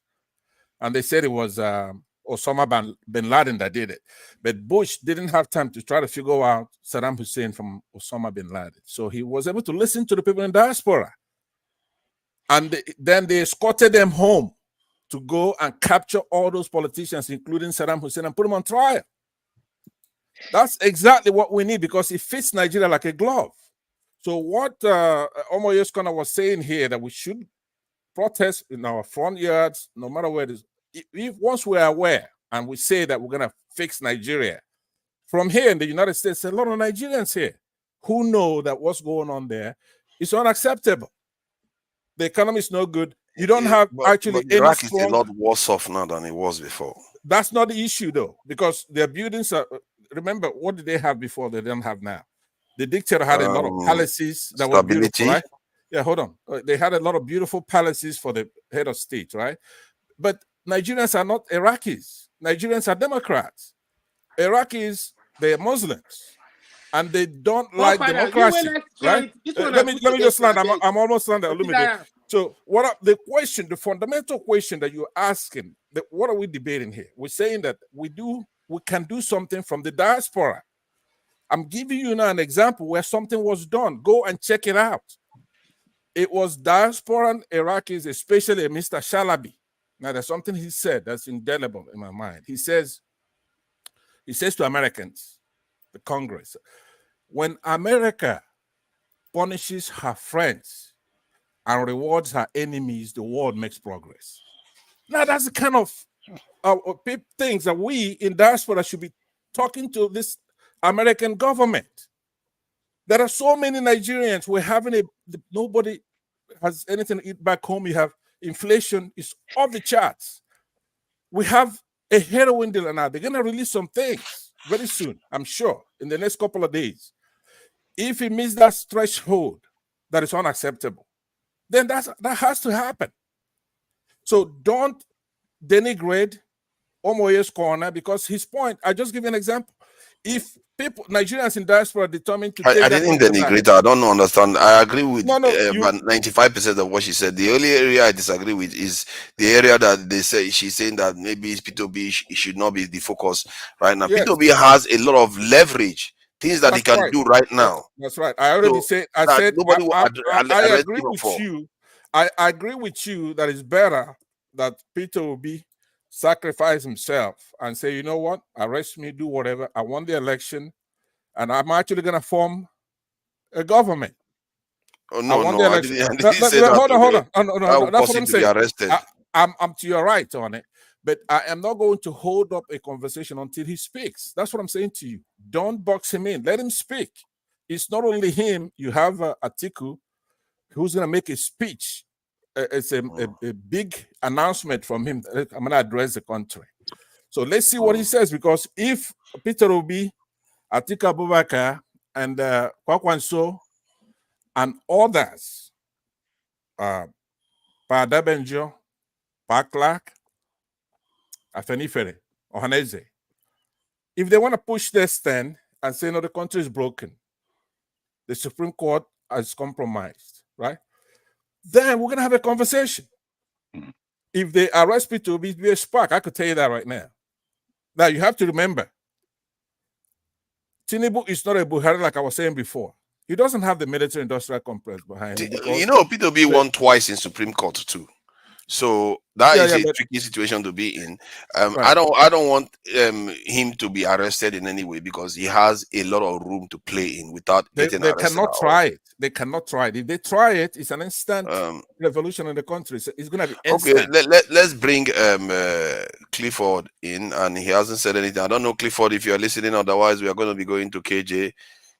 And they said it was Osama bin Laden that did it. But Bush didn't have time to try to figure out Saddam Hussein from Osama bin Laden. So he was able to listen to the people in diaspora. And then they escorted them home to go and capture all those politicians, including Saddam Hussein, and put them on trial. That's exactly what we need because it fits Nigeria like a glove. So what Omoye's Corner was saying here, that we should protest in our front yards, no matter where it is. If once we're aware and we say that we're going to fix Nigeria, from here in the United States, a lot of Nigerians here who know that what's going on there is unacceptable. The economy is no good. You don't have but Iraq is a lot worse off now than it was before. That's not the issue, though, because their buildings are. Remember, what did they have before? They don't have now. The dictator had a lot of palaces that were beautiful, right? Yeah, hold on. They had a lot of beautiful palaces for the head of state, right? But Nigerians are not Iraqis. Nigerians are Democrats. Iraqis, they are Muslims. And they don't like democracy, right? Let me just land. I'm almost landed. So the fundamental question that you're asking, what are we debating here? We're saying that we can do something from the diaspora. I'm giving you now an example where something was done. Go and check it out. It was diasporan Iraqis, especially Mr. Shalaby. Now, there's something he said that's indelible in my mind. He says to Americans, the Congress, when America punishes her friends and rewards her enemies, the world makes progress. Now, that's the kind of things that we in diaspora should be talking to this American government. There are so many Nigerians. We're having nobody has anything to eat back home. You have inflation is off the charts. We have a heroin dealer now. They're going to release some things very soon, I'm sure, in the next couple of days. If he meets that threshold that is unacceptable, then that has to happen. So don't denigrate Omoye's Corner because his point, I just give you an example. If people, Nigerians in diaspora, are determined to I didn't denigrate her. I don't understand. I agree with about 95% of what she said. The only area I disagree with is the area that they say she's saying that maybe Peter Obi should not be the focus right now. Yes. Peter Obi has a lot of leverage, things that he can do right now. That's right. I already said. I said nobody I agree with you. I agree with you that it's better that Peter Obi sacrifice himself and say, you know what, arrest me, do whatever. I won the election. and I'm actually going to form a government. Oh, I no, want no, the I election. didn't say that. Hold on. I No, will that's cause what him I'm to be saying. arrested. I'm to your right on it, but I am not going to hold up a conversation until he speaks. That's what I'm saying to you. Don't box him in. Let him speak. It's not only him. You have Atiku, who's going to make a speech. It's a big announcement from him. I'm going to address the country. So let's see what he says, because if Peter Obi, Atiku Abubakar, and Kwakwanso and others, Pa Dabenjo, Pa Clark, Afenifere, Ohaneze, if they want to push their stand and say, no, the country is broken, the Supreme Court has compromised, right? Then we're going to have a conversation. If they arrest Peter Obi, it'll be a spark. I could tell you that right now. Now, you have to remember, Tinubu is not a Buhari like I was saying before. He doesn't have the military-industrial complex behind him. You know, Peter Obi won twice in Supreme Court too. So that is a tricky situation to be in. Right. I don't want him to be arrested in any way, because he has a lot of room to play in without getting They arrested. cannot try it. They cannot try it. If they try it, it's an instant revolution in the country. So it's going to be instant. Okay, let's bring Clifford in, and he hasn't said anything. I don't know, Clifford, if you're listening. Otherwise, we are going to be going to KJ.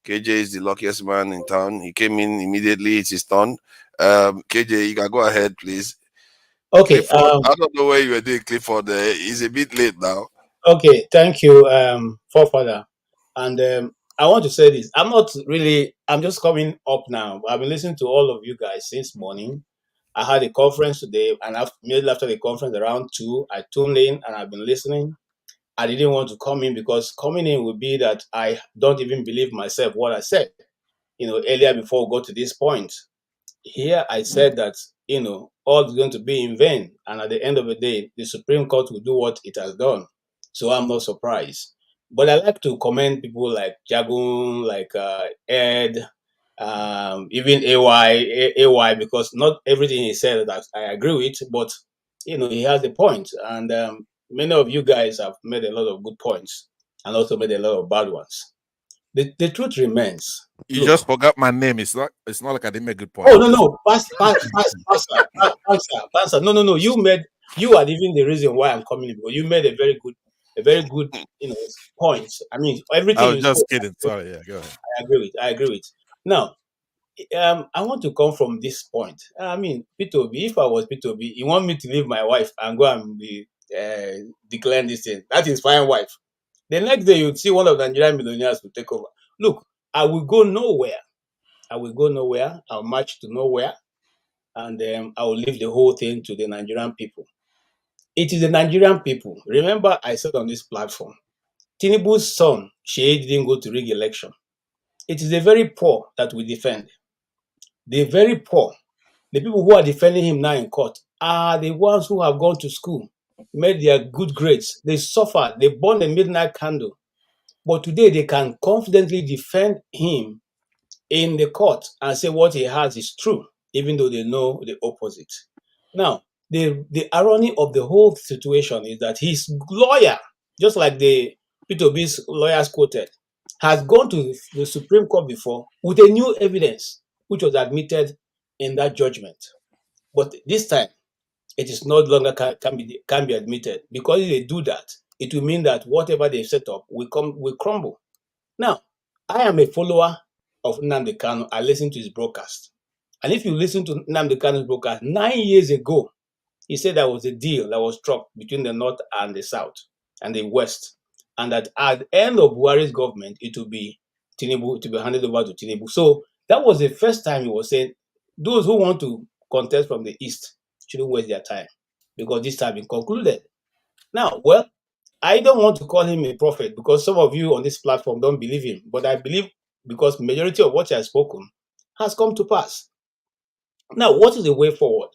KJ is the luckiest man in town. He came in immediately. It's his turn. KJ, you can go ahead, please. Okay. Clifford, I don't know where you were doing, Clifford. He's a bit late now. Okay. Thank you, forefather. And I want to say this. I'm just coming up now. I've been listening to all of you guys since morning. I had a conference today, and immediately after the conference around 2, I tuned in and I've been listening. I didn't want to come in because coming in would be that I don't even believe myself what I said, earlier before we got to this point. Here I said that, all is going to be in vain. And at the end of the day, the Supreme Court will do what it has done. So I'm not surprised. But I like to commend people like Jagun, like Ed, even AY, because not everything he said that I agree with, but, he has a point. And many of you guys have made a lot of good points and also made a lot of bad ones. The truth remains. You just forgot my name. It's not like I didn't make a good point. Oh no, Pastor. No. You are even the reason why I'm coming, because you made a very good, point. I mean, everything. I was just kidding. Sorry, yeah, go ahead. I agree with. Now, I want to come from this point. I mean, Peter Obi, if I was Peter Obi, you want me to leave my wife and go and be declaring this thing? That is fine, wife. The next day, you'd see one of the Nigerian millionaires will take over. Look, I will go nowhere. I'll march to nowhere, and I will leave the whole thing to the Nigerian people. It is the Nigerian people. Remember, I said on this platform, Tinubu's son, Shea, didn't go to rig election. It is the very poor that we defend. The very poor, the people who are defending him now in court, are the ones who have gone to school, made their good grades. They suffered. They burned a midnight candle. But today they can confidently defend him in the court and say what he has is true, even though they know the opposite. Now, the irony of the whole situation is that his lawyer, just like the Peter Obi's lawyers quoted, has gone to the Supreme Court before with a new evidence, which was admitted in that judgment. But this time, it is no longer can be admitted, because if they do that, it will mean that whatever they set up will crumble. Now, I am a follower of Nnamdi Kanu. I listen to his broadcast. And if you listen to Nnamdi Kanu's broadcast, 9 years ago, he said there was a deal that was struck between the North and the South and the West. And that at the end of Buhari's government, it will be Tinubu, to be handed over to Tinubu. So that was the first time he was saying, those who want to contest from the East shouldn't waste their time, because this time been concluded. Now, well, I don't want to call him a prophet, because some of you on this platform don't believe him, but I believe, because majority of what he has spoken has come to pass. Now, what is the way forward?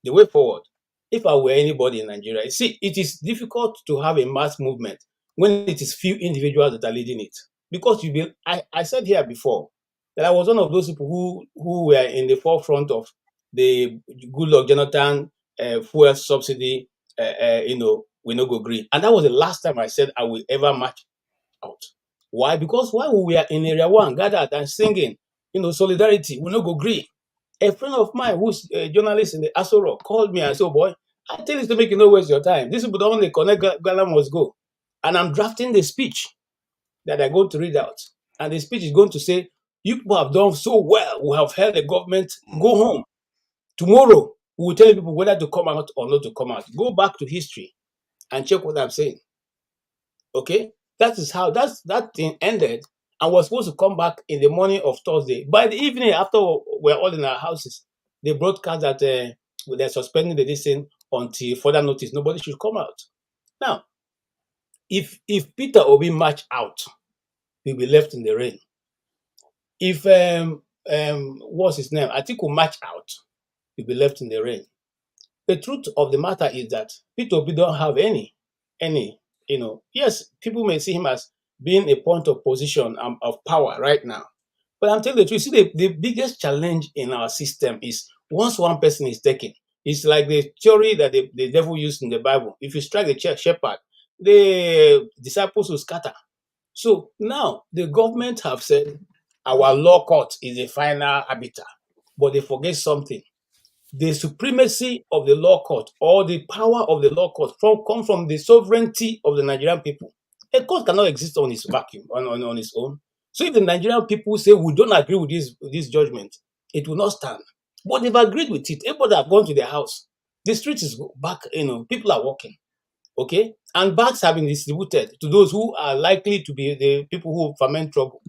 The way forward, if I were anybody in Nigeria, see, it is difficult to have a mass movement when it is few individuals that are leading it. Because I said here before that I was one of those people who were in the forefront of the Goodluck Jonathan fuel subsidy, we no go green. And that was the last time I said I will ever march out. Why? Because while we were in Area 1 gathered and singing, solidarity, we no go agree. A friend of mine who's a journalist in the Aso Rock called me and said, "Oh boy, I tell you to make you not waste your time. These people don't want to connect, Ghana must go." And I'm drafting the speech that I'm going to read out. And the speech is going to say, "You people have done so well. We have held the government. Go home. Tomorrow, we will tell people whether to come out or not to come out." Go back to history and check what I'm saying. Okay? That is how that thing ended and was supposed to come back in the morning of Thursday. By the evening, after we're all in our houses, they broadcast that they're suspending the thing until further notice. Nobody should come out. Now, if Peter Obi march out, he'll be left in the rain. If what's his name? I think we'll march out, he'll be left in the rain. The truth of the matter is that Peter Obi don't have any, yes, people may see him as being a point of position of power right now. But I'm telling you the truth, see, the biggest challenge in our system is once one person is taken, it's like the theory that the devil used in the Bible. If you strike the shepherd, the disciples will scatter. So now the government have said our law court is the final arbiter, but they forget something. The supremacy of the law court or the power of the law court come from the sovereignty of the Nigerian people. A court cannot exist on its vacuum, on its own. So if the Nigerian people say we don't agree with this judgment, it will not stand. But they've agreed with it. Everybody have gone to their house. The street is back, people are walking. Okay? And bags have been distributed to those who are likely to be the people who ferment trouble.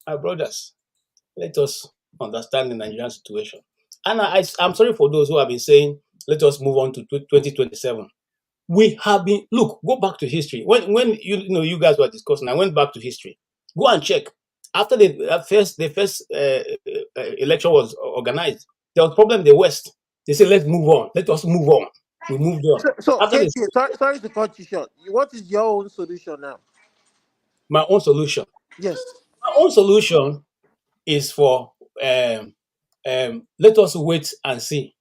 My brothers, let us understand the Nigerian situation. And I'm sorry for those who have been saying, let us move on to 2027. We have been, look, go back to history. When you guys were discussing, I went back to history. Go and check. After the first election was organized, there was a problem in the West. They said, let's move on. Let us move on. We moved on. So sorry to cut you short. What is your own solution now? My own solution? Yes. My own solution is for let us wait and see.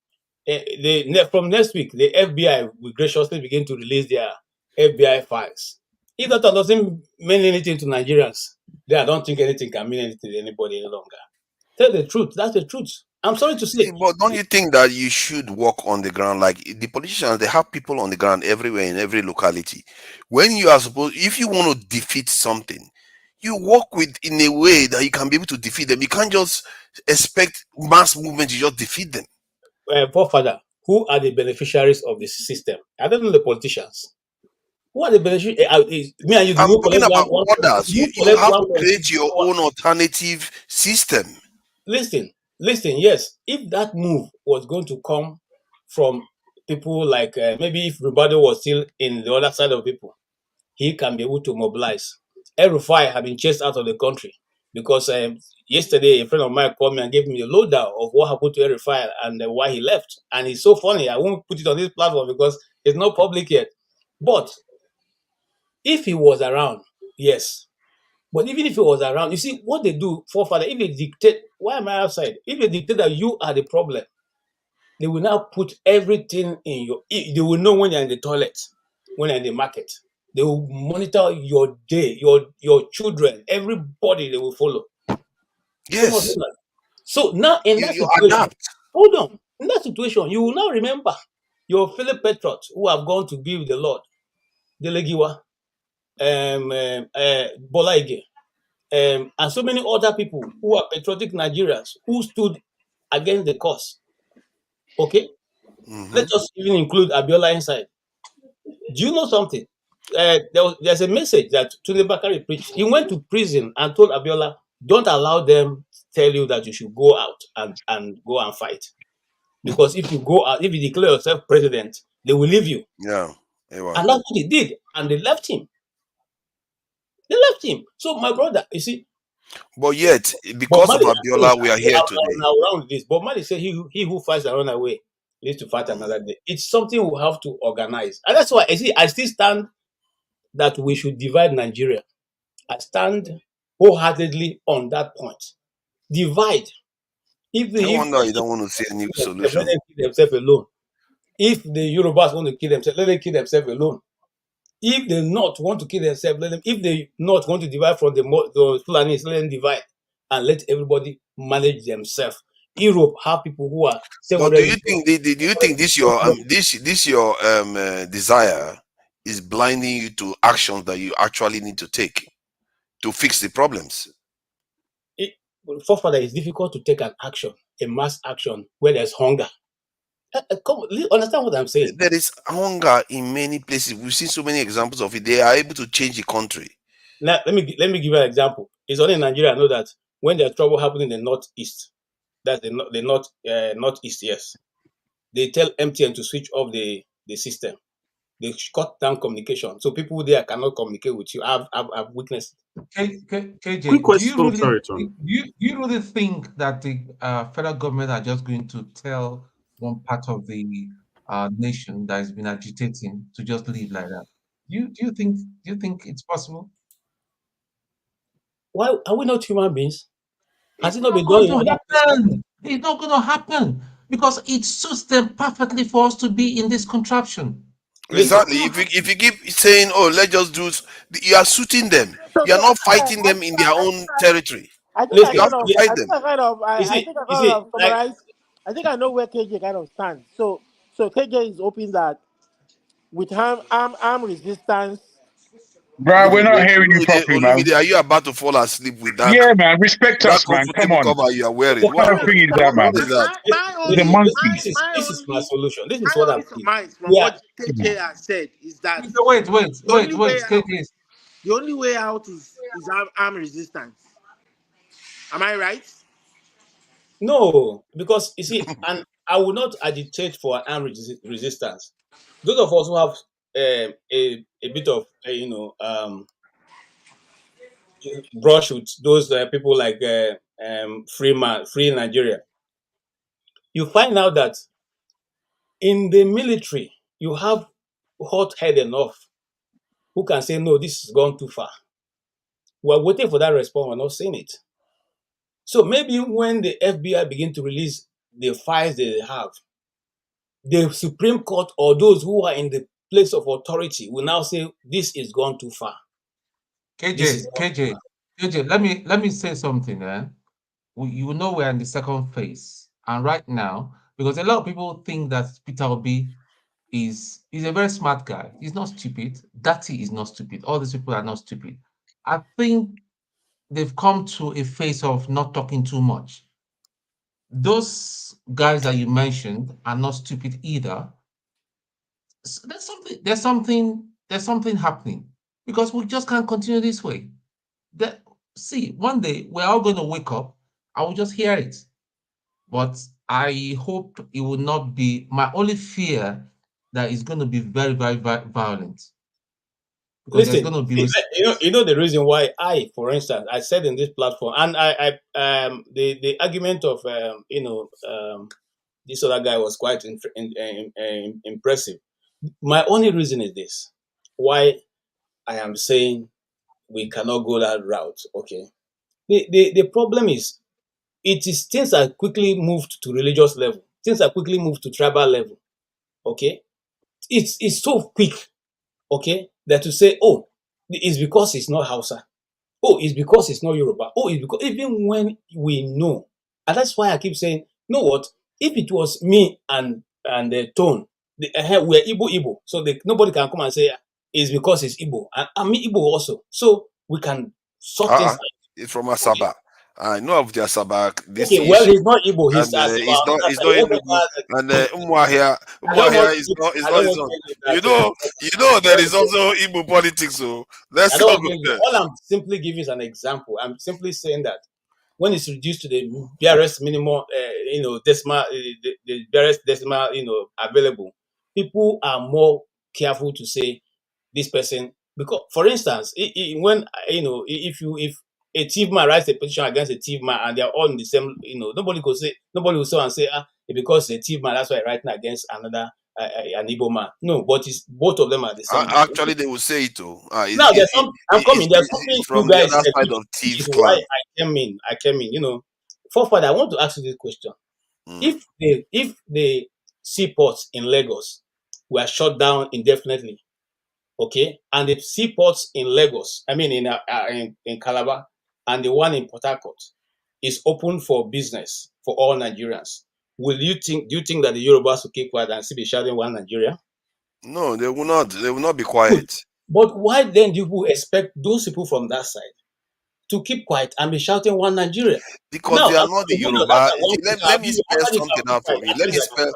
From next week, the FBI will graciously begin to release their FBI files. If that doesn't mean anything to Nigerians, then I don't think anything can mean anything to anybody any longer. Tell the truth. That's the truth. I'm sorry to say. But don't you think that you should walk on the ground? Like the politicians, they have people on the ground everywhere in every locality. When you are supposed, if you want to defeat something, you work in a way that you can be able to defeat them. You can't just expect mass movement to just defeat them. Forefather, who are the beneficiaries of this system? I don't know the politicians. Who are the beneficiaries? Me and you. I'm talking about others. You have to create your own alternative system. Listen. Yes, if that move was going to come from people like maybe if Rubado was still in the other side of people, he can be able to mobilize. El-Rufai have been chased out of the country because yesterday a friend of mine called me and gave me a lowdown of what happened to El-Rufai and why he left. And it's so funny. I won't put it on this platform because it's not public yet. But if he was around, yes. But even if he was around, you see what they do, forefather, if they dictate, why am I outside? If they dictate that you are the problem, they will now put everything in they will know when you're in the toilet, when you're in the market. They will monitor your day, your children, everybody they will follow. Yes. So now in that situation, hold on. In that situation, you will now remember your fellow patriots who have gone to be with the Lord, Delegiwa, Bola Ige, and so many other people who are patriotic Nigerians who stood against the cause. Okay? Let us even include Abiola inside. Do you know something? There's a message that Tunde Bakari preached. He went to prison and told Abiola, don't allow them tell you that you should go out and go and fight. Because if you go out, if you declare yourself president, they will leave you. Yeah. And that's what they did. And they left him. So my brother, you see. But yet, because of Abiola, we are here today. Around this. But Mali said he who fights and run away needs to fight another day. It's something we have to organize. And that's why I still stand that we should divide Nigeria. I stand wholeheartedly on that point. Divide. No wonder you don't want to see any solution. Let them kill themselves alone. If the Yorubas want to kill themselves, let them kill themselves alone. If they not want to kill themselves, let them. If they not want to divide from the Fulanis, let them divide and let everybody manage themselves. Europe have people who are But do 700. you think do you think this your desire is blinding you to actions that you actually need to take to fix the problems? Forefather, it's difficult to take an action, a mass action where there's hunger. Understand what I'm saying? There is hunger in many places. We've seen so many examples of it. They are able to change the country. Now, let me give you an example. It's only in Nigeria I know that when there's trouble happening in the northeast, that's the northeast, yes, they tell MTN to switch off the system. They cut down communication, so people there cannot communicate with you. I've witnessed. KJ, Quick question. do you really think that the federal government are just going to tell one part of the nation that has been agitating to just leave like that? Do you think it's possible? Why are we not human beings? Has it not been Going done in to other places? happen. It's not going to happen because it suits them perfectly for us to be in this contraption. Exactly. If you keep saying, "Oh, let's just do," you are suiting them. You are not fighting them in their own territory. I think I You have kind of, to fight I them. think I kind of, I, You I see, think I you kind see, of summarize. I think I know where KJ kind of stands. So KJ is hoping that with arm resistance. Bro, we're not hearing you properly, man. Olumide, are you about to fall asleep with that? Yeah, man. Respect That us, man. Come comfortable on. cover you are wearing? What kind of thing is that, What man? is that? My The only, monkeys. This is my solution. This is my what I'm only saying. surmise from Yeah. what KJ has said is that Wait, the only way out, KJ. the only way out is arm resistance. Am I right? No, because you see, and I will not agitate for an armed resistance. Those of us who have a bit of brush with those people like Free Nigeria, you find out that in the military you have hot head enough who can say no, this has gone too far. We're waiting for that response. We're not seeing it. So maybe when the FBI begin to release the files they have, the Supreme Court or those who are in the place of authority will now say this is gone too far. KJ, let me say something. You know we're in the second phase, and right now, because a lot of people think that Peter Obi is a very smart guy. He's not stupid. Dati is not stupid. All these people are not stupid. I think they've come to a phase of not talking too much. Those guys that you mentioned are not stupid either. So there's something happening because we just can't continue this way. See, one day we're all going to wake up. I will just hear it, but I hope it will not be. My only fear that it's going to be very, very, violent because there's Listen, going to be. you know the reason why for instance, I said in this platform, and the argument of this other guy was quite impressive. My only reason is this: why I am saying we cannot go that route. Okay, the problem is things are quickly moved to religious level. Things are quickly moved to tribal level. Okay, it's so quick. Okay, that to say, oh, it's because it's not Hausa. Oh, it's because it's not Yoruba. Oh, it's because even when we know, and that's why I keep saying, you know what? If it was me and the tone, we're Igbo, so nobody can come and say it's because it's Igbo, and I'm Igbo also, so we can sort things out. It's from Asaba. I know of the Asaba. This Okay, well, issue. he's not Igbo. He's And it's not Enugu. And Umuahia is not his own. You know there is also Igbo politics. So let's not go there. All I'm simply giving is an example. I'm simply saying that when it's reduced to the barest minimum, decimal, the barest decimal, available, people are more careful to say this person because, for instance, when if a thief man writes a petition against a thief man and they are all in the same, nobody will say and say because a thief man that's why writing against another an Igbo man. No, but it's both of them are the same. Actually, they will say it too. Now I'm coming. There's something from you guys the other said, side of which thief is why clan. I came in. Forefather, I want to ask you this question: if the seaports in Lagos were shut down indefinitely, okay, and the seaports in Lagos, I mean in Calabar, and the one in Port Harcourt is open for business for all Nigerians. Do you think that the Yorubas will keep quiet and still be shouting one Nigeria? No, they will not. They will not be quiet. But why then do you expect those people from that side to keep quiet and be shouting one Nigeria? Because Now, they are not the Yoruba. Let me spell after something out for you. Let me spell.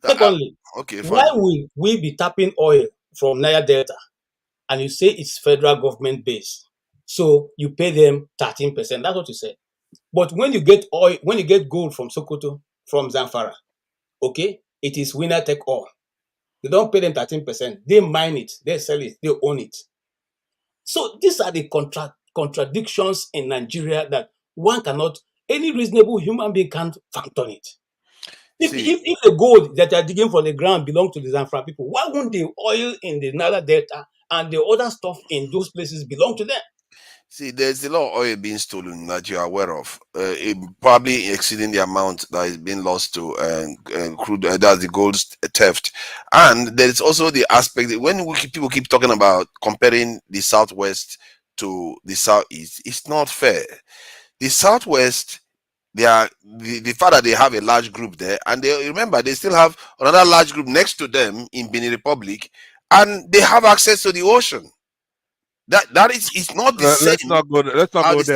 Secondly, Okay, why fine. will we be tapping oil from Niger Delta and you say it's federal government based? So you pay them 13%. That's what you said. But when you get oil, when you get gold from Sokoto, from Zamfara, okay, it is winner take all. They don't pay them 13%. They mine it, they sell it, they own it. So these are the contradictions in Nigeria that one cannot, any reasonable human being can't fathom it. If the gold that are digging for the ground belong to the Zamfara people, why won't the oil in the Niger Delta and the other stuff in those places belong to them? See, there's a lot of oil being stolen that you're aware of, probably exceeding the amount that is being lost to crude. That's the gold theft, and there is also the aspect that when people keep talking about comparing the Southwest to the Southeast, it's not fair. The Southwest, they are the fact that they have a large group there, and they remember they still have another large group next to them in Benin Republic, and they have access to the ocean. That is, it's not the same. Let's not go there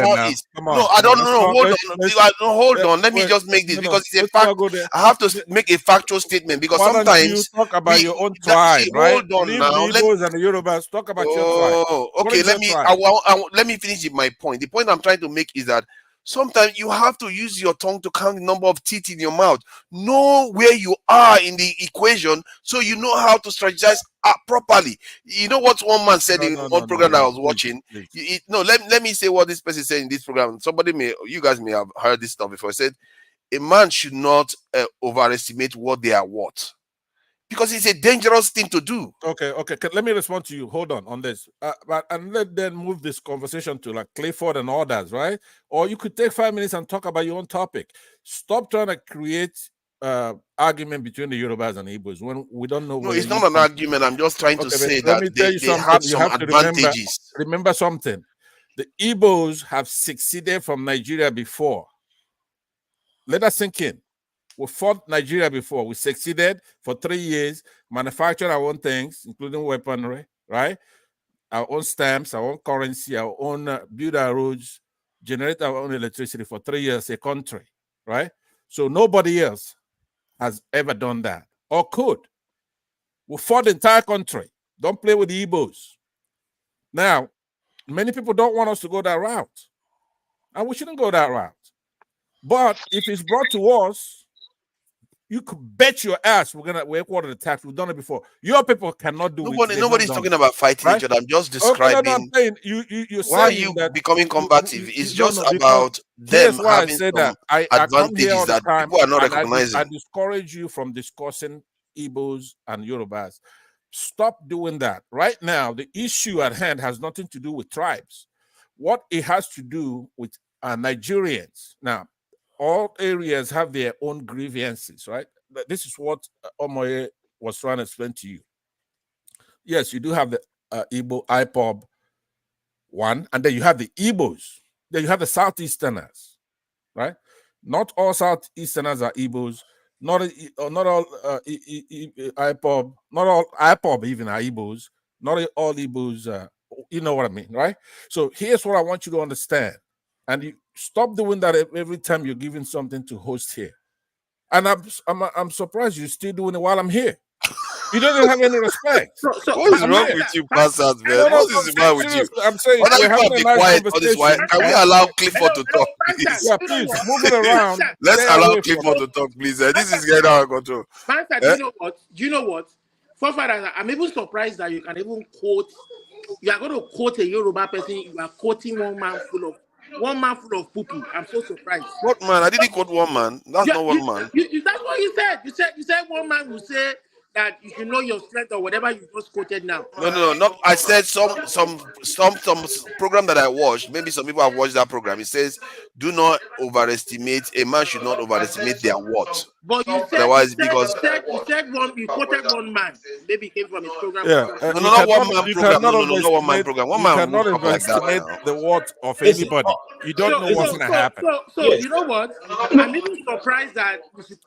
now. Come on. No, I don't know. Hold on. Let me wait, just make this because it's a let's fact. not go there. I have to make a factual statement because Why don't you sometimes talk about your own tribe, right? Hold on Leave now. the Igbos and the Yorubas. Talk about your tribe. Oh, What okay. is your tribe? Let me finish with my point. The point I'm trying to make is that sometimes you have to use your tongue to count the number of teeth in your mouth. Know where you are in the equation so you know how to strategize properly. You know what one man said in one program that I was watching? Please. Let me say what this person said in this program. You guys may have heard this stuff before. He said, a man should not overestimate what they are worth, because it's a dangerous thing to do. Okay. Let me respond to you. Hold on this. And then move this conversation to like Clifford and others, right? Or you could take 5 minutes and talk about your own topic. Stop trying to create argument between the Yorubas and Igbos when we don't know. No, it's not an argument. I'm just trying to say that they have some advantages. Remember something. The Igbos have succeeded from Nigeria before. Let us sink in. We fought Nigeria before. We succeeded for 3 years, manufactured our own things, including weaponry, right? Our own stamps, our own currency, our own build our roads, generate our own electricity for 3 years, a country, right? So nobody else has ever done that or could. We fought the entire country. Don't play with the Igbos. Now, many people don't want us to go that route, and we shouldn't go that route. But if it's brought to us, you could bet your ass we're equal to the tax. We've done it before. Your people cannot do it. Nobody's talking about fighting each other. I'm just describing. Okay, I'm saying you're why are you becoming combative? It's just about them having some advantages that people are not recognizing. I discourage you from discussing Igbos and Yorubas. Stop doing that. Right now, the issue at hand has nothing to do with tribes. What it has to do with Nigerians. Now, all areas have their own grievances, right? This is what Omoye was trying to explain to you. Yes, you do have the Igbo IPOB one, and then you have the Igbos. Then you have the Southeasterners, right? Not all Southeasterners are Igbos. Not all IPOB, not all IPOB even are Igbos. Not all Igbos, you know what I mean, right? So here's what I want you to understand. And you stop doing that every time you're giving something to host here. And I'm surprised you're still doing it while I'm here. You don't even have any respect. What is wrong with you, bastards, man? What is wrong with you? I'm saying we're having a nice conversation. Can we allow Clifford to talk, please? Yeah, please move it around. Let's allow Clifford to talk, please. This is getting out of control. Do you know what? Forefathers, I'm even surprised that you can even quote. You are going to quote a Yoruba person. You are quoting one man full of poo-poo. I'm so surprised. What man? I didn't quote one man. That's not one man. That's what you said. You said one man will say that you should know your strength or whatever you just quoted now. No. I said some program that I watched. Maybe some people have watched that program. It says, "Do not overestimate. A man should not overestimate their worth." But you said you quoted one man. Maybe he came from his program. Yeah, no, not one man program. No, not one man program. One man cannot won't talk like that overestimate now. the worth of anybody. You don't know what's going to happen. So you know what? I'm even surprised that we should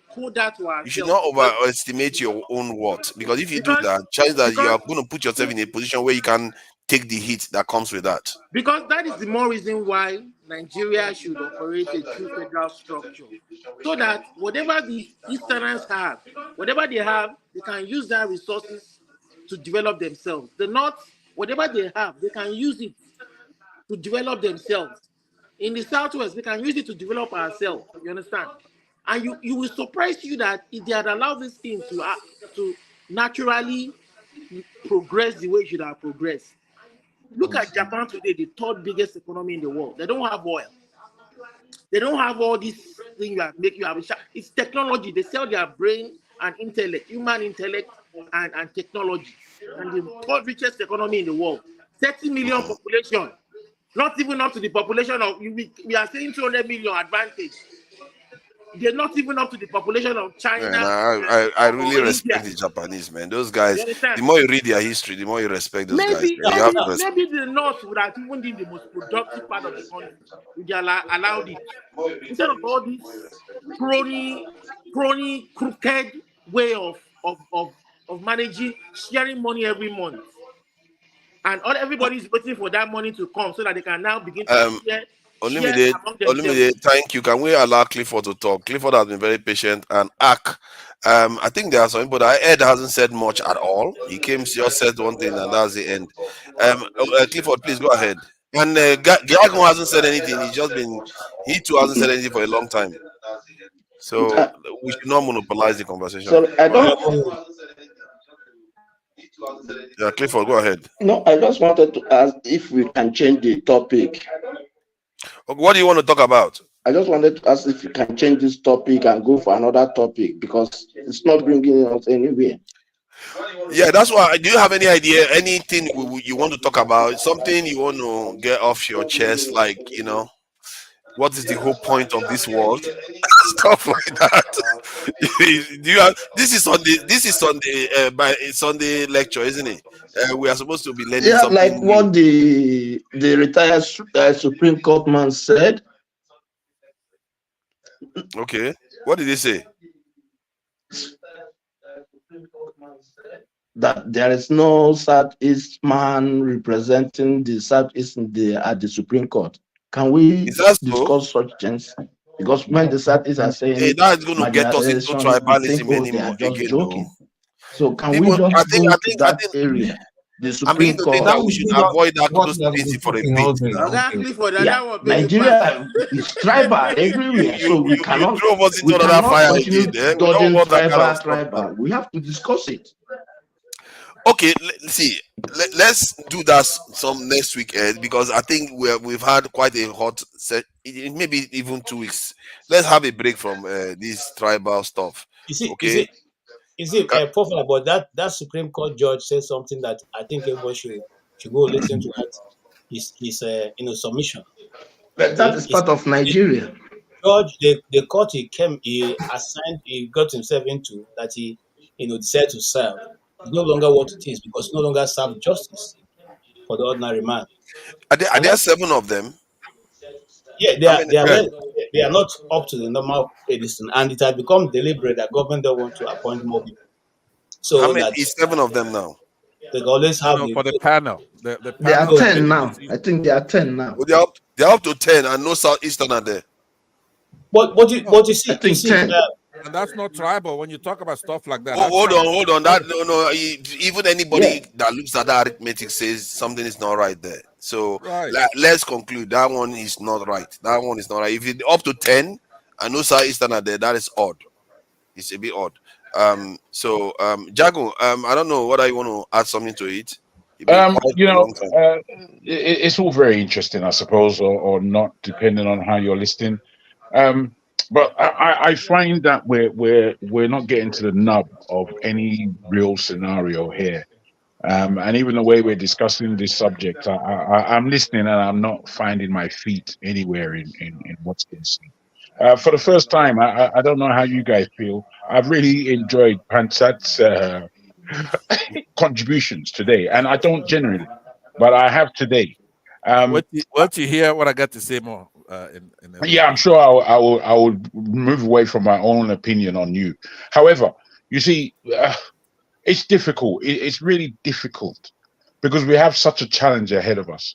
quote that to ourselves. You should not overestimate your own worth, because if you do that, chances that you are going to put yourself in a position where you can take the hit that comes with that. Because that is the more reason why Nigeria should operate a true federal structure, so that whatever the Easterners have, whatever they have, they can use their resources to develop themselves. The North, whatever they have, they can use it to develop themselves. In the Southwest, they can use it to develop ourselves. You understand? And you will surprise you that if they had allowed this thing to naturally progress the way it should have progressed. Look at Japan today, the third biggest economy in the world. They don't have oil. They don't have all these things that make you have a shot. It's technology. They sell their brain and intellect, human intellect and technology. And the third richest economy in the world. 30 million population. Not even up to the population of, we are saying 200 million advantage. They're not even up to the population of China. Man, I really respect the Japanese, man. Those guys, the more you read their history, the more you respect those guys. Maybe the North would have even been the most productive part of the country if they allowed it. Instead of all this crony, crooked way of managing, sharing money every month. And everybody is waiting for that money to come so that they can now begin to share. Olumide, thank you. Can we allow Clifford to talk? Clifford has been very patient. And I think there are some people that Ed hasn't said much at all. He came, just said one thing, and that's the end. Clifford, please go ahead. And Gago hasn't said anything. He too hasn't said anything for a long time. So we should not monopolize the conversation. So I don't. Yeah, Clifford, go ahead. No, I just wanted to ask if we can change the topic. What do you want to talk about? I just wanted to ask if you can change this topic and go for another topic, because it's not bringing us anywhere. Yeah, that's why. Do you have any idea, anything you want to talk about? Something you want to get off your chest, like, what is the whole point of this world? Stuff like that. Do you have, this is Sunday lecture, isn't it? We are supposed to be learning something. Like what the retired Supreme Court man said. Okay, what did he say? That there is no Southeast man representing the Southeast at the Supreme Court. Can we discuss such things? Because when the Southeast are saying that's going to get us into tribalism anymore again, joking. So can we just go to that area? The Supreme Court. That we should avoid that conspiracy for a bit. Nigeria is tribal everywhere, so we cannot. We cannot continue dodging tribal. We have to discuss it. Okay, let's do that some next week, Ed, because I think we've had quite a hot set, maybe even 2 weeks. Let's have a break from this tribal stuff. Is it Professor, but that Supreme Court judge said something that I think everyone should go listen to that. His submission. But that is part of Nigeria. Judge, the court he got himself into, that he decided to serve, is no longer what it is, because no longer serve justice for the ordinary man. Are there 7 of them? Yeah, they are not up to the normal edition, and it has become deliberate that government don't want to appoint more people. So how many is 7 of them now? They always have for the panel. They are 10 now. I think they are 10 now. Well, they're up to 10, and no Southeastern are there. But you see, I think 10. And that's not tribal. When you talk about stuff like that, hold on. That no. Even anybody that looks at that arithmetic says something is not right there. So let's conclude that one is not right. That one is not right. If it's up to 10 and no Southeastern are there, that is odd. It's a bit odd. Jago, I don't know whether you want to add something to it. It's all very interesting, I suppose, or not, depending on how you're listening. But I find that we're not getting to the nub of any real scenario here. And even the way we're discussing this subject, I'm listening and I'm not finding my feet anywhere in what's being said. For the first time, I don't know how you guys feel. I've really enjoyed Pansat's contributions today, and I don't generally, but I have today. What you hear? What I got to say more? Yeah, I'm sure I will move away from my own opinion on you. However, you see, it's difficult. It's really difficult because we have such a challenge ahead of us.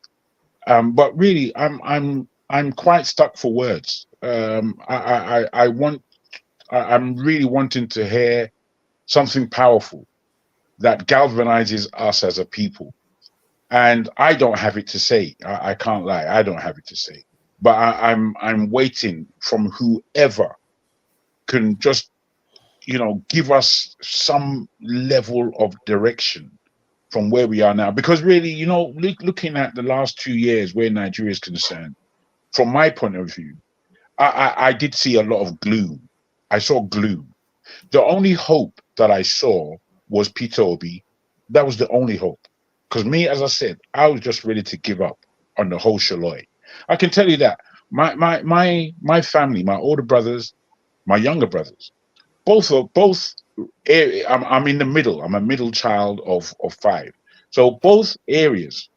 But really, I'm quite stuck for words. I'm really wanting to hear something powerful that galvanizes us as a people. And I don't have it to say. I can't lie. I don't have it to say. But I'm waiting from whoever can just, give us some level of direction from where we are now. Because really, looking at the last 2 years where Nigeria is concerned, from my point of view, I did see a lot of gloom. I saw gloom. The only hope that I saw was Peter Obi. That was the only hope. Because me, as I said, I was just ready to give up on the whole shaloi. I can tell you that my family, my older brothers, my younger brothers, both. I'm in the middle. I'm a middle child of 5. So both areas,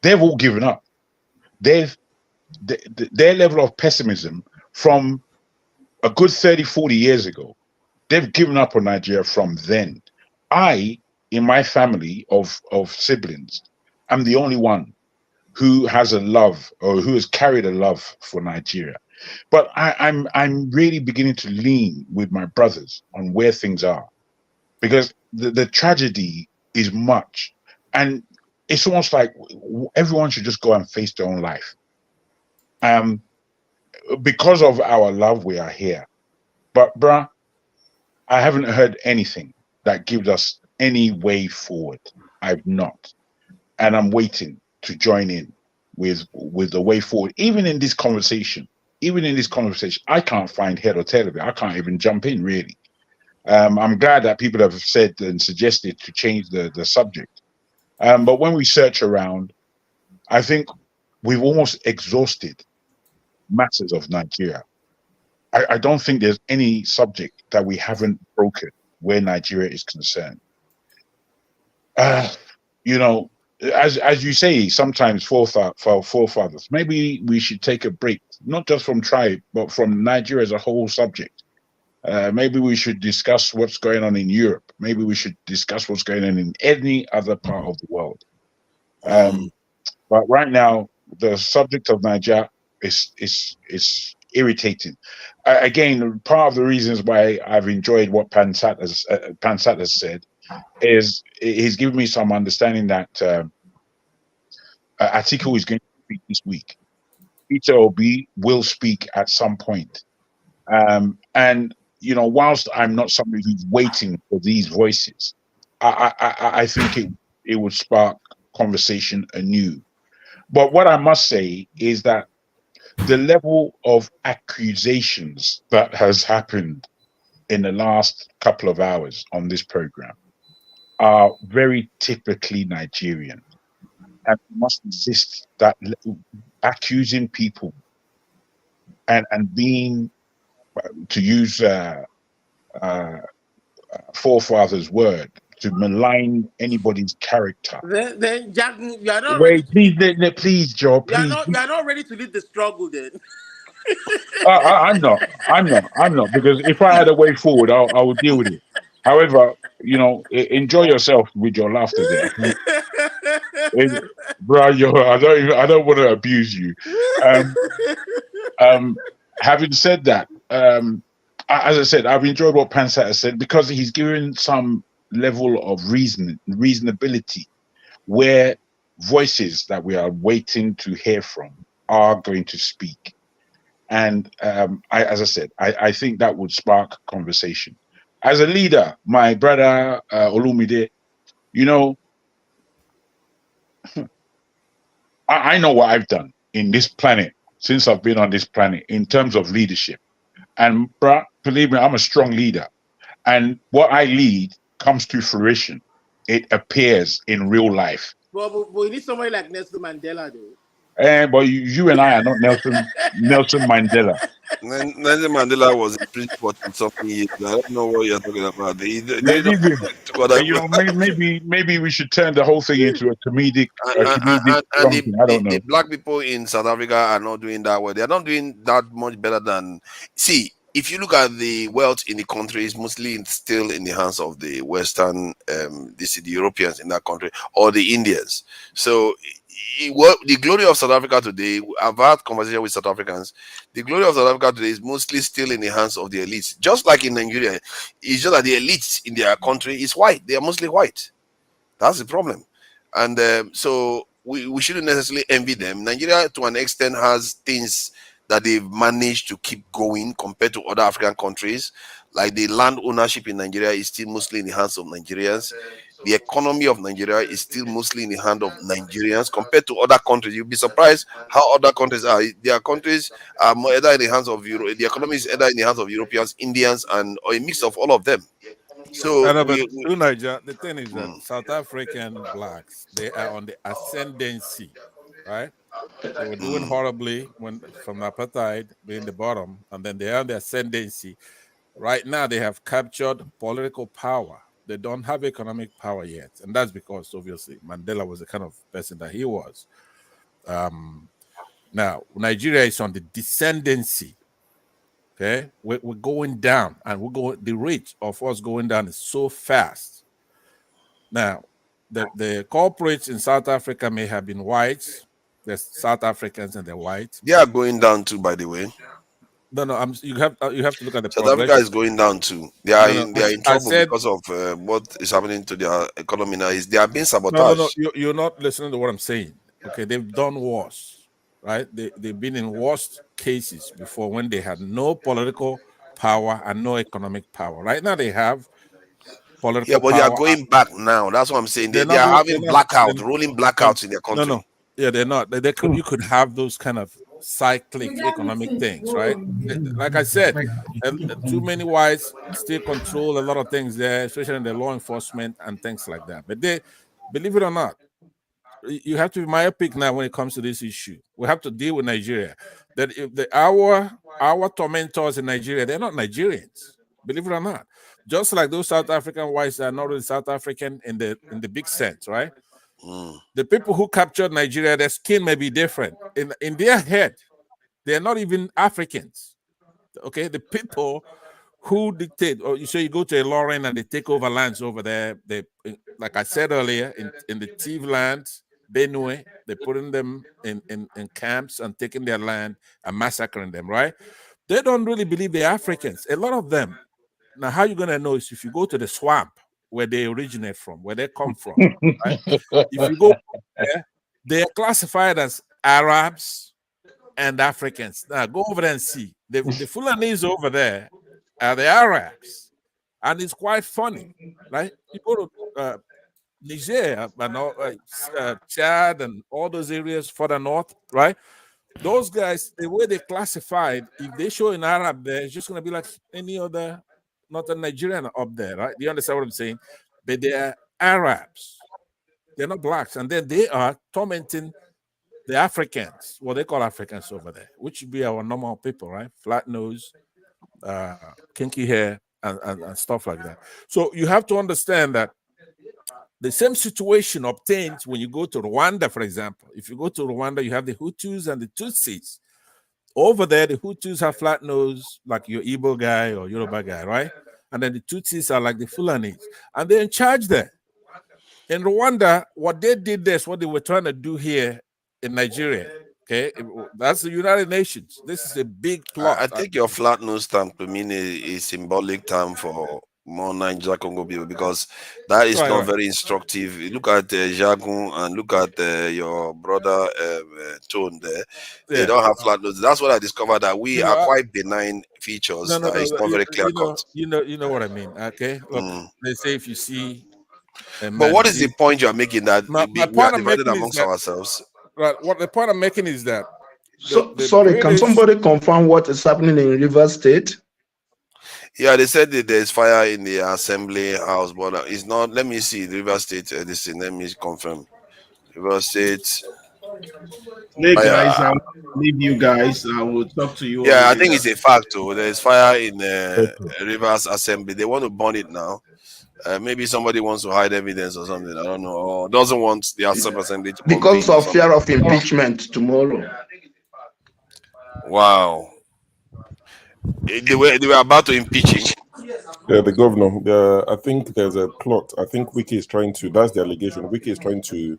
they've all given up. Their level of pessimism from a good 30, 40 years ago, they've given up on Nigeria from then. I, in my family of siblings, I'm the only one who has a love or who has carried a love for Nigeria. But I'm really beginning to lean with my brothers on where things are, because the tragedy is much, and it's almost like everyone should just go and face their own life. Because of our love, we are here. But bruh, I haven't heard anything that gives us any way forward. I've not. And I'm waiting to join in with the way forward. Even in this conversation, I can't find head or tail of it. I can't even jump in, really. I'm glad that people have said and suggested to change the subject. But when we search around, I think we've almost exhausted matters of Nigeria. I don't think there's any subject that we haven't broken where Nigeria is concerned. As you say, sometimes forefathers, maybe we should take a break, not just from tribe, but from Nigeria as a whole subject. Maybe we should discuss what's going on in Europe. Maybe we should discuss what's going on in any other part of the world. But right now, the subject of Nigeria is irritating. Again, part of the reasons why I've enjoyed what Pansat has said is he's given me some understanding that Atiku is going to speak this week. Peter Obi will speak at some point. And whilst I'm not somebody who's waiting for these voices, I think it would spark conversation anew. But what I must say is that the level of accusations that has happened in the last couple of hours on this program are very typically Nigerian. And we must resist that, accusing people and being, to use forefathers' word, to malign anybody's character. Then Jack, you are not Wait, ready please, Joe, please. You are not ready to lead the struggle then. I'm not, because if I had a way forward, I would deal with it. However, enjoy yourself with your laughter there. Bro, I don't want to abuse you. Having said that, as I said, I've enjoyed what Pansat has said, because he's given some level of reasonability where voices that we are waiting to hear from are going to speak. And as I said, I think that would spark conversation. As a leader, my brother Olumide, I know what I've done in this planet since I've been on this planet in terms of leadership. And bruh, believe me, I'm a strong leader. And what I lead comes to fruition. It appears in real life. But we need somebody like Nelson Mandela, though. But you and I are not Nelson Mandela. Nelson Mandela was in prison for something years. I don't know what you're talking about. Maybe we should turn the whole thing into a comedic something. I don't know. The black people in South Africa are not doing that well. They're not doing that much better than. See, if you look at the wealth in the country, it's mostly still in the hands of the Western, the Europeans in that country or the Indians. So. The glory of South Africa today, I've had conversation with South Africans. The glory of South Africa today is mostly still in the hands of the elites. Just like in Nigeria, it's just that the elites in their country is white. They are mostly white. That's the problem. And so we shouldn't necessarily envy them. Nigeria, to an extent, has things that they've managed to keep going compared to other African countries. Like the land ownership in Nigeria is still mostly in the hands of Nigerians. The economy of Nigeria is still mostly in the hand of Nigerians compared to other countries. You'll be surprised how other countries are. Their countries are either in the hands of Europe. The economy is either in the hands of Europeans, Indians, or a mix of all of them. So Niger, the thing is that South African blacks, they are on the ascendancy, right? They were doing horribly from apartheid being the bottom, and then they are on the ascendancy. Right now, they have captured political power. They don't have economic power yet, and that's because obviously Mandela was the kind of person that he was. Now Nigeria is on the descendancy. Okay, we're going down, and the rate of us going down is so fast. Now, the corporates in South Africa may have been whites. There's South Africans and they're white. They are going down too, by the way. No. You have to look at the South Africa is going down too. They are in trouble because of what is happening to their economy now. They are being sabotaged. No. You're not listening to what I'm saying. Okay, they've done worse, right? They've been in worse cases before when they had no political power and no economic power. Right now they have political power. Yeah, but they are going back now. That's what I'm saying. They are having rolling blackouts in their country. No. Yeah, they're not. You could have those kind of cyclic economic things, right? Like I said, too many whites still control a lot of things there, especially in the law enforcement and things like that. But they, believe it or not, you have to be myopic now when it comes to this issue. We have to deal with Nigeria. That if our tormentors in Nigeria, they're not Nigerians, believe it or not. Just like those South African whites are not really South African in the big sense, right? The people who captured Nigeria, their skin may be different. In their head, they're not even Africans. Okay, the people who dictate, or you go to a Lauren and they take over lands over there. They, like I said earlier, in the Tiv lands, Benue, they're putting them in camps and taking their land and massacring them, right? They don't really believe they're Africans. A lot of them. Now, how you gonna know is if you go to the swamp where they originate from, where they come from. Right? If you go there, they are classified as Arabs and Africans. Now go over there and see. The Fulanese over there are the Arabs. And it's quite funny, right? You go to Niger and Chad and all those areas further north, right? Those guys, the way they classified, if they show an Arab there, it's just gonna be like any other not a Nigerian up there, right? Do you understand what I'm saying? But they are Arabs. They're not blacks. And then they are tormenting the Africans, what they call Africans over there, which would be our normal people, right? Flat nose, kinky hair, and stuff like that. So you have to understand that the same situation obtains when you go to Rwanda, for example. If you go to Rwanda, you have the Hutus and the Tutsis. Over there, the Hutus have flat nose, like your Igbo guy or Yoruba guy, right? And then the Tutsis are like the Fulanis. And they're in charge there. In Rwanda, what they did there is what they were trying to do here in Nigeria. Okay? That's the United Nations. This is a big plot. I think your flat nose term to me is a symbolic term for more Niger Congo people because that is not very instructive. Look at Jagun and look at your brother Tone there. They don't have flat noses. That's what I discovered, that we are quite benign features. It's not very clear cut. You know what I mean. Okay. Look, they say if you see but what is the point you are making, that we are divided amongst ourselves? Right. What the point I'm making is that Sorry, can somebody confirm what is happening in Rivers State? Yeah, they said that there's fire in the assembly house, but it's not. Let me see. Rivers State, this thing. Let me confirm. Rivers State. Hey guys, I will leave you guys. I will talk to you. Yeah, all I think later. it's a fact too. There's fire in Rivers Assembly. They want to burn it now. Maybe somebody wants to hide evidence or something. I don't know. Or doesn't want the assembly to burn Because of fear of impeachment tomorrow. Wow. They were about to impeach him. Yeah, the governor. I think there's a plot. I think Wiki is trying to. That's the allegation. Wiki is trying to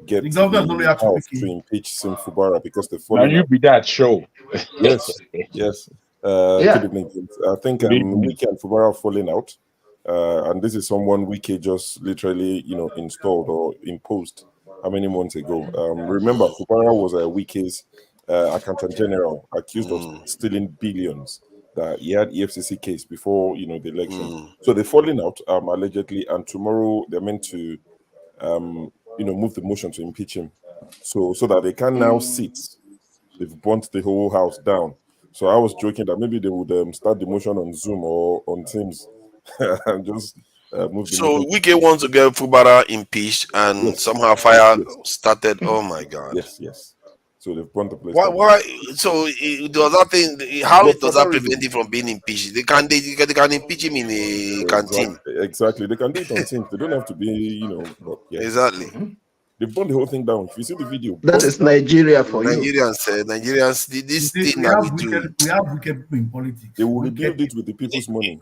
get The governor only had house to to impeach Sim Fubara because the Now you be that show. Yes, yes. Yeah. Good evening. I think Wiki and Fubara are falling out, and this is someone Wiki just literally, installed or imposed how many months ago. Remember, Fubara was a Wiki's accountant general accused of stealing billions. That he had EFCC case before the election. So they're falling out allegedly, and tomorrow they're meant to move the motion to impeach him, so that they can now sit. They've burnt the whole house down. So I was joking that maybe they would start the motion on Zoom or on Teams and just move the So motion. Wike wants to get Fubara impeached, and somehow fire started. Oh my God! Yes. So they've burnt the place. Why? So does that thing? How does that prevent him from being impeached? They can impeach him in a canteen. Exactly. They can do it on Teams. They don't have to be, but yeah. Exactly. They've burned the whole thing down. If you see the video, That is Nigeria for you. Nigerians, this thing that we do. We have wicked people in politics. They will rebuild it with the people's money.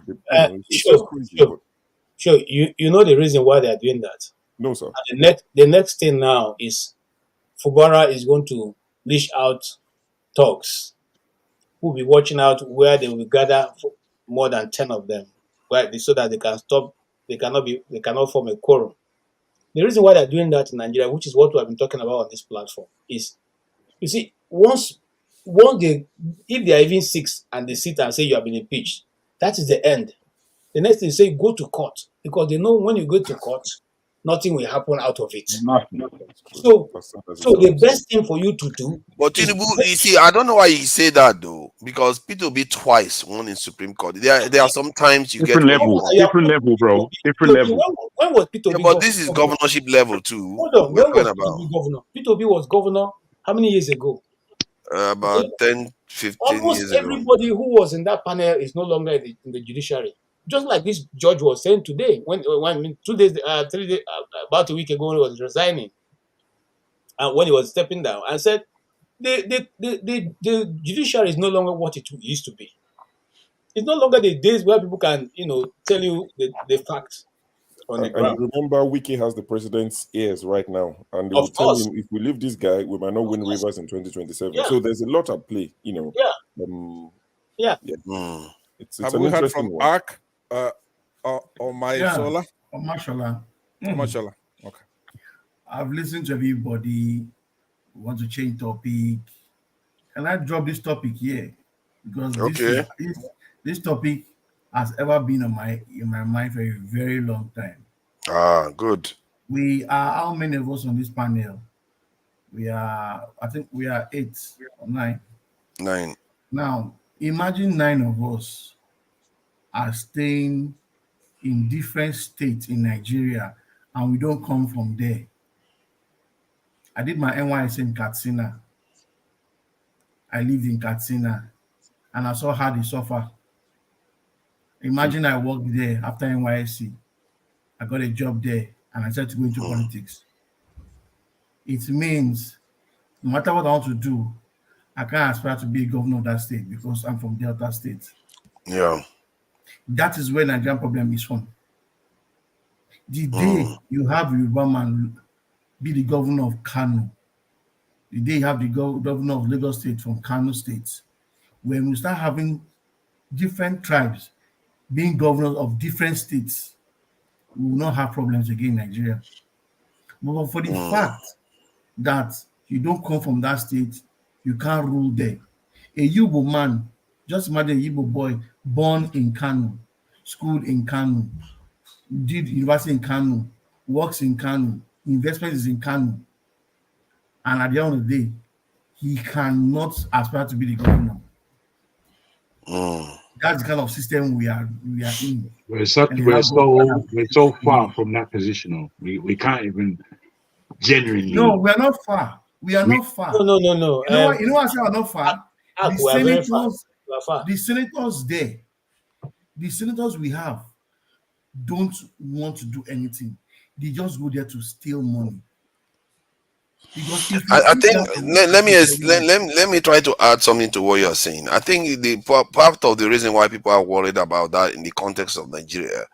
Sure. You know the reason why they are doing that. No, sir. And the next thing now is Fubara is going to leash out thugs who will be watching out where they will gather more than 10 of them, right? So that they can stop. They cannot form a quorum. The reason why they're doing that in Nigeria, which is what we have been talking about on this platform, is, you see, once if they are even 6 and they sit and say you have been impeached, that is the end. The next thing is say go to court, because they know when you go to court, nothing will happen out of it. So the best thing for you to do. But Tinubu, you see, I don't know why he say that though, because Peter Obi twice won in Supreme Court. There are sometimes you different get level, bro. Different level. When was Peter Obi? But this is governorship level too. Hold on, when was Peter Obi governor? Peter Obi was governor how many years ago? About 10, 15 Almost years ago. everybody who was in that panel is no longer in the judiciary. Just like this judge was saying today, when 2 days, 3 days, about a week ago, when he was resigning, and when he was stepping down, and said the judiciary is no longer what it used to be. It's no longer the days where people can tell you the facts on the ground. And remember, Wiki has the president's ears right now, and they will tell him if we leave this guy, we might not win Rivers in 2027. Yeah. So there's a lot at play, Yeah. It's Have an we heard interesting from one. Ark or Mashola? Mashola. Mashola. Okay. I've listened to everybody. Want to change topic? Can I drop this topic here? Because this topic has ever been in my mind for a very long time. Good. We are how many of us on this panel? I think we are 8 or 9. 9. Now, imagine 9 of us are staying in different states in Nigeria, and we don't come from there. I did my NYS in Katsina. I lived in Katsina, and I saw how they suffer. Imagine I worked there after NYSC. I got a job there, and I started to go into politics. It means no matter what I want to do, I can't aspire to be a governor of that state because I'm from Delta State. Yeah. That is where Nigerian problem is from. The day you have Yoruba man be the governor of Kano, the day you have the governor of Lagos State from Kano State, when we start having different tribes being governors of different states, we will not have problems again in Nigeria. But for the fact that you don't come from that state, you can't rule there. A Igbo man, just imagine a Igbo boy born in Kano, schooled in Kano, did university in Kano, works in Kano, investment is in Kano, and at the end of the day, he cannot aspire to be the governor. That's the kind of system we are in. We're so far from that position. We can't even genuinely. No, we are not far. We are not far. No. You know what? You know what I say? We're not far. The senators we have don't want to do anything. They just go there to steal money. Because I think let me try to add something to what you're saying. I think the part of the reason why people are worried about that in the context of Nigeria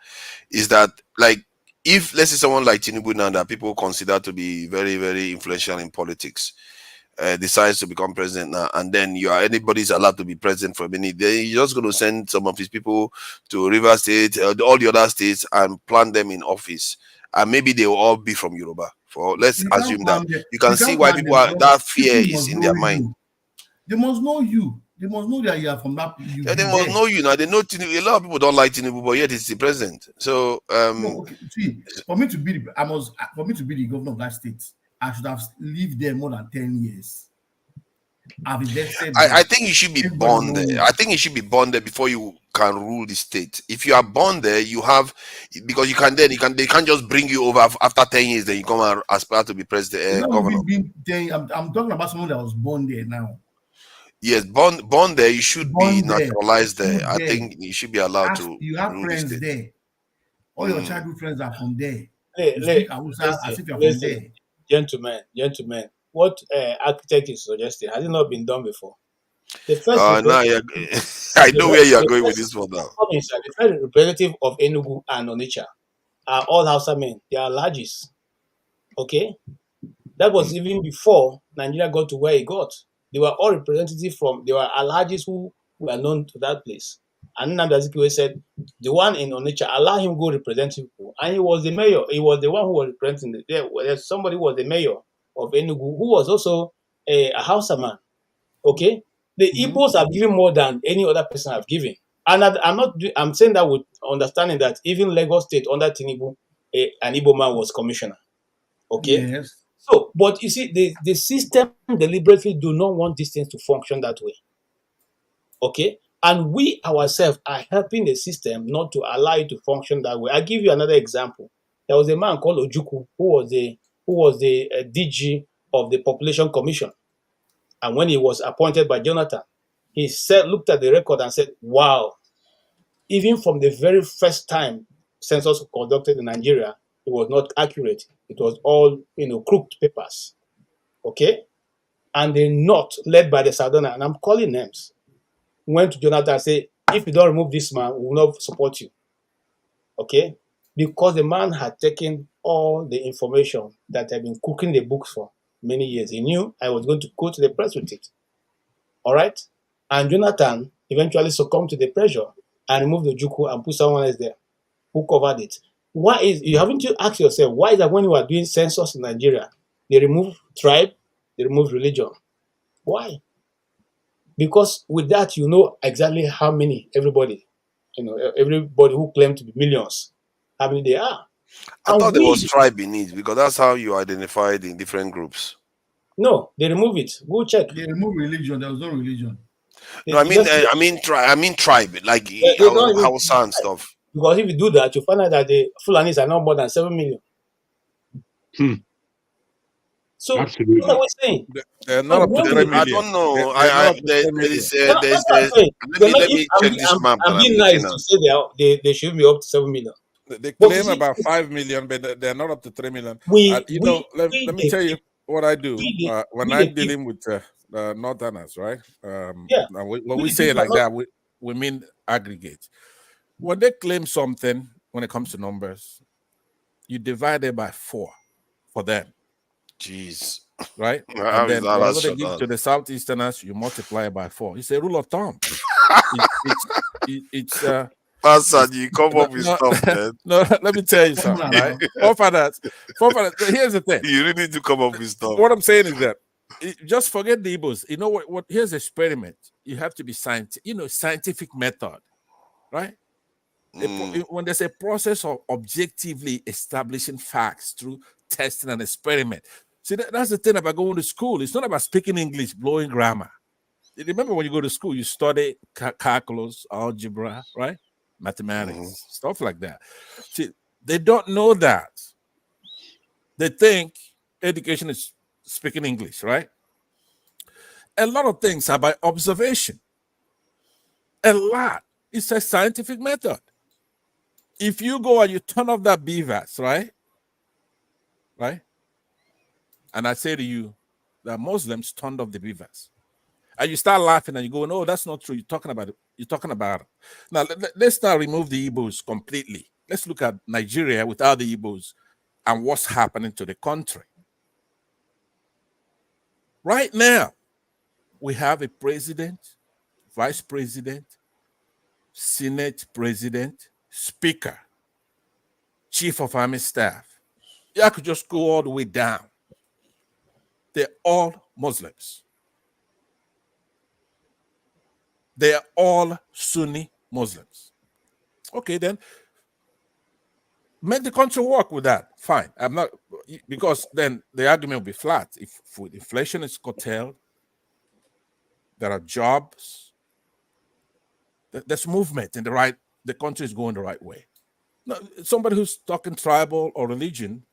is that, like, if let's say someone like Tinubu now that people consider to be very, very influential in politics decides to become president now, and then anybody's allowed to be president for a minute, then you're just going to send some of his people to River State, all the other states, and plant them in office, and maybe they will all be from Yoruba. Let's assume that. You can see why people that fear is in their mind. They must know you. They must know that you are from that. They must know you now. They know Tinubu. A lot of people don't like Tinubu, but yet it's the president. So see, for me to be the governor of that state, I should have lived there more than 10 years. I think you should be born there. I think you should be born there before you can rule the state. If you are born there, you have, because they can't just bring you over after 10 years. Then you come and aspire to be president, governor. I'm talking about someone that was born there now. Yes, born there. You should be naturalized there. I think you should be allowed to. You have friends there. All your childhood friends are from there. Gentlemen. What architect is suggesting has it not been done before? The first I know where you are going with this one now. The first representative of Enugu and Onitsha are all Hausa men. They are largest. Okay, that was even before Nigeria got to where it got. They were all representatives they were largest who were known to that place. And Nnamdi Azikiwe said, the one in Onitsha, allow him go represent people. And he was the mayor. He was the one who was representing there's somebody who was the mayor of Enugu, who was also a Hausa man. Okay, the Igbos have given more than any other person have given, and I'm saying that with understanding that even Lagos State under Tinubu, an Igbo man was commissioner. Okay, yes. So, but you see, the system deliberately do not want these things to function that way. Okay, and we ourselves are helping the system not to allow it to function that way. I'll give you another example. There was a man called Ojukwu who was the DG of the Population Commission. And when he was appointed by Jonathan, he looked at the record and said, wow, even from the very first time census was conducted in Nigeria, it was not accurate. It was all, crooked papers. Okay? And the North, led by the Southerner, and I'm calling names, went to Jonathan and said, if you don't remove this man, we will not support you. Okay? Because the man had taken all the information that had been cooking the books for many years. He knew I was going to go to the press with it. All right? And Jonathan eventually succumbed to the pressure and removed the Juku and put someone else there who covered it. You haven't you asked yourself, why is that when you are doing census in Nigeria, they remove tribe, they remove religion? Why? Because with that, you know exactly how many everybody who claim to be millions, how many they are. I thought there was tribe in it because that's how you identified in different groups. No, they remove it. Go check. They remove religion. There was no religion. No, I mean tribe, like Hausa and stuff. Because if you do that, you find out that the Fulanis are not more than 7 million. So absolutely, what are we saying? They're not up to 3 million. I don't know. Let me check this map. I'm being nice to say they should be up to 7 million. They claim about 5 million, but they're not up to 3 million. Let me tell you what I do when I'm dealing with Northerners, right? When we say it like that, we mean aggregate. When they claim something, when it comes to numbers, you divide it by 4 for them. Jeez. Right? And then whatever they give to the Southeasterners, you multiply it by 4. It's a rule of thumb. Pastor, you come up with stuff, man. No, let me tell you something, right? Forefathers. Here's the thing. You really need to come up with stuff. What I'm saying is that just forget the Igbos. You know what? Here's an experiment. You have to be scientific method, right? When there's a process of objectively establishing facts through testing and experiment. See, that's the thing about going to school. It's not about speaking English, blowing grammar. Remember when you go to school, you study calculus, algebra, right? Mathematics, stuff like that. See, they don't know that. They think education is speaking English, right? A lot of things are by observation. A lot. It's a scientific method. If you go and you turn off that BVAS, right? Right? And I say to you that Muslims turned off the BVAS. And you start laughing and you go, no, that's not true. You're talking about it. You're talking about it. Now, let's not remove the Igbos completely. Let's look at Nigeria without the Igbos and what's happening to the country. Right now, we have a president, vice president, Senate president, speaker, chief of army staff. I could just go all the way down. They're all Muslims. They are all Sunni Muslims. Okay, then make the country work with that. Fine. I'm not, because then the argument will be flat. If inflation is curtailed, there are jobs, there's movement in the country is going the right way. No, somebody who's talking tribal or religion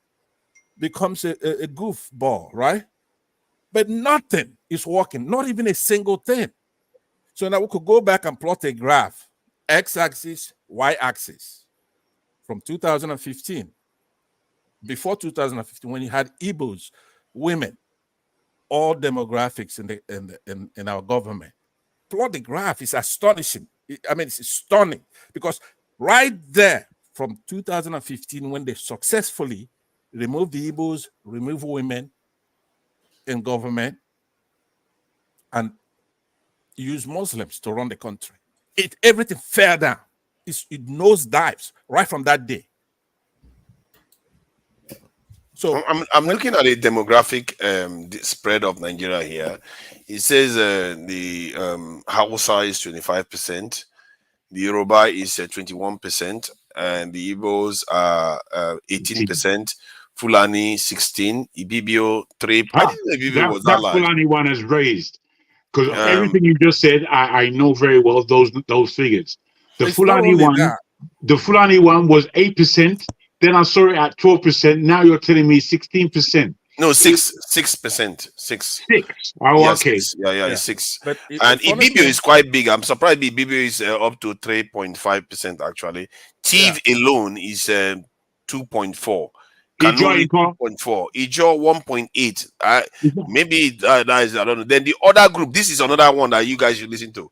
becomes a goofball, right? But nothing is working, not even a single thing. So now we could go back and plot a graph, x-axis, y-axis, from 2015. Before 2015, when you had Igbos, women, all demographics in our government. Plot the graph. It's astonishing. It's stunning, because right there from 2015, when they successfully removed the Igbos, removed women in government, and use Muslims to run the country, everything fell down. It nosedives right from that day. So I'm looking at a demographic spread of Nigeria here. It says the Hausa is 25%, the Yoruba is 21%, and the Igbos are 18%, Fulani 16%, Ibibio 3%. I didn't know Ibibio was that large. Fulani one is raised. Because everything you just said, I know very well those figures. The Fulani one was 8%. Then I saw it at 12%. Now you're telling me 16%. No, 6%. 6. Oh, yeah, okay. 6. Yeah, it's 6. And Ibibio is quite big. I'm surprised Ibibio is up to 3.5% actually. Tiv alone is 2.4. Kanuri 2.4, Ijo 1.8. Maybe that is, I don't know. Then the other group, this is another one that you guys should listen to.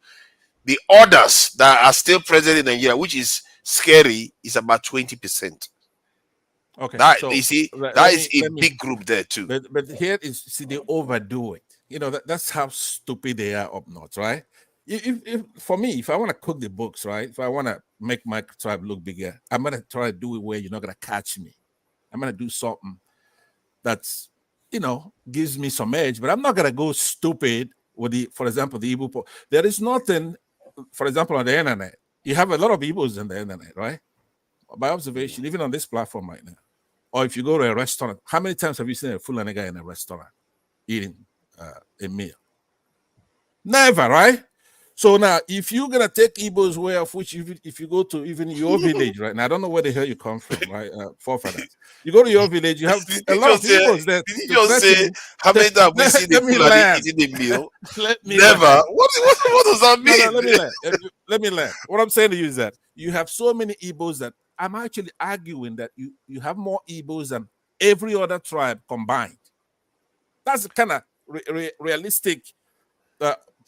The others that are still present in Nigeria, which is scary, is about 20%. Okay, that so you see, that is a big group there too. But here is, see, they overdo it. That's how stupid they are up north, right? If for me, if I want to cook the books, right? If I want to make my tribe look bigger, I'm gonna try to do it where you're not gonna catch me. I'm gonna do something that's, gives me some edge, but I'm not gonna go stupid with for example, the Igbo. There is nothing, for example, on the internet. You have a lot of Igbos on the internet, right? By observation, even on this platform right now. Or if you go to a restaurant, how many times have you seen a Fulani guy in a restaurant eating a meal? Never, right? So now, if you're gonna take Igbo's way of which, if you go to even your village right now, I don't know where the hell you come from, right? Forefathers. You go to your village, you have a lot of Igbos there. Did you just say how many times we see the Fulani eating a meal? Never. What does that mean? No, let me learn. What I'm saying to you is that you have so many Igbos that I'm actually arguing that you have more Igbos than every other tribe combined. That's the kind of realistic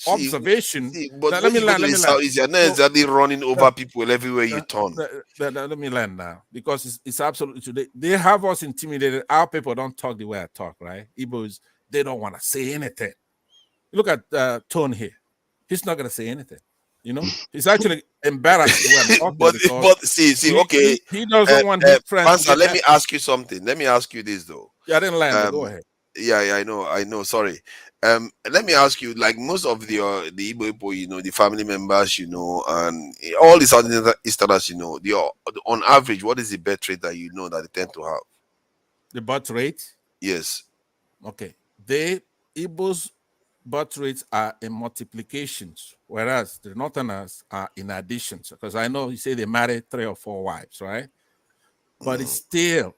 observation. But let me land. You're not exactly running over people everywhere you turn. Let me land now, because it's absolutely, they have us intimidated. Our people don't talk the way I talk, right? Igbos, they don't want to say anything. Look at Tone here. He's not going to say anything. He's actually embarrassed the way I'm talking. but see, okay. He doesn't want his friends. Pastor, let me ask you something. Let me ask you this though. Yeah, I didn't land. Go ahead. Yeah, I know. Sorry. Let me ask you, like most of the Igbo people, the family members, and all the Southern Easterners, on average, what is the birth rate that that they tend to have? The birth rate? Yes. Okay, Igbo's birth rates are in multiplications, whereas the Northerners are in additions. Because I know you say they married 3 or 4 wives, right? But it's still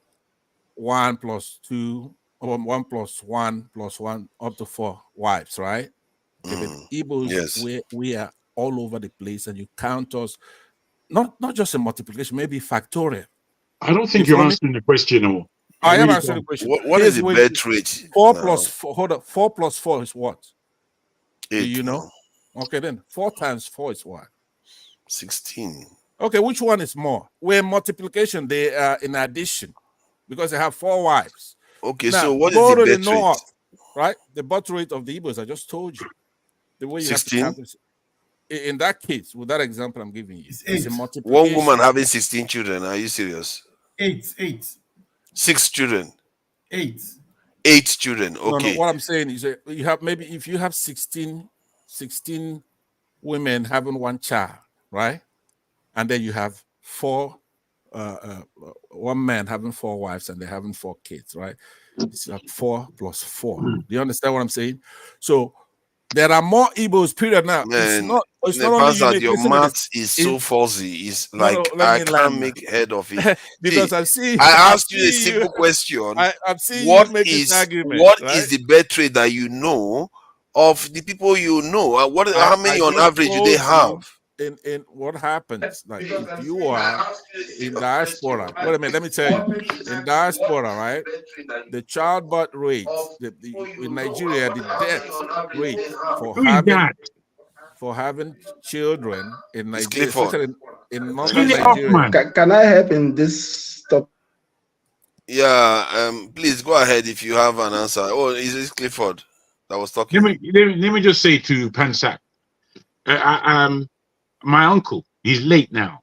1 plus 2, or 1 plus 1 plus 1 up to 4 wives, right? Okay, but Igbos, yes. we are all over the place, and you count us not just a multiplication, maybe factorial. I don't think you're answering the question. Or I am answering the question. What is the birth rate? 4 plus 4. Hold up. 4 plus 4 is what? 8. Do you know? Okay, then 4 times 4 is what? 16. Okay, which one is more? Where multiplication, they are in addition, because they have 4 wives. Okay, now, so what is go the to the birth rate? north, right? The birth rate of the Igbos, I just told you. The way you 16? have to count it. In that case, with that example I'm giving you, it's a One multiplication. woman having 16 children. Are you serious? 8. 6 children. 8. 8 children. Okay. No, what I'm saying is that you have, maybe if you have 16 women having 1 child, right? And then you have 4, one man having 4 wives and they're having 4 kids, right? It's like 4 plus 4. Do you understand what I'm saying? So there are more Igbos, period. Now, it's not only you. Your math is so fuzzy. It's like I can't make head of it. Because See, I asked you a simple question. I've seen you make this argument. What is the birth rate that you know of the people you know? How many on average do they have? In what happens, like if you are in diaspora, wait a minute, let me tell you, in diaspora, right, the childbirth rate, in Nigeria, the death rate for having children in Nigeria, especially in northern Nigeria. Can I help in this topic? Yeah, please go ahead if you have an answer. Oh, is this Clifford that was talking? Let me just say to Pansak, my uncle, he's late now.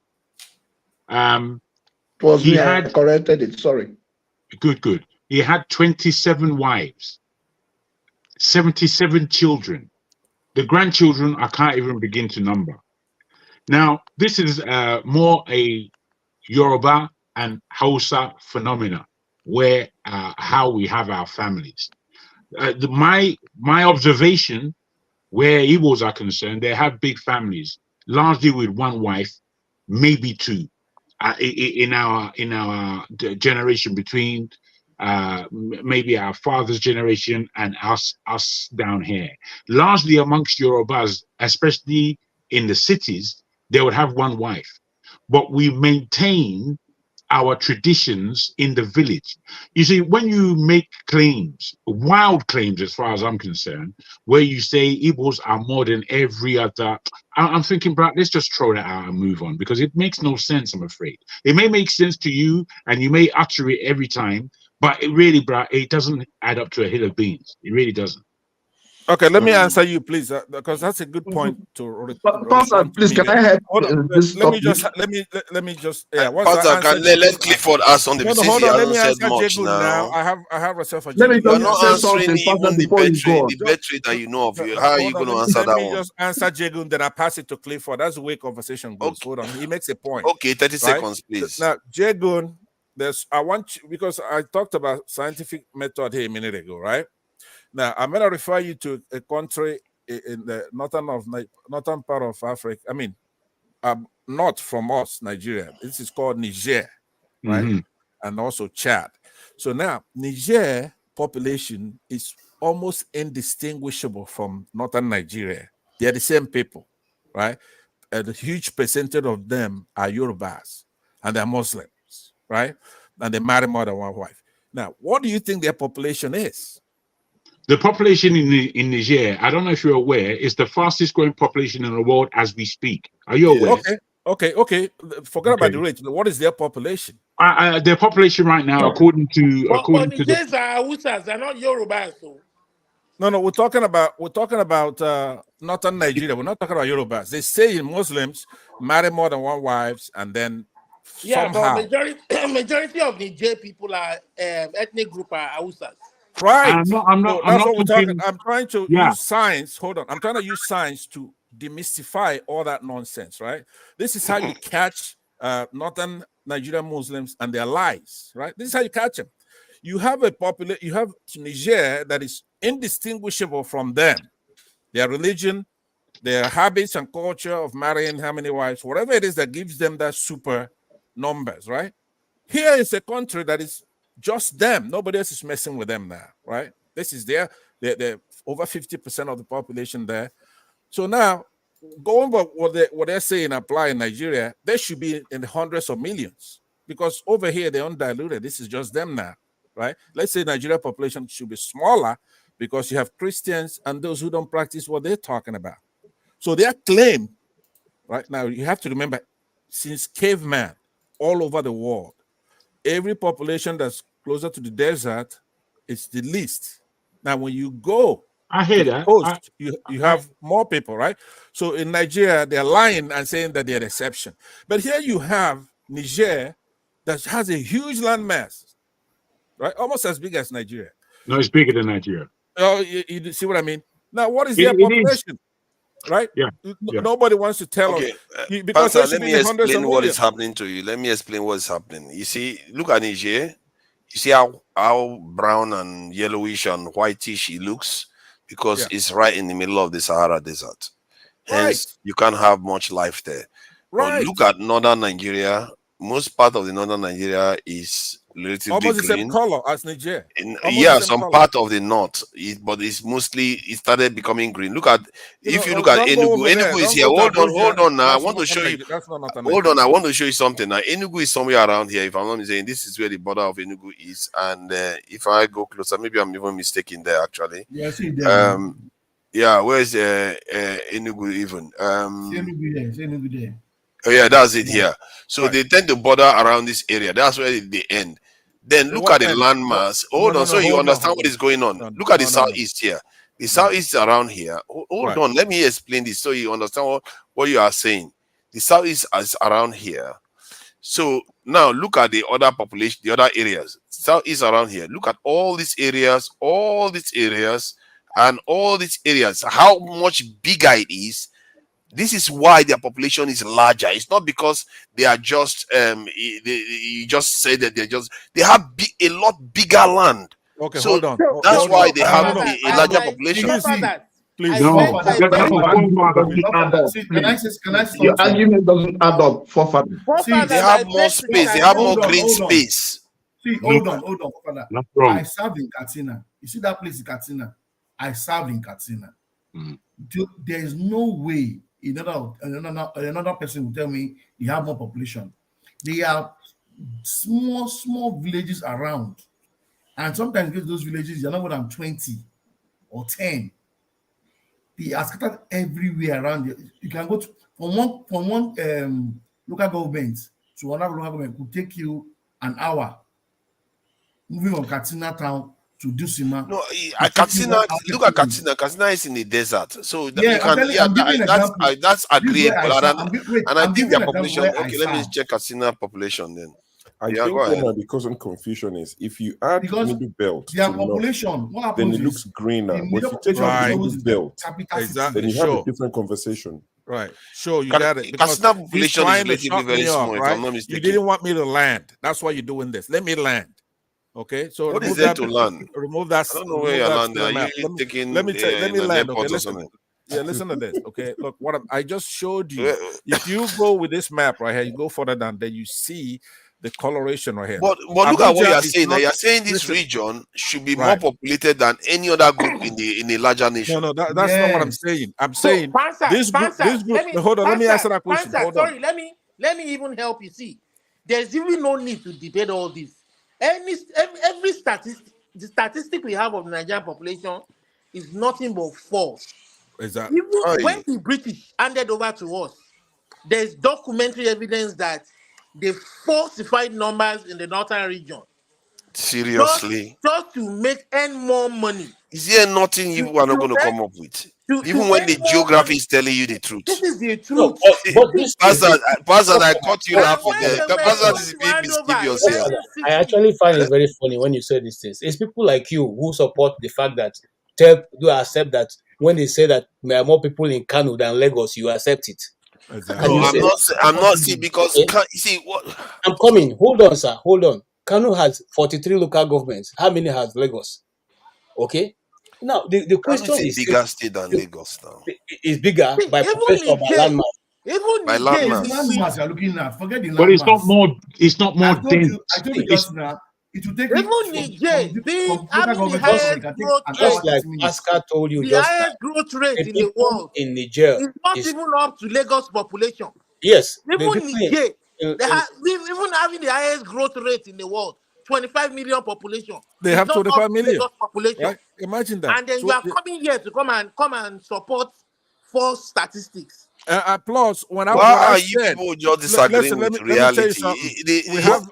He had corrected it. Sorry. Good. He had 27 wives, 77 children. The grandchildren I can't even begin to number. Now, this is more a Yoruba and Hausa phenomena, where how we have our families. My observation, where Igbos are concerned, they have big families, largely with 1 wife, maybe 2. In our generation, between maybe our father's generation and us down here, largely amongst Yorubas, especially in the cities, they would have 1 wife. But we maintain our traditions in the village. You see, when you make claims, wild claims as far as I'm concerned, where you say Igbos are more than every other, I'm thinking, bro, let's just throw that out and move on, because it makes no sense, I'm afraid. It may make sense to you and you may utter it every time, but it really, bro, it doesn't add up to a hill of beans. It really doesn't. Okay, let me answer you, please, because that's a good point to Pastor, please, can I help this let me just let Clifford ask on the hold on, let me answer Jegun now. I have myself a Let me You're not just say answering something, even before you go on. the birth rate that you know of. How are you going to answer that one? Let me just answer Jegun, then I pass it to Clifford. That's the way conversation goes. Okay. Hold on, he makes a point. Okay, 30 seconds, please. Now, Jegun, because I talked about scientific method here a minute ago, right? Now, I'm going to refer you to a country in the northern part of Africa. I mean, not from us, Nigeria. This is called Niger, right? And also Chad. So now, Niger population is almost indistinguishable from northern Nigeria. They're the same people, right? And a huge percentage of them are Yorubas, and they're Muslims, right? And they marry more than 1 wife. Now, what do you think their population is? The population in Niger, I don't know if you're aware, is the fastest growing population in the world as we speak. Are you aware? Okay. Forget about the rate. What is their population? Their population right now, according to Nigerians are Hausas, they're not Yorubas. So. No, we're talking about northern Nigeria. We're not talking about Yorubas. They say Muslims marry more than 1 wives, and then somehow majority of Niger people are ethnic group are Hausas. Right. I'm not that's what we're talking. talking. I'm trying to use science. Hold on. I'm trying to use science to demystify all that nonsense, right? This is how you catch northern Nigerian Muslims and their lies, right? This is how you catch them. you have you have Niger that is indistinguishable from them. Their religion, their habits and culture of marrying how many wives, whatever it is that gives them that super numbers, right? Here is a country that is just them. Nobody else is messing with them now, right? This is they're over 50% of the population there. So now, going by what they're saying apply in Nigeria, they should be in the hundreds of millions, because over here they're undiluted. This is just them now, right? Let's say Nigeria population should be smaller because you have Christians and those who don't practice what they're talking about. So their claim, right now, you have to remember, since caveman, all over the world, every population that's closer to the desert is the least. Now, when you go to the coast, you have more people, right? So in Nigeria, they're lying and saying that they're an exception. But here you have Niger that has a huge landmass, right? Almost as big as Nigeria. No, it's bigger than Nigeria. Oh, you see what I mean? Now, what is their population? Right? Yeah. Nobody wants to tell us. Because Pastor, let me explain what is happening to you. Let me explain what is happening. You see, look at Niger. You see how brown and yellowish and whitish it looks, because it's right in the middle of the Sahara Desert. Hence, you can't have much life there. Right. But look at northern Nigeria. Most part of the northern Nigeria is relatively almost green. the same color as Niger. Yeah, some part of the north, but it's mostly, it started becoming green. Look at, if you look at Enugu, Enugu is here. Hold on now. I want to show you. Hold on, I want to show you something. Now, Enugu is somewhere around here. If I'm not mistaken, this is where the border of Enugu is. And if I go closer, maybe I'm even mistaken there actually. Yeah, I see there. Yeah, where's Enugu even? Enugu there. Oh yeah, that's it here. So they tend to border around this area. That's where they end. Then look at the landmass. Hold on, so you understand what is going on. Look at the southeast here. The southeast around here. Hold on, let me explain this so you understand what you are saying. The southeast is around here. So now look at the other population, the other areas. Southeast around here. Look at all these areas, and all these areas. How much bigger it is. This is why their population is larger. It's not because they are just you just say that they have a lot bigger land. Okay, so hold on. That's why they have a larger population. Please, no. Can I your argument doesn't add up. They have more space. They have more green space. See, hold on, father. I serve in Katsina. You see that place in Katsina? I serve in Katsina. There is no way another person will tell me you have more population. They are small villages around, and sometimes those villages you're not more than 20 or 10. They are scattered everywhere around. You can go from one local government to another local government. It could take you an hour moving from Katsina town to Dusima. No, Katsina. Look at Katsina. Katsina is in the desert, so that's agreeable. And I think their population. Okay, let me check Katsina population then. I think where the causing confusion is if you add middle belt their population, north, then it looks greener. But if you take out the middle belt, then you have a different conversation. Right. Sure, you got it. Katsina population is relatively very small, if I'm not mistaken. You didn't want me to land. That's why you're doing this. Let me land. Okay, so what is there to land? Remove that. I don't know where you're landing. Are you taking? Let me land. Okay, listen. Yeah, listen to this. Okay, look, I just showed you. If you go with this map right here, you go further down, then you see the coloration right here. But look at what you are saying. Now you're saying this region should be more populated than any other group in the larger nation. No, that's not what I'm saying. I'm saying this group. Hold on, let me answer that question. Sorry, let me even help you. See, there's even no need to debate all this. Every statistic we have of the Nigerian population is nothing but false. Exactly. Even when the British handed over to us, there's documentary evidence that they falsified numbers in the northern region. Seriously? Just to earn more money. Is there nothing you are not going to come up with? Even when the geography is telling you the truth. This is the truth. Pastor, I caught you laughing there. Pastor, this is being mischievous here. I actually find it very funny when you say these things. It's people like you who support the fact that you accept that when they say that there are more people in Kano than Lagos, you accept it. Exactly. No, I'm not see because you see what I'm coming. Hold on, sir. Hold on. Kano has 43 local governments. How many has Lagos? Okay. Now the question is bigger state than Lagos now. Is bigger by population or by landmass. Even by landmass you're looking at. Forget the landmass. But it's not more. It's not more dense. I told you just now. It will take even Niger being having the highest growth rate. Just like Pascal told you, the highest growth rate in the world in Niger is not even up to Lagos population. Yes, even Niger, they have even having the highest growth rate in the world, 25 million population. They have 25 million population. Right? Imagine that. And then you are coming here to come and support false statistics. Plus, when I people just disagreeing with reality?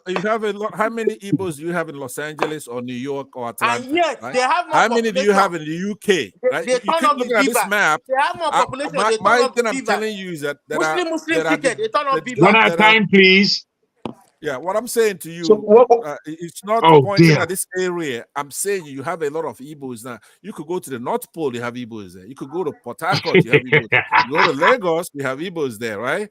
You have a lot. How many Igbos do you have in Los Angeles or New York or Atlanta? And yet they have more. How many do you have in the UK? Right? They you keep looking at this map. They have more population. My thing I'm telling you is that Muslim ticket. They turn up One at a time, please. Yeah, what I'm saying to you, it's not pointing at this area. I'm saying you have a lot of Igbos now. You could go to the North Pole, you have Igbos there. You could go to Port Harcourt, you have Igbos there. You go to Lagos, you have Igbos there, right?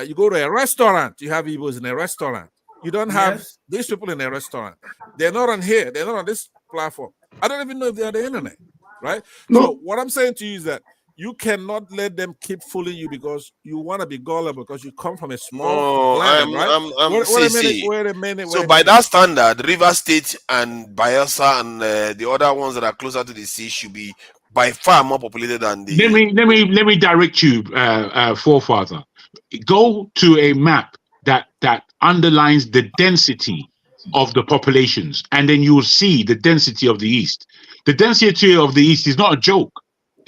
You go to a restaurant, you have Igbos in a restaurant. You don't have these people in a restaurant. They're not on here. They're not on this platform. I don't even know if they're on the internet, right? No. So what I'm saying to you is that you cannot let them keep fooling you because you want to be gullible because you come from a small planet, right? Wait a minute. So by that standard, River State and Bayelsa and the other ones that are closer to the sea should be by far more populated than the. Let me direct you, forefather. Go to a map that underlines the density of the populations, and then you will see the density of the East. The density of the East is not a joke.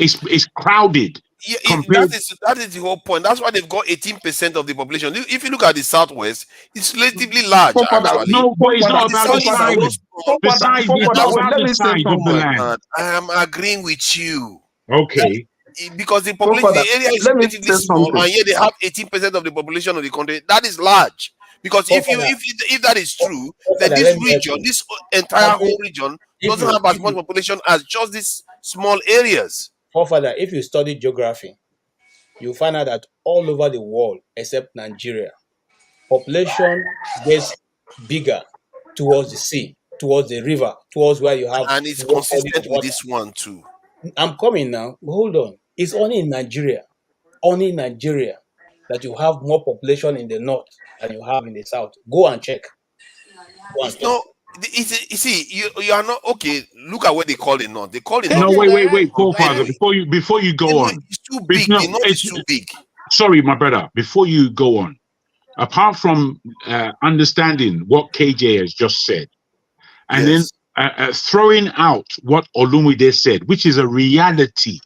It's crowded. Yeah, that is the whole point. That's why they've got 18% of the population. If you look at the Southwest, it's relatively large. Actually. No, but it's not about the size. Besides, it's about the size of the land. I am agreeing with you. Okay. Because the population, the area is relatively small, and yet they have 18% of the population of the country. That is large. Because if that is true, then this region, this entire whole region, doesn't have as much population as just these small areas. Forefather, if you study geography, you find out that all over the world, except Nigeria, population gets bigger towards the sea, towards the river, towards where you have. And it's consistent with this one too. I'm coming now. Hold on. It's only in Nigeria that you have more population in the north than you have in the south. Go and check. You see, you are not okay. Look at what they call it north. They call it no. Wait, forefather. Before you go on, it's too big. The north is too big. Sorry, my brother. Before you go on, apart from understanding what KJ has just said, and then throwing out what Olumide said, which is a reality.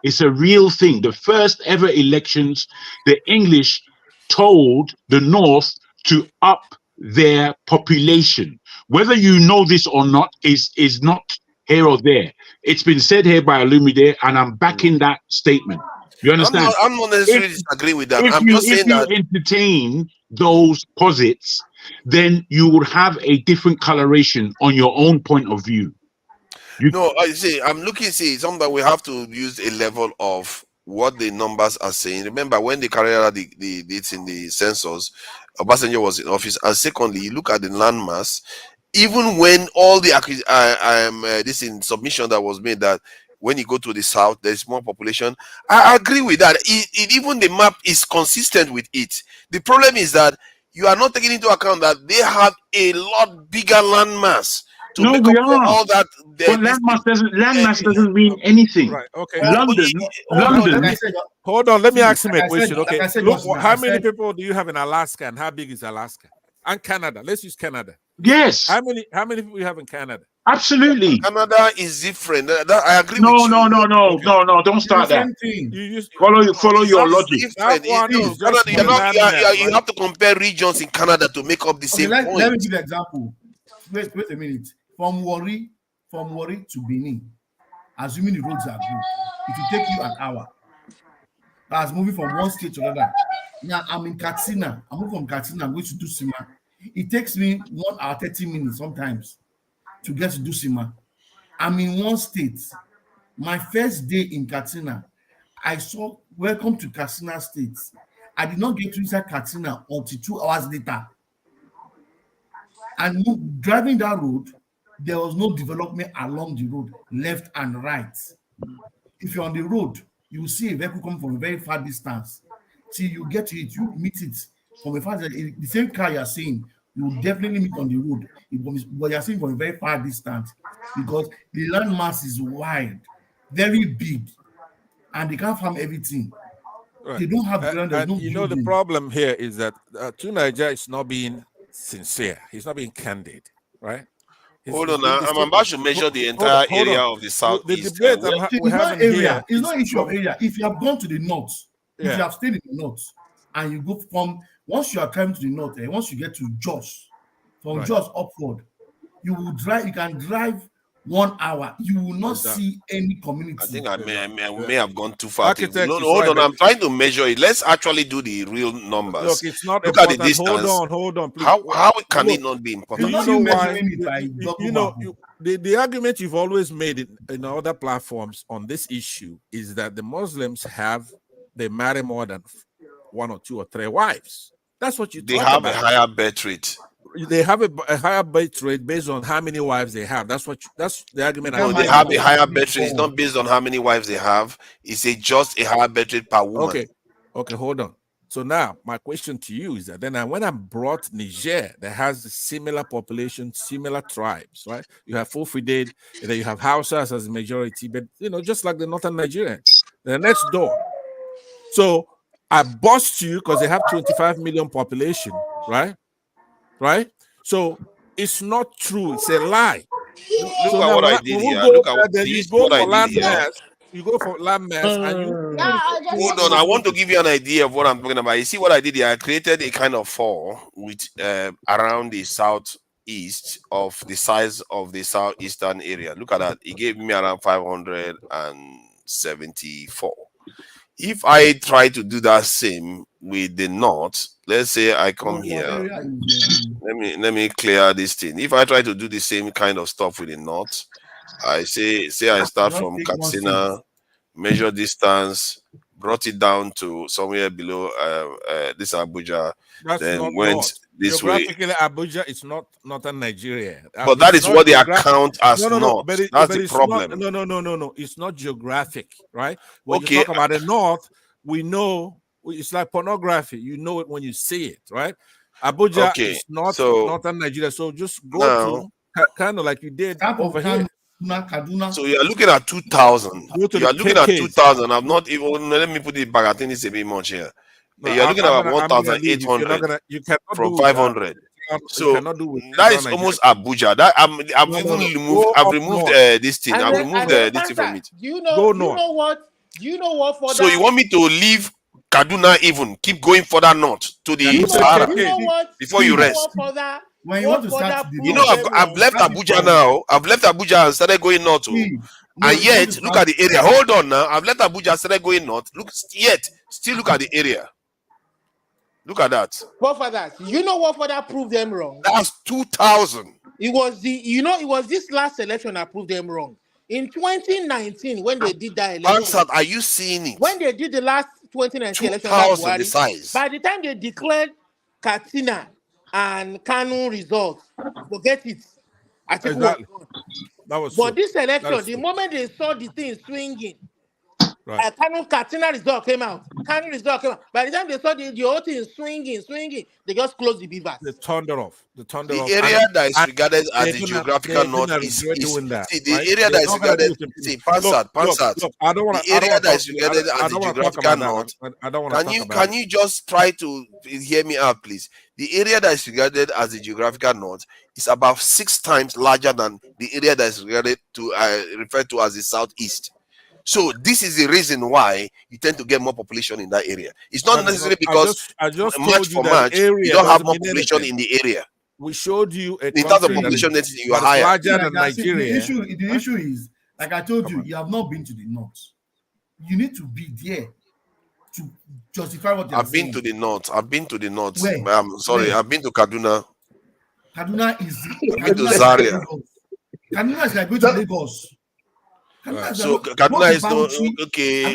It's a real thing. The first ever elections, the English told the North to up their population. Whether you know this or not is not here or there. It's been said here by Olumide, and I'm backing that statement. You understand? I'm not necessarily disagreeing with that. I'm just saying that if you entertain those posits, then you would have a different coloration on your own point of view. I see. I'm looking. Something that we have to use a level of what the numbers are saying. Remember when they carried out it's in the census, Obasanjo was in office, and secondly, you look at the landmass. Even when all the this in submission that was made that when you go to the south, there's more population. I agree with that. Even the map is consistent with it. The problem is that you are not taking into account that they have a lot bigger landmass. No, we are. All that, but landmass doesn't mean anything. Right. Okay. London. Hold on. Let me ask him a question. Okay. Look, how many people do you have in Alaska, and how big is Alaska? And Canada. Let's use Canada. Yes. How many people you have in Canada? Absolutely. Canada is different. I agree with you. No. Don't start that. Follow your logic. You have to compare regions in Canada to make up the same point. Let me give you an example. Wait a minute. From Warri to Benin, assuming the roads are good, it will take you an hour. That's moving from one state to another. Now I'm in Katsina. I'm moving from Katsina. I'm going to Dusima. It takes me 1 hour 30 minutes sometimes to get to Dusima. I'm in one state. My first day in Katsina, I saw "Welcome to Katsina State." I did not get to inside Katsina until 2 hours later. And driving that road, there was no development along the road, left and right. If you're on the road, you will see a vehicle coming from a very far distance. Till you get to it, you meet it from a far distance. The same car you're seeing, you will definitely meet on the road, but you're seeing from a very far distance because the land mass is wide, very big, and they can't farm everything. Right. They don't have ground. And you know, the problem here is that Nigeria is not being sincere. He's not being candid, right? Hold on, I'm about to measure the entire area of the southeast. The debate we're having here is not issue of area. If you have gone to the north, if you have stayed in the north, and you go from once you are coming to the north, once you get to Jos, from Jos upward, you will drive. You can drive 1 hour. You will not see any community. I think I may have gone too far. No, hold on. I'm trying to measure it. Let's actually do the real numbers. Look, it's not Look important. At the distance. Hold on, please. How can it not be important? You know why? The argument you've always made in other platforms on this issue is that the Muslims they marry more than 1 or 2 or 3 wives. That's what you. They have a higher birth rate. They have a higher birth rate based on how many wives they have. That's the argument. No, they have a higher birth rate. It's not based on how many wives they have. It's just a higher birth rate per woman. Okay, hold on. So now my question to you is that then when I brought Niger, that has a similar population, similar tribes, right? You have Fulfidid, and then you have Hausas as a majority, but just like the northern Nigerians, they're next door. So I bust you because they have 25 million population, right? Right? So it's not true. It's a lie. Look at what I did here. Look at what I did here. You go for land mass and you hold on. I want to give you an idea of what I'm talking about. You see what I did here? I created a kind of fall with around the southeast of the size of the southeastern area. Look at that. It gave me around 574. If I try to do that same with the north, let's say I come here. Let me clear this thing. If I try to do the same kind of stuff with the north, I say I start from Katsina, measure distance, brought it down to somewhere below this Abuja, then went north. This way. Abuja is not northern Nigeria. But that is what they account as north. That's the problem. No. It's not geographic, right? When you talk about the north, we know it's like pornography. You know it when you see it, right? Abuja is not northern Nigeria. So just go to kind of like you did over here. Kaduna. So you're looking at 2,000. You're looking at 2,000. I'm not even. Let me put it back. I think it's a bit much here. No, you're looking at 1,800 from 500. So that is almost Abuja. That I've removed this thing. I've removed this thing from it. Do you know what? So you want me to leave Kaduna even keep going further north to the Sahara before you rest? When you want to start, I've left Abuja now. I've left Abuja and started going north. And yet, look at the area. Hold on now. I've left Abuja and started going north. Still look at the area. Look at that. What father? You know what father proved them wrong? That's 2,000. It was this last election that proved them wrong. In 2019, when they did that election, are you seeing it? When they did the last 2019 election, the size. By the time they declared Katsina and Kanu results, forget it. I think exactly. But this election, the moment they saw the thing swinging, Katsina result came out. By the time they saw the whole thing swinging, they just closed the beavers. They turned it off. The area that is regarded as the geographical north is the area that is regarded. See, Pansat. The area that is regarded as the geographical north. Can you just try to hear me out, please? The area that is regarded as the geographical north is about 6 times larger than the area that is regarded referred to as the southeast. So this is the reason why you tend to get more population in that area. It's not necessarily because match for match, you don't have more population in the area. We showed you in terms of population density, you are higher. Larger than Nigeria. The issue is, like I told you, you have not been to the north. You need to be there to justify what you're saying. I've been to the north. Where? I'm sorry. Where? I've been to Kaduna. Kaduna is I've been to Zaria. Kaduna is like going to Lagos. So Kaduna is okay.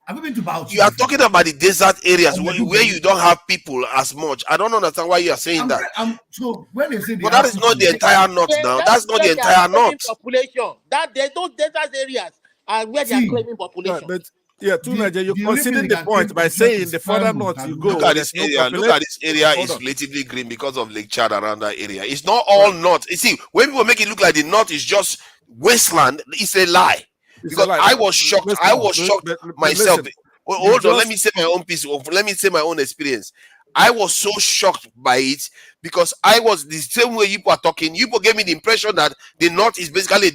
Have you been to Bauchi? You are talking about the desert areas where you don't have people as much. I don't understand why you are saying that. So when they say but that is not the entire north now. That's not the entire north. Population. That those desert areas are where they are claiming population. But yeah, Nigeria, you're considering the point by saying the further north you go. Look at this area. Look at this area is relatively green because of Lake Chad around that area. It's not all north. You see, when people make it look like the north is just wasteland, it's a lie. Because I was shocked. I was shocked myself. Hold on, let me say my own piece. Let me say my own experience. I was so shocked by it because I was the same way you are talking. You gave me the impression that the north is basically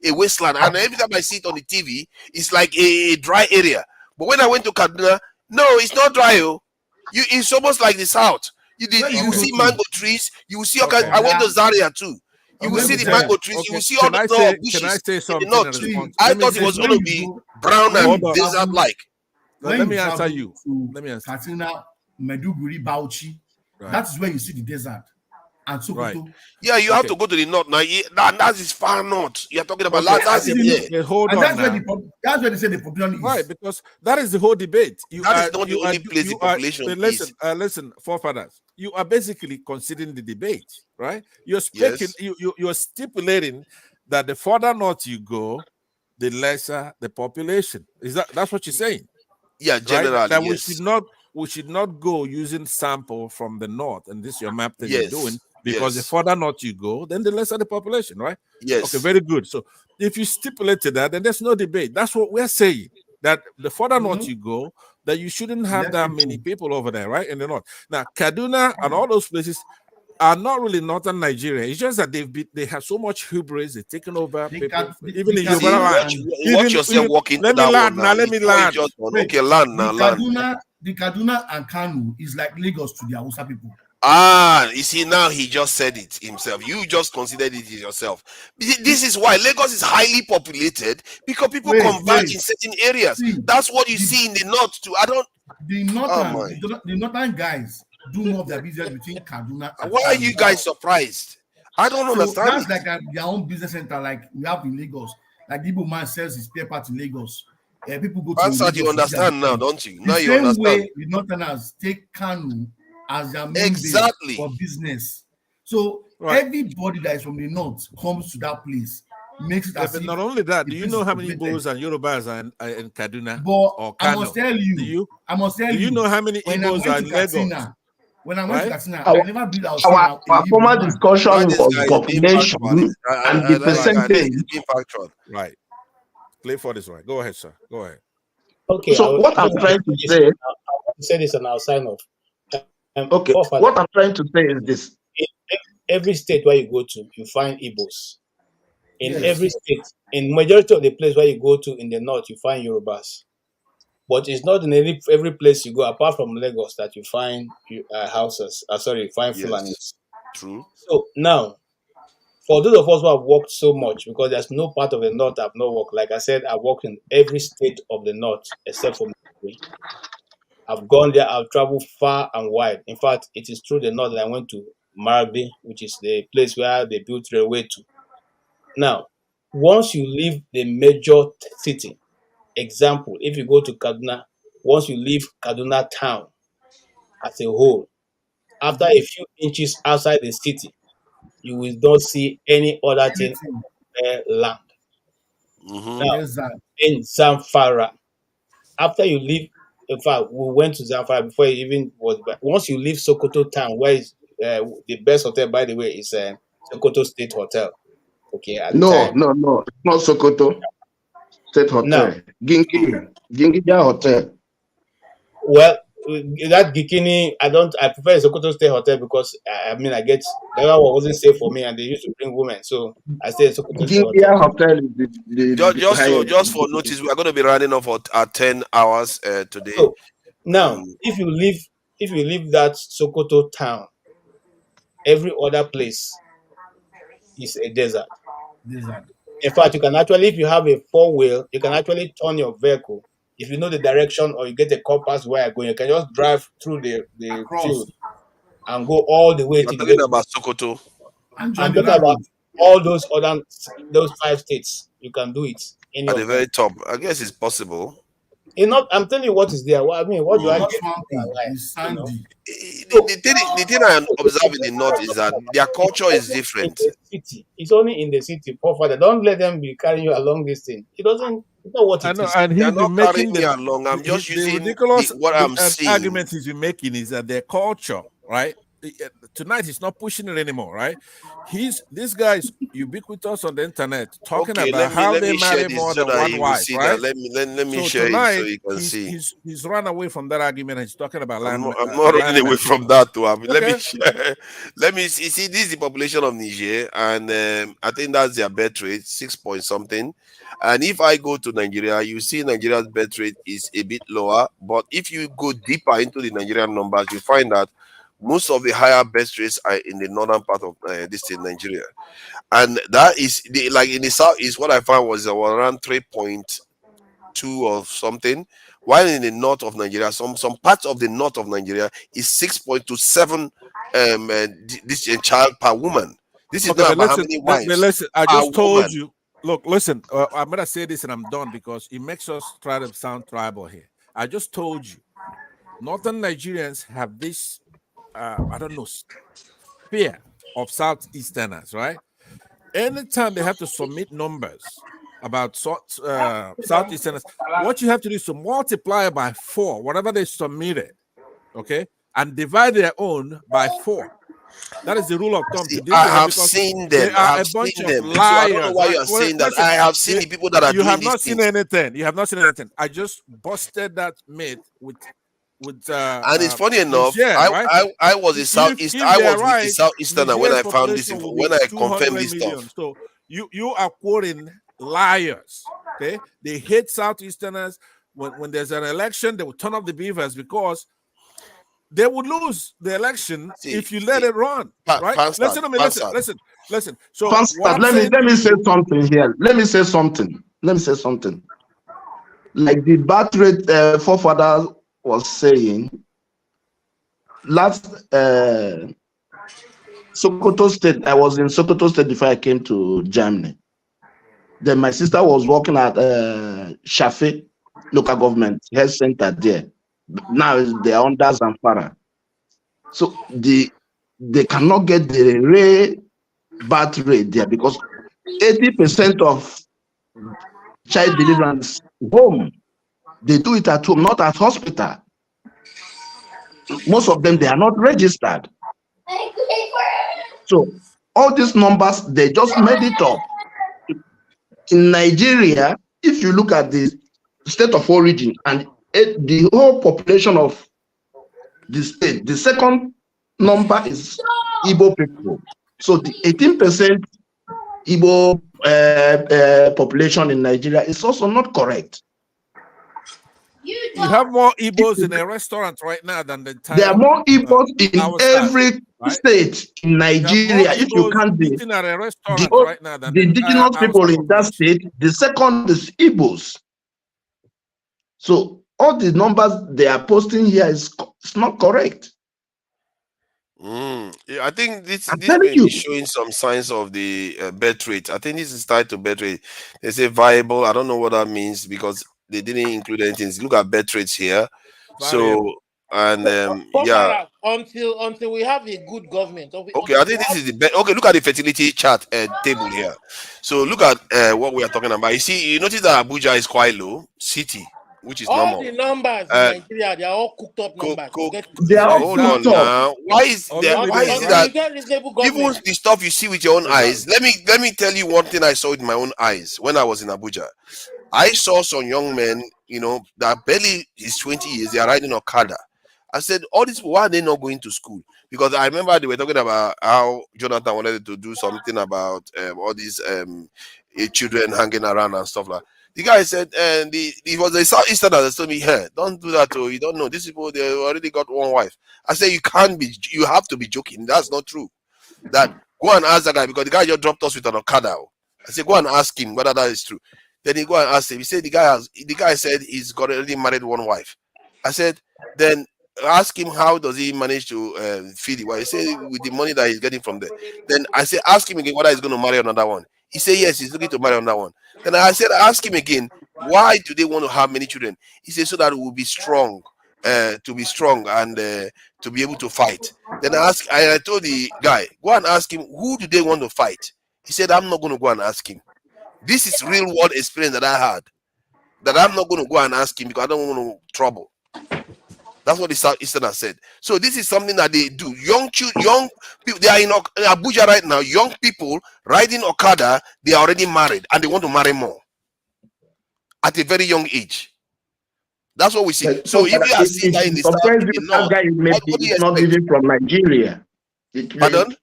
a wasteland, and every time I see it on the TV, it's like a dry area. But when I went to Kaduna, no, it's not dry. It's almost like the south. You see mango trees. You will see. Okay. I went to Zaria too. You will see the mango trees. Okay. You will see all the bushes. Can I say something? I thought it was going to be brown and desert-like. Let me answer you. Katsina, Maiduguri, Bauchi. Right. That is where you see the desert. And Sokoto. Right. Yeah, you have to go to the north now. That is far north. You're talking about that's that's where they say the population is. Right, because that is the whole debate. That is not the only place the population is. Listen, forefathers. You are basically considering the debate, right? You're speaking. Yes. You're stipulating that the further north you go, the lesser the population. That's what you're saying? Yeah, generally. Right? That we should not go using sample from the north, and this is your map that you're doing, because the further north you go, then the lesser the population, right? Yes. Okay, very good. So if you stipulated that, then there's no debate. That's what we're saying. That the further north you go, that you shouldn't have that many people over there, right? In the north. Now, Kaduna and all those places are not really northern Nigeria. It's just that they have so much hubris, they've taken over people, even in Yoruba land. Watch yourself walking. Let me land now. Let me land. Okay, land now. The Kaduna and Kanu is like Lagos to the Hausa people. You see, now he just said it himself. You just considered it yourself. This is why Lagos is highly populated, because people converge in certain areas. That's what you see in the north too. The northern guys do more of their business between Kaduna and why are you guys surprised? I don't understand. That's like their own business center, like we have in Lagos. Like the Igbo man sells his spare parts in Lagos. People go to Lagos. You understand now, don't you? Now you understand. The same way the northerners take Kanu as their main base for business. So everybody that is from the north comes to that place. Makes it but not only that, do you know how many Igbos and Yorubas are in Kaduna or Kano? I must tell you. Do you know how many Igbos are in Lagos? When I went to Katsina, I never built our former discussion was population and the percentage. Right. Play for this one. Go ahead, sir. Go ahead. Okay. So what I'm trying to say, I say this and I'll sign off. Okay. What I'm trying to say is this: in every state where you go to, you find Igbos. In every state, in majority of the place where you go to in the north, you find Yorubas. But it's not in every place you go, apart from Lagos, that you find houses. You find Fulanis. True. So now, for those of us who have worked so much, because there's no part of the north I've not worked. Like I said, I've worked in every state of the north except for Missouri. I've gone there. I've traveled far and wide. In fact, it is through the north that I went to Rugby, which is the place where they built railway to. Now, once you leave the major city, example, if you go to Kaduna, once you leave Kaduna town as a whole, after a few inches outside the city, you will not see any other thing land. Now, in Zamfara, after you leave, in fact, we went to Zamfara before it even was. Once you leave Sokoto town, where is the best hotel, by the way, is Sokoto State Hotel. Okay. No, it's not Sokoto State Hotel. Gingija Hotel. Well, that Bikini, I prefer Sokoto State Hotel because I get that one wasn't safe for me, and they used to bring women, so I stayed at Sokoto State Hotel. Just for notice, we are going to be running off at 10 hours today. So now, if you leave that Sokoto town, every other place is a desert. In fact, you can actually, if you have a 4-wheel, you can actually turn your vehicle. If you know the direction or you get the compass where you're going, you can just drive through the field and go all the way to the about Sokoto. I'm talking about all those 5 states. You can do it. At the very top. I guess it's possible. I'm telling you what is there. I mean, what do I get? It's sandy. The thing I observe in the north is that their culture is different. It's only in the city. Father, don't let them be carrying you along this thing. It's not what it is. And They're he's not been carrying making me along. I'm just the using ridiculous what I'm seeing. argument he's been making is that their culture, right? Tonight he's not pushing it anymore, right? This guy is ubiquitous on the internet talking about how they marry more than one wife, right? Let me so share tonight, it so you can see. He's run away from that argument. And he's talking about I'm not running away from that too. Okay. Let me share. Let me see. This is the population of Niger, and I think that's their birth rate, 6 point something. And if I go to Nigeria, you see Nigeria's birth rate is a bit lower. But if you go deeper into the Nigerian numbers, you find that most of the higher birth rates are in the northern part of this state, Nigeria. And that is, like in the south, is what I found was around 3.2 or something. While in the north of Nigeria, some parts of the north of Nigeria is 6.27 this child per woman. This is not about how many wives. But listen, I just told you. Look, listen, I'm gonna say this and I'm done because it makes us try to sound tribal here. I just told you, northern Nigerians have this I don't know, fear of Southeasterners, right? Anytime they have to submit numbers about Southeasterners, what you have to do is to multiply by 4, whatever they submitted, okay, and divide their own by 4. That is the rule of thumb. I have seen them. They are a bunch of liars. So I don't know why you are saying that. I have seen the people that are doing have not these seen things. anything. You have not seen anything. I just busted that myth with and it's funny enough, Niger, right? I was in Southeast. I was with the Southeasterner when I found this. When I confirmed this stuff. So you are quoting liars. Okay, they hate Southeasterners. When there's an election, they will turn off the beavers because they would lose the election if you let it run. Right? Listen to me. Listen. So let me say something here. Let me say something. Like the birth rate forefather was saying, last Sokoto State, I was in Sokoto State before I came to Germany. Then my sister was working at Shafe local government health center there. Now they are under Zamfara. So they cannot get the rare birth rate there because 80% of child deliverance home. They do it at home, not at hospital. Most of them, they are not registered. So all these numbers, they just made it up. In Nigeria, if you look at the state of origin and the whole population of the state, the second number is Igbo people. So the 18% Igbo population in Nigeria is also not correct. You have more Igbos in a restaurant right now than the entire. There are more Igbos in every state in Nigeria. If you can't be the indigenous people in that state, the second is Igbos. So all the numbers they are posting here is not correct. Yeah, I think this may be showing some signs of the birth rate. I think this is tied to birth rate. They say viable. I don't know what that means because they didn't include anything. Look at birth rates here. So and yeah. Until we have a good government. Okay, I think this is the best. Okay, look at the fertility chart table here. So look at what we are talking about. You notice that Abuja is quite low, city, which is normal. All the numbers in Nigeria, they are all cooked up numbers. They are all cooked up. Now. Why is it that even the stuff you see with your own eyes? Let me tell you one thing I saw with my own eyes when I was in Abuja. I saw some young men, that barely is 20 years. They are riding Okada. I said, all these people, why are they not going to school? Because I remember they were talking about how Jonathan wanted to do something about all these children hanging around and stuff like that. The guy said, and it was a Southeasterner that told me, hey, don't do that. You don't know. These people, they already got one wife. I said, you have to be joking. That's not true. That go and ask that guy because the guy just dropped us with an Okada. I said, go and ask him whether that is true. Then he go and ask him. He said the guy said he's got already married one wife. I said, then ask him how does he manage to feed the wife. He said with the money that he's getting from there. Then I said, ask him again whether he's going to marry another one. He said yes, he's looking to marry another one. Then I said, ask him again, Why do they want to have many children? He says so that we will be strong, to be strong and to be able to fight. Then I told the guy, go and ask him, who do they want to fight? He said, I'm not going to go and ask him. This is real world experience that I had. That I'm not going to go and ask him because I don't want no trouble. That's what the Southeasterners said. So this is something that they do. Young people, they are in Abuja right now. Young people riding Okada, they are already married and they want to marry more at a very young age. That's what we see. But so if you are seeing that in the South, in the North, that guy is not even from Nigeria. Pardon?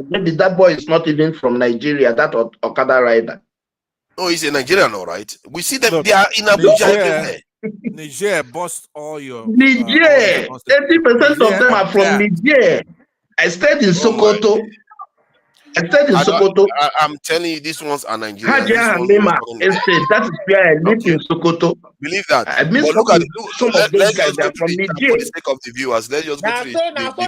Maybe that boy is not even from Nigeria. That Okada rider. Oh, he's a Nigerian, all right. We see them. They are in Abuja everywhere. Niger bust all your Niger. 80% of them are from Niger. I stayed in Sokoto. I'm telling you, these ones are Nigerians. That is where I live in Sokoto. Believe that. I mean, but look at some of those guys are from Niger. For the sake of the viewers, let's just go to the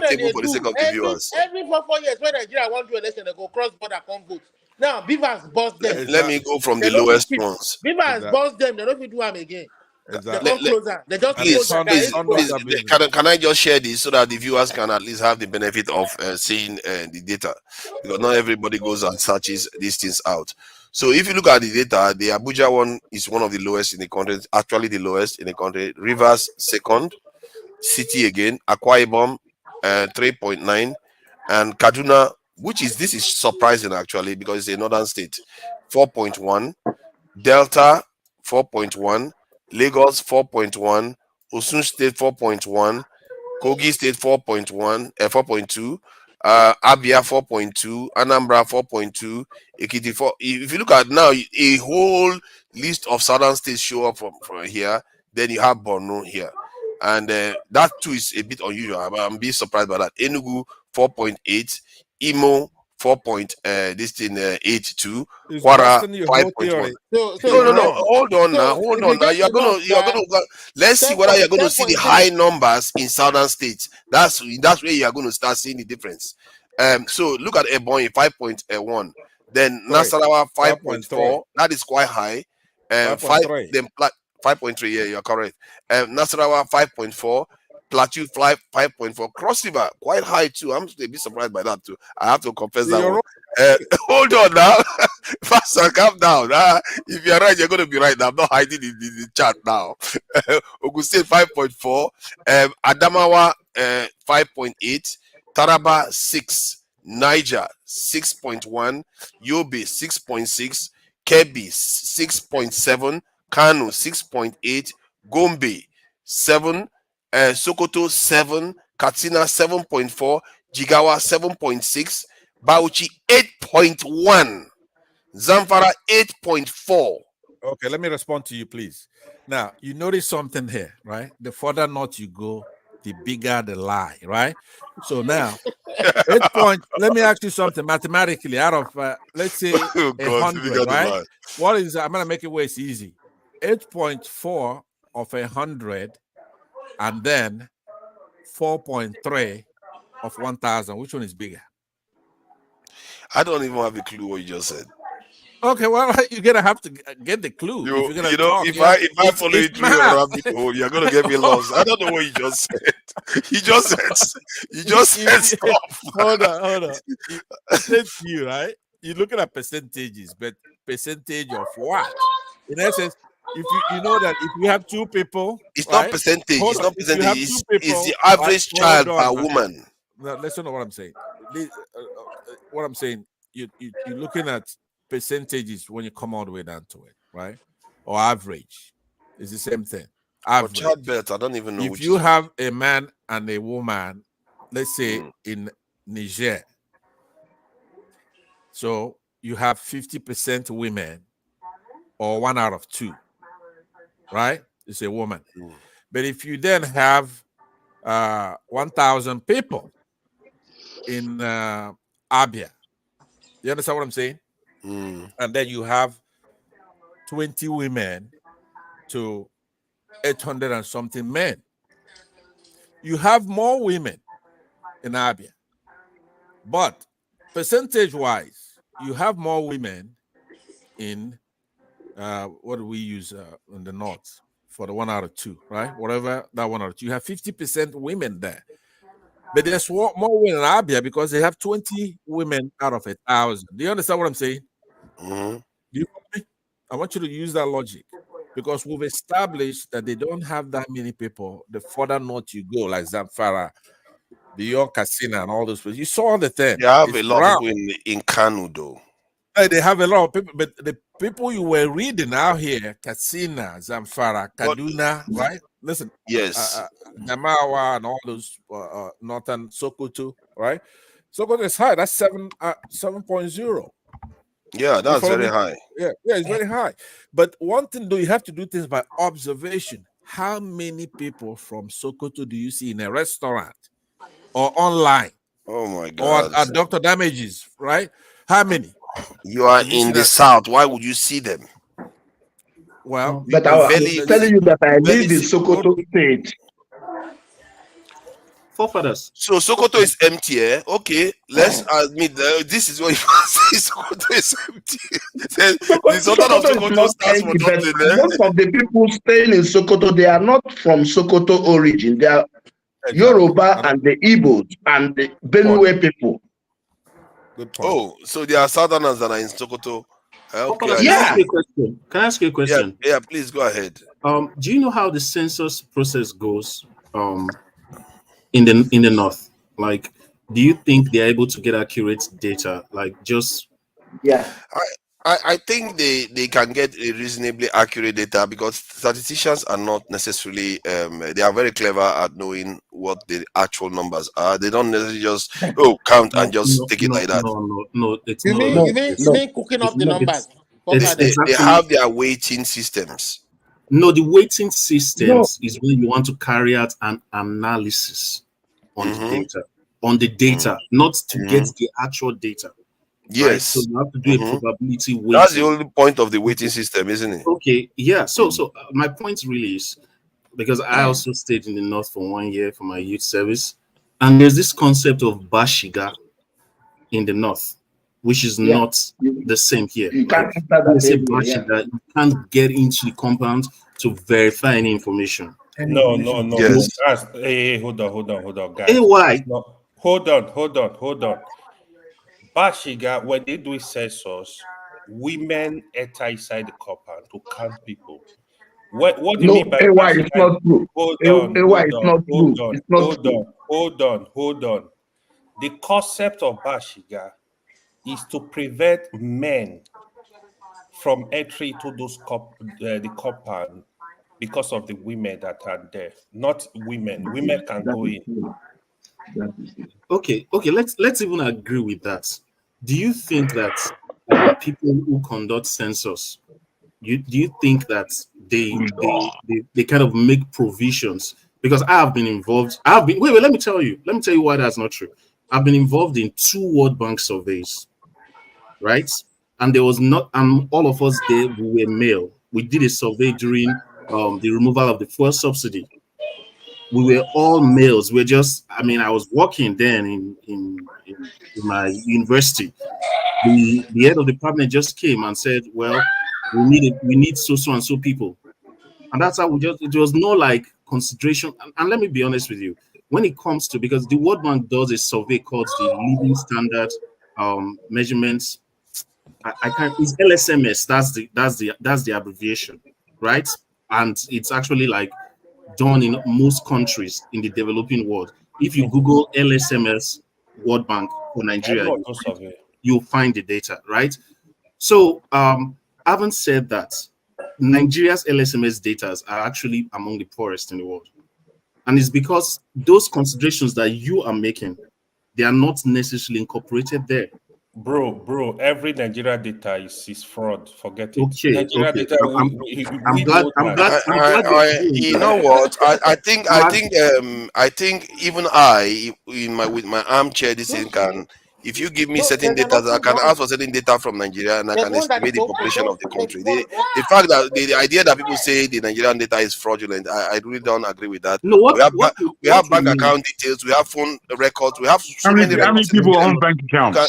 table for the sake of the viewers. Every 4 years, when Nigeria want to election, they go cross border, come vote. Now, Beavers bust them. Let me go from the lowest ones. Beavers bust them. They don't do them again. Exactly. They come closer. They just please, can I just share this so that the viewers can at least have the benefit of seeing the data, because not everybody goes and searches these things out. So if you look at the data, the Abuja one is one of the lowest in the country, actually the lowest in the country. Rivers second, City again, Akwa Ibom 3.9, and Kaduna, this is surprising actually because it's a northern state, 4.1, Delta 4.1, Lagos 4.1, Osun State 4.1, Kogi State 4.2, Abia 4.2, Anambra 4.2, Ekiti 4. If you look at now, a whole list of southern states show up from here. Then you have Borno here, and that too is a bit unusual. I'm being surprised by that. Enugu 4.8, Imo 4.82, Kwara 5.1. No, hold on now. You're gonna let's see whether you're going to see the high numbers in southern states. That's where you are going to start seeing the difference. So look at Ebonyi 5.1, then Nasarawa 5.4. That is quite high. 5.3. Yeah, you're correct. Nasarawa 5.4. Plateau 5.4, Cross River quite high too. I'm a bit surprised by that too. I have to confess that one. Hold on now, Pastor, calm down. If you're right, you're going to be right now. I'm not hiding in the chat now. Ogun State 5.4, Adamawa 5.8, Taraba 6, Niger 6.1, Yobe 6.6, Kebbi 6.7, Kano 6.8, Gombe 7. Sokoto 7, Katsina 7.4, Jigawa 7.6, Bauchi 8.1, Zamfara 8.4. Okay, let me respond to you, please. Now, you notice something here, right? The further north you go, the bigger the lie, right? So now, 8 points. Let me ask you something mathematically. Out of let's say 100, right? What is? I'm gonna make it where it's easy. 8.4 of 100. And then 4.3 of 1,000. Which one is bigger? I don't even have a clue what you just said. Okay, well, you're gonna have to get the clue. If I follow you through your rabbit hole, you're gonna get me lost. I don't know what you just said. You just said stuff. Hold on. It's you, right? You're looking at percentages, but percentage of what? In essence, if you know that if you have two people, it's not percentage. It's not percentage. It's the average child per woman. No, listen to what I'm saying. What I'm saying, you're looking at percentages when you come all the way down to it, right? Or average. It's the same thing. Average. For childbirth, I don't even know. If you have a man and a woman, let's say in Niger, so you have 50% women, or 1 out of 2. Right? It's a woman. But if you then have 1,000 people in Abia, you understand what I'm saying? And then you have 20 women to 800 and something men. You have more women in Abia. But percentage-wise, you have more women in what do we use in the north for the 1 out of 2, right? Whatever that 1 out of 2, you have 50% women there. But there's more women in Abia because they have 20 women out of 1,000. Do you understand what I'm saying? Mm-hmm. Do you follow me? I want you to use that logic because we've established that they don't have that many people. The further north you go, like Zamfara, beyond Katsina and all those places, you saw the thing. They have it's a lot brown. of people in Kanu, though. They have a lot of people, but the people you were reading out here, Katsina, Zamfara, Kaduna, right? Listen, yes, Namawa and all those northern Sokoto, right? Sokoto is high. That's 7.0. Yeah, that's very high. Yeah, it's very high. But one thing, though, you have to do things by observation. How many people from Sokoto do you see in a restaurant or online? Oh my God! Or at Dr. Damages, right? How many? You are in the south. Why would you see them? Well, but I'm telling you that I live in Sokoto State. Forefathers. So Sokoto is empty, eh? Okay, let's admit this is what you say. Sokoto is empty. Sokoto starts for nothing, most of the people staying in Sokoto, they are not from Sokoto origin. They are Yoruba and the Igbos and the Benue people. Good point. Oh, so there are southerners that are in Sokoto. Okay. Yeah. Can I ask you a question? Yeah, please go ahead. Do you know how the census process goes in the north? Like, do you think they're able to get accurate data? Like, just I think they can get a reasonably accurate data because statisticians are not necessarily they are very clever at knowing what the actual numbers are. They don't necessarily just count and just take it like that. No, it's you mean cooking up the numbers? They have their weighting systems. No, the weighting systems is when you want to carry out an analysis on the data, not to get the actual data. Yes. Right? So you have to do a probability weighting. That's the only point of the weighting system, isn't it? Okay, yeah. So my point really is, because I also stayed in the north for 1 year for my youth service, and there's this concept of Bashiga in the north, which is not the same here. You can't you can't get into the compound to verify any information. No. Yes. Hey, hold on, guys. Hey, why? No, hold on. Bashiga, when they do census, women enter inside the compound to count people. What do you mean by AY is not true. AY is not true. It's not true. Hold on. The concept of Bashiga is to prevent men from entry to those the compound because of the women that are there. Not women. Women can go in. Okay. Let's even agree with that. Do you think that people who conduct census, do you think that they kind of make provisions? Because I have been involved. Wait. Let me tell you why that's not true. I've been involved in 2 World Bank surveys, right? And there was all of us there, we were male. We did a survey during the removal of the fuel subsidy. We were all males. I was working then in my university. The head of the department just came and said, well, we need so and so people. And that's how it was no like consideration. And let me be honest with you, when it comes to, because the World Bank does a survey called the Living Standard Measurements. It's LSMS, that's the abbreviation, right? And it's actually like done in most countries in the developing world. If you Google LSMS World Bank for Nigeria, you'll find the data, right? So, having said that, Nigeria's LSMS data are actually among the poorest in the world. And it's because those considerations that you are making, they are not necessarily incorporated there. Bro, every Nigeria data is fraud. Forget it. Okay. Nigeria data. I'm glad. You know what? I think even with my armchair, this thing can. If you give me certain data, I can ask for certain data from Nigeria, and I can estimate the population of the country. The fact that the idea that people say the Nigerian data is fraudulent, I really don't agree with that. No, we have bank account details, we have phone records, we have so many records. How many people own bank accounts?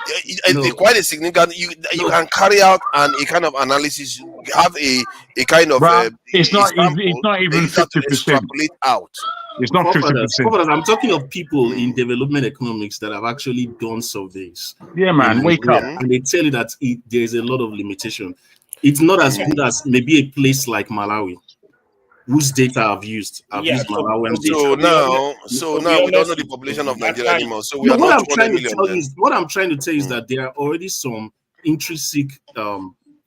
it's quite a significant. You can carry out a kind of analysis, have a kind of it's not sample, even 50%. Extrapolate out. It's not 50%. I'm talking of people in development economics that have actually done surveys. Yeah, man, wake up. And they tell you that there is a lot of limitation. It's not as good as maybe a place like Malawi, whose data I've used. I've used Malawian data. So now we don't know the population of Nigeria anymore. So we are what not I'm trying to 200 tell million. you is what I'm trying to tell you is that there are already some intrinsic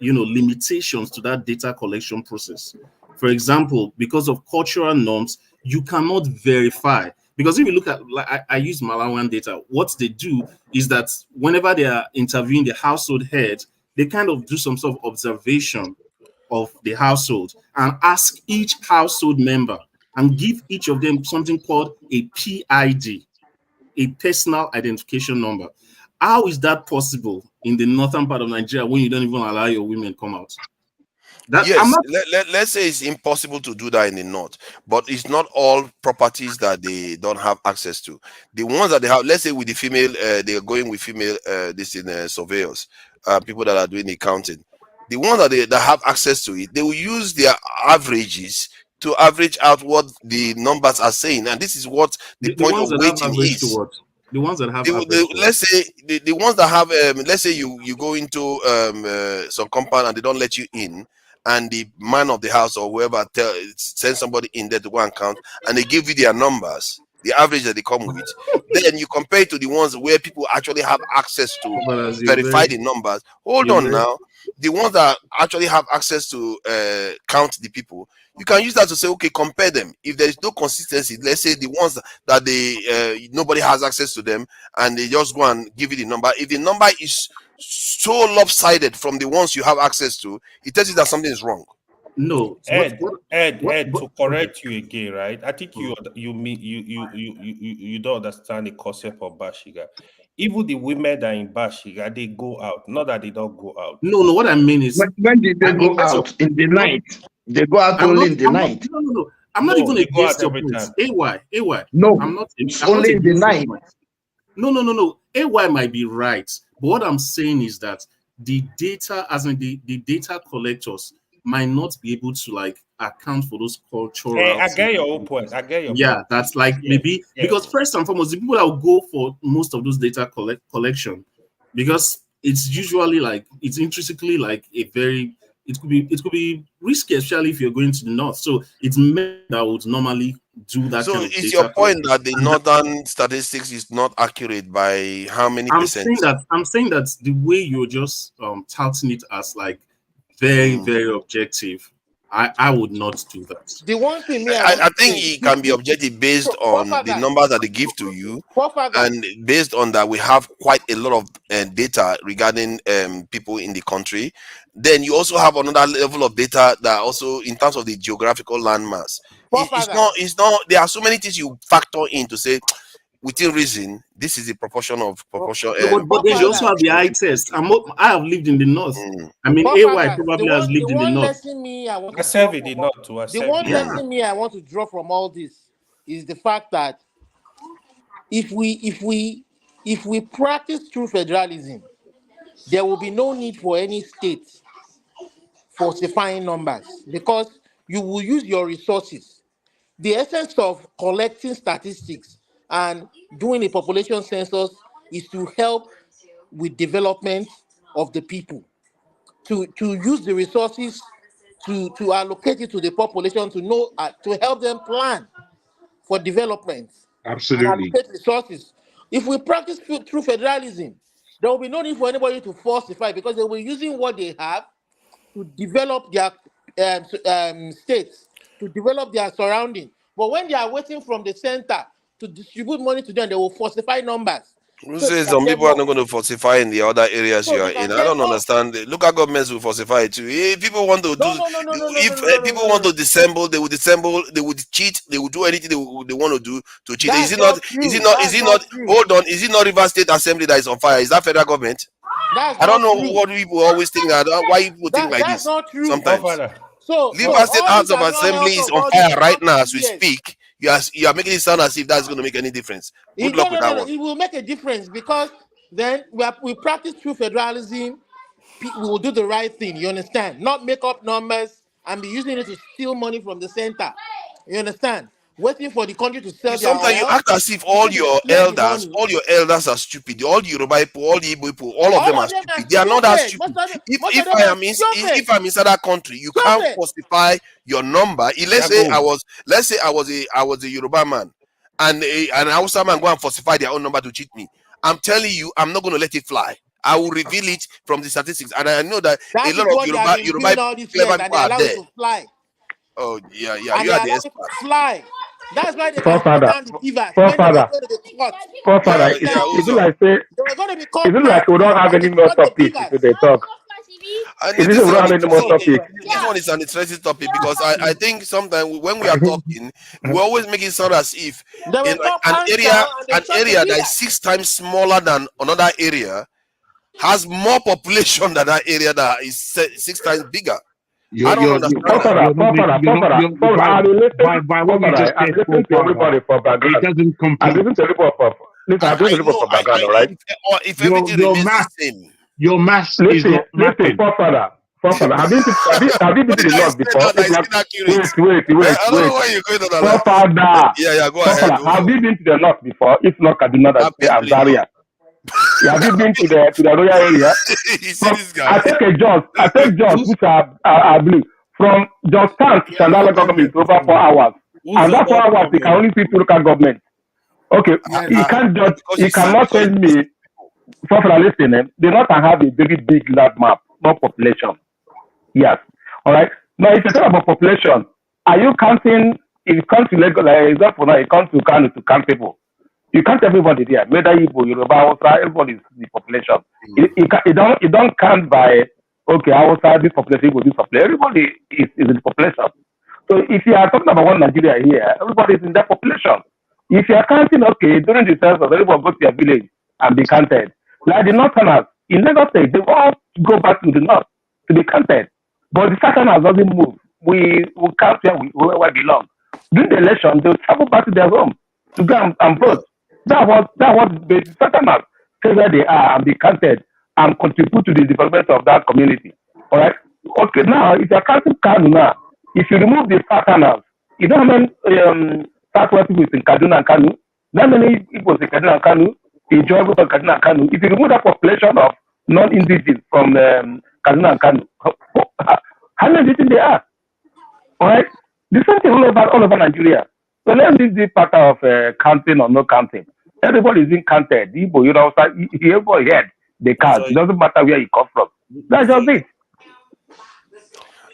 limitations to that data collection process. For example, because of cultural norms, you cannot verify. Because if you look at, like, I use Malawian data, what they do is that whenever they are interviewing the household head, they kind of do some sort of observation of the household and ask each household member and give each of them something called a PID, a personal identification number. How is that possible in the northern part of Nigeria when you don't even allow your women come out? Let's say it's impossible to do that in the north, but it's not all properties that they don't have access to. The ones that they have, let's say with the female, they are going with female surveyors, people that are doing the counting. The ones that have access to it, they will use their averages to average out what the numbers are saying, and this is what the point of weighting is. The ones that have let's say the ones that have let's say you go into some compound and they don't let you in, and the man of the house or whoever sends somebody in there to go and count, and they give you their numbers, the average that they come with. Then you compare it to the ones where people actually have access to verify the numbers. Hold on now. The ones that actually have access to count the people, you can use that to say, okay, compare them. If there is no consistency, let's say the ones that nobody has access to them, and they just go and give you the number. If the number is so lopsided from the ones you have access to, it tells you that something is wrong. No, Ed, to correct you again, right? I think you don't understand the concept of Bashiga. Even the women that are in Bashiga, they go out. Not that they don't go out. No. What I mean is, when did they go out? In the night. They go out only in the night. No. I'm not even against your point. AY. No, I'm not. It's only in the night. No. AY might be right, but what I'm saying is that the data, as in the data collectors, might not be able to account for those cultural. I get your own point. Yeah, that's maybe because first and foremost, the people that will go for most of those data collection, because it's usually it's intrinsically it could be risky, especially if you're going to the north. So it's men that would normally do that. So kind of is your point that the northern statistics is not accurate by how many percent? I'm saying that the way you're just touting it as very, very objective, I would not do that. The one thing I think it can be objective based on the numbers that they give to you, and based on that we have quite a lot of data regarding people in the country. Then you also have another level of data that also in terms of the geographical landmass. It's not. There are so many things you factor in to say, within reason, this is the proportion of proportion. But then you also have the eye test. I have lived in the north. I mean, AY probably has lived in the north. The one lesson I want to draw from all this is the fact that if we practice true federalism, there will be no need for any state falsifying numbers, because you will use your resources. The essence of collecting statistics and doing a population census is to help with development of the people, to use the resources to allocate it to the population, to know to help them plan for development. Absolutely. And allocate resources. If we practice true federalism, there will be no need for anybody to falsify, because they will be using what they have to develop their states, to develop their surrounding. But when they are waiting from the center to distribute money to them, they will falsify numbers. Who says some people are not going to falsify in the other areas you are in? I don't understand. Local governments will falsify it too. If people want to if people want to dissemble, they will dissemble. They would cheat. They will do anything they want to do to cheat. Is it not? Hold on. Is it not Rivers State Assembly that is on fire? Is that federal government? I don't know what people always think. Why people think like this? Sometimes. So Rivers State House of Assembly is on fire right now as we speak. You are making it sound as if that's going to make any difference. Good luck with that one. It will make a difference, because then we practice true federalism. We will do the right thing. You understand? Not make up numbers and be using it to steal money from the center. You understand? Waiting for the country to sell their Sometimes you oil. act as if all your elders are stupid. All the Yoruba people, all the Igbo people, all of them are stupid. They are not that stupid. If I'm inside that country, you can't falsify your number. Let's say I was a Yoruba man, and an Hausa man go and falsify their own number to cheat me. I'm telling you, I'm not going to let it fly. I will reveal it from the statistics, and I know that a lot of Yoruba clever people are there. Oh yeah, you are the expert. Fly. That's why they Forefather, is it like we don't have any more topics to the talk? And this is one is an interesting topic because I think sometimes when we are talking, we always make it sound as if in an area that is 6 times smaller than another area has more population than that area that is 6 times bigger. I don't understand. By what you just said, it doesn't compete. If everything remains the same. Your mass is not mapping. Forefather, have you been to the north before? Wait. Forefather, yeah, go ahead. Have you been to the north before? If not Kaduna, that's Zaria. Have you been to the royal area? I take jobs which are blue. From Johnstown to Shandala government over 4 hours. And that 4 hours they can only see to local government. Okay, you cannot tell me for listening, they not have a very big land map, not population. Yes. All right. Now if you talk about population, are you counting if you come to Lagos, like example now, you come to Kano to count people. You count everybody there, whether Igbo, Yoruba, Hausa, everybody is the population. It don't count by okay, Hausa, this population, Igbo, this population. Everybody is in the population. So if you are talking about one Nigeria here, everybody is in that population. If you are counting, okay, during the census, everyone go to your village and be counted. Like the Northerners in Lagos State, they all go back to the north to be counted. But the Southerners doesn't move. We count where we belong. During the election, they will travel back to their home to go and vote. That was the Southerners say where they are and be counted and contribute to the development of that community. All right. Okay. Now, if you're counting Kanu now, if you remove the Southerners, you know how many Southwest people in Kaduna and Kanu? That many people in Kaduna and Kanu. Enjoy from Kaduna and Kanu. If you remove that population of non-indigenous from Kaduna and Kanu, how many do you think they are? All right. The same thing all over Nigeria. So let's leave this part of counting or no counting. Everybody is being counted. Igbo, you know, everybody head they count. It doesn't matter where you come from. That's just it.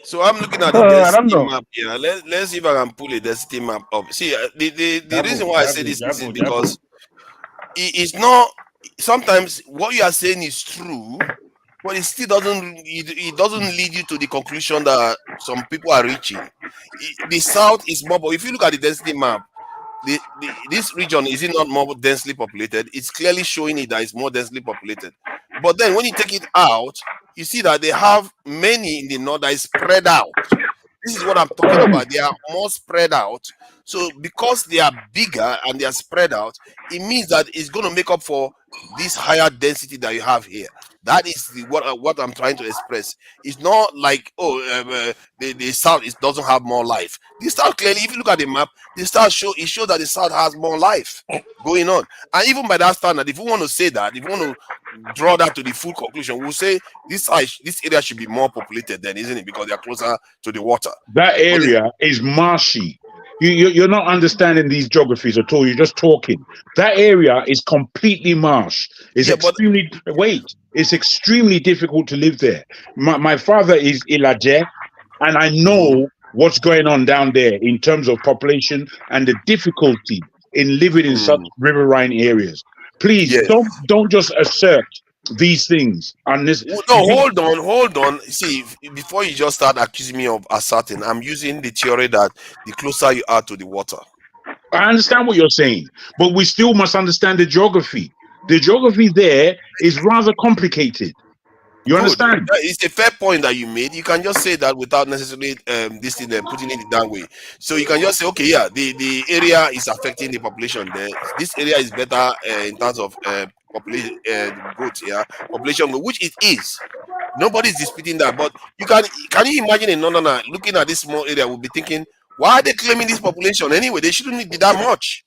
So I'm looking at the density map here. Let's see if I can pull a density map up. See, the reason why I say this is because it's not. Sometimes what you are saying is true, but it still doesn't. It doesn't lead you to the conclusion that some people are reaching. The south is more. But if you look at the density map, this region is it not more densely populated? It's clearly showing it that it's more densely populated. But then when you take it out, you see that they have many in the north that is spread out. This is what I'm talking about. They are more spread out. So because they are bigger and they are spread out, it means that it's going to make up for this higher density that you have here. That is what I'm trying to express. It's not like the south doesn't have more life. The south clearly, if you look at the map, the south shows that the south has more life going on. And even by that standard, if you want to say that, if you want to draw that to the full conclusion, we'll say this area should be more populated then, isn't it? Because they are closer to the water. That area is marshy. You're not understanding these geographies at all. You're just talking. That area is completely marsh. It's extremely difficult to live there. My father is Ilaje, and I know what's going on down there in terms of population and the difficulty in living in such riverine areas. Please don't just assert these things on this. No, hold on. See, before you just start accusing me of asserting, I'm using the theory that the closer you are to the water. I understand what you're saying, but we still must understand the geography. The geography there is rather complicated. You understand? It's a fair point that you made. You can just say that without necessarily putting it that way. So you can just say, okay, the area is affecting the population there. This area is better in terms of population growth here, population growth, which it is. Nobody's disputing that. But can you imagine a Northerner looking at this small area will be thinking, why are they claiming this population anyway? They shouldn't be that much.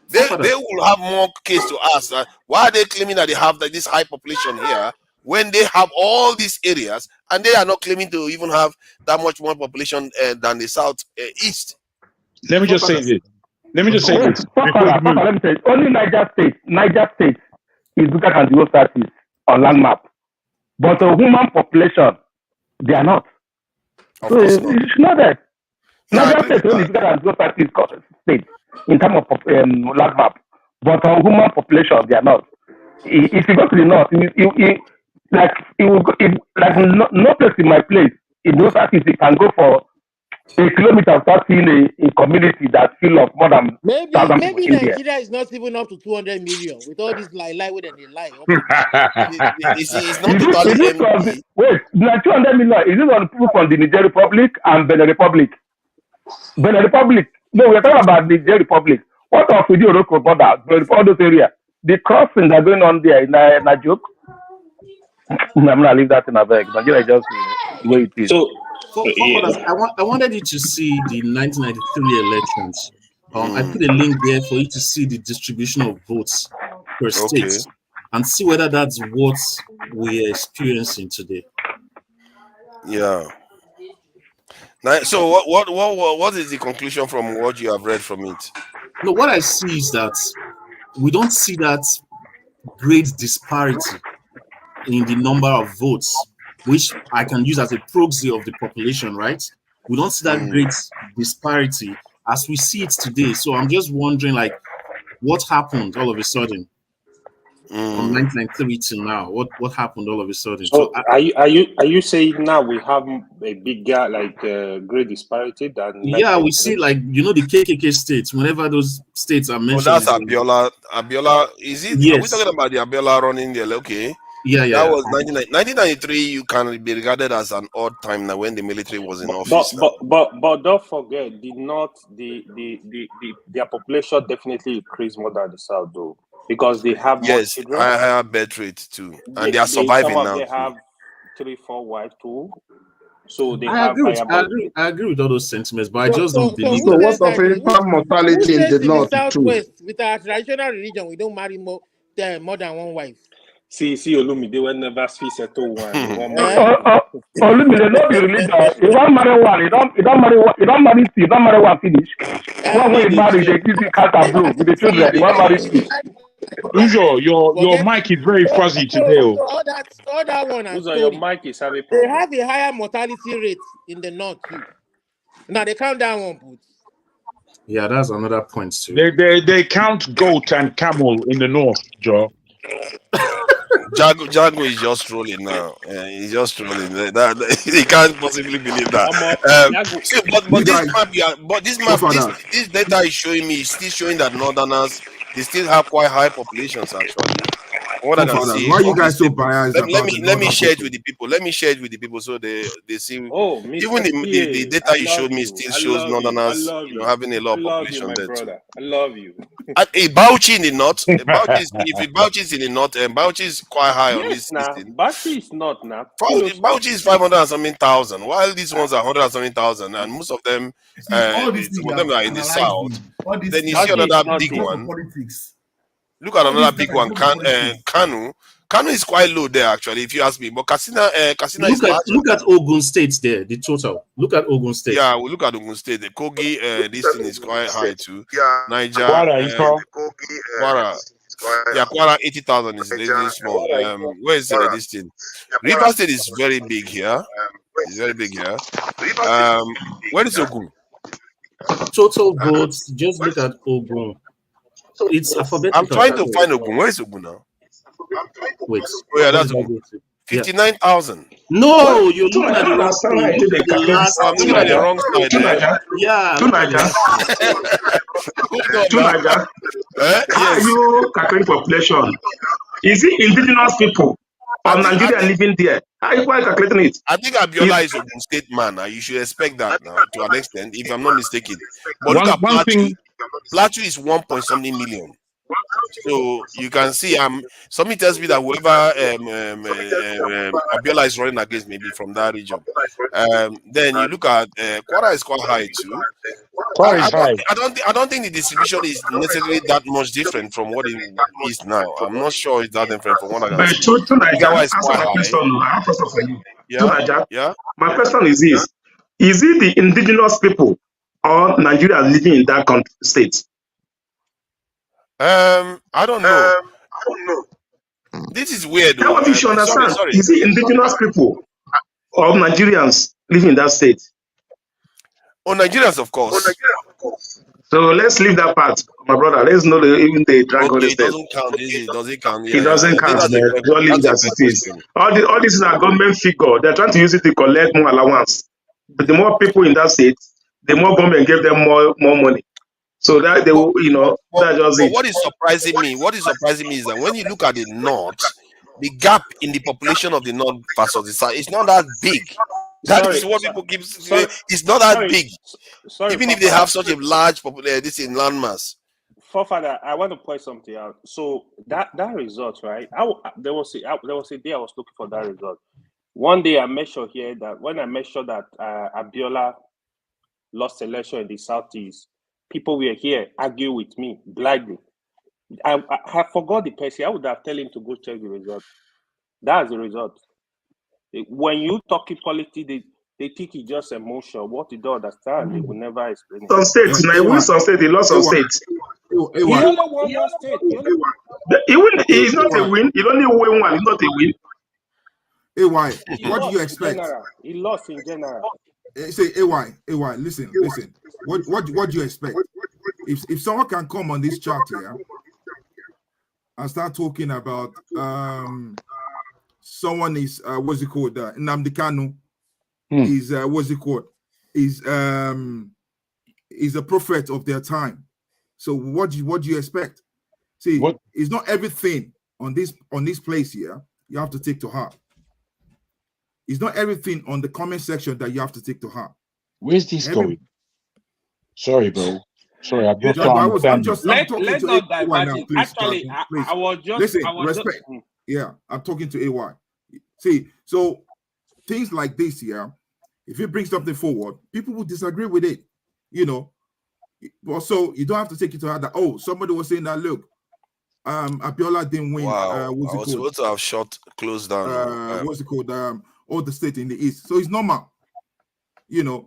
They will have more case to ask. Why are they claiming that they have this high population here when they have all these areas and they are not claiming to even have that much more population than the south east? Let me just say this. Let me just say this. Let me say, only Niger State is bigger than the Southeast on land map. But the human population, they are not. So you should know that. Niger State only bigger than the Southeast state in terms of land map. But on human population, they are not. If you go to the north, no place in my place, in those Southeast, you can go for a kilometer without seeing a community that's full of more than maybe Nigeria is not even up to 200 million with all this lie with and lie. It's not totally empty. Wait, like 200 million, is it on people from the Niger Republic and Benin Republic? Benin Republic. No, we're talking about the Niger Republic. What of the Oroko border, all those areas? The crossings are going on there in a joke. I'm gonna leave that in a bag. Nigeria is just the way it is. So, I wanted you to see the 1993 elections. I put a link there for you to see the distribution of votes per state and see whether that's what we're experiencing today. Yeah. Now, so what is the conclusion from what you have read from it? No, what I see is that we don't see that great disparity in the number of votes, which I can use as a proxy of the population, right? We don't see that great disparity as we see it today. So I'm just wondering, like, what happened all of a sudden from 1993 to now? What happened all of a sudden? So are you saying now we have a bigger great disparity than? Yeah, we see the KKK states. Whenever those states are mentioned, that's Abiola. Abiola, is it? Yes. Are we talking about the Abiola running there? Okay. Yeah. That was 1993. You can be regarded as an odd time now when the military was in office. But don't forget, their population definitely increased more than the South, though, because they have more children. I have birth rate too, and they are surviving now. They have 3-4 wives too, so they I agree with all those sentiments, but I just don't believe. So what's of infant mortality in the north too? With our traditional religion, we don't marry more than one wife. See, Olumide will never see settle one. Olumide, no be religion. You don't marry one. You don't marry one. You don't marry two. You don't marry one finish. One way you marry, they give you cat and blue with the children. You don't marry two. Uzo, your mic is very fuzzy today. All that one. Uzo, your mic is having problem. They have a higher mortality rate in the north too. Now they count down one put. Yeah, that's another point too. They count goat and camel in the north, Joe. Jago is just trolling now. He's just trolling. He can't possibly believe that. This data is showing me, still showing that Northerners, they still have quite high populations actually. What I can see. Why are you guys so biased? Let me share it with the people. Let me share it with the people so they see. Even the data you showed me still shows Northerners having a lot of population there. I love you. A Bauchi in the north. If Bauchi is in the north, Bauchi is quite high on this thing. Bauchi is not now. Bauchi is 500 and something thousand, while these ones are 100 and something thousand, and most of them, some of them are in the south. Then you see another big one. Look at another big one, Kanu. Kanu is quite low there, actually, if you ask me. But Katsina is large. Look at Ogun State there, the total. Look at Ogun State. Yeah, we look at Ogun State. The Kogi, this thing is quite high too. Niger, Kwara. Yeah, Kwara 80,000 is really small. Where is this thing? River State is very big here. It's very big here. Where is Ogun? Total votes. Just look at Ogun. So it's alphabetical. I'm trying to find Ogun. Where is Ogun now? Wait. Oh yeah, that's Ogun. 59,000. No, you're looking at the wrong side. I'm looking at the wrong side. Yeah. How are you calculating population? Is it indigenous people or Nigeria living there? How are you calculating it? I think Abiola is Ogun State man. You should expect that now to an extent, if I'm not mistaken. But look at Plateau. Plateau is 1 point something million. So you can see, somebody tells me that whoever Abiola is running against may be from that region. Then you look at Kwara is quite high too. I don't think the distribution is necessarily that much different from what it is now. I'm not sure it's that different from what I can But see. to Nigeria, Gaza is answer quite my high. question. I have a question for you. Yeah, To Nigeria, yeah. my question is this: is it the indigenous people or Nigerians living in that state? I don't know. This is weird, That though. what you should understand. Sorry. Is it indigenous people or Nigerians living in that state? Oh, Nigerians, of course. So let's leave that part, my brother. Let's know even the drag Okay, on the it state. doesn't count. It doesn't count. It doesn't count, That's man. Don't leave it as a it fair is. question. All these are government figure. They're trying to use it to collect more allowance. But the more people in that state, the more government give them more money. So that they will, that's just But it. what is surprising me is that when you look at the north, the gap in the population of the north versus the south is not that big. That is what people keep saying. It's not that big. Even if they have such a large this in landmass. Forefather, I want to point something out. So that result, right? There was a day I was looking for that result. One day I made sure here that when I made sure that Abiola lost election in the southeast, people were here argue with me blindly. I forgot the person. I would have told him to go check the result. That's the result. When you talk in politics, they think it's just emotion. What you don't understand, they will never explain it. Some states, now he wins some states, he lost some states. He only won one state. He's not a win. He only win one. He's not a win. AY, what do you expect? He lost in general. Say AY, listen. What do you expect? If someone can come on this chat here and start talking about someone is what's it called? Nnamdi Kanu is what's it called? Is a prophet of their time. So what do you expect? See, it's not everything on this place here you have to take to heart. It's not everything on the comment section that you have to take to heart. Where's this going? Sorry, bro. Sorry, I'm just I'm talking let's to not AY divert now, it. please. Actually, Please. I was just listen. I was Respect. Just, Yeah, I'm talking to AY. See, so things like this here, if you bring something forward, people will disagree with it. Also, you don't have to take it to heart that somebody was saying that look, Abiola didn't win. Wow, I was supposed to have closed down. What's it called? All the state in the east. So it's normal.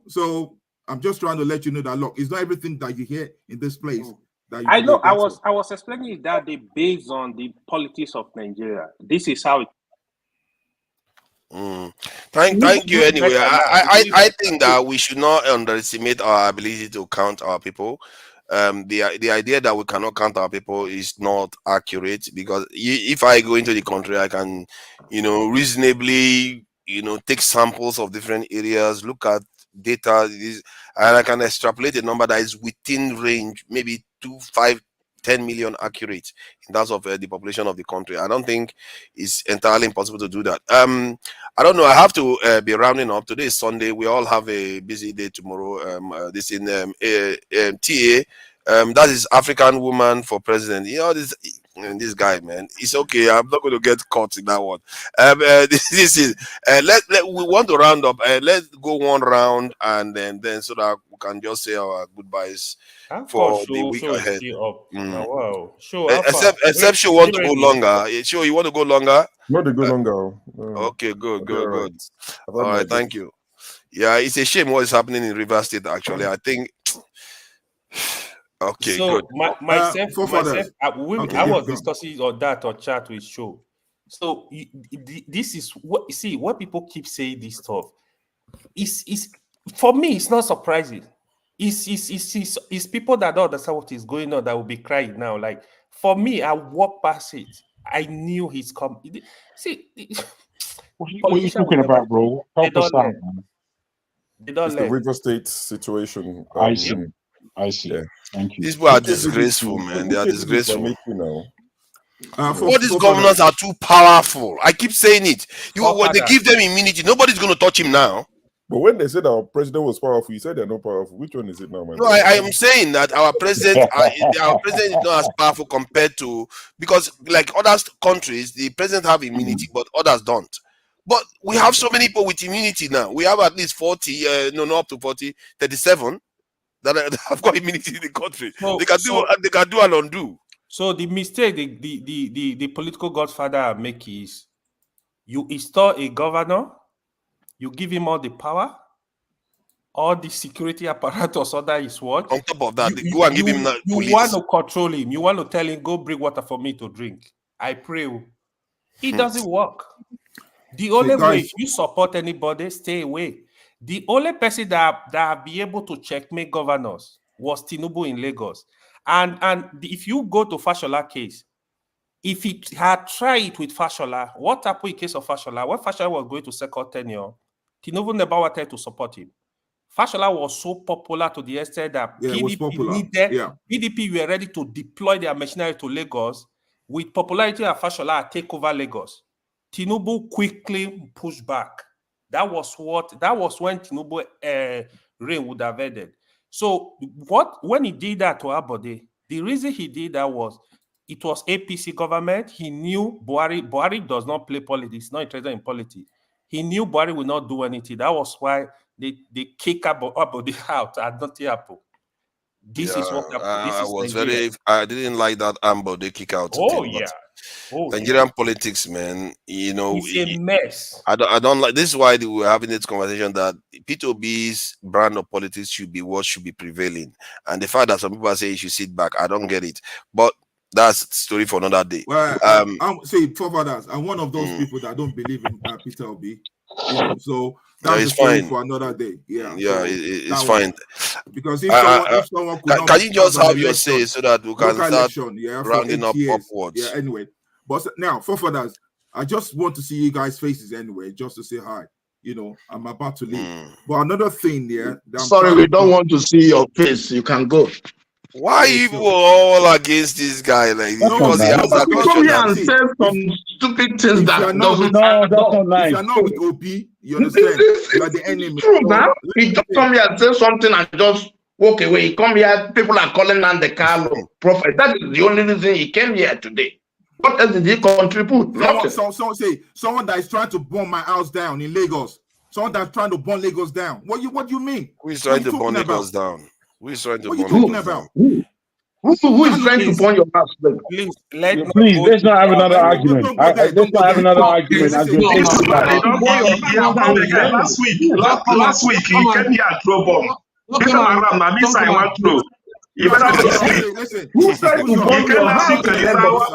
So I'm just trying to let you know that look, it's not everything that you hear in this place that you I know. I was explaining that they based on the politics of Nigeria. This is how it. Thank you anyway. I think that we should not underestimate our ability to count our people. The idea that we cannot count our people is not accurate, because if I go into the country, I can reasonably take samples of different areas, look at data, and I can extrapolate a number that is within range, maybe 2, 5, 10 million accurate in terms of the population of the country. I don't think it's entirely impossible to do that. I don't know. I have to be rounding up. Today is Sunday. We all have a busy day tomorrow. This in TA. That is African Woman for President. This guy, man, it's okay. I'm not going to get caught in that one. This is we want to round up. Let's go one round, and then so that we can just say our goodbyes for the week ahead. Wow. Except she want to go longer. Sure, you want to go longer? Not to go longer. Okay, good. All right, thank you. Yeah, it's a shame what is happening in River State. Actually, I think. Okay, so good. I was discussing on that on chat with Show. So this is what when people keep saying this stuff. Is for me, it's not surprising. It's people that don't understand what is going on that will be crying now. Like for me, I walked past it. I knew he's coming. See, what are you talking about, bro? Help us out, man. It's the River State situation. I see. Yeah. Thank you. These people are disgraceful, man. They are disgraceful. All these governors are too powerful. I keep saying it. When they give them immunity, nobody's going to touch him now. But when they said our president was powerful, you said they're not powerful. Which one is it now, man? No, I am saying that our president is not as powerful compared to, because like other countries, the president have immunity, but others don't. But we have so many people with immunity now. We have at least 40, not up to 40, 37 that have got immunity in the country. They can do and undo. So the mistake the political godfather make is you install a governor, you give him all the power, all the security apparatus under his watch. On top of that, go and give him that police. You want to control him. You want to tell him, go bring water for me to drink. I pray. It doesn't work. The only way, if you support anybody, stay away. The only person that be able to checkmate governors was Tinubu in Lagos. And if you go to Fashola case, if he had tried it with Fashola, what happened in case of Fashola? When Fashola was going to second tenure, Tinubu never wanted to support him. Fashola was so popular to the extent that PDP were ready to deploy their machinery to Lagos. With popularity of Fashola, take over Lagos. Tinubu quickly pushed back. That was when Tinubu reign would have ended. So when he did that to Abode, the reason he did that was it was APC government. He knew Buhari does not play politics, not interested in politics. He knew Buhari would not do anything. That was why they kick Abode out and nothing happened. This is what happened. I didn't like that Ambode kick out. Nigerian politics, man, it's a mess. I don't like this. Is why we were having this conversation that Peter Obi's brand of politics should be what should be prevailing, and the fact that some people say he should sit back, I don't get it. But that's a story for another day. Well, I'm saying forefathers. I'm one of those people that don't believe in Peter Obi. So that's a story for another day. It's fine. Because if someone could can you just have your say so that we can start rounding up upwards? Yeah. Anyway, but now forefathers, I just want to see you guys' faces anyway, just to say hi. I'm about to leave. But another thing there. Sorry, we don't want to see your face. You can go. Why you all against this guy? Like because he has that come here and say some stupid things that that's not nice. If you're not with Obi, you understand? You are the enemy. True, man. He just come here and say something and just walk away. He come here, people are calling him the Carlo prophet. That is the only reason he came here today. What else did he contribute? Someone that is trying to burn my house down in Lagos. Someone that's trying to burn Lagos down. What do you mean? Who is trying to burn Lagos down? Who is trying to burn Lagos down? Who is trying to burn your house? Please, let's not have another argument. Let's not have another argument. Last week, he came here and throw bomb. This time around, now this I want to. You better listen. Who said you came last week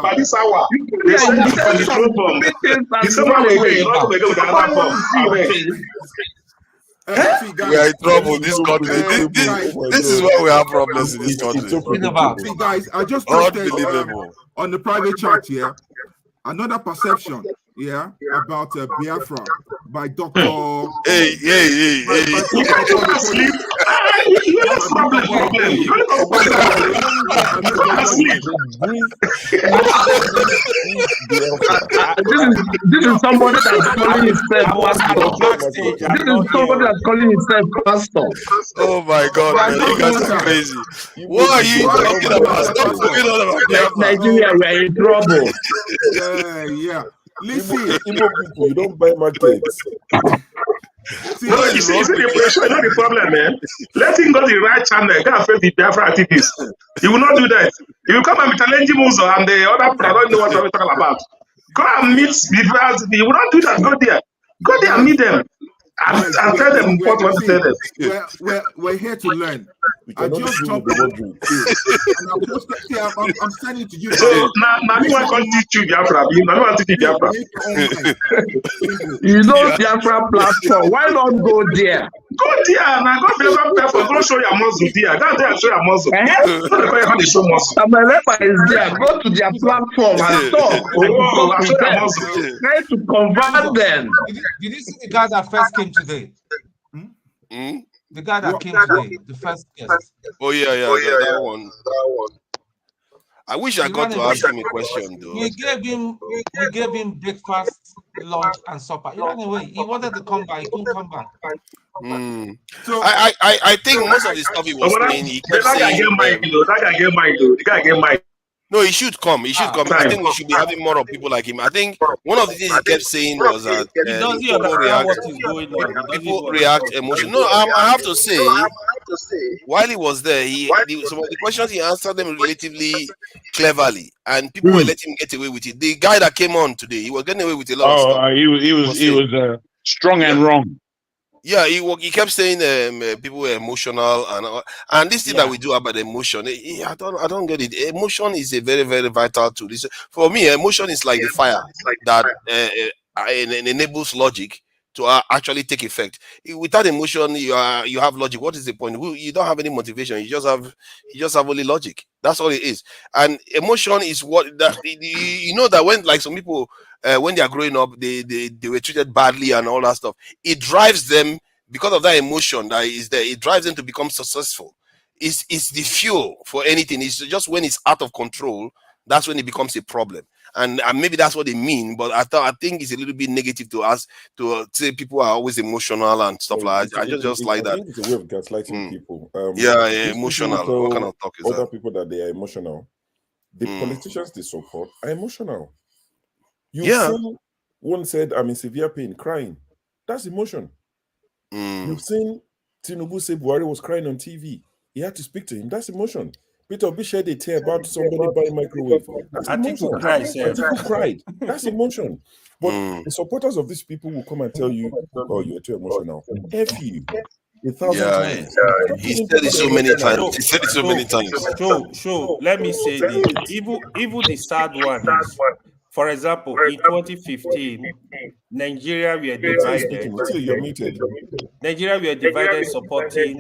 by this hour? They said you can throw bomb. The same way you run with another bomb. We are in trouble in this country. This is why we have problems in this country. See, guys, I just posted on the private chat here another perception, about Biafra by Dr. Hey. This is somebody that's calling himself pastor. This is somebody that's calling himself pastor. Oh my God, man, you guys are crazy. What are you talking about? Stop talking about Biafra. Nigeria, we are in trouble. Yeah. Listen, Igbo people, you don't buy markets. No, you see the problem, man. Let him go to the right channel. Go and face the Biafra activists. He will not do that. He will come and be challenging Muzo and the other people. I don't know what we're talking about. Go and meet the Biafra. He will not do that. Go there and meet them. And tell them what you want to tell them. We're here to learn. I just jumped in. I'm sending to you. So now you want to teach you Biafra. Now you want to teach Biafra. You know Biafra platform. Why not go there? Go there. Now go Biafra platform. Go show your muscle there. Go there and show your muscle. Not the show muscle. My rapper is there. Go to their platform and talk. Oh, show your muscle. Try to convert them. Did you see the guy that first came today? The guy that came today, the first guest. Oh yeah, that one. I wish I got to ask him a question though. We gave him breakfast, lunch, and supper. He ran away. He wanted to come back. He couldn't come back. So I think most of the stuff he was saying, he kept that guy saying. get mind, though. That guy get mind, though. The guy get mind. No, he should come. He should come. I think we should be having more of people like him. I think one of the things he kept saying was that people react emotionally. No, I have to say, while he was there, some of the questions he answered them relatively cleverly, and people were letting him get away with it. The guy that came on today, he was getting away with a lot of stuff. He was strong and wrong. Yeah, he kept saying people were emotional and this thing that we do about emotion. I don't get it. Emotion is a very, very vital tool. For me, emotion is like the fire that enables logic to actually take effect. Without emotion, you have logic. What is the point? You don't have any motivation. You just have only logic. That's all it is. And emotion is what that you know that when like some people when they are growing up, they were treated badly and all that stuff. It drives them because of that emotion that is there. It drives them to become successful. It's the fuel for anything. It's just when it's out of control, that's when it becomes a problem. And maybe that's what they mean, but I think it's a little bit negative to us to say people are always emotional and stuff like that. I just like that. I think it's a way of gaslighting people. Emotional. What kind of talk is other that? people that they are emotional. The politicians they support are emotional. One said, I'm in severe pain, crying. That's emotion. You've seen Tinubu say Buhari was crying on TV. He had to speak to him. That's emotion. Peter Obi shed a tear about somebody buying microwave. That's emotion. People cried. That's emotion. But the supporters of these people will come and tell you, oh, you're too emotional. F you. 1,000 times. He said it so many times. Sure. Let me say this. Even the sad one is, for example, in 2015, Nigeria were divided. You're muted. Nigeria were divided supporting.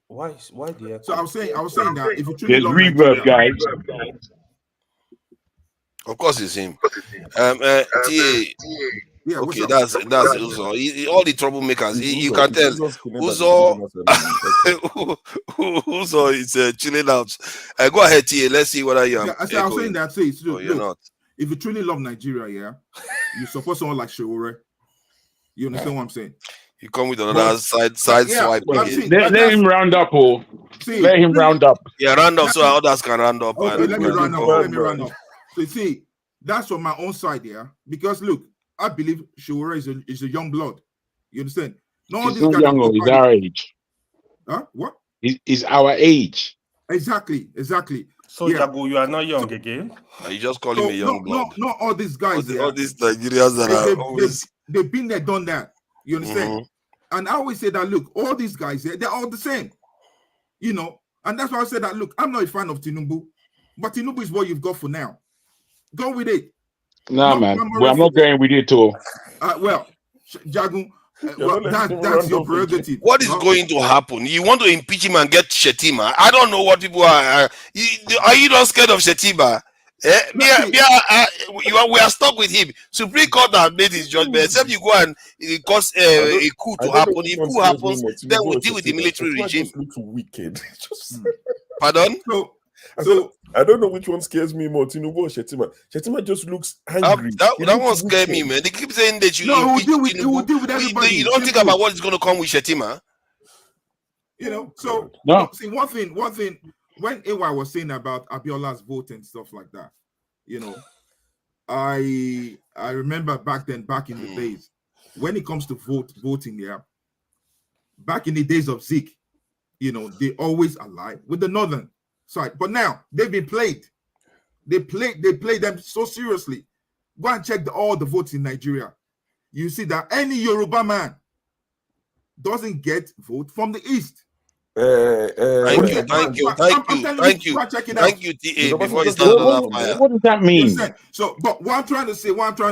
Why the? So I was saying that if you truly there's love reverb, Nigeria, guys. Of course, it's him. Okay, that's Uzo. All the troublemakers. You can tell Uzo is chilling out. Go ahead, TA. Let's see whether you are. I was saying that. You're not. If you truly love Nigeria, you support someone like Shewore. You understand what I'm saying? You come with another side swipe. Let him round up, let him round up. Yeah, round up so others can round up. Okay, let me round up. So you see, that's from my own side, because look, I believe Shewore is a young blood. You understand? He's not young, he's our age. Huh? What? He's our age. Exactly. So Jago, you are not young again. You just call him a young blood. Not all these guys. All these Nigerians that are always they've been there, done that. You understand? And I always say that, look, all these guys, they're all the same. And that's why I said that, look, I'm not a fan of Tinubu, but Tinubu is what you've got for now. Go with it. Nah, man. Well, I'm not going with it, too. Jagun, that's your prerogative. What is going to happen? You want to impeach him and get Shetima? I don't know what people are. Are you not scared of Shetima? We are stuck with him. Supreme Court has made his judgment. Except you go and cause a coup to happen. If coup happens, then we deal with the military regime. Wicked. Pardon? So I don't know which one scares me more, Tinubu or Shetima. Shetima just looks angry. That one scares me, man. They keep saying that you will deal with everybody. You don't think about what is going to come with Shetima. So no. See, one thing. When AY was saying about Abiola's vote and stuff like that, I remember back in the days, when it comes to voting, back in the days of Zeke, they always ally with the northern side. But now they've been played. They play them so seriously. Go and check all the votes in Nigeria. You see that any Yoruba man doesn't get vote from the East. Thank you, TA. Before you start another fire. What does that mean? But what I'm trying to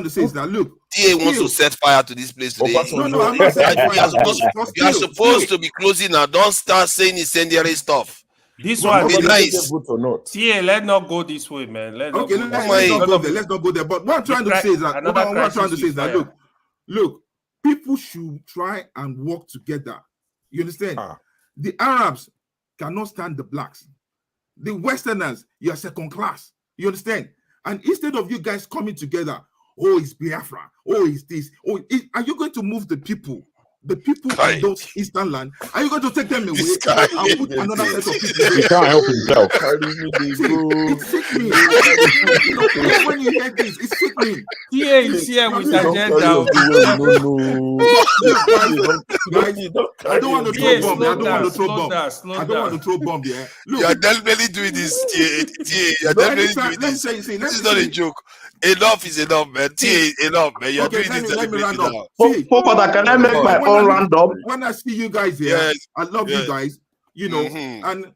say is that look, TA wants to set fire to this place today. No, I'm not setting fire. You are supposed to be closing now. Don't start saying incendiary stuff. This one be nice. TA, let's not go this way, man. Let's not go there. But what I'm trying to say is that, look, people should try and work together. You understand? The Arabs cannot stand the blacks. The Westerners, you are second class. You understand? And instead of you guys coming together, oh, it's Biafra, oh, it's this, oh, are you going to move the people? The people in those eastern land, are you going to take them away and put another set of people? He can't help himself. It's sickening. When you hear this, it's sickening. Yeah, he's here with agenda. I don't want to throw bomb. I don't want to throw bomb. I don't want to throw bomb. Yeah, you are deliberately doing this. You are deliberately doing this. This is not a joke. Enough is enough, man. Enough, man. You're doing this deliberately now. Father, can I make my own roundup? When I see you guys here, I love you guys. You know, and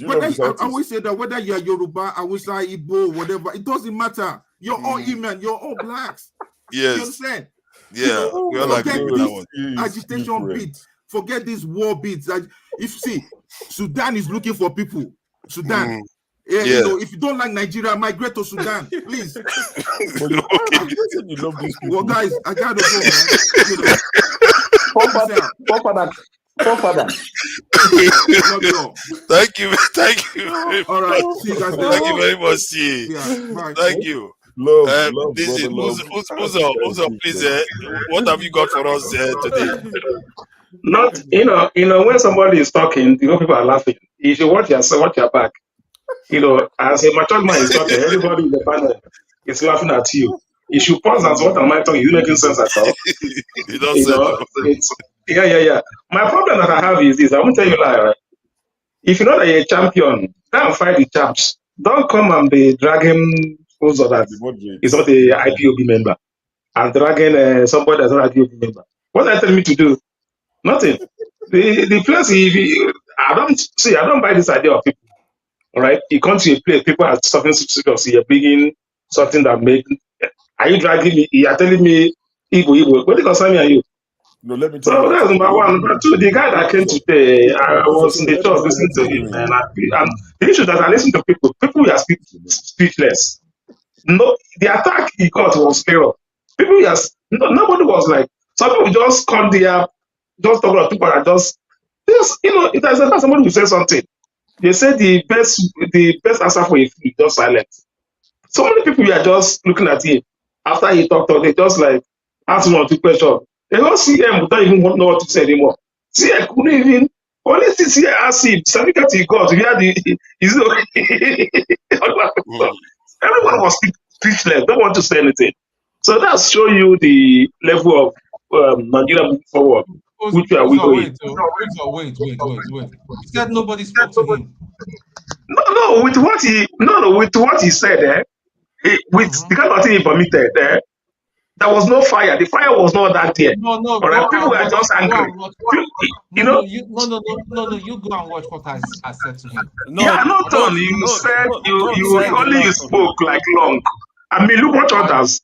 I always say that whether you're Yoruba, Hausa, Igbo, whatever, it doesn't matter. You're all Iman, you're all blacks. Yes. You understand? Yeah, we all agree with that one. Agitation beats. Forget these war beats. If you see, Sudan is looking for people. Sudan. Yeah. You know, if you don't like Nigeria, migrate to Sudan, please. Well, guys, I gotta go, man. Father. Thank you. All right, see you guys. Thank you very much. See, thank you. This is Uzo, please. What have you got for us today? Not, when somebody is talking, people are laughing. You should watch your back. As a mature man is talking, everybody in the panel is laughing at you. You should pause and say, what am I talking? Is it making sense at all? You don't say yeah. My problem that I have is this. I won't tell you lie, right? If you know that you're a champion, don't fight the champs. Don't come and be dragging Uzo that is not a IPOB member and dragging somebody that's not an IPOB member. What are you telling me to do? Nothing. The place, I don't buy this idea of people. All right, you come to a place, people are something serious. You're bringing something that made. Are you dragging me? You're telling me Igbo. What do you concern me and you? No, let me tell you. So that's number one. Number two, the guy that came today, I was in the church listening to him, and the issue that I listen to people are speechless. No, the attack he got was clear. Nobody was like. Some people just come there, just talk about people that just if there's somebody who says something. They say the best answer for a fool is just silence. So many people are just looking at him after he talked. They just like ask him 1 or 2 questions. They don't see him, but don't even know what to say anymore. See, I couldn't even only see ask him. Certificate he got. Everyone was speechless. Don't want to say anything. So that's show you the level of Nigeria moving forward. Which are we going? Wait. He said nobody spoke to him. No, with what he said, with the kind of thing he permitted, there was no fire. The fire was not that there. No. People were just angry. You go and watch what I said to him. You said you spoke like long. I mean, look what others.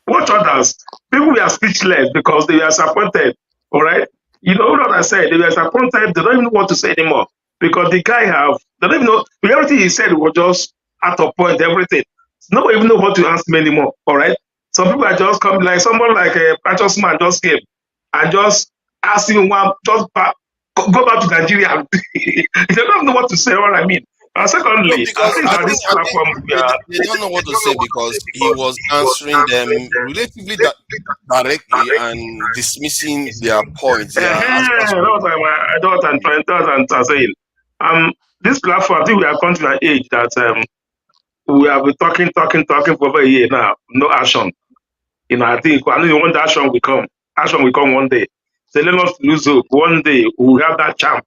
Watch others. People were speechless because they were disappointed. All right. You know what I said? They were disappointed. They don't even know what to say anymore because the guy they don't even know. Everything he said was just out of point. Everything. Nobody even know what to answer him anymore. All right. Some people are just coming like someone like a righteous man just came and just asked him go back to Nigeria. They don't know what to say. What I mean. And secondly, I think they don't know what to say because he was answering them relatively directly and dismissing their points. That's what I'm saying. This platform, I think we have come to an age that we have been talking for over a year now. No action. I think I know when the action will come. Action will come one day. So let us lose hope. One day we will have that champ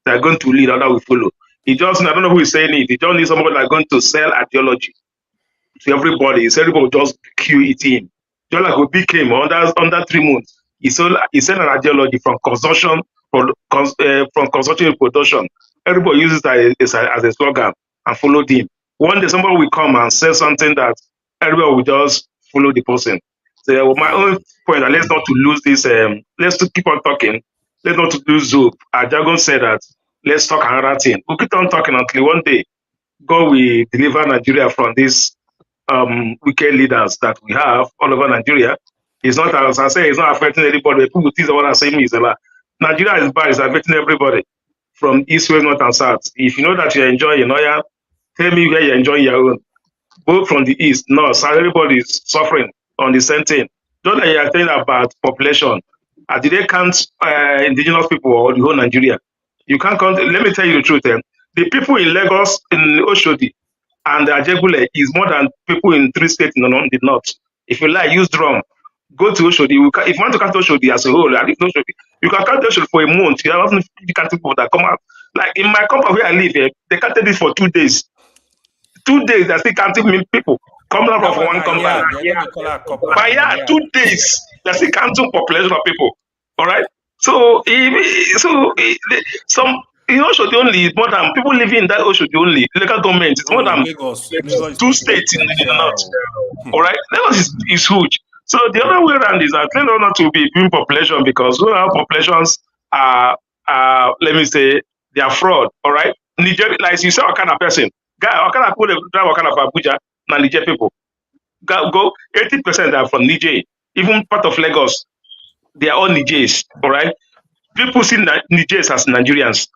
that are going to lead, other will follow. I don't know who is saying it. He just needs somebody that's going to sell ideology to everybody. Everybody just cue it in. Just like Obi came under 3 months. He sold an ideology from consumption, from consumption to production. Everybody uses that as a slogan and followed him. One day somebody will come and say something that everybody will just follow the person. So my own point, let's not to lose this. Let's to keep on talking. Let's not to lose hope. Jargon said that. Let's talk another thing. We'll keep on talking until one day God will deliver Nigeria from these wicked leaders that we have all over Nigeria. It's not, as I say, it's not affecting anybody. People think what I'm saying is a lot. Nigeria is bad, it's affecting everybody from east, west, north, and south. If you know that you're enjoying your own, tell me where you're enjoying your own. both from the east, north, south, everybody is suffering on the same thing. Don't you are saying about population? Did they count indigenous people or the whole Nigeria? You can't count. Let me tell you the truth. The people in Lagos, in Oshodi, and Ajegule is more than people in 3 states in the north. If you like, use drum. Go to Oshodi. If you want to count Oshodi as a whole, I live in Oshodi. You can count Oshodi for a month. You have nothing people that come out. Like in my compound where I live here, they counted this for 2 days. 2 days, they're still counting people coming out of one compound. But yeah, 2 days, they're still counting population of people. All right. So, some in Oshodi only is more than people living in that Oshodi only. Local government is more than Lagos 2 states in the north. All right, Lagos is huge. So the other way around is that they don't not to be doing population because our populations are let me say they are fraud. All right, Nigeria, like you say, what kind of person? Guy, what kind of people drive what kind of Abuja? Na Niger people. Go 80% are from Niger. Even part of Lagos, they are all Nigerians. All right, people see Nigerians as Nigerians.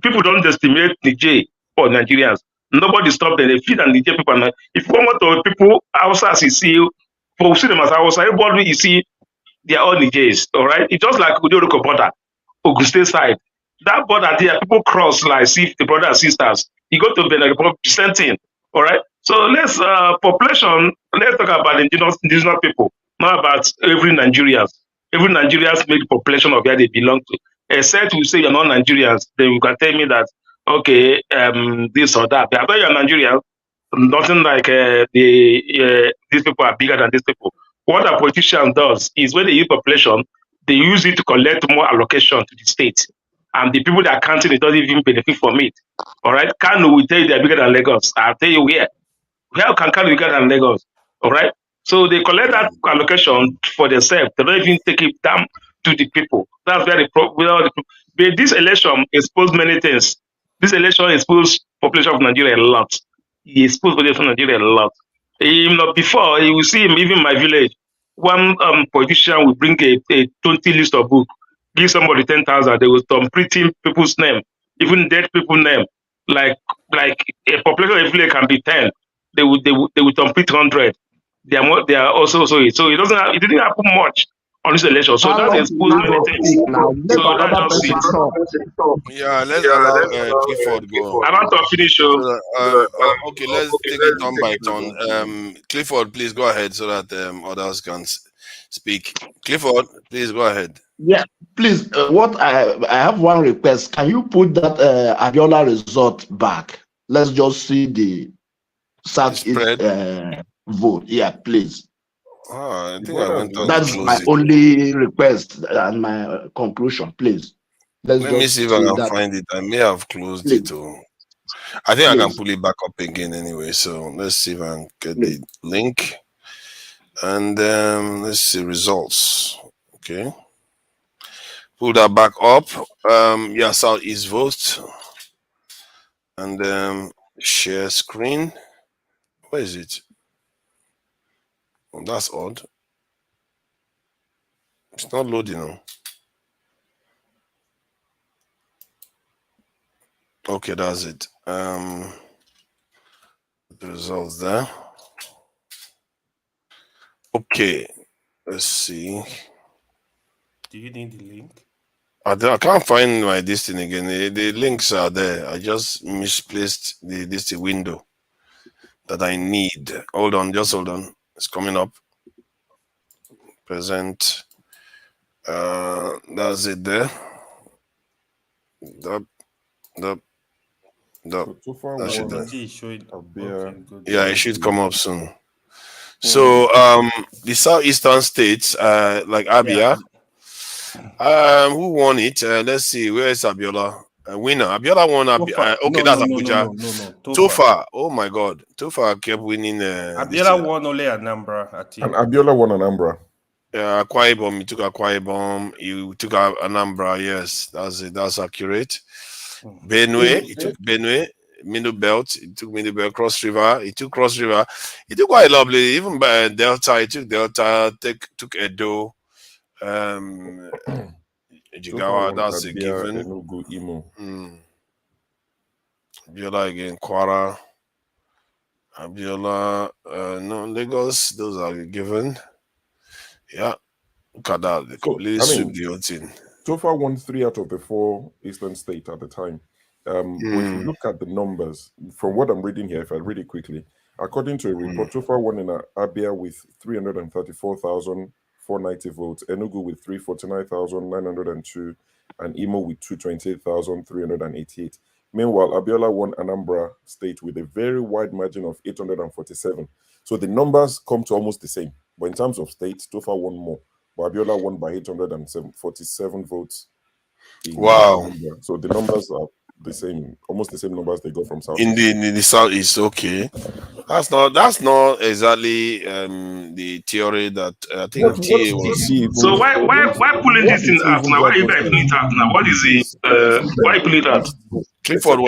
People don't estimate Niger or Nigerians. Nobody stop them. They feed and Niger people. And if you want to people outside, you see, for see them as outside, everybody you see, they are all Nigerians. All right, it's just like Udioroko border, Ogun State side. That border there, people cross like see the brothers and sisters. You go to Benin Republic, same thing. All right. So let's population. Let's talk about indigenous people, not about every Nigerians. Every Nigerians make population of where they belong to. Except we say you're not Nigerians, then you can tell me that okay, this or that. But you're Nigerian, nothing like these people are bigger than these people. What a politician does is when they use population, they use it to collect more allocation to the state. And the people that are counting it doesn't even benefit from it. All right. Kano will tell you they're bigger than Lagos. I'll tell you where. Where can Kano be bigger than Lagos? All right. So they collect that allocation for themselves. They don't even take it down to the people. That's very but this election exposed many things. This election exposed population of Nigeria a lot. He exposed population of Nigeria a lot. Before you will see him even in my village. One politician will bring a 20 list of books, give somebody 10,000. They will printing people's name, even dead people's name. Like a population of a village can be 10. They would print 100. They are also so it didn't happen much on this election. So that exposed many things. So that's just it. Yeah, let's allow Clifford go. I want to finish. Okay, let's take it turn by turn. Clifford, please go ahead so that others can speak. Clifford, please go ahead. Yeah, please. What I have one request. Can you put that Abiola result back? Let's just see the Southeast vote. Yeah, please. I think I went on. That's my only request and my conclusion. Please. Let me see if I can find it. I may have closed it. I think I can pull it back up again anyway. So let's see if I can get the link. And let's see results. Okay. Pull that back up. Yeah, Southeast vote. And share screen. Where is it? Oh, that's odd. It's not loading. Okay, that's it. The results there. Okay, let's see. Do you need the link? I can't find my this thing again. The links are there. I just misplaced this window that I need. Hold on, just hold on. It's coming up. Present. That's it there. Yeah, it should come up soon. So the southeastern states, like Abia, who won it? Let's see, where is Abiola? Winner. Abiola won. Okay, that's Abuja. Tofa. Oh my God, Tofa kept winning. Abiola won only Anambra. I think. And Abiola won Anambra. Akwa Ibom. He took Akwa Ibom. He took Anambra. Yes, that's it. That's accurate. Benue. He took Benue. Middle Belt. He took Middle Belt. Cross River. He took Cross River. He took quite lovely. Even by Delta. He took Delta. Took Edo. Jigawa, that's a given. Biola again, Kwara. Abiola, no, Lagos, those are given. Yeah, look at that. They completely sweep the whole thing. So far, won 3 out of the 4 eastern states at the time. But if you look at the numbers, from what I'm reading here, if I read it quickly, according to a report, so far won in Abia with 334,490 votes, Enugu with 349,902, and Imo with 228,388. Meanwhile, Abiola won Anambra State with a very wide margin of 847. So the numbers come to almost the same. But in terms of states, Tofa won more. But Abiola won by 847 votes. Wow. Anambra. So the numbers are the same, almost the same numbers they got from South. In the Southeast, okay. That's not exactly the theory that I think TA was. So why pulling this thing out now? Why are you guys pulling it out now? What is it? Why pulling it out? Clifford No,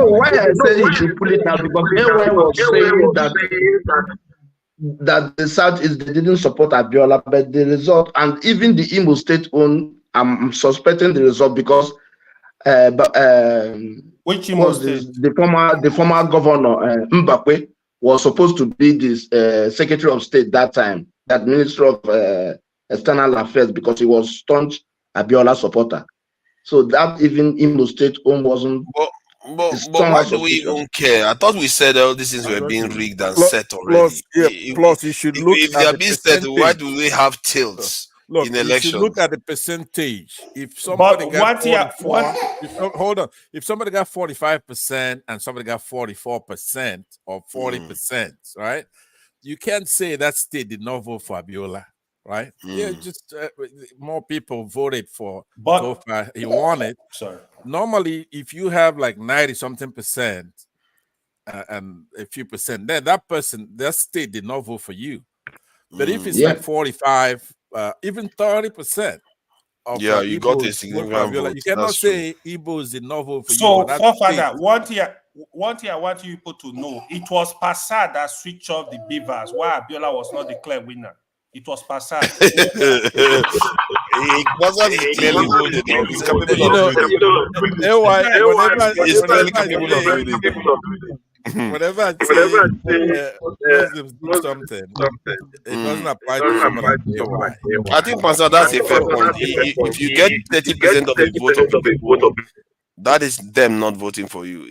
why I say you should pull it out because everyone was saying that the South is they didn't support Abiola, but the result, and even the Imo State own, I'm suspecting the result because which Imo State? The former governor Mbakwe was supposed to be this Secretary of State that time, that Minister of External Affairs, because he was staunch Abiola supporter. So that even Imo State own wasn't. But why do we even care? I thought we said all these things were being rigged and set already. Plus, you should look if at they are the being set, percentage. why do we have tilts in You elections? should look at the percentage. If somebody got hold on. If somebody got 45% and somebody got 44% or 40%, right? You can't say that state did not vote for Abiola, right? Yeah, just more people voted for Tofa. He won it. Sorry. Normally, if you have like 90-something% and a few percent, then that state did not vote for you. But if it's like 45, even 30% of you got a Igbos significant vote. You cannot say Igbos did not vote for you. So, forefather, one thing I want you people to know, it was Passad that switched off the beavers while Abiola was not declared winner. It was Passad. He wasn't clearly voted. He's capable of doing it. Whenever I say Muslims do something, it doesn't apply to someone like AY. I think, Pastor, that's a fair point. If you get 30% of the vote of the people, that is them not voting for you.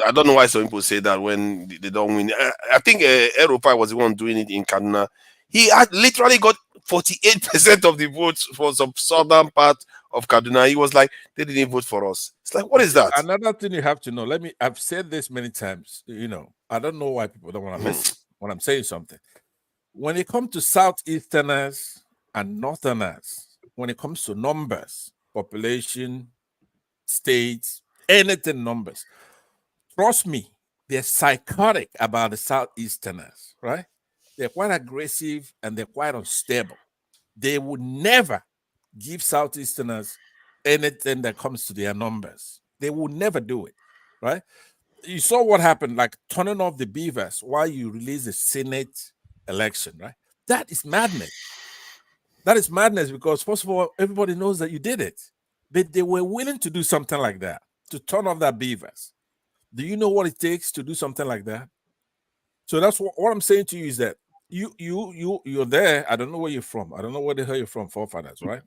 I don't know why some people say that when they don't win. I think Eropa was the one doing it in Kaduna. He had literally got 48% of the votes for some southern part of Kaduna. He was like, they didn't vote for us. It's like, what is that? Another thing you have to know, I've said this many times, I don't know why people don't want to listen when I'm saying something. When it comes to Southeasterners and Northerners, when it comes to numbers, population, states, anything numbers, trust me, they're psychotic about the Southeasterners, right? They're quite aggressive and they're quite unstable. They would never give Southeasterners anything that comes to their numbers. They would never do it, right? You saw what happened, like turning off the beavers while you release the Senate election, right? That is madness. That is madness because, first of all, everybody knows that you did it. But they were willing to do something like that, to turn off that beavers. Do you know what it takes to do something like that? So that's what I'm saying to you is that you're there. I don't know where you're from. I don't know where the hell you're from, forefathers, right?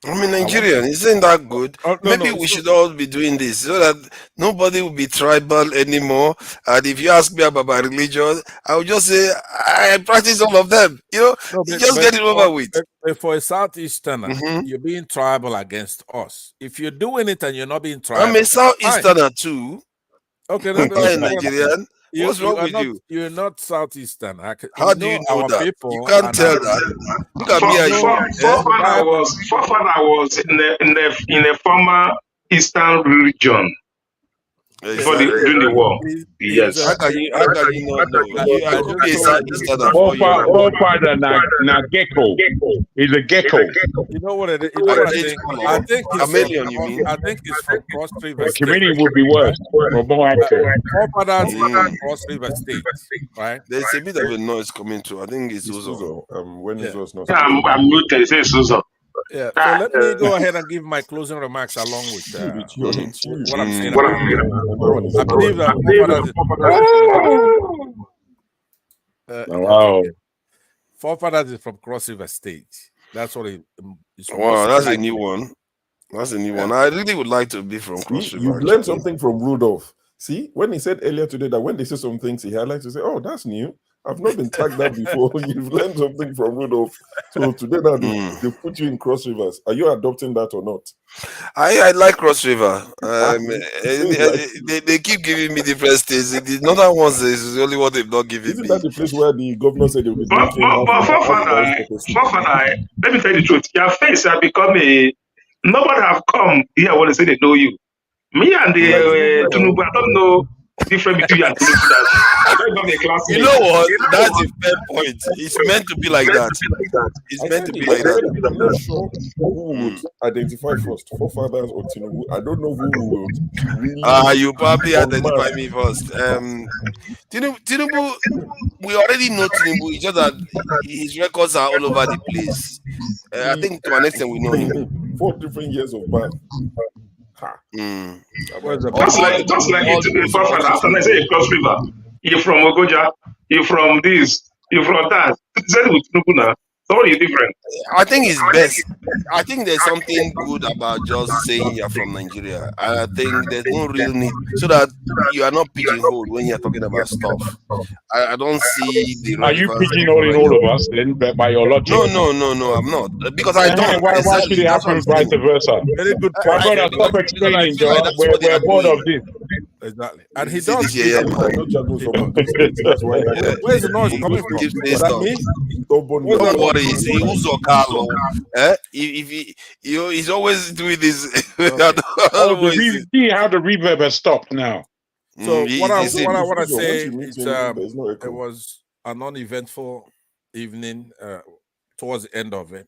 I mean, Nigerian, isn't that good? Maybe we should all be doing this so that nobody will be tribal anymore. And if you ask me about my religion, I will just say I practice all of them. Just get it over with. For a Southeasterner, you're being tribal against us. If you're doing it and you're not being tribal, I'm a Southeasterner too. Okay, Nigerian. What's wrong with you? You're not Southeastern. How do you know that? People you can't tell that. Look at me. Forefather was in a former Eastern region during the war. Yes. How can you not know? Forefather na gecko. He's a gecko. You know what it is? I think chameleon. You mean? I think it's from Cross River State. Chameleon would be worse. Forefathers from Cross River State, right? There's a bit of a noise coming through. I think it's Uzo. When is Uzo not? I'm muted. It's Uzo. Yeah, so let me go ahead and give my closing remarks along with what I'm saying about it. I believe that forefathers is from Cross River State. That's what it is. Wow, that's a new one. That's a new one. I really would like to be from Cross River. You've learned something from Rudolph. See, when he said earlier today that when they say some things, he highlights to say, "Oh, that's new. I've not been tagged that before." You've learned something from Rudolph. So today now they put you in Cross Rivers. Are you adopting that or not? I like Cross River. They keep giving me different states. The northern ones is only what they've not given me. Isn't that the place where the governor said they'll be drinking? But forefather, let me tell you the truth. Your face has become a. Nobody have come here when they say they know you. Me and the Tinu, I don't know the difference between you and Tinu. You know what? That's a fair point. It's meant to be like that. It's meant to be like that. I'm not sure who would identify first, forefathers or Tinubu. I don't know who would really. You probably identify me first. Tinubu, we already know Tinubu. It's just that his records are all over the place. I think to an extent we know him. 4 different years of birth. Just like it, forefather. After I say Cross River, you're from Ogoja, you're from this, you're from that. Say with Tinubu now. Sorry, different. I think it's best. I think there's something good about just saying you're from Nigeria. I think there's no real need so that you are not pigeonholed when you're talking about stuff. I don't see the. Are you pigeonholing all of us then by your logic? No, I'm not. Because I don't. Why should it happen vice versa? Very good point. My brother, stop explaining, John. We're bored of this. Exactly. And he does. Where's the noise coming from? Don't worry, he also Carlo. He's always doing this. See how the reverb has stopped now. So what I want to say is it was an uneventful evening. Towards the end of it,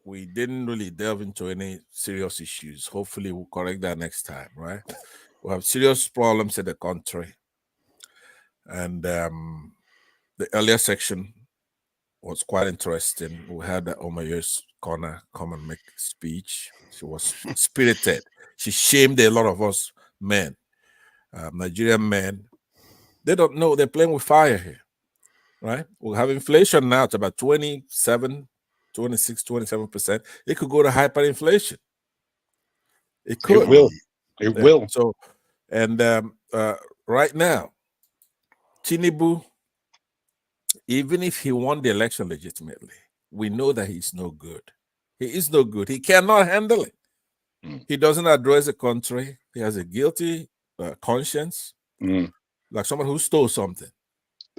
we didn't really delve into any serious issues. Hopefully, we'll correct that next time, right? We have serious problems in the country. And the earlier section was quite interesting. We had the Omayo's Corner come and make a speech. She was spirited. She shamed a lot of us men, Nigerian men. They don't know they're playing with fire here, right? We have inflation now. It's about 26, 27%. It could go to hyperinflation. It could. It will. It will. So, and right now, Tinubu, even if he won the election legitimately, we know that he's no good. He is no good. He cannot handle it. He doesn't address the country. He has a guilty conscience, like someone who stole something.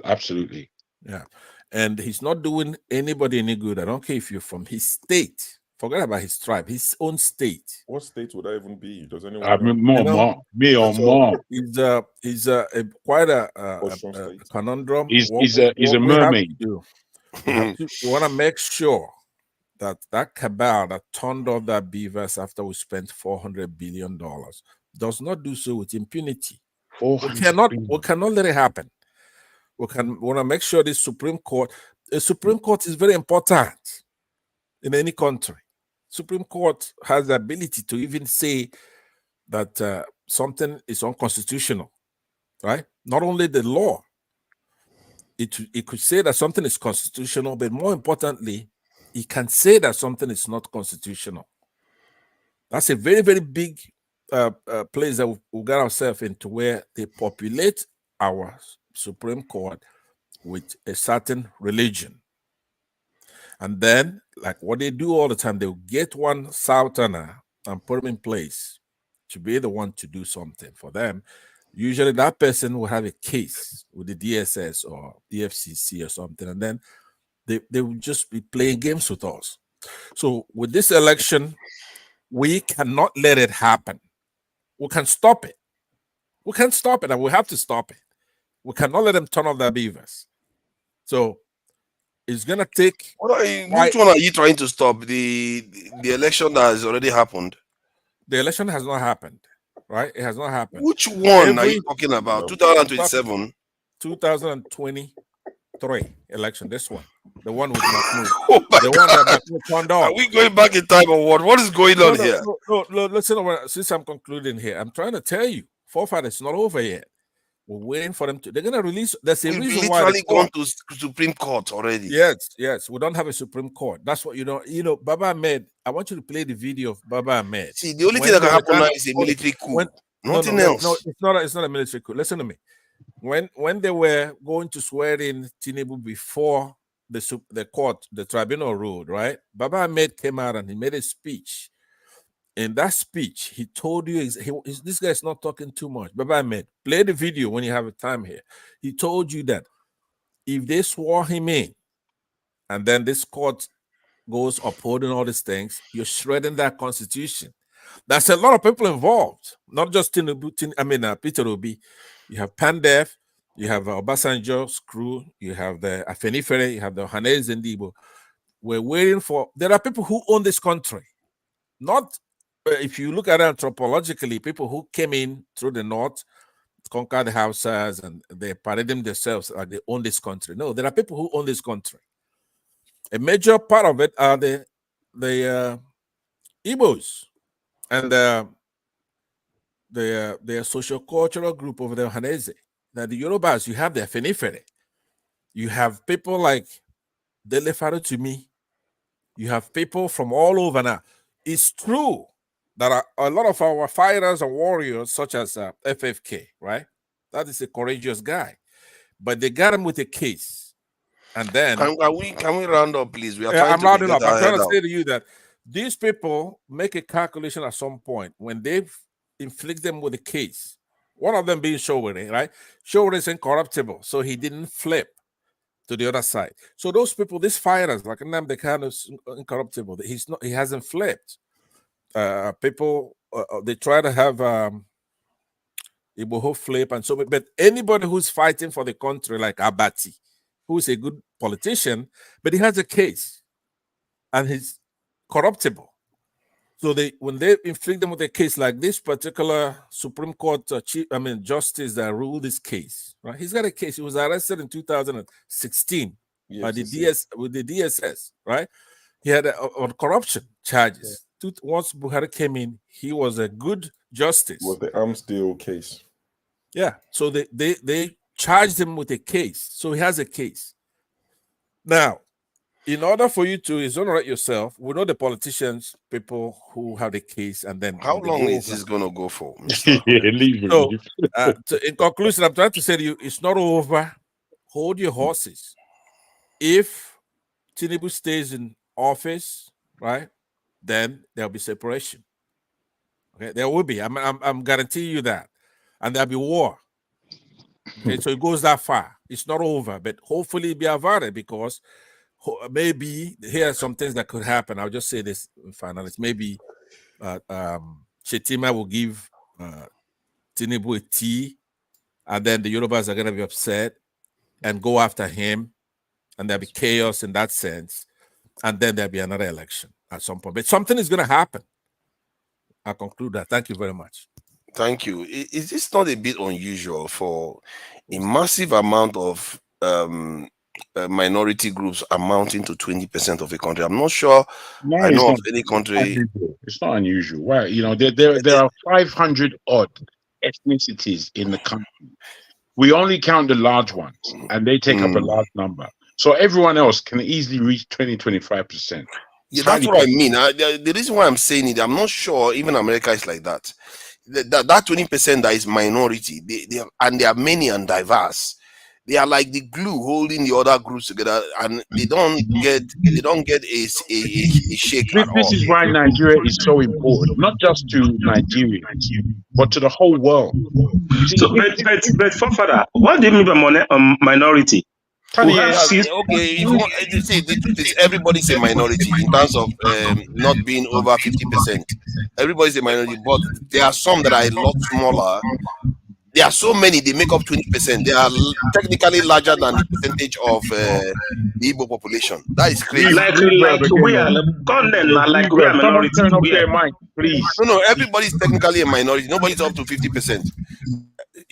Absolutely. Yeah. And he's not doing anybody any good. I don't care if you're from his state. Forget about his tribe, his own state. What state would that even be? Does anyone more? He's quite a conundrum. He's a mermaid. We want to make sure that cabal that turned off that beavers after we spent $400 billion does not do so with impunity. We cannot let it happen. We want to make sure the Supreme Court is very important in any country. Supreme Court has the ability to even say that something is unconstitutional, right? Not only the law, it could say that something is constitutional, but more importantly, it can say that something is not constitutional. That's a very, very big place that we got ourselves into, where they populate our Supreme Court with a certain religion. And then, like what they do all the time, they'll get one southerner and put him in place to be the one to do something for them. Usually that person will have a case with the DSS or the FCC or something, and then they will just be playing games with us. So with this election, we cannot let it happen. We can stop it. We can stop it, and we have to stop it. We cannot let them turn off their beavers. So it's gonna take. Which one are you trying to stop? The election that has already happened. The election has not happened, right? It has not happened. Which one are you talking about? 2027, 2023 election. This one. the one with Mahmoud. Oh my the God. one that Mahmoud turned off. Are we going back in time or what? What is going on here? No, listen, since I'm concluding here, I'm trying to tell you, forfeit is not over yet. We're waiting for them to. They're going to release. There's a We've reason why. literally gone to Supreme Court already. Yes. We don't have a Supreme Court. That's what you know. You know, Baba Ahmed. I want you to play the video of Baba Ahmed. See, the only thing that can happen now is a military coup. Nothing else. No, it's not a military coup. Listen to me. When they were going to swear in Tinubu before the court, the tribunal ruled, right? Baba Ahmed came out and he made a speech. In that speech, he told you this guy is not talking too much. Baba Ahmed, play the video when you have a time here. He told you that if they swore him in, and then this court goes upholding all these things, you're shredding that constitution. There's a lot of people involved, not just Peter Obi. You have Pandef, you have Obasanjo's crew, you have the Afenifere, you have the Hanez Ndibo. We're waiting for. There are people who own this country, not. If you look at it anthropologically, people who came in through the north, conquered the Hausas, and they paraded themselves like they own this country. No, there are people who own this country. A major part of it are the Igbos and the social-cultural group over there, Hanese. Now, the Yorubas, you have the Afenifere. You have people like Dele Farotumi. You have people from all over now. It's true. There are a lot of our fighters and warriors, such as FFK, right? That is a courageous guy. But they got him with a case. And then... Can we round up, please? I'm rounding up. I'm trying to say to you that these people make a calculation at some point when they inflict them with a case. One of them being Showore, right? Showore is incorruptible, so he didn't flip to the other side. So those people, these fighters, like Nnamdi Kanu is incorruptible. He hasn't flipped. People they try to have Igboho flip and so, but anybody who's fighting for the country, like Abati, who's a good politician, but he has a case and he's corruptible. So when they inflict them with a case like this particular Supreme Court justice that ruled this case, right? He's got a case. He was arrested in 2016 by the DSS, right? He had on corruption charges. Once Buhari came in, he was a good justice. Was the Amsdale case? Yeah. So they charged him with a case. So he has a case. Now, in order for you to exonerate yourself, we know the politicians, people who have the case, and then how long is this going to go for? So, in conclusion, I'm trying to say to you, it's not over. Hold your horses. If Tinubu stays in office, right, then there'll be separation. Okay, there will be. I'm guaranteeing you that, and there'll be war. Okay, so it goes that far. It's not over, but hopefully it'll be averted, because maybe here are some things that could happen. I'll just say this finally. Maybe Shetima will give Tinubu a tea, and then the Yorubas are going to be upset and go after him, and there'll be chaos in that sense, and then there'll be another election at some point. But something is going to happen. I'll conclude that. Thank you very much. Thank you. Is this not a bit unusual for a massive amount of minority groups amounting to 20% of a country? I'm not sure. No, I know of any country. It's not unusual. Well, you know, there are 500 odd ethnicities in the country. We only count the large ones, and they take up a large number. So everyone else can easily reach 20-25%. Yeah, that's what I mean. The reason why I'm saying it, I'm not sure even America is like that. That 20% that is minority, they are many and diverse. They are like the glue holding the other groups together, and they don't get a shake at all. This is why Nigeria is so important, not just to Nigerians, but to the whole world. So, but forefather, what do you mean by minority? Okay, if you want, see, the truth is everybody's a minority in terms of not being over 50%. Everybody's a minority, but there are some that are a lot smaller. There are so many, they make up 20%. They are technically larger than the percentage of the Igbo population. That is crazy. Like we are like we are minority. Please. No, everybody's technically a minority. Nobody's up to 50%.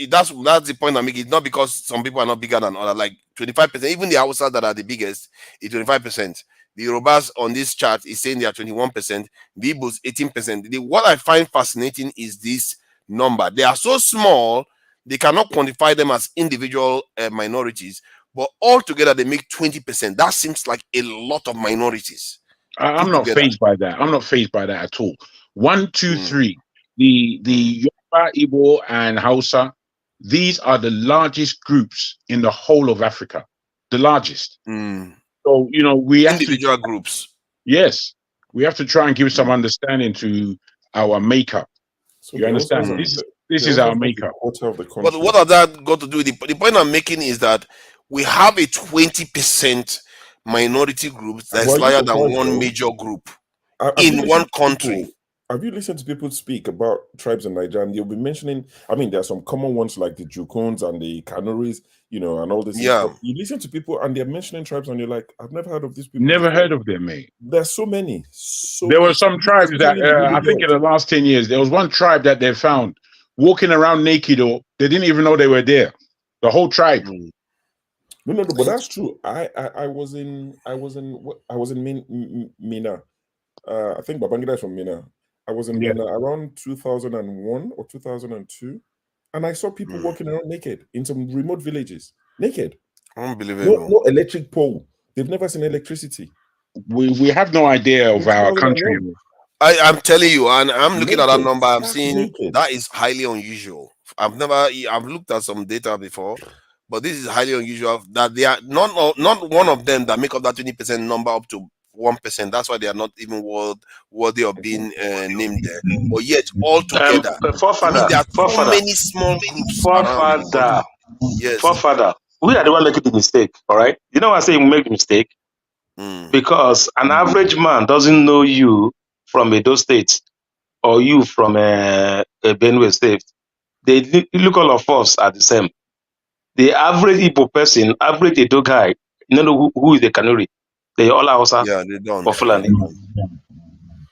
that's the point I'm making. It's not because some people are not bigger than others. Like 25%, even the Hausa that are the biggest is 25%. The Yorubas on this chart is saying they are 21%. The Igbos 18%. What I find fascinating is this number. They are so small, they cannot quantify them as individual minorities, but altogether they make 20%. That seems like a lot of minorities. I'm not fazed by that. I'm not fazed by that at all. 1, 2, 3. The Yoruba, Igbo, and Hausa, these are the largest groups in the whole of Africa. The largest. So, you know, we have individual groups. Yes. We have to try and give some understanding to our makeup. So you understand? This is our makeup. But what has that got to do with the point I'm making is that we have a 20% minority group that's larger than one major group in one country. Have you listened to people speak about tribes in Nigeria? And you'll be mentioning, I mean, there are some common ones like the Jukuns and the Kanuris, you know, and all this. Yeah. Stuff. You listen to people and they're mentioning tribes and you're like, I've never heard of these people. Never heard of them, mate. There's so many. There were some tribes that, I think in the last 10 years, there was one tribe that they found walking around naked, or they didn't even know they were there. The whole tribe. No, but that's true. I was in Mina. I think Babangida is from Mina. I was in Mina around 2001 or 2002, and I saw people walking around naked in some remote villages. Naked. Unbelievable. No electric pole. They've never seen electricity. We have no idea of our country. I'm telling you, and I'm looking at that number. I'm seeing that is highly unusual. I've looked at some data before, but this is highly unusual. That they are not one of them that make up that 20% number up to 1%. That's why they are not even worthy of being named there. But yet, all together, there are so many small groups. Forefather, we are the one making the mistake. All right, you know why I say we make the mistake? Because an average man doesn't know you from Edo State or you from a Benue State. They look, all of us are the same. The average Igbo person, average Edo guy, you know who is the Kanuri? They all are also they don't. for Fulani.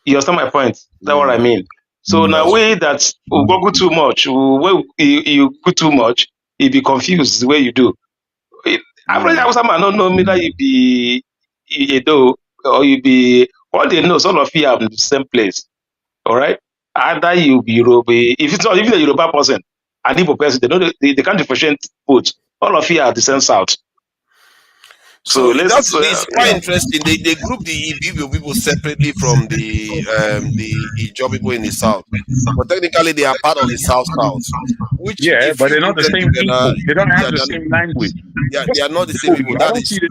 You understand my point? That's what I mean. So now way that we go too much, when you go too much, you be confused the way you do. Average Hausa man don't know me that you be Edo or you be all they know. All of you are in the same place. All right. Either you be Yoruba, if it's not even a Yoruba person, an Igbo person, they can't differentiate both. All of you are the same south. So it's quite interesting. They group the Igbo people separately from the Ijaw people in the south, but technically they are part of the South. Which but they're not the same people. They don't have the same language. Yeah, they are not the same people. That is true.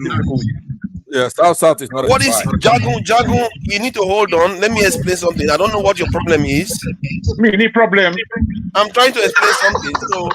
Yeah, South is not. What is Jagun? You need to hold on. Let me explain something. I don't know what your problem is. Any problem? I'm trying to explain something. So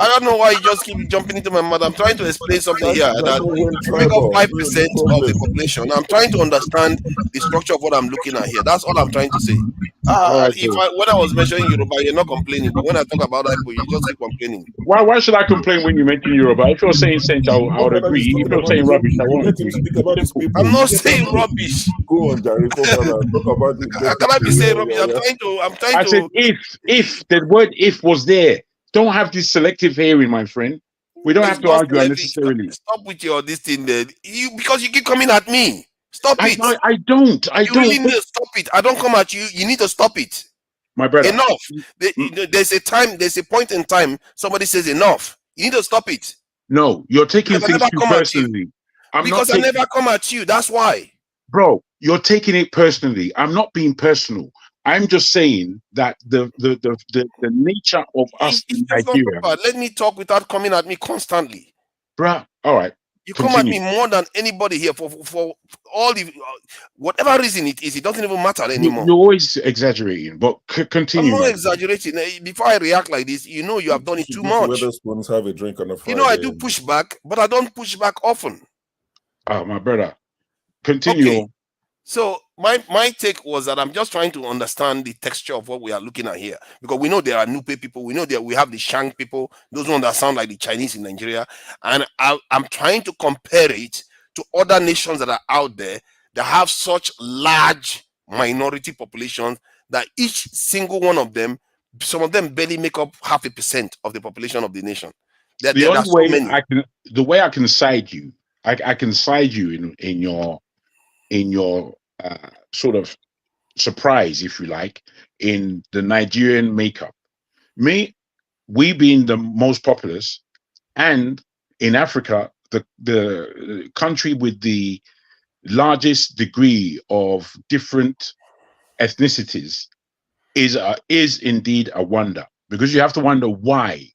I don't know why you just keep jumping into my mouth. I'm trying to explain something here that you make up 5% of the population. I'm trying to understand the structure of what I'm looking at here. That's all I'm trying to say. When I was mentioning Yoruba, you're not complaining, but when I talk about that, you just keep complaining. Why should I complain when you mention Yoruba? If you're saying sense, I would agree. If you're saying rubbish, I won't agree. I'm not saying rubbish. Go on, Jerry. Talk about it. Can I be saying rubbish? I'm trying I said if the word if was there. Don't have this selective hearing, my friend. We don't have to argue unnecessarily. Stop with your this thing there. Because you keep coming at me. Stop it. I don't. You really need to stop it. I don't come at you. You need to stop it. My brother. Enough. There's a point in time somebody says enough. You need to stop it. No, you're taking things too personally. I never come at you. That's why. Bro, you're taking it personally. I'm not being personal. I'm just saying that the nature of us in Nigeria. Let me talk without coming at me constantly. Bruh, all right. You come at me more than anybody here for all the whatever reason it is. It doesn't even matter anymore. You're always exaggerating, but continue. I'm not exaggerating. Before I react like this, you know you have done it too much. Have a drink on a Friday. You know I do push back, but I don't push back often. My brother, continue. Okay. So my take was that I'm just trying to understand the texture of what we are looking at here, because we know there are Nupe people, we know that we have the Shang people, those ones that sound like the Chinese in Nigeria, and I'm trying to compare it to other nations that are out there that have such large minority populations that each single one of them Some of them barely make up 0.5% of the population of the nation. There The are only so way many. I can side you, I can side you in your sort of surprise, if you like, in the Nigerian makeup. We being the most populous, and in Africa, the country with the largest degree of different ethnicities, is indeed a wonder, because you have to wonder why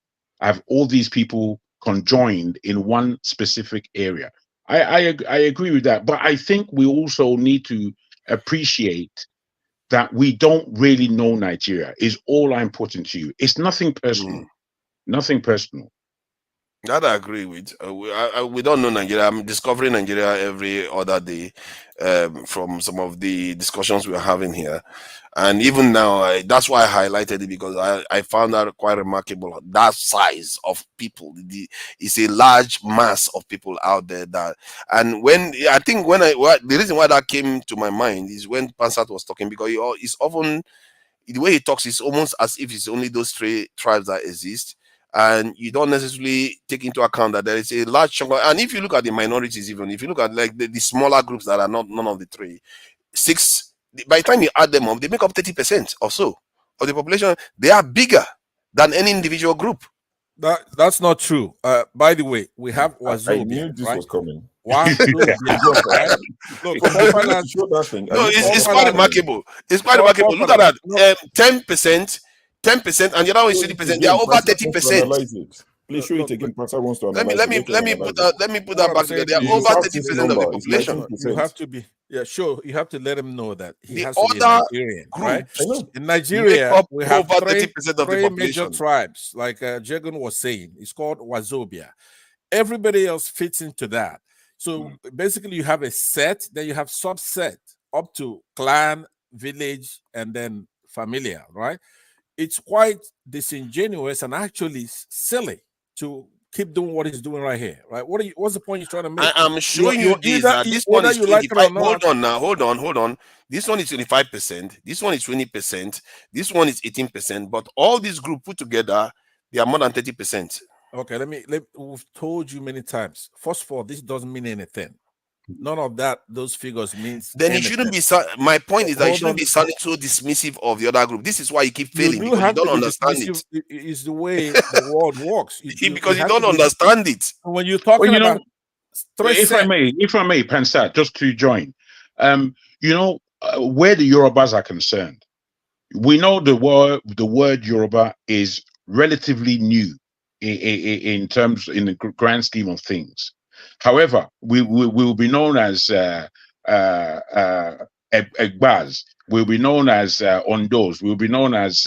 have all these people conjoined in one specific area. I agree with that, but I think we also need to appreciate that we don't really know Nigeria. Is all I'm putting to you. It's nothing personal. Nothing personal. That I agree with. We don't know Nigeria. I'm discovering Nigeria every other day from some of the discussions we're having here. And even now, that's why I highlighted it, because I found that quite remarkable. That size of people, it's a large mass of people out there. And the reason why that came to my mind is when Pansat was talking, because it's often, the way he talks is almost as if it's only those 3 tribes that exist. And you don't necessarily take into account that there is a large chunk and if you look at the minorities, even if you look at like the smaller groups that are not none of the 3, 6, by the time you add them up, they make up 30% or so of the population. They are bigger than any individual group. That's not true. By the way, we have Wazobia. I knew this right? was coming. Wazobia, right? Look, no, it's quite remarkable. It's quite remarkable. Look at that. 10%, 10%, and the other one is 30%. They are over 30%. Please show it again. Pastor wants to Let analyze me put that back together. They are over 30% of the population. You have to be sure. You have to let him know that he has to other be a Nigerian, right? In Nigeria, we have over 30% three, of the three population. major tribes, like Jegun was saying. It's called Wazobia. Everybody else fits into that. So basically, you have a set, then you have subset up to clan, village, and then familiar, right? It's quite disingenuous and actually silly to keep doing what he's doing right here, right? What's the point you're trying to make? I am showing you this. This one is 25. Hold on. This one is 25%. This one is 20%. This one is 18%. But all these groups put together, they are more than 30%. Okay, we've told you many times. First of all, this doesn't mean anything. None of those figures means then anything. it shouldn't be. My point is that you shouldn't be sounding so dismissive of the other group. This is why you keep failing, because you don't understand it. Is the way the world works. Because you don't understand it. When you're talking about if I may, Pansat, just to join, where the Yorubas are concerned, we know the word Yoruba is relatively new in the grand scheme of things. However, we will be known as Egbaz. We'll be known as Ondos. We'll be known as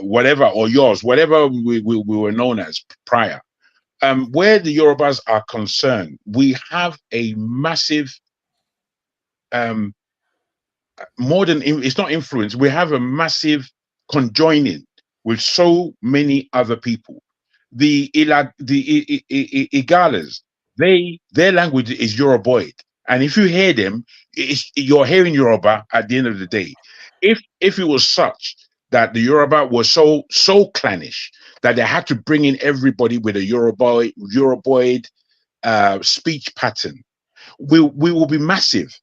whatever, or yours, whatever we were known as prior. Where the Yorubas are concerned, we have a massive, more than it's not influence. We have a massive conjoining with so many other people. The Igalas, their language is Yoruboid, and if you hear them, you're hearing Yoruba at the end of the day. If it was such that the Yoruba was so clannish that they had to bring in everybody with a Yoruboid speech pattern, we will be massive.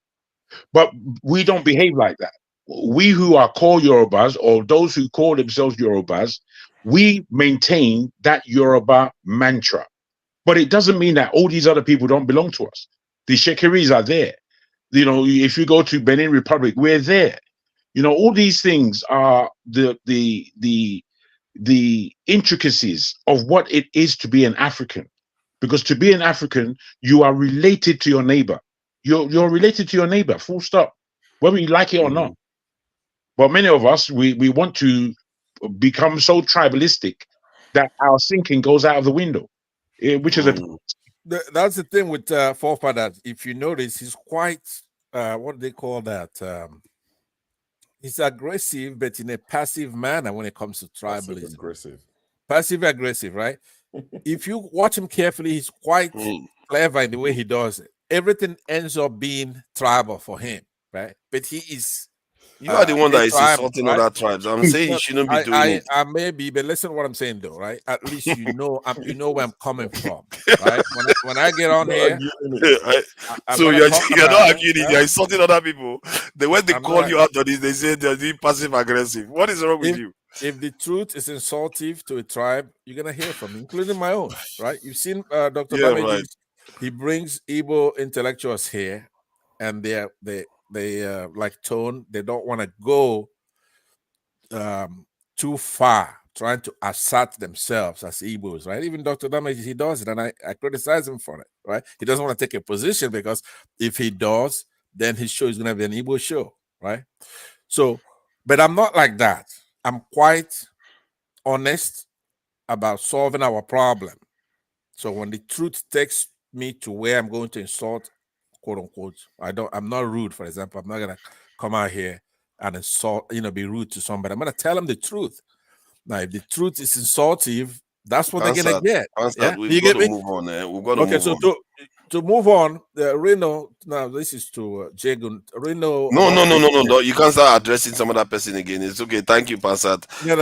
But we don't behave like that. We who are called Yorubas, or those who call themselves Yorubas, we maintain that Yoruba mantra. But it doesn't mean that all these other people don't belong to us. The Shekiris are there. If you go to Benin Republic, we're there. All these things are the intricacies of what it is to be an African. Because to be an African, you are related to your neighbor. You're related to your neighbor, full stop, whether you like it or not. But many of us, we want to become so tribalistic that our thinking goes out of the window, which is that's the thing with forefathers. If you notice, he's quite what do they call that? He's aggressive, but in a passive manner when it comes to tribalism. Passive aggressive, right? If you watch him carefully, he's quite clever in the way he does it. Everything ends up being tribal for him, right? But he is You are the one that is tribe, insulting right? other tribes. I'm saying you shouldn't be doing it. I may be, but listen to what I'm saying though, right? At least you know where I'm coming from, right? When I get on here, So you're not arguing it, you're insulting other people. When they call you out on this, they say they're doing passive aggressive. What is wrong with you? If the truth is insultive to a tribe, you're gonna hear from me, including my own, right? You've seen Dr. Yeah, Bamiji, right. he brings Igbo intellectuals here, and they like tone. They don't want to go too far, trying to assert themselves as Igbos, right? Even Dr. Bamiji, he does it, and I criticize him for it, right? He doesn't want to take a position because if he does, then his show is gonna be an Igbo show, right? So, but I'm not like that. I'm quite honest about solving our problem. So when the truth takes me to where I'm going to insult, quote unquote, I'm not rude, for example. I'm not gonna come out here and insult, be rude to somebody. I'm gonna tell them the truth. Now, if the truth is insultive, that's what they're gonna get. Yeah? We've got to move on. We've got to move on. To move on, Reno. Now this is to Jagun. Reno. No. You can't start addressing some other person again. It's okay. Thank you, Pansat. You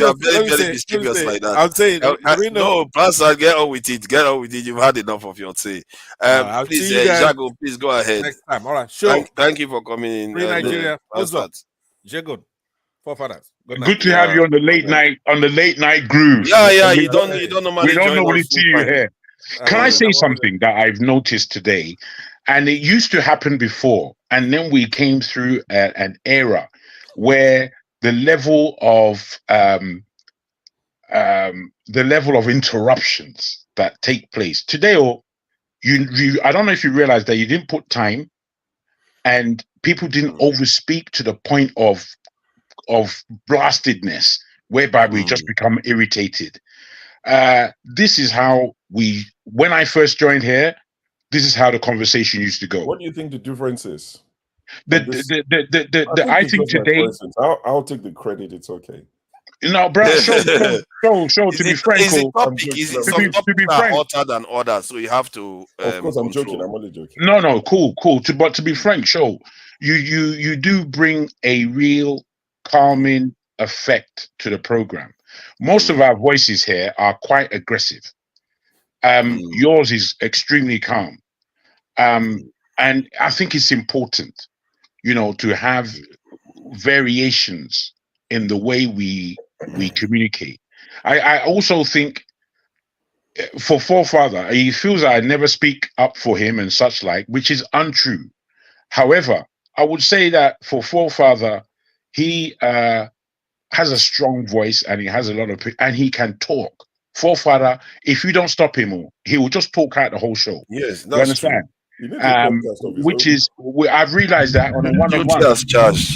are very mischievous like that. I'm saying, Reno. No, Pansat, get on with it. Get on with it. You've had enough of your say. Please, Jago, please go ahead. Next time. All right. Sure. Thank you for coming in. Free Nigeria. What's up? Jagun. Forefathers. Good to have you on the late night groove. Yeah. You don't normally. We don't normally see you here. Can I say something that I've noticed today? And it used to happen before, and then we came through an era where the level of interruptions that take place today, I don't know if you realize that you didn't put time, and people didn't overspeak to the point of blastedness, whereby we just become irritated. This is how when I first joined here, this is how the conversation used to go. What do you think the difference is? I think today, I'll take the credit. It's okay. No, bro. Show. To be frank, to be frank, hotter than others, so you have to. Of course, I'm joking. I'm only joking. No, cool. But to be frank, show you do bring a real calming effect to the program. Most of our voices here are quite aggressive. Yours is extremely calm. And I think it's important, to have variations in the way we communicate. I also think for Forefather, he feels I never speak up for him and such like, which is untrue. However, I would say that for Forefather, he has a strong voice and he has a lot of, and he can talk. Forefather, if you don't stop him, he will just talk out the whole show. Yes, that's you understand. Which is, I've realized that on a one-on-one.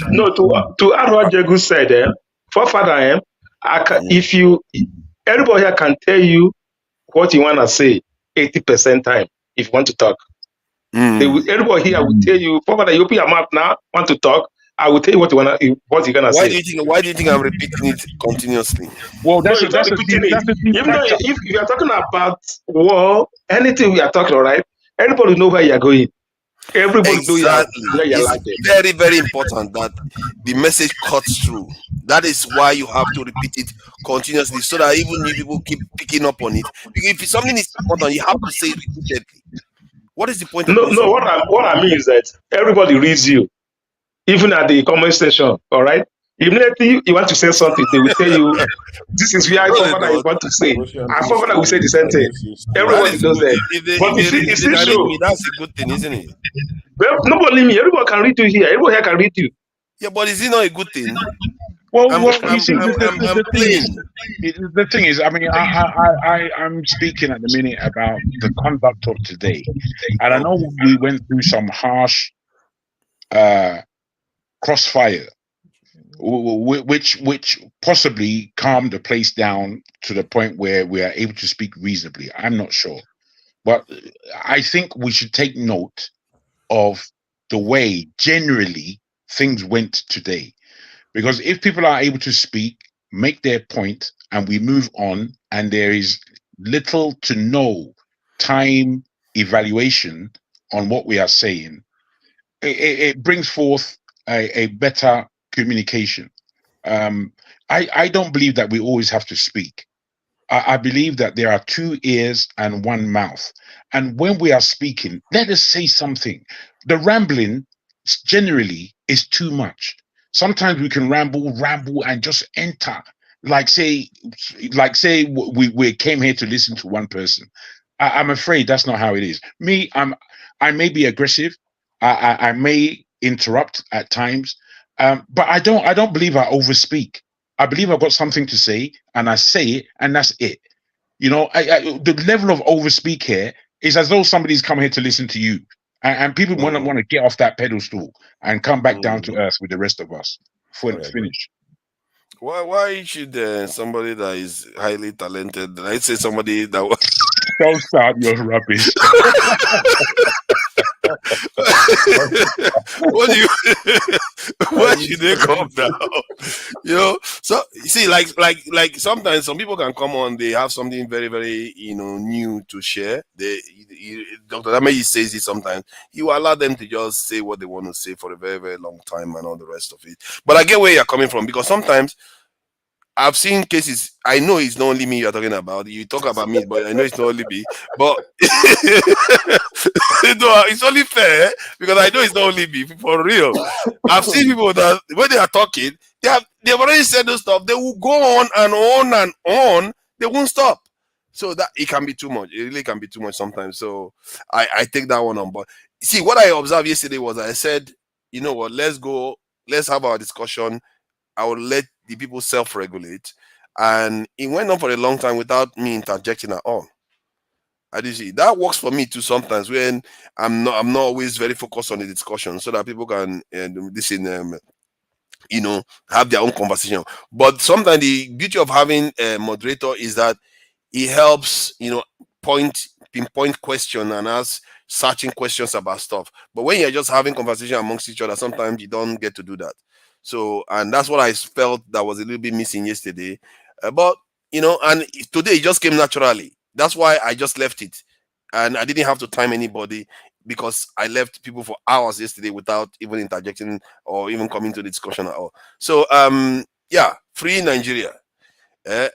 No, to add what Jegu said, Forefather, everybody here can tell you what you want to say 80% time if you want to talk. Everybody here will tell you, Forefather, you open your mouth now, want to talk. I will tell you what you're gonna say. Why do you think I'm repeating it continuously? Well, that's even though if you are talking about war, anything we are talking, all right, everybody know where you're going. Everybody knows where you're landing. It's very, very important that the message cuts through. That is why you have to repeat it continuously, so that even new people keep picking up on it. Because if something is important, you have to say it repeatedly. What is the point? No. What I mean is that everybody reads you. Even at the comment section, all right? Immediately you want to say something, they will tell you, this is where you want to say. And Forefather will say the same thing. Everybody knows that. But it's true. That's a good thing, isn't it? Well, nobody me. Everybody can read you here. Everybody here can read you. Yeah, but is it not a good thing? The thing is, I mean, I'm speaking at the minute about the conduct of today. And I know we went through some harsh crossfire, which possibly calmed the place down to the point where we are able to speak reasonably. I'm not sure, but I think we should take note of the way generally things went today, because if people are able to speak, make their point, and we move on, and there is little to no time evaluation on what we are saying, it brings forth a better communication. I don't believe that we always have to speak. I believe that there are 2 ears and 1 mouth. And when we are speaking, let us say something. The rambling generally is too much. Sometimes we can ramble and just enter. Like say we came here to listen to one person. I'm afraid that's not how it is. I may be aggressive. I may interrupt at times. But I don't believe I overspeak. I believe I've got something to say and I say it and that's it. You know, the level of overspeak here is as though somebody's come here to listen to you, and people want to get off that pedestal and come back down to earth with the rest of us. Finish. Why should somebody that is highly talented, let's say somebody that don't start your rubbish. What do you? Where should they come down? You know, so you see, like sometimes some people can come on, they have something very, very new to share. Dr. Dameyi says it sometimes. You allow them to just say what they want to say for a very, very long time and all the rest of it. But I get where you're coming from, because sometimes I've seen cases. I know it's not only me you're talking about. You talk about me, but I know it's not only me. But no, it's only fair because I know it's not only me. For real, I've seen people that when they are talking, they've already said those stuff. They will go on and on and on. They won't stop. So that it can be too much. It really can be too much sometimes. So I take that one on board. See, what I observed yesterday was I said, you know what? Let's go. Let's have our discussion. I will let the people self-regulate, and it went on for a long time without me interjecting at all. I did see that works for me too sometimes when I'm not always very focused on the discussion, so that people can have their own conversation. But sometimes the beauty of having a moderator is that it helps pinpoint question and ask searching questions about stuff. But when you're just having conversation amongst each other, sometimes you don't get to do that. So, and that's what I felt that was a little bit missing yesterday. But, and today it just came naturally. That's why I just left it. And I didn't have to time anybody because I left people for hours yesterday without even interjecting or even coming to the discussion at all. So, free Nigeria. I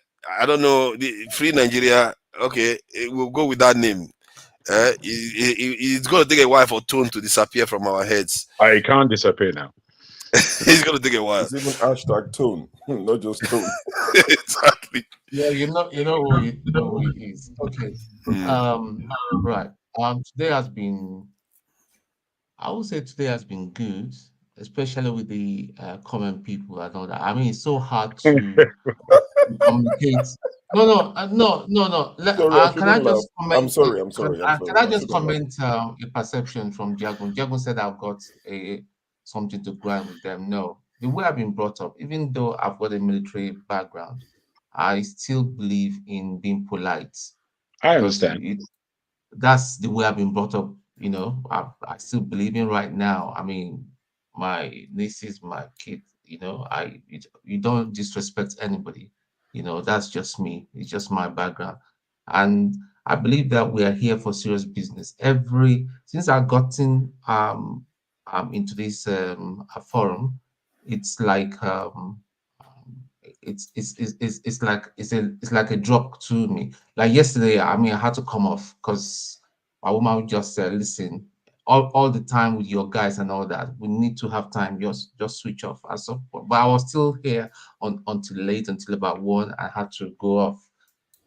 don't know, free Nigeria. Okay, we'll go with that name. It's going to take a while for tone to disappear from our heads. I can't disappear now. It's gonna take a while. It's even hashtag tone, not just tone. Exactly. Yeah, you know who he is. Okay. Right. Today has been, I would say today has been good, especially with the common people and all that. I mean, it's so hard to communicate. No. Can I just comment? I'm sorry. Can I just comment a perception from Jagun? Jagun said I've got something to grind with them. No, the way I've been brought up, even though I've got a military background, I still believe in being polite. I understand. That's the way I've been brought up. I still believe in right now. I mean, my nieces, my kids, you don't disrespect anybody. That's just me. It's just my background. And I believe that we are here for serious business. Since I've gotten into this forum, it's like it's like a drop to me. Like yesterday, I mean, I had to come off because my woman would just say, "Listen, all the time with your guys and all that, we need to have time. Just switch off." But I was still here until about 1. I had to go off.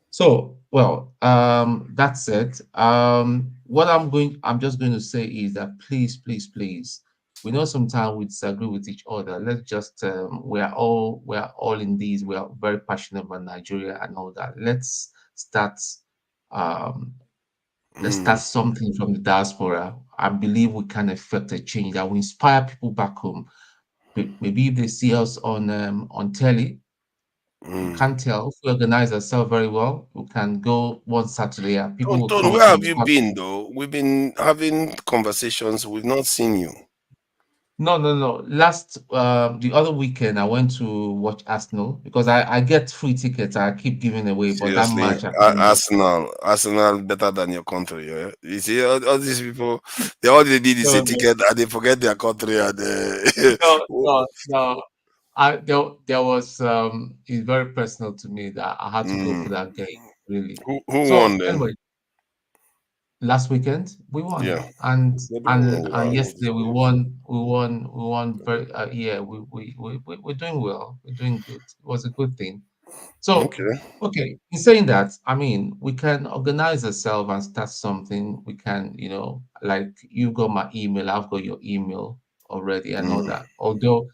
So, well, that said, what I'm just going to say is that please, we know sometimes we disagree with each other. Let's just we're all in these. We are very passionate about Nigeria and all that. Let's start something from the diaspora. I believe we can effect a change that will inspire people back home. Maybe if they see us on telly, we can't tell. If we organize ourselves very well, we can go one Saturday and people will come. Where have you been though? We've been having conversations. We've not seen you. No. Last the other weekend I went to watch Arsenal because I get free tickets. I keep giving away, but that Seriously, match I couldn't go. Arsenal better than your country. Yeah? You see, all these people, all they did is a No, ticket and they forget their country. And no. There was it's very personal to me that I had to go for that game, really. Who won So then? anyway, last weekend we won, Yeah. and Wow. yesterday we won very yeah, we're doing well, we're doing good. It was a good thing. So okay, in saying that, I mean, we can organize ourselves and start something. We can, like you got my email, I've got your email already. I know that. Although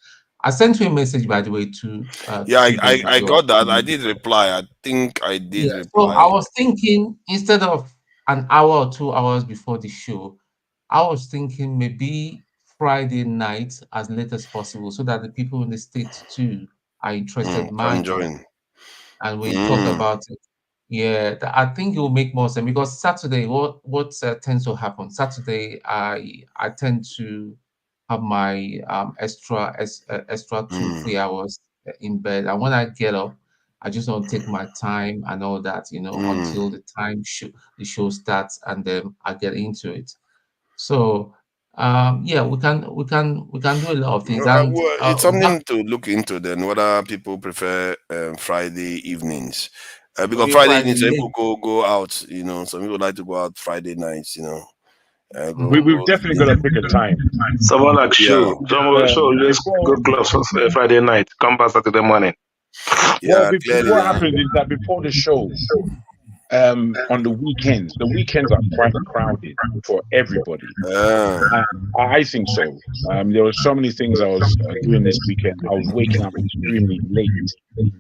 I sent you a message, by the way, Yeah, to them as I well. got that. I did reply. I think I did Yeah. So I reply. was thinking instead of an hour or 2 hours before the show, I was thinking maybe Friday night as late as possible so that the people in the States too are interested Can might join. and we talk about it. Yeah, I think it will make more sense because Saturday, what tends to happen? Saturday, I tend to have my extra 2 3 hours in bed, and when I get up, I just want to take my time and all that, until the show starts, and then I get into it. So, yeah, we can do a lot of things, and Well, it's that something to look into then, whether people prefer Friday evenings. Because maybe Friday Friday evenings, some late. people go out, some people like to go out Friday nights, We've definitely got to pick a time. Someone like Yeah. show. Someone show. Let's go club Friday night. Come back Saturday morning. Well, Yeah, clearly. what happens is that before the show, on the weekends are quite crowded for everybody. I think so. There were so many things I was doing this weekend. I was waking up extremely late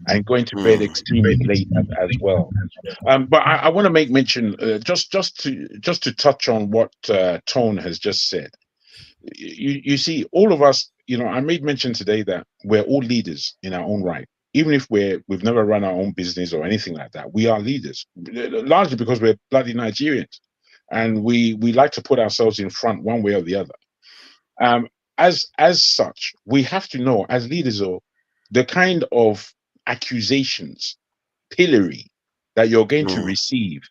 and going to bed extremely late as well. But I want to make mention just to touch on what Tone has just said. You see, all of us, I made mention today that we're all leaders in our own right. Even if we've never run our own business or anything like that, we are leaders, largely because we're bloody Nigerians, and we like to put ourselves in front one way or the other. As such, we have to know as leaders, the kind of accusations, pillory that you're going to receive.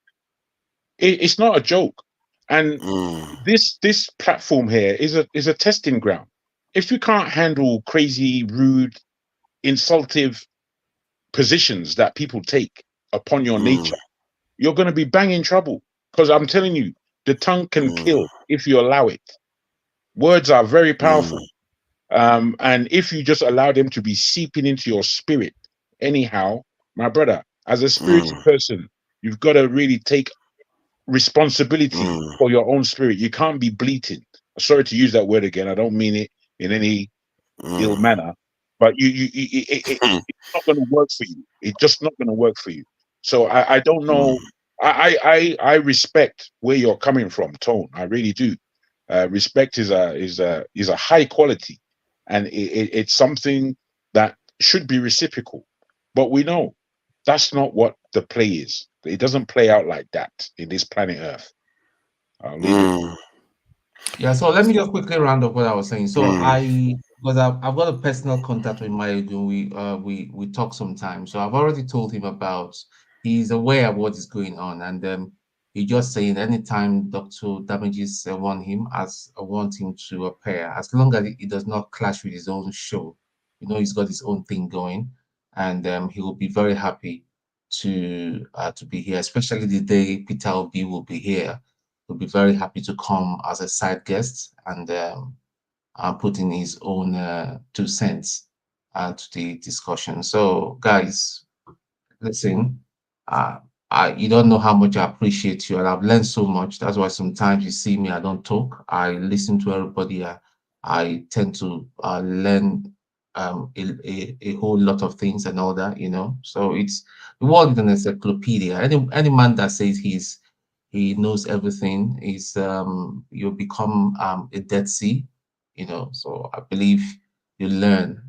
It's not a joke, and this platform here is a testing ground. If you can't handle crazy, rude, insultive positions that people take upon your nature, you're going to be banging trouble. Because I'm telling you, the tongue can kill if you allow it. Words are very powerful. And if you just allow them to be seeping into your spirit, anyhow, my brother, as a spiritual person, you've got to really take responsibility for your own spirit. You can't be bleating. Sorry to use that word again. I don't mean it in any ill manner, but it's not going to work for you. It's just not going to work for you. So I don't know. I respect where you're coming from, Tone. I really do. Respect is a high quality, and it's something that should be reciprocal. But we know that's not what the play is. It doesn't play out like that in this planet Earth. I'll leave it. Yeah, so let me just quickly round up what I was saying. So because I've got a personal contact with Mayogun. We talk sometimes. So I've already told him about. He's aware of what is going on, and he just saying anytime Dr. Damages want him to appear, as long as it does not clash with his own show. He's got his own thing going, and he will be very happy to be here, especially the day Peter Obi will be here. He'll be very happy to come as a side guest and put in his own 2 cents to the discussion. So, guys, listen, you don't know how much I appreciate you, and I've learned so much. That's why sometimes you see me, I don't talk. I listen to everybody. I tend to learn a whole lot of things and all that, So it's the world is an encyclopedia. Any man that says he knows everything is you become a Dead Sea, So I believe you learn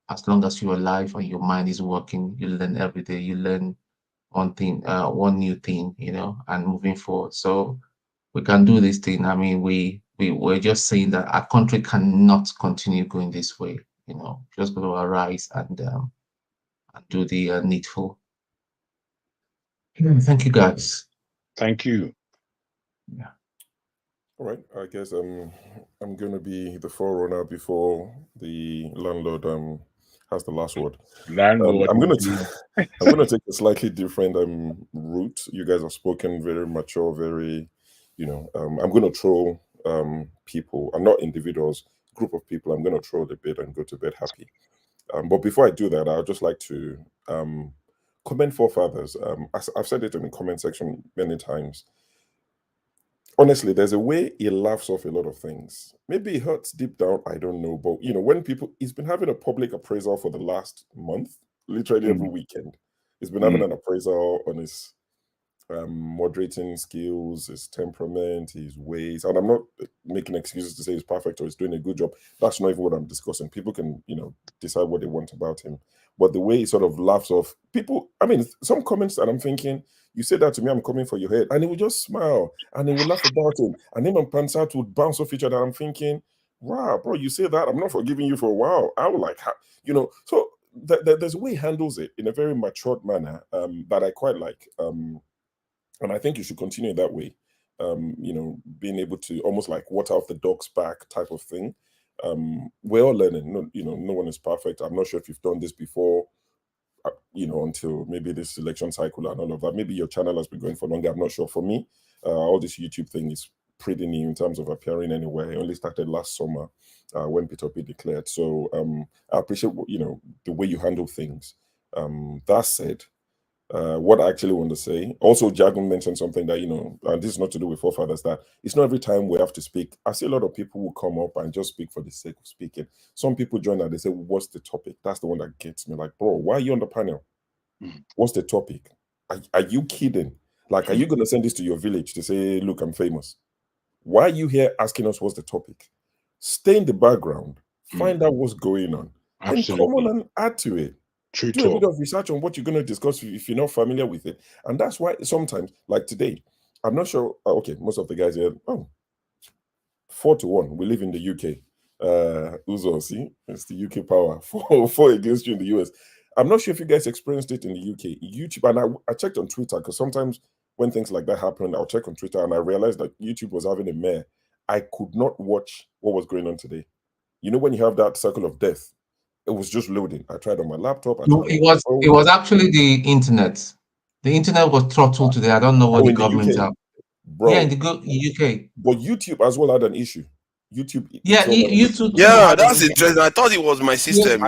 as long as you're alive and your mind is working. You learn every day. You learn one thing, one new thing, and moving forward. So we can do this thing. I mean, we we're just saying that our country cannot continue going this way. Just going to arise and do the needful. Thank you, guys. Thank you. Yeah. All right. I guess I'm going to be the forerunner before the landlord has the last word. Landlord. I'm going to take a slightly different route. You guys have spoken very mature, very, I'm going to troll people, and not individuals, group of people. I'm going to troll a bit and go to bed happy. But before I do that, I'd just like to commend forefathers. I've said it in the comment section many times. Honestly, there's a way he laughs off a lot of things. Maybe it hurts deep down, I don't know. But, when he's been having a public appraisal for the last month, literally every weekend. He's been having an appraisal on his moderating skills, his temperament, his ways. And I'm not making excuses to say he's perfect or he's doing a good job. That's not even what I'm discussing. People can, decide what they want about him. But the way he sort of laughs off people, some comments that I'm thinking, you say that to me, I'm coming for your head. And he would just smile and he would laugh about it. And him and Pansat would bounce off each other. I'm thinking, wow, bro, you say that, I'm not forgiving you for a while. I would like, so there's a way he handles it in a very matured manner that I quite like. And I think you should continue that way. Being able to almost like water off the dog's back type of thing. We're all learning. No one is perfect. I'm not sure if you've done this before, until maybe this election cycle and all of that. Maybe your channel has been going for longer. I'm not sure. For me, all this YouTube thing is pretty new in terms of appearing anywhere. I only started last summer when Peter Obi declared. So I appreciate, the way you handle things. That said, what I actually want to say, also Jagun mentioned something that, and this is not to do with forefathers, that it's not every time we have to speak. I see a lot of people who come up and just speak for the sake of speaking. Some people join and they say, what's the topic? That's the one that gets me. Like, bro, why are you on the panel? What's the topic? Are you kidding? Like, are you going to send this to your village to say, look, I'm famous? Why are you here asking us what's the topic? Stay in the background, find out what's going on, and come on and add to it. Do a bit of research on what you're going to discuss if you're not familiar with it. And that's why sometimes, like today, I'm not sure. Okay, most of the guys here, 4-1. We live in the UK. Uzo, see, it's the UK power. 4 against you in the US. I'm not sure if you guys experienced it in the UK. YouTube, and I checked on Twitter, because sometimes when things like that happen, I'll check on Twitter, and I realized that YouTube was having a mare. I could not watch what was going on today. When you have that circle of death, it was just loading. I tried on my laptop. It was actually the internet. The internet was throttled today. I don't know what the government have. Bro, yeah, in the UK. But YouTube as well had an issue. YouTube. Yeah, YouTube. Yeah, that's interesting. I thought it was my system.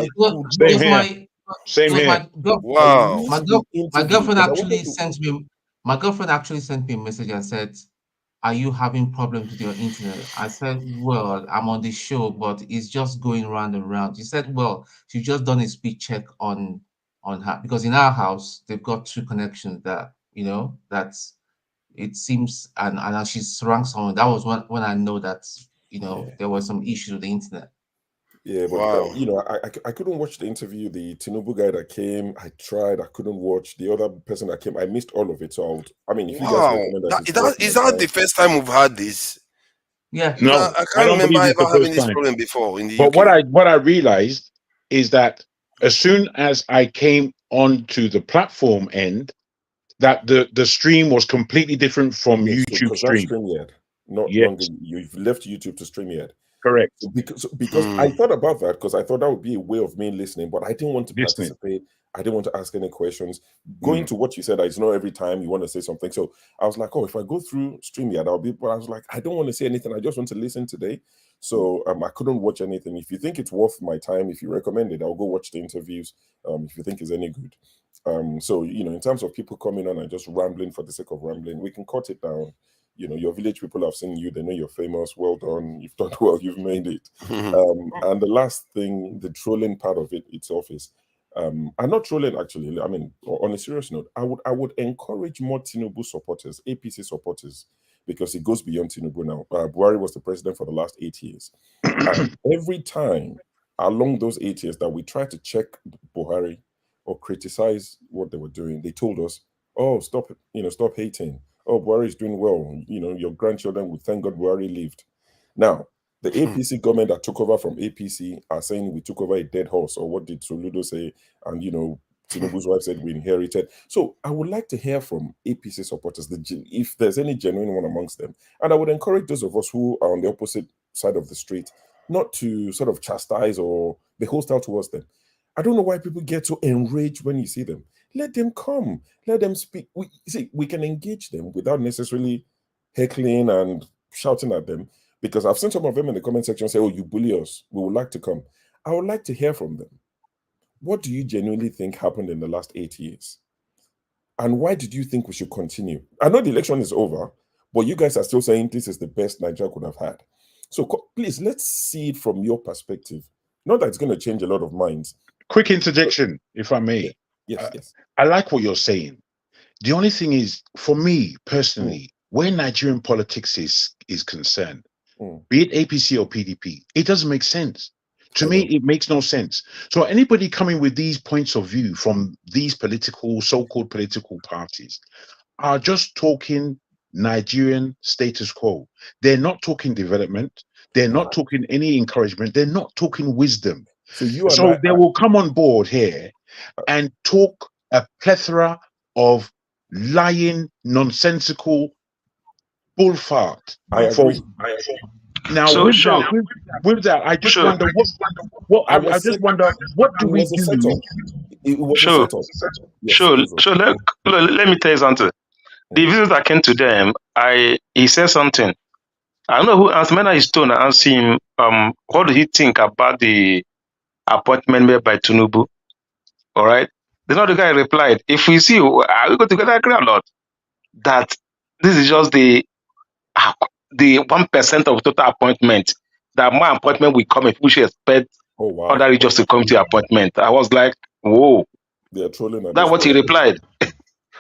Same here. Wow. My girlfriend actually sent me. My girlfriend actually sent me a message and said, "Are you having problems with your internet?" I said, "Well, I'm on the show, but it's just going round and round." She said, "Well, she's just done a speed check on her, because in our house they've got 2 connections that that's it seems, and she's rang someone. That was when I know that there was some issues with the internet." Yeah, but wow. I couldn't watch the interview. The Tinubu guy that came, I tried. I couldn't watch the other person that came. I missed all of it. So if you guys recommend is that the first time we've had this? Yeah. No, I can't remember ever having this problem before in the UK. But what I realized is that as soon as I came onto the platform end, that the stream was completely different from YouTube stream. StreamYard, not longer. You've left YouTube to StreamYard. Correct. Because I thought about that, because I thought that would be a way of me listening, but I didn't want to participate. I didn't want to ask any questions. Going to what you said, it's not every time you want to say something. So I was like, if I go through StreamYard, I'll be. But I was like, I don't want to say anything. I just want to listen today. So I couldn't watch anything. If you think it's worth my time, if you recommend it, I'll go watch the interviews. If you think it's any good. So in terms of people coming on and just rambling for the sake of rambling, we can cut it down. Your village people have seen you, they know you're famous. Well done, you've done well, you've made it. And the last thing, the trolling part of it itself is I'm not trolling actually. On a serious note, I would encourage more Tinubu supporters, APC supporters, because it goes beyond Tinubu now. Buhari was the president for the last 8 years. And every time along those 8 years that we tried to check Buhari or criticize what they were doing, they told us, stop hating. Buhari is doing well. Your grandchildren would thank God Buhari lived. Now, the APC government that took over from APC are saying we took over a dead horse, or what did Soludo say? And, you know, Tinubu's wife said we inherited. So I would like to hear from APC supporters, if there's any genuine one amongst them. And I would encourage those of us who are on the opposite side of the street not to sort of chastise or be hostile towards them. I don't know why people get so enraged when you see them. Let them come. Let them speak. We can engage them without necessarily heckling and shouting at them, because I've seen some of them in the comment section say, oh, you bully us. We would like to come. I would like to hear from them. What do you genuinely think happened in the last 8 years? And why did you think we should continue? I know the election is over, but you guys are still saying this is the best Nigeria could have had. So please, let's see it from your perspective. Not that it's going to change a lot of minds. Quick interjection, if I may. Yes. I like what you're saying. The only thing is, for me personally, where Nigerian politics is concerned, be it APC or PDP, it doesn't make sense. To me, it makes no sense. So anybody coming with these points of view from these so-called political parties are just talking Nigerian status quo. They're not talking development. They're not talking any encouragement. They're not talking wisdom. So they will come on board here and talk a plethora of lying, nonsensical bullfart. I agree. Now, with that, I just wonder I just wonder what do we do? Let me tell you something. The visit that came to them, he said something. I don't know who asked Mena his tone. I asked him, what do he think about the appointment made by Tinubu? All right. Then the guy replied, if we see, are we going to agree or not? That this is just the 1% of total appointment. That my appointment will come if we should expect other regions to come to appointment. I was like, whoa. They're trolling. That's what he replied.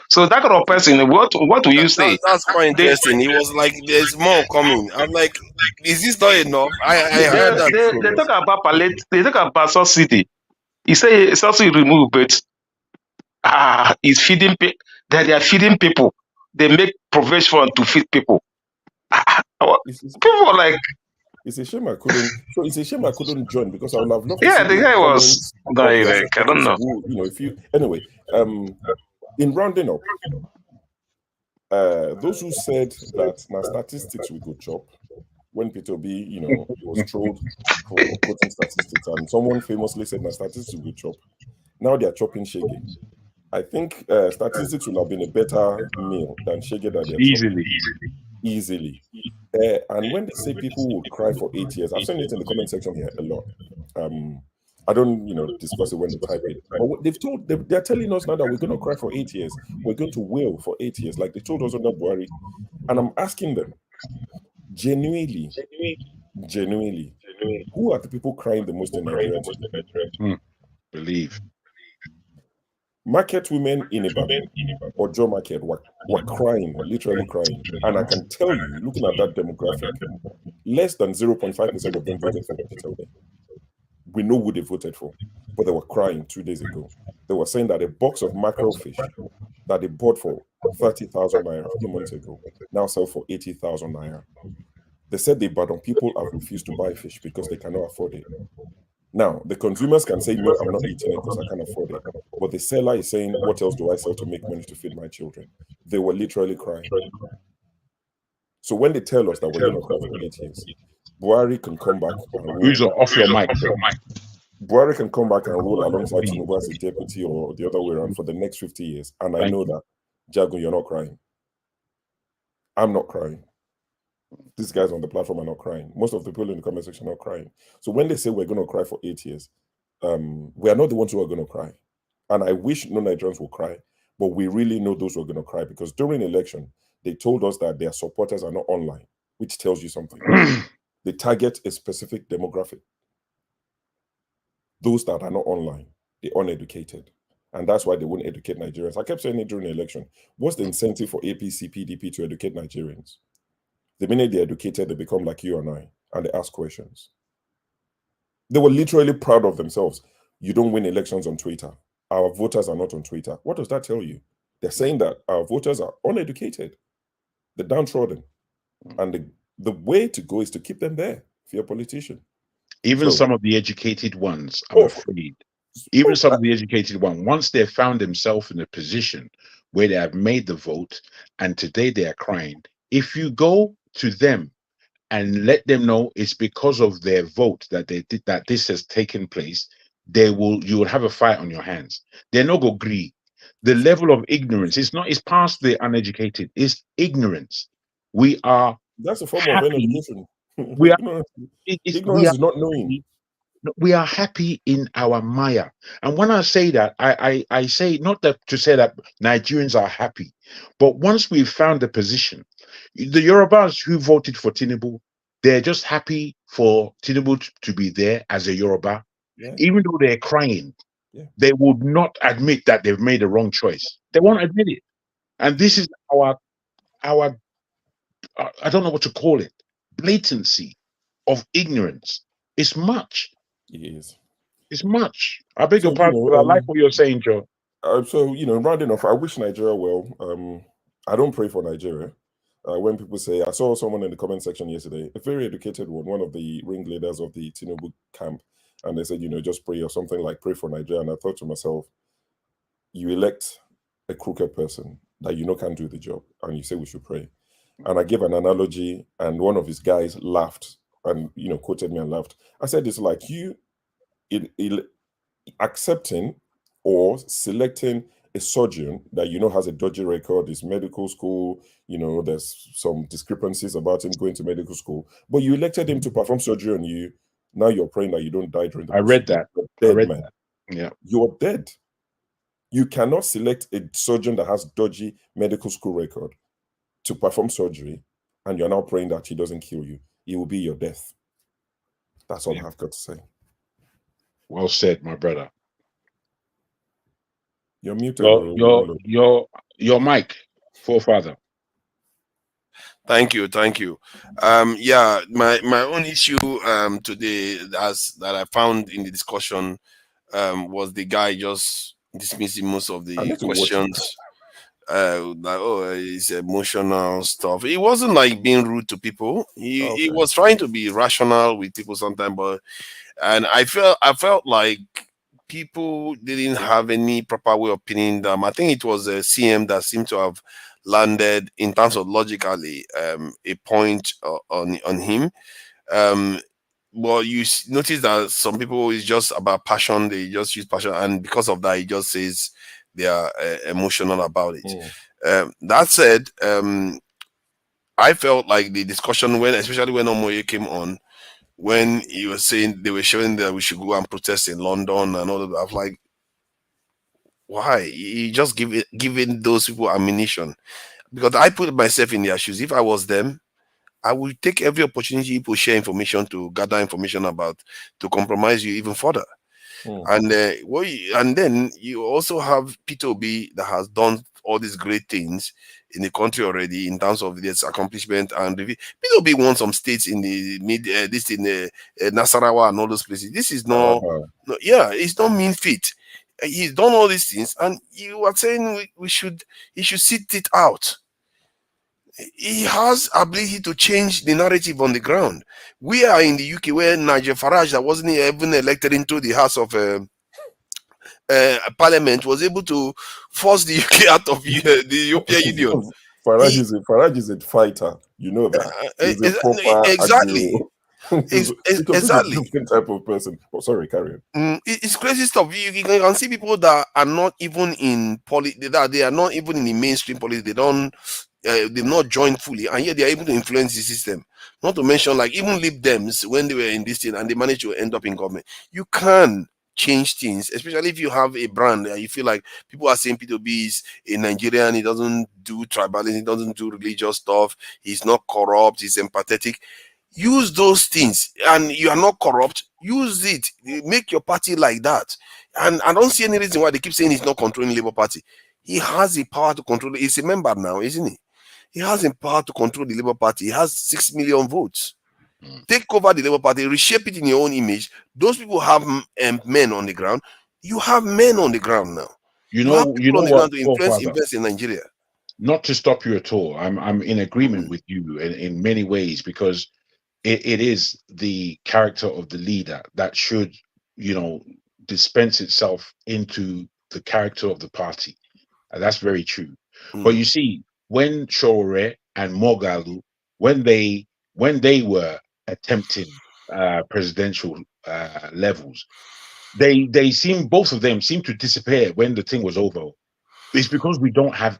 So that kind of person, what do you say? That's quite interesting. He was like, "There's more coming." I'm like, "Is this not enough?" I heard that. They talk about palette. They talk about subsidy. He say subsidy removed, but it's feeding people. They are feeding people. They make provision to feed people. People are like. It's a shame I couldn't. So it's a shame I couldn't join, because I would have loved. Yeah, the guy was direct. I don't know. If you anyway. In rounding up, those who said that my statistics will go chop when Peter Obi, was trolled for quoting statistics, and someone famously said my statistics will go chop. Now they are chopping Shege. I think statistics will have been a better meal than Shege that they're easily. And when they say people will cry for 8 years, I've seen it in the comment section here a lot. I don't, discuss it when they type it. But they're telling us now that we're going to cry for 8 years. We're going to wail for 8 years, like they told us under Buhari. And I'm asking them, genuinely, who are the people crying the most in Nigeria? Believe. Market women in Ibadan or Joe Market were crying, literally crying. And I can tell you, looking at that demographic, less than 0.5% of them voted for Peter Obi. We know who they voted for, but they were crying 2 days ago. They were saying that a box of mackerel fish that they bought for 30,000 naira a few months ago now sell for 80,000 naira. They said the Ibadan people have refused to buy fish because they cannot afford it. Now, the consumers can say, no, I'm not eating it because I can't afford it. But the seller is saying, what else do I sell to make money to feed my children? They were literally crying. So when they tell us that we're going to cry for 8 years, Buhari can come back and roll. Who's off your mic? Buhari can come back and roll alongside Tinubu as a deputy or the other way around for the next 50 years. And I know that, Jago, you're not crying. I'm not crying. These guys on the platform are not crying. Most of the people in the comment section are not crying. So when they say we're going to cry for 8 years, we are not the ones who are going to cry. And I wish no Nigerians will cry, but we really know those who are going to cry, because during the election, they told us that their supporters are not online, which tells you something. They target a specific demographic. Those that are not online, the uneducated. And that's why they won't educate Nigerians. I kept saying it during the election. What's the incentive for APC, PDP to educate Nigerians? The minute they're educated, they become like you and I, and they ask questions. They were literally proud of themselves. You don't win elections on Twitter. Our voters are not on Twitter. What does that tell you? They're saying that our voters are uneducated. They're downtrodden. And the way to go is to keep them there if you're a politician. Even So- some of the educated ones, I'm afraid, even some of the educated ones, once they've found themselves in a position where they have made the vote and today they are crying, if you go to them and let them know it's because of their vote that they did that this has taken place, you will have a fight on your hands. They're not going to agree. The level of ignorance, it's past the uneducated, it's ignorance. We are That's a form happy. of education. We are, Ignorance is not knowing. we are happy in our Maya. And when I say that, I say not that to say that Nigerians are happy, but once we've found the position, the Yorubas who voted for Tinubu, they're just happy for Tinubu to be there as a Yoruba. Yeah. Even though they're crying, Yeah. they would not admit that they've made a wrong choice. They won't admit it. And this is our I don't know what to call it, blatancy of ignorance. It's much. It is. It's much. I beg So, your pardon, but I like what you're saying, Joe. So, rounding off, I wish Nigeria well. I don't pray for Nigeria. When people say, I saw someone in the comment section yesterday, a very educated one of the ringleaders of the Tinubu camp, and they said, just pray or something like pray for Nigeria. And I thought to myself, you elect a crooked person that can't do the job, and you say we should pray. And I gave an analogy, and one of his guys laughed and quoted me and laughed. I said, it's like you accepting or selecting a surgeon that has a dodgy record, is medical school, there's some discrepancies about him going to medical school, but you elected him to perform surgery on you. Now you're praying that you don't die during the I read procedure. that. You're I read dead, man. that. Yeah. You're dead. You cannot select a surgeon that has dodgy medical school record to perform surgery, and you're now praying that he doesn't kill you. It will be your death. That's all I've got to say. Well said, my brother. You're muted. Your mic, forefather. Thank you. Yeah, my own issue today that I found in the discussion was the guy just dismissing most of the questions. It's emotional stuff. It wasn't like being rude to people. He was trying to be rational with people sometimes, and I felt like people didn't have any proper way of pinning them. I think it was a CM that seemed to have landed in terms of logically a point on him. Well, you notice that some people is just about passion. They just use passion, and because of that, he just says they are emotional about it. That said, I felt like the discussion especially when Omoye came on, when he was saying they were showing that we should go and protest in London and all of that, I was like, why? You just giving those people ammunition. Because I put myself in their shoes. If I was them, I would take every opportunity people share information to gather information to compromise you even further. And then you also have Peter Obi that has done all these great things in the country already in terms of this accomplishment. And Peter Obi won some states in the Nasarawa and all those places. This is it's not mean feat. He's done all these things, and you are saying he should sit it out. He has ability to change the narrative on the ground. We are in the UK where Nigel Farage, that wasn't even elected into the House of Parliament, was able to force the UK out of the European Union. Farage is a fighter. You know that. He's a proper exactly. Exactly. Different type of person. Oh, sorry, carry on. It's crazy stuff. You can see people that are not even in they are not even in the mainstream politics. They've not joined fully, and yet they are able to influence the system. Not to mention, like even Lib Dems, when they were in this thing and they managed to end up in government. You can change things, especially if you have a brand and you feel like people are saying P2B is a Nigerian, he doesn't do tribalism, he doesn't do religious stuff, he's not corrupt, he's empathetic. Use those things, and you are not corrupt. Use it. Make your party like that. And I don't see any reason why they keep saying he's not controlling Labour Party. He has the power to control it. He's a member now, isn't he? He has the power to control the Labour Party. He has 6 million votes. Take over the Labour Party, reshape it in your own image. Those people have men on the ground. You have men on the ground now. You know on the what, ground to invest in Nigeria. not to stop you at all. I'm in agreement with you in many ways, because it is the character of the leader that should, dispense itself into the character of the party. And that's very true. But you see, when Shore and Mogalu, when they were attempting presidential levels, both of them seemed to disappear when the thing was over. It's because we don't have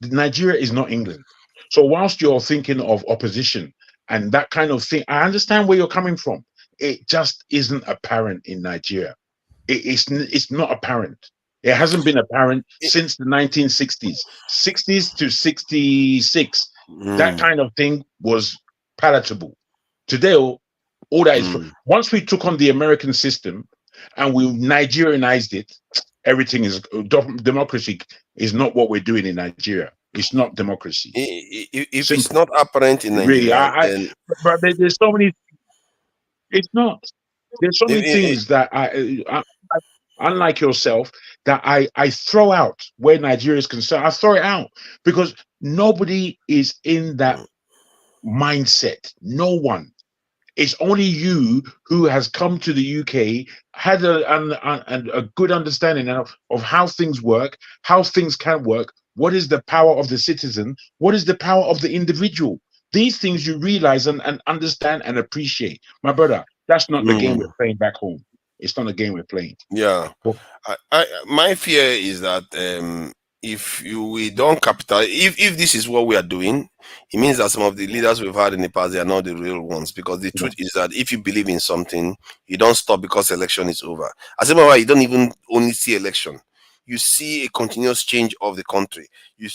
Nigeria is not England. So whilst you're thinking of opposition and that kind of thing, I understand where you're coming from. It just isn't apparent in Nigeria. It's not apparent. It hasn't been apparent since the 1960s, 60s to 66. That kind of thing was palatable. Today, all that is once we took on the American system and we Nigerianized it, everything is democracy is not what we're doing in Nigeria. It's not democracy. If it's not apparent in Nigeria, then... but there's so many. It's not. There's so many things that I unlike yourself, that I throw out where Nigeria is concerned. I throw it out because nobody is in that mindset. No one. It's only you who has come to the UK, had a good understanding of how things work, how things can work. What is the power of the citizen? What is the power of the individual? These things you realize and understand and appreciate. My brother, that's not the game we're playing back home. It's not a game we're playing. Yeah. My fear is that if we don't capitalize, if this is what we are doing, it means that some of the leaders we've had in the past, they are not the real ones. Because the truth is that if you believe in something, you don't stop because election is over. As a matter of fact, you don't even only see election. You see a continuous change of the country. You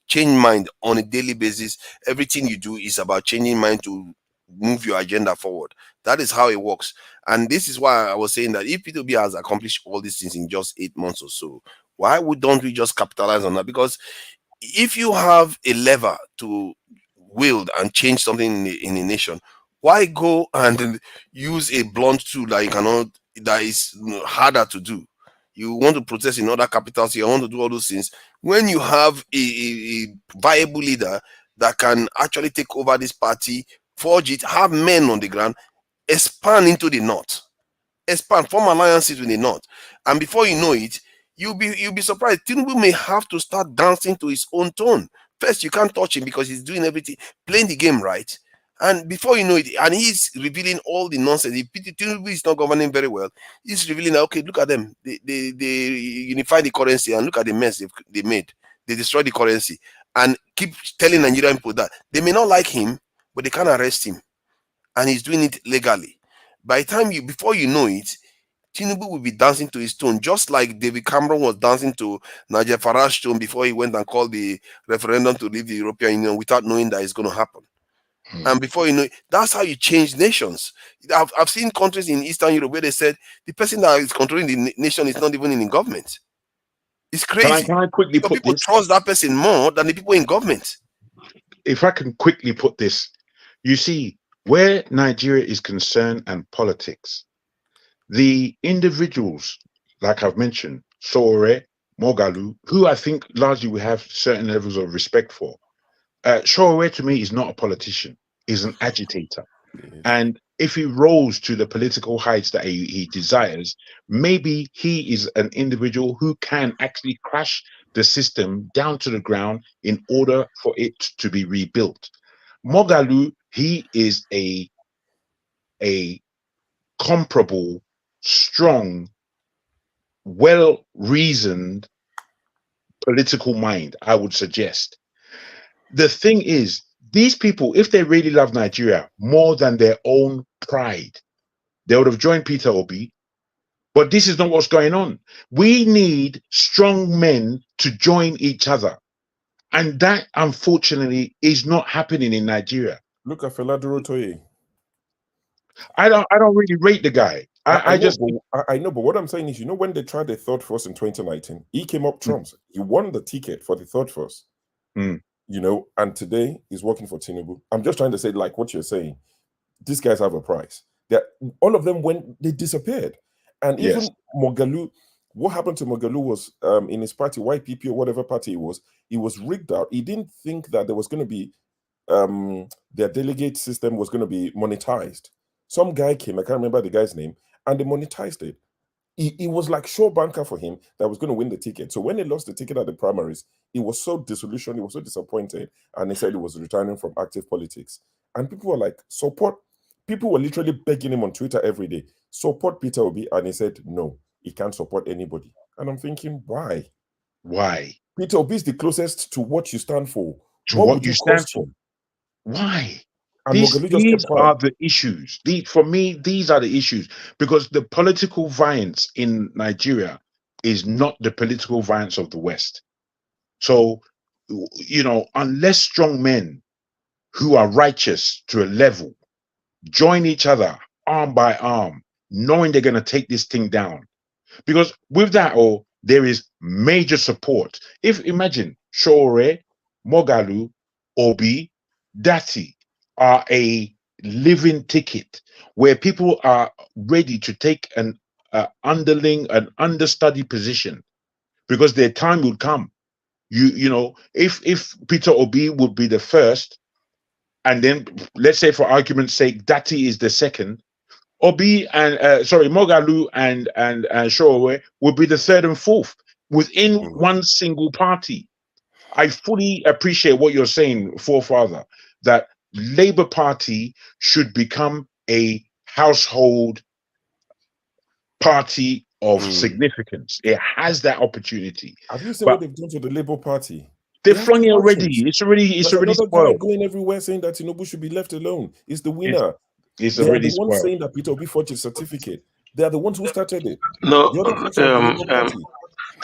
change mind on a daily basis. Everything you do is about changing mind to move your agenda forward. That is how it works. And this is why I was saying that if Peter Obi has accomplished all these things in just 8 months or so, why don't we just capitalize on that? Because if you have a lever to wield and change something in a nation, why go and use a blunt tool that is harder to do? You want to protest in other capitals, you want to do all those things. When you have a viable leader that can actually take over this party, forge it, have men on the ground, expand into the north, form alliances with the north, and before you know it, you'll be surprised. Tinubu may have to start dancing to his own tone. First, you can't touch him because he's doing everything, playing the game right, and before you know it, and he's revealing all the nonsense. If Tinubu is not governing very well, he's revealing that, okay, look at them, they unify the currency, and look at the mess they made. They destroy the currency, and keep telling Nigerian people that they may not like him, but they can't arrest him, and he's doing it legally. By the time before you know it, Tinubu will be dancing to his tune, just like David Cameron was dancing to Nigel Farage's tune before he went and called the referendum to leave the European Union without knowing that it's going to happen. And before you know it, that's how you change nations. I've seen countries in Eastern Europe where they said the person that is controlling the nation is not even in government. It's crazy. Can I quickly put people this? trust that person more than the people in government. If I can quickly put this, you see, where Nigeria is concerned and politics, the individuals, like I've mentioned, Sowore, Mogalu, who I think largely we have certain levels of respect for. Sowore to me is not a politician, he's an agitator. And if he rose to the political heights that he desires, maybe he is an individual who can actually crash the system down to the ground in order for it to be rebuilt. Mogalu, he is a comparable, strong, well-reasoned political mind, I would suggest. The thing is, these people, if they really love Nigeria more than their own pride, they would have joined Peter Obi. But this is not what's going on. We need strong men to join each other. And that, unfortunately, is not happening in Nigeria. Look at Fela Durotoye. I don't really rate the guy. I know, but what I'm saying is, when they tried the third force in 2019, he came up trumps. He won the ticket for the third force. And today he's working for Tinubu. I'm just trying to say, like what you're saying, these guys have a price. All of them they disappeared. And even Mogalu, What happened to Moghalu was in his party, YPP or whatever party it was rigged out. He didn't think that there was going to be their delegate system was going to be monetized. Some guy came, I can't remember the guy's name, and they monetized it. It was like sure banker for him that was going to win the ticket. So when he lost the ticket at the primaries, he was so disillusioned, he was so disappointed, and he said he was returning from active politics. And people were like, support. People were literally begging him on Twitter every day, support Peter Obi, and he said no, he can't support anybody. And I'm thinking, why? Why? Peter Obi is the closest to what you stand for. To what you stand for. Why? And These just are the issues. For me, these are the issues, because the political violence in Nigeria is not the political violence of the West. So, you know, unless strong men who are righteous to a level join each other arm by arm, knowing they're going to take this thing down, because with that, there is major support. If imagine Shore, Moghalu, Obi, Dati are a living ticket where people are ready to take an understudy position, because their time will come. You know, if Peter Obi would be the first, and then let's say for argument's sake, Dati is the second, Obi and Moghalu and Shore would be the third and fourth within one single party. I fully appreciate what you're saying, forefather, that Labour Party should become a household party of significance. It has that opportunity. Have you seen what they've done to the Labour Party? They've flung it already. It's already spoiled. Going everywhere saying that Tinubu should be left alone. It's the winner. It's they already are the ones spoiled. saying that Peter Obi forged his certificate. They are the ones who started it. No, the other faction of the Labour Party.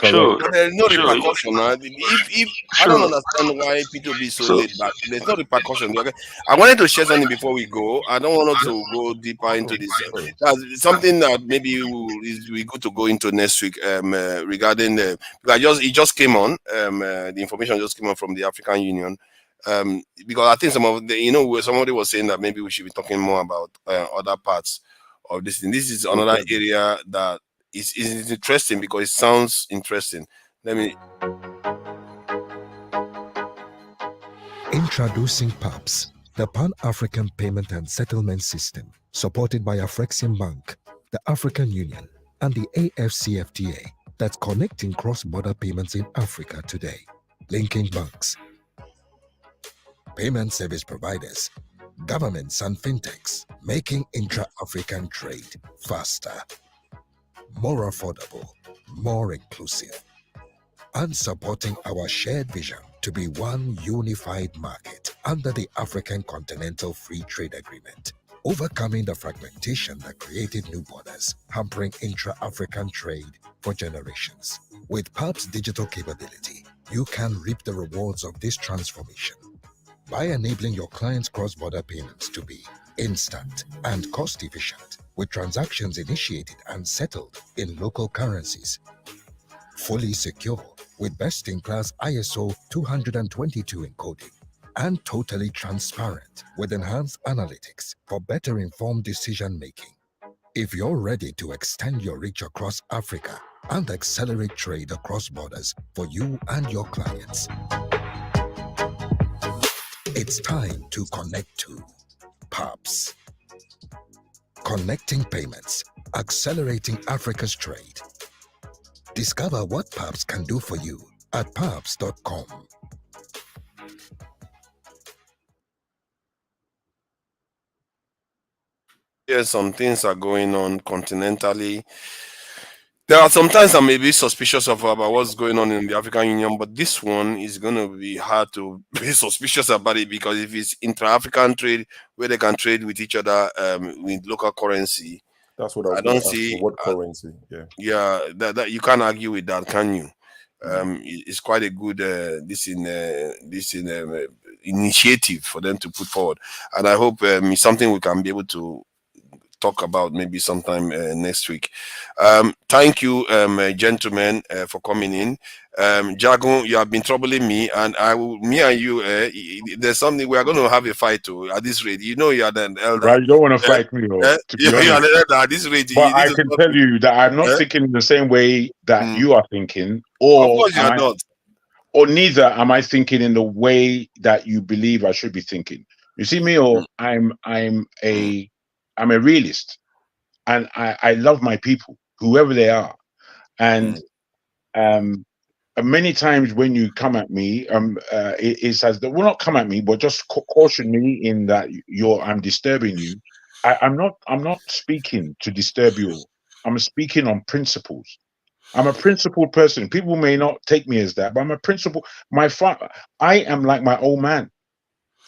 Sure. There's no repercussion. If I don't understand why Peter Obi is so laid back. There's no repercussion. I wanted to share something before we go. I don't want us to go deeper into this. That's something that maybe we good to go into next week. Regarding it just came on. The information just came on from the African Union. Because I think somebody was saying that maybe we should be talking more about other parts of this thing. This is another area that is interesting because it sounds interesting. Introducing PAPS, the Pan-African Payment and Settlement System, supported by Afrexim Bank, the African Union, and the AFCFTA, that's connecting cross-border payments in Africa today, linking banks, payment service providers, governments and fintechs, making intra-African trade faster, more affordable, more inclusive, and supporting our shared vision to be one unified market under the African Continental Free Trade Agreement, overcoming the fragmentation that created new borders, hampering intra-African trade for generations. With PAP's digital capability, you can reap the rewards of this transformation by enabling your clients' cross-border payments to be instant and cost-efficient, with transactions initiated and settled in local currencies, fully secure with best-in-class ISO 222 encoding, and totally transparent with enhanced analytics for better informed decision-making. If you're ready to extend your reach across Africa and accelerate trade across borders for you and your clients, it's time to connect to PAPS. Connecting payments, accelerating Africa's trade. Discover what PAPS can do for you at paps.com. Yes, some things are going on continentally. There are sometimes I may be suspicious about what's going on in the African Union, but this one is going to be hard to be suspicious about it, because if it's intra-African trade where they can trade with each other with local currency, that's what I don't see. What currency? That you can't argue with that, can you? It's quite a good initiative for them to put forward, and I hope it's something we can be able to talk about maybe sometime next week. Thank you, gentlemen, for coming in. Jagun, you have been troubling me, and me and you, there's something we are going to have a fight to at this rate. You know, you are an elder. Right, you don't want to fight me, to be You are honest. an elder at this rate. But I can tell you that I'm not thinking in the same way that you are thinking, or of course you are not. Or neither am I thinking in the way that you believe I should be thinking. You see me, or I'm a realist, and I love my people, whoever they are, and many times when you come at me, it says that, well, not come at me, but just caution me in that I'm disturbing you. I'm not speaking to disturb you. I'm speaking on principles. I'm a principled person. People may not take me as that, but I'm a principled. I am like my old man.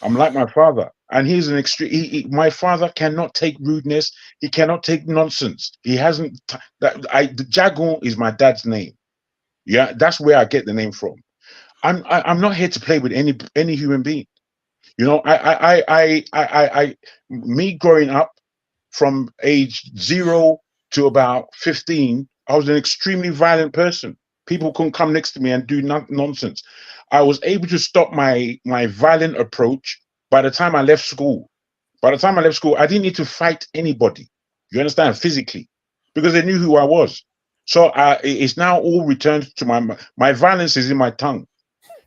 I'm like my father, and he's an extreme. My father cannot take rudeness. He cannot take nonsense. He hasn't. The Jagun is my dad's name. Yeah, that's where I get the name from. I'm not here to play with any human being. You know, me growing up from age 0 to about 15, I was an extremely violent person. People couldn't come next to me and do nonsense. I was able to stop my violent approach by the time I left school. By the time I left school, I didn't need to fight anybody. You understand? Physically, because they knew who I was. So it's now all returned to my violence is in my tongue.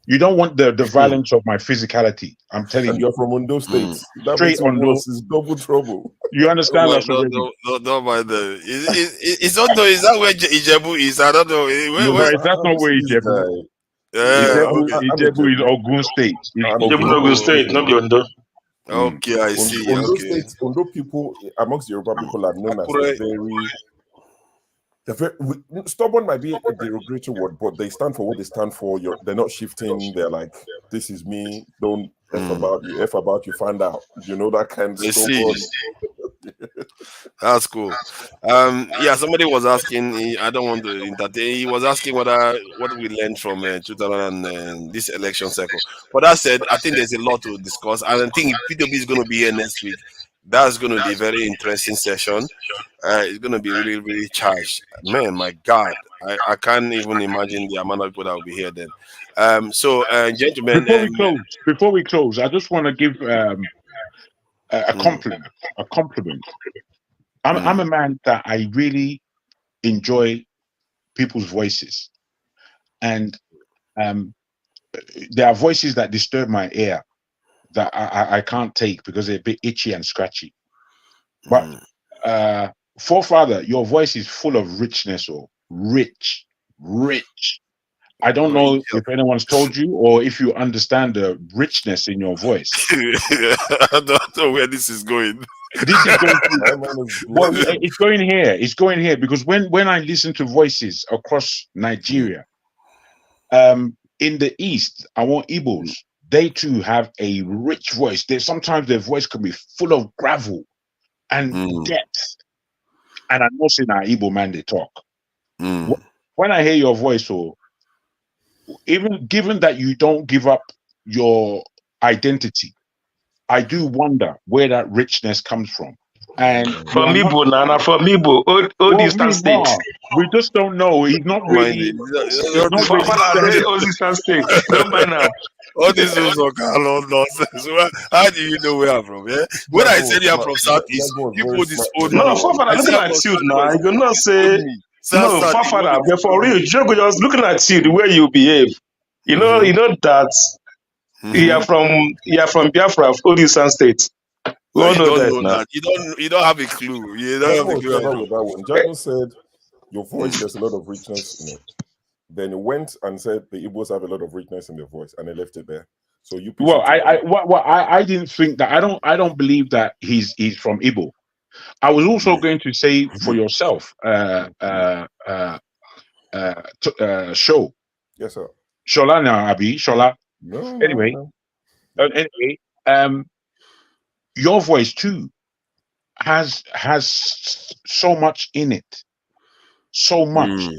You don't want the violence of my physicality. I'm telling you. And you're from Ondo State. That Straight Ondo is double trouble. You understand us No, already? no, mind the. It's not though. Is that where Ijebu is? I don't know. That's not where Ijebu. Ijebu is Ogun State. Ijebu Ogun State, not be Ondo. Okay, I see. Ondo State, Ondo people amongst the Yoruba people are known as stubborn might be a derogatory word, but they stand for what they stand for. They're not shifting. They're like, this is me. Don't F about you. F about you. Find out. You know, that kind of stubborn. That's cool. Yeah, somebody was asking. I don't want to entertain. He was asking what we learned from 2000 and this election cycle. But that said, I think there's a lot to discuss, and I think Peter Obi is going to be here next week. That's going to be a very interesting session. It's going to be really, really charged. Man, my God, I can't even imagine the amount of people that will be here then. So, gentlemen, before we close, I just want to give a compliment. A compliment. I'm a man that I really enjoy people's voices, and there are voices that disturb my ear that I can't take because they're a bit itchy and scratchy. But forefather, your voice is full of richness, or rich. I don't know if anyone's told you or if you understand the richness in your voice. I don't know where this is going. This is going well, it's going here. It's going here because when I listen to voices across Nigeria, in the East, I want Igbos. They too have a rich voice. Sometimes their voice can be full of gravel and depth. And I'm not saying our Igbo man they talk. When I hear your voice, or even given that you don't give up your identity, I do wonder where that richness comes from. And from Igbo, Nana, from Igbo, all these states. We just don't know. He's not really. All these states. Don't mind now. All these nonsense. How do you know where I'm from? Yeah? When I said you're from Southeast, people disown me. No, Fafara, looking at you now, you not say no, Fafara, but for real, Jogo just looking at you the way you behave. You know that you are from Biafra, all these states. No, you don't know that. You don't have a clue. You don't have a clue. That one. Jago said your voice there's a lot of richness in it. Then he went and said the Igbos have a lot of richness in their voice, and they left it there. So you. Well, I didn't think that. I don't believe that he's from Igbo. I was also going to say for yourself, show. Yes, sir. Shola now, Abi. Shola. No. Anyway, your voice too has so much in it, so much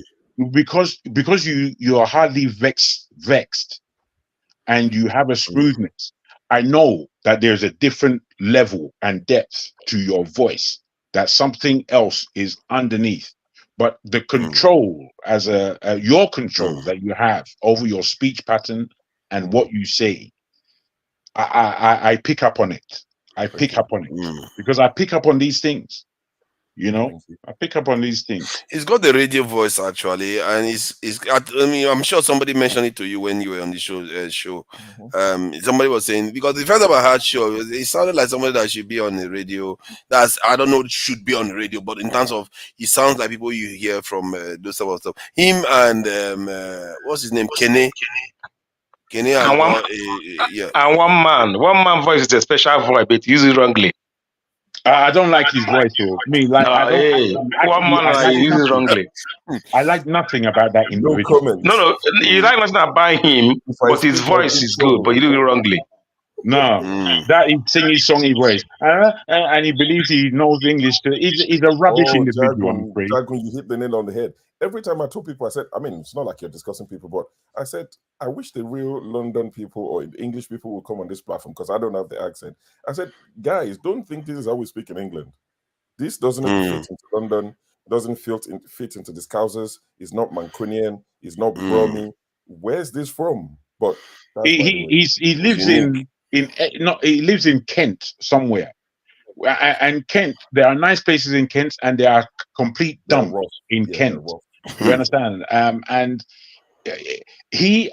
because you are hardly vexed, and you have a smoothness. I know that there's a different level and depth to your voice, that something else is underneath. but the control as your control that you have over your speech pattern and what you say, I pick up on it. I pick up on it because I pick up on these things. You know, I pick up on these things. He's got the radio voice actually, and I mean, I'm sure somebody mentioned it to you when you were on the show. Somebody was saying, because the first time I heard show, it sounded like somebody that should be on the radio. I don't know, should be on the radio, but in terms of, it sounds like people you hear from those type of stuff. Him and what's his name, Kenny. And one man voice is a special voice, but use it wrongly. I don't like his voice, though. Me, like, I use it wrongly. I like nothing about that individual. No, you like nothing about him, but his voice is good, but you do it wrongly. No, that he's singing songy voice, and he believes he knows English. He's a rubbish individual. Jagun, you hit the nail on the head. Every time I told people, I said, I mean, it's not like you're discussing people, but I said, I wish the real London people or English people would come on this platform because I don't have the accent. I said, guys, don't think this is how we speak in England. This doesn't fit into London, doesn't fit into the Scousers. It's not Mancunian, it's not Brummy. Where's this from? But he lives he lives in Kent somewhere. And Kent, there are nice places in Kent, and there are complete dumps in Kent. You understand? And I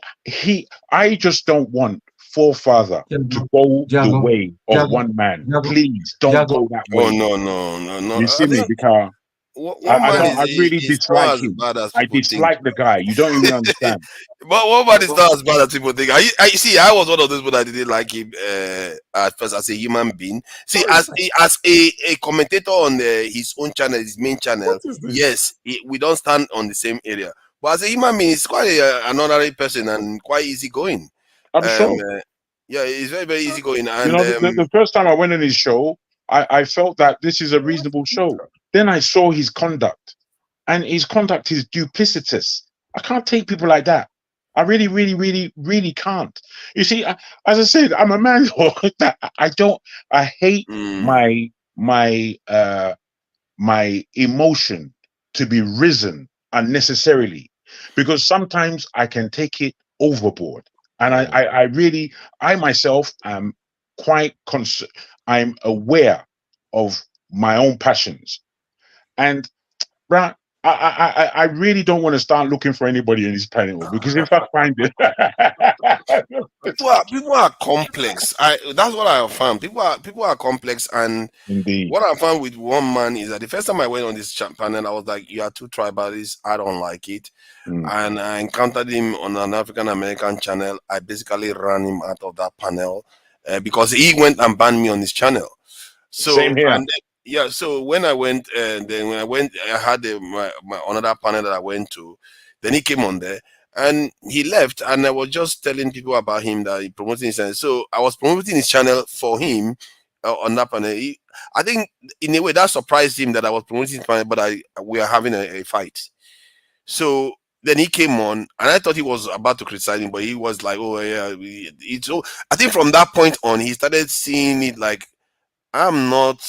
just don't want forefather to go the way of one man. Please don't go that way. Oh no. You see me, because I really dislike him. I dislike the guy. You don't even understand. But what about is not as bad as people think? I see. I was one of those people that didn't like him at first as a human being. See, as a commentator on his own channel, his main channel, yes, we don't stand on the same area. But as a human being, he's quite an ordinary person and quite easygoing. I'm sure. Yeah, he's very, very easygoing. And you know, the first time I went on his show, I felt that this is a reasonable show. Then I saw his conduct, and his conduct is duplicitous. I can't take people like that. I really, really, really, really can't. You see, as I said, I'm a man that I hate my emotion to be risen unnecessarily, because sometimes I can take it overboard. And I myself am quite I'm aware of my own passions. And I really don't want to start looking for anybody in this panel, because if I find it, people are complex. That's what I have found. People are complex, and indeed, what I found with one man is that the first time I went on this panel, I was like, "You are too tribalist. I don't like it." And I encountered him on an African-American channel. I basically ran him out of that panel because he went and banned me on his channel. So same here. Yeah, so when I went, I had my another panel that I went to. Then he came on there, and he left, and I was just telling people about him that he promoting his channel. So I was promoting his channel for him on that panel. I think in a way that surprised him that I was promoting his panel, but we are having a fight. So then he came on, and I thought he was about to criticize him, but he was like, "Oh yeah, it's." So I think from that point on, he started seeing it like, I'm not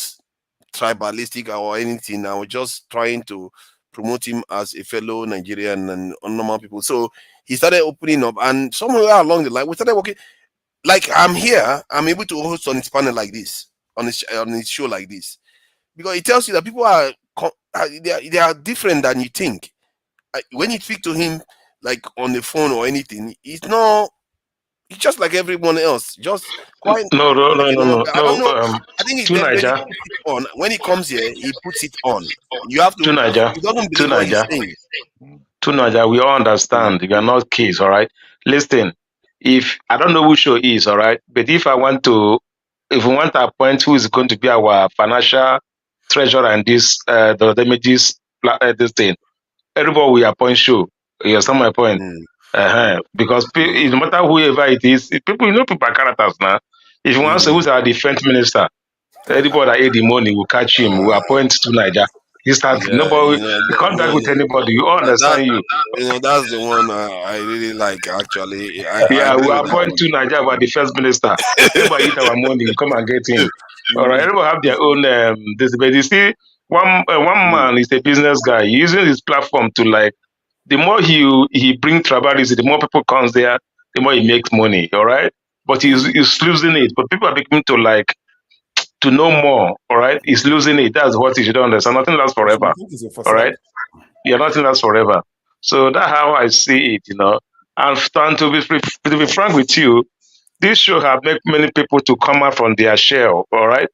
tribalistic or anything. I was just trying to promote him as a fellow Nigerian and normal people. So he started opening up, and somewhere along the line, we started working. Like, I'm here, I'm able to host on his panel like this, on his show like this, because it tells you that people they are different than you think. When you speak to him, like on the phone or anything, it's just like everyone else. Just quite. No. I don't know. I think it's on. When he comes here, he puts it on. You have to. To Niger. To Niger, we all understand. You are not kids, all right? Listen, if I don't know who show is, all right, but if we want to appoint who is going to be our financial treasurer and this the damages this thing, everybody will appoint show. You understand my point? Because no matter whoever it is, people are characters now. If you want to say who's our defense minister, anybody that ate the money will catch him, will appoint to Niger. Nobody contact with anybody. You all understand you. That's the one I really like actually. We appoint to Niger our defense minister. Everybody eat our money, come and get him. All right, everybody have their own this, but you see, one man is a business guy using his platform to like. The more he bring tribalism, the more people comes there, the more he makes money. All right, but he's losing it. But people are beginning to like to know more. All right, he's losing it. That's what you should understand. Nothing lasts forever. I think it's a All facade. right, yeah, nothing lasts forever. So that's how I see it. And to be frank with you, this show have made many people to come out from their shell. All right.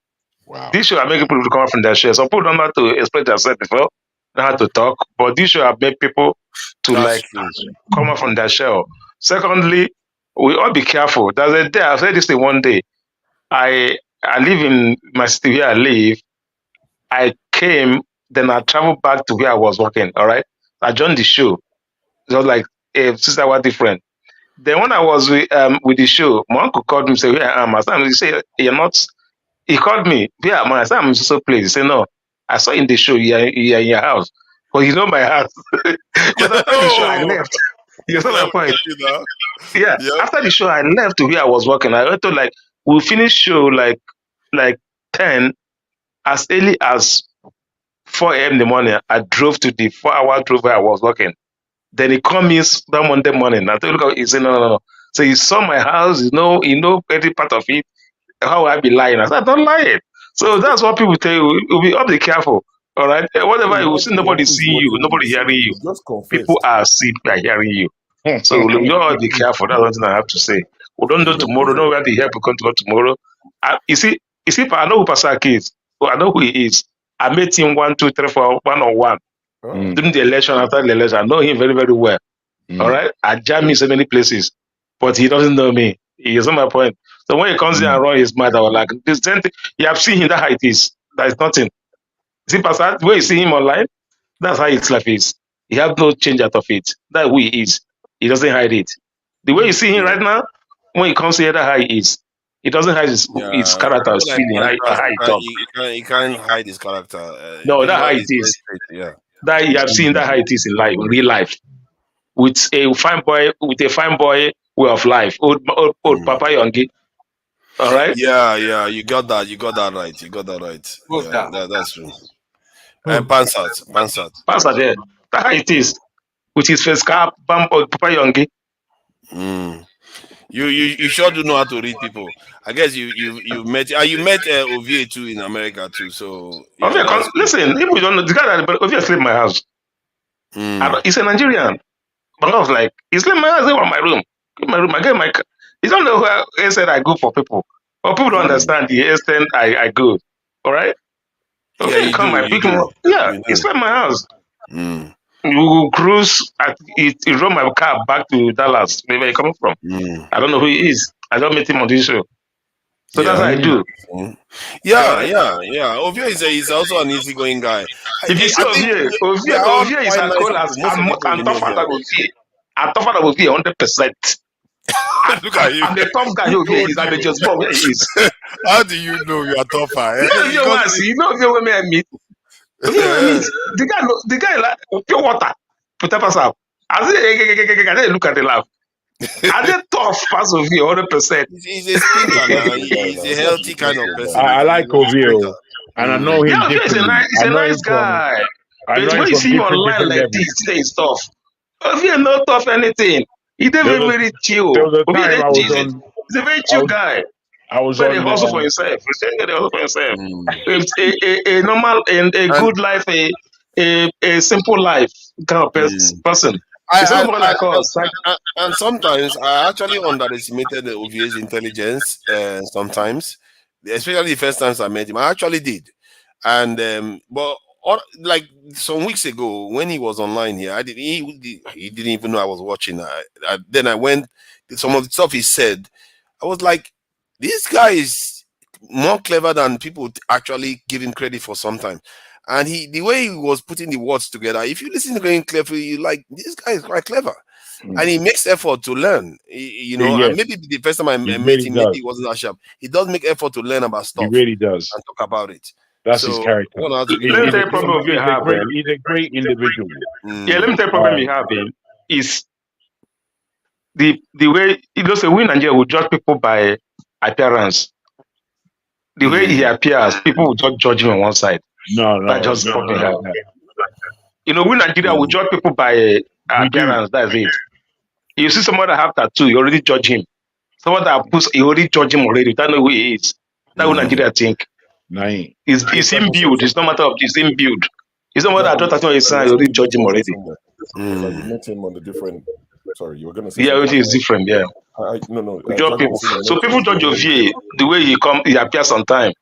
Wow. This show have made people to come out from their shell. Some people don't know how to explain themselves before, know how to talk, but this show have made people to That's like true. come out from their shell. Secondly, we all be careful. There's a day I've said this thing one day. I live in my city where I live. I came, then I traveled back to where I was working. All right. I joined the show. It was like a sister was different. Then when I was with the show, my uncle called me and said, "Where I am?" I said, "He said, you're not." He called me. "Where am I?" I said, "I'm in so place." He said, "No, I saw in the show you're in your house." But you know my house. But after the show, I left. You saw my point. Yeah. Yep. After the show, I left to where I was working. I went to like we finished show like 10 as early as 4 a.m. in the morning. I drove to the 4-hour drive where I was working. Then he called me that Monday morning. I told him, he said, no. So he saw my house, you know every part of it. How I be lying? I said, I don't lie. So that's what people tell you. You'll be be careful. All right. Whatever you see, nobody seeing you, nobody hearing you. You just People confessed. are seeing, are hearing you. So we all be careful. That's one thing I have to say. We don't know tomorrow. Don't where the help will come to go tomorrow. You see, I know who Pastor is. I know who he is. I met him 1, 2, 3, 4, 1-on-1 during the election. After the election, I know him very, very well. All right, I jam him in so many places, but he doesn't know me. He is not my point. So when he comes in and run his mouth, I was like, this same thing. You have seen him that how it is. That is nothing. See, Pastor, when you see him online, that's how his life is. He has no change out of it. That's who he is. He doesn't hide it. The way you see him right now, when he comes here, that's how he is. He doesn't hide his character, his feeling, how he talk. He can't hide his character. No, This that's how guy it is very is. straight, yeah. That you have seen that how it is in life, in real life. With a fine boy way of life. Old Papa Yongi. All right? Yeah, you got that. You got that right. Yeah, that's true. And Pansat. Pastor there. That's how it is. With his face cap, Papa Yongi. You sure do know how to read people. I guess you met Ovie too in America too. So yeah, Listen, people don't know the guy that Ovie sleep in my house. He's a Nigerian. But I was like, he sleep in my house, they were in my room. I get my he don't know where he said I go for people. But people don't understand the extent I go. All right? Okay, you come do, I pick him up. Yeah, he slept in my house. We will cruise he rode my car back to Dallas, where he coming from. I don't know who he is. I don't meet him on this show. So that's how I do. Yeah. Ovie is also an easygoing guy. If you see Ovie is as cool as I'm tougher than Ovie. I'm tougher than Ovie 100%. Look at you. I'm the tough guy Ovie is. I'm the just boy where he is. How do you know you are tougher? You know when I meet. The guy like pure water. Put up us up. I say, look at the laugh. Are they tough pass of you 100%? He's a sprinter now. He's a healthy kind of person. I like Ovio, and I know him. Yeah, he's a nice guy. But when you see him online like this, today is tough. Ovio not tough anything. He did very chill. He's a very chill guy. I was on hustle for himself. A normal and a good life, a simple life kind of person. And sometimes I actually underestimated Ovie's intelligence. Sometimes, especially the first times I met him, I actually did. And but like some weeks ago when he was online here, he didn't even know I was watching. Then I went some of the stuff he said. I was like, this guy is more clever than people actually give him credit for sometimes. And the way he was putting the words together, if you listen to him cleverly, you like, this guy is quite clever. And he makes effort to learn, and maybe the first time I met him, maybe he wasn't that sharp. He does make effort to learn about stuff. He really does. And talk about it. That's his character. He's a great individual. Yeah, let me tell you the problem you have is the way, we in Nigeria will judge people by appearance. The way he appears, people will just judge him on one side. by just popping like that. You know, we Nigeria we judge people by appearance. That's it. You see someone that have tattoo, you already judge him. Someone that puts, you already judge him already. You don't know who he is. That's what Nigeria think. It's imbued. It's no matter of it's imbued. It's not matter of tattoo his sign. You already judge him already. Like you met him on the different. Sorry, you were gonna say. Yeah, it is different. Yeah. No. Judge people. So people judge your VA the way he appears on time.